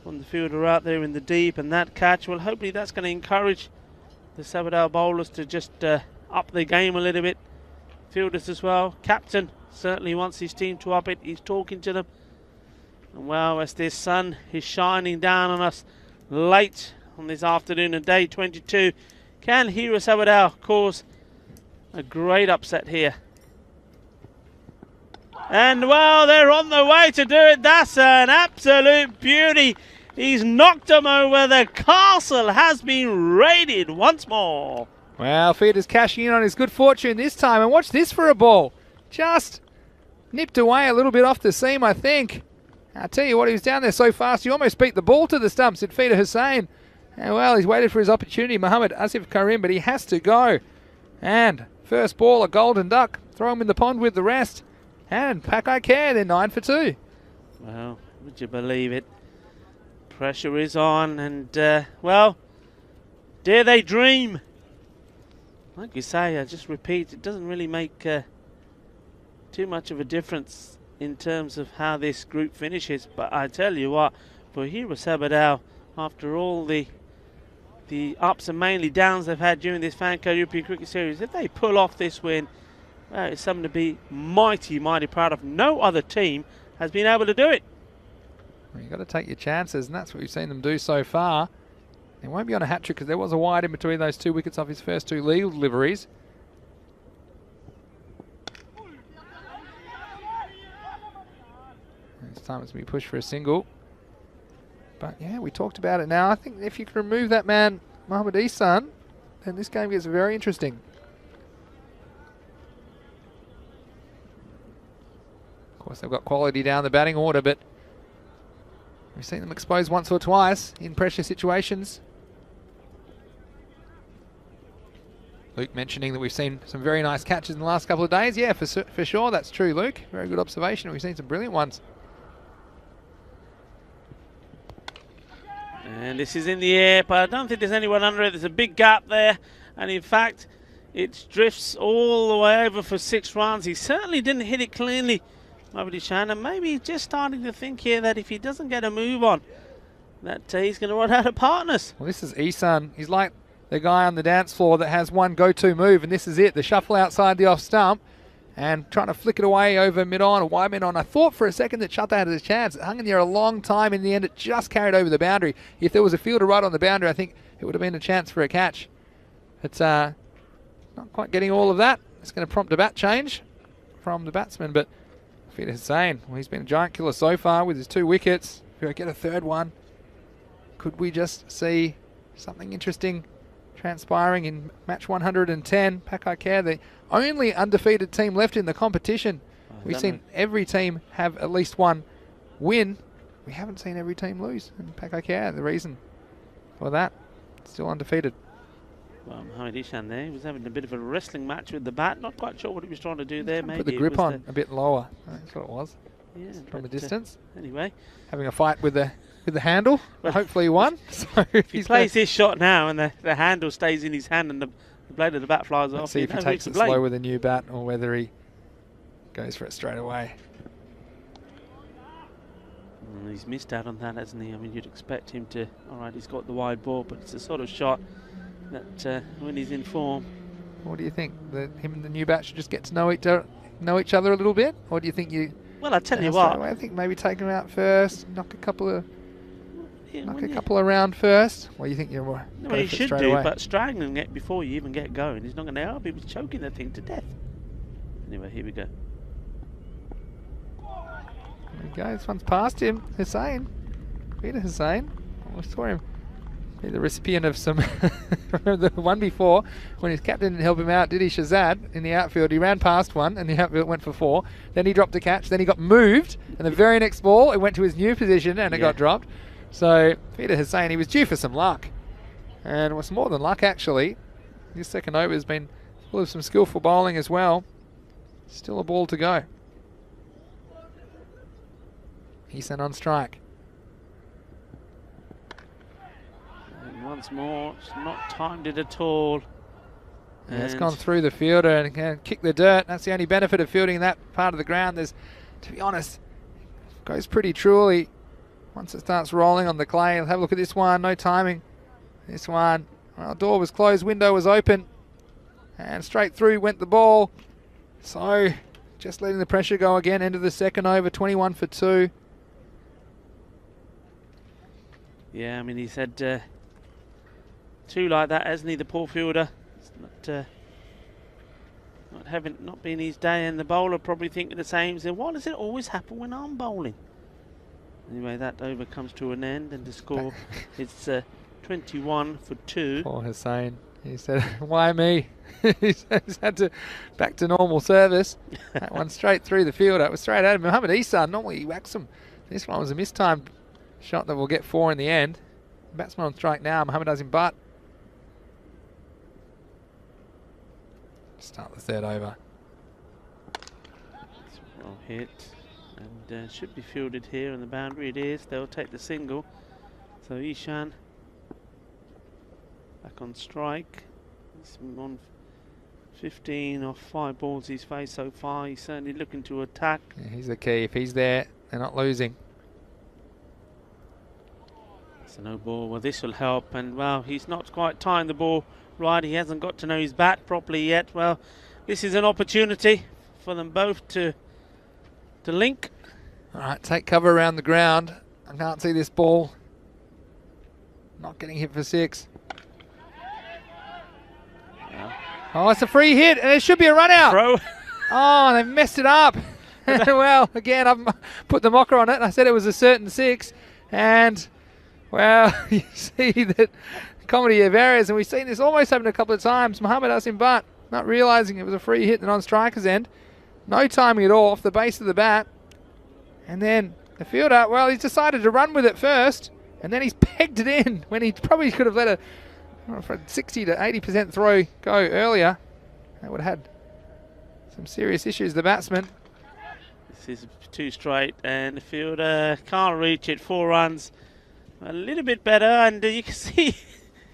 on the fielder out there in the deep and that catch, well, hopefully that's going to encourage the Sabadell bowlers to just up the game a little bit. Fielders as well. Captain certainly wants his team to up it. He's talking to them. And well, as this sun is shining down on us late on this afternoon of day 22, can Hero Sabadell cause a great upset here? And well, they're on the way to do it. That's an absolute beauty. He's knocked them over. The castle has been raided once more. Well, Feeder's cashing in on his good fortune this time. And watch this for a ball. Just nipped away a little bit off the seam, I think. I'll tell you what, he was down there so fast, he almost beat the ball to the stumps at Feeder Hussain. And well, he's waited for his opportunity, Muhammad Asif Karim, but he has to go. And first ball, a golden duck. Throw him in the pond with the rest. And Pakai Care, they're 9 for 2. Well, would you believe it? Pressure is on, and well, dare they dream? Like you say, I just repeat, it doesn't really make too much of a difference in terms of how this group finishes. But I tell you what, for Hero Sabadell, after all the ups and mainly downs they've had during this Fancode European Cricket Series, if they pull off this win, well, it's something to be mighty, mighty proud of. No other team has been able to do it. Well, you've got to take your chances, and that's what we've seen them do so far. They won't be on a hat-trick because there was a wide in between those 2 wickets off his first 2 legal deliveries. It's time to be pushed for a single. But yeah, we talked about it now. I think if you can remove that man, Mohammad Ihsan, then this game gets very interesting. Of course, they've got quality down the batting order, but we've seen them exposed once or twice in pressure situations. Luke mentioning that we've seen some very nice catches in the last couple of days. Yeah, for sure, that's true, Luke. Very good observation. We've seen some brilliant ones. And this is in the air, but I don't think there's anyone under it. There's a big gap there, and in fact, it drifts all the way over for 6 runs. He certainly didn't hit it cleanly, Mohammad Ihsan, and maybe he's just starting to think here that if he doesn't get a move on, that he's going to run out of partners. Well, this is Ihsan. He's like the guy on the dance floor that has one go-to move, and this is it. The shuffle outside the off stump and trying to flick it away over mid-on or wide mid-on. I thought for a second that Chatta had his chance. It hung in there a long time. In the end, it just carried over the boundary. If there was a fielder right on the boundary, I think it would have been a chance for a catch. It's not quite getting all of that. It's going to prompt a bat change from the batsman, but Feeder Hussain, well, he's been a giant killer so far with his 2 wickets. If we get a third one, could we just see something interesting transpiring in match 110? Pakai Care, the only undefeated team left in the competition. We've seen every team have at least one win. We haven't seen every team lose. And Pakai Care, the reason for that, still undefeated. Well, Mohammad Ihsan there, he was having a bit of a wrestling match with the bat. Not quite sure what he was trying to do there. Maybe put the grip on a bit lower. That's what it was. Yeah, from a distance. Anyway, having a fight with the handle. Well, hopefully he won. So if he plays this shot now and the handle stays in his hand and the blade of the bat flies off. Let's see if he takes it slow with a new bat or whether he goes for it straight away. He's missed out on that, hasn't he? I mean, you'd expect him to. All right, he's got the wide ball, but it's a sort of shot that when he's in form. What do you think? That him and the new bat should just get to know each other a little bit, or do you think you? Well, I tell you what. I think maybe take him out first, knock a couple around first. Well, you think you're more? No, you should do, but strangling it before you even get going, he's not going to help. He was choking the thing to death. Anyway, here we go. There we go. This one's past him. Hussain, Feeder Hussain. I saw him be the recipient of some. Remember the one before when his captain didn't help him out, did he? Shazad in the outfield. He ran past one and the outfield went for 4. Then he dropped a catch. Then he got moved, and the very next ball it went to his new position and it got dropped. So Feeder Hussain, he was due for some luck, and it was more than luck actually. His second over has been full of some skillful bowling as well. Still a ball to go. ECN on strike. And once more, it's not timed it at all. Yeah, it's gone through the fielder and can kick the dirt. That's the only benefit of fielding in that part of the ground. There's, to be honest, goes pretty truly. Once it starts rolling on the clay, have a look at this one. No timing. This one, well, door was closed, window was open, and straight through went the ball. So just letting the pressure go again. End of the second over, 21 for 2. Yeah, I mean, he's had 2 like that, hasn't he, the poor fielder? It's not been his day, and the bowler probably thinking the same. So why does it always happen when I'm bowling? Anyway, that over comes to an end, and the score is 21 for 2. Poor Hussain. He said, why me? He's had to back to normal service. That one straight through the field. It was straight at him. Mohamed ECN, normally he whacks him. This one was a mistimed shot that will get 4 in the end. Batsman on strike now. Mohamed Azim Butt. Start the third over. It's well hit, and should be fielded here on the boundary. It is. They'll take the single. So ECN back on strike. He's on 15 off 5 balls he's faced so far. He's certainly looking to attack. Yeah, he's the key. If he's there, they're not losing. It's a no ball. Well, this will help, and well, he's not quite tying the ball right. He hasn't got to know his bat properly yet. Well, this is an opportunity for them both to link. All right, take cover around the ground. I can't see this ball. Not getting hit for 6. Oh, it's a free hit, and it should be a run out. Throw. Oh, they've messed it up. Well, again, I've put the mocker on it, and I said it was a certain 6. And, well, you see that comedy of errors, and we've seen this almost happen a couple of times. Mohamed Azim Butt not realising it was a free hit and on striker's end. No timing at all off the base of the bat. And then the fielder, well, he's decided to run with it first, and then he's pegged it in when he probably could have let a 60 to 80% throw go earlier. That would have had some serious issues, the batsman. This is too straight, and the fielder can't reach it. 4 runs. A little bit better, and you can see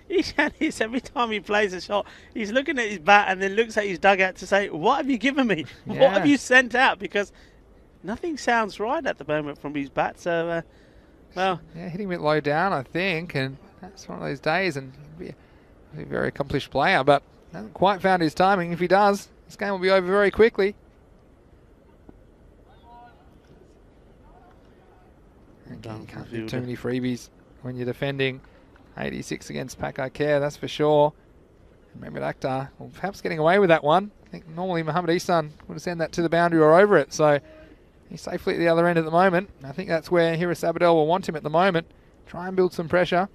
ECN is, every time he plays a shot, he's looking at his bat and then looks at his dugout to say, what have you given me? Yeah. What have you sent out? Because nothing sounds right at the moment from his bat. So, well. Yeah, hitting a bit low down, I think, and that's one of those days, and he'll be a very accomplished player, but hasn't quite found his timing. If he does, this game will be over very quickly. Again, you can't do too many freebies when you're defending. 86 against Pakai Care, that's for sure. And Mehmet Akhtar, well, perhaps getting away with that one. I think normally Mohamed ECN would have sent that to the boundary or over it, so he's safely at the other end at the moment. I think that's where Hiris Abadel will want him at the moment. Try and build some pressure.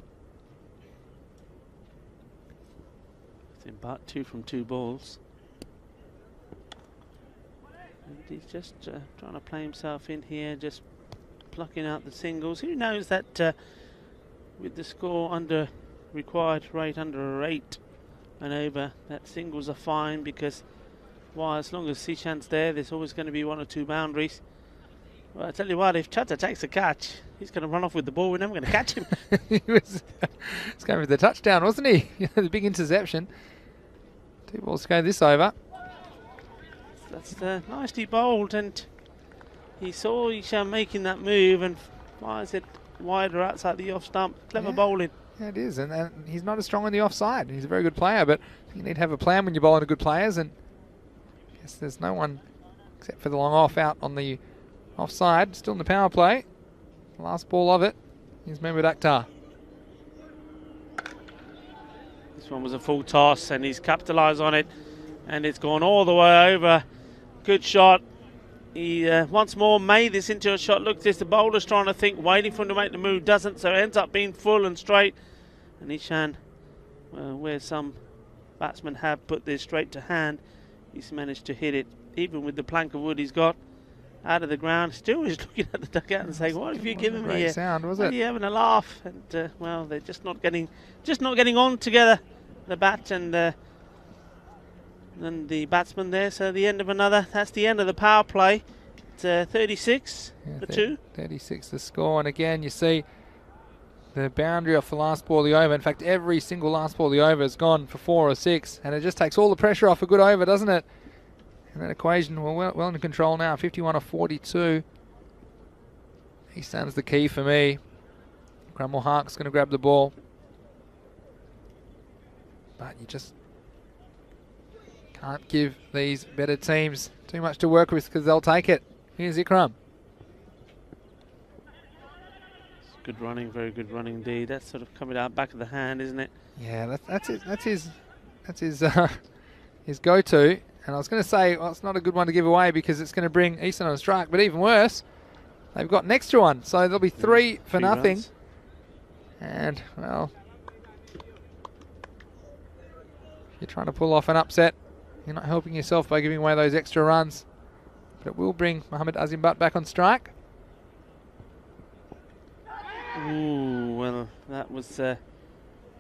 It's in part 2 from 2 balls. And he's just trying to play himself in here, just plucking out the singles. Who knows that with the score under required rate under 8 and over, that singles are fine, because well, as long as ECN's there, there's always going to be 1 or 2 boundaries. Well, I tell you what, if Chatta takes a catch, he's going to run off with the ball. We're never going to catch him. He was going for the touchdown, wasn't he? The big interception. 2 balls to go this over. That's nicely bowled, and he saw ECN making that move, and why is it wider outside the off stump? Clever bowling. Yeah, it is, and he's not as strong on the offside. He's a very good player, but you need to have a plan when you're bowling to good players, and I guess there's no one except for the long off out on the offside. Still in the power play. Last ball of it is Mehmet Akhtar. This one was a full toss, and he's capitalised on it, and it's gone all the way over. Good shot. He once more made this into a shot. Look, this, the bowler's trying to think, waiting for him to make the move, doesn't, so it ends up being full and straight. And ECN, where some batsmen have put this straight to hand, he's managed to hit it, even with the plank of wood he's got, out of the ground. Still is looking at the dugout and saying, what have you given me here? Sound, was Are it? you having a laugh? And well, they're just not getting on together, the bat and and the batsman there. So the end of another. That's the end of the power play. It's 36 for 2. 36 the score, and again you see the boundary off the last ball of the over. In fact, every single last ball of the over has gone for 4 or 6, and it just takes all the pressure off a good over, doesn't it? And that equation, well in control now, 51 of 42. Eastern's the key for me. Cromwell Hark's going to grab the ball. But you just can't give these better teams too much to work with because they'll take it. Here's Ikram. Good running, very good running indeed. That's sort of coming out back of the hand, isn't it? Yeah, that's his his go-to. And I was going to say, well, it's not a good one to give away because it's going to bring Eastern on a strike. But even worse, they've got an extra one, so there'll be 3 for nothing. Runs. And well, you're trying to pull off an upset. You're not helping yourself by giving away those extra runs. But it will bring Mohamed Azim Butt back on strike. Ooh, well, that was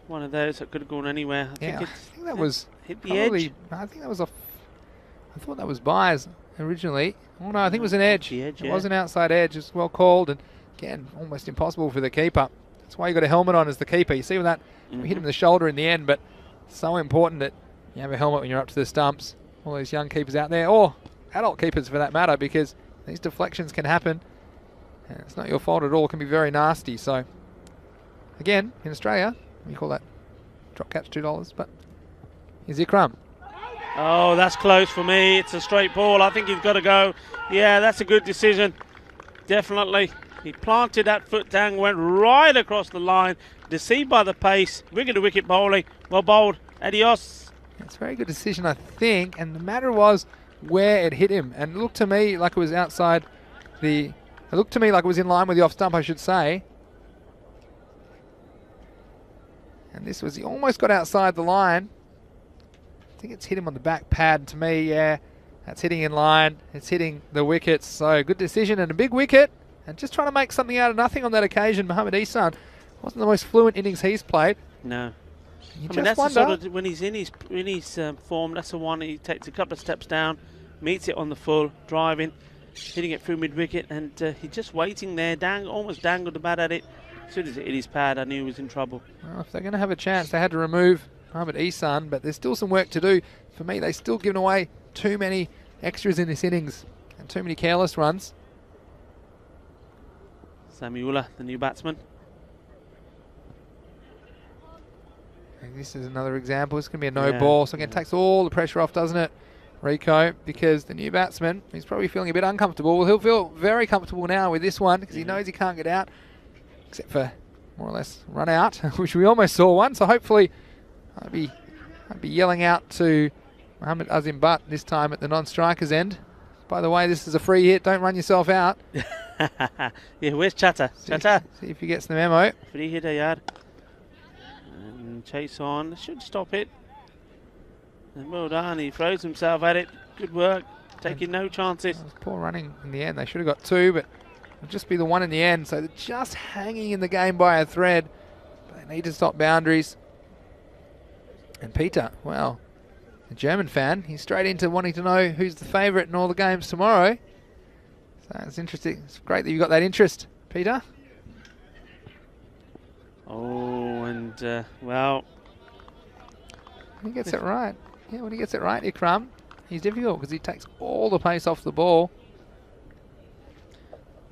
one of those that could have gone anywhere. I think that was hit the edge. I think that was I thought that was buys originally. Oh no, I think it was an edge. It was an outside edge. It's well called, and again, almost impossible for the keeper. That's why you got a helmet on as the keeper. You see with that, we hit him in the shoulder in the end, but it's so important that you have a helmet when you're up to the stumps. All those young keepers out there, or adult keepers for that matter, because these deflections can happen. And it's not your fault at all. It can be very nasty. So, again, in Australia, we call that drop catch $2, but here's Ikram. Oh, that's close for me. It's a straight ball. I think he's got to go. Yeah, that's a good decision. Definitely. He planted that foot down, went right across the line. Deceived by the pace. Wicket to wicket bowling. Well bowled. Adios. It's a very good decision, I think. And the matter was where it hit him. And it looked to me like it was outside the... It looked to me like it was in line with the off stump, I should say. And this was... He almost got outside the line. I think it's hit him on the back pad. To me, yeah, that's hitting in line. It's hitting the wickets. So good decision and a big wicket. And just trying to make something out of nothing on that occasion. Mohamed Ihsan wasn't the most fluent innings he's played. No. I mean, that's the sort of, when he's in his form, that's the one he takes a couple of steps down, meets it on the full, driving, hitting it through mid-wicket, and he's just waiting there, almost dangled the bat at it. As soon as it hit his pad, I knew he was in trouble. Well, if they're going to have a chance, they had to remove Mohamed Ihsan, but there's still some work to do. For me, they've still given away too many extras in this innings and too many careless runs. Samiullah, the new batsman. And this is another example. It's going to be a no ball, so again, it takes all the pressure off, doesn't it, Rico? Because the new batsman, he's probably feeling a bit uncomfortable. Well, he'll feel very comfortable now with this one because he knows he can't get out, except for more or less run out, which we almost saw one. So hopefully, I'd be yelling out to Mohamed Azim Butt this time at the non-striker's end. By the way, this is a free hit. Don't run yourself out. Yeah, where's Chatter? Chatter. See if he gets the memo. Free hitter, yard. And chase on. Should stop it. And well done. He throws himself at it. Good work. Taking no chances. That was poor running in the end. They should have got 2, but it'll just be the 1 in the end. So they're just hanging in the game by a thread. But they need to stop boundaries. And Peter, well, a German fan, he's straight into wanting to know who's the favourite in all the games tomorrow. So it's interesting. It's great that you got that interest, Peter. Oh, and well, When he gets it right. Yeah, when he gets it right, Ikram, he's difficult because he takes all the pace off the ball.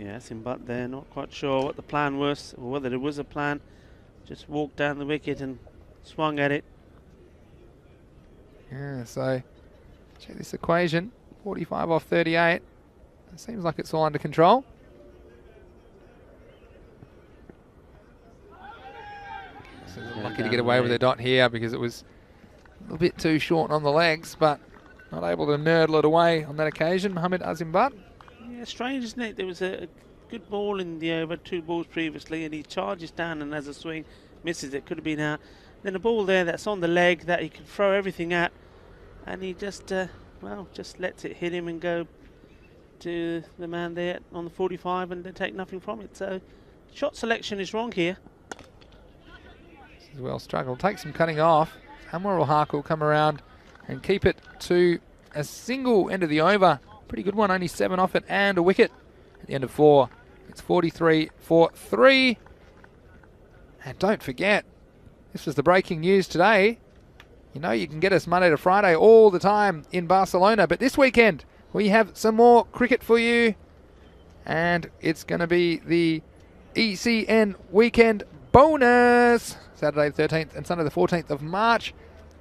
yeah, Simbat there, not quite sure what the plan was, or whether there was a plan. Just walked down the wicket and swung at it. Yeah, so check this equation. 45 off 38. It seems like it's all under control. So they're lucky to get away with a dot here because it was a little bit too short on the legs, but not able to nurdle it away on that occasion. Mohamed Azim Butt. Yeah, strange, isn't it? There was a good ball in the over, 2 balls previously, and he charges down and has a swing, misses it, could have been out. Then a ball there that's on the leg that he can throw everything at, and he just, well, just lets it hit him and go to the man there on the 45 and then take nothing from it. So shot selection is wrong here. This is well struggled. Take some cutting off. Anwar Hark will come around and keep it to a single end of the over. Pretty good one, only 7 off it and a wicket at the end of 4. It's 43 for 3. And don't forget, this was the breaking news today. You know you can get us Monday to Friday all the time in Barcelona, but this weekend we have some more cricket for you, and it's going to be the ECN weekend bonus, Saturday the 13th and Sunday the 14th of March.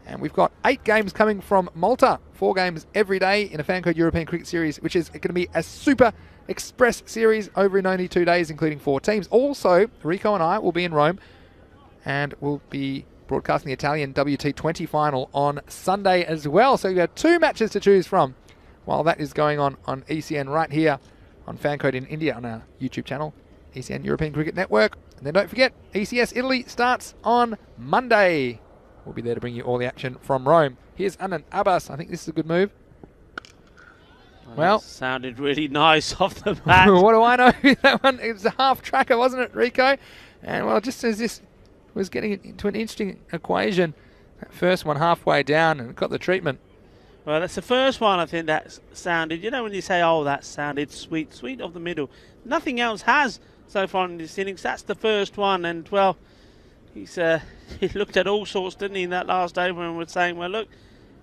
And we've got 8 games coming from Malta, 4 games every day in a Fancode European Cricket Series, which is going to be a super express series over in only 2 days, including 4 teams. Also, Rico and I will be in Rome, and we'll be broadcasting the Italian WT20 final on Sunday as well. So we've got 2 matches to choose from while that is going on ECN right here on Fancode in India on our YouTube channel, ECN European Cricket Network. And then don't forget, ECS Italy starts on Monday. We'll be there to bring you all the action from Rome. Here's Anand Abbas. I think this is a good move. Well, sounded really nice off the bat. What do I know? That one, it was a half tracker, wasn't it, Rico? And well, just as this was getting into an interesting equation, that first one halfway down and got the treatment. Well, that's the first one I think that sounded, you know when you say, oh, that sounded sweet, sweet of the middle. Nothing else has so far in this innings. That's the first one, and well, he's he looked at all sorts, didn't he, in that last over, and was saying, well, look,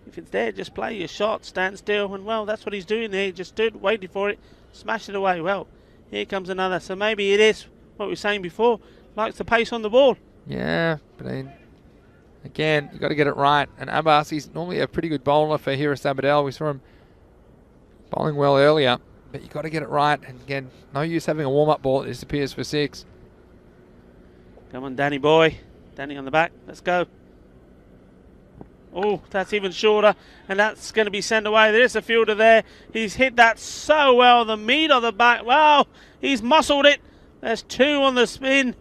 if it's there, just play your shot, stand still, and well, that's what he's doing there. He just stood, waited for it, smashed it away. Well, here comes another. So maybe it is what we were saying before, likes the pace on the ball. Yeah, but then again, you've got to get it right. And Abbas, he's normally a pretty good bowler for Hiris Abadel. We saw him bowling well earlier, but you've got to get it right. And again, no use having a warm-up ball that disappears for 6. Come on, Danny boy. Danny on the back. Let's go. Oh, that's even shorter, and that's going to be sent away. There's a fielder there. He's hit that so well. The meat of the back. Wow, he's muscled it. There's 2 on the spin.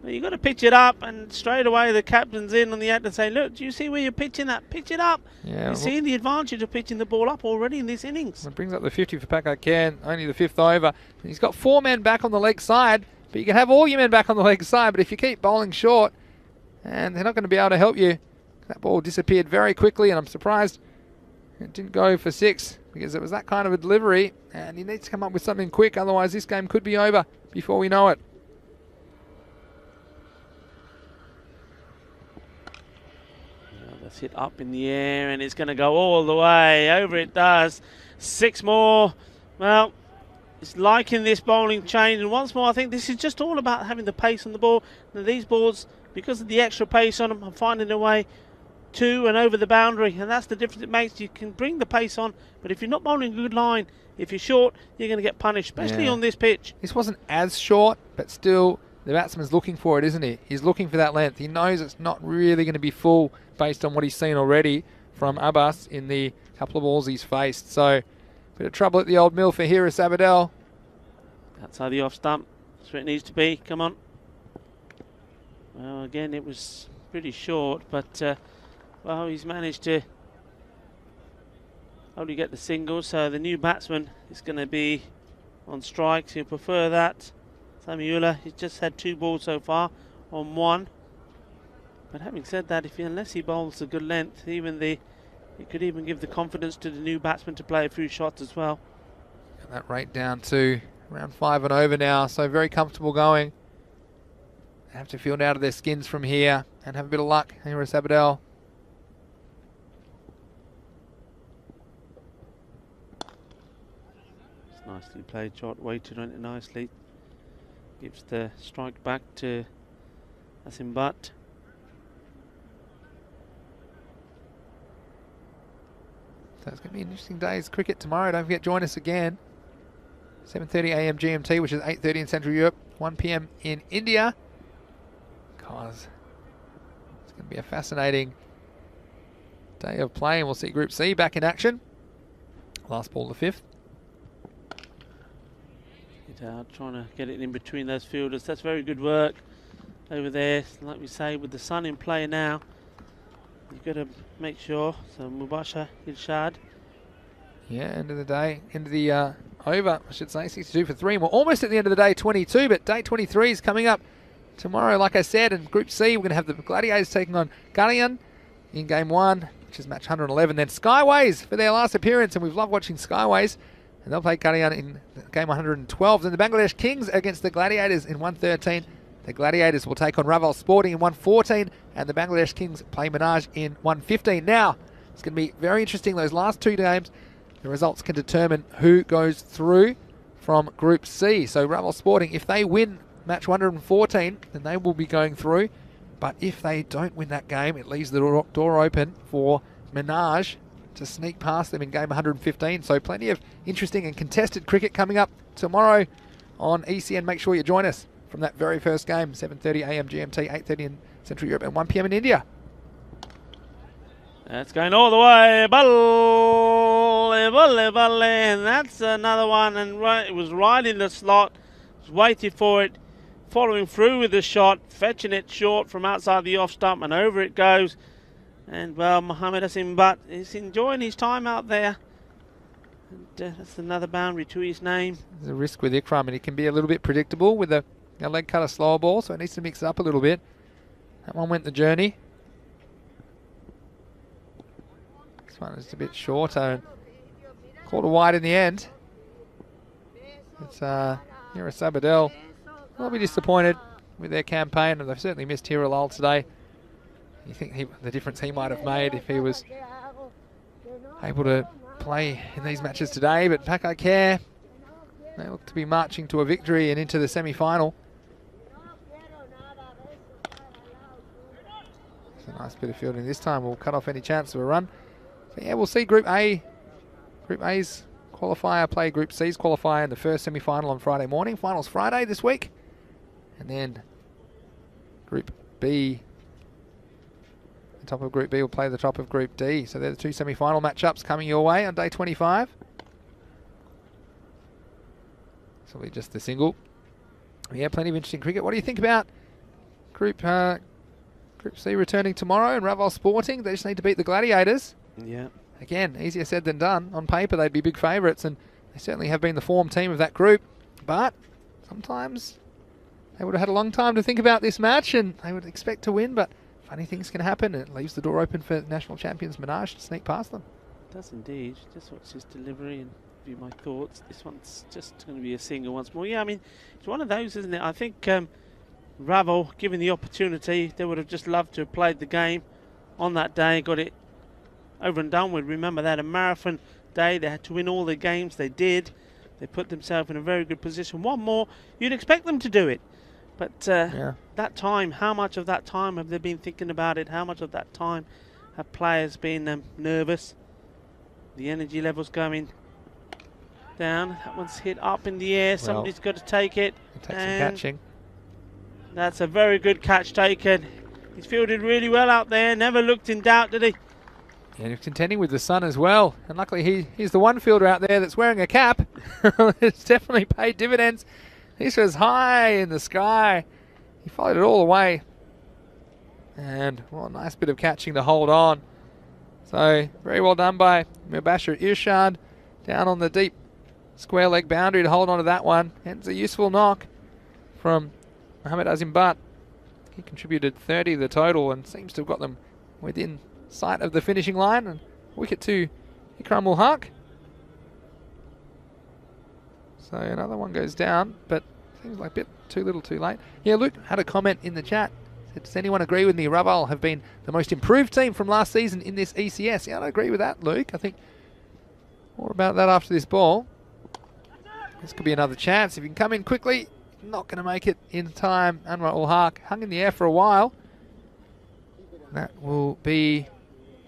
You've got to pitch it up, and straight away the captain's in on the act and say, look, do you see where you're pitching that? Pitch it up. Yeah, you're seeing the advantage of pitching the ball up already in this innings. It brings up the 50 for Paco Ken, only the 5th over. And he's got 4 men back on the leg side, but you can have all your men back on the leg side, but if you keep bowling short, and they're not going to be able to help you, that ball disappeared very quickly, and I'm surprised it didn't go for 6, because it was that kind of a delivery, and he needs to come up with something quick, otherwise this game could be over before we know it. That's it up in the air, and it's going to go all the way. Over it does. 6 more. Well, it's liking this bowling change, and once more I think this is just all about having the pace on the ball. Now these balls, because of the extra pace on them, are finding their way to and over the boundary, and that's the difference it makes. You can bring the pace on, but if you're not bowling a good line, if you're short, you're going to get punished, especially on this pitch. This wasn't as short, but still the batsman's looking for it, isn't he? He's looking for that length. He knows it's not really going to be full based on what he's seen already from Abbas in the couple of balls he's faced. So, bit of trouble at the old mill for Hiris Abadel. Outside the off stump. That's where it needs to be. Come on. Well, again, it was pretty short, but well, he's managed to only get the single. So the new batsman is going to be on strikes. He'll prefer that. Samuela, he's just had 2 balls so far on 1. But having said that, unless he bowls a good length, it could even give the confidence to the new batsman to play a few shots as well. Got that rate down to around 5 and over now, so very comfortable going. They have to field out of their skins from here and have a bit of luck. Hiris Abadel. It's nicely played, Jot waited on it nicely. Gives the strike back to Asim Butt. So it's going to be an interesting day's cricket tomorrow. Don't forget, join us again. 7:30 a.m. GMT, which is 8:30 in Central Europe, 1 p.m. in India. Because it's going to be a fascinating day of play, and we'll see Group C back in action. Last ball, the 5th. Trying to get it in between those fielders. That's very good work over there. Like we say, with the sun in play now, you've got to make sure. So Mubasha Irshad. Yeah, end of the day, end of the over, I should say, 62 for 3. We're almost at the end of the day, 22, but day 23 is coming up tomorrow, like I said. In Group C, we're going to have the Gladiators taking on Galian in Game 1. which is match 111. Then Skyways for their last appearance, and we've loved watching Skyways. And they'll play Kalyan in game 112. Then the Bangladesh Kings against the Gladiators in 113. The Gladiators will take on Raval Sporting in 114, and the Bangladesh Kings play Menage in 115. Now, it's going to be very interesting, those last two games. The results can determine who goes through from Group C. So Raval Sporting, if they win match 114, then they will be going through. But if they don't win that game, it leaves the door open for Menage to sneak past them in game 115. So plenty of interesting and contested cricket coming up tomorrow on ECN. Make sure you join us from that very first game, 7:30 a.m. GMT, 8:30 in Central Europe, and 1 p.m. in India. That's going all the way, volley, and that's another one, and it was right in the slot, was waiting for it, following through with the shot, fetching it short from outside the off stump, and over it goes. And well, Mohammed Asim Butt is enjoying his time out there. And that's another boundary to his name. There's a risk with Ikram, and he can be a little bit predictable with a leg cutter slower ball, so it needs to mix it up a little bit. That one went the journey. This one is a bit shorter and caught a wide in the end. It's Hira Sabadell. I'll be disappointed with their campaign, and they've certainly missed Hira Lal today. You think the difference he might have made if he was able to play in these matches today, but Pakai Care, they look to be marching to a victory and into the semi-final. It's a nice bit of fielding this time. We'll cut off any chance of a run. So yeah, we'll see Group A. Group A's qualifier play Group C's qualifier in the first semi-final on Friday morning. Finals Friday this week. And then Group B, the top of Group B will play the top of Group D. So they're the two semi-final matchups coming your way on day 25. This will be just the single. Yeah, plenty of interesting cricket. What do you think about Group C returning tomorrow and Raval Sporting? They just need to beat the Gladiators. Yeah. Again, easier said than done. On paper, they'd be big favourites, and they certainly have been the form team of that group. But sometimes they would have had a long time to think about this match, and they would expect to win, but funny things can happen, and it leaves the door open for national champions Menage to sneak past them. It does indeed. Just watch his delivery and view my thoughts. This one's just going to be a single once more. Yeah, I mean, it's one of those, isn't it? I think Raval, given the opportunity, they would have just loved to have played the game on that day, got it over and done with. Remember, they had a marathon day. They had to win all the games. They did. They put themselves in a very good position. One more, you'd expect them to do it. But that time, how much of that time have they been thinking about it? How much of that time have players been nervous? The energy levels going down. That one's hit up in the air. Well, somebody's got to take it. It takes some catching. That's a very good catch taken. He's fielded really well out there. Never looked in doubt, did he? Yeah, he's contending with the sun as well. And luckily he's the one fielder out there that's wearing a cap. It's definitely paid dividends. This was high in the sky. He followed it all the way. And well, a nice bit of catching to hold on. So very well done by Mubashir Irshad. Down on the deep square leg boundary to hold on to that one. Hence a useful knock from Mohammed Azim Butt. He contributed 30 to the total and seems to have got them within sight of the finishing line. And wicket to Ikram ul Haq. So another one goes down, but seems like a bit too little too late. Yeah, Luke had a comment in the chat. Said, does anyone agree with me? Raval have been the most improved team from last season in this ECS. Yeah, I agree with that, Luke. I think more about that after this ball. This could be another chance. If you can come in quickly, not going to make it in time. Anwar ul Haq hung in the air for a while. That will be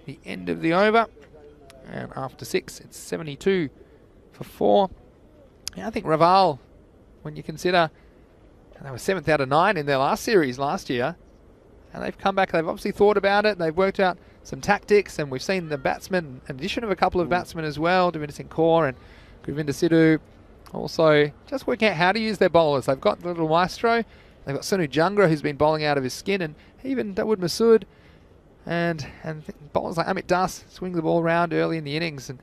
the end of the over. And after 6, it's 72 for 4. Yeah, I think Raval, when you consider they were 7th out of 9 in their last series last year, and they've come back, they've obviously thought about it, they've worked out some tactics, and we've seen the batsmen, an addition of a couple of batsmen as well, Devinder Singh Kaur and Govinder Sidhu, also just working out how to use their bowlers. They've got the little maestro, they've got Sonu Jangra, who's been bowling out of his skin, and even Dawood Masood, and bowlers like Amit Das swing the ball around early in the innings, and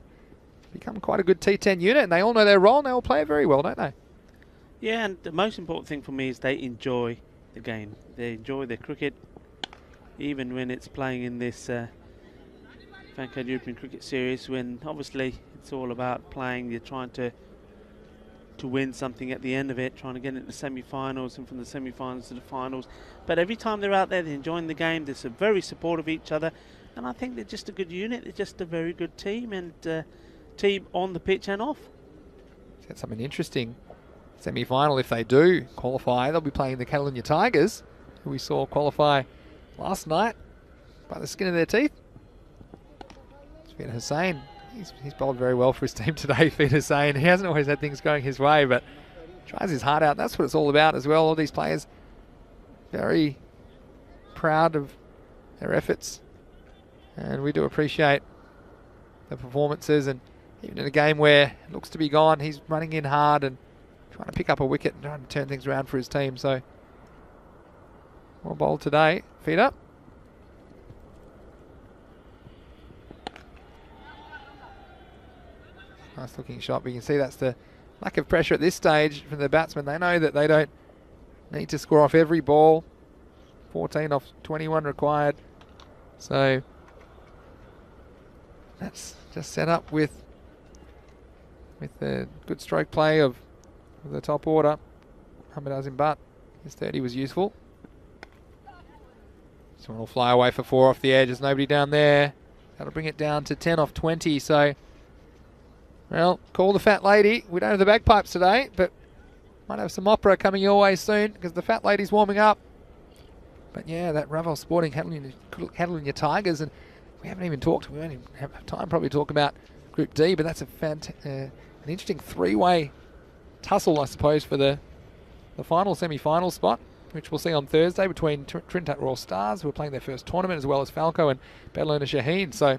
become quite a good T10 unit, and they all know their role, and they all play it very well, don't they? Yeah, and the most important thing for me is they enjoy the game. They enjoy their cricket, even when it's playing in this Fancode European Cricket Series, when obviously it's all about playing. You're trying to win something at the end of it, trying to get into the semi-finals, and from the semi-finals to the finals. But every time they're out there, they're enjoying the game. They're very supportive of each other, and I think they're just a good unit. They're just a very good team, and team on the pitch and off. That's something interesting. Semi-final, if they do qualify, they'll be playing the Catalonia Tigers, who we saw qualify last night by the skin of their teeth. Fida Hussain, he's bowled very well for his team today, Fida Hussain. He hasn't always had things going his way, but tries his heart out. That's what it's all about as well. All these players very proud of their efforts, and we do appreciate the performances. And even in a game where it looks to be gone, he's running in hard and trying to pick up a wicket and trying to turn things around for his team. So, well bowled today, Fida. Nice looking shot, but you can see that's the lack of pressure at this stage from the batsmen. They know that they don't need to score off every ball. 14 off 21 required. So that's just set up with the good stroke play of the top order. Hamid Azim Butt, his 30 was useful. This one will fly away for 4 off the edge. There's nobody down there. That'll bring it down to 10 off 20. So, well, call the fat lady. We don't have the bagpipes today, but might have some opera coming your way soon because the fat lady's warming up. But yeah, that Ravel Sporting Catalonia Tigers, and we haven't even talked. We won't even have time probably to talk about Group D, but that's an interesting three-way tussle, I suppose, for the final semi-final spot, which we'll see on Thursday between Trinidad Royal Stars, who are playing their first tournament, as well as Falco and Badalona Shaheen. So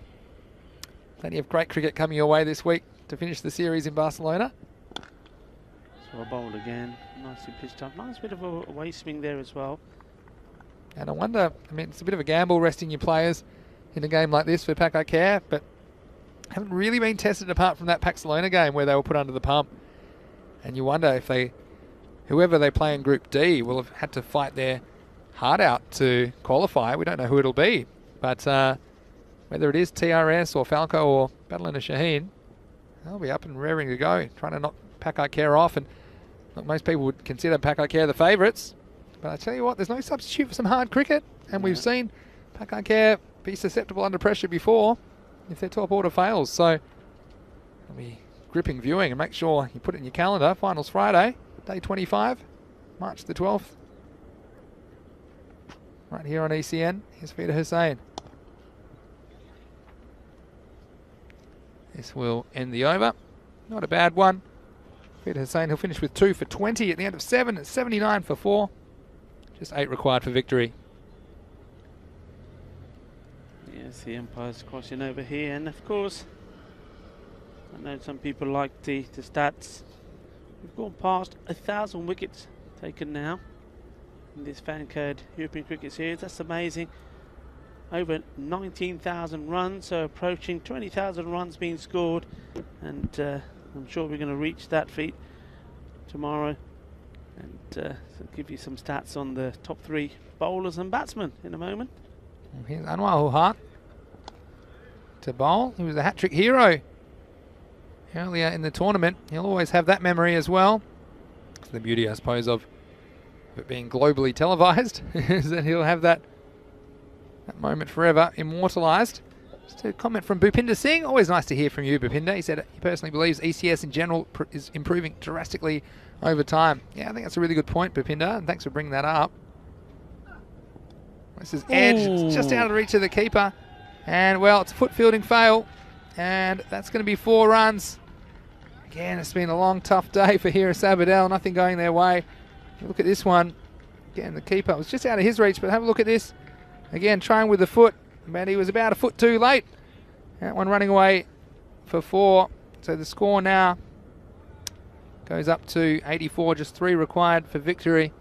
plenty of great cricket coming your way this week to finish the series in Barcelona. So a bowled again, nicely pitched up. Nice bit of a away swing there as well. And I wonder, I mean, it's a bit of a gamble resting your players in a game like this for Pac Care, but haven't really been tested apart from that Barcelona game where they were put under the pump. And you wonder if whoever they play in Group D will have had to fight their heart out to qualify. We don't know who it'll be, but whether it is TRS or Falco or Badalona Shaheen, they'll be up and raring to go, trying to knock Pac Care off. And look, most people would consider Pac Care the favourites, but I tell you what, there's no substitute for some hard cricket, and we've seen Pac Care be susceptible under pressure before if their top order fails. So it'll be gripping viewing, and make sure you put it in your calendar. Finals Friday, day 25, March the 12th. Right here on ECN. Here's Fida Hussain. This will end the over. Not a bad one. Fida Hussain, he'll finish with 2 for 20 at the end of 7. It's 79 for 4. Just 8 required for victory. Yes, the umpire's crossing over here, and of course, I know some people like the stats. We've gone past 1,000 wickets taken now in this Fancode European Cricket Series. That's amazing. Over 19,000 runs, so approaching 20,000 runs being scored, and I'm sure we're going to reach that feat tomorrow. And so give you some stats on the top 3 bowlers and batsmen in a moment. Here's Anwar Ul Haq to bowl. He was a hat-trick hero earlier in the tournament. He'll always have that memory as well. It's the beauty, I suppose, of it being globally televised is that he'll have that moment forever immortalised. Just a comment from Bhupinder Singh. Always nice to hear from you, Bhupinder. He said he personally believes ECS in general is improving drastically over time. Yeah, I think that's a really good point, Bhupinder, and thanks for bringing that up. This is edge. It's just out of the reach of the keeper. And, well, it's a foot fielding fail. And that's going to be 4 runs. Again, it's been a long, tough day for Hira Sabadell. Nothing going their way. Look at this one. Again, the keeper was just out of his reach, but have a look at this. Again, trying with the foot, but he was about a foot too late. That one running away for 4. So the score now goes up to 84, just 3 required for victory.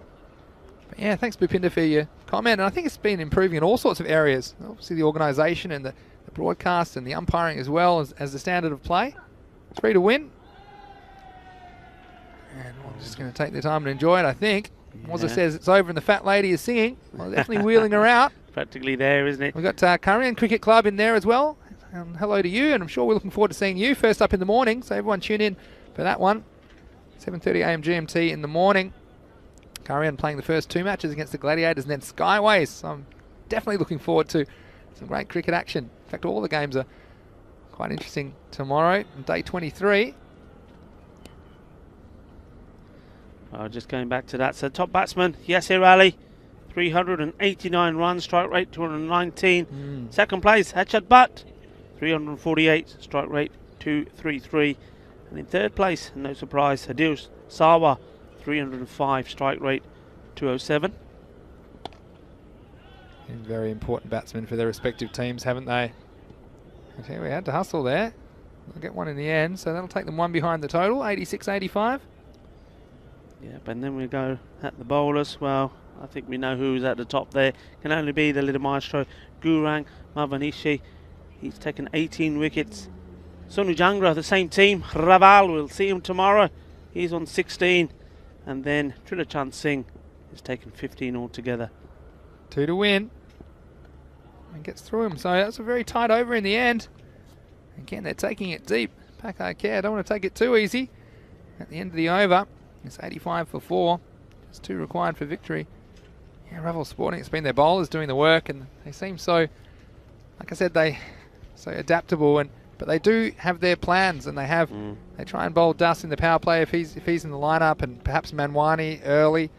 But yeah, thanks Bhupinder for your comment. And I think it's been improving in all sorts of areas. Obviously the organisation and the broadcast and the umpiring as well as the standard of play. 3 to win. And we're just going to take the time and enjoy it, I think. Wazza says it's over and the fat lady is singing. Well, definitely wheeling her out. Practically there, isn't it? We've got Korean Cricket Club in there as well. And hello to you, and I'm sure we're looking forward to seeing you first up in the morning. So everyone tune in for that one. 7:30 a.m. GMT in the morning. Karian playing the first 2 matches against the Gladiators and then Skyways. So I'm definitely looking forward to some great cricket action. In fact, all the games are quite interesting tomorrow, day 23. Just going back to that. So top batsman, Yasir Ali, 389 runs, strike rate 219. Second place, Hachat Butt, 348, strike rate 233. And in third place, no surprise, Adil Sawa, 305, strike rate 207. And very important batsmen for their respective teams, haven't they? Okay, we had to hustle there. They'll get one in the end, so that'll take them one behind the total, 86-85. Yep, and then we go at the bowlers. Well, I think we know who's at the top there. Can only be the little maestro, Gurang Mavanishi. He's taken 18 wickets. Sonu Jangra, the same team. Raval, we'll see him tomorrow. He's on 16. And then Trilachand Singh has taken 15 altogether. 2 to win. And gets through him. So that's a very tight over in the end. Again, they're taking it deep. Pakai Care don't want to take it too easy. At the end of the over, it's 85 for 4. Just 2 required for victory. Yeah, Ravel Sporting, it's been their bowlers doing the work, and they seem so, like I said, they so adaptable, but they do have their plans, and they try and bowl Das in the power play if he's in the lineup, and perhaps Manwani early,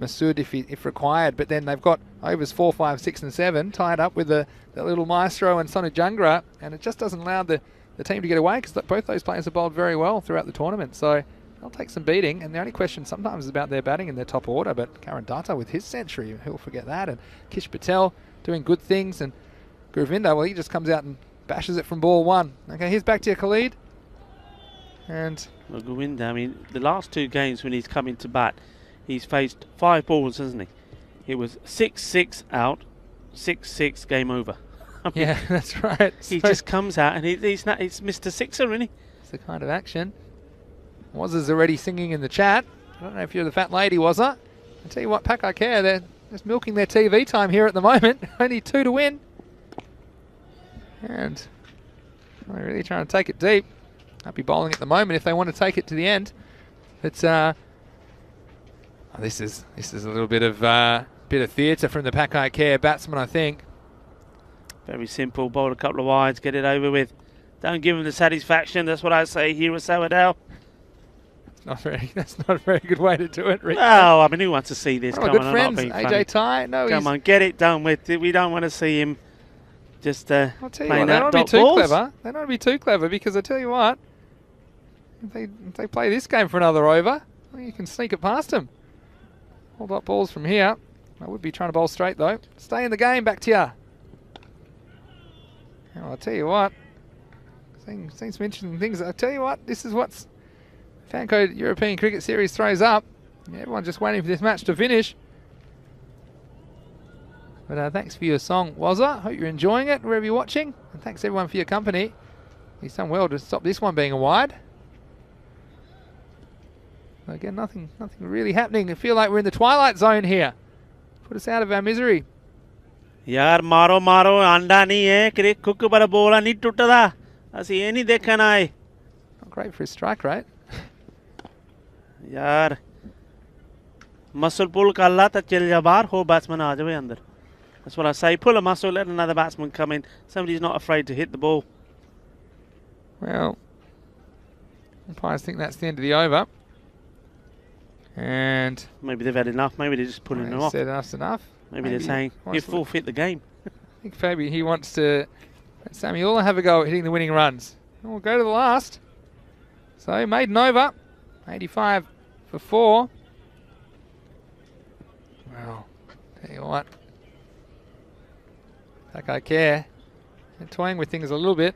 Masood if required. But then they've got overs 4, 5, 6 and 7 tied up with the little maestro and Sonu Jangra, and it just doesn't allow the team to get away, because both those players have bowled very well throughout the tournament. So they'll take some beating, and the only question sometimes is about their batting in their top order. But Karan Datta with his century, who'll forget that, and Kish Patel doing good things, and Gurvinder, well, he just comes out and bashes it from ball 1. Okay, here's back to your Khalid. And well, Gurvinder, I mean, the last 2 games when he's come into bat, he's faced 5 balls, hasn't he? It was 6-6 out, 6-6 game over. I mean, yeah, that's right. He just comes out and he's Mr. Sixer, isn't he? It's the kind of action. Wazza's already singing in the chat. I don't know if you're the fat lady, Wazza. I tell you what, Pakai Care, they're just milking their TV time here at the moment. Only 2 to win. And they're really trying to take it deep. I'll be bowling at the moment if they want to take it to the end. But this is a little bit of theatre from the Pakai Care batsman, I think. Very simple. Bowl a couple of wides, get it over with. Don't give him the satisfaction. That's what I say here with Sawadell. That's not a very good way to do it, Rick. Oh, I mean, who wants to see this? Come on, good friends. AJ Ty. No, come on, get it done with. We don't want to see him just I'll tell you playing what, they out don't want to be too balls. clever. They don't want to be too clever, because I tell you what, if they play this game for another over, well, you can sneak it past them. Hold up balls from here. I would be trying to bowl straight though. Stay in the game, back to you. Well, I'll tell you what, seen some interesting things. I'll tell you what, this is what's Fancode European Cricket Series throws up. Yeah, everyone's just waiting for this match to finish. But thanks for your song, Wazza. Hope you're enjoying it wherever you're watching. And thanks everyone for your company. He's done well to stop this one being a wide. Again, nothing really happening. I feel like we're in the twilight zone here. Put us out of our misery. यार मारो मारो अंडा नहीं है क्रिक cook पर बोला नहीं टूटदा ऐसी ये नहीं देखा ना है Not great for his strike rate. यार muscle pull कर ला तो चल जा बाहर हो batsman आ जावे अंदर. That's what I say. Pull a muscle, let another batsman come in. Somebody's not afraid to hit the ball. Well, umpires think that's the end of the over. And maybe they've had enough. Maybe they're just pulling them off. Said enough's enough. Maybe they're saying you forfeit the game. I think maybe he wants to let Samiola have a go at hitting the winning runs. And we'll go to the last. So maiden over, 85 for 4. Well, tell you what, Pakai Care, they're toying with things a little bit,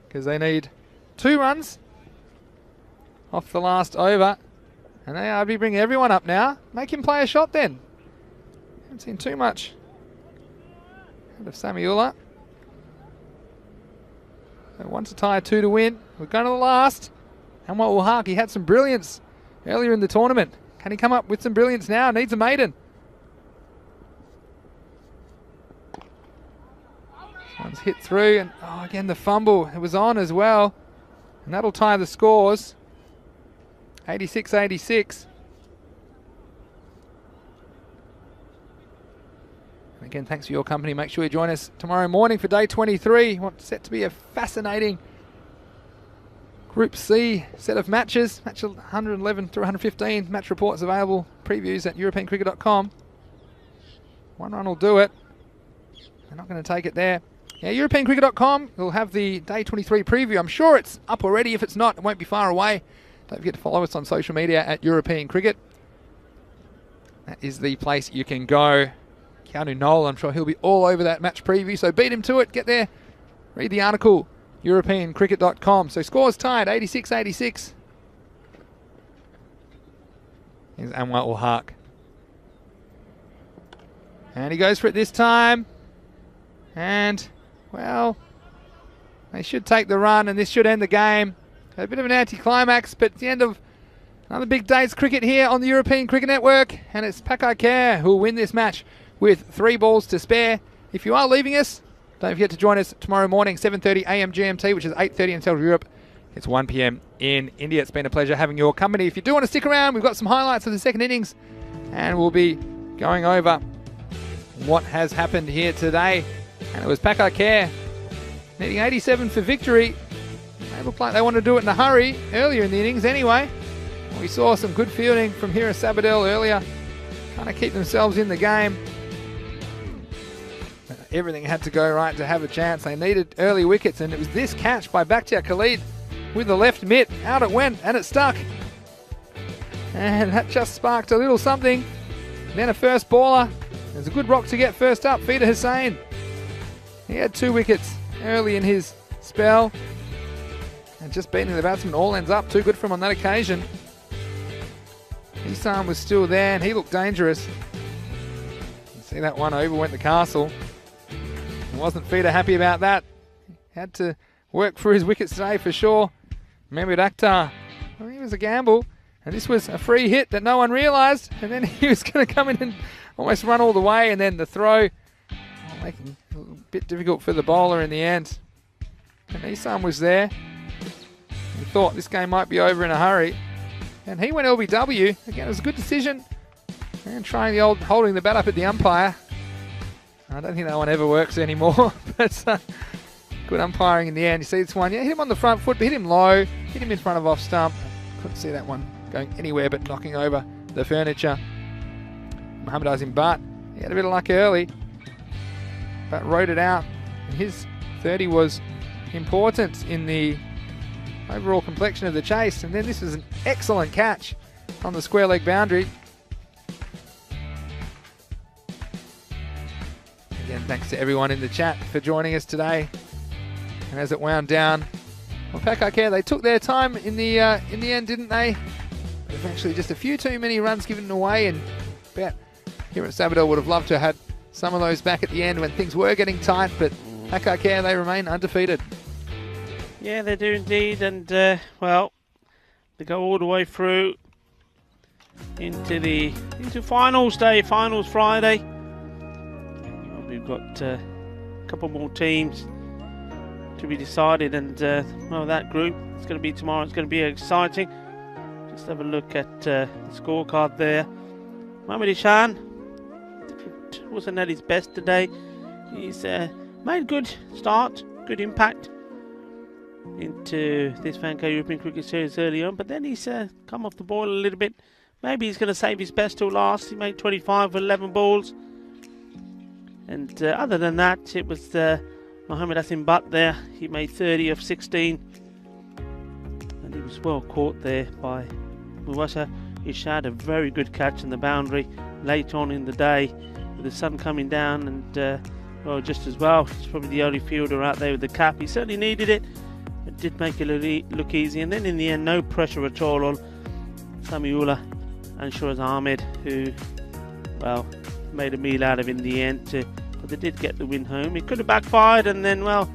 because they need 2 runs off the last over. And I'll be bringing everyone up now. Make him play a shot then. Haven't seen too much out of Samiola. So 1 to tie, 2 to win. We're going to the last. Anwar Ulhaq, he had some brilliance earlier in the tournament. Can he come up with some brilliance now? Needs a maiden. was hit through, and again the fumble, it was on as well. And that'll tie the scores. 86-86. And again, thanks for your company. Make sure you join us tomorrow morning for day 23. What's set to be a fascinating Group C set of matches. Match 111 through 115. Match reports available. Previews at europeancricket.com. One run will do it. They're not going to take it there. Yeah, europeancricket.com will have the day 23 preview. I'm sure it's up already. If it's not, it won't be far away. Don't forget to follow us on social media at European Cricket. That is the place you can go. Keanu Noel, I'm sure he'll be all over that match preview. So beat him to it. Get there. Read the article. europeancricket.com. So scores tied, 86-86. Here's Anwar ul Haq. And he goes for it this time. And, well, they should take the run and this should end the game. A bit of an anticlimax, but it's the end of another big day's cricket here on the European Cricket Network. And it's Pakai Kher who will win this match with 3 balls to spare. If you are leaving us, don't forget to join us tomorrow morning, 7:30 a.m. GMT, which is 8:30 in Central Europe. It's 1 p.m. in India. It's been a pleasure having your company. If you do want to stick around, we've got some highlights of the second innings, and we'll be going over what has happened here today. And it was Pakai Kher needing 87 for victory. They looked like they wanted to do it in a hurry earlier in the innings anyway. We saw some good fielding from Hira Sabadell earlier, trying to keep themselves in the game. Everything had to go right to have a chance. They needed early wickets, and it was this catch by Bakhtiar Khalid with the left mitt. Out it went, and it stuck. And that just sparked a little something. Then a first baller. There's a good rock to get first up, Fida Hussain. He had 2 wickets early in his spell. And just beating the batsman all ends up. Too good for him on that occasion. Isan was still there, and he looked dangerous. You see that one over went the castle. Wasn't Fida happy about that. Had to work for his wickets today for sure. Mehmed Akhtar, well, he was a gamble. And this was a free hit that no one realised. And then he was going to come in and almost run all the way. And then the throw, making it a bit difficult for the bowler in the end. And Isan was there. He thought this game might be over in a hurry. And he went LBW. Again, it was a good decision. And trying the old holding the bat up at the umpire. I don't think that one ever works anymore, but good umpiring in the end. You see this one, yeah, hit him on the front foot, but hit him low, hit him in front of off stump. Couldn't see that one going anywhere but knocking over the furniture. Mohammad Azim Butt, he had a bit of luck early, but rode it out. And his 30 was important in the overall complexion of the chase. And then this was an excellent catch on the square leg boundary. Again, thanks to everyone in the chat for joining us today. And as it wound down, well, Pakai Kher, they took their time in the end, didn't they? Eventually, just a few too many runs given away, and bet here at Sabadell would have loved to have had some of those back at the end when things were getting tight. But Pakai Kher, they remain undefeated. Yeah, they do indeed, and well, they go all the way through into finals day, finals Friday. We've got a couple more teams to be decided, and well, that group is going to be tomorrow. It's going to be exciting. Just have a look at the scorecard there. Mohammad Ishan wasn't at his best today. He's made a good start, good impact into this Fanco European Cricket Series early on, but then he's come off the ball a little bit. Maybe he's going to save his best till last. He made 25 with 11 balls. And other than that, it was Mohammad Azim Butt there. He made 30 of 16. And he was well caught there by Muwasa Ishad. A very good catch in the boundary late on in the day with the sun coming down. And, well, just as well, he's probably the only fielder out there with the cap. He certainly needed it. It did make it look easy. And then in the end, no pressure at all on Samiullah and Shoraz Ahmed, who, well, made a meal out of in the end, but they did get the win home. It could have backfired, and then, well,